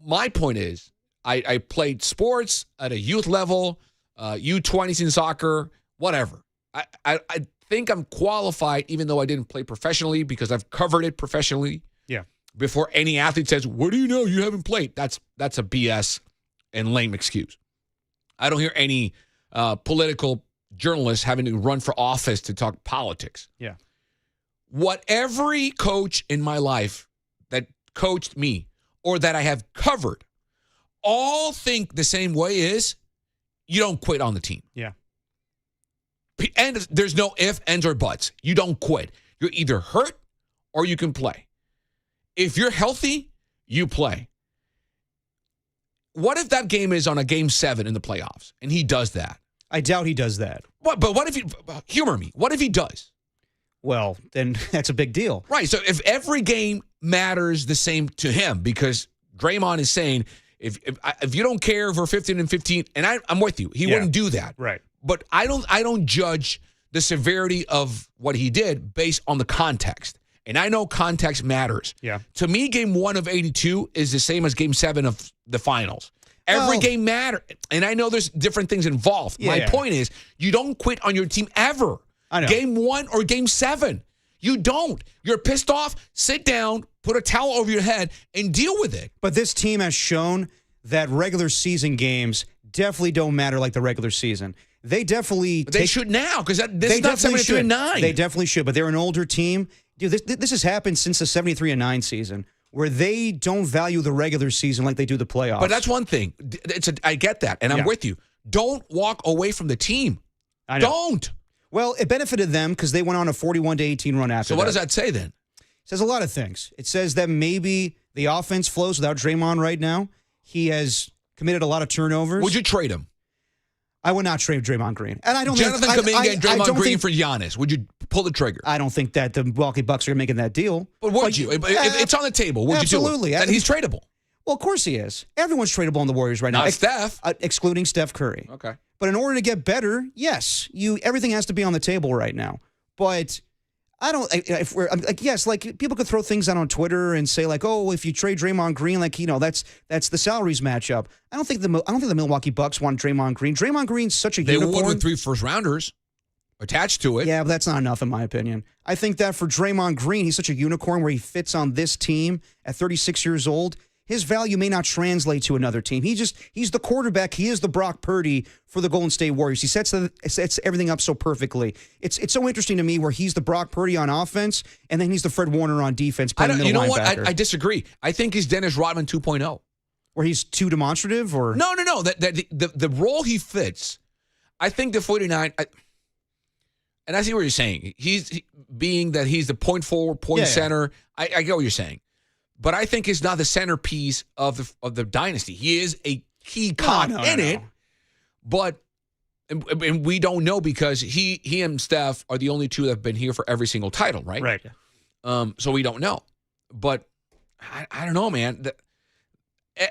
Speaker 2: My point is, I played sports at a youth level, U20s in soccer, whatever. I think I'm qualified, even though I didn't play professionally, because I've covered it professionally.
Speaker 16: Yeah.
Speaker 2: Before any athlete says, what do you know? You haven't played. That's a BS and lame excuse. I don't hear any political journalists having to run for office to talk politics.
Speaker 16: Yeah.
Speaker 2: What every coach in my life that coached me or that I have covered all think the same way is you don't quit on the team.
Speaker 16: Yeah.
Speaker 2: And there's no if, ands, or buts. You don't quit. You're either hurt or you can play. If you're healthy, you play. What if that game is on a game 7 in the playoffs and he does that?
Speaker 16: I doubt he does that.
Speaker 2: But what if he, humor me, what if he does?
Speaker 16: Well, then that's a big deal.
Speaker 2: Right. So if every game matters the same to him, because Draymond is saying, if you don't care for 15 and 15, and I'm with you, he wouldn't do that.
Speaker 16: Right.
Speaker 2: But I don't judge the severity of what he did based on the context. And I know context matters.
Speaker 16: Yeah.
Speaker 2: To me, game 1 of 82 is the same as game 7 of the finals. Every game matters. And I know there's different things involved.
Speaker 16: Yeah,
Speaker 2: My
Speaker 16: yeah.
Speaker 2: point is, you don't quit on your team ever.
Speaker 16: I know.
Speaker 2: Game 1 or game 7. You don't. You're pissed off, sit down, put a towel over your head, and deal with it.
Speaker 16: But this team has shown that regular season games definitely don't matter like the regular season. They definitely
Speaker 2: They should now, because this is not 73-9.
Speaker 16: They definitely should, but they're an older team. Dude, this has happened since the 73-9 season, where they don't value the regular season like they do the playoffs.
Speaker 2: But that's one thing. I get that, and I'm with you. Don't walk away from the team.
Speaker 16: I know.
Speaker 2: Don't.
Speaker 16: Well, it benefited them because they went on a 41-18 run after
Speaker 2: So what does that say then?
Speaker 16: It says a lot of things. It says that maybe the offense flows without Draymond right now. He has committed a lot of turnovers.
Speaker 2: Would you trade him?
Speaker 16: I would not trade Draymond Green. And I don't
Speaker 2: Jonathan
Speaker 16: think
Speaker 2: Kuminga and Draymond Green for Giannis. Would you pull the trigger?
Speaker 16: I don't think that the Milwaukee Bucks are making that deal.
Speaker 2: But would you? If it's on the table, would you do it?
Speaker 16: Absolutely.
Speaker 2: Then he's tradable.
Speaker 16: Well, of course he is. Everyone's tradable in the Warriors right now.
Speaker 2: Not Steph.
Speaker 16: Excluding Steph Curry.
Speaker 2: Okay.
Speaker 16: But in order to get better, yes, everything has to be on the table right now. But I don't. If we're yes, like people could throw things out on Twitter and say like, oh, if you trade Draymond Green, like that's the salaries matchup. I don't think the Milwaukee Bucks want Draymond Green. Draymond Green's such a unicorn.
Speaker 2: They would with 3 first-rounders attached to it.
Speaker 16: Yeah, but that's not enough in my opinion. I think that for Draymond Green, he's such a unicorn where he fits on this team at 36 years old. His value may not translate to another team. He's the quarterback. He is the Brock Purdy for the Golden State Warriors. He sets everything up so perfectly. It's so interesting to me where he's the Brock Purdy on offense and then he's the Fred Warner on defense playing middle linebacker.
Speaker 2: You know what? I disagree. I think he's Dennis Rodman 2.0.
Speaker 16: Where he's too demonstrative or?
Speaker 2: No. The role he fits, I think the 49, and I see what you're saying. Being that he's the point forward, point center. I get what you're saying. But I think he's not the centerpiece of the dynasty. He is a key cog in it, but and we don't know because he and Steph are the only two that have been here for every single title, right?
Speaker 16: Right.
Speaker 2: So we don't know. But I don't know, man.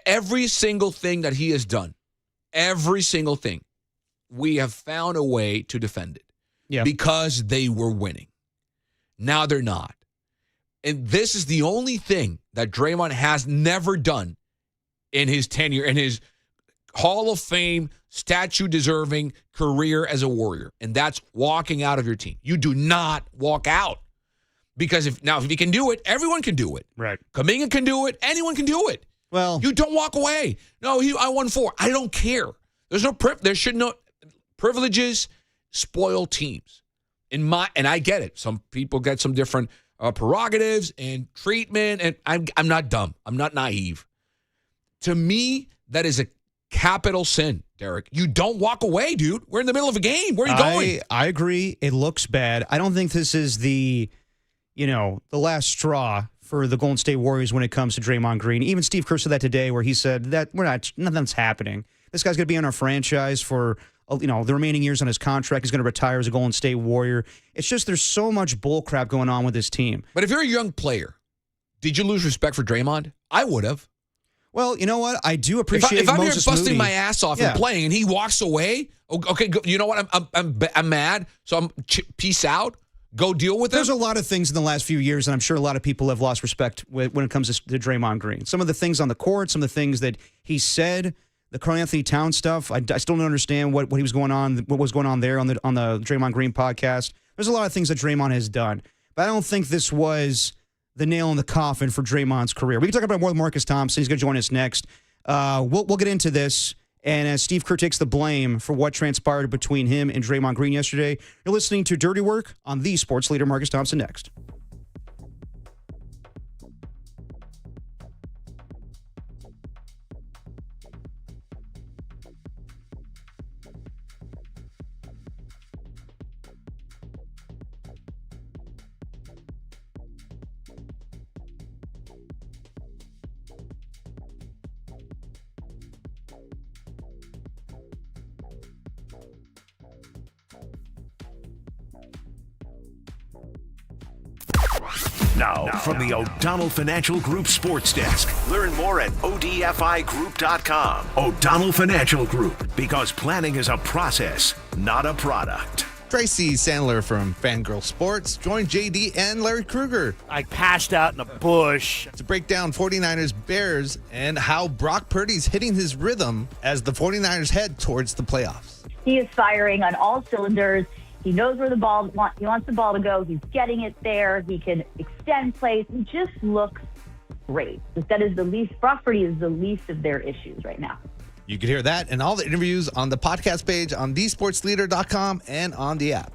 Speaker 2: Every single thing that he has done, every single thing, we have found a way to defend it.
Speaker 16: Yeah.
Speaker 2: Because they were winning. Now they're not. And this is the only thing that Draymond has never done in his tenure, in his Hall of Fame, statue-deserving career as a Warrior, and that's walking out of your team. You do not walk out. Because if he can do it, everyone can do it.
Speaker 16: Right.
Speaker 2: Kuminga can do it. Anyone can do it.
Speaker 16: Well,
Speaker 2: you don't walk away. No, I won 4. I don't care. There should no privileges spoil teams. And I get it. Some people get some different prerogatives and treatment, and I'm not dumb. I'm not naive. To me, that is a capital sin, Derek. You don't walk away, dude. We're in the middle of a game. Where are you going?
Speaker 16: I agree. It looks bad. I don't think this is the last straw for the Golden State Warriors when it comes to Draymond Green. Even Steve Kerr said that today, where he said that nothing's happening. This guy's going to be on our franchise for the remaining years on his contract. He's going to retire as a Golden State Warrior. It's just there's so much bull crap going on with this team.
Speaker 2: But if you're a young player, did you lose respect for Draymond? I would have.
Speaker 16: Well, you know what? I do appreciate
Speaker 2: if I'm
Speaker 16: Moses
Speaker 2: here busting
Speaker 16: Moody.
Speaker 2: my ass off and playing, and he walks away. Okay, you know what? I'm mad. So peace out. Go deal with it.
Speaker 16: There's a lot of things in the last few years, and I'm sure a lot of people have lost respect when it comes to Draymond Green. Some of the things on the court, some of the things that he said. The Karl Anthony Towns stuff, I still don't understand what was going on there on the Draymond Green podcast. There's a lot of things that Draymond has done, but I don't think this was the nail in the coffin for Draymond's career. We can talk about more with Marcus Thompson. He's going to join us next. We'll get into this, and as Steve Kerr takes the blame for what transpired between him and Draymond Green yesterday, you're listening to Dirty Work on the Sports Leader. Marcus Thompson next.
Speaker 1: Now, from the O'Donnell Financial Group Sports Desk. Learn more at odfigroup.com. O'Donnell Financial Group, because planning is a process, not a product.
Speaker 15: Tracy Sandler from Fangirl Sports joined JD and Larry Krueger.
Speaker 8: I passed out in a bush.
Speaker 15: To break down 49ers Bears and how Brock Purdy's hitting his rhythm as the 49ers head towards the playoffs.
Speaker 11: He is firing on all cylinders. He knows where he wants the ball to go. He's getting it there. He can extend plays. He just looks great. Brock Purdy is the least of their issues right now.
Speaker 15: You can hear that and all the interviews on the podcast page on thesportsleader.com and on the app.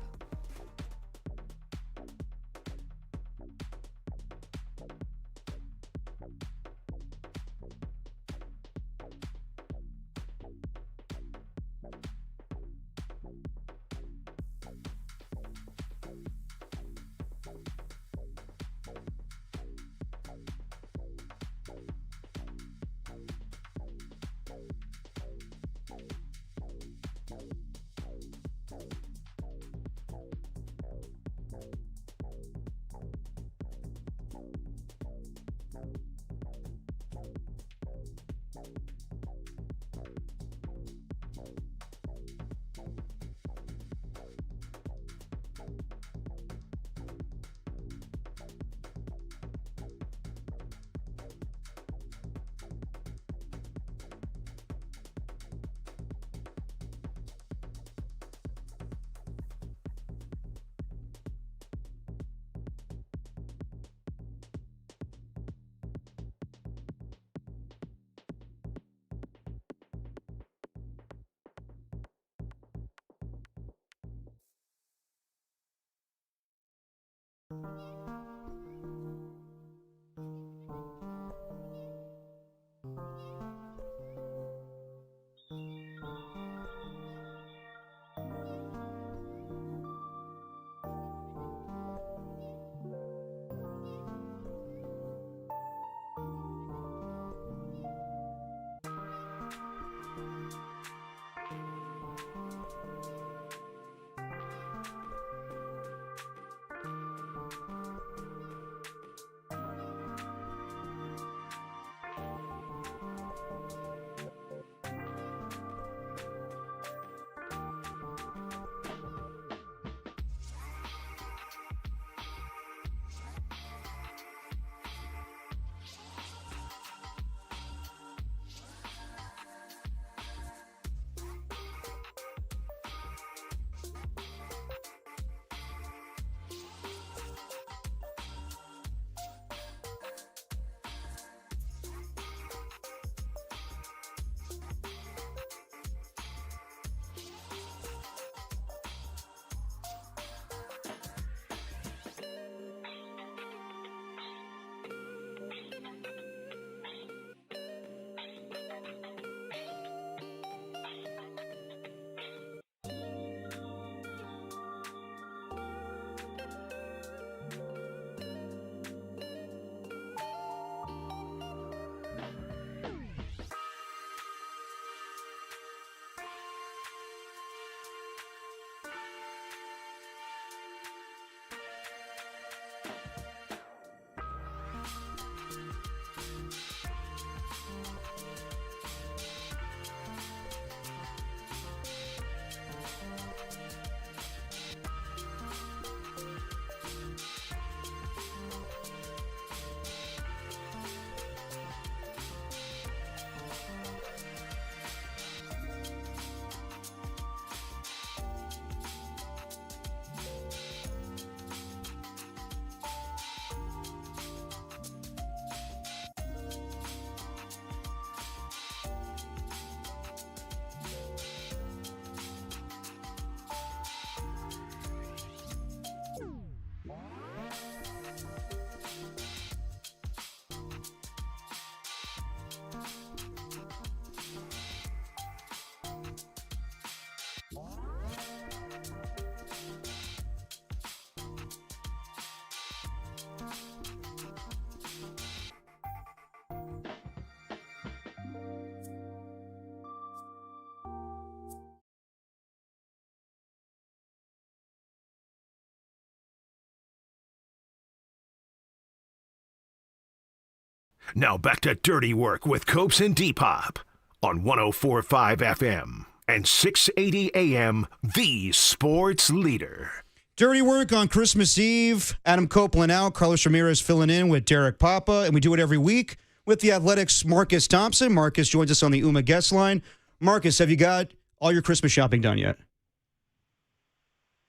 Speaker 1: Now back to Dirty Work with Copes and Depop on 104.5 FM and 680 AM, the sports leader.
Speaker 16: Dirty Work on Christmas Eve. Adam Copeland out. Carlos Ramirez filling in with Derek Papa. And we do it every week with the Athletics' Marcus Thompson. Marcus joins us on the UMA guest line. Marcus, have you got all your Christmas shopping done yet?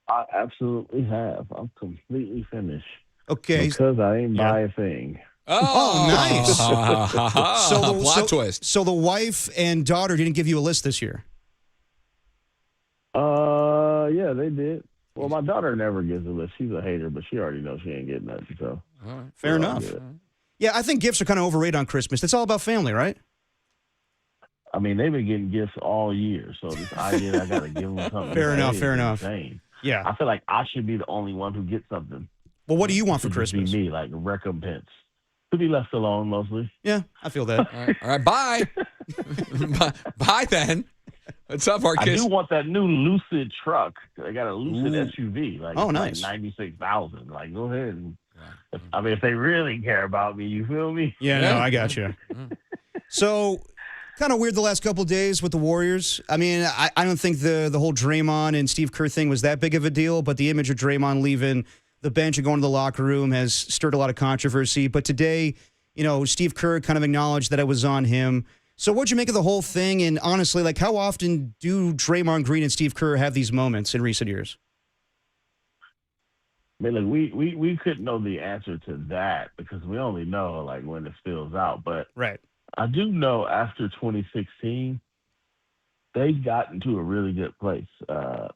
Speaker 12: I absolutely have. I'm completely finished.
Speaker 16: Okay.
Speaker 12: Because I didn't buy a thing.
Speaker 16: Oh, nice.
Speaker 2: Plot twist.
Speaker 16: So the wife and daughter didn't give you a list this year?
Speaker 12: Yeah, they did. Well, my daughter never gives a list. She's a hater, but she already knows she ain't getting nothing. So
Speaker 16: Fair enough. Yeah, I think gifts are kind of overrated on Christmas. It's all about family, right?
Speaker 12: I mean, they've been getting gifts all year, so this idea that I got to give them something.
Speaker 16: Fair enough,
Speaker 12: is
Speaker 16: fair enough.
Speaker 12: Insane.
Speaker 16: Yeah.
Speaker 12: I feel like I should be the only one who gets something.
Speaker 16: Well, what do you want for
Speaker 12: It should just
Speaker 16: Christmas?
Speaker 12: Be me, like recompense. To be left alone, mostly.
Speaker 16: Yeah, I feel that.
Speaker 2: All right, bye. Bye then. What's up,
Speaker 12: I
Speaker 2: Marcus?
Speaker 12: do want that new Lucid truck. They got a Lucid SUV. Like,
Speaker 16: Oh,
Speaker 12: it's
Speaker 16: nice.
Speaker 12: Like 96,000. Like, go ahead. And, if they really care about me, you feel me?
Speaker 16: Yeah, no, I got you. So, kind of weird the last couple of days with the Warriors. I mean, I don't think the whole Draymond and Steve Kerr thing was that big of a deal, but the image of Draymond leaving the bench and going to the locker room has stirred a lot of controversy. But today, Steve Kerr kind of acknowledged that it was on him. So what'd you make of the whole thing? And honestly, like, how often do Draymond Green and Steve Kerr have these moments in recent years?
Speaker 12: I mean, look, we couldn't know the answer to that because we only know, like, when it spills out. But
Speaker 16: right.
Speaker 12: I do know after 2016, they got into a really good place. There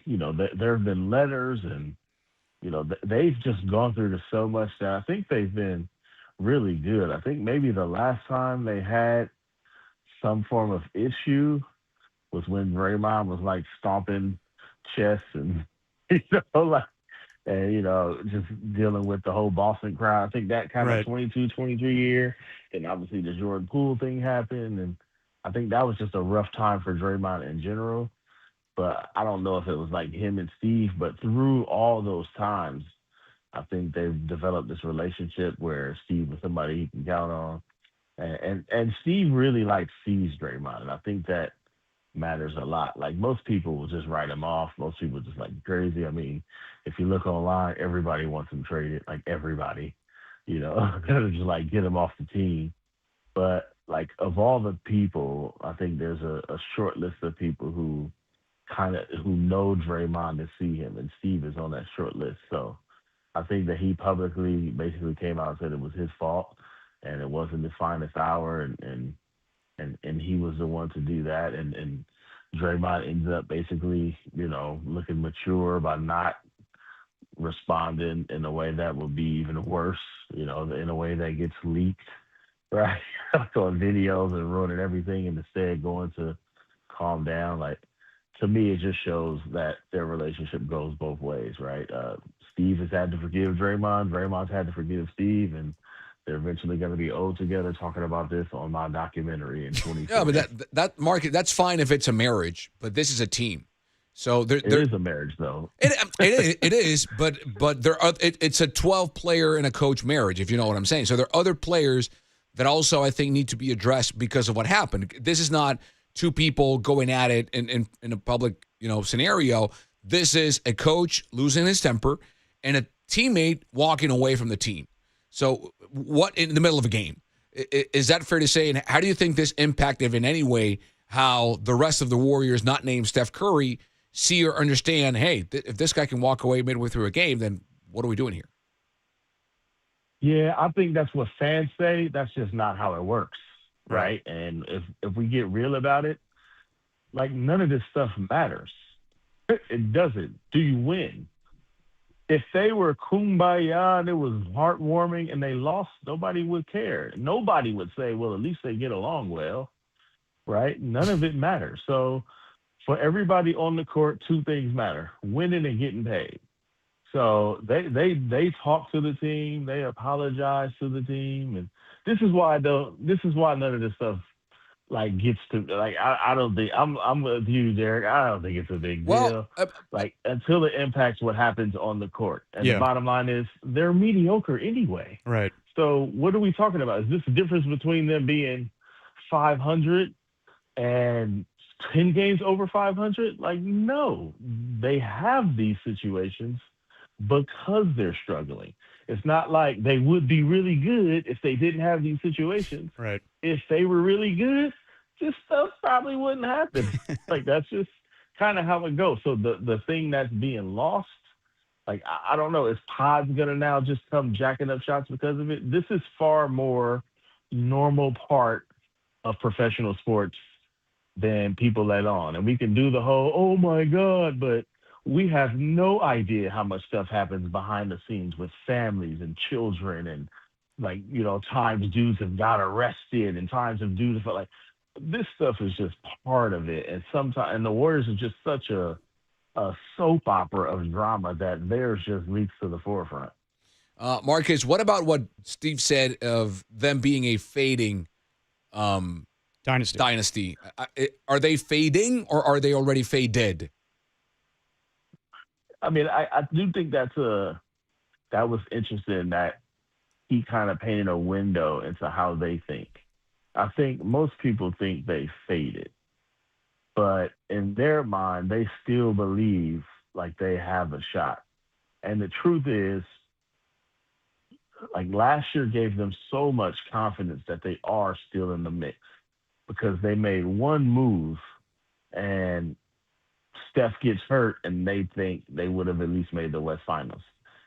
Speaker 12: have been letters and, they've just gone through so much that I think they've been really good. I think maybe the last time they had some form of issue was when Draymond was like stomping chests and, just dealing with the whole Boston crowd. I think that kind of 22, 23 year. And obviously the Jordan Poole thing happened. And I think that was just a rough time for Draymond in general. But I don't know if it was like him and Steve, but through all those times, I think they've developed this relationship where Steve was somebody he can count on. And Steve really sees Draymond. And I think that matters a lot. Like, most people will just write him off. Most people just crazy. I mean, if you look online, everybody wants him traded. Like, everybody, just get him off the team. But of all the people, I think there's a short list of people who know Draymond to see him, and Steve is on that short list. So I think that he publicly basically came out and said it was his fault and it wasn't his finest hour, and he was the one to do that. And Draymond ended up basically, looking mature by not responding in a way that would be even worse, in a way that gets leaked, right? On videos and ruining everything, and instead going to calm down. To me, it just shows that their relationship goes both ways, right? Steve has had to forgive Draymond. Draymond's had to forgive Steve, and they're eventually going to be old together talking about this on my documentary in 2020.
Speaker 2: Yeah, but that market, that's fine if it's a marriage, but this is a team. So
Speaker 12: it is a marriage, though.
Speaker 2: It is, but it's a 12-player and a coach marriage, if you know what I'm saying. So there are other players that also I think need to be addressed because of what happened. This is not two people going at it in a public, scenario. This is a coach losing his temper and a teammate walking away from the team. So what in the middle of a game? Is that fair to say? And how do you think this impacted in any way how the rest of the Warriors, not named Steph Curry, see or understand, hey, if this guy can walk away midway through a game, then what are we doing here?
Speaker 12: Yeah, I think that's what fans say. That's just not how it works. Right. And if we get real about it, none of this stuff matters. It doesn't. Do you win? If they were kumbaya and it was heartwarming and they lost, nobody would care. Nobody would say, well, at least they get along well. Right. None of it matters. So for everybody on the court, two things matter: winning and getting paid. So they talk to the team, they apologize to the team, and this is why none of this stuff gets to I don't think I'm with you, Derek. I don't think it's a big deal. Until it impacts what happens on the court. And the bottom line is they're mediocre anyway.
Speaker 16: Right.
Speaker 12: So what are we talking about? Is this the difference between them being 500 and 10 games over 500? No. They have these situations because they're struggling. It's not like they would be really good if they didn't have these situations.
Speaker 16: Right.
Speaker 12: If they were really good, this stuff probably wouldn't happen. That's just kind of how it goes. So the thing that's being lost Like, I don't know. Is Pod's going to now just come jacking up shots because of it? This is far more normal part of professional sports than people let on. And we can do the whole, oh, my God, but we have no idea how much stuff happens behind the scenes with families and children and, like, you know, times dudes have got arrested and times of dudes felt like this stuff is just part of it. And sometimes, and the Warriors are just such a soap opera of drama that theirs just leaks to the forefront.
Speaker 2: Marcus, what about what Steve said of them being a fading dynasty? Are they fading or are they already faded?
Speaker 12: I mean, I do think that was interesting that he kind of painted a window into how they think. I think most people think they faded, but in their mind, they still believe like they have a shot. And the truth is, like last year gave them so much confidence that they are still in the mix because they made one move and Steph gets hurt and they think they would have at least made the West Finals.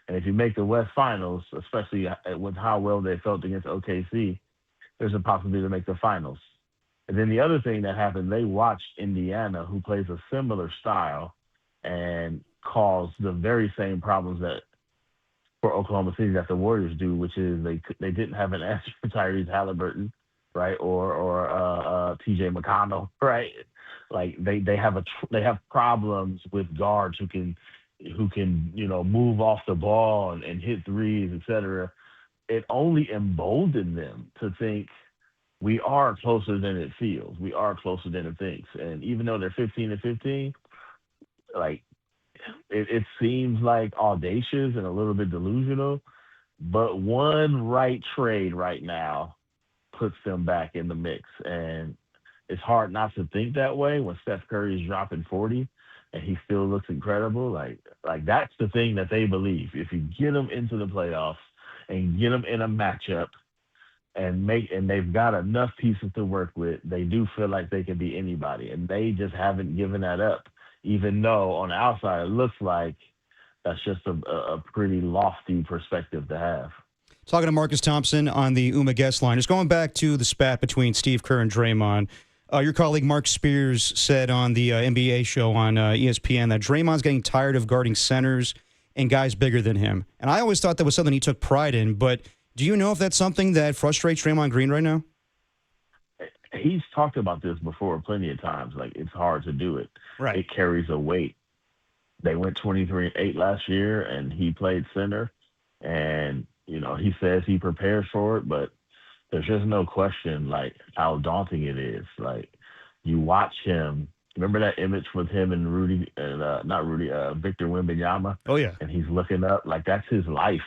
Speaker 12: And if you make the West Finals, especially with how well they felt against OKC, there's a possibility to make the finals. And then the other thing that happened, they watched Indiana, who plays a similar style and caused the very same problems that for Oklahoma City that the Warriors do, which is they didn't have an answer for Tyrese Halliburton, right, or T.J. McConnell, right? Like they have problems with guards who can move off the ball and hit threes, et cetera. It only emboldened them to think we are closer than it feels. We are closer than it thinks. And even though they're 15-15, like it seems like audacious and a little bit delusional, but one right trade right now puts them back in the mix. And it's hard not to think that way when Steph Curry is dropping 40 and he still looks incredible. Like that's the thing that they believe. If you get them into the playoffs and get them in a matchup and they've got enough pieces to work with, they do feel like they can be anybody. And they just haven't given that up, even though on the outside it looks like that's just a pretty lofty perspective to have.
Speaker 16: Talking to Marcus Thompson on the UMA guest line. Just going back to the spat between Steve Kerr and Draymond. Your colleague Mark Spears said on the NBA show on ESPN that Draymond's getting tired of guarding centers and guys bigger than him. And I always thought that was something he took pride in. But do you know if that's something that frustrates Draymond Green right now?
Speaker 12: He's talked about this before plenty of times. Like, it's hard to do it.
Speaker 16: Right.
Speaker 12: It carries a weight. They went 23-8 last year, and he played center. And, he says he prepares for it, but there's just no question, like, how daunting it is. Like, you watch him. Remember that image with him and Victor Wembanyama?
Speaker 16: Oh, yeah.
Speaker 12: And he's looking up. Like, that's his life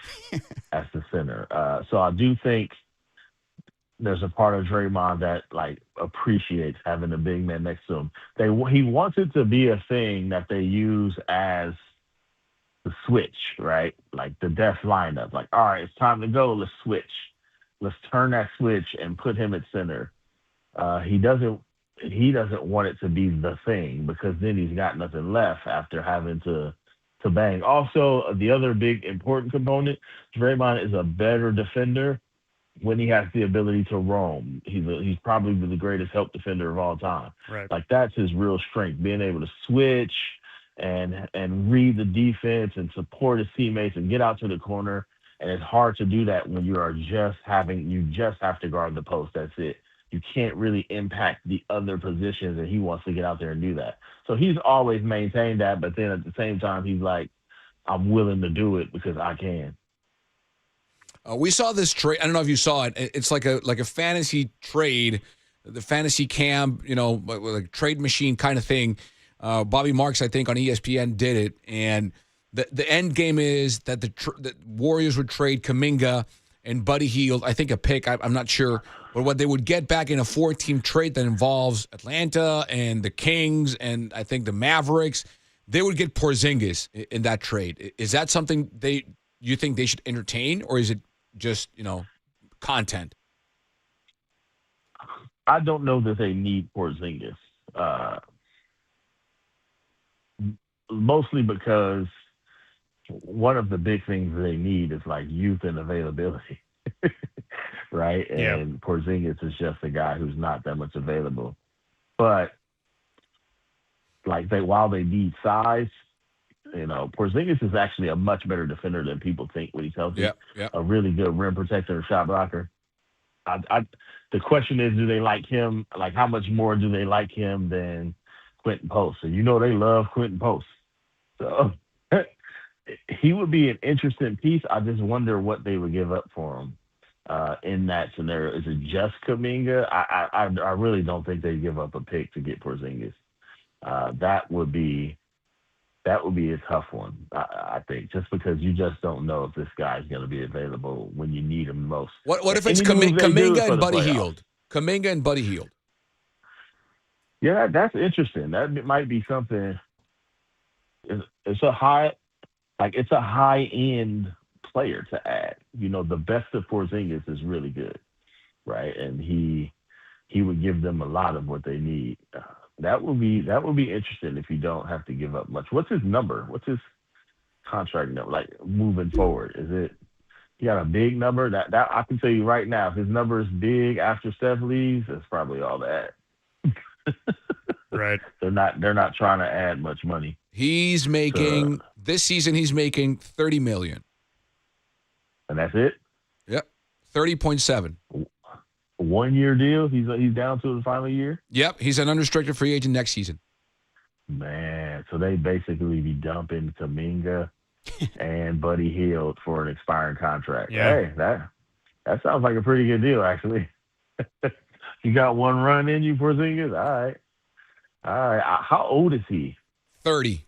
Speaker 12: as the center. So I do think there's a part of Draymond that, like, appreciates having a big man next to him. He wants it to be a thing that they use as the switch, right? Like the death lineup. Like, all right, it's time to go. Let's switch. Let's turn that switch and put him at center. He doesn't want it to be the thing because then he's got nothing left after having to bang. Also, the other big important component, Draymond is a better defender when he has the ability to roam. He's probably the greatest help defender of all time.
Speaker 16: Right.
Speaker 12: Like, that's his real strength, being able to switch and read the defense and support his teammates and get out to the corner. And it's hard to do that when you just have to guard the post. That's it. You can't really impact the other positions, and he wants to get out there and do that. So he's always maintained that, but then at the same time, he's like, I'm willing to do it because I can.
Speaker 2: We saw this trade. I don't know if you saw it. It's like a fantasy trade, the fantasy cam, like trade machine kind of thing. Bobby Marks, I think, on ESPN did it, and the end game is that the Warriors would trade Kuminga and Buddy Hield. I think a pick. I'm not sure, but what they would get back in a 4-team trade that involves Atlanta and the Kings and I think the Mavericks, they would get Porzingis in that trade. Is that something you think they should entertain, or is it just content?
Speaker 12: I don't know that they need Porzingis. Mostly because one of the big things they need is like youth and availability, right?
Speaker 19: Yeah.
Speaker 12: And Porzingis is just a guy who's not that much available. But like while they need size, Porzingis is actually a much better defender than people think when he's healthy.
Speaker 2: Yeah.
Speaker 12: A really good rim protector and shot blocker. The question is, do they like him? Like, how much more do they like him than Quentin Post? And they love Quentin Post. So he would be an interesting piece. I just wonder what they would give up for him in that scenario. Is it just Kuminga? I really don't think they'd give up a pick to get Porzingis. That would be a tough one, I think, just because you just don't know if this guy's going to be available when you need him most.
Speaker 2: What if it's Kuminga and Buddy Hield? Kuminga and Buddy Hield.
Speaker 12: Yeah, that's interesting. That might be something. It's a high-end player to add. The best of Porzingis is really good, right? And he would give them a lot of what they need. That would be interesting if you don't have to give up much. What's his number? What's his contract number? Like moving forward, is it? He got a big number. That I can tell you right now, if his number is big after Steph leaves, it's probably all that.
Speaker 19: Right.
Speaker 12: They're not trying to add much money.
Speaker 2: He's making this season. He's making $30 million,
Speaker 12: and that's it.
Speaker 2: Yep, 30.7.
Speaker 12: 1 year deal. He's down to the final year.
Speaker 2: Yep, he's an unrestricted free agent next season.
Speaker 12: Man, so they basically be dumping Kuminga and Buddy Hield for an expiring contract.
Speaker 19: Yeah.
Speaker 12: Hey, that sounds like a pretty good deal, actually. You got one run in you, Porzingis. All right. How old is he?
Speaker 2: 30.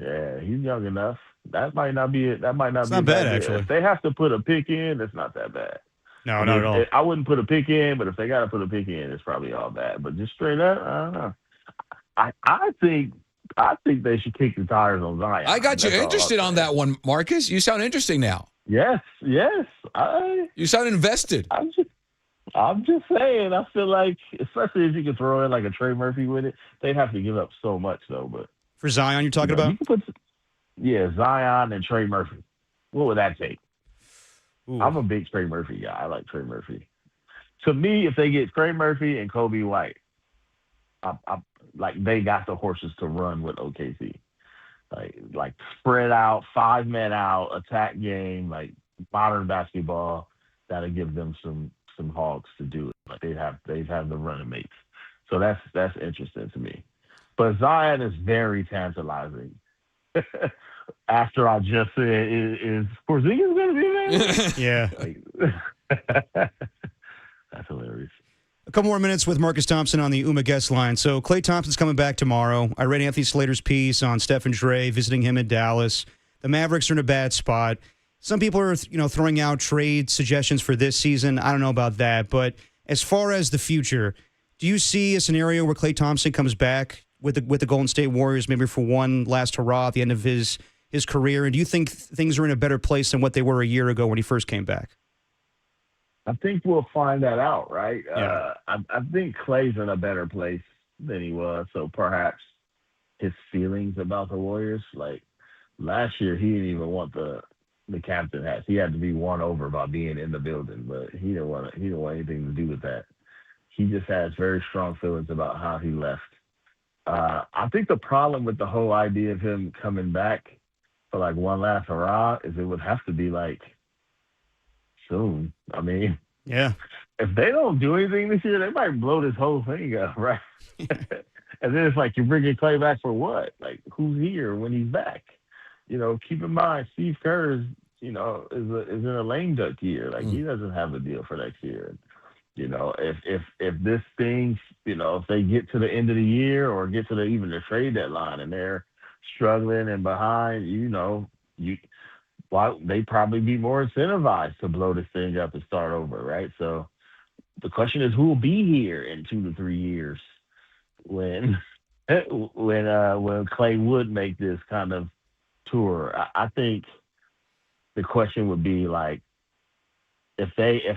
Speaker 12: Yeah, he's young enough. That might not be it. That might not
Speaker 16: It's
Speaker 12: be
Speaker 16: not bad,
Speaker 12: deal.
Speaker 16: actually.
Speaker 12: If they have to put a pick in, it's not that bad.
Speaker 19: No, not at all.
Speaker 12: I wouldn't put a pick in, but if they got to put a pick in, it's probably all bad. But just straight up, I don't know. I think they should kick the tires on Zion.
Speaker 2: I got you interested on that one, Marcus. You sound interesting now.
Speaker 12: Yes.
Speaker 2: You sound invested.
Speaker 12: I'm just saying. I feel like, especially if you could throw in like a Trey Murphy with it, they'd have to give up so much though. But
Speaker 16: For Zion, you're talking about?
Speaker 12: You can put, Zion and Trey Murphy. What would that take?
Speaker 16: Ooh.
Speaker 12: I'm a big Trey Murphy guy. I like Trey Murphy. To me, if they get Trey Murphy and Kobe White, they got the horses to run with OKC. Like spread out, 5-man out, attack game, like modern basketball. That'll give them some hogs to do it. Like they'd have the running mates. So that's interesting to me. But Zion is very tantalizing. After I just said, is Porzingis going to be there?
Speaker 16: Yeah.
Speaker 12: That's hilarious.
Speaker 16: A couple more minutes with Marcus Thompson on the UMA guest line. So Klay Thompson's coming back tomorrow. I read Anthony Slater's piece on Steph and Dre visiting him in Dallas. The Mavericks are in a bad spot. Some people are, throwing out trade suggestions for this season. I don't know about that. But as far as the future, do you see a scenario where Klay Thompson comes back with the Golden State Warriors, maybe for one last hurrah at the end of his career? And do you think things are in a better place than what they were a year ago when he first came back?
Speaker 12: I think we'll find that out, right?
Speaker 16: Yeah.
Speaker 12: I think Klay's in a better place than he was. So perhaps his feelings about the Warriors, like last year, he didn't even want the captain hats. He had to be won over by being in the building, but he didn't want anything to do with that. He just has very strong feelings about how he left. I think the problem with the whole idea of him coming back for like one last hurrah is it would have to be like soon. I mean,
Speaker 16: yeah.
Speaker 12: If they don't do anything this year, they might blow this whole thing up, right? And then it's like, you're bringing Klay back for what? Like, who's here when he's back? Keep in mind, Steve Kerr is in a lame duck year. Like, he doesn't have a deal for next year. If this thing, if they get to the end of the year or get to even the trade deadline and they're struggling and behind, they'd probably be more incentivized to blow this thing up and start over, right? So the question is, who will be here in 2 to 3 years when Klay would make this kind of tour? I think the question would be like, if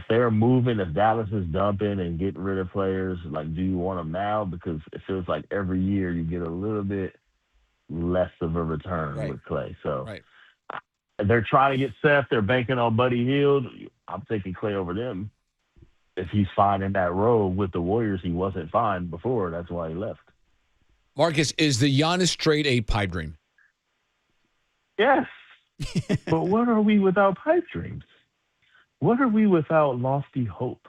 Speaker 12: they're moving, if Dallas is dumping and getting rid of players, like, do you want them now? Because it feels like every year you get a little bit less of a return with Klay. So they're trying to get Seth. They're banking on Buddy Hield. I'm taking Clay over them. If he's fine in that role with the Warriors, he wasn't fine before. That's why he left.
Speaker 2: Marcus, is the Giannis trade a pipe dream?
Speaker 12: Yes. But what are we without pipe dreams? What are we without lofty hope?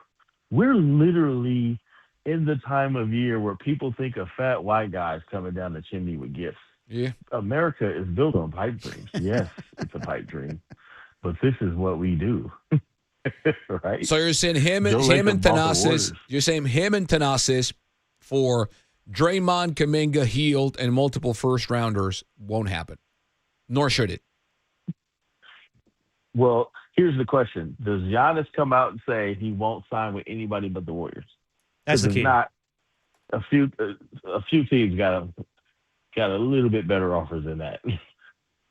Speaker 12: We're literally in the time of year where people think of fat white guys coming down the chimney with gifts.
Speaker 2: Yeah.
Speaker 12: America is built on pipe dreams. Yes, it's a pipe dream. But this is what we do. Right?
Speaker 2: So you're saying him and Thanasis. You're saying him and Thanasis for Draymond, Kuminga, Hield, and multiple first rounders won't happen. Nor should it.
Speaker 12: Well, here's the question. Does Giannis come out and say he won't sign with anybody but the Warriors?
Speaker 16: That's the key.
Speaker 12: Not a few teams got a little bit better offers than that.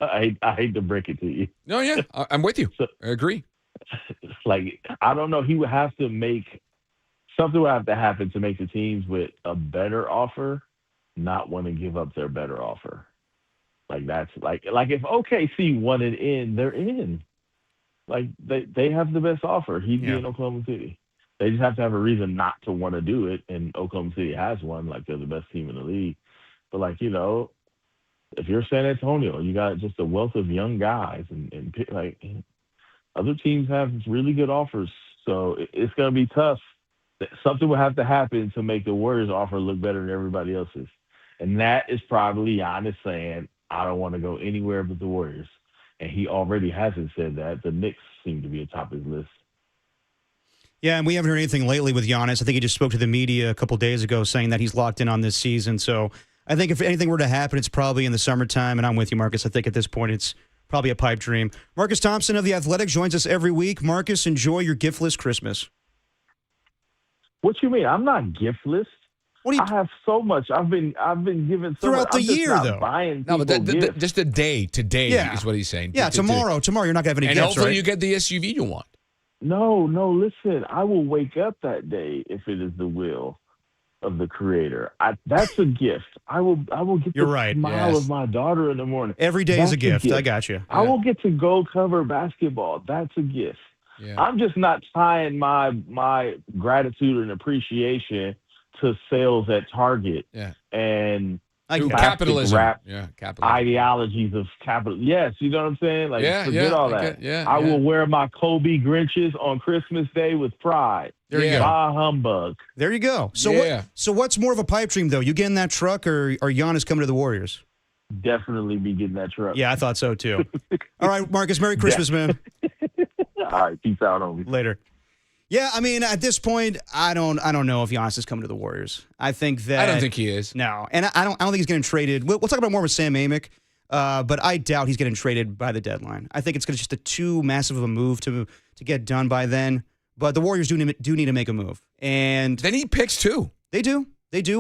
Speaker 12: I hate to break it to you.
Speaker 2: No, yeah, I'm with you. I agree.
Speaker 12: Like, I don't know. He would have to make something would have to happen to make the teams with a better offer not want to give up their better offer. Like, that's like if OKC wanted in, they're in. Like, they have the best offer. He'd be in Oklahoma City. They just have to have a reason not to want to do it, and Oklahoma City has one. Like, they're the best team in the league. But, like, you know, if you're San Antonio, you got just a wealth of young guys, and like, other teams have really good offers. So it's going to be tough. Something will have to happen to make the Warriors' offer look better than everybody else's. And that is probably Giannis saying, I don't want to go anywhere but the Warriors. And he already hasn't said that. The Knicks seem to be atop his list.
Speaker 16: Yeah, and we haven't heard anything lately with Giannis. I think he just spoke to the media a couple days ago saying that he's locked in on this season. So I think if anything were to happen, it's probably in the summertime. And I'm with you, Marcus. I think at this point it's probably a pipe dream. Marcus Thompson of The Athletic joins us every week. Marcus, enjoy your giftless Christmas.
Speaker 12: What you mean? I'm not giftless. I have so much. I've been given so
Speaker 16: throughout
Speaker 12: much.
Speaker 16: the year, though.
Speaker 12: Buying
Speaker 2: No, but
Speaker 12: gifts.
Speaker 2: just a day today is what he's saying.
Speaker 16: Yeah, tomorrow you're not going to have any
Speaker 2: and
Speaker 16: gifts,
Speaker 2: hopefully
Speaker 16: right?
Speaker 2: you get the SUV you want.
Speaker 12: No, listen. I will wake up that day if it is the will of the Creator. That's a gift. I will get the smile of my daughter in the morning.
Speaker 16: Every day is a gift. I got you.
Speaker 12: I will get to go cover basketball. That's a gift.
Speaker 2: Yeah.
Speaker 12: I'm just not tying my gratitude and appreciation to sales at Target and
Speaker 2: capitalism.
Speaker 12: Ideologies of capital. Yes, you know what I'm saying? Like, forget all that. I will wear my Kobe Grinches on Christmas Day with pride.
Speaker 16: There you go.
Speaker 12: Bah humbug.
Speaker 16: There you go. So what's more of a pipe dream, though? You getting that truck or Giannis coming to the Warriors?
Speaker 12: Definitely be getting that truck.
Speaker 16: Yeah, I thought so, too. All right, Marcus, Merry Christmas, man.
Speaker 12: All right, peace out on me.
Speaker 16: Later. Yeah, I mean, at this point, I don't know if Giannis is coming to the Warriors. I think that
Speaker 2: I don't think he is.
Speaker 16: No, and I don't think he's getting traded. We'll talk about more with Sam Amick, but I doubt he's getting traded by the deadline. I think it's just too massive of a move to get done by then. But the Warriors do need to make a move, and
Speaker 2: they need picks too.
Speaker 16: They do.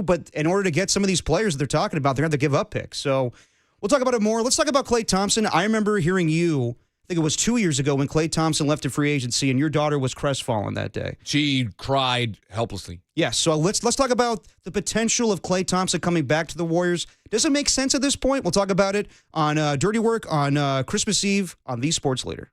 Speaker 16: But in order to get some of these players that they're talking about, they're going to have to give up picks. So we'll talk about it more. Let's talk about Klay Thompson. I remember hearing you. I think it was 2 years ago when Klay Thompson left in free agency, and your daughter was crestfallen that day.
Speaker 2: She cried helplessly.
Speaker 16: Yes, so let's talk about the potential of Klay Thompson coming back to the Warriors. Does it make sense at this point? We'll talk about it on Dirty Work on Christmas Eve on The Sports Leader.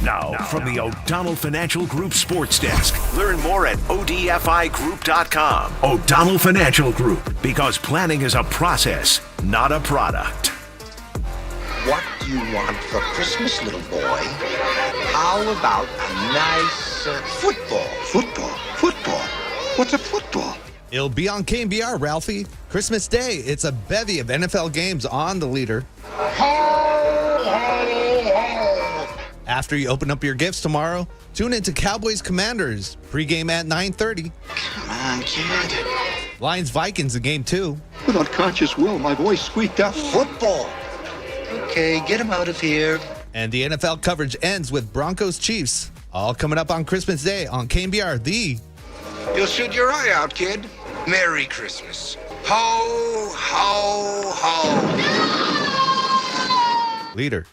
Speaker 1: Now, from the O'Donnell Financial Group Sports Desk. Learn more at odfigroup.com. O'Donnell Financial Group, because planning is a process, not a product.
Speaker 14: What do you want for Christmas, little boy? How about a nice football? Football? What's a football?
Speaker 15: It'll be on KNBR, Ralphie. Christmas Day, it's a bevy of NFL games on the leader. After you open up your gifts tomorrow, tune into Cowboys Commanders, pregame at 9:30.
Speaker 14: Come on, kid.
Speaker 15: Lions Vikings in game 2.
Speaker 14: With unconscious will, my voice squeaked out, football. Okay, get him out of here.
Speaker 15: And the NFL coverage ends with Broncos Chiefs, all coming up on Christmas Day on KNBR, the...
Speaker 14: You'll shoot your eye out, kid. Merry Christmas. Ho, ho, ho.
Speaker 15: leader.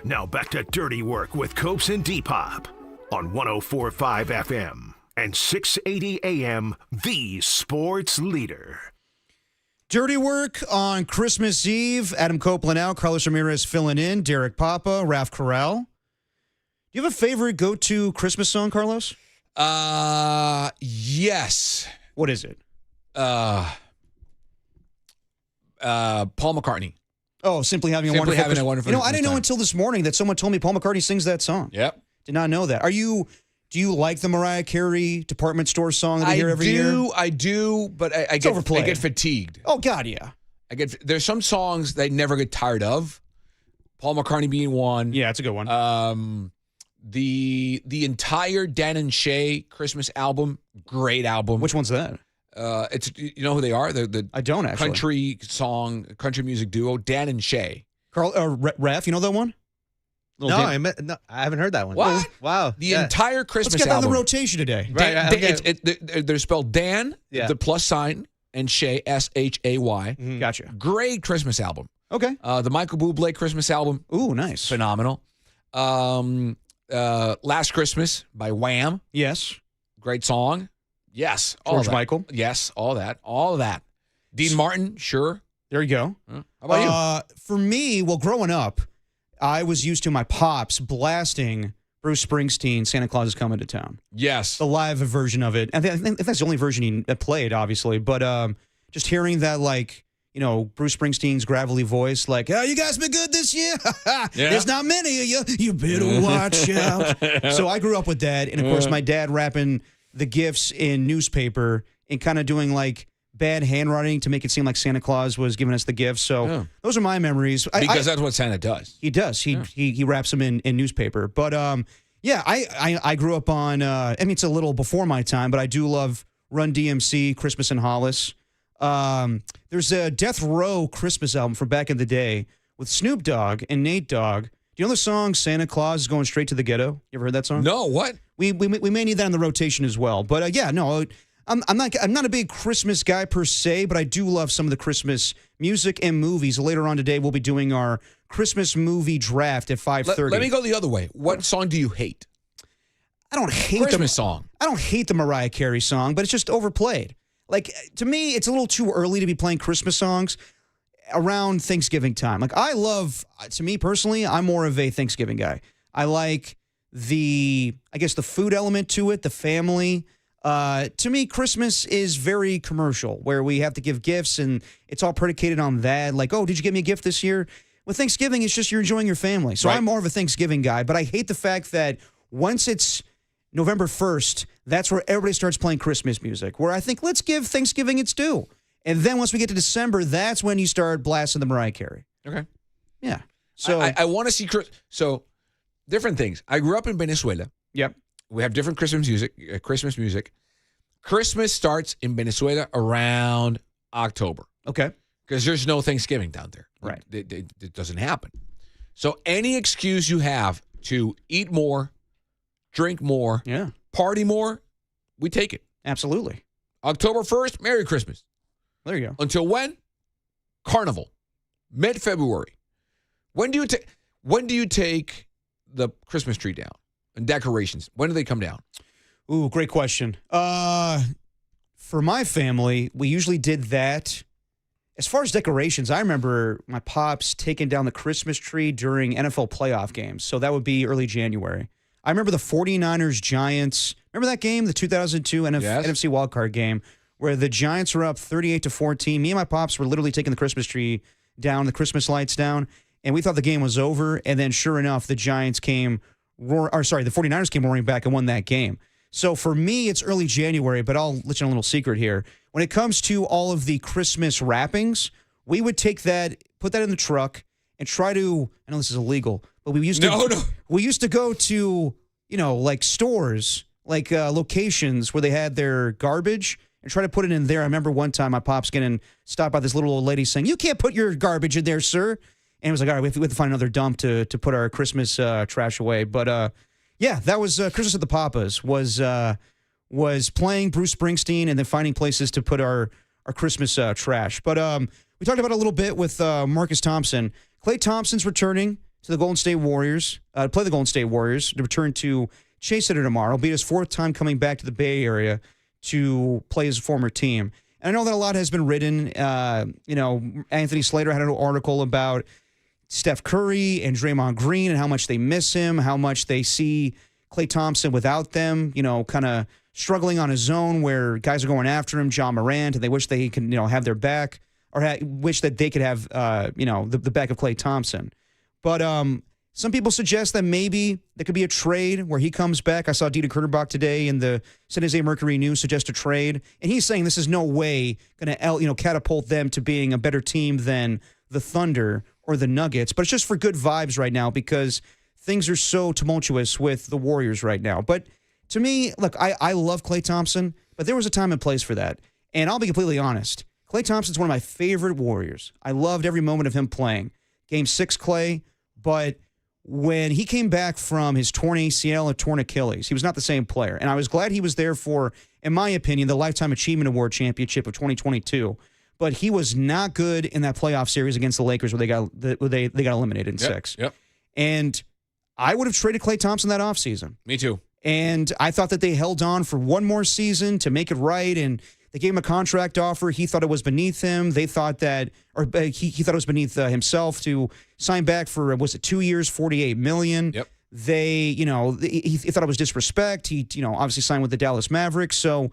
Speaker 1: Now back to Dirty Work with Copes and Depop on 104.5 FM and 680 AM, the sports leader.
Speaker 16: Dirty Work on Christmas Eve. Adam Copeland out, Carlos Ramirez filling in, Derek Papa, Ralph Corral. Do you have a favorite go-to Christmas song, Carlos?
Speaker 2: Yes.
Speaker 16: What is it?
Speaker 2: Paul McCartney.
Speaker 16: Oh, Simply Having a
Speaker 2: Simply
Speaker 16: Wonderful
Speaker 2: Having a
Speaker 16: Christmas.
Speaker 2: Wonderful
Speaker 16: You know, I didn't know
Speaker 2: Time.
Speaker 16: until this morning that someone told me Paul McCartney sings that song.
Speaker 2: Yep.
Speaker 16: Did not know that. Do you like the Mariah Carey department store song that we hear every year?
Speaker 2: I do, but I get fatigued.
Speaker 16: Oh, God, yeah.
Speaker 2: There's some songs that I never get tired of. Paul McCartney being one.
Speaker 16: Yeah, it's a good one.
Speaker 2: The entire Dan and Shay Christmas album, great album.
Speaker 16: Which one's that?
Speaker 2: It's, you know who they are? The
Speaker 16: I don't actually.
Speaker 2: country music duo, Dan and Shay.
Speaker 16: Ref, you know that one?
Speaker 15: No, I haven't heard that one.
Speaker 2: What?
Speaker 15: Wow.
Speaker 2: The entire Christmas
Speaker 16: Let's get that on
Speaker 2: album.
Speaker 16: the rotation today.
Speaker 2: They're spelled Dan, the plus sign, and Shay, S-H-A-Y.
Speaker 16: Gotcha.
Speaker 2: Great Christmas album.
Speaker 16: Okay.
Speaker 2: The Michael Bublé Christmas album.
Speaker 16: Ooh, nice.
Speaker 2: Phenomenal. Last Christmas by Wham.
Speaker 16: Yes.
Speaker 2: Great song. Yes. all
Speaker 16: George
Speaker 2: that.
Speaker 16: Michael.
Speaker 2: Yes, all of that. Dean Martin, sure.
Speaker 16: There you go.
Speaker 2: How about you?
Speaker 16: For me, well, growing up, I was used to my pops blasting Bruce Springsteen, Santa Claus is Coming to Town.
Speaker 2: Yes.
Speaker 16: The live version of it. I think that's the only version he played, obviously. But just hearing that, like, you know, Bruce Springsteen's gravelly voice, like, oh, you guys been good this year? There's not many of you. You better watch out. So I grew up with that. And, of course, my dad wrapping the gifts in newspaper and kind of doing, like, bad handwriting to make it seem like Santa Claus was giving us the gifts. So those are my memories.
Speaker 2: Because that's what Santa does.
Speaker 16: He does. He wraps them in newspaper. But yeah, I grew up on. I mean, it's a little before my time, but I do love Run DMC, Christmas in Hollis. There's a Death Row Christmas album from back in the day with Snoop Dogg and Nate Dogg. Do you know the song "Santa Claus is Going Straight to the Ghetto"? You ever heard that song?
Speaker 2: No. What?
Speaker 16: We may need that in the rotation as well. But yeah, no. I'm not a big Christmas guy per se, but I do love some of the Christmas music and movies. Later on today, we'll be doing our Christmas movie draft at 5:30.
Speaker 2: Let me go the other way. What song do you hate?
Speaker 16: I don't hate
Speaker 2: Christmas song.
Speaker 16: I don't hate the Mariah Carey song, but it's just overplayed. Like, to me, it's a little too early to be playing Christmas songs around Thanksgiving time. Like, to me personally, I'm more of a Thanksgiving guy. I like the food element to it, the family. To me, Christmas is very commercial, where we have to give gifts, and it's all predicated on that. Like, oh, did you give me a gift this year? With Thanksgiving, it's just you're enjoying your family. So I'm more of a Thanksgiving guy, but I hate the fact that once it's November 1st, that's where everybody starts playing Christmas music, where I think let's give Thanksgiving its due. And then once we get to December, that's when you start blasting the Mariah Carey.
Speaker 2: Okay.
Speaker 16: Yeah. So
Speaker 2: I want to see so different things. I grew up in Venezuela.
Speaker 16: Yep.
Speaker 2: We have different Christmas music. Christmas starts in Venezuela around October.
Speaker 16: Okay.
Speaker 2: Because there's no Thanksgiving down there.
Speaker 16: Right.
Speaker 2: It doesn't happen. So any excuse you have to eat more, drink more, party more, we take it.
Speaker 16: Absolutely.
Speaker 2: October 1st, Merry Christmas.
Speaker 16: There you go.
Speaker 2: Until when? Carnival. Mid-February. When do you take the Christmas tree down? And decorations, when do they come down?
Speaker 16: Ooh, great question. For my family, we usually did that. As far as decorations, I remember my pops taking down the Christmas tree during NFL playoff games. So that would be early January. I remember the 49ers Giants. Remember that game, the 2002 NFC wildcard game, where the Giants were up 38-14. Me and my pops were literally taking the Christmas tree down, the Christmas lights down, and we thought the game was over. And then sure enough, the Giants came the 49ers came roaring back and won that game. So for me, it's early January, but I'll let you know a little secret here. When it comes to all of the Christmas wrappings, we would take that, put that in the truck, and try to, I know this is illegal, but we used to go to, like stores, like locations where they had their garbage and try to put it in there. I remember one time my pops getting stopped by this little old lady saying, "You can't put your garbage in there, sir." And it was like, all right, we have to find another dump to put our Christmas trash away. But yeah, that was Christmas at the Papas was playing Bruce Springsteen and then finding places to put our Christmas trash. But we talked about it a little bit with Marcus Thompson. Klay Thompson's returning to the Golden State Warriors, play the Golden State Warriors, to return to Chase Center tomorrow. It'll be his 4th time coming back to the Bay Area to play his former team. And I know that a lot has been written. Anthony Slater had an article about Steph Curry and Draymond Green and how much they miss him, how much they see Klay Thompson without them, kind of struggling on his own where guys are going after him, John Morant, and they wish they could, have their back or wish that they could have, the back of Klay Thompson. But some people suggest that maybe there could be a trade where he comes back. I saw Dieter Kurterbach today in the San Jose Mercury News suggest a trade, and he's saying this is no way going to catapult them to being a better team than the Thunder or the Nuggets. But it's just for good vibes right now because things are so tumultuous with the Warriors right now. But to me, look, I love Klay Thompson, but there was a time and place for that. And I'll be completely honest. Klay Thompson's one of my favorite Warriors. I loved every moment of him playing. Game 6, Klay, but when he came back from his torn ACL and torn Achilles, he was not the same player. And I was glad he was there for, in my opinion, the Lifetime Achievement Award championship of 2022. But he was not good in that playoff series against the Lakers where they got eliminated in 6.
Speaker 2: Yep.
Speaker 16: And I would have traded Klay Thompson that offseason.
Speaker 2: Me too.
Speaker 16: And I thought that they held on for one more season to make it right, and they gave him a contract offer. He thought it was beneath him. They thought that, or he thought it was beneath himself to sign back for, was it 2 years, $48 million?
Speaker 2: Yep.
Speaker 16: They, he thought it was disrespect. He, obviously signed with the Dallas Mavericks. So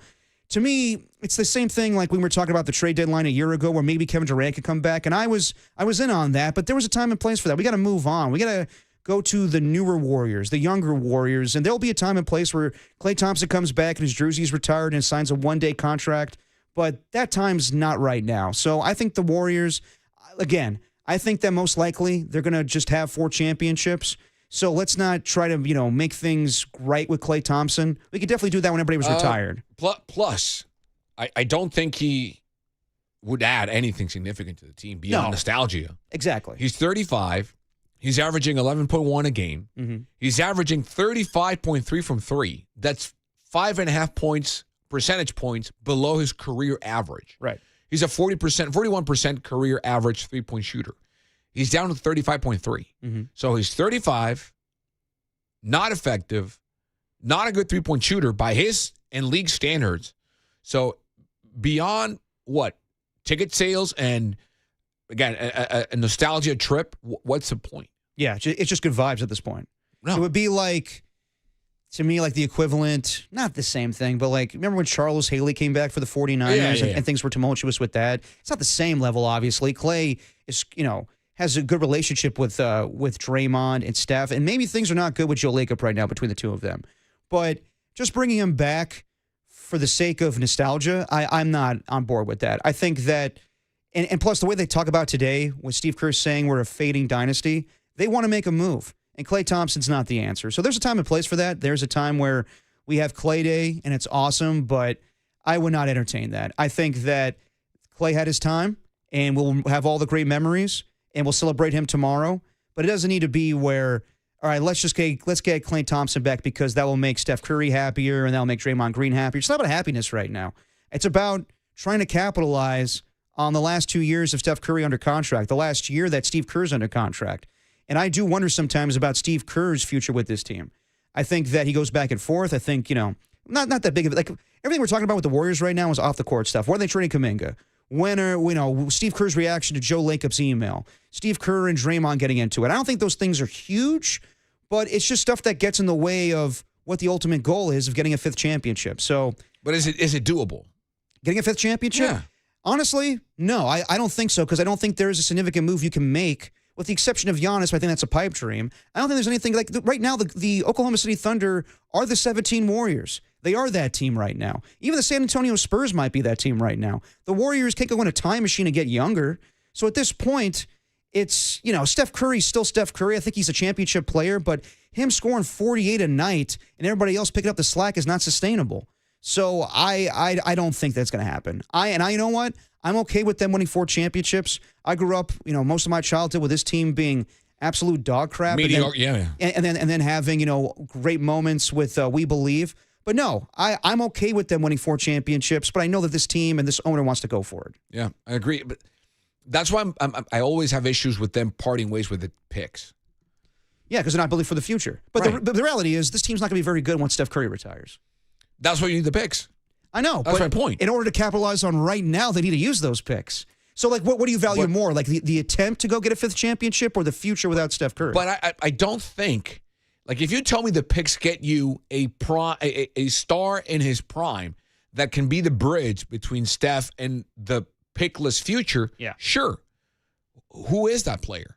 Speaker 16: to me, it's the same thing like when we were talking about the trade deadline a year ago where maybe Kevin Durant could come back. And I was in on that, but there was a time and place for that. We got to move on. We got to go to the newer Warriors, the younger Warriors, and there'll be a time and place where Klay Thompson comes back and his jersey's retired and signs a one-day contract, but that time's not right now. So I think the Warriors, again, I think that most likely they're going to just have 4 championships. So let's not try to, make things right with Klay Thompson. We could definitely do that when everybody was retired.
Speaker 2: Plus, I don't think he would add anything significant to the team beyond nostalgia.
Speaker 16: Exactly.
Speaker 2: He's 35. He's averaging 11.1 a game.
Speaker 16: Mm-hmm.
Speaker 2: He's averaging 35.3 from 3. That's 5.5 percentage points below his career average.
Speaker 16: Right.
Speaker 2: He's a 41% career average 3-point shooter. He's down to 35.3.
Speaker 16: Mm-hmm.
Speaker 2: So he's 35, not effective, not a good 3-point shooter by his and league standards. So beyond what? Ticket sales and, again, a nostalgia trip, what's the point?
Speaker 16: Yeah, it's just good vibes at this point.
Speaker 2: No.
Speaker 16: It would be like, to me, like the equivalent, not the same thing, but like, remember when Charles Haley came back for the 49ers and things were tumultuous with that? It's not the same level, obviously. Klay is, has a good relationship with Draymond and Steph, and maybe things are not good with Joe Lacob right now between the two of them. But just bringing him back for the sake of nostalgia, I'm not on board with that. I think that, and plus the way they talk about today, with Steve Kerr saying we're a fading dynasty, they want to make a move. And Klay Thompson's not the answer. So there's a time and place for that. There's a time where we have Klay Day, and it's awesome, but I would not entertain that. I think that Klay had his time, and we'll have all the great memories, and we'll celebrate him tomorrow. But it doesn't need to be where, all right, let's get Klay Thompson back because that will make Steph Curry happier, and that will make Draymond Green happier. It's not about happiness right now. It's about trying to capitalize on the last 2 years of Steph Curry under contract, the last year that Steve Kerr's under contract. And I do wonder sometimes about Steve Kerr's future with this team. I think that he goes back and forth. I think, not that big of it. Like, everything we're talking about with the Warriors right now is off-the-court stuff. When are they trading Kuminga? When are, Steve Kerr's reaction to Joe Lacob's email? Steve Kerr and Draymond getting into it. I don't think those things are huge, but it's just stuff that gets in the way of what the ultimate goal is of getting a 5th championship. So,
Speaker 2: but is it doable?
Speaker 16: Getting a 5th championship?
Speaker 2: Yeah.
Speaker 16: Honestly, no. I don't think so because I don't think there is a significant move you can make. With the exception of Giannis, I think that's a pipe dream. I don't think there's anything like right now. The Oklahoma City Thunder are the 17 Warriors. They are that team right now. Even the San Antonio Spurs might be that team right now. The Warriors can't go in a time machine and get younger. So at this point, it's, Steph Curry's still Steph Curry. I think he's a championship player, but him scoring 48 a night and everybody else picking up the slack is not sustainable. So I don't think that's going to happen. You know what? I'm okay with them winning 4 championships. I grew up, most of my childhood with this team being absolute dog crap.
Speaker 2: Mediocre,
Speaker 16: and then having, great moments with We Believe. But no, I'm okay with them winning 4 championships, but I know that this team and this owner wants to go for it.
Speaker 2: Yeah, I agree. But that's why I always have issues with them parting ways with the picks.
Speaker 16: Yeah, because they're not building for the future. But the reality is this team's not going to be very good once Steph Curry retires.
Speaker 2: That's why you need the picks.
Speaker 16: I know.
Speaker 2: That's
Speaker 16: but
Speaker 2: my point.
Speaker 16: In order to capitalize on right now, they need to use those picks. So, what do you value more? Like the attempt to go get a 5th championship or the future without Steph Curry?
Speaker 2: But I don't think, like if you tell me the picks get you a star in his prime that can be the bridge between Steph and the pickless future, sure. Who is that player?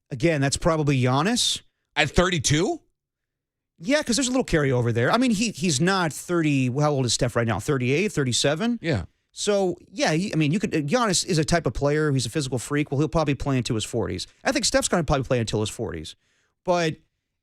Speaker 16: Again, that's probably Giannis.
Speaker 2: At 32?
Speaker 16: Yeah, because there's a little carryover there. I mean, he's not 30. How old is Steph right now? 38, 37?
Speaker 2: Yeah.
Speaker 16: So, yeah, Giannis is a type of player. He's a physical freak. Well, he'll probably play into his 40s. I think Steph's going to probably play until his 40s. But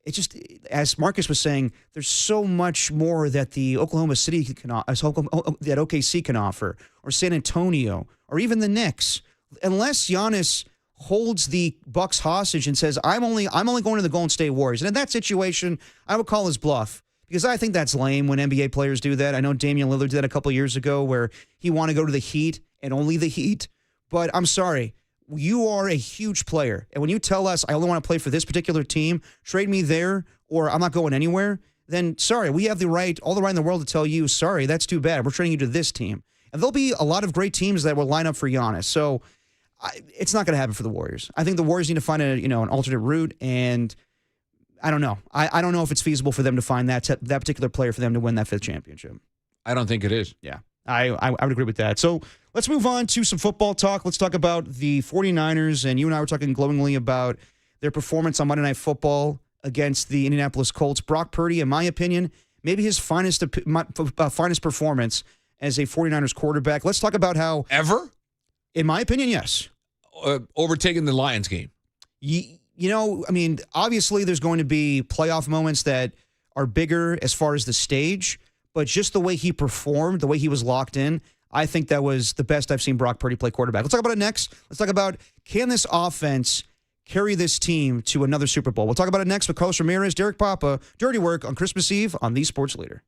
Speaker 16: it's just, as Marcus was saying, there's so much more that the Oklahoma City that OKC can offer, or San Antonio, or even the Knicks. Unless Giannis holds the Bucks hostage and says, I'm only going to the Golden State Warriors. And in that situation, I would call his bluff. Because I think that's lame when NBA players do that. I know Damian Lillard did that a couple years ago where he wanted to go to the Heat and only the Heat. But I'm sorry, you are a huge player. And when you tell us, I only want to play for this particular team, trade me there, or I'm not going anywhere, then sorry, we have all the right in the world to tell you, sorry, that's too bad. We're trading you to this team. And there'll be a lot of great teams that will line up for Giannis. So it's not going to happen for the Warriors. I think the Warriors need to find an alternate route, and I don't know. I don't know if it's feasible for them to find that particular player for them to win that 5th championship.
Speaker 2: I don't think it is.
Speaker 16: Yeah, I would agree with that. So let's move on to some football talk. Let's talk about the 49ers, and you and I were talking glowingly about their performance on Monday Night Football against the Indianapolis Colts. Brock Purdy, in my opinion, maybe his finest performance as a 49ers quarterback. Let's talk about how...
Speaker 2: Ever?
Speaker 16: In my opinion, yes.
Speaker 2: Overtaking the Lions game.
Speaker 16: Obviously there's going to be playoff moments that are bigger as far as the stage, but just the way he performed, the way he was locked in, I think that was the best I've seen Brock Purdy play quarterback. Let's talk about it next. Let's talk about, can this offense carry this team to another Super Bowl? We'll talk about it next with Carlos Ramirez, Derek Papa, Dirty Work on Christmas Eve on The Sports Leader.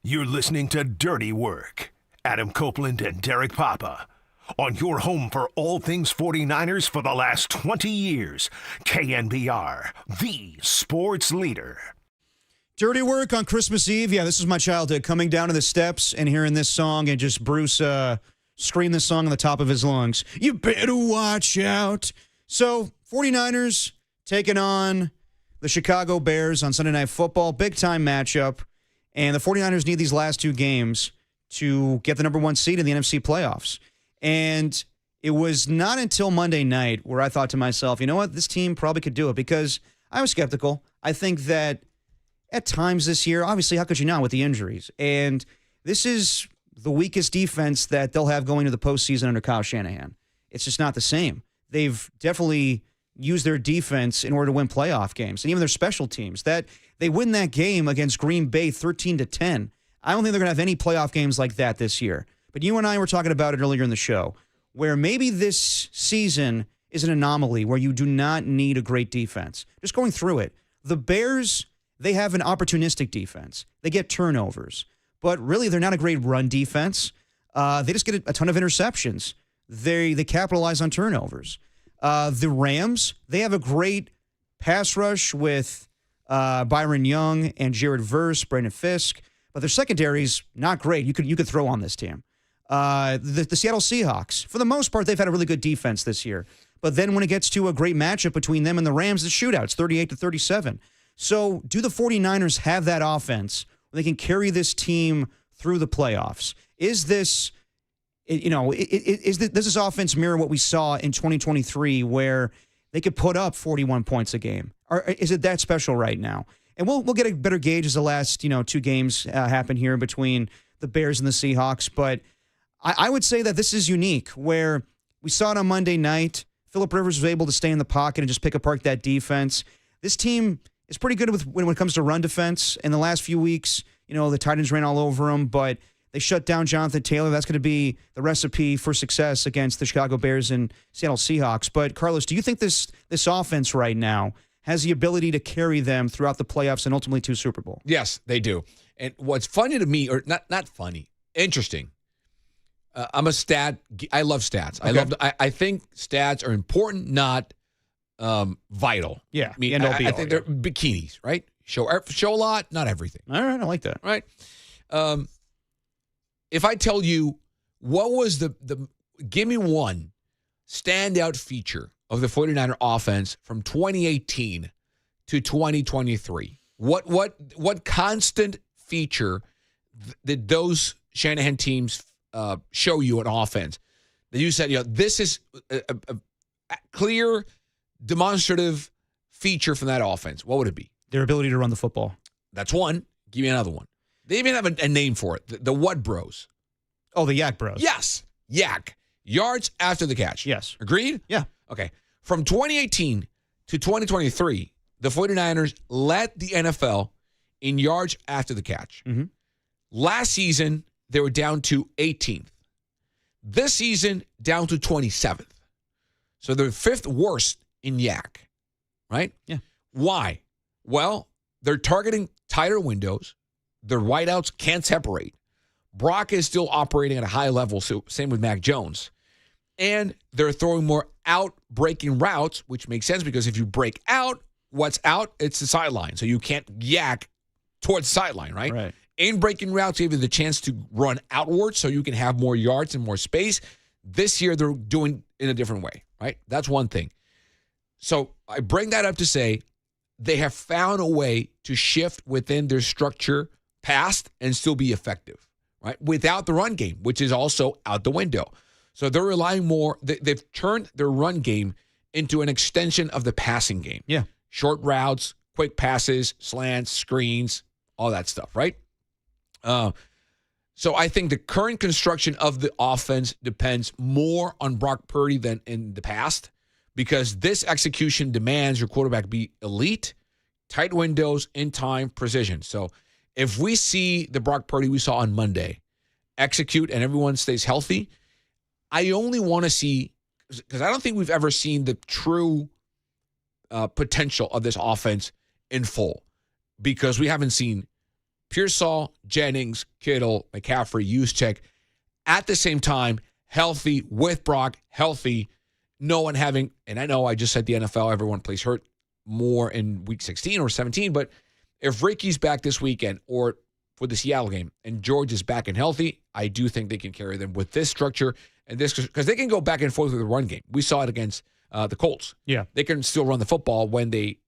Speaker 1: You're listening to Dirty Work. Adam Copeland and Derek Papa. On your home for all things 49ers for the last 20 years. KNBR, the sports leader.
Speaker 16: Dirty Work on Christmas Eve. Yeah, this is my childhood. Coming down to the steps and hearing this song and just Bruce scream this song on the top of his lungs. You better watch out. So, 49ers taking on the Chicago Bears on Sunday Night Football. Big-time matchup. And the 49ers need these last two games to get the number one seed in the NFC playoffs. And it was not until Monday night where I thought to myself, you know what, this team probably could do it, because I was skeptical. I think that at times this year, obviously, how could you not with the injuries? And this is the weakest defense that they'll have going to the postseason under Kyle Shanahan. It's just not the same. They've definitely used their defense in order to win playoff games, and even their special teams. That they win that game against Green Bay 13-10. I don't think they're going to have any playoff games like that this year. But you and I were talking about it earlier in the show, where maybe this season is an anomaly where you do not need a great defense. Just going through it. The Bears, they have an opportunistic defense. They get turnovers. But really, they're not a great run defense. They just get a ton of interceptions. They capitalize on turnovers. The Rams, they have a great pass rush with Byron Young and Jared Verse, Brandon Fisk, but their secondary's not great. You could throw on this team. The Seattle Seahawks, for the most part, they've had a really good defense this year. But then when it gets to a great matchup between them and the Rams, the shootouts, 38-37. So do the 49ers have that offense where they can carry this team through the playoffs? Is this, does this offense mirror what we saw in 2023 where they could put up 41 points a game? Or is it that special right now? And we'll get a better gauge as the last, two games happen here between the Bears and the Seahawks. But I would say that this is unique, where we saw it on Monday night. Phillip Rivers was able to stay in the pocket and just pick apart that defense. This team is pretty good when it comes to run defense. In the last few weeks, the Titans ran all over them, but they shut down Jonathan Taylor. That's going to be the recipe for success against the Chicago Bears and Seattle Seahawks. But, Carlos, do you think this offense right now has the ability to carry them throughout the playoffs and ultimately to Super Bowl?
Speaker 2: Yes, they do. And what's funny to me, or not funny, interesting. I'm a stat. I love stats. Okay. I think stats are important, not vital.
Speaker 16: Yeah.
Speaker 2: I think they're bikinis, right? Show a lot, not everything.
Speaker 16: All right, I like that.
Speaker 2: Right. If I tell you what was the give me one standout feature of the 49er offense from 2018 to 2023, what constant feature did those Shanahan teams show you an offense that you said, this is a clear, demonstrative feature from that offense? What would it be?
Speaker 16: Their ability to run the football.
Speaker 2: That's one. Give me another one. They even have a name for it. The what bros?
Speaker 16: Oh, the Yak Bros.
Speaker 2: Yes. Yak. Yards after the catch.
Speaker 16: Yes.
Speaker 2: Agreed?
Speaker 16: Yeah.
Speaker 2: Okay. From 2018 to 2023, the 49ers led the NFL in yards after the catch.
Speaker 16: Mm-hmm.
Speaker 2: Last season, they were down to 18th. This season, down to 27th. So they're fifth worst in Yak, right?
Speaker 16: Yeah.
Speaker 2: Why? Well, they're targeting tighter windows. Their wideouts can't separate. Brock is still operating at a high level, so same with Mac Jones. And they're throwing more out-breaking routes, which makes sense because if you break out, what's out? It's the sideline. So you can't yak towards the sideline, right?
Speaker 16: Right.
Speaker 2: In breaking routes, you have the chance to run outward so you can have more yards and more space. This year, they're doing in a different way, right? That's one thing. So I bring that up to say they have found a way to shift within their structure past and still be effective, right? Without the run game, which is also out the window. So they're relying more. They've turned their run game into an extension of the passing game.
Speaker 16: Yeah.
Speaker 2: Short routes, quick passes, slants, screens, all that stuff, right? So I think the current construction of the offense depends more on Brock Purdy than in the past because this execution demands your quarterback be elite, tight windows, in time, precision. So if we see the Brock Purdy we saw on Monday execute and everyone stays healthy, I only want to see, because I don't think we've ever seen the true potential of this offense in full because we haven't seen Pearsall, Jennings, Kittle, McCaffrey, Juszczyk at the same time, healthy with Brock, healthy. No one having, and I know I just said the NFL, everyone plays hurt more in week 16 or 17, but if Ricky's back this weekend or for the Seattle game and George is back and healthy, I do think they can carry them with this structure and this, because they can go back and forth with the run game. We saw it against the Colts.
Speaker 7: Yeah.
Speaker 2: They can still run the football when they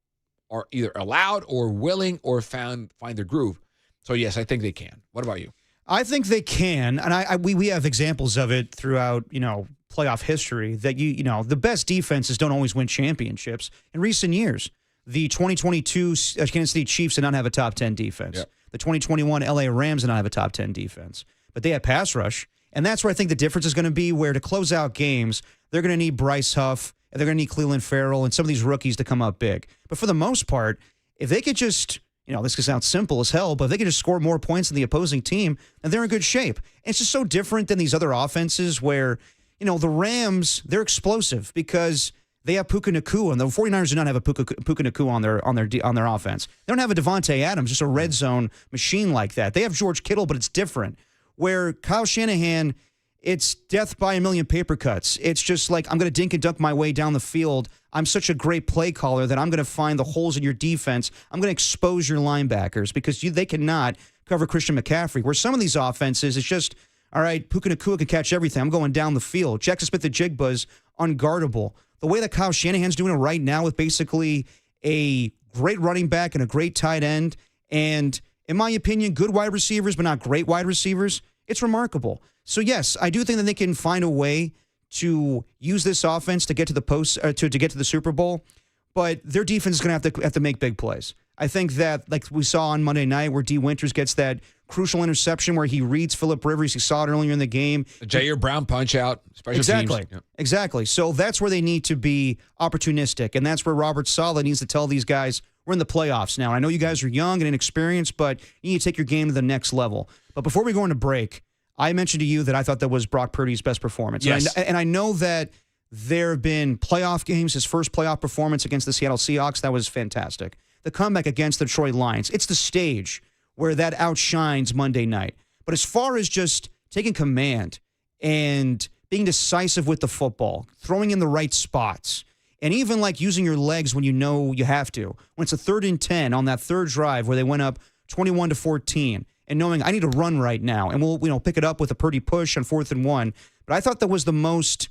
Speaker 2: are either allowed or willing or find their groove. So, yes, I think they can. What about you?
Speaker 16: I think they can, and we have examples of it throughout, playoff history that the best defenses don't always win championships. In recent years, the 2022 Kansas City Chiefs did not have a top 10 defense.
Speaker 2: Yep.
Speaker 16: The 2021 LA Rams did not have a top 10 defense, but they had pass rush, and that's where I think the difference is going to be. Where to close out games, they're going to need Bryce Huff, and they're going to need Cleveland Farrell, and some of these rookies to come up big. But for the most part, if they could just this could sound simple as hell, but if they can just score more points than the opposing team, then they're in good shape. And it's just so different than these other offenses where, the Rams, they're explosive because they have Puka Nacua, and the 49ers do not have a Puka Nacua on their offense. They don't have a Devontae Adams, just a red zone machine like that. They have George Kittle, but it's different. Where Kyle Shanahan, it's death by a million paper cuts. It's just like, I'm going to dink and dunk my way down the field. I'm such a great play caller that I'm going to find the holes in your defense. I'm going to expose your linebackers because they cannot cover Christian McCaffrey. Where some of these offenses, it's just, all right, Puka Nacua can catch everything. I'm going down the field. Jackson Smith-Njigba's unguardable. The way that Kyle Shanahan's doing it right now with basically a great running back and a great tight end and, in my opinion, good wide receivers but not great wide receivers, it's remarkable. So, yes, I do think that they can find a way to use this offense to get to the to get to the Super Bowl, but their defense is going to have to make big plays. I think that, like we saw on Monday night, where D. Winters gets that crucial interception where he reads Phillip Rivers. He saw it earlier in the game.
Speaker 2: The Jair Brown punch out.
Speaker 16: Exactly.
Speaker 2: Teams.
Speaker 16: Exactly. So that's where they need to be opportunistic, and that's where Robert Saleh needs to tell these guys, we're in the playoffs now. I know you guys are young and inexperienced, but you need to take your game to the next level. But before we go into break, I mentioned to you that I thought that was Brock Purdy's best performance.
Speaker 2: Yes.
Speaker 16: And I know that there have been playoff games. His first playoff performance against the Seattle Seahawks, that was fantastic. The comeback against the Detroit Lions, it's the stage where that outshines Monday night. But as far as just taking command and being decisive with the football, throwing in the right spots, and even like using your legs when you know you have to, when it's a 3rd and 10 on that third drive where they went up 21-14, and knowing I need to run right now, and we'll pick it up with a Purdy push on 4th and 1. But I thought that was the most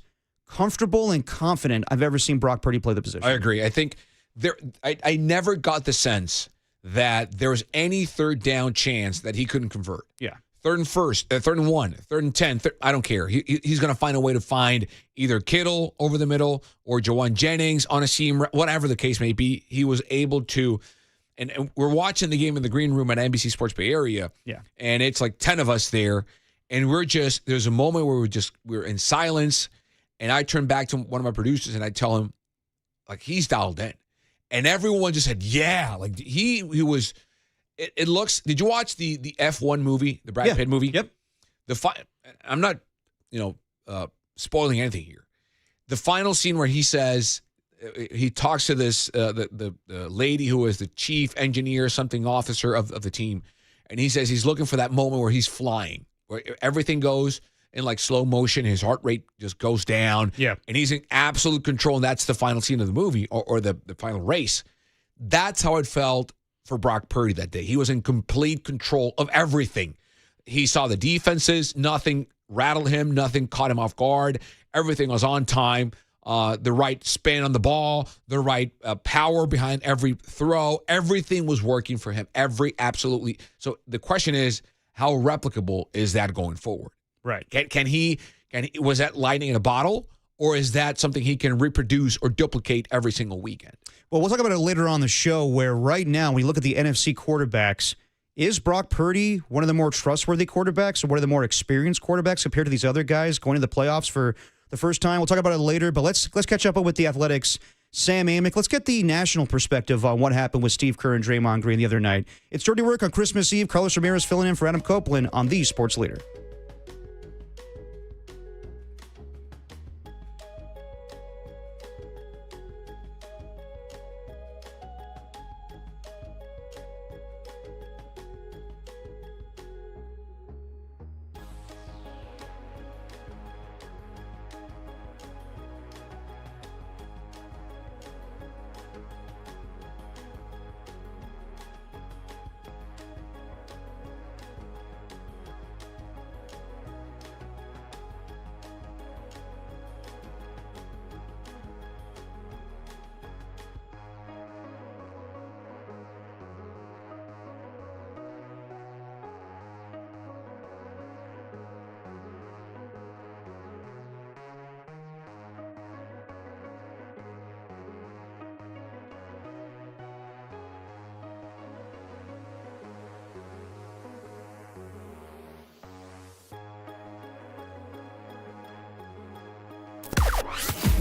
Speaker 16: comfortable and confident I've ever seen Brock Purdy play the position.
Speaker 2: I agree. I think I never got the sense that there was any third down chance that he couldn't convert.
Speaker 16: Yeah.
Speaker 2: 3rd and 3rd and 1, 3rd and 10. I don't care. He's going to find a way to find either Kittle over the middle or Jawan Jennings on a seam, whatever the case may be. He was able to. And we're watching the game in the green room at NBC Sports Bay Area.
Speaker 16: Yeah.
Speaker 2: And it's like 10 of us there. And there's a moment where we're in silence. And I turn back to one of my producers and I tell him, like, he's dialed in. And everyone just said, yeah. Like, he was, it looks, did you watch the F1 movie, the Brad Pitt movie?
Speaker 16: Yep.
Speaker 2: I'm not, spoiling anything here. The final scene where he says, he talks to this the lady who is the chief engineer, something officer of the team, and he says he's looking for that moment where he's flying, where everything goes in like slow motion, his heart rate just goes down, and he's in absolute control, and that's the final scene of the movie or the final race. That's how it felt for Brock Purdy that day. He was in complete control of everything. He saw the defenses, nothing rattled him, nothing caught him off guard. Everything was on time. The right spin on the ball, the right power behind every throw. Everything was working for him. Absolutely. So the question is, how replicable is that going forward?
Speaker 7: Right.
Speaker 2: Can he, was that lightning in a bottle, or is that something he can reproduce or duplicate every single weekend?
Speaker 16: Well, we'll talk about it later on the show, where right now, when you look at the NFC quarterbacks, is Brock Purdy one of the more trustworthy quarterbacks or one of the more experienced quarterbacks compared to these other guys going to the playoffs for the first time? We'll talk about it later, but let's catch up with the Athletics' Sam Amick. Let's get the national perspective on what happened with Steve Kerr and Draymond Green the other night. It's Dirty Work on Christmas Eve. Carlos Ramirez filling in for Adam Copeland on the Sports Leader.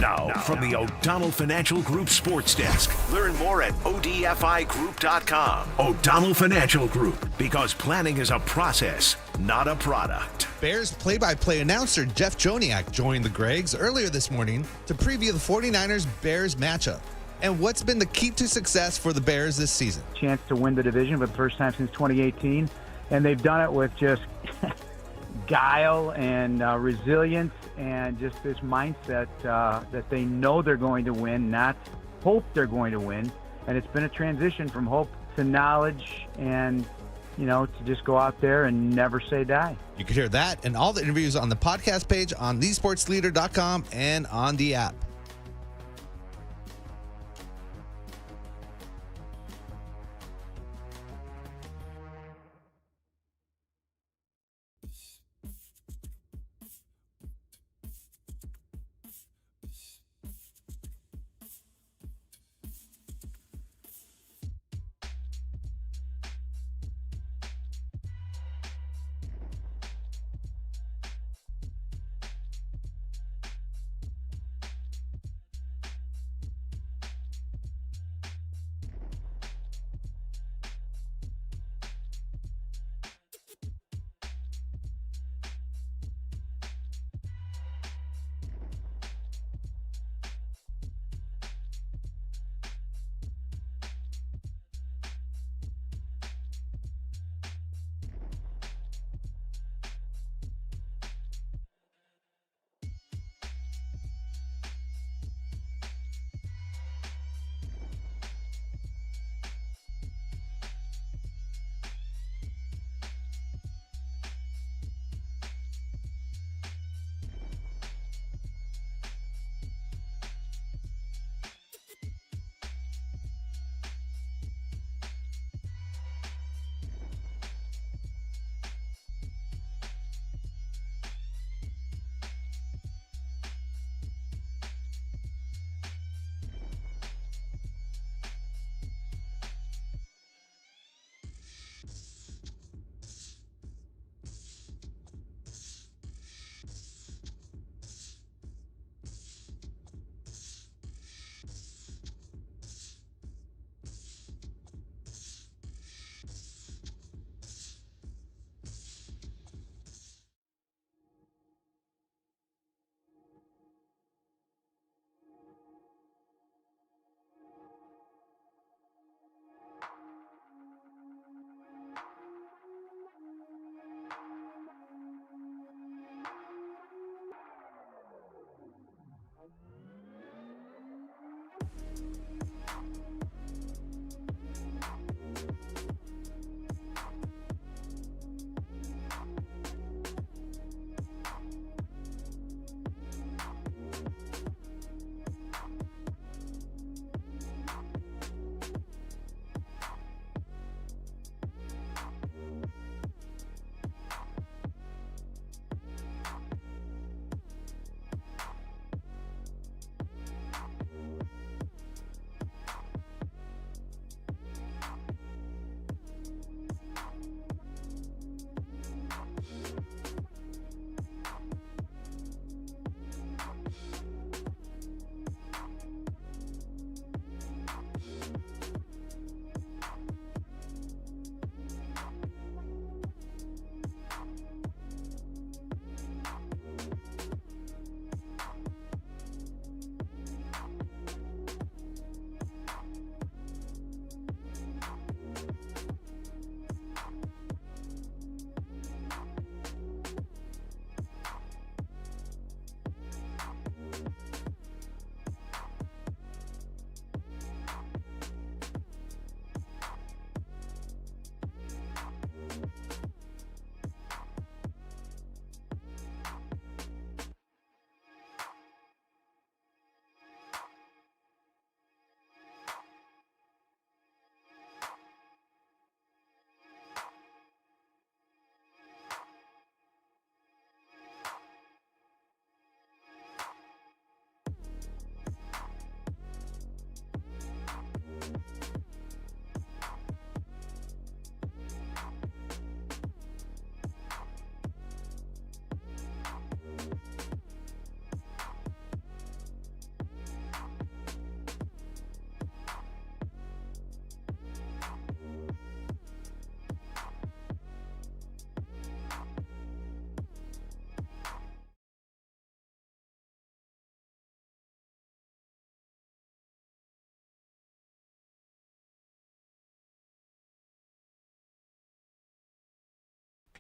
Speaker 1: Now, from the O'Donnell Financial Group Sports Desk. Learn more at odfigroup.com. O'Donnell Financial Group, because planning is a process, not a product.
Speaker 15: Bears play-by-play announcer Jeff Joniak joined the Gregs earlier this morning to preview the 49ers-Bears matchup and what's been the key to success for the Bears this season.
Speaker 10: Chance to win the division for the first time since 2018, and they've done it with just guile and resilience and just this mindset that they know they're going to win, not hope they're going to win. And it's been a transition from hope to knowledge and, to just go out there and never say die.
Speaker 15: You can hear that and all the interviews on the podcast page on thesportsleader.com and on the app.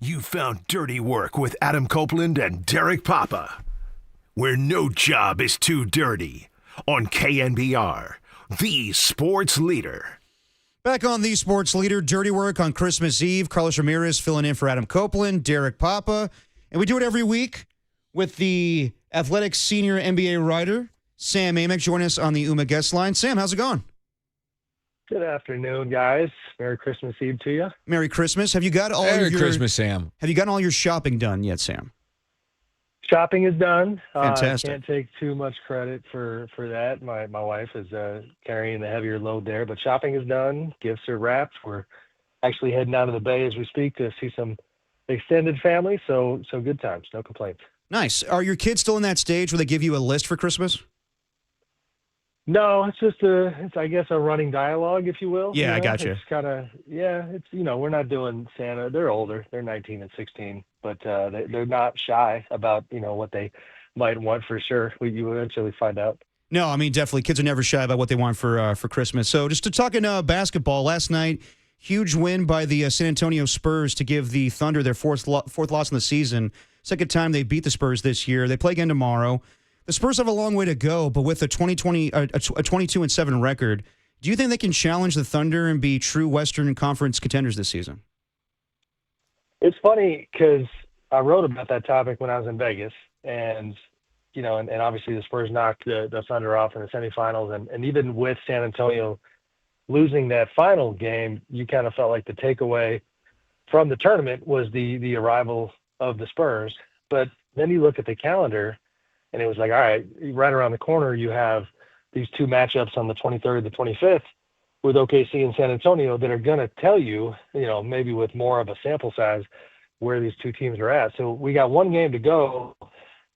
Speaker 1: You found Dirty Work with Adam Copeland and Derek Papa, where no job is too dirty, on KNBR, the sports leader.
Speaker 16: Back on the sports leader, Dirty Work on Christmas Eve. Carlos Ramirez filling in for Adam Copeland, Derek Papa. And we do it every week with the Athletics senior NBA writer, Sam Amick, joining us on the UMA guest line. Sam, how's it going?
Speaker 7: Good afternoon, guys. Merry Christmas Eve to you.
Speaker 16: Merry Christmas. Have you got all
Speaker 2: Merry
Speaker 16: your
Speaker 2: Christmas, Sam.
Speaker 16: Have you gotten all your shopping done yet, Sam?
Speaker 7: Shopping is done.
Speaker 16: Fantastic.
Speaker 7: Can't take too much credit for that. My wife is carrying the heavier load there, but shopping is done. Gifts are wrapped. We're actually heading out of the Bay as we speak to see some extended family. So good times. No complaints.
Speaker 16: Nice. Are your kids still in that stage where they give you a list for Christmas?
Speaker 7: No, it's just it's I guess a running dialogue, if you will.
Speaker 16: Yeah, I got you.
Speaker 7: It's kind of it's we're not doing Santa. They're older. They're 19 and 16, but they're not shy about what they might want for sure. You eventually find out.
Speaker 16: No, I mean definitely. Kids are never shy about what they want for Christmas. So just to talk in basketball, last night, huge win by the San Antonio Spurs to give the Thunder their fourth loss in the season. Second time they beat the Spurs this year. They play again tomorrow. The Spurs have a long way to go, but with a 22-7 record, do you think they can challenge the Thunder and be true Western Conference contenders this season?
Speaker 7: It's funny because I wrote about that topic when I was in Vegas, and and obviously the Spurs knocked the Thunder off in the semifinals, and even with San Antonio losing that final game, you kind of felt like the takeaway from the tournament was the arrival of the Spurs. But then you look at the calendar, and it was like, all right, right around the corner, you have these two matchups on the 23rd and the 25th with OKC and San Antonio that are going to tell you, maybe with more of a sample size, where these two teams are at. So we got one game to go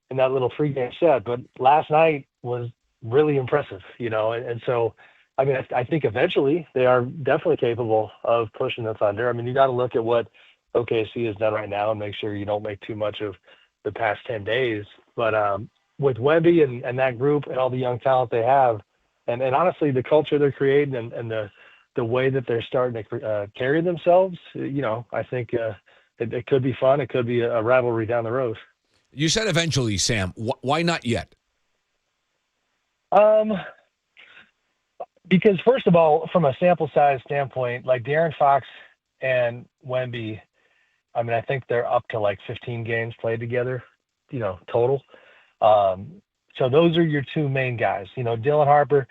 Speaker 7: in that little free-game set, but last night was really impressive, and so, I mean, I think eventually they are definitely capable of pushing the Thunder. I mean, you got to look at what OKC has done right now and make sure you don't make too much of the past 10 days. But with Wemby and that group and all the young talent they have, and honestly, the culture they're creating and the way that they're starting to carry themselves, I think it could be fun. It could be a rivalry down the road.
Speaker 2: You said eventually, Sam. Why not yet?
Speaker 7: Because first of all, from a sample size standpoint, like De'Aaron Fox and Wemby, I mean, I think they're up to like 15 games played together, total. So those are your two main guys. Dylan Harper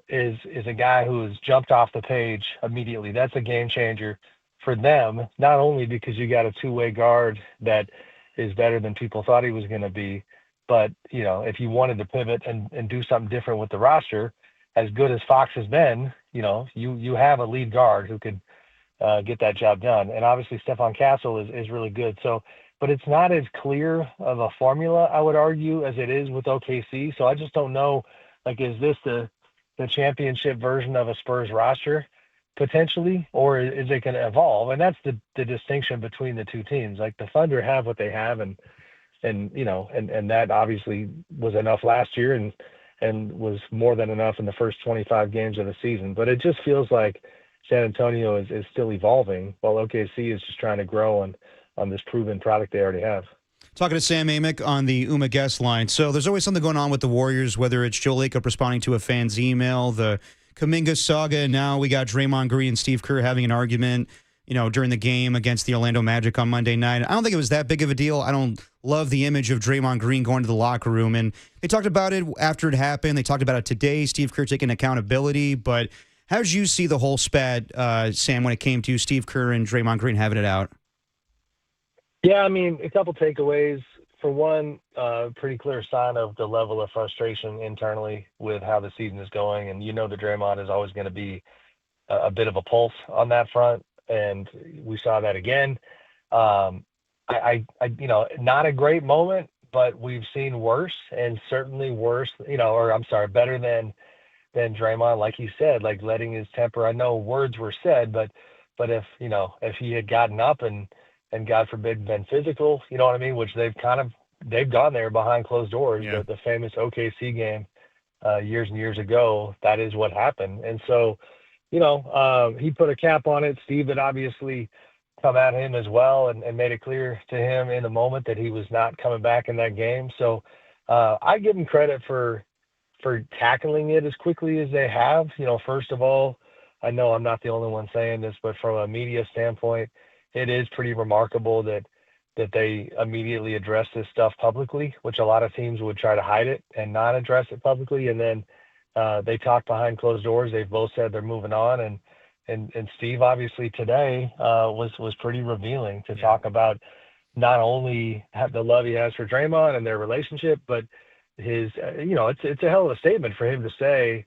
Speaker 7: is a guy who has jumped off the page immediately. That's a game changer for them, not only because you got a two-way guard that is better than people thought he was going to be, but, if you wanted to pivot and do something different with the roster, as good as Fox has been, you have a lead guard who could get that job done. And obviously Stephon Castle is really good. So, but it's not as clear of a formula, I would argue, as it is with OKC. So I just don't know, like, is this the championship version of a Spurs roster potentially, or is it going to evolve? And that's the distinction between the two teams. Like, the Thunder have what they have, and that obviously was enough last year and was more than enough in the first 25 games of the season. But it just feels like San Antonio is still evolving, while OKC is just trying to grow on this proven product they already have.
Speaker 16: Talking to Sam Amick on the UMA guest line. So there's always something going on with the Warriors, whether it's Joe Lacob responding to a fan's email, the Kuminga saga, and now we got Draymond Green and Steve Kerr having an argument, during the game against the Orlando Magic on Monday night. I don't think it was that big of a deal. I don't love the image of Draymond Green going to the locker room. And they talked about it after it happened. They talked about it today, Steve Kerr taking accountability. But how did you see the whole spat, Sam, when it came to Steve Kerr and Draymond Green having it out?
Speaker 7: Yeah, I mean, a couple takeaways. For one, pretty clear sign of the level of frustration internally with how the season is going. And that Draymond is always going to be a bit of a pulse on that front. And we saw that again. Not a great moment, but we've seen worse, and certainly worse, better than Draymond, like he said, like letting his temper. I know words were said, but if he had gotten up and God forbid been physical, you know what I mean, which they've gone there behind closed doors. Yeah. The famous OKC game years and years ago, that is what happened. And so, he put a cap on it. Steve had obviously come at him as well and made it clear to him in the moment that he was not coming back in that game. So I give him credit for tackling it as quickly as they have. First of all, I know I'm not the only one saying this, but from a media standpoint, it is pretty remarkable that they immediately address this stuff publicly, which a lot of teams would try to hide it and not address it publicly. And then they talk behind closed doors. They've both said they're moving on. And Steve, obviously today was pretty revealing to talk about not only the love he has for Draymond and their relationship, but his, it's a hell of a statement for him to say,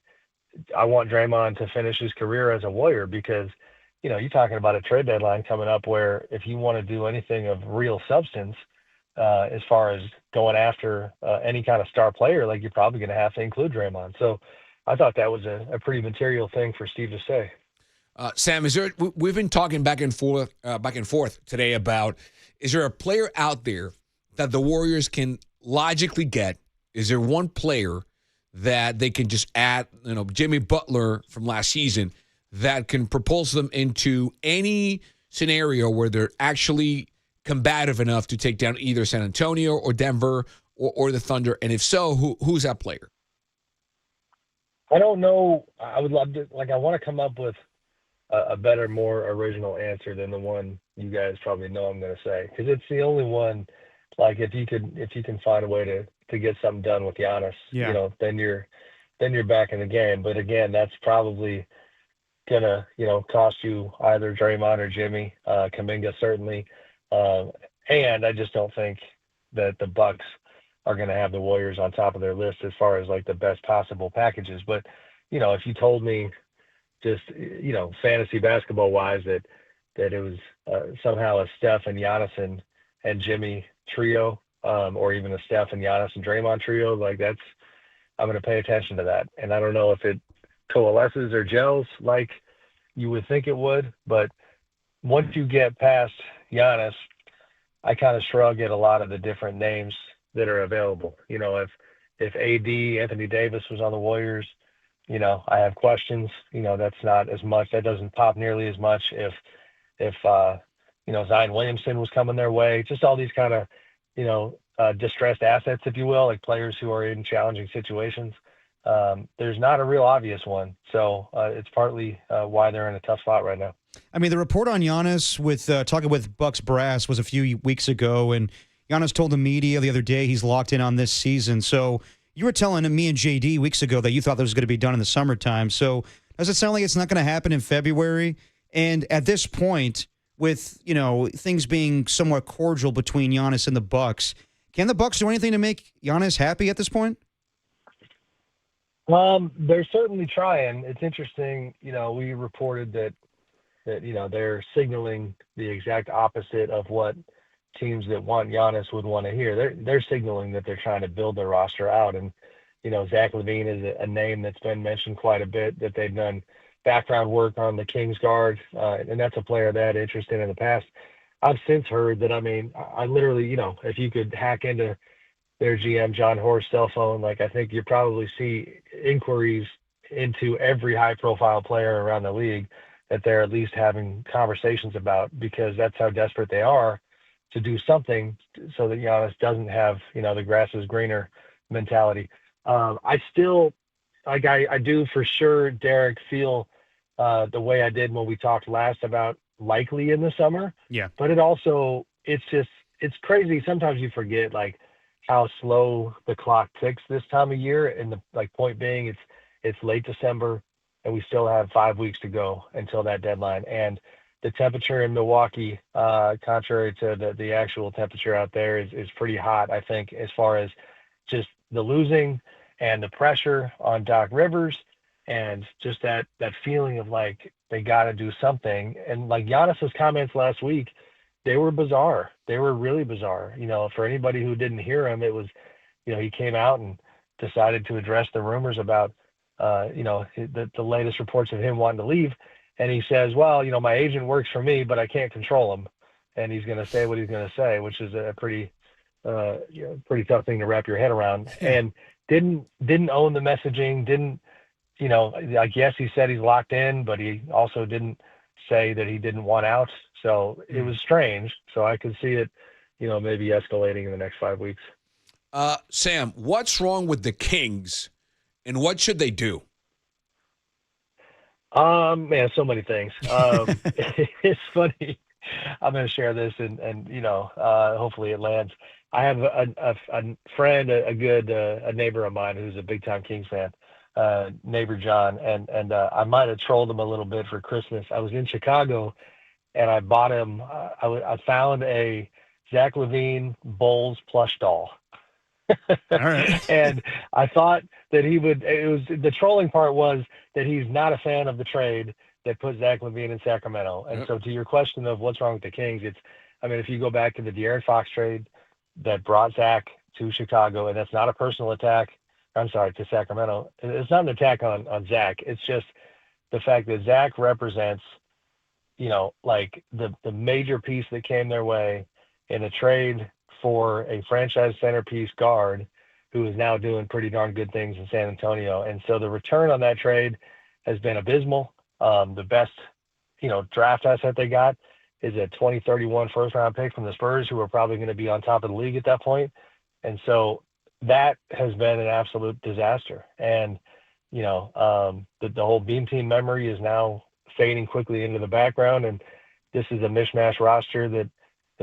Speaker 7: I want Draymond to finish his career as a Warrior, because, you're talking about a trade deadline coming up where if you want to do anything of real substance, as far as going after any kind of star player, like, you're probably going to have to include Draymond. So I thought that was a pretty material thing for Steve to say.
Speaker 2: Sam, we've been talking back and forth today about, is there a player out there that the Warriors can logically get? Is there one player that they can just add, Jimmy Butler from last season, that can propulse them into any scenario where they're actually combative enough to take down either San Antonio or Denver or the Thunder? And if so, who's that player?
Speaker 7: I don't know. I would love to, I want to come up with a better, more original answer than the one you guys probably know I'm going to say, because it's the only one. Like, if you can find a way to get something done with Giannis, then you're back in the game. But again, that's probably gonna cost you either Draymond or Jimmy, Kuminga certainly, and I just don't think that the Bucks are going to have the Warriors on top of their list as far as like the best possible packages. But if you told me just fantasy basketball wise that it was somehow a Steph and Giannis and Jimmy trio, or even a Steph and Giannis and Draymond trio, like, I'm going to pay attention to that. And I don't know if it coalesces or gels like you would think it would, but once you get past Giannis, I kind of shrug at a lot of the different names that are available. If AD, Anthony Davis was on the Warriors, I have questions. That's not as much. That doesn't pop nearly as much. If Zion Williamson was coming their way, just all these kind of, distressed assets, if you will, like players who are in challenging situations. There's not a real obvious one. So it's partly why they're in a tough spot right now.
Speaker 16: I mean, the report on Giannis with talking with Bucks brass was a few weeks ago, and Giannis told the media the other day he's locked in on this season. So you were telling me and JD weeks ago that you thought that was going to be done in the summertime. So does it sound like it's not going to happen in February? And at this point, with things being somewhat cordial between Giannis and the Bucks, can the Bucks do anything to make Giannis happy at this point?
Speaker 7: They're certainly trying. It's interesting. We reported that they're signaling the exact opposite of what teams that want Giannis would want to hear. They're signaling that they're trying to build their roster out. And, Zach LaVine is a name that's been mentioned quite a bit, that they've done background work on the Kings guard. And that's a player that I had interest in the past. I've since heard that, I literally, if you could hack into their GM, John Horst's cell phone, I think you probably see inquiries into every high profile player around the league that they're at least having conversations about, because that's how desperate they are to do something so that Giannis doesn't have, the grass is greener mentality. I still, I do for sure, Derek, feel the way I did when we talked last about likely in the summer.
Speaker 16: Yeah.
Speaker 7: But it's crazy. Sometimes you forget how slow the clock ticks this time of year. And the point being, it's late December and we still have 5 weeks to go until that deadline. And the temperature in Milwaukee, contrary to the actual temperature out there, is pretty hot, I think, as far as just the losing and the pressure on Doc Rivers, and just that feeling of they got to do something. And Giannis's comments last week, they were bizarre. They were really bizarre. For anybody who didn't hear him, it was, he came out and decided to address the rumors about, the latest reports of him wanting to leave. And he says, well, my agent works for me, but I can't control him. And he's going to say what he's going to say, which is a pretty tough thing to wrap your head around. And didn't own the messaging, didn't, I guess he said he's locked in, but he also didn't say that he didn't want out. So it was strange. So I could see it, maybe escalating in the next 5 weeks.
Speaker 2: Sam, what's wrong with the Kings, and what should they do?
Speaker 7: Man, so many things. It's funny. I'm going to share this, and hopefully it lands. I have a friend, a neighbor of mine who's a big time Kings fan, neighbor John, and I might have trolled him a little bit for Christmas. I was in Chicago, and I bought him. I found a Zach LaVine Bulls plush doll.
Speaker 16: All right.
Speaker 7: And I thought that the trolling part was that he's not a fan of the trade that put Zach LaVine in Sacramento. And so to your question of what's wrong with the Kings, if you go back to the De'Aaron Fox trade that brought Zach to Chicago, and that's not a personal attack, to Sacramento. It's not an attack on Zach. It's just the fact that Zach represents, like the major piece that came their way in a trade for a franchise centerpiece guard who is now doing pretty darn good things in San Antonio. And so the return on that trade has been abysmal. The best, draft asset they got is a 2031 first round pick from the Spurs, who are probably going to be on top of the league at that point. And so that has been an absolute disaster. And, the whole Beam Team memory is now fading quickly into the background. And this is a mishmash roster that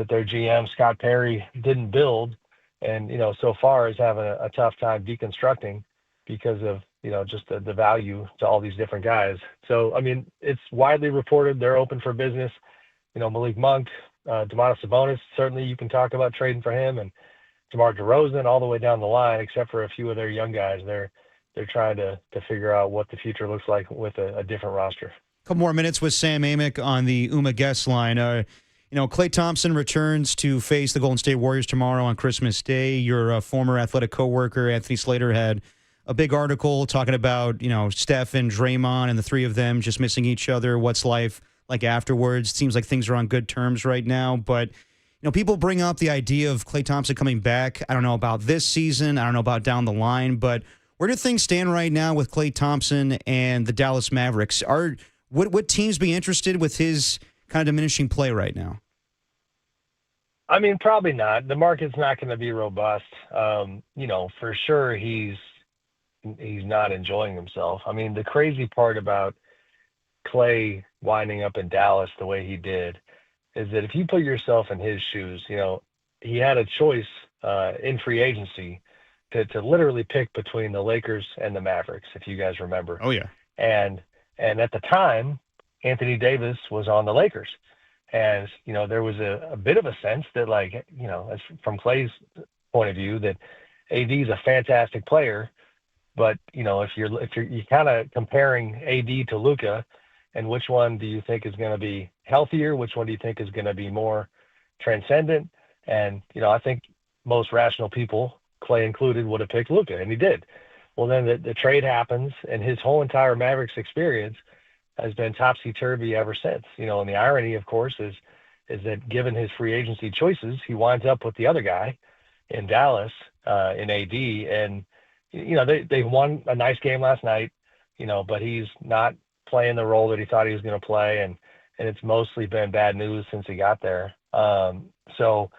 Speaker 7: their GM, Scott Perry, didn't build, and, so far is having a tough time deconstructing because of, just the value to all these different guys. So, it's widely reported they're open for business. Malik Monk, Domantas Sabonis, certainly you can talk about trading for him, and DeMar DeRozan all the way down the line, except for a few of their young guys. They're trying to figure out what the future looks like with a different roster.
Speaker 16: A couple more minutes with Sam Amick on the Uma guest line. Klay Thompson returns to face the Golden State Warriors tomorrow on Christmas Day. Your former athletic coworker, Anthony Slater, had a big article talking about, Steph and Draymond and the three of them just missing each other. What's life like afterwards? It seems like things are on good terms right now. But, people bring up the idea of Klay Thompson coming back. I don't know about this season. I don't know about down the line. But where do things stand right now with Klay Thompson and the Dallas Mavericks? Would teams be interested with his kind of diminishing play right now?
Speaker 7: Probably not. The market's not going to be robust. For sure he's not enjoying himself. The crazy part about Klay winding up in Dallas the way he did is that if you put yourself in his shoes, he had a choice in free agency to literally pick between the Lakers and the Mavericks, if you guys remember.
Speaker 16: Oh, yeah.
Speaker 7: And at the time, Anthony Davis was on the Lakers. And, there was a bit of a sense that, as from Klay's point of view, that AD is a fantastic player. But, if you're kind of comparing AD to Luka, and which one do you think is going to be healthier? Which one do you think is going to be more transcendent? And, I think most rational people, Klay included, would have picked Luka, and he did. Well, then the trade happens, and his whole entire Mavericks experience has been topsy-turvy ever since. And the irony, of course, is that given his free agency choices, he winds up with the other guy in Dallas, in AD. And, they won a nice game last night, but he's not playing the role that he thought he was going to play. And it's mostly been bad news since he got there. So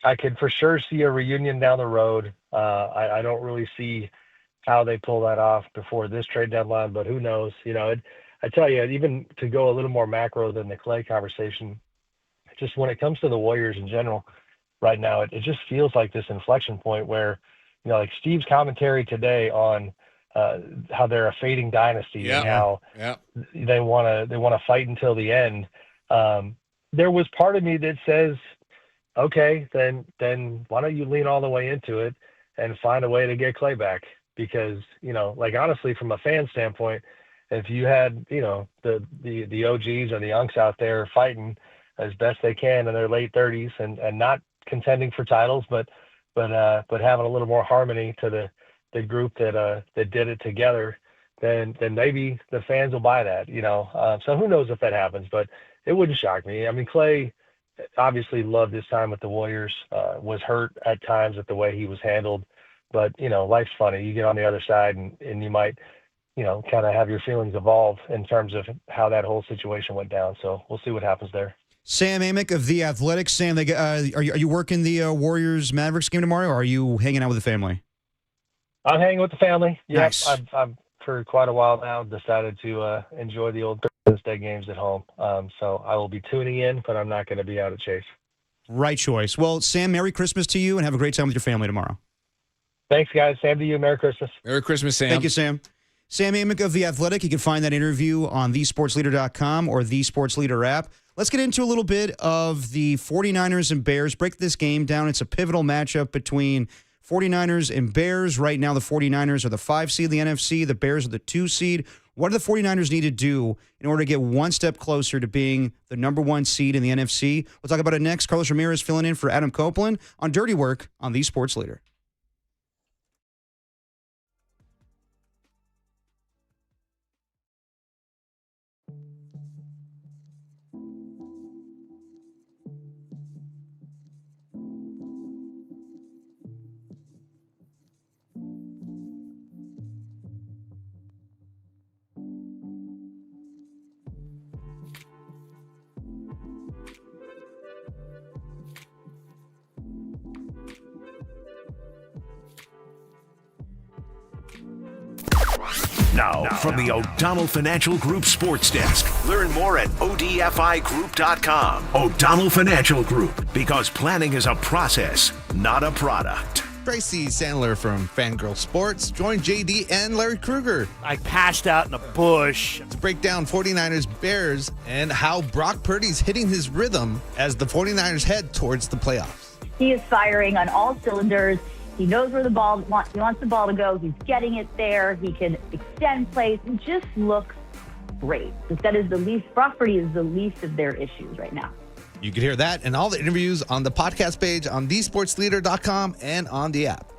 Speaker 7: I could for sure see a reunion down the road. I don't really see how they pull that off before this trade deadline, but who knows? I tell you, even to go a little more macro than the Klay conversation, just when it comes to the Warriors in general right now, it just feels like this inflection point where, like Steve's commentary today on how they're a fading dynasty and how they want to fight until the end. There was part of me that says, okay, then why don't you lean all the way into it and find a way to get Klay back? Because, honestly, from a fan standpoint, if you had, the OGs or the unks out there fighting as best they can in their late 30s and not contending for titles, but having a little more harmony to the group that did it together, then maybe the fans will buy that, So who knows if that happens, but it wouldn't shock me. Klay obviously loved his time with the Warriors, was hurt at times at the way he was handled, but life's funny. You get on the other side and you might kind of have your feelings evolve in terms of how that whole situation went down. So we'll see what happens there.
Speaker 16: Sam Amick of The Athletic. Sam, are you working the Warriors-Mavericks game tomorrow, or are you hanging out with the family?
Speaker 7: I'm hanging with the family.
Speaker 16: Nice.
Speaker 7: Yep, I've for quite a while now decided to enjoy the old Christmas Day games at home. So I will be tuning in, but I'm not going to be out at Chase.
Speaker 16: Right choice. Well, Sam, Merry Christmas to you, and have a great time with your family tomorrow.
Speaker 7: Thanks, guys. Same to you. Merry Christmas.
Speaker 2: Merry Christmas, Sam.
Speaker 16: Thank you, Sam. Sam Amick of The Athletic. You can find that interview on thesportsleader.com or the Sports Leader app. Let's get into a little bit of the 49ers and Bears. Break this game down. It's a pivotal matchup between 49ers and Bears. Right now, the 49ers are the 5 seed in the NFC. The Bears are the 2 seed. What do the 49ers need to do in order to get one step closer to being the number 1 seed in the NFC? We'll talk about it next. Carlos Ramirez filling in for Adam Copeland on Dirty Work on the Sports Leader.
Speaker 1: Now, from the O'Donnell Financial Group Sports Desk. Learn more at odfigroup.com. O'Donnell Financial Group, because planning is a process, not a product.
Speaker 15: Tracy Sandler from Fangirl Sports joined JD and Larry Krueger.
Speaker 8: I passed out in a bush.
Speaker 15: To break down 49ers Bears and how Brock Purdy's hitting his rhythm as the 49ers head towards the playoffs.
Speaker 11: He is firing on all cylinders. He knows where he wants the ball to go. He's getting it there. He can extend plays. He just looks great. Brock Purdy is the least of their issues right now.
Speaker 15: You can hear that and all the interviews on the podcast page on thesportsleader.com and on the app.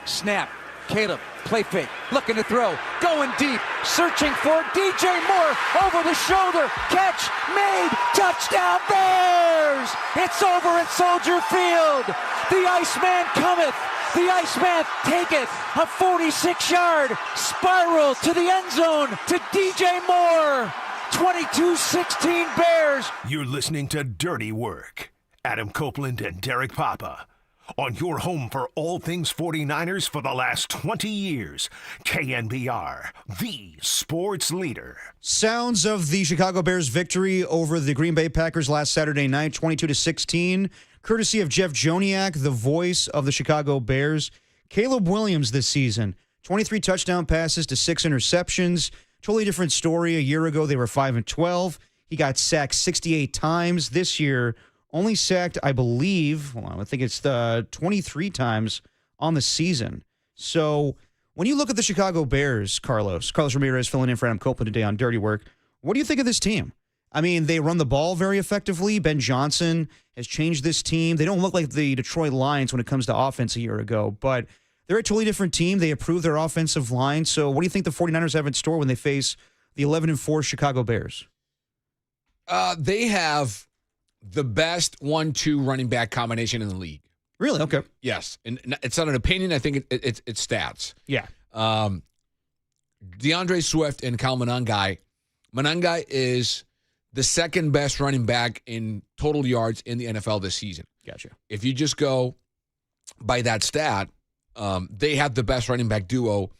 Speaker 4: Snap. Caleb, play fake, looking to throw, going deep, searching for DJ Moore, over the shoulder, catch, made, touchdown Bears! It's over at Soldier Field. The Iceman cometh, the Iceman taketh, a 46-yard spiral to the end zone to DJ Moore. 22-16 Bears.
Speaker 1: You're listening to Dirty Work. Adam Copeland and Derek Papa. On your home for all things 49ers for the last 20 years. KNBR, the sports leader.
Speaker 16: Sounds of the Chicago Bears victory over the Green Bay Packers last Saturday night, 22-16. Courtesy of Jeff Joniak, the voice of the Chicago Bears. Caleb Williams this season, 23 touchdown passes to 6 interceptions. Totally different story. A year ago, they were 5-12. He got sacked 68 times. This year, only sacked, I believe, I think it's 23 times on the season. So when you look at the Chicago Bears, Carlos Ramirez filling in for Adam Copeland today on Dirty Work, what do you think of this team? I mean, they run the ball very effectively. Ben Johnson has changed this team. They don't look like the Detroit Lions when it comes to offense a year ago, but they're a totally different team. They improved their offensive line. So what do you think the 49ers have in store when they face the 11-4 Chicago Bears?
Speaker 2: They have the best 1-2 running back combination in the league.
Speaker 16: Really? Okay.
Speaker 2: Yes. And it's not an opinion. I think it's stats.
Speaker 16: Yeah.
Speaker 2: DeAndre Swift and Kyle Monangai. Monangai is the second best running back in total yards in the NFL this season.
Speaker 16: Gotcha.
Speaker 2: If you just go by that stat, they have the best running back duo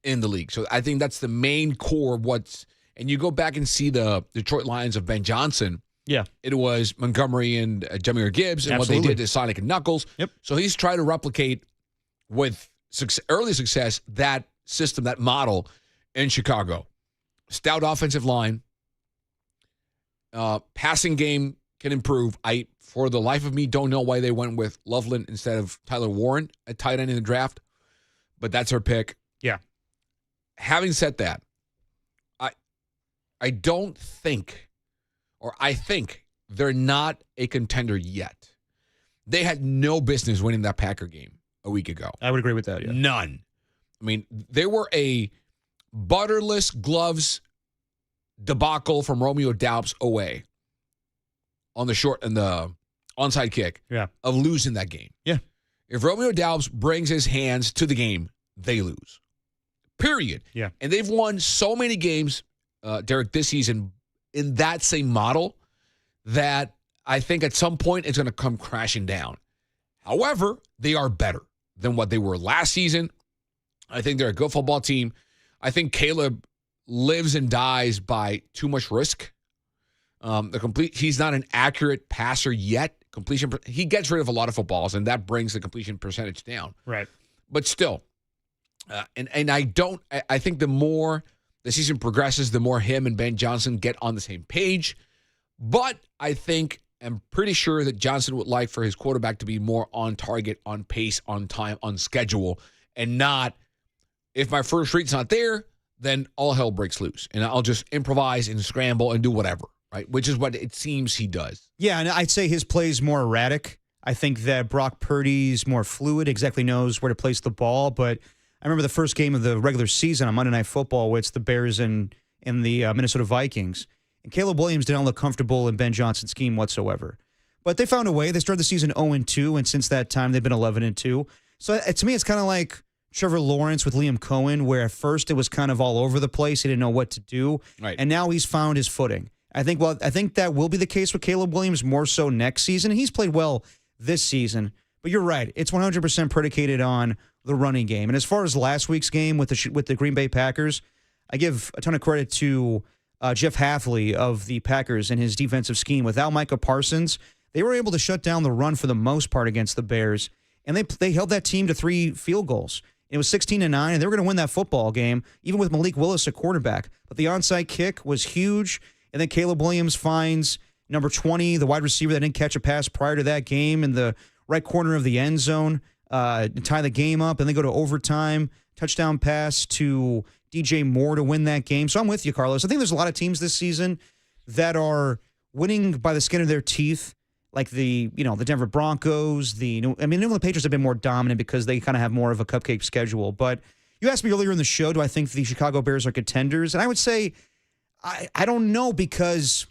Speaker 2: in the league. So I think that's the main core of what's – and you go back and see the Detroit Lions of Ben Johnson.
Speaker 16: Yeah.
Speaker 2: It was Montgomery and Jahmyr Gibbs, and
Speaker 16: Absolutely.
Speaker 2: what they did to Sonic and Knuckles.
Speaker 16: Yep.
Speaker 2: So he's trying to replicate with early success that system, that model in Chicago. Stout offensive line. Passing game can improve. I, for the life of me, don't know why they went with Loveland instead of Tyler Warren at tight end in the draft, but that's her pick.
Speaker 16: Yeah.
Speaker 2: Having said that, I don't think, or I think they're not a contender yet. They had no business winning that Packer game a week ago.
Speaker 16: I would agree with that, yeah.
Speaker 2: None. I mean, they were a butterless gloves debacle from Romeo Doubs away on the short and the onside kick of losing that game.
Speaker 16: Yeah.
Speaker 2: If Romeo Doubs brings his hands to the game, they lose. Period.
Speaker 16: Yeah.
Speaker 2: And they've won so many games, Derek, this season in that same model that I think at some point it's going to come crashing down. However, they are better than what they were last season. I think they're a good football team. I think Caleb lives and dies by too much risk. He's not an accurate passer yet. He gets rid of a lot of footballs, and that brings the completion percentage down.
Speaker 16: Right.
Speaker 2: But still, I think the more the season progresses, the more him and Ben Johnson get on the same page. But I'm pretty sure that Johnson would like for his quarterback to be more on target, on pace, on time, on schedule, and not, if my first read's not there, then all hell breaks loose. And I'll just improvise and scramble and do whatever, right? Which is what it seems he does.
Speaker 16: Yeah, and I'd say his play is more erratic. I think that Brock Purdy's more fluid, exactly knows where to place the ball. But I remember the first game of the regular season on Monday Night Football, where it's the Bears and the Minnesota Vikings. And Caleb Williams did not look comfortable in Ben Johnson's scheme whatsoever. But they found a way. They started the season 0-2, and since that time, they've been 11-2. So to me, it's kind of like Trevor Lawrence with Liam Cohen, where at first it was kind of all over the place. He didn't know what to do.
Speaker 2: Right.
Speaker 16: And now he's found his footing. I think that will be the case with Caleb Williams more so next season. He's played well this season. But you're right. It's 100% predicated on the running game. And as far as last week's game with the Green Bay Packers, I give a ton of credit to Jeff Hafley of the Packers and his defensive scheme. Without Micah Parsons, they were able to shut down the run for the most part against the Bears. And they held that team to 3 field goals. It was 16-9, and they were going to win that football game, even with Malik Willis at quarterback. But the onside kick was huge, and then Caleb Williams finds number 20, the wide receiver that didn't catch a pass prior to that game, in the right corner of the end zone, to tie the game up, and they go to overtime. Touchdown pass to DJ Moore to win that game. So I'm with you, Carlos. I think there's a lot of teams this season that are winning by the skin of their teeth. like the Denver Broncos, the New England Patriots have been more dominant because they kind of have more of a cupcake schedule. But you asked me earlier in the show, do I think the Chicago Bears are contenders? And I would say I don't know, because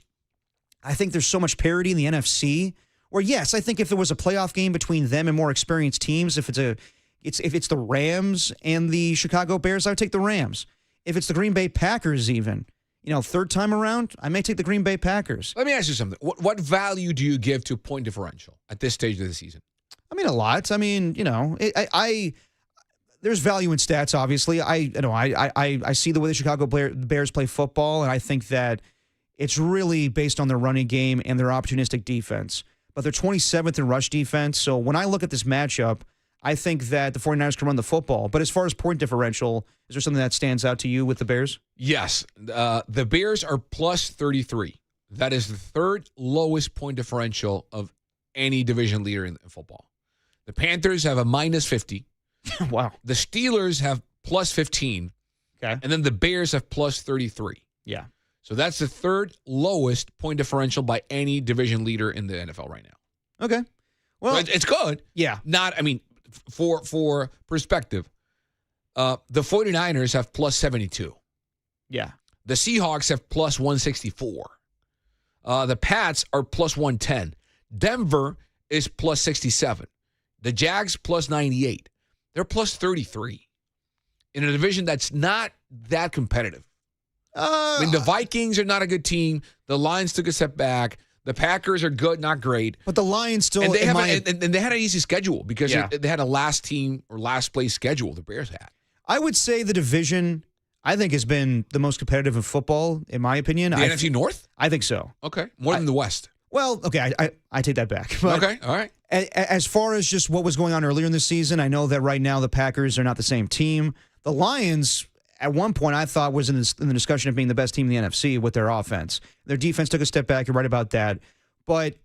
Speaker 16: I think there's so much parity in the NFC. Or yes, I think if there was a playoff game between them and more experienced teams, if it's the Rams and the Chicago Bears, I would take the Rams. If it's the Green Bay Packers, even, third time around, I may take the Green Bay Packers.
Speaker 2: Let me ask you something. What value do you give to point differential at this stage of the season?
Speaker 16: I mean, a lot. I mean, there's value in stats. Obviously, I see the way the Chicago Bears play football, and I think that it's really based on their running game and their opportunistic defense. But they're 27th in rush defense. So when I look at this matchup, I think that the 49ers can run the football. But as far as point differential, is there something that stands out to you with the Bears?
Speaker 2: Yes. The Bears are plus 33. That is the third lowest point differential of any division leader in football. The Panthers have a minus 50.
Speaker 16: Wow.
Speaker 2: The Steelers have plus 15.
Speaker 16: Okay.
Speaker 2: And then the Bears have plus 33.
Speaker 16: Yeah.
Speaker 2: So that's the third lowest point differential by any division leader in the NFL right now.
Speaker 16: Okay. Well,
Speaker 2: so it's good.
Speaker 16: Yeah.
Speaker 2: For perspective, the 49ers have plus 72.
Speaker 16: Yeah.
Speaker 2: The Seahawks have plus 164. The Pats are plus 110. Denver is plus 67. The Jags plus 98. They're plus 33 in a division that's not that competitive. The Vikings are not a good team. The Lions took a step back. The Packers are good, not great.
Speaker 16: But the Lions still...
Speaker 2: And they had an easy schedule because they had a last place schedule the Bears had.
Speaker 16: I would say the division, I think, has been the most competitive in football, in my opinion.
Speaker 2: The NFC North?
Speaker 16: I think so.
Speaker 2: Okay. More than the West.
Speaker 16: Well, okay, I take that back. But
Speaker 2: okay, all right.
Speaker 16: As far as just what was going on earlier in the season, I know that right now the Packers are not the same team. The Lions, at one point, I thought was in the discussion of being the best team in the NFC with their offense. Their defense took a step back. You're right about that. But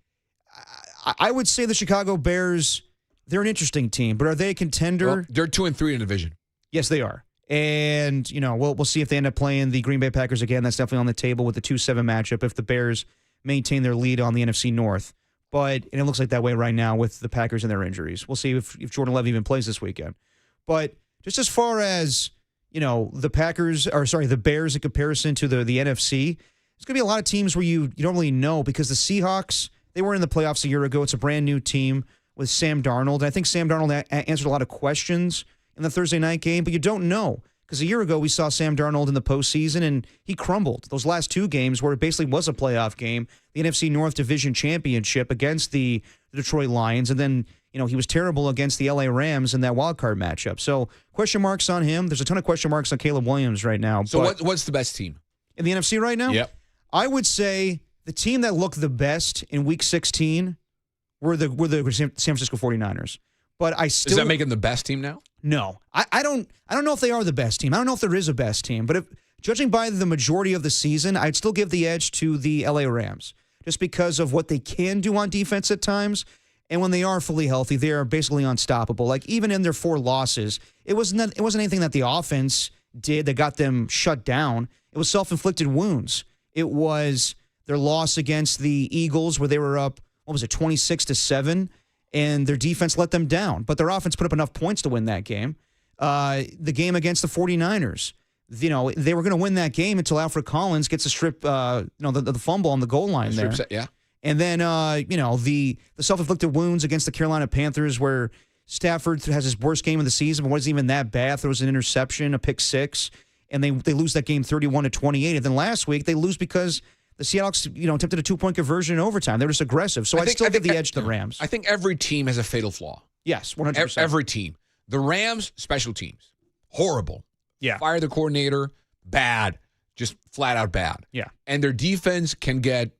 Speaker 16: I would say the Chicago Bears, they're an interesting team. But are they a contender?
Speaker 2: Well, they're 2-3 in the division.
Speaker 16: Yes, they are. And, we'll see if they end up playing the Green Bay Packers again. That's definitely on the table with the 2-7 matchup if the Bears maintain their lead on the NFC North. And it looks like that way right now with the Packers and their injuries. We'll see if Jordan Love even plays this weekend. But just as far as, the Bears in comparison to the NFC, there's going to be a lot of teams where you don't really know, because the Seahawks, they were in the playoffs a year ago. It's a brand new team with Sam Darnold. And I think Sam Darnold answered a lot of questions in the Thursday night game, but you don't know. Because a year ago, we saw Sam Darnold in the postseason, and he crumbled. Those last two games where it basically was a playoff game, the NFC North Division Championship against the Detroit Lions, and then, he was terrible against the LA Rams in that wild card matchup. So question marks on him. There's a ton of question marks on Caleb Williams right now.
Speaker 2: So what's the best team?
Speaker 16: In the NFC right now?
Speaker 2: Yep.
Speaker 16: I would say the team that looked the best in Week 16 were the San Francisco 49ers. But
Speaker 2: Does that make them the best team now?
Speaker 16: No. I don't know if they are the best team. I don't know if there is a best team. But judging by the majority of the season, I'd still give the edge to the LA Rams, just because of what they can do on defense at times. And when they are fully healthy, they are basically unstoppable. Like, even in their 4 losses, it wasn't anything that the offense did that got them shut down. It was self-inflicted wounds. It was their loss against the Eagles where they were up, 26-7, and their defense let them down. But their offense put up enough points to win that game. The game against the 49ers, they were going to win that game until Alfred Collins gets a strip, the fumble on the goal line there.
Speaker 2: Yeah.
Speaker 16: And then, the self-inflicted wounds against the Carolina Panthers, where Stafford has his worst game of the season, but wasn't even that bad. There was an interception, a pick 6, and they lose that game 31-28. And then last week, they lose because the Seahawks, attempted a 2-point conversion in overtime. They were just aggressive. So I still give the edge to the Rams.
Speaker 2: I think every team has a fatal flaw.
Speaker 16: Yes, 100%.
Speaker 2: Every team. The Rams, special teams, horrible.
Speaker 16: Yeah.
Speaker 2: Fire the coordinator, bad. Just flat out bad.
Speaker 16: Yeah.
Speaker 2: And their defense can get...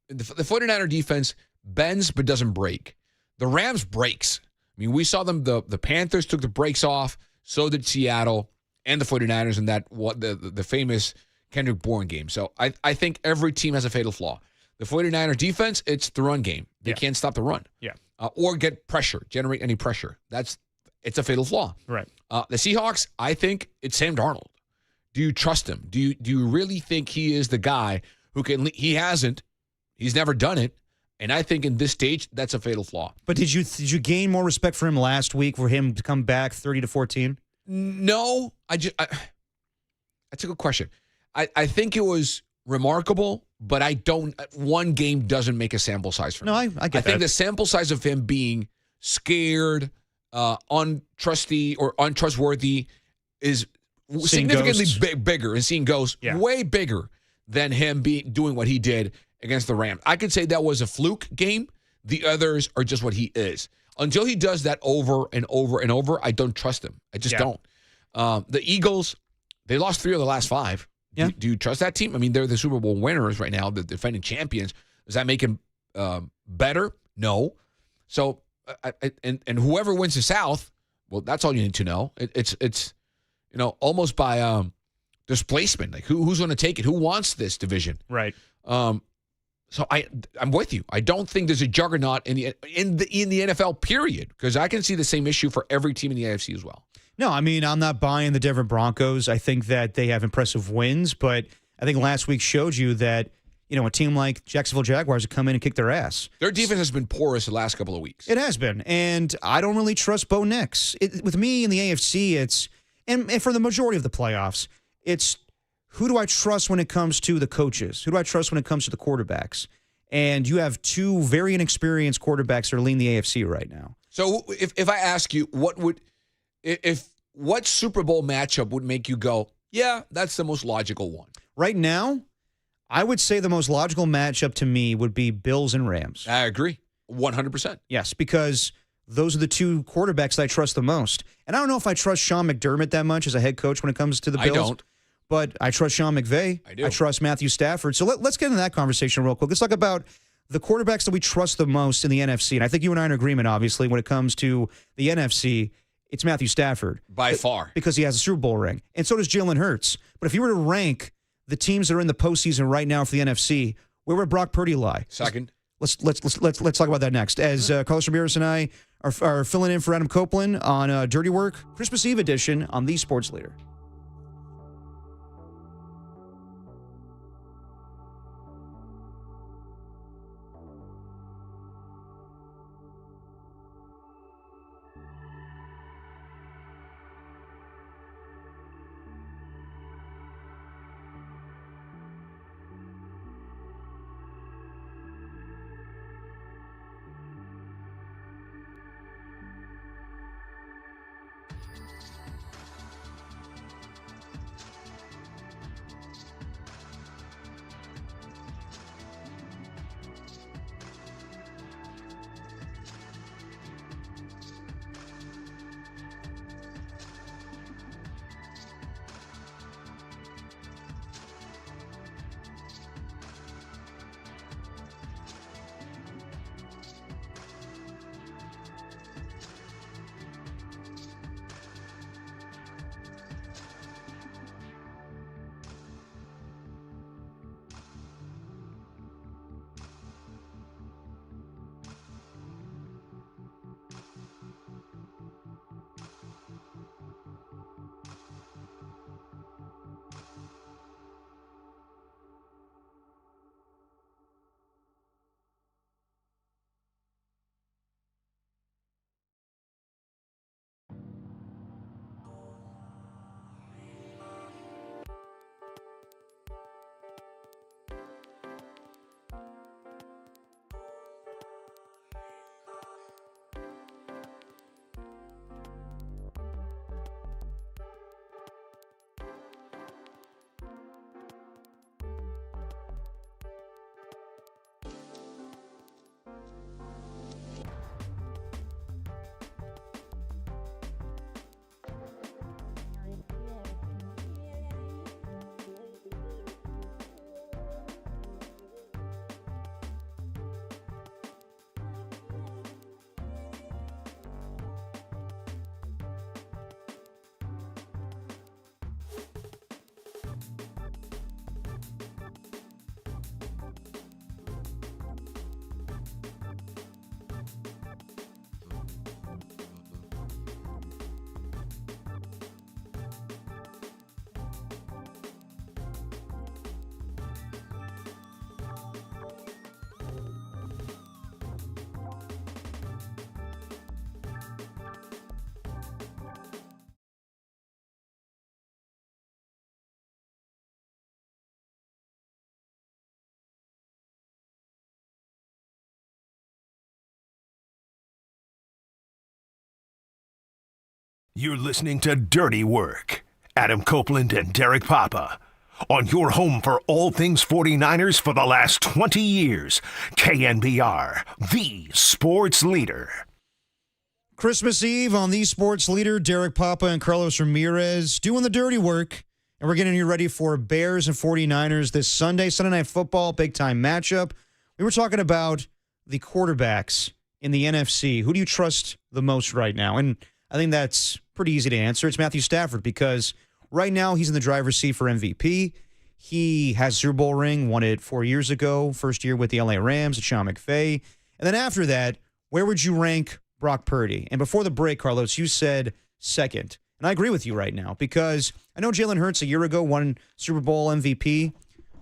Speaker 2: The 49er defense bends but doesn't break. The Rams breaks. I mean, we saw them, the Panthers took the brakes off, so did Seattle and the 49ers in the famous Kendrick Bourne game. So I think every team has a fatal flaw. The 49er defense, it's the run game. They can't stop the run.
Speaker 16: Yeah.
Speaker 2: Or get pressure, generate any pressure. It's a fatal flaw.
Speaker 16: Right.
Speaker 2: The Seahawks, I think it's Sam Darnold. Do you trust him? Do you really think he is the guy who can? He hasn't. He's never done it And I think in this stage, that's a fatal flaw.
Speaker 16: But did you gain more respect for him last week for him to come back 30-14?
Speaker 2: No, that's a good question. I think it was remarkable, but one game doesn't make a sample size for me.
Speaker 16: No, I get that.
Speaker 2: I think the sample size of him being scared, untrustworthy is significantly bigger, and seeing ghosts way bigger than him doing what he did against the Rams. I could say that was a fluke game. The others are just what he is. Until he does that over and over and over, I don't trust him. I just don't. The Eagles, they lost 3 of the last 5.
Speaker 16: Yeah.
Speaker 2: Do you trust that team? I mean, they're the Super Bowl winners right now, the defending champions. Does that make him better? No. So, and whoever wins the South, well, that's all you need to know. It's almost by displacement. Like who's going to take it? Who wants this division?
Speaker 16: Right.
Speaker 2: So I'm with you. I don't think there's a juggernaut in the NFL period, because I can see the same issue for every team in the AFC as well.
Speaker 16: No, I mean, I'm not buying the Denver Broncos. I think that they have impressive wins, but I think last week showed you that, a team like Jacksonville Jaguars would come in and kick their ass.
Speaker 2: Their defense has been porous the last couple of weeks.
Speaker 16: It has been, and I don't really trust Bo Nix. With me in the AFC, and for the majority of the playoffs, it's who do I trust when it comes to the coaches? Who do I trust when it comes to the quarterbacks? And you have 2 very inexperienced quarterbacks that are leading the AFC right now.
Speaker 2: So if I ask you, what Super Bowl matchup would make you go, yeah, that's the most logical one?
Speaker 16: Right now, I would say the most logical matchup to me would be Bills and Rams.
Speaker 2: I agree. 100%.
Speaker 16: Yes, because those are the 2 quarterbacks that I trust the most. And I don't know if I trust Sean McDermott that much as a head coach when it comes to the Bills.
Speaker 2: I don't.
Speaker 16: But I trust Sean McVay.
Speaker 2: I do.
Speaker 16: I trust Matthew Stafford. So let's get into that conversation real quick. Let's talk about the quarterbacks that we trust the most in the NFC. And I think you and I are in agreement, obviously, when it comes to the NFC. It's Matthew Stafford.
Speaker 2: By far.
Speaker 16: Because he has a Super Bowl ring. And so does Jalen Hurts. But if you were to rank the teams that are in the postseason right now for the NFC, where would Brock Purdy lie?
Speaker 2: Second.
Speaker 16: Let's talk about that next. As Carlos Ramirez and I are filling in for Adam Copeland on Dirty Work, Christmas Eve edition on The Sports Leader.
Speaker 1: You're listening to Dirty Work. Adam Copeland and Derek Papa. On your home for all things 49ers for the last 20 years. KNBR, the sports leader.
Speaker 16: Christmas Eve on the sports leader, Derek Papa and Carlos Ramirez doing the dirty work. And we're getting you ready for Bears and 49ers this Sunday Night Football, big-time matchup. We were talking about the quarterbacks in the NFC. Who do you trust the most right now? And I think that's pretty easy to answer. It's Matthew Stafford because right now he's in the driver's seat for MVP. He has a Super Bowl ring, won it 4 years ago, first year with the LA Rams, Sean McVay. And then after that, where would you rank Brock Purdy? And before the break, Carlos, you said second. And I agree with you right now because I know Jalen Hurts a year ago won Super Bowl MVP,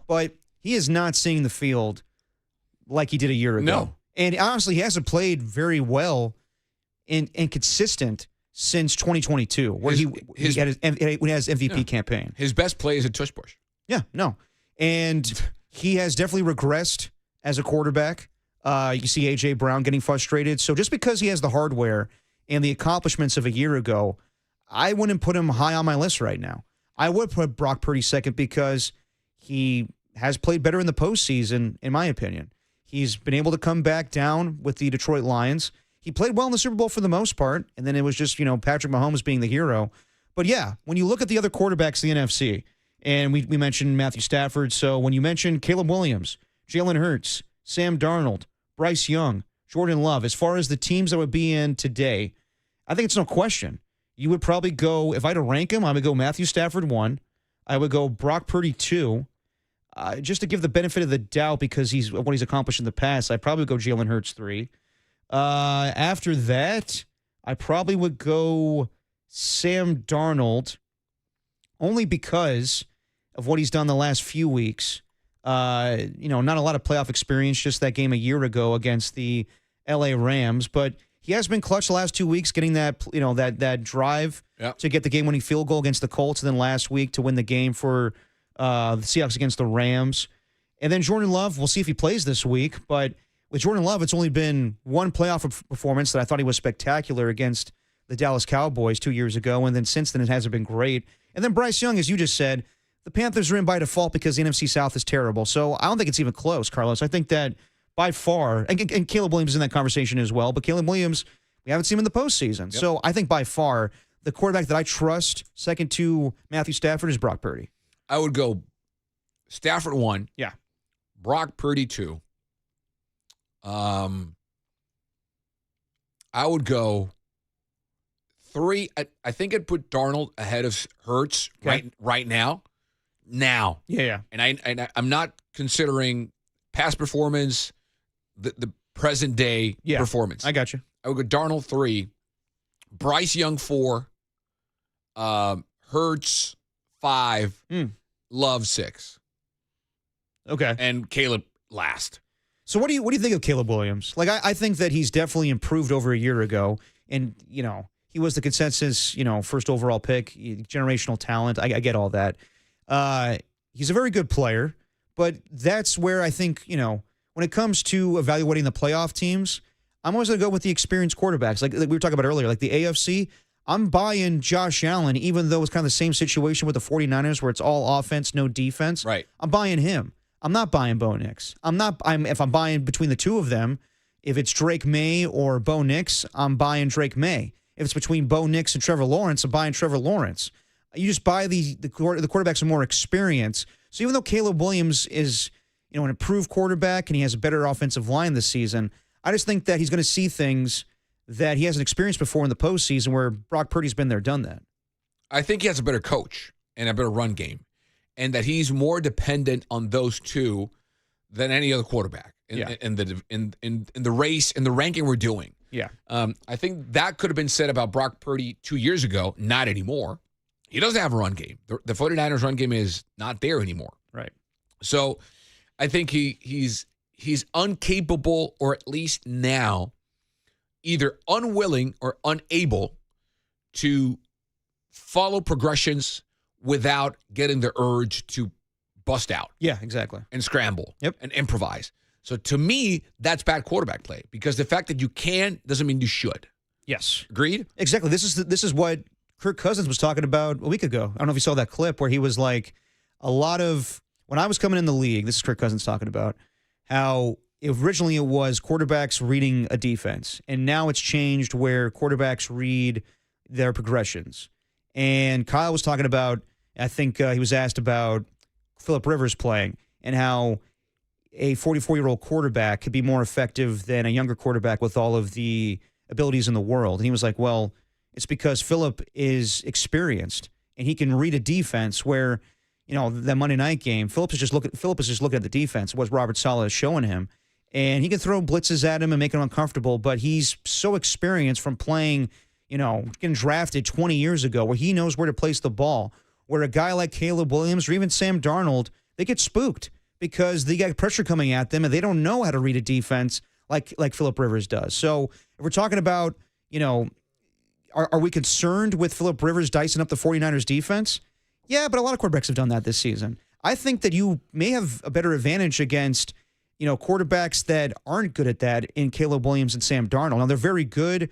Speaker 16: but he is not seeing the field like he did a year ago.
Speaker 2: No.
Speaker 16: And honestly, he hasn't played very well and consistent since 2022, where he had his MVP campaign.
Speaker 2: His best play is a tush push.
Speaker 16: Yeah, no. And he has definitely regressed as a quarterback. You see A.J. Brown getting frustrated. So just because he has the hardware and the accomplishments of a year ago, I wouldn't put him high on my list right now. I would put Brock Purdy second because he has played better in the postseason, in my opinion. He's been able to come back down with the Detroit Lions. He played well in the Super Bowl for the most part, and then it was just, Patrick Mahomes being the hero. But yeah, when you look at the other quarterbacks in the NFC, and we mentioned Matthew Stafford, so when you mention Caleb Williams, Jalen Hurts, Sam Darnold, Bryce Young, Jordan Love, as far as the teams that would be in today, I think it's no question. You would probably go, if I had to rank him, I would go Matthew Stafford 1. I would go Brock Purdy 2. Just to give the benefit of the doubt because what he's accomplished in the past, I'd probably go Jalen Hurts 3. After that, I probably would go Sam Darnold only because of what he's done the last few weeks. Not a lot of playoff experience, just that game a year ago against the LA Rams, but he has been clutch the last 2 weeks, getting that, that drive to get the game-winning field goal against the Colts, and then last week to win the game for the Seahawks against the Rams. And then Jordan Love, we'll see if he plays this week, but with Jordan Love, it's only been one playoff performance that I thought he was spectacular against the Dallas Cowboys 2 years ago, and then since then it hasn't been great. And then Bryce Young, as you just said, the Panthers are in by default because the NFC South is terrible. So I don't think it's even close, Carlos. I think that by far, and Caleb Williams is in that conversation as well, but Caleb Williams, we haven't seen him in the postseason. Yep. So I think by far the quarterback that I trust second to Matthew Stafford is Brock Purdy.
Speaker 2: I would go Stafford 1.
Speaker 16: Yeah.
Speaker 2: Brock Purdy 2. I would go 3. I think I'd put Darnold ahead of Hurts right now.
Speaker 16: Yeah.
Speaker 2: And I'm not considering past performance, the present day performance.
Speaker 16: I got you.
Speaker 2: I would go Darnold 3, Bryce Young 4, Hurts 5, Love 6.
Speaker 16: Okay.
Speaker 2: And Caleb last.
Speaker 16: So what do you think of Caleb Williams? Like I think that he's definitely improved over a year ago, and he was the consensus first overall pick, generational talent. I get all that. He's a very good player, but that's where I think when it comes to evaluating the playoff teams, I'm always going to go with the experienced quarterbacks. Like we were talking about earlier, like the AFC, I'm buying Josh Allen, even though it's kind of the same situation with the 49ers where it's all offense, no defense.
Speaker 2: Right.
Speaker 16: I'm buying him. I'm not buying Bo Nix. If I'm buying between the two of them, if it's Drake May or Bo Nix, I'm buying Drake May. If it's between Bo Nix and Trevor Lawrence, I'm buying Trevor Lawrence. You just buy the quarterbacks with more experience. So even though Caleb Williams is an improved quarterback and he has a better offensive line this season, I just think that he's going to see things that he hasn't experienced before in the postseason where Brock Purdy's been there, done that.
Speaker 2: I think he has a better coach and a better run game, and that he's more dependent on those two than any other quarterback in the race, in the ranking we're doing.
Speaker 16: Yeah.
Speaker 2: I think that could have been said about Brock Purdy 2 years ago. Not anymore. He doesn't have a run game. The 49ers run game is not there anymore.
Speaker 16: Right.
Speaker 2: So I think he's incapable, or at least now, either unwilling or unable to follow progressions without getting the urge to bust out.
Speaker 16: Yeah, exactly.
Speaker 2: And scramble.
Speaker 16: Yep.
Speaker 2: And improvise. So to me, that's bad quarterback play, because the fact that you can doesn't mean you should.
Speaker 16: Yes.
Speaker 2: Agreed?
Speaker 16: Exactly. This is what Kirk Cousins was talking about a week ago. I don't know if you saw that clip where he was like, when I was coming in the league, this is Kirk Cousins talking about how originally it was quarterbacks reading a defense, and now it's changed where quarterbacks read their progressions. And Kyle was talking about, I think he was asked about Phillip Rivers playing and how a 44-year-old quarterback could be more effective than a younger quarterback with all of the abilities in the world. And he was like, well, it's because Phillip is experienced and he can read a defense where, that Monday night game, Phillip is just looking at the defense, what Robert Saleh is showing him. And he can throw blitzes at him and make him uncomfortable, but he's so experienced from playing, getting drafted 20 years ago where he knows where to place the ball, where a guy like Caleb Williams or even Sam Darnold, they get spooked because they got pressure coming at them and they don't know how to read a defense like Phillip Rivers does. So if we're talking about, are we concerned with Phillip Rivers dicing up the 49ers defense? Yeah, but a lot of quarterbacks have done that this season. I think that you may have a better advantage against, quarterbacks that aren't good at that in Caleb Williams and Sam Darnold. Now, they're very good,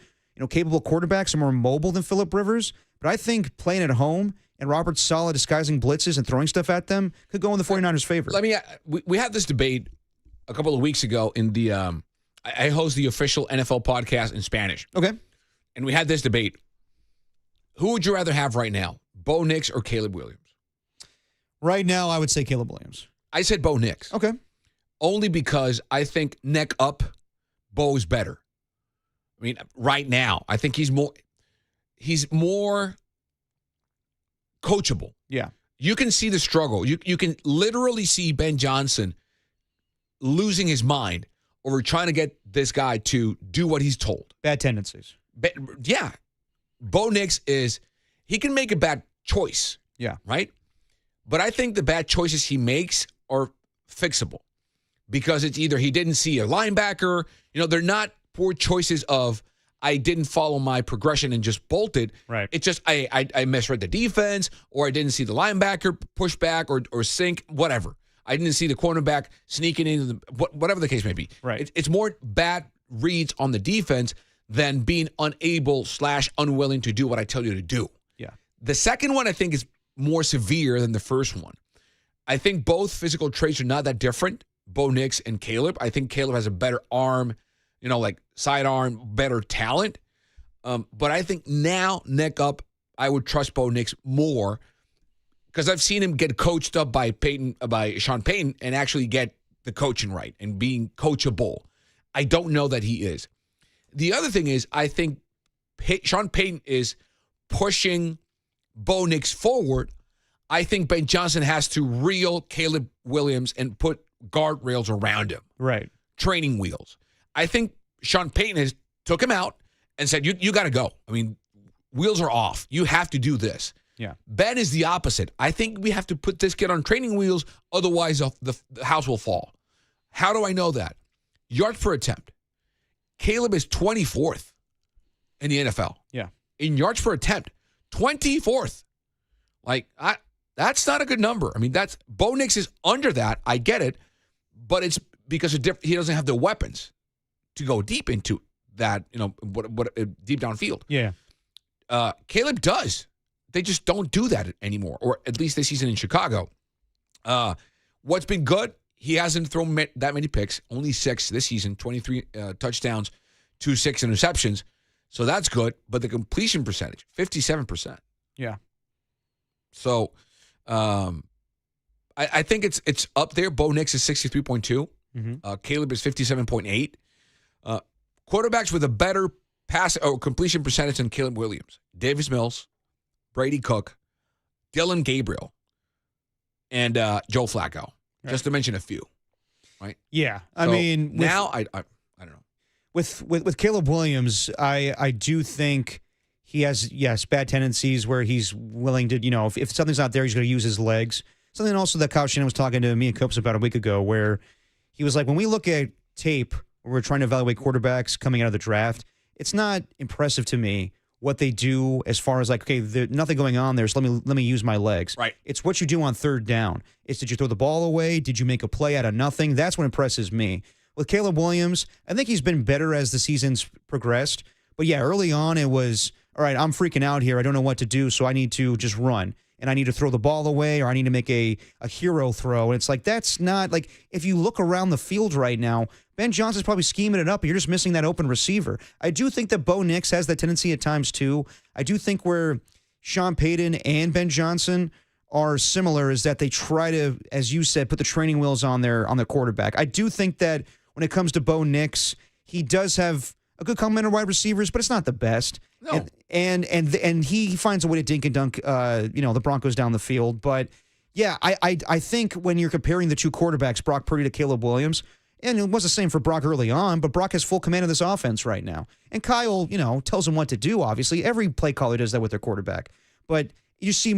Speaker 16: capable quarterbacks and more mobile than Phillip Rivers, but I think playing at home and Robert Saleh disguising blitzes and throwing stuff at them could go in the 49ers' favor.
Speaker 2: We had this debate a couple of weeks ago in the I host the official NFL podcast in Spanish.
Speaker 16: Okay.
Speaker 2: And we had this debate. Who would you rather have right now, Bo Nix or Caleb Williams?
Speaker 16: Right now, I would say Caleb Williams.
Speaker 2: I said Bo Nix.
Speaker 16: Okay.
Speaker 2: Only because I think neck up, Bo's better. I mean, right now, I think he's more coachable.
Speaker 16: Yeah.
Speaker 2: You can see the struggle. You can literally see Ben Johnson losing his mind over trying to get this guy to do what he's told.
Speaker 16: Bad tendencies.
Speaker 2: Yeah. Bo Nix he can make a bad choice.
Speaker 16: Yeah.
Speaker 2: Right? But I think the bad choices he makes are fixable because it's either he didn't see a linebacker. They're not poor choices of I didn't follow my progression and just bolted.
Speaker 16: Right.
Speaker 2: It's just I misread the defense or I didn't see the linebacker push back or sink, whatever. I didn't see the cornerback sneaking in, whatever the case may be.
Speaker 16: Right.
Speaker 2: It's more bad reads on the defense than being unable/unwilling to do what I tell you to do.
Speaker 16: Yeah.
Speaker 2: The second one I think is more severe than the first one. I think both physical traits are not that different, Bo Nix and Caleb. I think Caleb has a better arm, like sidearm, better talent. But I think now, neck up, I would trust Bo Nix more because I've seen him get coached up by Sean Payton and actually get the coaching right and being coachable. I don't know that he is. The other thing is I think Sean Payton is pushing Bo Nix forward. I think Ben Johnson has to reel Caleb Williams and put guardrails around him.
Speaker 16: Right.
Speaker 2: Training wheels. I think Sean Payton has took him out and said, you got to go. I mean, wheels are off. You have to do this.
Speaker 16: Yeah.
Speaker 2: Ben is the opposite. I think we have to put this kid on training wheels, otherwise the house will fall. How do I know that? Yards per attempt. Caleb is 24th in the NFL.
Speaker 16: Yeah.
Speaker 2: In yards per attempt, 24th. That's not a good number. I mean, Bo Nix is under that. I get it, but it's because he doesn't have the weapons to go deep into that. What deep downfield.
Speaker 16: Yeah.
Speaker 2: Caleb does. They just don't do that anymore, or at least this season in Chicago. What's been good? He hasn't thrown that many picks. Only 6 this season. 23 touchdowns, 6 interceptions. So that's good. But the completion percentage, 57%.
Speaker 16: Yeah.
Speaker 2: So I think it's up there. Bo Nix is 63.2.
Speaker 16: Mm-hmm.
Speaker 2: Caleb is 57.8. Quarterbacks with a better pass or completion percentage than Caleb Williams. Davis Mills, Brady Cook, Dylan Gabriel, and Joe Flacco. Right. Just to mention a few. Right?
Speaker 16: Yeah.
Speaker 2: I mean, now I don't know.
Speaker 16: With Caleb Williams, I do think he has, bad tendencies where he's willing to, if something's not there, he's going to use his legs. Something also that Kyle Shannon was talking to me and Copes about a week ago, where he was like, when we look at tape, we're trying to evaluate quarterbacks coming out of the draft, it's not impressive to me what they do as far as like, okay, there's nothing going on there, so let me use my legs.
Speaker 2: Right.
Speaker 16: It's what you do on third down. It's did you throw the ball away? Did you make a play out of nothing? That's what impresses me. With Caleb Williams, I think he's been better as the season's progressed. But yeah, early on it was, all right, I'm freaking out here. I don't know what to do, so I need to just run. And I need to throw the ball away, or I need to make a hero throw. And it's like, that's not, like, if you look around the field right now, Ben Johnson's probably scheming it up, but you're just missing that open receiver. I do think that Bo Nix has that tendency at times, too. I do think where Sean Payton and Ben Johnson are similar is that they try to, as you said, put the training wheels on their quarterback. I do think that when it comes to Bo Nix, he does have a good complement of wide receivers, but it's not the best.
Speaker 2: No.
Speaker 16: And he finds a way to dink and dunk, the Broncos down the field. But yeah, I think when you're comparing the two quarterbacks, Brock Purdy to Caleb Williams, and it was the same for Brock early on, but Brock has full command of this offense right now. And Kyle, tells him what to do. Obviously, every play caller does that with their quarterback. But you see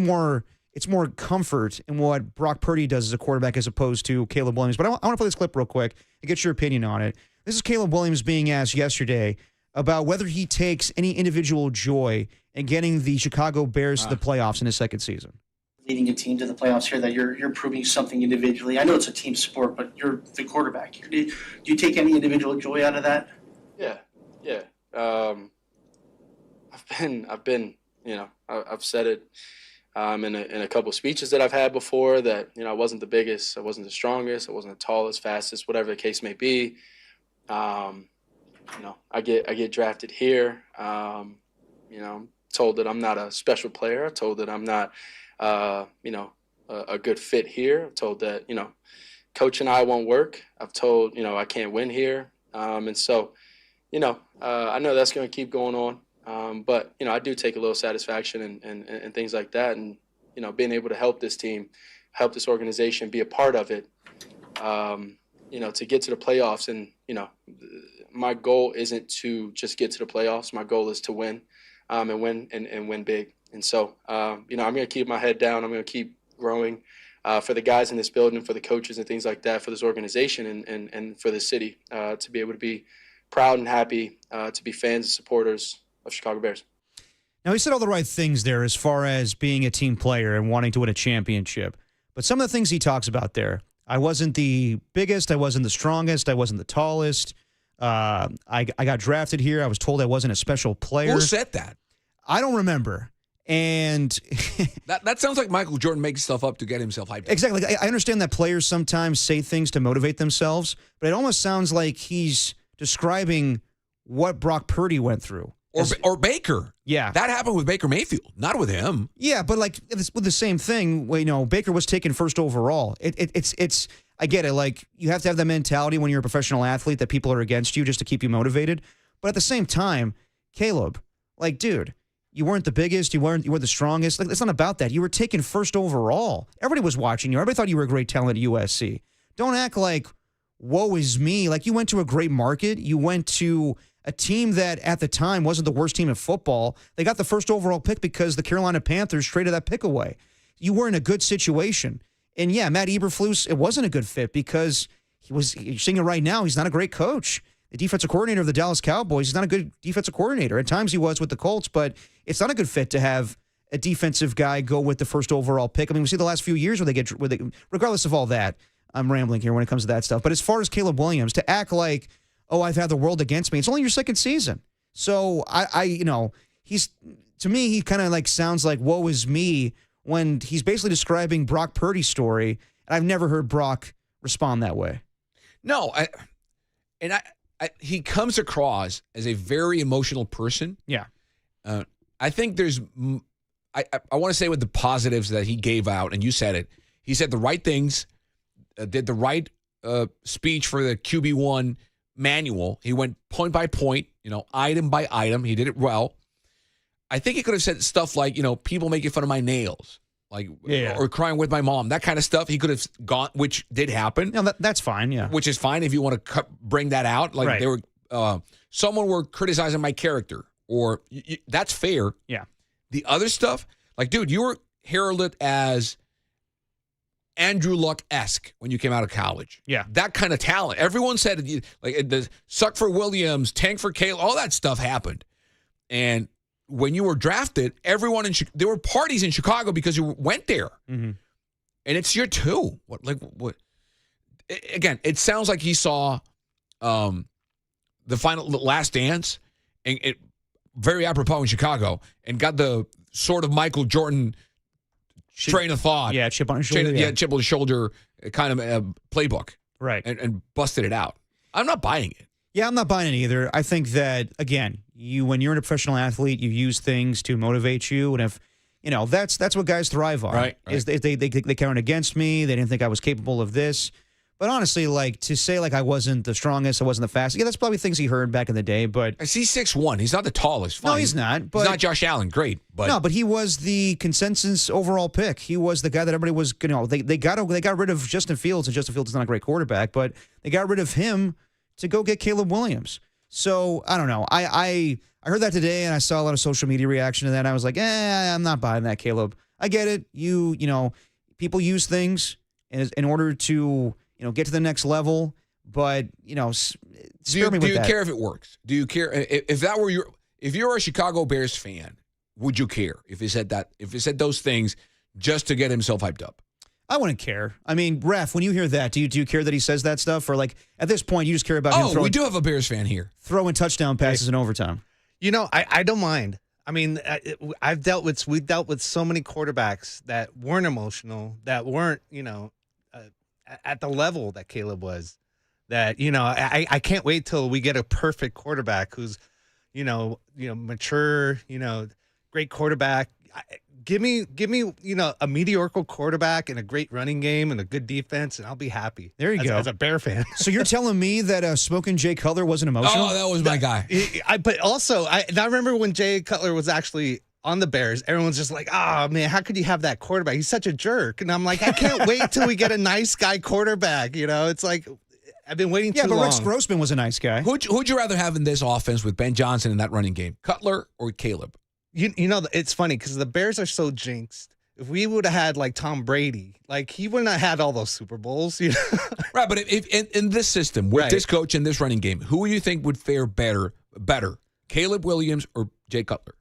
Speaker 16: it's more comfort in what Brock Purdy does as a quarterback as opposed to Caleb Williams. But I want to play this clip real quick and get your opinion on it. This is Caleb Williams being asked yesterday about whether he takes any individual joy in getting the Chicago Bears to the playoffs in his second season.
Speaker 5: Leading a team to the playoffs here, that you're proving something individually. I know it's a team sport, but you're the quarterback. Do you take any individual joy out of that?
Speaker 20: Yeah. I've been, I've said it in a couple of speeches that I've had before that, I wasn't the biggest, I wasn't the strongest, I wasn't the tallest, fastest, whatever the case may be. I get drafted here. Told that I'm not a special player. Told that I'm not, a good fit here. I'm told that, coach and I won't work. I've told, I can't win here. And so, I know that's going to keep going on. But, I do take a little satisfaction and things like that. And, being able to help this team, help this organization, be a part of it, to get to the playoffs. And, my goal isn't to just get to the playoffs. My goal is to win and win big. And so, I'm going to keep my head down. I'm going to keep growing for the guys in this building, for the coaches and things like that, for this organization and for the city to be able to be proud and happy to be fans and supporters of Chicago Bears.
Speaker 16: Now, he said all the right things there as far as being a team player and wanting to win a championship. But some of the things he talks about there, I wasn't the biggest, I wasn't the strongest, I wasn't the tallest. I got drafted here. I was told I wasn't a special player.
Speaker 2: Who said that?
Speaker 16: I don't remember. And
Speaker 2: that sounds like Michael Jordan makes stuff up to get himself hyped up.
Speaker 16: Exactly. I understand that players sometimes say things to motivate themselves, but it almost sounds like he's describing what Brock Purdy went through.
Speaker 2: Or Baker.
Speaker 16: Yeah.
Speaker 2: That happened with Baker Mayfield, not with him.
Speaker 16: Yeah, but like with the same thing, Baker was taken first overall. It's I get it. Like, you have to have that mentality when you're a professional athlete that people are against you just to keep you motivated. But at the same time, Caleb, like, dude, you weren't the biggest, you weren't the strongest. Like, it's not about that. You were taken first overall. Everybody was watching you. Everybody thought you were a great talent at USC. Don't act like, woe is me. Like, you went to a great market. You went to a team that at the time wasn't the worst team in football. They got the first overall pick because the Carolina Panthers traded that pick away. You were in a good situation. And yeah, Matt Eberflus, it wasn't a good fit because you're seeing it right now, he's not a great coach. The defensive coordinator of the Dallas Cowboys, he's not a good defensive coordinator. At times he was with the Colts, but it's not a good fit to have a defensive guy go with the first overall pick. I mean, we see the last few years where they regardless of all that, I'm rambling here when it comes to that stuff. But as far as Caleb Williams, to act like, oh, I've had the world against me, it's only your second season. So he's, to me, he kind of like sounds like woe is me when he's basically describing Brock Purdy's story, and I've never heard Brock respond that way.
Speaker 2: No, he comes across as a very emotional person.
Speaker 16: Yeah.
Speaker 2: I think there's, I want to say with the positives that he gave out, and you said it, he said the right things, did the right speech for the QB1 manual. He went point by point, item by item. He did it well. I think he could have said stuff like, people making fun of my nails, or crying with my mom, that kind of stuff. He could have gone, which did happen.
Speaker 16: No, that's fine, yeah.
Speaker 2: Which is fine if you want to bring that out. Like, they were, someone were criticizing my character, or that's fair.
Speaker 16: Yeah.
Speaker 2: The other stuff, like, dude, you were heralded as Andrew Luck-esque when you came out of college.
Speaker 16: Yeah.
Speaker 2: That kind of talent. Everyone said, like, the suck for Williams, tank for Caleb, all that stuff happened. And when you were drafted, everyone there were parties in Chicago because you went there.
Speaker 16: Mm-hmm.
Speaker 2: And it's year two. What? Again, it sounds like he saw the last dance, and very apropos in Chicago and got the sort of Michael Jordan train of thought.
Speaker 13: Yeah, chip on his shoulder.
Speaker 2: Chip on his shoulder kind of playbook.
Speaker 13: Right.
Speaker 2: And busted it out. I'm not buying it.
Speaker 16: Yeah, I'm not buying it either. I think that, again, when you're a professional athlete, you use things to motivate you. And if, that's what guys thrive on.
Speaker 2: Right.
Speaker 16: Is they counted against me. They didn't think I was capable of this. But honestly, to say I wasn't the strongest, I wasn't the fastest, that's probably things he heard back in the day. But
Speaker 2: he's 6'1". He's not the tallest. Fine.
Speaker 16: No, he's not. But
Speaker 2: he's not Josh Allen. Great. But
Speaker 16: no, but he was the consensus overall pick. He was the guy that everybody was, they got rid of Justin Fields, and Justin Fields is not a great quarterback, but they got rid of him to go get Caleb Williams. So I don't know. I heard that today, and I saw a lot of social media reaction to that. And I was like, I'm not buying that, Caleb. I get it. People use things in order to get to the next level, but
Speaker 2: do you care if it works? Do you care if that were if you're a Chicago Bears fan, would you care if he said that? If he said those things just to get himself hyped up?
Speaker 16: I wouldn't care. I mean, Ref, when you hear that, do you care that he says that stuff, or at this point you just care about him throwing?
Speaker 2: We do have a Bears fan here
Speaker 16: throwing touchdown passes in overtime.
Speaker 15: I don't mind. I mean, we've dealt with so many quarterbacks that weren't emotional, that weren't at the level that Caleb was, that, I can't wait till we get a perfect quarterback who's, mature, great quarterback. Give me, a mediocre quarterback and a great running game and a good defense, and I'll be happy.
Speaker 16: There you go.
Speaker 15: As a Bear fan.
Speaker 16: So you're telling me that smoking Jay Cutler wasn't emotional?
Speaker 2: Oh, that was my guy.
Speaker 15: But also, I remember when Jay Cutler was actually on the Bears, everyone's just like, oh, man, how could you have that quarterback? He's such a jerk. And I'm like, I can't wait till we get a nice guy quarterback. It's like, I've been waiting too long.
Speaker 16: Yeah, but Rex Grossman was a nice guy.
Speaker 2: Who'd you rather have in this offense with Ben Johnson in that running game, Cutler or Caleb?
Speaker 15: It's funny because the Bears are so jinxed. If we would have had Tom Brady, he wouldn't have had all those Super Bowls.
Speaker 2: Right, but if in this system with this coach in this running game, who do you think would fare better, Caleb Williams or Jay Cutler?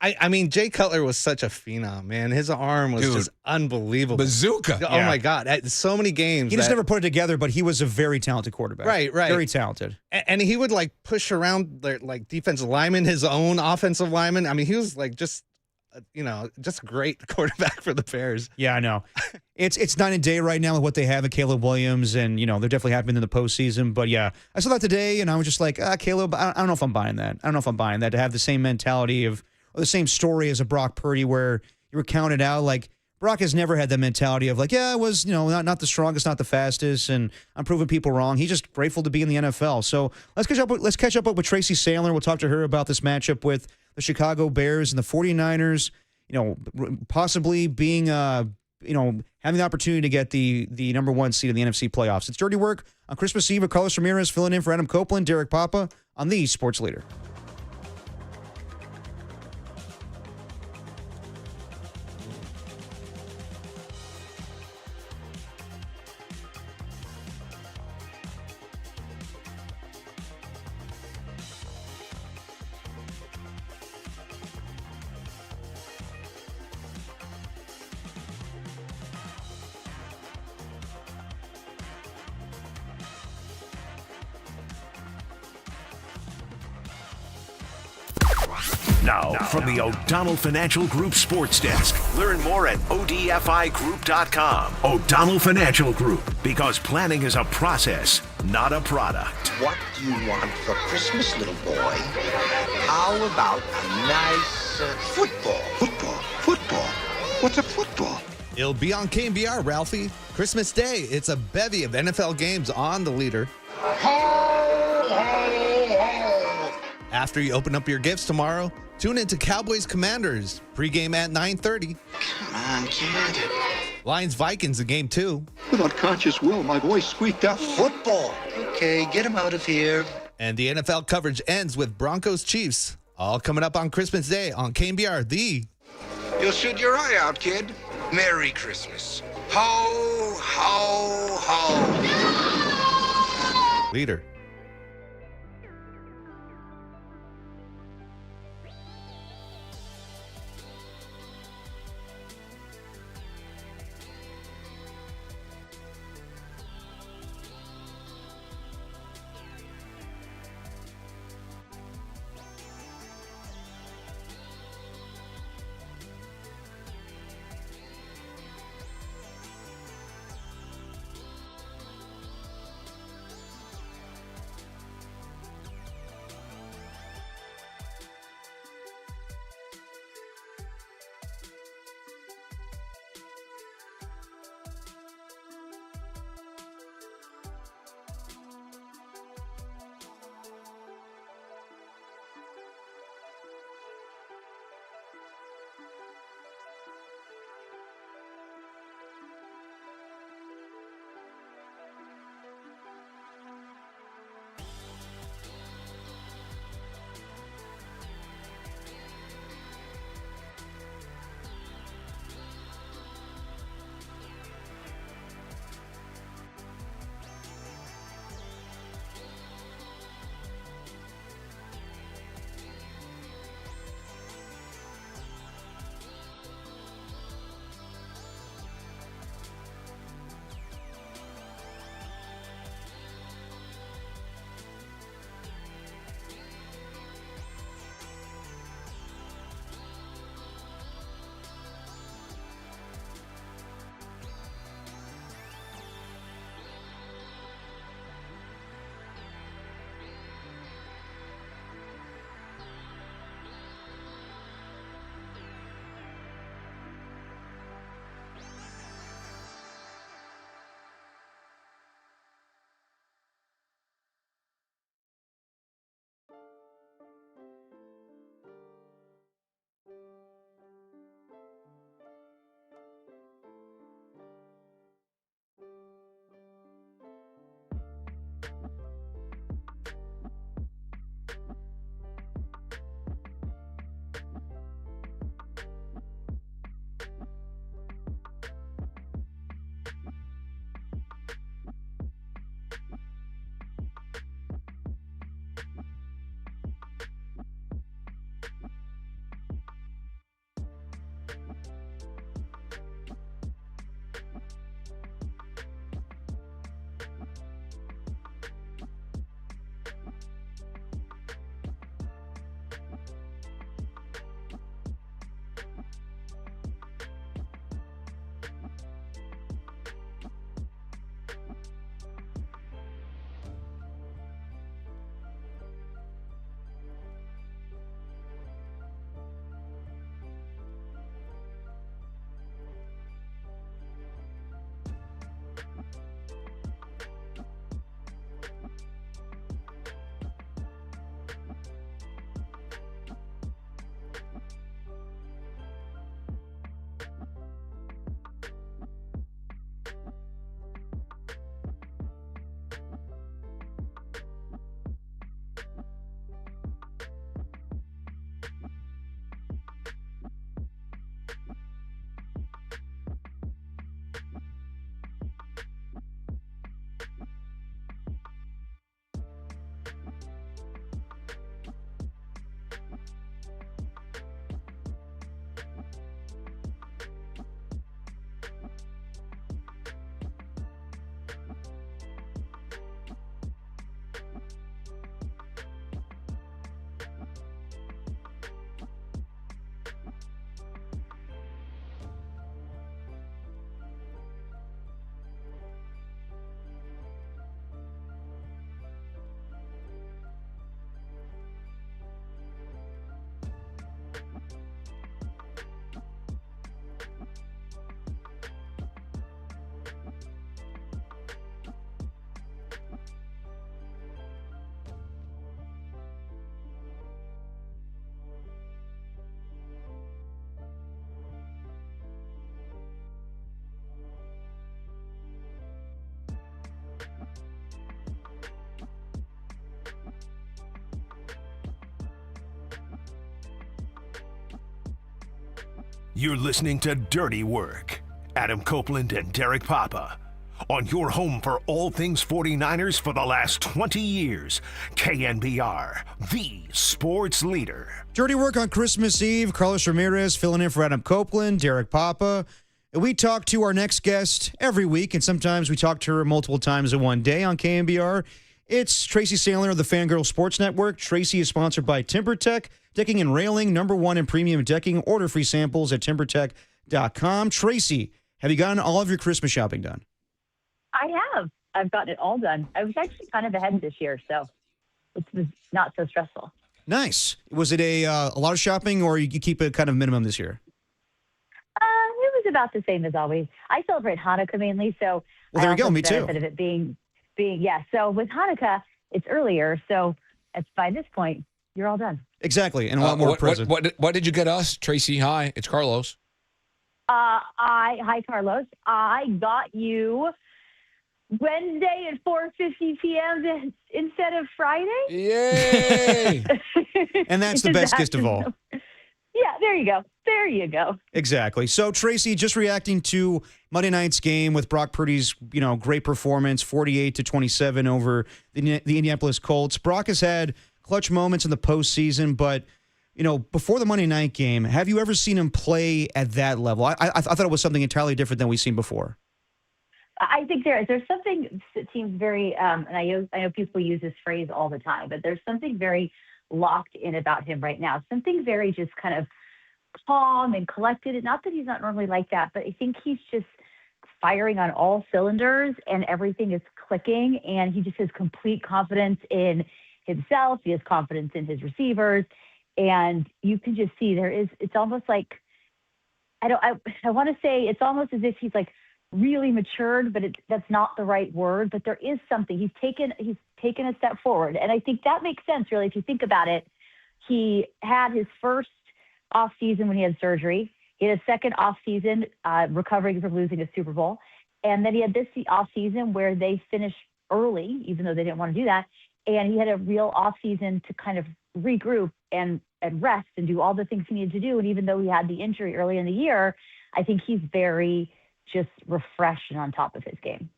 Speaker 15: I mean, Jay Cutler was such a phenom, man. His arm was just unbelievable.
Speaker 2: Bazooka.
Speaker 15: Oh, my God. So many games.
Speaker 16: He just never put it together, but he was a very talented quarterback.
Speaker 15: Right.
Speaker 16: Very talented.
Speaker 15: And he would, push around, defensive linemen, his own offensive linemen. I mean, he was, just a great quarterback for the Bears.
Speaker 16: Yeah, I know. It's night and day right now with what they have at Caleb Williams, and, they're definitely happening in the postseason. But, yeah, I saw that today, and I was just like, Caleb, I don't know if I'm buying that. I don't know if I'm buying that, to have the same mentality or the same story as a Brock Purdy, where you were counted out. Brock has never had that mentality of I was, not the strongest, not the fastest, and I'm proving people wrong. He's just grateful to be in the NFL. So let's catch up with Tracy Sandler. We'll talk to her about this matchup with the Chicago Bears and the 49ers, possibly being, having the opportunity to get the number one seed in the NFC playoffs. It's Dirty Work on Christmas Eve with Carlos Ramirez filling in for Adam Copeland, Derek Papa on the Sports Leader.
Speaker 1: Now, from the O'Donnell Financial Group Sports Desk. Learn more at odfigroup.com. O'Donnell Financial Group, because planning is a process, not a product.
Speaker 14: What do you want for Christmas, little boy? How about a nice football? Football. What's a football?
Speaker 15: It'll be on KNBR, Ralphie. Christmas Day, it's a bevy of NFL games on the leader. After you open up your gifts tomorrow, tune into Cowboys Commanders, pregame at 9:30.
Speaker 14: Come on, kid.
Speaker 15: Lions Vikings in game 2.
Speaker 14: Without conscious will, my voice squeaked out, football. Okay, get him out of here.
Speaker 15: And the NFL coverage ends with Broncos Chiefs, all coming up on Christmas Day on KNBR, the...
Speaker 14: You'll shoot your eye out, kid. Merry Christmas. Ho, ho, ho.
Speaker 15: Leader.
Speaker 1: You're listening to Dirty Work. Adam Copeland and Derek Papa. On your home for all things 49ers for the last 20 years. KNBR, the sports leader.
Speaker 16: Dirty Work on Christmas Eve. Carlos Ramirez filling in for Adam Copeland, Derek Papa. We talk to our next guest every week, and sometimes we talk to her multiple times in one day on KNBR. It's Tracy Sandler of the Fangirl Sports Network. Tracy is sponsored by TimberTech, decking and railing, #1 in premium decking. Order free samples at timbertech.com. Tracy, have you gotten all of your Christmas shopping done?
Speaker 11: I have. I've gotten it all done. I was actually kind of ahead this year, so it was not so stressful.
Speaker 16: Nice. Was it a lot of shopping, or you keep it kind of minimum this year?
Speaker 11: It was about the same as always. I celebrate Hanukkah mainly, so
Speaker 16: well, there you go. Me too.
Speaker 11: Benefit of it being yeah. So with Hanukkah, it's earlier, so by this point, you're all done.
Speaker 16: Exactly, and a lot more presents.
Speaker 2: What did you get us, Tracy? Hi, it's Carlos.
Speaker 11: Hi, Carlos. I got you Wednesday at 4:50 p.m. instead of Friday.
Speaker 2: Yay!
Speaker 16: And that's the best gift of all.
Speaker 11: Yeah, there you go. There you go.
Speaker 16: Exactly. So, Tracy, just reacting to Monday night's game with Brock Purdy's, great performance, 48-27 over the Indianapolis Colts. Brock has had clutch moments in the postseason, but, before the Monday night game, have you ever seen him play at that level? I thought it was something entirely different than we've seen before.
Speaker 11: I think there's something that seems very, and I know people use this phrase all the time, but there's something very locked in about him right now. Something very just kind of calm and collected. Not that he's not normally like that, but I think he's just firing on all cylinders and everything is clicking, and he just has complete confidence in himself. He has confidence in his receivers, and you can just see it's almost like, I want to say it's almost as if he's like really matured, but that's not the right word. But there is something. He's taken a step forward, and I think that makes sense, really, if you think about it. He had his first off season when he had surgery. He had a second off season recovering from losing a Super Bowl, and then he had this off season where they finished early, even though they didn't want to do that. And he had a real off season to kind of regroup and rest and do all the things he needed to do. And even though he had the injury early in the year, I think he's very just refreshed and on top of his game.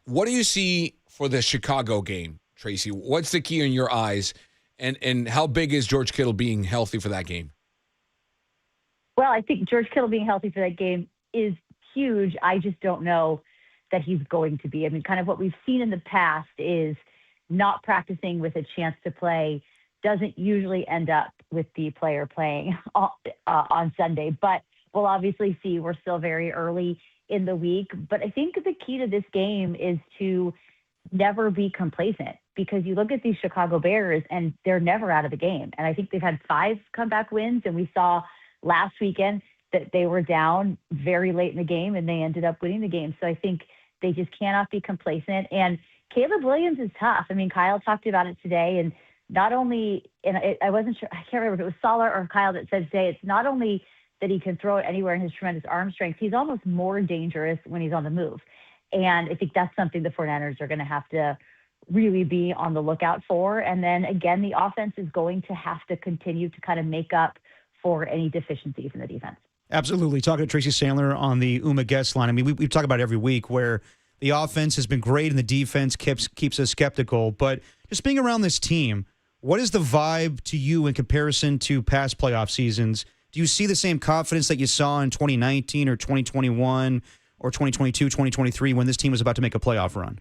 Speaker 2: What do you see for the Chicago game, Tracy? What's the key in your eyes? And how big is George Kittle being healthy for that game?
Speaker 11: Well, I think George Kittle being healthy for that game is huge. I just don't know that he's going to be. I mean, kind of what we've seen in the past is not practicing with a chance to play doesn't usually end up with the player playing on Sunday. But we'll obviously see. We're still very early in the week. But I think the key to this game is to never be complacent, because you look at these Chicago Bears and they're never out of the game. And I think they've had 5 comeback wins, and we saw last weekend that they were down very late in the game and they ended up winning the game. So I think they just cannot be complacent. And Caleb Williams is tough. I mean, Kyle talked about it today, and not only, and I wasn't sure, I can't remember if it was Salah or Kyle that said today, it's not only that he can throw it anywhere in his tremendous arm strength, he's almost more dangerous when he's on the move. And I think that's something the 49ers are going to have to really be on the lookout for. And then again, the offense is going to have to continue to kind of make up for any deficiencies in the defense.
Speaker 16: Absolutely. Talking to Tracy Sandler on the UMA guest line. I mean, we talk about it every week where the offense has been great and the defense keeps us skeptical. But just being around this team, what is the vibe to you in comparison to past playoff seasons? Do you see the same confidence that you saw in 2019 or 2021 or 2022, 2023 when this team was about to make a playoff run?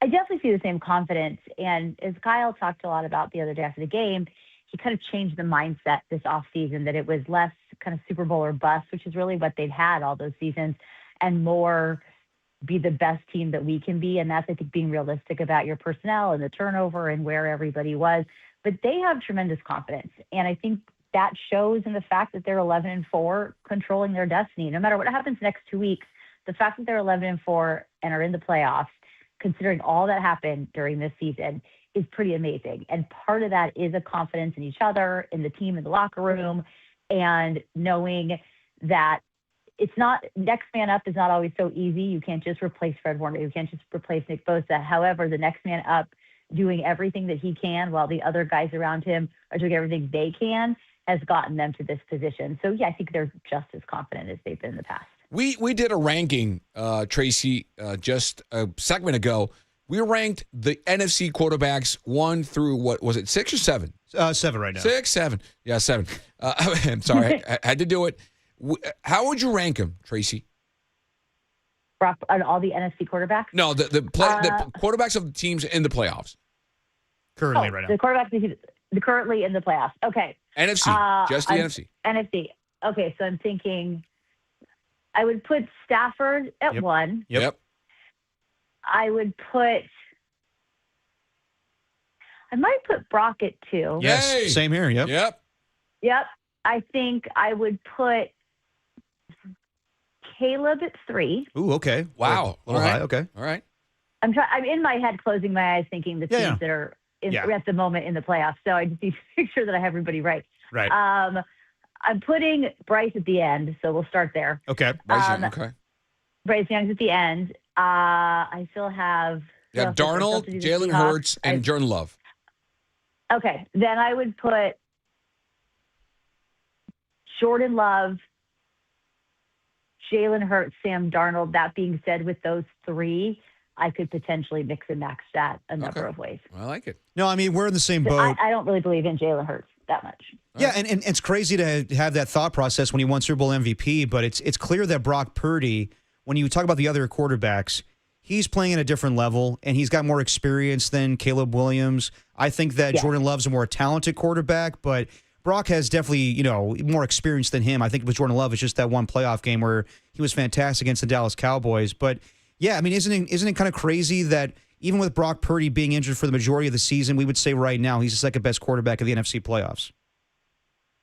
Speaker 11: I definitely see the same confidence. And as Kyle talked a lot about the other day after the game, he kind of changed the mindset this offseason, that it was less kind of Super Bowl or bust, which is really what they've had all those seasons, and more be the best team that we can be. And that's, I think, being realistic about your personnel and the turnover and where everybody was. But they have tremendous confidence. And I think that shows in the fact that they're 11-4, controlling their destiny. No matter what happens next 2 weeks, the fact that they're 11-4 and are in the playoffs, considering all that happened during this season, is pretty amazing. And part of that is a confidence in each other, in the team, in the locker room, and knowing that it's not, next man up is not always so easy. You can't just replace Fred Warner. You can't just replace Nick Bosa. However, the next man up doing everything that he can while the other guys around him are doing everything they can has gotten them to this position. So, yeah, I think they're just as confident as they've been in the past.
Speaker 2: We did a ranking, Tracy, just a segment ago. We ranked the NFC quarterbacks 1 through, what was it, 6 or 7?
Speaker 16: 7 right now.
Speaker 2: 6, 7. Yeah, 7. I'm sorry, I had to do it. How would you rank them, Tracy?
Speaker 11: On all the NFC quarterbacks?
Speaker 2: No, the quarterbacks of the teams in the playoffs.
Speaker 16: Currently, right now.
Speaker 11: The quarterbacks currently in the playoffs. Okay.
Speaker 2: NFC, just the NFC.
Speaker 11: NFC. Okay, so I'm thinking I would put Stafford at 1.
Speaker 2: Yep.
Speaker 11: I might put Brock at 2.
Speaker 16: Yes,
Speaker 2: Yay.
Speaker 16: same here. Yep.
Speaker 11: Yep. I think I would put Caleb at 3.
Speaker 16: Ooh, okay.
Speaker 2: Wow.
Speaker 16: A little high. Okay.
Speaker 2: All right.
Speaker 11: I'm in my head closing my eyes thinking the teams that are at the moment in the playoffs. So I just need to make sure that I have everybody right.
Speaker 16: Right.
Speaker 11: I'm putting Bryce at the end, so we'll start there.
Speaker 16: Okay.
Speaker 2: Bryce Young, okay.
Speaker 11: Bryce Young's at the end. I still have...
Speaker 2: You have Darnold, Jalen Hurts, and Jordan Love.
Speaker 11: Okay. Then I would put Jordan Love, Jalen Hurts, Sam Darnold. That being said, with those 3, I could potentially mix and match that a number of ways.
Speaker 2: I like it.
Speaker 16: No, I mean, we're in the same boat.
Speaker 11: I don't really believe in Jalen Hurts that much.
Speaker 16: Yeah, and it's crazy to have that thought process when he won Super Bowl MVP, but it's clear that Brock Purdy, when you talk about the other quarterbacks, he's playing at a different level, and he's got more experience than Caleb Williams. I think that Jordan Love's a more talented quarterback, but Brock has definitely, more experience than him. I think with Jordan Love, it's just that one playoff game where he was fantastic against the Dallas Cowboys. But, yeah, I mean, isn't it kind of crazy that even with Brock Purdy being injured for the majority of the season, we would say right now he's the second-best quarterback of the NFC playoffs?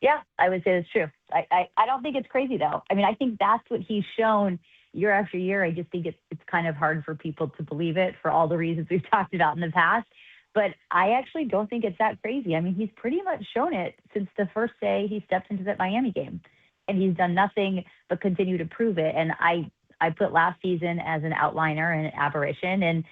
Speaker 11: Yeah, I would say that's true. I don't think it's crazy, though. I mean, I think that's what he's shown year after year. I just think it's kind of hard for people to believe it for all the reasons we've talked about in the past. But I actually don't think it's that crazy. I mean, he's pretty much shown it since the first day he stepped into that Miami game. And he's done nothing but continue to prove it. And I put last season as an outliner and an aberration. And,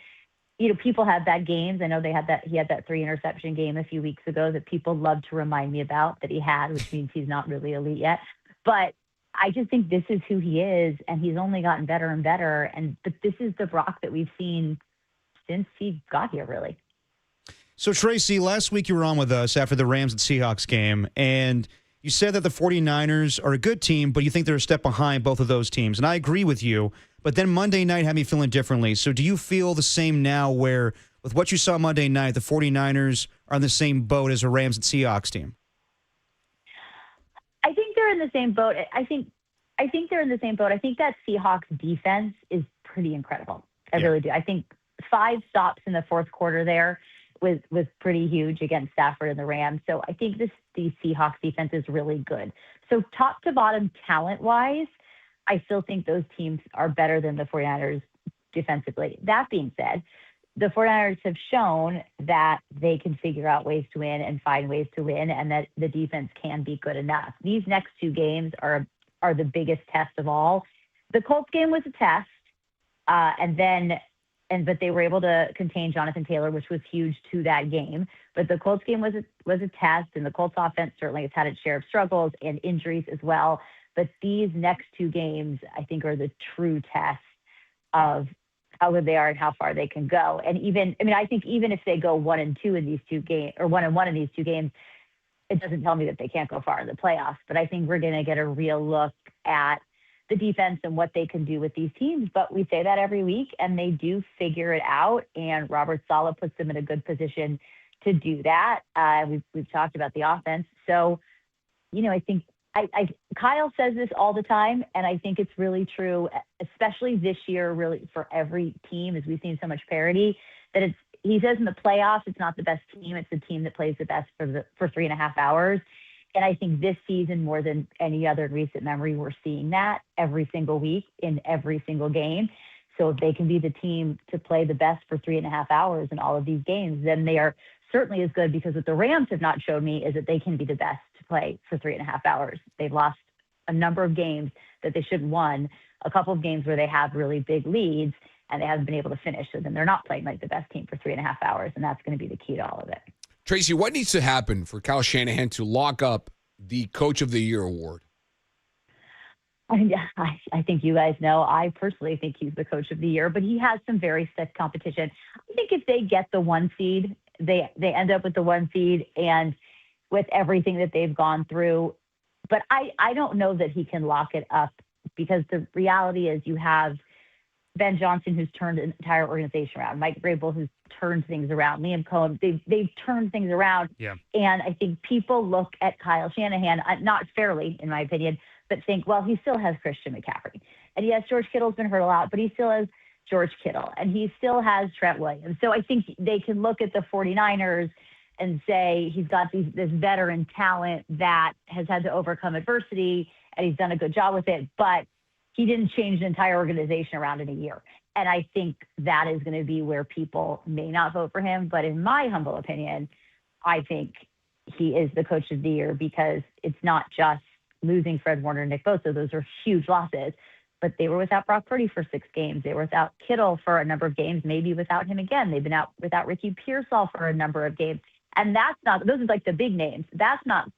Speaker 11: people have bad games. I know he had that 3-interception game a few weeks ago that people love to remind me about that he had, which means he's not really elite yet. But I just think this is who he is, and he's only gotten better and better. But this is the Brock that we've seen since he got here, really.
Speaker 16: So, Tracy, last week you were on with us after the Rams and Seahawks game, and you said that the 49ers are a good team, but you think they're a step behind both of those teams. And I agree with you, but then Monday night had me feeling differently. So do you feel the same now where, with what you saw Monday night, the 49ers are in the same boat as a Rams and Seahawks team?
Speaker 11: I think they're in the same boat. I think they're in the same boat. I think that Seahawks defense is pretty incredible. I really do. I think 5 stops in the fourth quarter there was pretty huge against Stafford and the Rams. So I think the Seahawks defense is really good. So top to bottom talent-wise, I still think those teams are better than the 49ers defensively. That being said, the 49ers have shown that they can figure out ways to win and find ways to win, and that the defense can be good enough. These next 2 games are the biggest test of all. The Colts game was a test, but they were able to contain Jonathan Taylor, which was huge to that game. But the Colts game was a test, and the Colts offense certainly has had its share of struggles and injuries as well. But these next 2 games, I think, are the true test of how good they are and how far they can go. And I think even if they go 1-2 in these 2 games, or 1-1 in these 2 games, it doesn't tell me that they can't go far in the playoffs. But I think we're going to get a real look at the defense and what they can do with these teams. But we say that every week, and they do figure it out. And Robert Saleh puts them in a good position to do that. We've talked about the offense. So, I think Kyle says this all the time, and I think it's really true, especially this year, really for every team, as we've seen so much parity, that he says in the playoffs, it's not the best team. It's the team that plays the best for 3.5 hours. And I think this season, more than any other in recent memory, we're seeing that every single week in every single game. So if they can be the team to play the best for 3.5 hours in all of these games, then they are certainly as good, because what the Rams have not shown me is that they can be the best to play for 3.5 hours. They've lost a number of games that they should have won, a couple of games where they have really big leads, and they haven't been able to finish. So then they're not playing like the best team for 3.5 hours, and that's going to be the key to all of it.
Speaker 2: Tracy, what needs to happen for Kyle Shanahan to lock up the Coach of the Year award?
Speaker 11: I think you guys know, I personally think he's the Coach of the Year, but he has some very stiff competition. I think if they get the 1 seed, they end up with the 1 seed and with everything that they've gone through. But I don't know that he can lock it up, because the reality is you have Ben Johnson, who's turned an entire organization around, Mike Vrabel, who's turned things around, Liam Cohen, they've turned things around.
Speaker 8: Yeah.
Speaker 11: And I think people look at Kyle Shanahan, not fairly, in my opinion, but think, well, he still has Christian McCaffrey. And yes, George Kittle's been hurt a lot, but he still has George Kittle. And he still has Trent Williams. So I think they can look at the 49ers and say he's got this veteran talent that has had to overcome adversity, and he's done a good job with it. But he didn't change the entire organization around in a year. And I think that is going to be where people may not vote for him. But in my humble opinion, I think he is the Coach of the Year, because it's not just losing Fred Warner and Nick Bosa. Those are huge losses. But they were without Brock Purdy for 6 games. They were without Kittle for a number of games, maybe without him again. They've been out without Ricky Pearsall for a number of games. And that's not, those are like the big names. That's not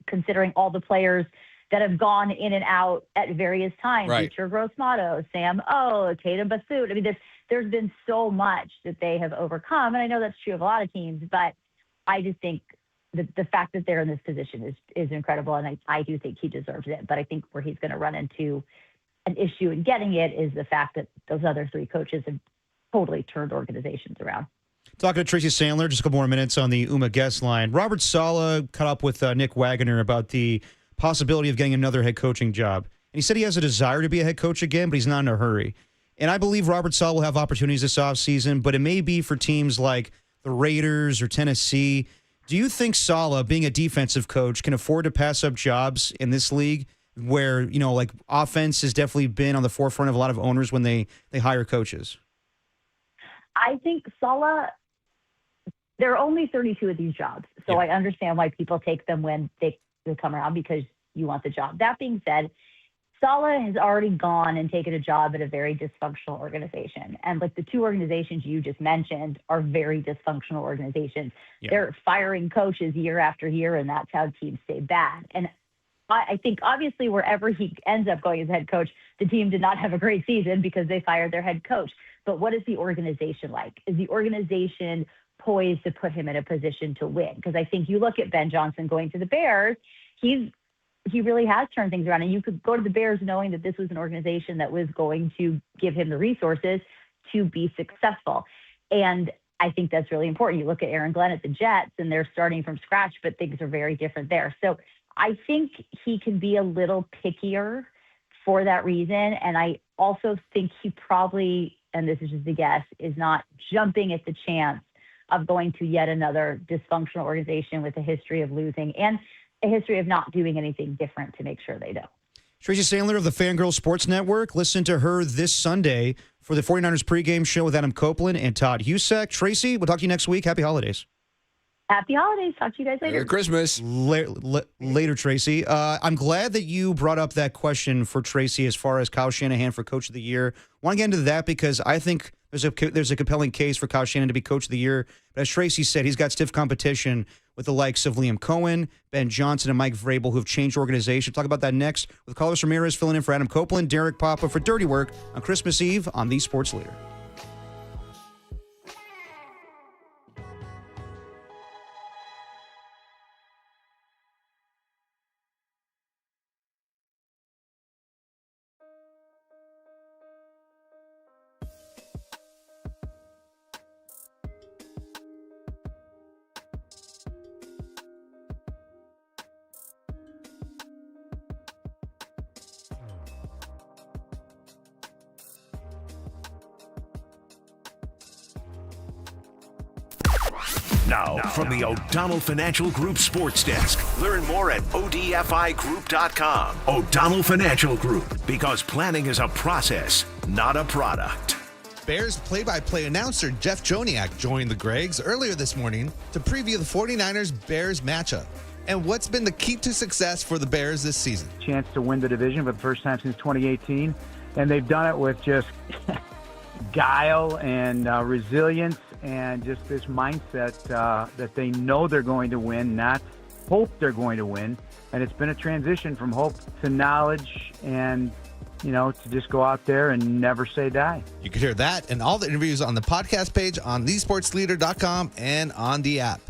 Speaker 11: considering all the players that have gone in and out at various times.
Speaker 2: Right.
Speaker 11: Richard Gross-Mato, Sam O, Tatum Bassoud. I mean, there's been so much that they have overcome. And I know that's true of a lot of teams, but I just think the fact that they're in this position is incredible. And I do think he deserves it. But I think where he's going to run into an issue in getting it is the fact that those other 3 coaches have totally turned organizations around.
Speaker 16: Talking to Tracy Sandler, just a couple more minutes on the UMA guest line. Robert Saleh caught up with Nick Wagner about the possibility of getting another head coaching job. And he said he has a desire to be a head coach again, but he's not in a hurry. And I believe Robert Saleh will have opportunities this offseason, but it may be for teams like the Raiders or Tennessee. Do you think Saleh, being a defensive coach, can afford to pass up jobs in this league where, you know, like offense has definitely been on the forefront of a lot of owners when they hire coaches?
Speaker 11: I think Saleh, there are only 32 of these jobs. So I understand why people take them when they come around, because you want the job. That being said, Saleh has already gone and taken a job at a very dysfunctional organization. And like the 2 organizations you just mentioned are very dysfunctional organizations. Yeah. They're firing coaches year after year, and that's how teams stay bad. And I think obviously wherever he ends up going as head coach, the team did not have a great season because they fired their head coach. But what is the organization like? Is the organization poised to put him in a position to win? Because I think you look at Ben Johnson going to the Bears, he really has turned things around. And you could go to the Bears knowing that this was an organization that was going to give him the resources to be successful. And I think that's really important. You look at Aaron Glenn at the Jets, and they're starting from scratch, but things are very different there. So I think he can be a little pickier for that reason. And I also think he probably, and this is just a guess, is not jumping at the chance of going to yet another dysfunctional organization with a history of losing and a history of not doing anything different to make sure they don't.
Speaker 16: Tracy Sandler of the Fangirl Sports Network. Listen to her this Sunday for the 49ers pregame show with Adam Copeland and Todd Husak. Tracy, we'll talk to you next week. Happy holidays.
Speaker 11: Happy holidays. Talk to you guys later.
Speaker 2: Merry Christmas.
Speaker 16: Later, Tracy. I'm glad that you brought up that question for Tracy as far as Kyle Shanahan for Coach of the Year. I want to get into that because I think there's a compelling case for Kyle Shanahan to be Coach of the Year. But as Tracy said, he's got stiff competition with the likes of Liam Cohen, Ben Johnson, and Mike Vrabel, who have changed organization. Talk about that next with Carlos Ramirez filling in for Adam Copeland, Derek Papa for Dirty Work on Christmas Eve on The Sports Leader.
Speaker 1: Now, from the O'Donnell Financial Group Sports Desk. Learn more at odfigroup.com. O'Donnell Financial Group, because planning is a process, not a product.
Speaker 13: Bears play-by-play announcer Jeff Joniak joined the Gregs earlier this morning to preview the 49ers-Bears matchup and what's been the key to success for the Bears this season.
Speaker 10: Chance to win the division for the first time since 2018, and they've done it with just guile and resilience and just this mindset that they know they're going to win, not hope they're going to win. And it's been a transition from hope to knowledge and, to just go out there and never say die.
Speaker 13: You can hear that and all the interviews on the podcast page on thesportsleader.com and on the app.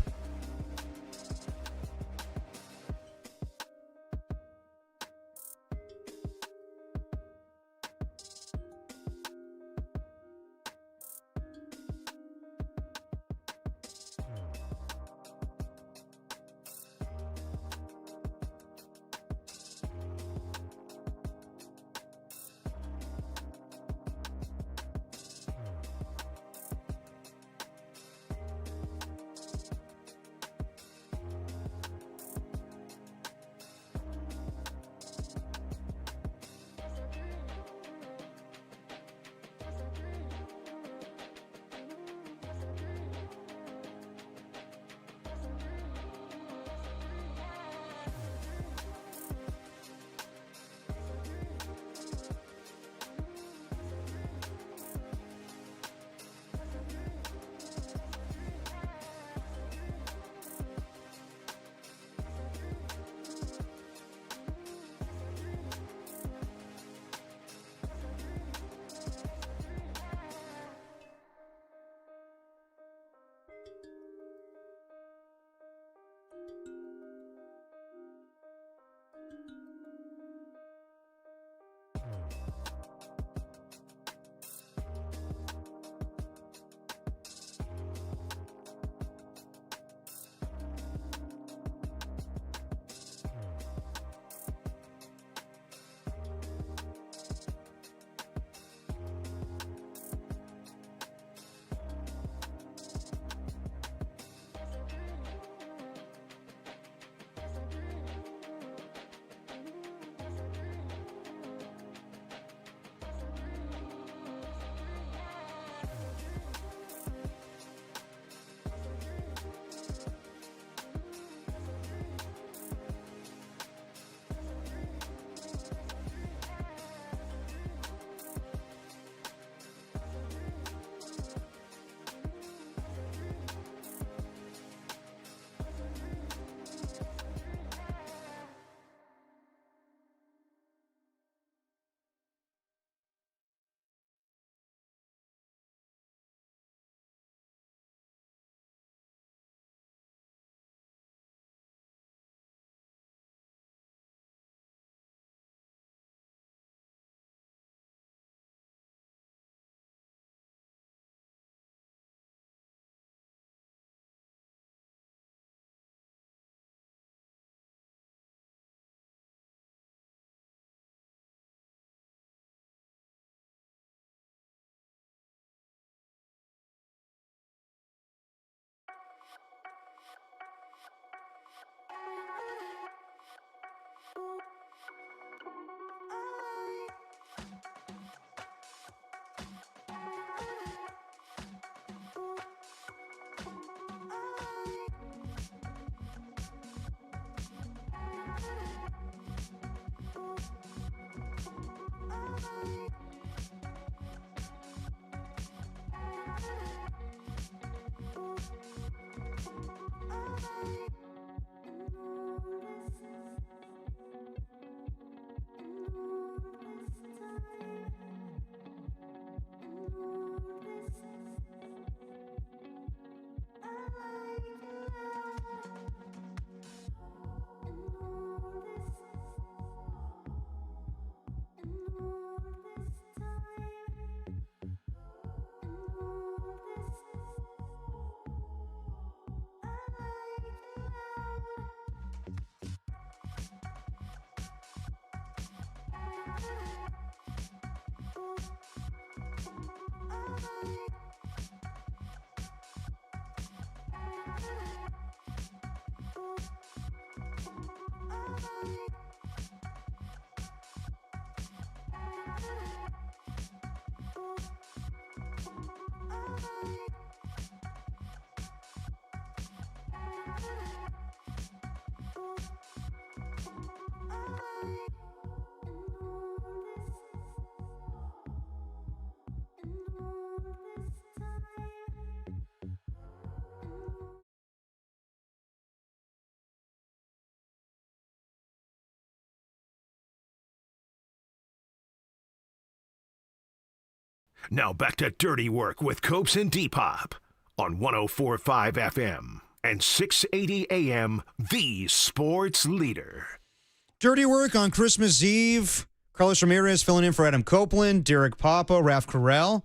Speaker 1: Now back to Dirty Work with Copes and Depop on 104.5 FM and 680 AM, the sports leader.
Speaker 16: Dirty Work on Christmas Eve. Carlos Ramirez filling in for Adam Copeland, Derek Papa, Raf Carell.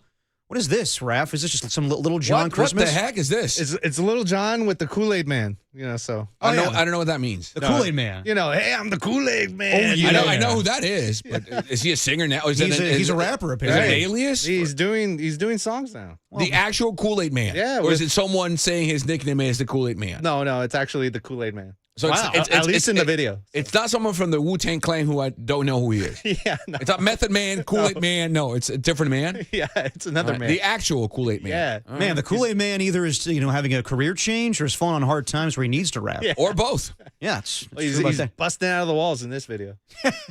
Speaker 16: What is this, Raf? Is this just some Little John Christmas?
Speaker 2: What the heck is this?
Speaker 15: It's Little John with the Kool-Aid Man. So
Speaker 2: I don't know what that means.
Speaker 16: The Kool-Aid Man.
Speaker 15: Hey, I'm the Kool-Aid Man.
Speaker 16: Oh, yeah.
Speaker 2: I know who that is, but is he a singer now?
Speaker 16: He's a rapper, apparently.
Speaker 2: Is it an alias?
Speaker 15: He's doing songs now.
Speaker 2: The actual Kool-Aid Man.
Speaker 15: Yeah.
Speaker 2: Or is it someone saying his nickname is the Kool-Aid Man?
Speaker 15: No, it's actually the Kool-Aid Man.
Speaker 2: So
Speaker 15: wow. At least in the video.
Speaker 2: It's not someone from the Wu-Tang Clan who I don't know who he is.
Speaker 15: Yeah. No.
Speaker 2: It's not Method Man, Kool-Aid Man. No, it's a different man.
Speaker 15: Yeah, it's another man.
Speaker 2: The actual Kool-Aid Man.
Speaker 15: Yeah.
Speaker 16: Man, the Kool-Aid Man either is having a career change or is falling on hard times where he needs to rap.
Speaker 15: Yeah.
Speaker 2: Or both.
Speaker 16: Yeah,
Speaker 15: he's busting out of the walls in this video.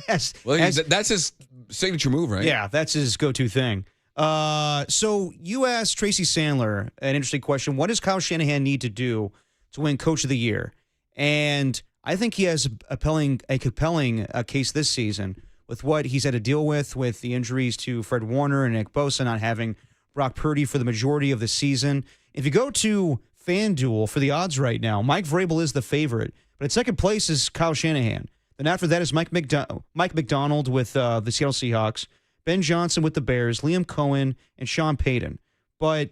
Speaker 2: That's his signature move, right?
Speaker 16: Yeah, that's his go-to thing. So you asked Tracy Sandler an interesting question. What does Kyle Shanahan need to do to win Coach of the Year? And I think he has a compelling case this season with what he's had to deal with the injuries to Fred Warner and Nick Bosa, not having Brock Purdy for the majority of the season. If you go to FanDuel for the odds right now, Mike Vrabel is the favorite, but at second place is Kyle Shanahan. Then after that is Mike McDonald with the Seattle Seahawks, Ben Johnson with the Bears, Liam Cohen, and Sean Payton. But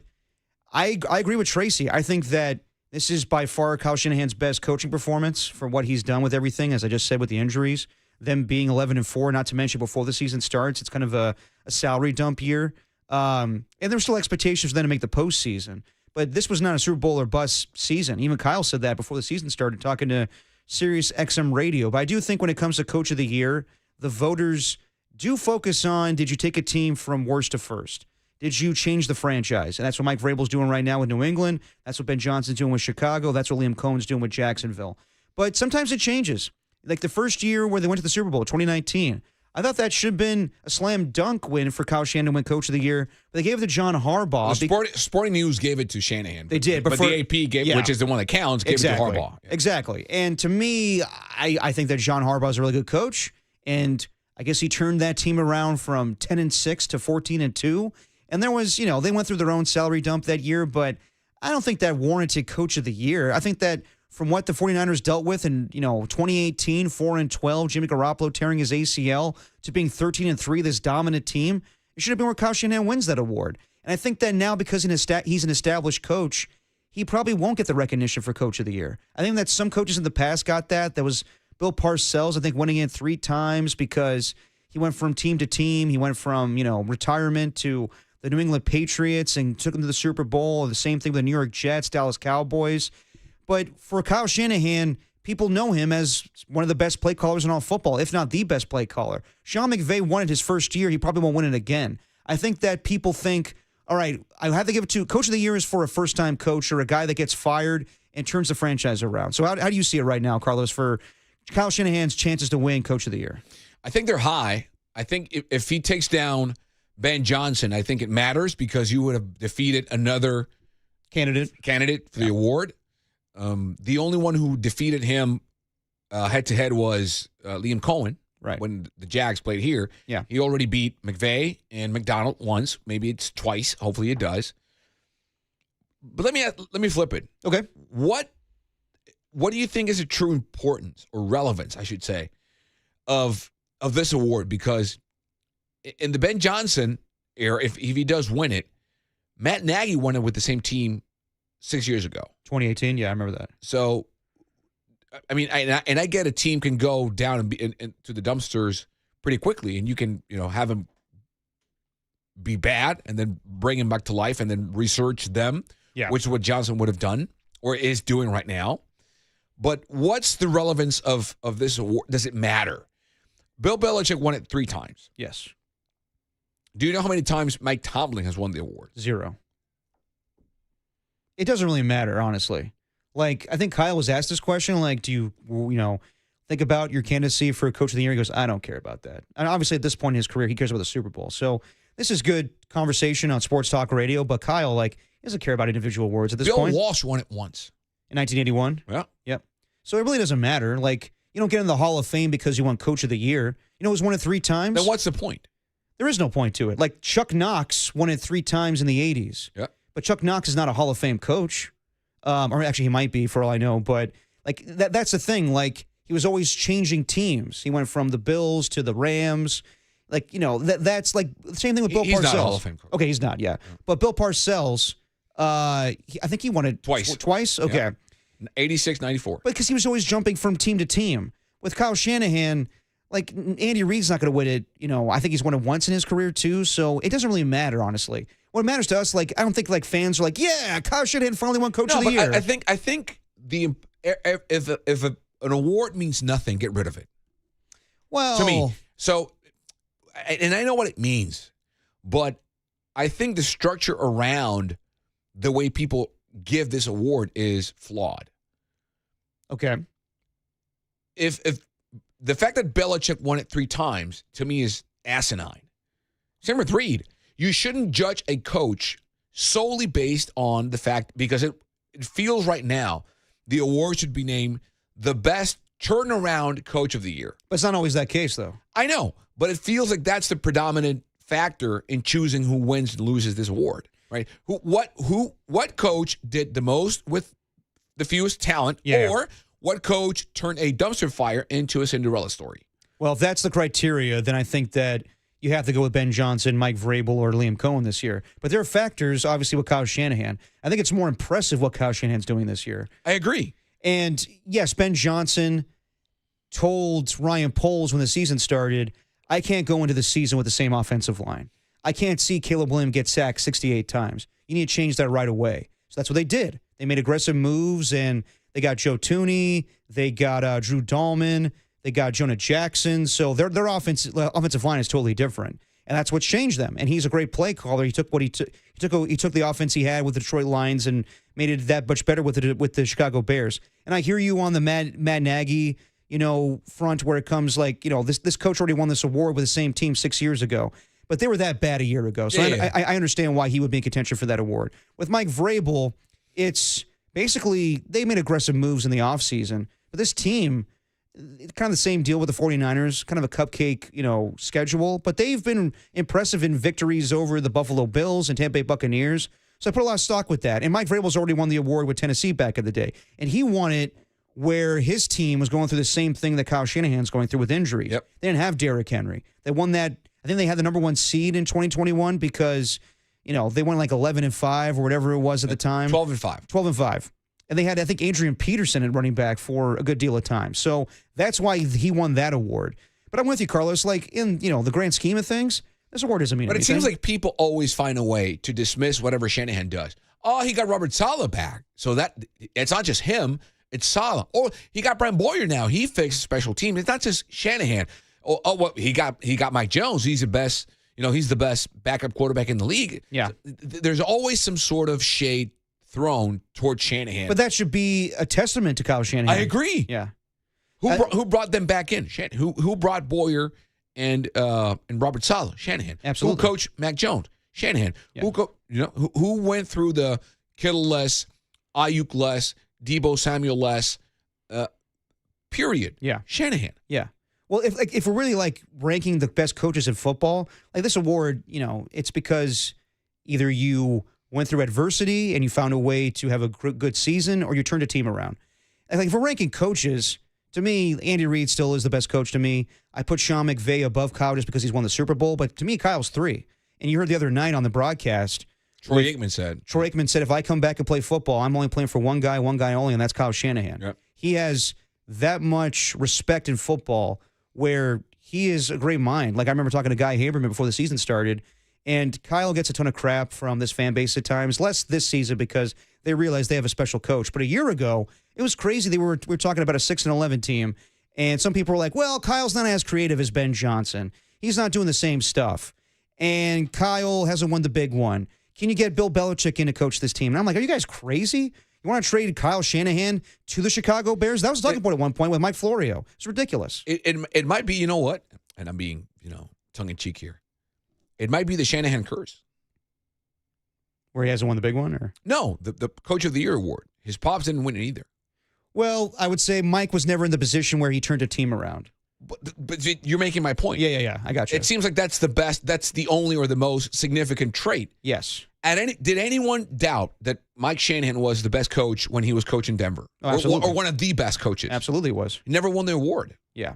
Speaker 16: I agree with Tracy. I think that this is by far Kyle Shanahan's best coaching performance for what he's done with everything, as I just said, with the injuries, them being 11-4, not to mention before the season starts, it's kind of a salary dump year. And there were still expectations for them to make the postseason. But this was not a Super Bowl or bust season. Even Kyle said that before the season started, talking to Sirius XM Radio. But I do think when it comes to Coach of the Year, the voters do focus on, did you take a team from worst to first? Did you change the franchise? And that's what Mike Vrabel's doing right now with New England. That's what Ben Johnson's doing with Chicago. That's what Liam Cohen's doing with Jacksonville. But sometimes it changes. Like the first year where they went to the Super Bowl, 2019, I thought that should have been a slam dunk win for Kyle Shanahan to win Coach of the Year. But they gave it to John Harbaugh.
Speaker 2: Sporting News gave it to Shanahan.
Speaker 16: They did.
Speaker 2: But the AP gave, which is the one that counts, gave it to Harbaugh. Yeah.
Speaker 16: Exactly. And to me, I think that John Harbaugh is a really good coach. And I guess he turned that team around from 10-6 to 14-2. And there was, they went through their own salary dump that year, but I don't think that warranted Coach of the Year. I think that from what the 49ers dealt with in, 2018, 4-12, Jimmy Garoppolo tearing his ACL, to being 13-3, this dominant team, it should have been where Kyle Shanahan wins that award. And I think that now, because he's an established coach, he probably won't get the recognition for Coach of the Year. I think that some coaches in the past got that. That was Bill Parcells, I think, winning it 3 times because he went from team to team. He went from, retirement to the New England Patriots and took them to the Super Bowl. The same thing with the New York Jets, Dallas Cowboys. But for Kyle Shanahan, people know him as one of the best play callers in all football, if not the best play caller. Sean McVay won it his first year. He probably won't win it again. I think that people think, all right, I have to give it to Coach of the Year is for a first-time coach or a guy that gets fired and turns the franchise around. So how do you see it right now, Carlos, for Kyle Shanahan's chances to win Coach of the Year?
Speaker 2: I think they're high. I think if he takes down Ben Johnson, I think it matters because you would have defeated another
Speaker 16: candidate
Speaker 2: for the award. The only one who defeated him head-to-head was Liam Cohen when the Jags played here.
Speaker 16: Yeah.
Speaker 2: He already beat McVay and McDonald once. Maybe it's twice. Hopefully it does. But let me flip it.
Speaker 16: Okay.
Speaker 2: What do you think is the true importance or relevance, I should say, of this award? Because in the Ben Johnson era, if he does win it, Matt Nagy won it with the same team 6 years ago.
Speaker 16: 2018, yeah, I remember that.
Speaker 2: So, I mean, I get a team can go down and be to the dumpsters pretty quickly, and you can have them be bad and then bring him back to life and then research them, which is what Johnson would have done or is doing right now. But what's the relevance of this award? Does it matter? Bill Belichick won it 3 times.
Speaker 16: Yes.
Speaker 2: Do you know how many times Mike Tomlin has won the award?
Speaker 16: 0. It doesn't really matter, honestly. Like, I think Kyle was asked this question, like, do you, think about your candidacy for Coach of the Year? He goes, I don't care about that. And obviously, at this point in his career, he cares about the Super Bowl. So this is good conversation on Sports Talk Radio, but Kyle, he doesn't care about individual awards at this point.
Speaker 2: Bill Walsh won it once.
Speaker 16: In 1981?
Speaker 2: Yeah.
Speaker 16: Yep. So it really doesn't matter. You don't get in the Hall of Fame because you won Coach of the Year. It was won it 3 times.
Speaker 2: Then what's the point?
Speaker 16: There is no point to it. Like Chuck Knox won it 3 times in the 80s.
Speaker 2: Yeah.
Speaker 16: But Chuck Knox is not a Hall of Fame coach. Or actually, he might be for all I know. But like that's the thing. Like he was always changing teams. He went from the Bills to the Rams. Like, that's like the same thing with Bill Parcells.
Speaker 2: He's not a Hall of Fame coach.
Speaker 16: Okay, he's not, yeah. But Bill Parcells, I think he won it
Speaker 2: twice.
Speaker 16: Twice? Okay.
Speaker 2: Yeah. 86, 94.
Speaker 16: But because he was always jumping from team to team. With Kyle Shanahan, like Andy Reid's not going to win it. I think he's won it once in his career too. So it doesn't really matter, honestly. What matters to us, like I don't think like fans are like, yeah, Kyle Shanahan finally won Coach of the Year.
Speaker 2: I think if an award means nothing, get rid of it.
Speaker 16: Well,
Speaker 2: to me, so, and I know what it means, but I think the structure around the way people give this award is flawed.
Speaker 16: Okay.
Speaker 2: If the fact that Belichick won it 3 times to me is asinine. Same with Reid. You shouldn't judge a coach solely based on the fact, because it feels right now the award should be named the best turnaround coach of the year.
Speaker 16: But it's not always that case, though.
Speaker 2: I know, but it feels like that's the predominant factor in choosing who wins and loses this award, right? What coach did the most with the fewest talent, or what coach turned a dumpster fire into a Cinderella story?
Speaker 16: Well, if that's the criteria, then I think that you have to go with Ben Johnson, Mike Vrabel, or Liam Cohen this year. But there are factors, obviously, with Kyle Shanahan. I think it's more impressive what Kyle Shanahan's doing this year.
Speaker 2: I agree.
Speaker 16: And yes, Ben Johnson told Ryan Poles when the season started, I can't go into the season with the same offensive line. I can't see Caleb Williams get sacked 68 times. You need to change that right away. So that's what they did. They made aggressive moves, and they got Joe Tooney. They got Drew Dahlman. They got Jonah Jackson. So their offensive line is totally different. And that's what's changed them. And he's a great play caller. He took what he took. He took the offense he had with the Detroit Lions and made it that much better with the Chicago Bears. And I hear you on the Matt Nagy, front where it comes like, this coach already won this award with the same team 6 years ago. But they were that bad a year ago. So I understand why he would be in contention for that award. With Mike Vrabel, it's basically they made aggressive moves in the offseason. But this team, it's kind of the same deal with the 49ers, kind of a cupcake, schedule. But they've been impressive in victories over the Buffalo Bills and Tampa Bay Buccaneers. So I put a lot of stock with that. And Mike Vrabel's already won the award with Tennessee back in the day. And he won it where his team was going through the same thing that Kyle Shanahan's going through with injuries.
Speaker 2: Yep. They
Speaker 16: didn't have Derrick Henry. They won that. I think they had the number 1 seed in 2021 because, they won like 11-5 or whatever it was at the time.
Speaker 2: 12-5.
Speaker 16: 12-5. And they had, I think, Adrian Peterson at running back for a good deal of time. So that's why he won that award. But I'm with you, Carlos. Like, in, the grand scheme of things, this award doesn't mean anything.
Speaker 2: But it seems like people always find a way to dismiss whatever Shanahan does. Oh, he got Robert Saleh back. So that it's not just him, it's Saleh. Or he got Brent Boyer now. He fixed special teams. It's not just Shanahan. Well, he got Mike Jones. He's the best, he's the best backup quarterback in the league.
Speaker 16: Yeah.
Speaker 2: There's always some sort of shade thrown toward Shanahan.
Speaker 16: But that should be a testament to Kyle Shanahan.
Speaker 2: I agree.
Speaker 16: Yeah.
Speaker 2: Who brought them back in? Who brought Boyer and Robert Saleh? Shanahan.
Speaker 16: Absolutely.
Speaker 2: Who coached Mac Jones? Shanahan.
Speaker 16: Yeah.
Speaker 2: Who went through the Kittle less, Aiyuk less, Deebo Samuel less, period.
Speaker 16: Yeah.
Speaker 2: Shanahan.
Speaker 16: Yeah. Well, if we're really like ranking the best coaches in football, like this award, it's because either you went through adversity and you found a way to have a good season, or you turned a team around. And like if we're ranking coaches, to me, Andy Reid still is the best coach to me. I put Sean McVay above Kyle just because he's won the Super Bowl, but to me, Kyle's 3. And you heard the other night on the broadcast,
Speaker 2: Troy Aikman said,
Speaker 16: if I come back and play football, I'm only playing for one guy only, and that's Kyle Shanahan.
Speaker 2: Yep.
Speaker 16: He has that much respect in football where he is a great mind. Like I remember talking to Guy Haberman before the season started, and Kyle gets a ton of crap from this fan base at times, less this season because they realize they have a special coach. But a year ago, it was crazy. We were talking about a 6-11 team, and some people were like, well, Kyle's not as creative as Ben Johnson. He's not doing the same stuff. And Kyle hasn't won the big one. Can you get Bill Belichick in to coach this team? And I'm like, are you guys crazy? You want to trade Kyle Shanahan to the Chicago Bears? That was talking about at one point with Mike Florio. It's ridiculous.
Speaker 2: It might be, you know what? And I'm being, tongue-in-cheek here. It might be the Shanahan curse.
Speaker 16: Where he hasn't won the big one? Or
Speaker 2: no, the Coach of the Year award. His pops didn't win it either.
Speaker 16: Well, I would say Mike was never in the position where he turned a team around.
Speaker 2: But you're making my point.
Speaker 16: Yeah. I got you.
Speaker 2: It seems like that's the best, that's the only or the most significant trait.
Speaker 16: Yes.
Speaker 2: Did anyone doubt that Mike Shanahan was the best coach when he was coaching Denver?
Speaker 16: Oh, absolutely.
Speaker 2: Or one of the best coaches?
Speaker 16: Absolutely was.
Speaker 2: He never won the award.
Speaker 16: Yeah.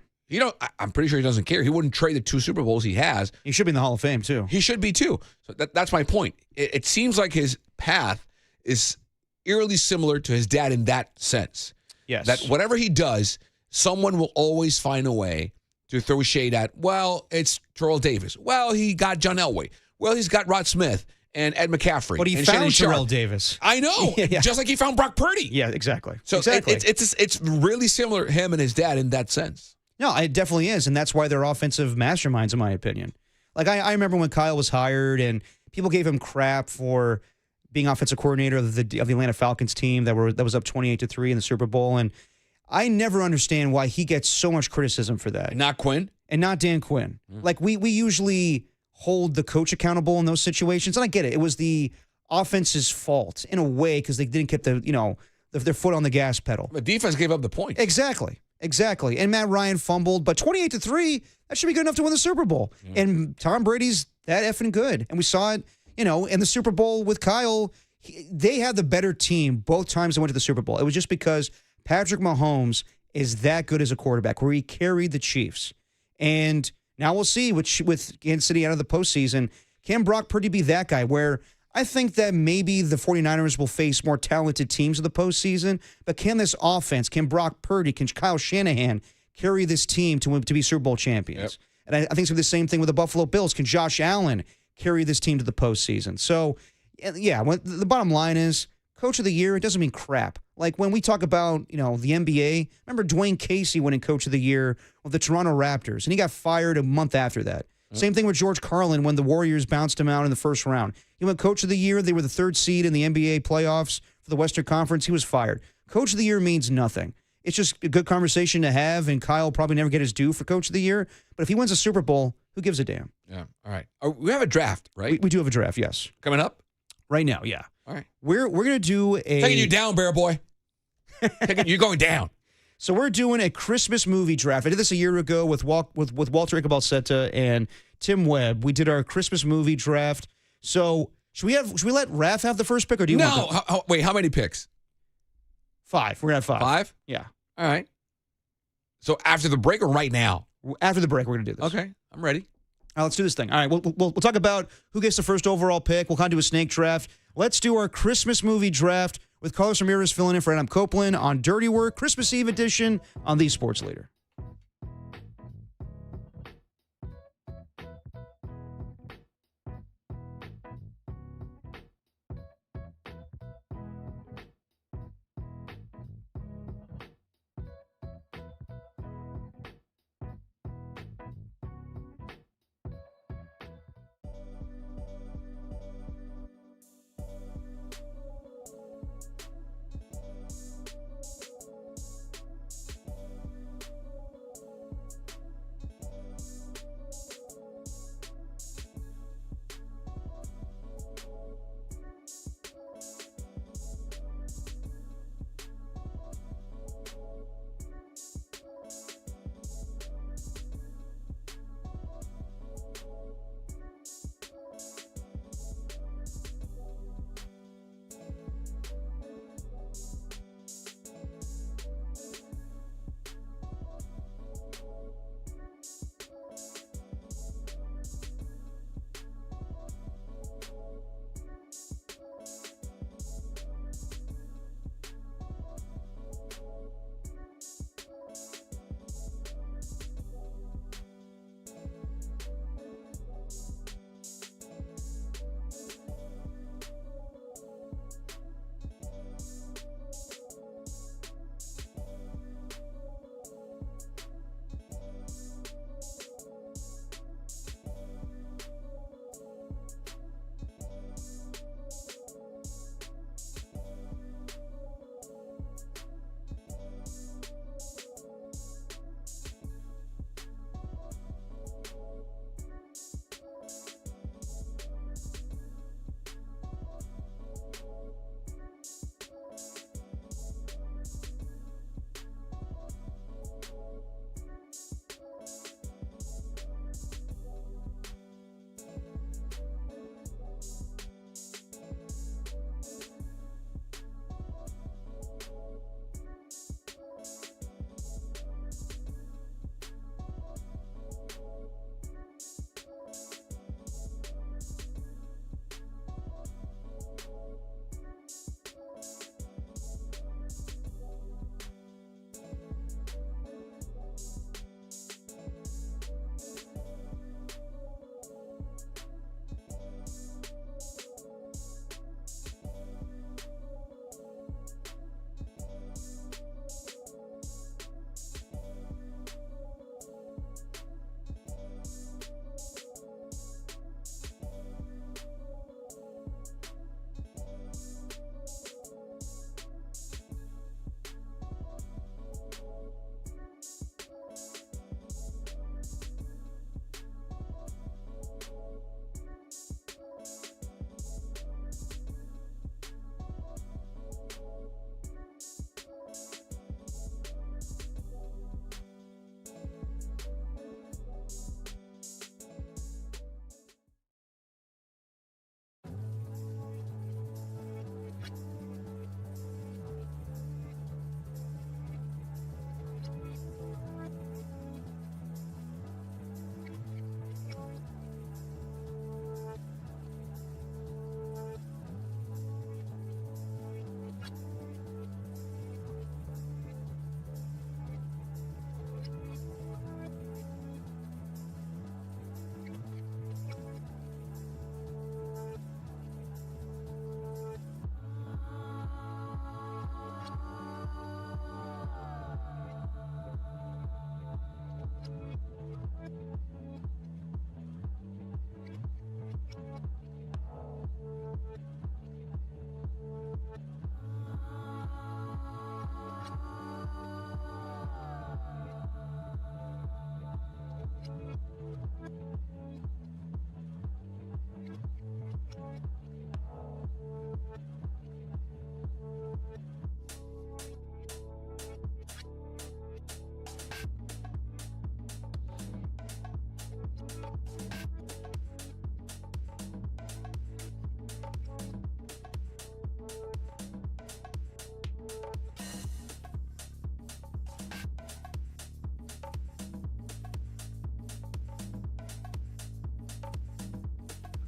Speaker 2: I'm pretty sure he doesn't care. He wouldn't trade the 2 Super Bowls he has.
Speaker 16: He should be in the Hall of Fame, too.
Speaker 2: He should be, too. So that's my point. It seems like his path is eerily similar to his dad in that sense.
Speaker 16: Yes.
Speaker 2: That whatever he does, someone will always find a way to throw shade at, well, it's Terrell Davis. Well, he got John Elway. Well, he's got Rod Smith and Ed McCaffrey.
Speaker 16: But he
Speaker 2: and
Speaker 16: found
Speaker 2: Shannon
Speaker 16: Terrell
Speaker 2: Sharp.
Speaker 16: Davis.
Speaker 2: I know.
Speaker 16: Yeah.
Speaker 2: Just like he found Brock Purdy.
Speaker 16: Yeah, exactly.
Speaker 2: So
Speaker 16: exactly.
Speaker 2: It's really similar, him and his dad, in that sense.
Speaker 16: No, it definitely is, and that's why they're offensive masterminds, in my opinion. Like, I remember when Kyle was hired, and people gave him crap for being offensive coordinator of the Atlanta Falcons team that was up 28-3 in the Super Bowl, and I never understand why he gets so much criticism for that.
Speaker 2: Not Quinn?
Speaker 16: And not Dan Quinn. Like, we usually hold the coach accountable in those situations, and I get it. It was the offense's fault, in a way, because they didn't keep their foot on the gas pedal.
Speaker 2: The defense gave up the point.
Speaker 16: Exactly. And Matt Ryan fumbled, but 28-3, that should be good enough to win the Super Bowl. And Tom Brady's that effing good. And we saw it, in the Super Bowl with Kyle. They had the better team both times they went to the Super Bowl. It was just because Patrick Mahomes is that good as a quarterback, where he carried the Chiefs. And now we'll see with Kansas City out of the postseason, can Brock Purdy be that guy where I think that maybe the 49ers will face more talented teams in the postseason, but can this offense, can Brock Purdy, can Kyle Shanahan carry this team to be Super Bowl champions? Yep. And I think it's going to be the same thing with the Buffalo Bills. Can Josh Allen carry this team to the postseason? So, yeah, the bottom line is, Coach of the Year, it doesn't mean crap. Like when we talk about, the NBA, remember Dwayne Casey winning Coach of the Year with the Toronto Raptors, and he got fired a month after that. Same thing with George Carlin when the Warriors bounced him out in the first round. He went Coach of the Year. They were the 3rd seed in the NBA playoffs for the Western Conference. He was fired. Coach of the Year means nothing. It's just a good conversation to have, and Kyle will probably never get his due for Coach of the Year. But if he wins a Super Bowl, who gives a damn?
Speaker 2: Yeah. All right. We have a draft, right?
Speaker 16: We do have a draft, yes.
Speaker 2: Coming up?
Speaker 16: Right now, yeah.
Speaker 2: All right.
Speaker 16: We're going to do a...
Speaker 2: Taking you down, Bear Boy. You're going down.
Speaker 16: So we're doing a Christmas movie draft. I did this a year ago with Walter Icabalsetta and Tim Webb. We did our Christmas movie draft. So should we let Raph have the first pick, or do you want to?
Speaker 2: No. Wait, how many picks?
Speaker 16: 5. We're going to have 5.
Speaker 2: 5?
Speaker 16: Yeah.
Speaker 2: All right. So after the break or right now?
Speaker 16: After the break, we're going to do this.
Speaker 2: Okay. I'm ready.
Speaker 16: All right, let's do this thing. All right, we'll talk about who gets the first overall pick. We'll kind of do a snake draft. Let's do our Christmas movie draft with Carlos Ramirez filling in for Adam Copeland on Dirty Work, Christmas Eve edition on The Sports Leader.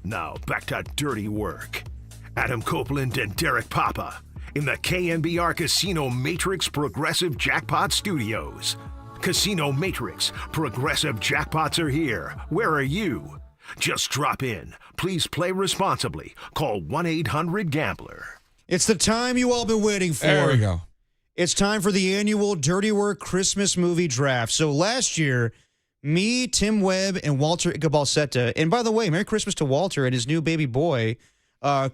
Speaker 1: Now back to dirty work. Adam Copeland and Derek Papa in the KNBR Casino Matrix Progressive Jackpot Studios. Casino Matrix Progressive Jackpots are here. Where are you? Just drop in. Please play responsibly. Call 1-800-GAMBLER.
Speaker 16: It's the time you all been waiting for.
Speaker 2: There we go.
Speaker 16: It's time for the annual Dirty Work Christmas movie draft. So last year, me, Tim Webb, and Walter Ikabalseta, and by the way, Merry Christmas to Walter and his new baby boy,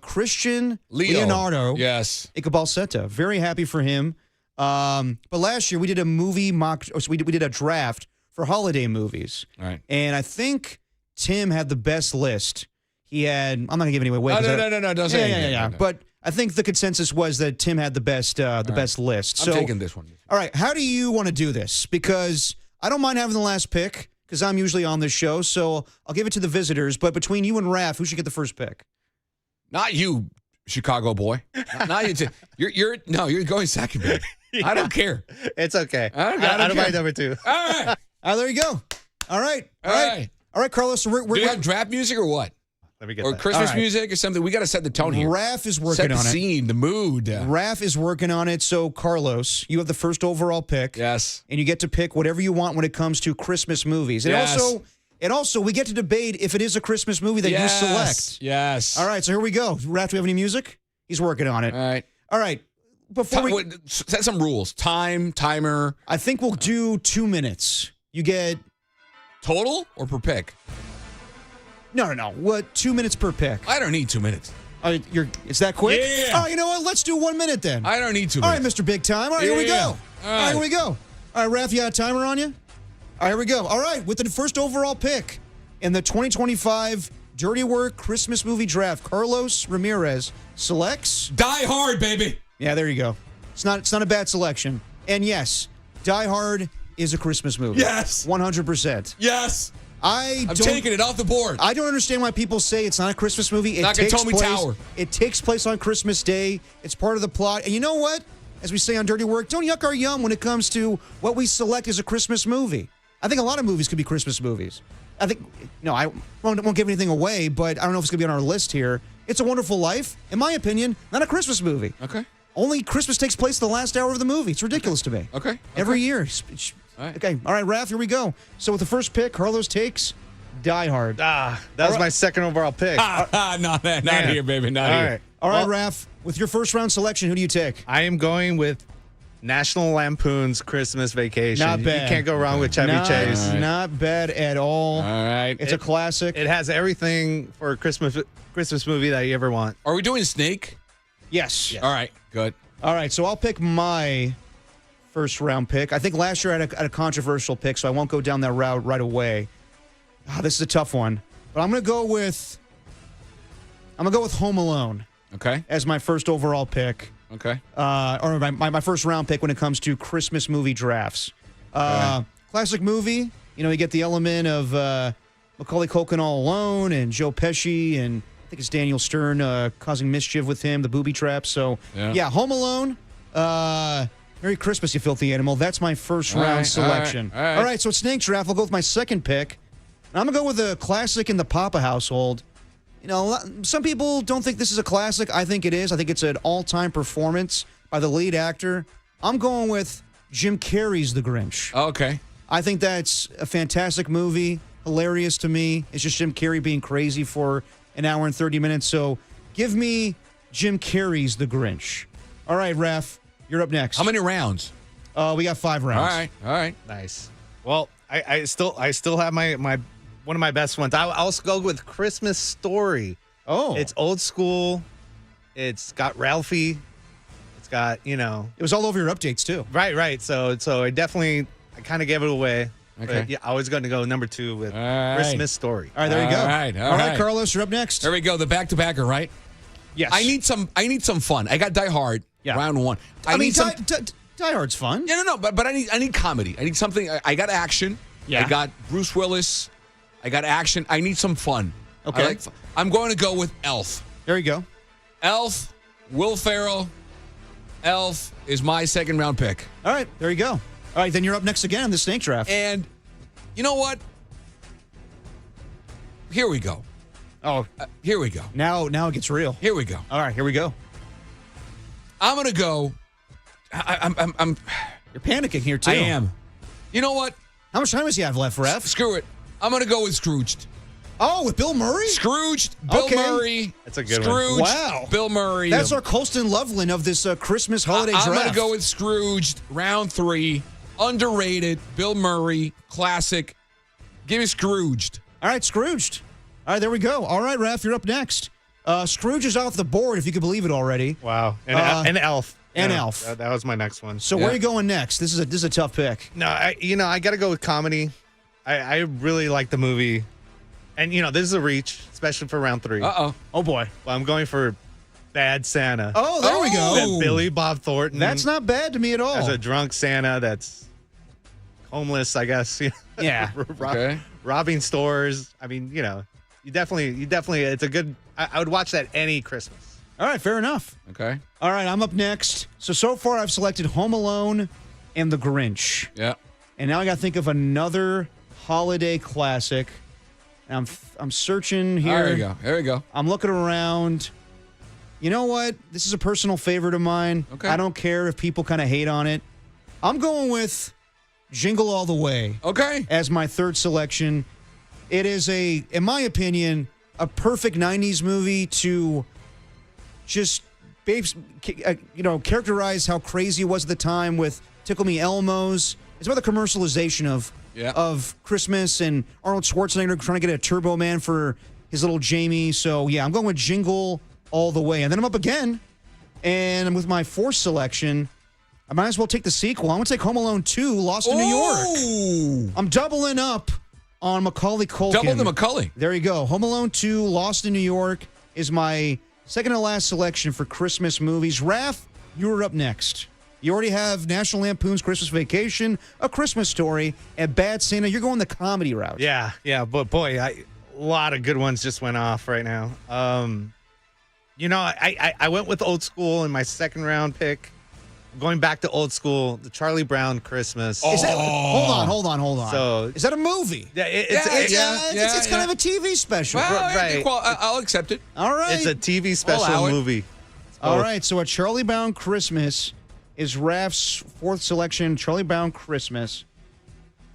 Speaker 16: Christian Leonardo.
Speaker 2: Yes.
Speaker 16: Ikabalseta. Very happy for him. But last year we did a movie mock. So we did a draft for holiday movies.
Speaker 2: All right.
Speaker 16: And I think Tim had the best list. He had. I'm not gonna give any away.
Speaker 2: No. Don't say anything.
Speaker 16: Yeah.
Speaker 2: No.
Speaker 16: But I think the consensus was that Tim had the best best list.
Speaker 2: I'm
Speaker 16: So
Speaker 2: taking this one.
Speaker 16: all right, how do you want to do this? Because I don't mind having the last pick because I'm usually on this show. So I'll give it to the visitors. But between you and Raph, who should get the first pick?
Speaker 2: Not you, Chicago boy. Not you. You're going second, baby.
Speaker 15: Yeah.
Speaker 2: I don't care.
Speaker 15: It's okay.
Speaker 2: I
Speaker 15: don't mind number 2.
Speaker 2: All right.
Speaker 16: All right, there you go. All right. All right, Carlos. So
Speaker 2: Do you have draft music or what?
Speaker 15: Let me get
Speaker 2: or
Speaker 15: that.
Speaker 2: Christmas
Speaker 16: All right.
Speaker 2: music or something? We got to set the tone here.
Speaker 16: Raph is working
Speaker 2: set the
Speaker 16: on it.
Speaker 2: scene, the mood.
Speaker 16: Raph is working on it. So, Carlos, you have the first overall pick.
Speaker 2: Yes.
Speaker 16: And you get to pick whatever you want when it comes to Christmas movies.
Speaker 2: Yes.
Speaker 16: And also, we get to debate if it is a Christmas movie that you select.
Speaker 2: Yes.
Speaker 16: All right, so here we go. Raph, do we have any music? He's working on it. All right. Before we
Speaker 2: set some rules. Timer.
Speaker 16: I think we'll do 2 minutes. You get
Speaker 2: total or per pick?
Speaker 16: No. What? 2 minutes per pick.
Speaker 2: I don't need 2 minutes.
Speaker 16: It's that quick?
Speaker 2: Yeah.
Speaker 16: Oh, you know what? Let's do 1 minute then.
Speaker 2: I don't need 2
Speaker 16: All
Speaker 2: minutes.
Speaker 16: right, Mr. Big Time. All right, here we go.
Speaker 2: All right,
Speaker 16: here we go. All right, Raph, you got a timer on you? All right, here we go. All right, with the first overall pick in the 2025 Dirty Work Christmas movie draft, Carlos Ramirez selects
Speaker 2: Die Hard, baby.
Speaker 16: Yeah, there you go. It's not a bad selection. And yes, Die Hard is a Christmas movie.
Speaker 2: Yes.
Speaker 16: 100%.
Speaker 2: Yes.
Speaker 16: I'm
Speaker 2: taking it off the board.
Speaker 16: I don't understand why people say it's not a Christmas movie.
Speaker 2: Nakatomi Tower.
Speaker 16: It takes place on Christmas Day. It's part of the plot. And you know what? As we say on Dirty Work, don't yuck our yum when it comes to what we select as a Christmas movie. I think a lot of movies could be Christmas movies. I won't give anything away, but I don't know if it's going to be on our list here. It's a Wonderful Life, in my opinion, not a Christmas movie.
Speaker 2: Okay.
Speaker 16: Only Christmas takes place the last hour of the movie. It's ridiculous to me.
Speaker 2: Okay.
Speaker 16: Every year.
Speaker 2: All right.
Speaker 16: Okay. All right, Raph, here we go. So with the first pick, Carlos takes Die Hard.
Speaker 15: That was my second overall pick.
Speaker 2: Not here, baby. Not
Speaker 15: All
Speaker 2: here.
Speaker 15: right.
Speaker 16: All right, Raph, with your first round selection, who do you take?
Speaker 15: I am going with National Lampoon's Christmas Vacation.
Speaker 16: Not bad.
Speaker 15: You can't go wrong with Chevy Chase.
Speaker 16: Not bad at all.
Speaker 2: All right.
Speaker 16: It's a classic.
Speaker 15: It has everything for a Christmas movie that you ever want.
Speaker 2: Are we doing Snake?
Speaker 16: Yes.
Speaker 2: All right. Good.
Speaker 16: All right, so I'll pick my first round pick. I think last year I had a controversial pick, so I won't go down that route right away. This is a tough one, but I'm gonna go with Home Alone.
Speaker 2: Okay.
Speaker 16: As my first overall pick.
Speaker 2: Okay.
Speaker 16: Or my first round pick when it comes to Christmas movie drafts. Classic movie. You get the element of Macaulay Culkin all alone and Joe Pesci and I think it's Daniel Stern causing mischief with him, the booby trap. So, yeah Home Alone. Merry Christmas, you filthy animal. That's my first round selection. All right, so it's Snake's draft. I'll go with my second pick. And I'm going to go with a classic in the Papa household. Some people don't think this is a classic. I think it is. I think it's an all-time performance by the lead actor. I'm going with Jim Carrey's The Grinch.
Speaker 2: Okay.
Speaker 16: I think that's a fantastic movie. Hilarious to me. It's just Jim Carrey being crazy for an hour and 30 minutes. So give me Jim Carrey's The Grinch. All right, Raph, you're up next.
Speaker 2: How many rounds?
Speaker 16: We got 5 rounds.
Speaker 2: All right.
Speaker 15: Nice. Well, I still have my one of my best ones. I'll also go with Christmas Story.
Speaker 16: Oh.
Speaker 15: It's old school. It's got Ralphie. It's got, It
Speaker 16: was all over your updates, too.
Speaker 15: Right. So I kind of gave it away.
Speaker 2: Okay.
Speaker 15: But yeah, I was going to go number 2 with Christmas Story.
Speaker 16: All right, there you go.
Speaker 2: All right,
Speaker 16: Carlos, you're up next.
Speaker 2: There we go. The back-to-backer, right?
Speaker 16: Yes.
Speaker 2: I need some fun. I got Die Hard, round 1.
Speaker 16: I mean, Die Hard's fun.
Speaker 2: Yeah, no, but I need comedy. I need something. I got action.
Speaker 16: Yeah.
Speaker 2: I got Bruce Willis. I got action. I need some fun.
Speaker 16: Okay.
Speaker 2: I'm going to go with Elf.
Speaker 16: There you go.
Speaker 2: Elf, Will Ferrell. Elf is my second round pick.
Speaker 16: All right, there you go. All right, then you're up next again in the Snake draft.
Speaker 2: And you know what? Here we go.
Speaker 16: Oh,
Speaker 2: here we go.
Speaker 16: Now it gets real.
Speaker 2: Here we go.
Speaker 16: All right, here we go.
Speaker 2: I'm gonna go. I'm.
Speaker 16: You're panicking here too.
Speaker 2: I am. You know what?
Speaker 16: How much time does he have left, Ref?
Speaker 2: Screw it. I'm gonna go with Scrooged.
Speaker 16: Oh, with Bill Murray?
Speaker 2: Scrooged, Bill Murray.
Speaker 15: That's a good
Speaker 2: Scrooged,
Speaker 15: one.
Speaker 16: Wow.
Speaker 2: Bill Murray.
Speaker 16: That's our Colston Loveland of this Christmas holiday draft.
Speaker 2: I'm going to go with Scrooged, round 3. Underrated, Bill Murray, classic. Give me Scrooged.
Speaker 16: All right, Scrooged. All right, there we go. All right, Ref, you're up next. Scrooge is off the board, if you can believe it already.
Speaker 15: Wow. And Elf.
Speaker 16: And
Speaker 15: Yeah,
Speaker 16: Elf.
Speaker 15: That was my next one.
Speaker 16: So where are you going next? This is a tough pick.
Speaker 15: No, I got to go with comedy. I really like the movie. And, this is a reach, especially for round 3.
Speaker 2: Uh-oh.
Speaker 16: Oh, boy.
Speaker 15: Well, I'm going for Bad Santa.
Speaker 16: Oh, there we go.
Speaker 15: That Billy Bob Thornton.
Speaker 16: That's not bad to me at all.
Speaker 15: As a drunk Santa that's homeless, I guess.
Speaker 16: Yeah.
Speaker 2: Okay.
Speaker 15: Robbing stores. I mean, you definitely, it's a good, I would watch that any Christmas.
Speaker 16: All right, fair enough.
Speaker 2: Okay.
Speaker 16: All right, I'm up next. So far I've selected Home Alone and The Grinch.
Speaker 2: Yeah.
Speaker 16: And now I got to think of another holiday classic. And I'm searching here.
Speaker 2: There you go. There you go.
Speaker 16: I'm looking around. You know what? This is a personal favorite of mine.
Speaker 2: Okay.
Speaker 16: I don't care if people kind of hate on it. I'm going with Jingle All the Way.
Speaker 2: Okay.
Speaker 16: As my third selection. It is in my opinion, a perfect 90s movie to just, characterize how crazy it was at the time with Tickle Me Elmo's. It's about the commercialization of Christmas and Arnold Schwarzenegger trying to get a Turbo Man for his little Jamie. So, yeah, I'm going with Jingle All the Way. And then I'm up again, and with my fourth selection, I might as well take the sequel. I'm going to take Home Alone 2, Lost in New York. I'm doubling up on Macaulay Culkin.
Speaker 2: Double the Macaulay.
Speaker 16: There you go. Home Alone 2, Lost in New York is my second to last selection for Christmas movies. Raph, you're up next. You already have National Lampoon's Christmas Vacation, A Christmas Story, and Bad Santa. You're going the comedy route.
Speaker 15: Yeah, but boy, a lot of good ones just went off right now. I went with old school in my second round pick. Going back to old school, the Charlie Brown Christmas.
Speaker 16: Is that, hold on.
Speaker 15: So,
Speaker 16: is that a movie?
Speaker 15: Yeah,
Speaker 16: it's kind of a TV special.
Speaker 2: Well,
Speaker 15: right.
Speaker 2: I'll accept it.
Speaker 16: All right.
Speaker 15: It's a TV special movie.
Speaker 16: All right, so a Charlie Brown Christmas is Raph's fourth selection, Charlie Brown Christmas,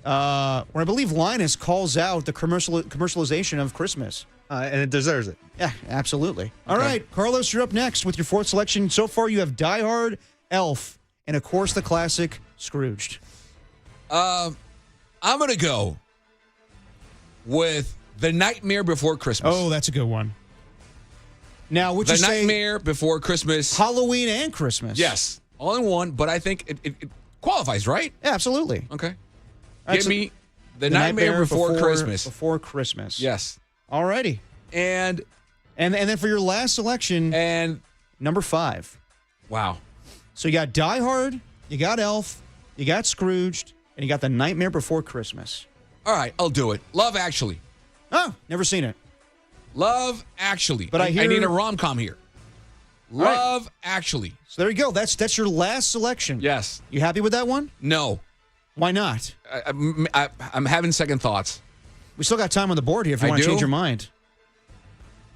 Speaker 16: where I believe Linus calls out the commercialization of Christmas.
Speaker 15: And it deserves it.
Speaker 16: Yeah, absolutely. All right, Carlos, you're up next with your fourth selection. So far, you have Die Hard, Elf, and of course the classic Scrooged.
Speaker 2: I'm going to go with The Nightmare Before Christmas.
Speaker 16: Oh, that's a good one. Now, would you
Speaker 2: The
Speaker 16: say
Speaker 2: Nightmare Before Christmas.
Speaker 16: Halloween and Christmas?
Speaker 2: Yes. All in one, but I think it qualifies, right?
Speaker 16: Yeah, absolutely.
Speaker 2: Okay.
Speaker 16: Right,
Speaker 2: Give
Speaker 16: so
Speaker 2: me The Nightmare Before Christmas.
Speaker 16: Before Christmas.
Speaker 2: Yes.
Speaker 16: All righty.
Speaker 2: And
Speaker 16: then for your last selection,
Speaker 2: and
Speaker 16: number 5.
Speaker 2: Wow.
Speaker 16: So you got Die Hard, you got Elf, you got Scrooged, and you got The Nightmare Before Christmas.
Speaker 2: All right, I'll do it. Love Actually.
Speaker 16: Oh, never seen it.
Speaker 2: Love Actually.
Speaker 16: But I
Speaker 2: need a rom-com here. Love Actually.
Speaker 16: So there you go. That's your last selection.
Speaker 2: Yes.
Speaker 16: You happy with that one?
Speaker 2: No.
Speaker 16: Why not?
Speaker 2: I'm having second thoughts.
Speaker 16: We still got time on the board here if you want to change your mind.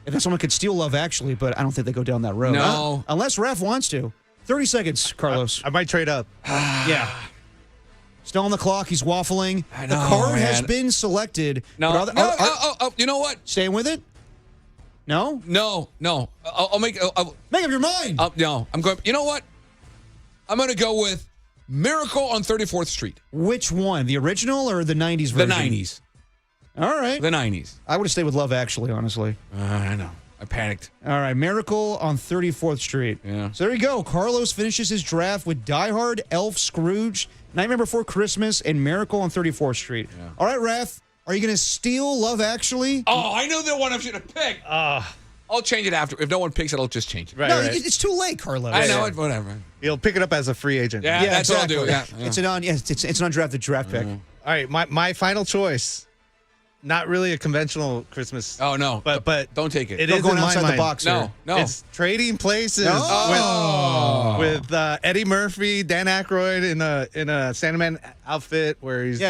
Speaker 16: If someone could steal Love Actually, but I don't think they go down that road.
Speaker 2: No.
Speaker 16: Unless Raph wants to. 30 seconds, Carlos.
Speaker 15: I might trade up.
Speaker 16: Yeah. Still on the clock. He's waffling.
Speaker 2: I know,
Speaker 16: the card has
Speaker 2: man.
Speaker 16: been selected.
Speaker 2: No. You know what?
Speaker 16: Staying with it? No?
Speaker 2: No. I'll make up
Speaker 16: your mind.
Speaker 2: No. I'm going. You know what? I'm going to go with Miracle on 34th Street.
Speaker 16: Which one? The original or the 90s version?
Speaker 2: The 90s.
Speaker 16: All right.
Speaker 2: The 90s.
Speaker 16: I would have stayed with Love Actually, honestly.
Speaker 2: I know. I panicked.
Speaker 16: All right. Miracle on 34th Street.
Speaker 2: Yeah.
Speaker 16: So there you go. Carlos finishes his draft with Die Hard, Elf, Scrooge, Nightmare Before Christmas, and Miracle on 34th Street. Yeah. All right, Raph. Are you going to steal Love Actually?
Speaker 2: Oh, I know the one I'm going to pick. I'll change it after. If no one picks it, I'll just change it.
Speaker 16: Right, it's too late, Carlos.
Speaker 2: I know it. Whatever.
Speaker 15: He'll pick it up as a free agent.
Speaker 2: Yeah, that's
Speaker 16: exactly.
Speaker 2: what I'll do. Yeah.
Speaker 16: It's an undrafted draft pick.
Speaker 15: All right, my final choice. Not really a conventional Christmas.
Speaker 2: Oh no,
Speaker 15: but
Speaker 2: don't take it.
Speaker 15: It
Speaker 16: Don't
Speaker 15: is
Speaker 16: go
Speaker 15: in my
Speaker 16: outside
Speaker 15: mind.
Speaker 16: the box.
Speaker 2: No.
Speaker 15: It's Trading Places with Eddie Murphy, Dan Aykroyd in a Sandman outfit where he's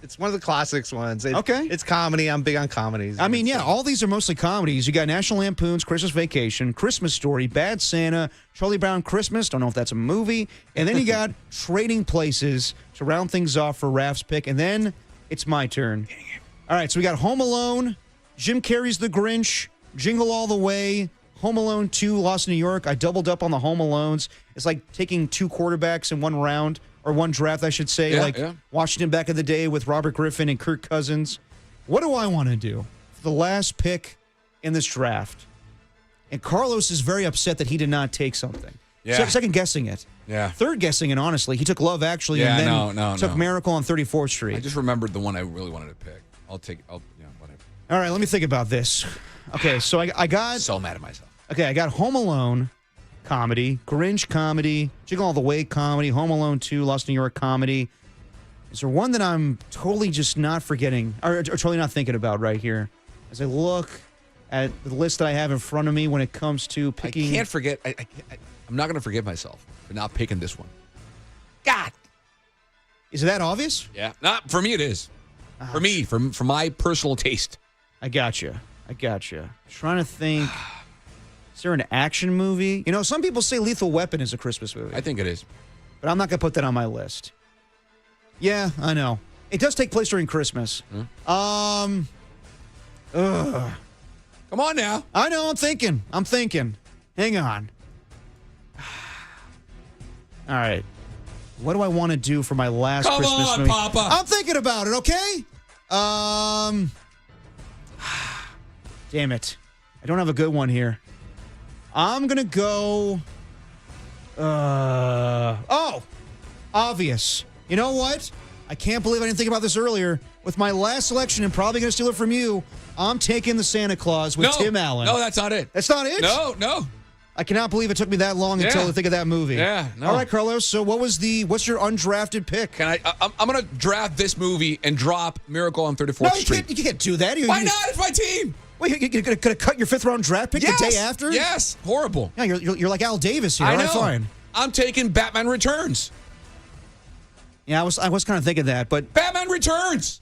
Speaker 15: It's one of the classics ones.
Speaker 16: Okay.
Speaker 15: It's comedy. I'm big on comedies.
Speaker 16: I mean, yeah, all these are mostly comedies. You got National Lampoon's Christmas Vacation, Christmas Story, Bad Santa, Charlie Brown Christmas. Don't know if that's a movie. And then you got Trading Places to round things off for Raph's pick. And then it's my turn. All right, so we got Home Alone, Jim Carrey's The Grinch, Jingle All the Way, Home Alone 2, Lost in New York. I doubled up on the Home Alones. It's like taking two quarterbacks in one round. Or one draft, I should say, Washington back in the day with Robert Griffin and Kirk Cousins. What do I want to do for the last pick in this draft? And Carlos is very upset that he did not take something.
Speaker 2: Yeah.
Speaker 16: Second guessing it.
Speaker 2: Yeah.
Speaker 16: Third guessing it, honestly. He took Love Actually and then took Miracle on 34th Street.
Speaker 2: I just remembered the one I really wanted to pick. Whatever.
Speaker 16: All right, let me think about this. Okay, so I got...
Speaker 2: So mad at myself.
Speaker 16: Okay, I got Home Alone... comedy, Grinch comedy, Jingle All the Way comedy, Home Alone 2, Lost in New York comedy. Is there one that I'm totally just not forgetting or totally not thinking about right here? As I look at the list that I have in front of me when it comes to picking.
Speaker 2: I can't forget. I'm not going to forgive myself for not picking this one. God.
Speaker 16: Is it that obvious?
Speaker 2: Yeah. Not for me, it is. For me, for my personal taste.
Speaker 16: I got you. Trying to think. Is there an action movie? You know, some people say Lethal Weapon is a Christmas movie.
Speaker 2: I think it is.
Speaker 16: But I'm not going to put that on my list. Yeah, I know. It does take place during Christmas.
Speaker 2: Come on now.
Speaker 16: I know, I'm thinking. Hang on. All right. What do I want to do for my last Christmas movie?
Speaker 2: Come on, Papa.
Speaker 16: I'm thinking about it, okay? Damn it. I don't have a good one here. I'm going to go... obvious. You know what? I can't believe I didn't think about this earlier. With my last selection, and probably going to steal it from you, I'm taking the Santa Claus with Tim Allen.
Speaker 2: No, that's not it.
Speaker 16: That's not it?
Speaker 2: No.
Speaker 16: I cannot believe it took me that long until I think of that movie.
Speaker 2: Yeah, no.
Speaker 16: All right, Carlos, so what's your undrafted pick?
Speaker 2: I'm going to draft this movie and drop Miracle on 34th Street.
Speaker 16: You can't do that.
Speaker 2: Why not? It's my team.
Speaker 16: Wait, you're going to cut your fifth-round draft pick the day after?
Speaker 2: Yes. Horrible.
Speaker 16: Yeah, you're like Al Davis here.
Speaker 2: I know.
Speaker 16: All right, fine.
Speaker 2: I'm taking Batman Returns.
Speaker 16: Yeah, I was kind of thinking that, but...
Speaker 2: Batman Returns.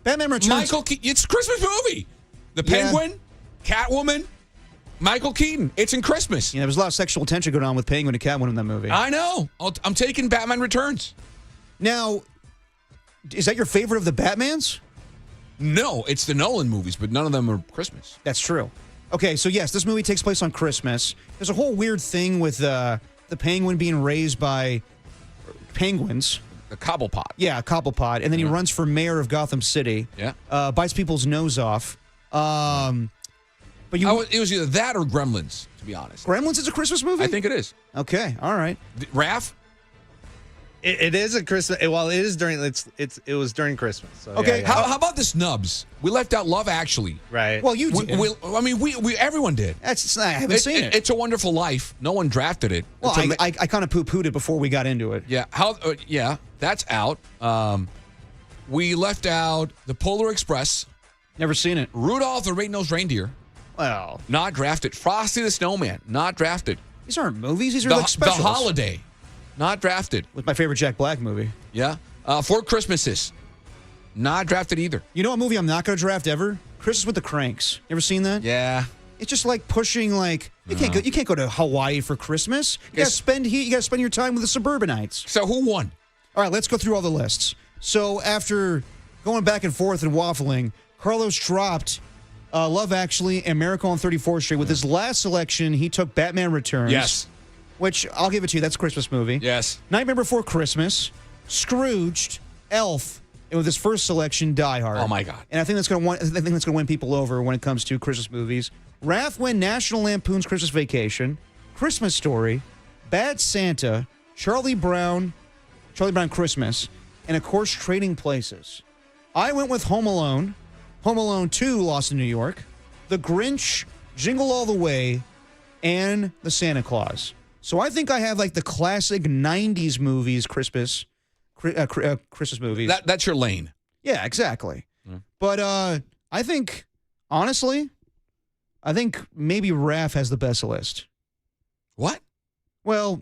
Speaker 2: Michael Keaton. It's a Christmas movie. The Penguin, Catwoman, Michael Keaton. It's in Christmas.
Speaker 16: Yeah, there was a lot of sexual tension going on with Penguin and Catwoman in that movie.
Speaker 2: I know. I'm taking Batman Returns.
Speaker 16: Now, is that your favorite of the Batmans?
Speaker 2: No, it's the Nolan movies, but none of them are Christmas.
Speaker 16: That's true. Okay, so yes, this movie takes place on Christmas. There's a whole weird thing with the Penguin being raised by penguins.
Speaker 2: A cobblepot.
Speaker 16: Yeah, a cobblepot. And then he runs for mayor of Gotham City.
Speaker 2: Yeah.
Speaker 16: Bites people's nose off. But
Speaker 2: it was either that or Gremlins, to be honest.
Speaker 16: Gremlins is a Christmas movie?
Speaker 2: I think it is.
Speaker 16: Okay, all right.
Speaker 2: Raph?
Speaker 15: It is a Christmas. Well, it is during. It was during Christmas. So
Speaker 2: Okay.
Speaker 15: yeah.
Speaker 2: How about the snubs? We left out Love Actually.
Speaker 15: Right.
Speaker 16: Well, you did.
Speaker 2: We everyone did.
Speaker 16: I haven't seen it.
Speaker 2: It's a Wonderful Life. No one drafted it.
Speaker 16: Well, I kind of poo-pooed it before we got into it.
Speaker 2: Yeah. Yeah, that's out. We left out The Polar Express.
Speaker 16: Never seen it.
Speaker 2: Rudolph the Red-Nosed Reindeer.
Speaker 16: Well,
Speaker 2: not drafted. Frosty the Snowman. Not drafted.
Speaker 16: These aren't movies. These are like specials.
Speaker 2: The Holiday. Not drafted.
Speaker 16: With my favorite Jack Black movie.
Speaker 2: Yeah. Four Christmases. Not drafted either.
Speaker 16: You know what movie I'm not going to draft ever? Christmas with the Cranks. You ever seen that?
Speaker 2: Yeah.
Speaker 16: It's just like pushing you can't go to Hawaii for Christmas. You got to spend your time with the suburbanites.
Speaker 2: So who won?
Speaker 16: All right, let's go through all the lists. So after going back and forth and waffling, Carlos dropped Love Actually and Miracle on 34th Street. With his last selection, he took Batman Returns.
Speaker 2: Yes.
Speaker 16: Which, I'll give it to you, that's a Christmas movie.
Speaker 2: Yes.
Speaker 16: Nightmare Before Christmas, Scrooged, Elf, and with his first selection, Die Hard.
Speaker 2: Oh, my God.
Speaker 16: And I think that's going to win people over when it comes to Christmas movies. Raph went National Lampoon's Christmas Vacation, Christmas Story, Bad Santa, Charlie Brown Christmas, and, of course, Trading Places. I went with Home Alone 2, Lost in New York, The Grinch, Jingle All the Way, and The Santa Claus. So I think I have like the classic 90s movies, Christmas movies.
Speaker 2: That's your lane.
Speaker 16: Yeah, exactly. But I think, honestly, maybe Raph has the best list.
Speaker 2: What?
Speaker 16: Well,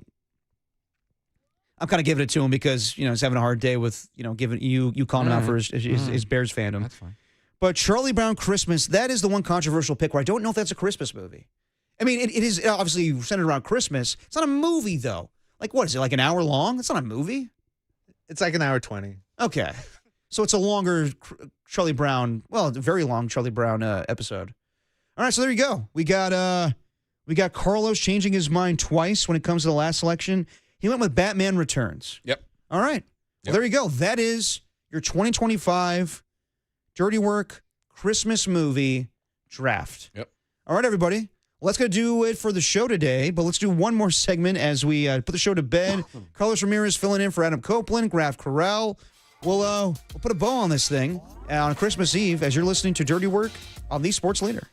Speaker 16: I'm kind of giving it to him because, he's having a hard day with, giving you calling him out for his Bears fandom.
Speaker 2: That's fine.
Speaker 16: But Charlie Brown Christmas, that is the one controversial pick where I don't know if that's a Christmas movie. I mean, it is obviously centered around Christmas. It's not a movie, though. Like, what is it, like an hour long? It's not a movie.
Speaker 15: It's like an hour 20.
Speaker 16: Okay. So it's a longer Charlie Brown, well, a very long Charlie Brown episode. All right, so there you go. We got Carlos changing his mind twice when it comes to the last selection. He went with Batman Returns.
Speaker 2: Yep.
Speaker 16: All right. Well, there you go. That is your 2025 Dirty Work Christmas movie draft.
Speaker 2: Yep.
Speaker 16: All right, everybody. Well, that's going to do it for the show today, but let's do one more segment as we put the show to bed. Carlos Ramirez filling in for Adam Copeland, Graf Carell. We'll put a bow on this thing on Christmas Eve as you're listening to Dirty Work on the Sports Leader.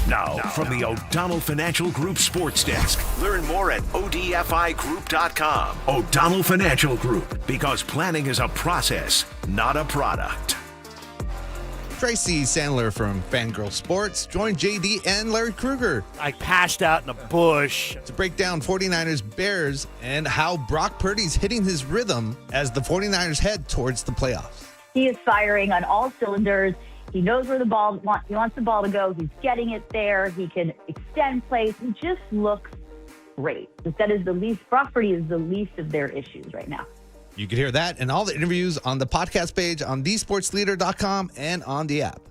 Speaker 1: Now, from the O'Donnell Financial Group Sports Desk. Learn more at odfigroup.com. O'Donnell Financial Group, because planning is a process, not a product.
Speaker 13: Tracy Sandler from Fangirl Sports joined JD and Larry Krueger.
Speaker 8: I passed out in a bush.
Speaker 13: To break down 49ers Bears and how Brock Purdy's hitting his rhythm as the 49ers head towards the playoffs.
Speaker 11: He is firing on all cylinders. He knows where he wants the ball to go. He's getting it there. He can extend plays. He just looks great. That is Brock Purdy is the least of their issues right now.
Speaker 13: You can hear that and all the interviews on the podcast page on thesportsleader.com and on the app.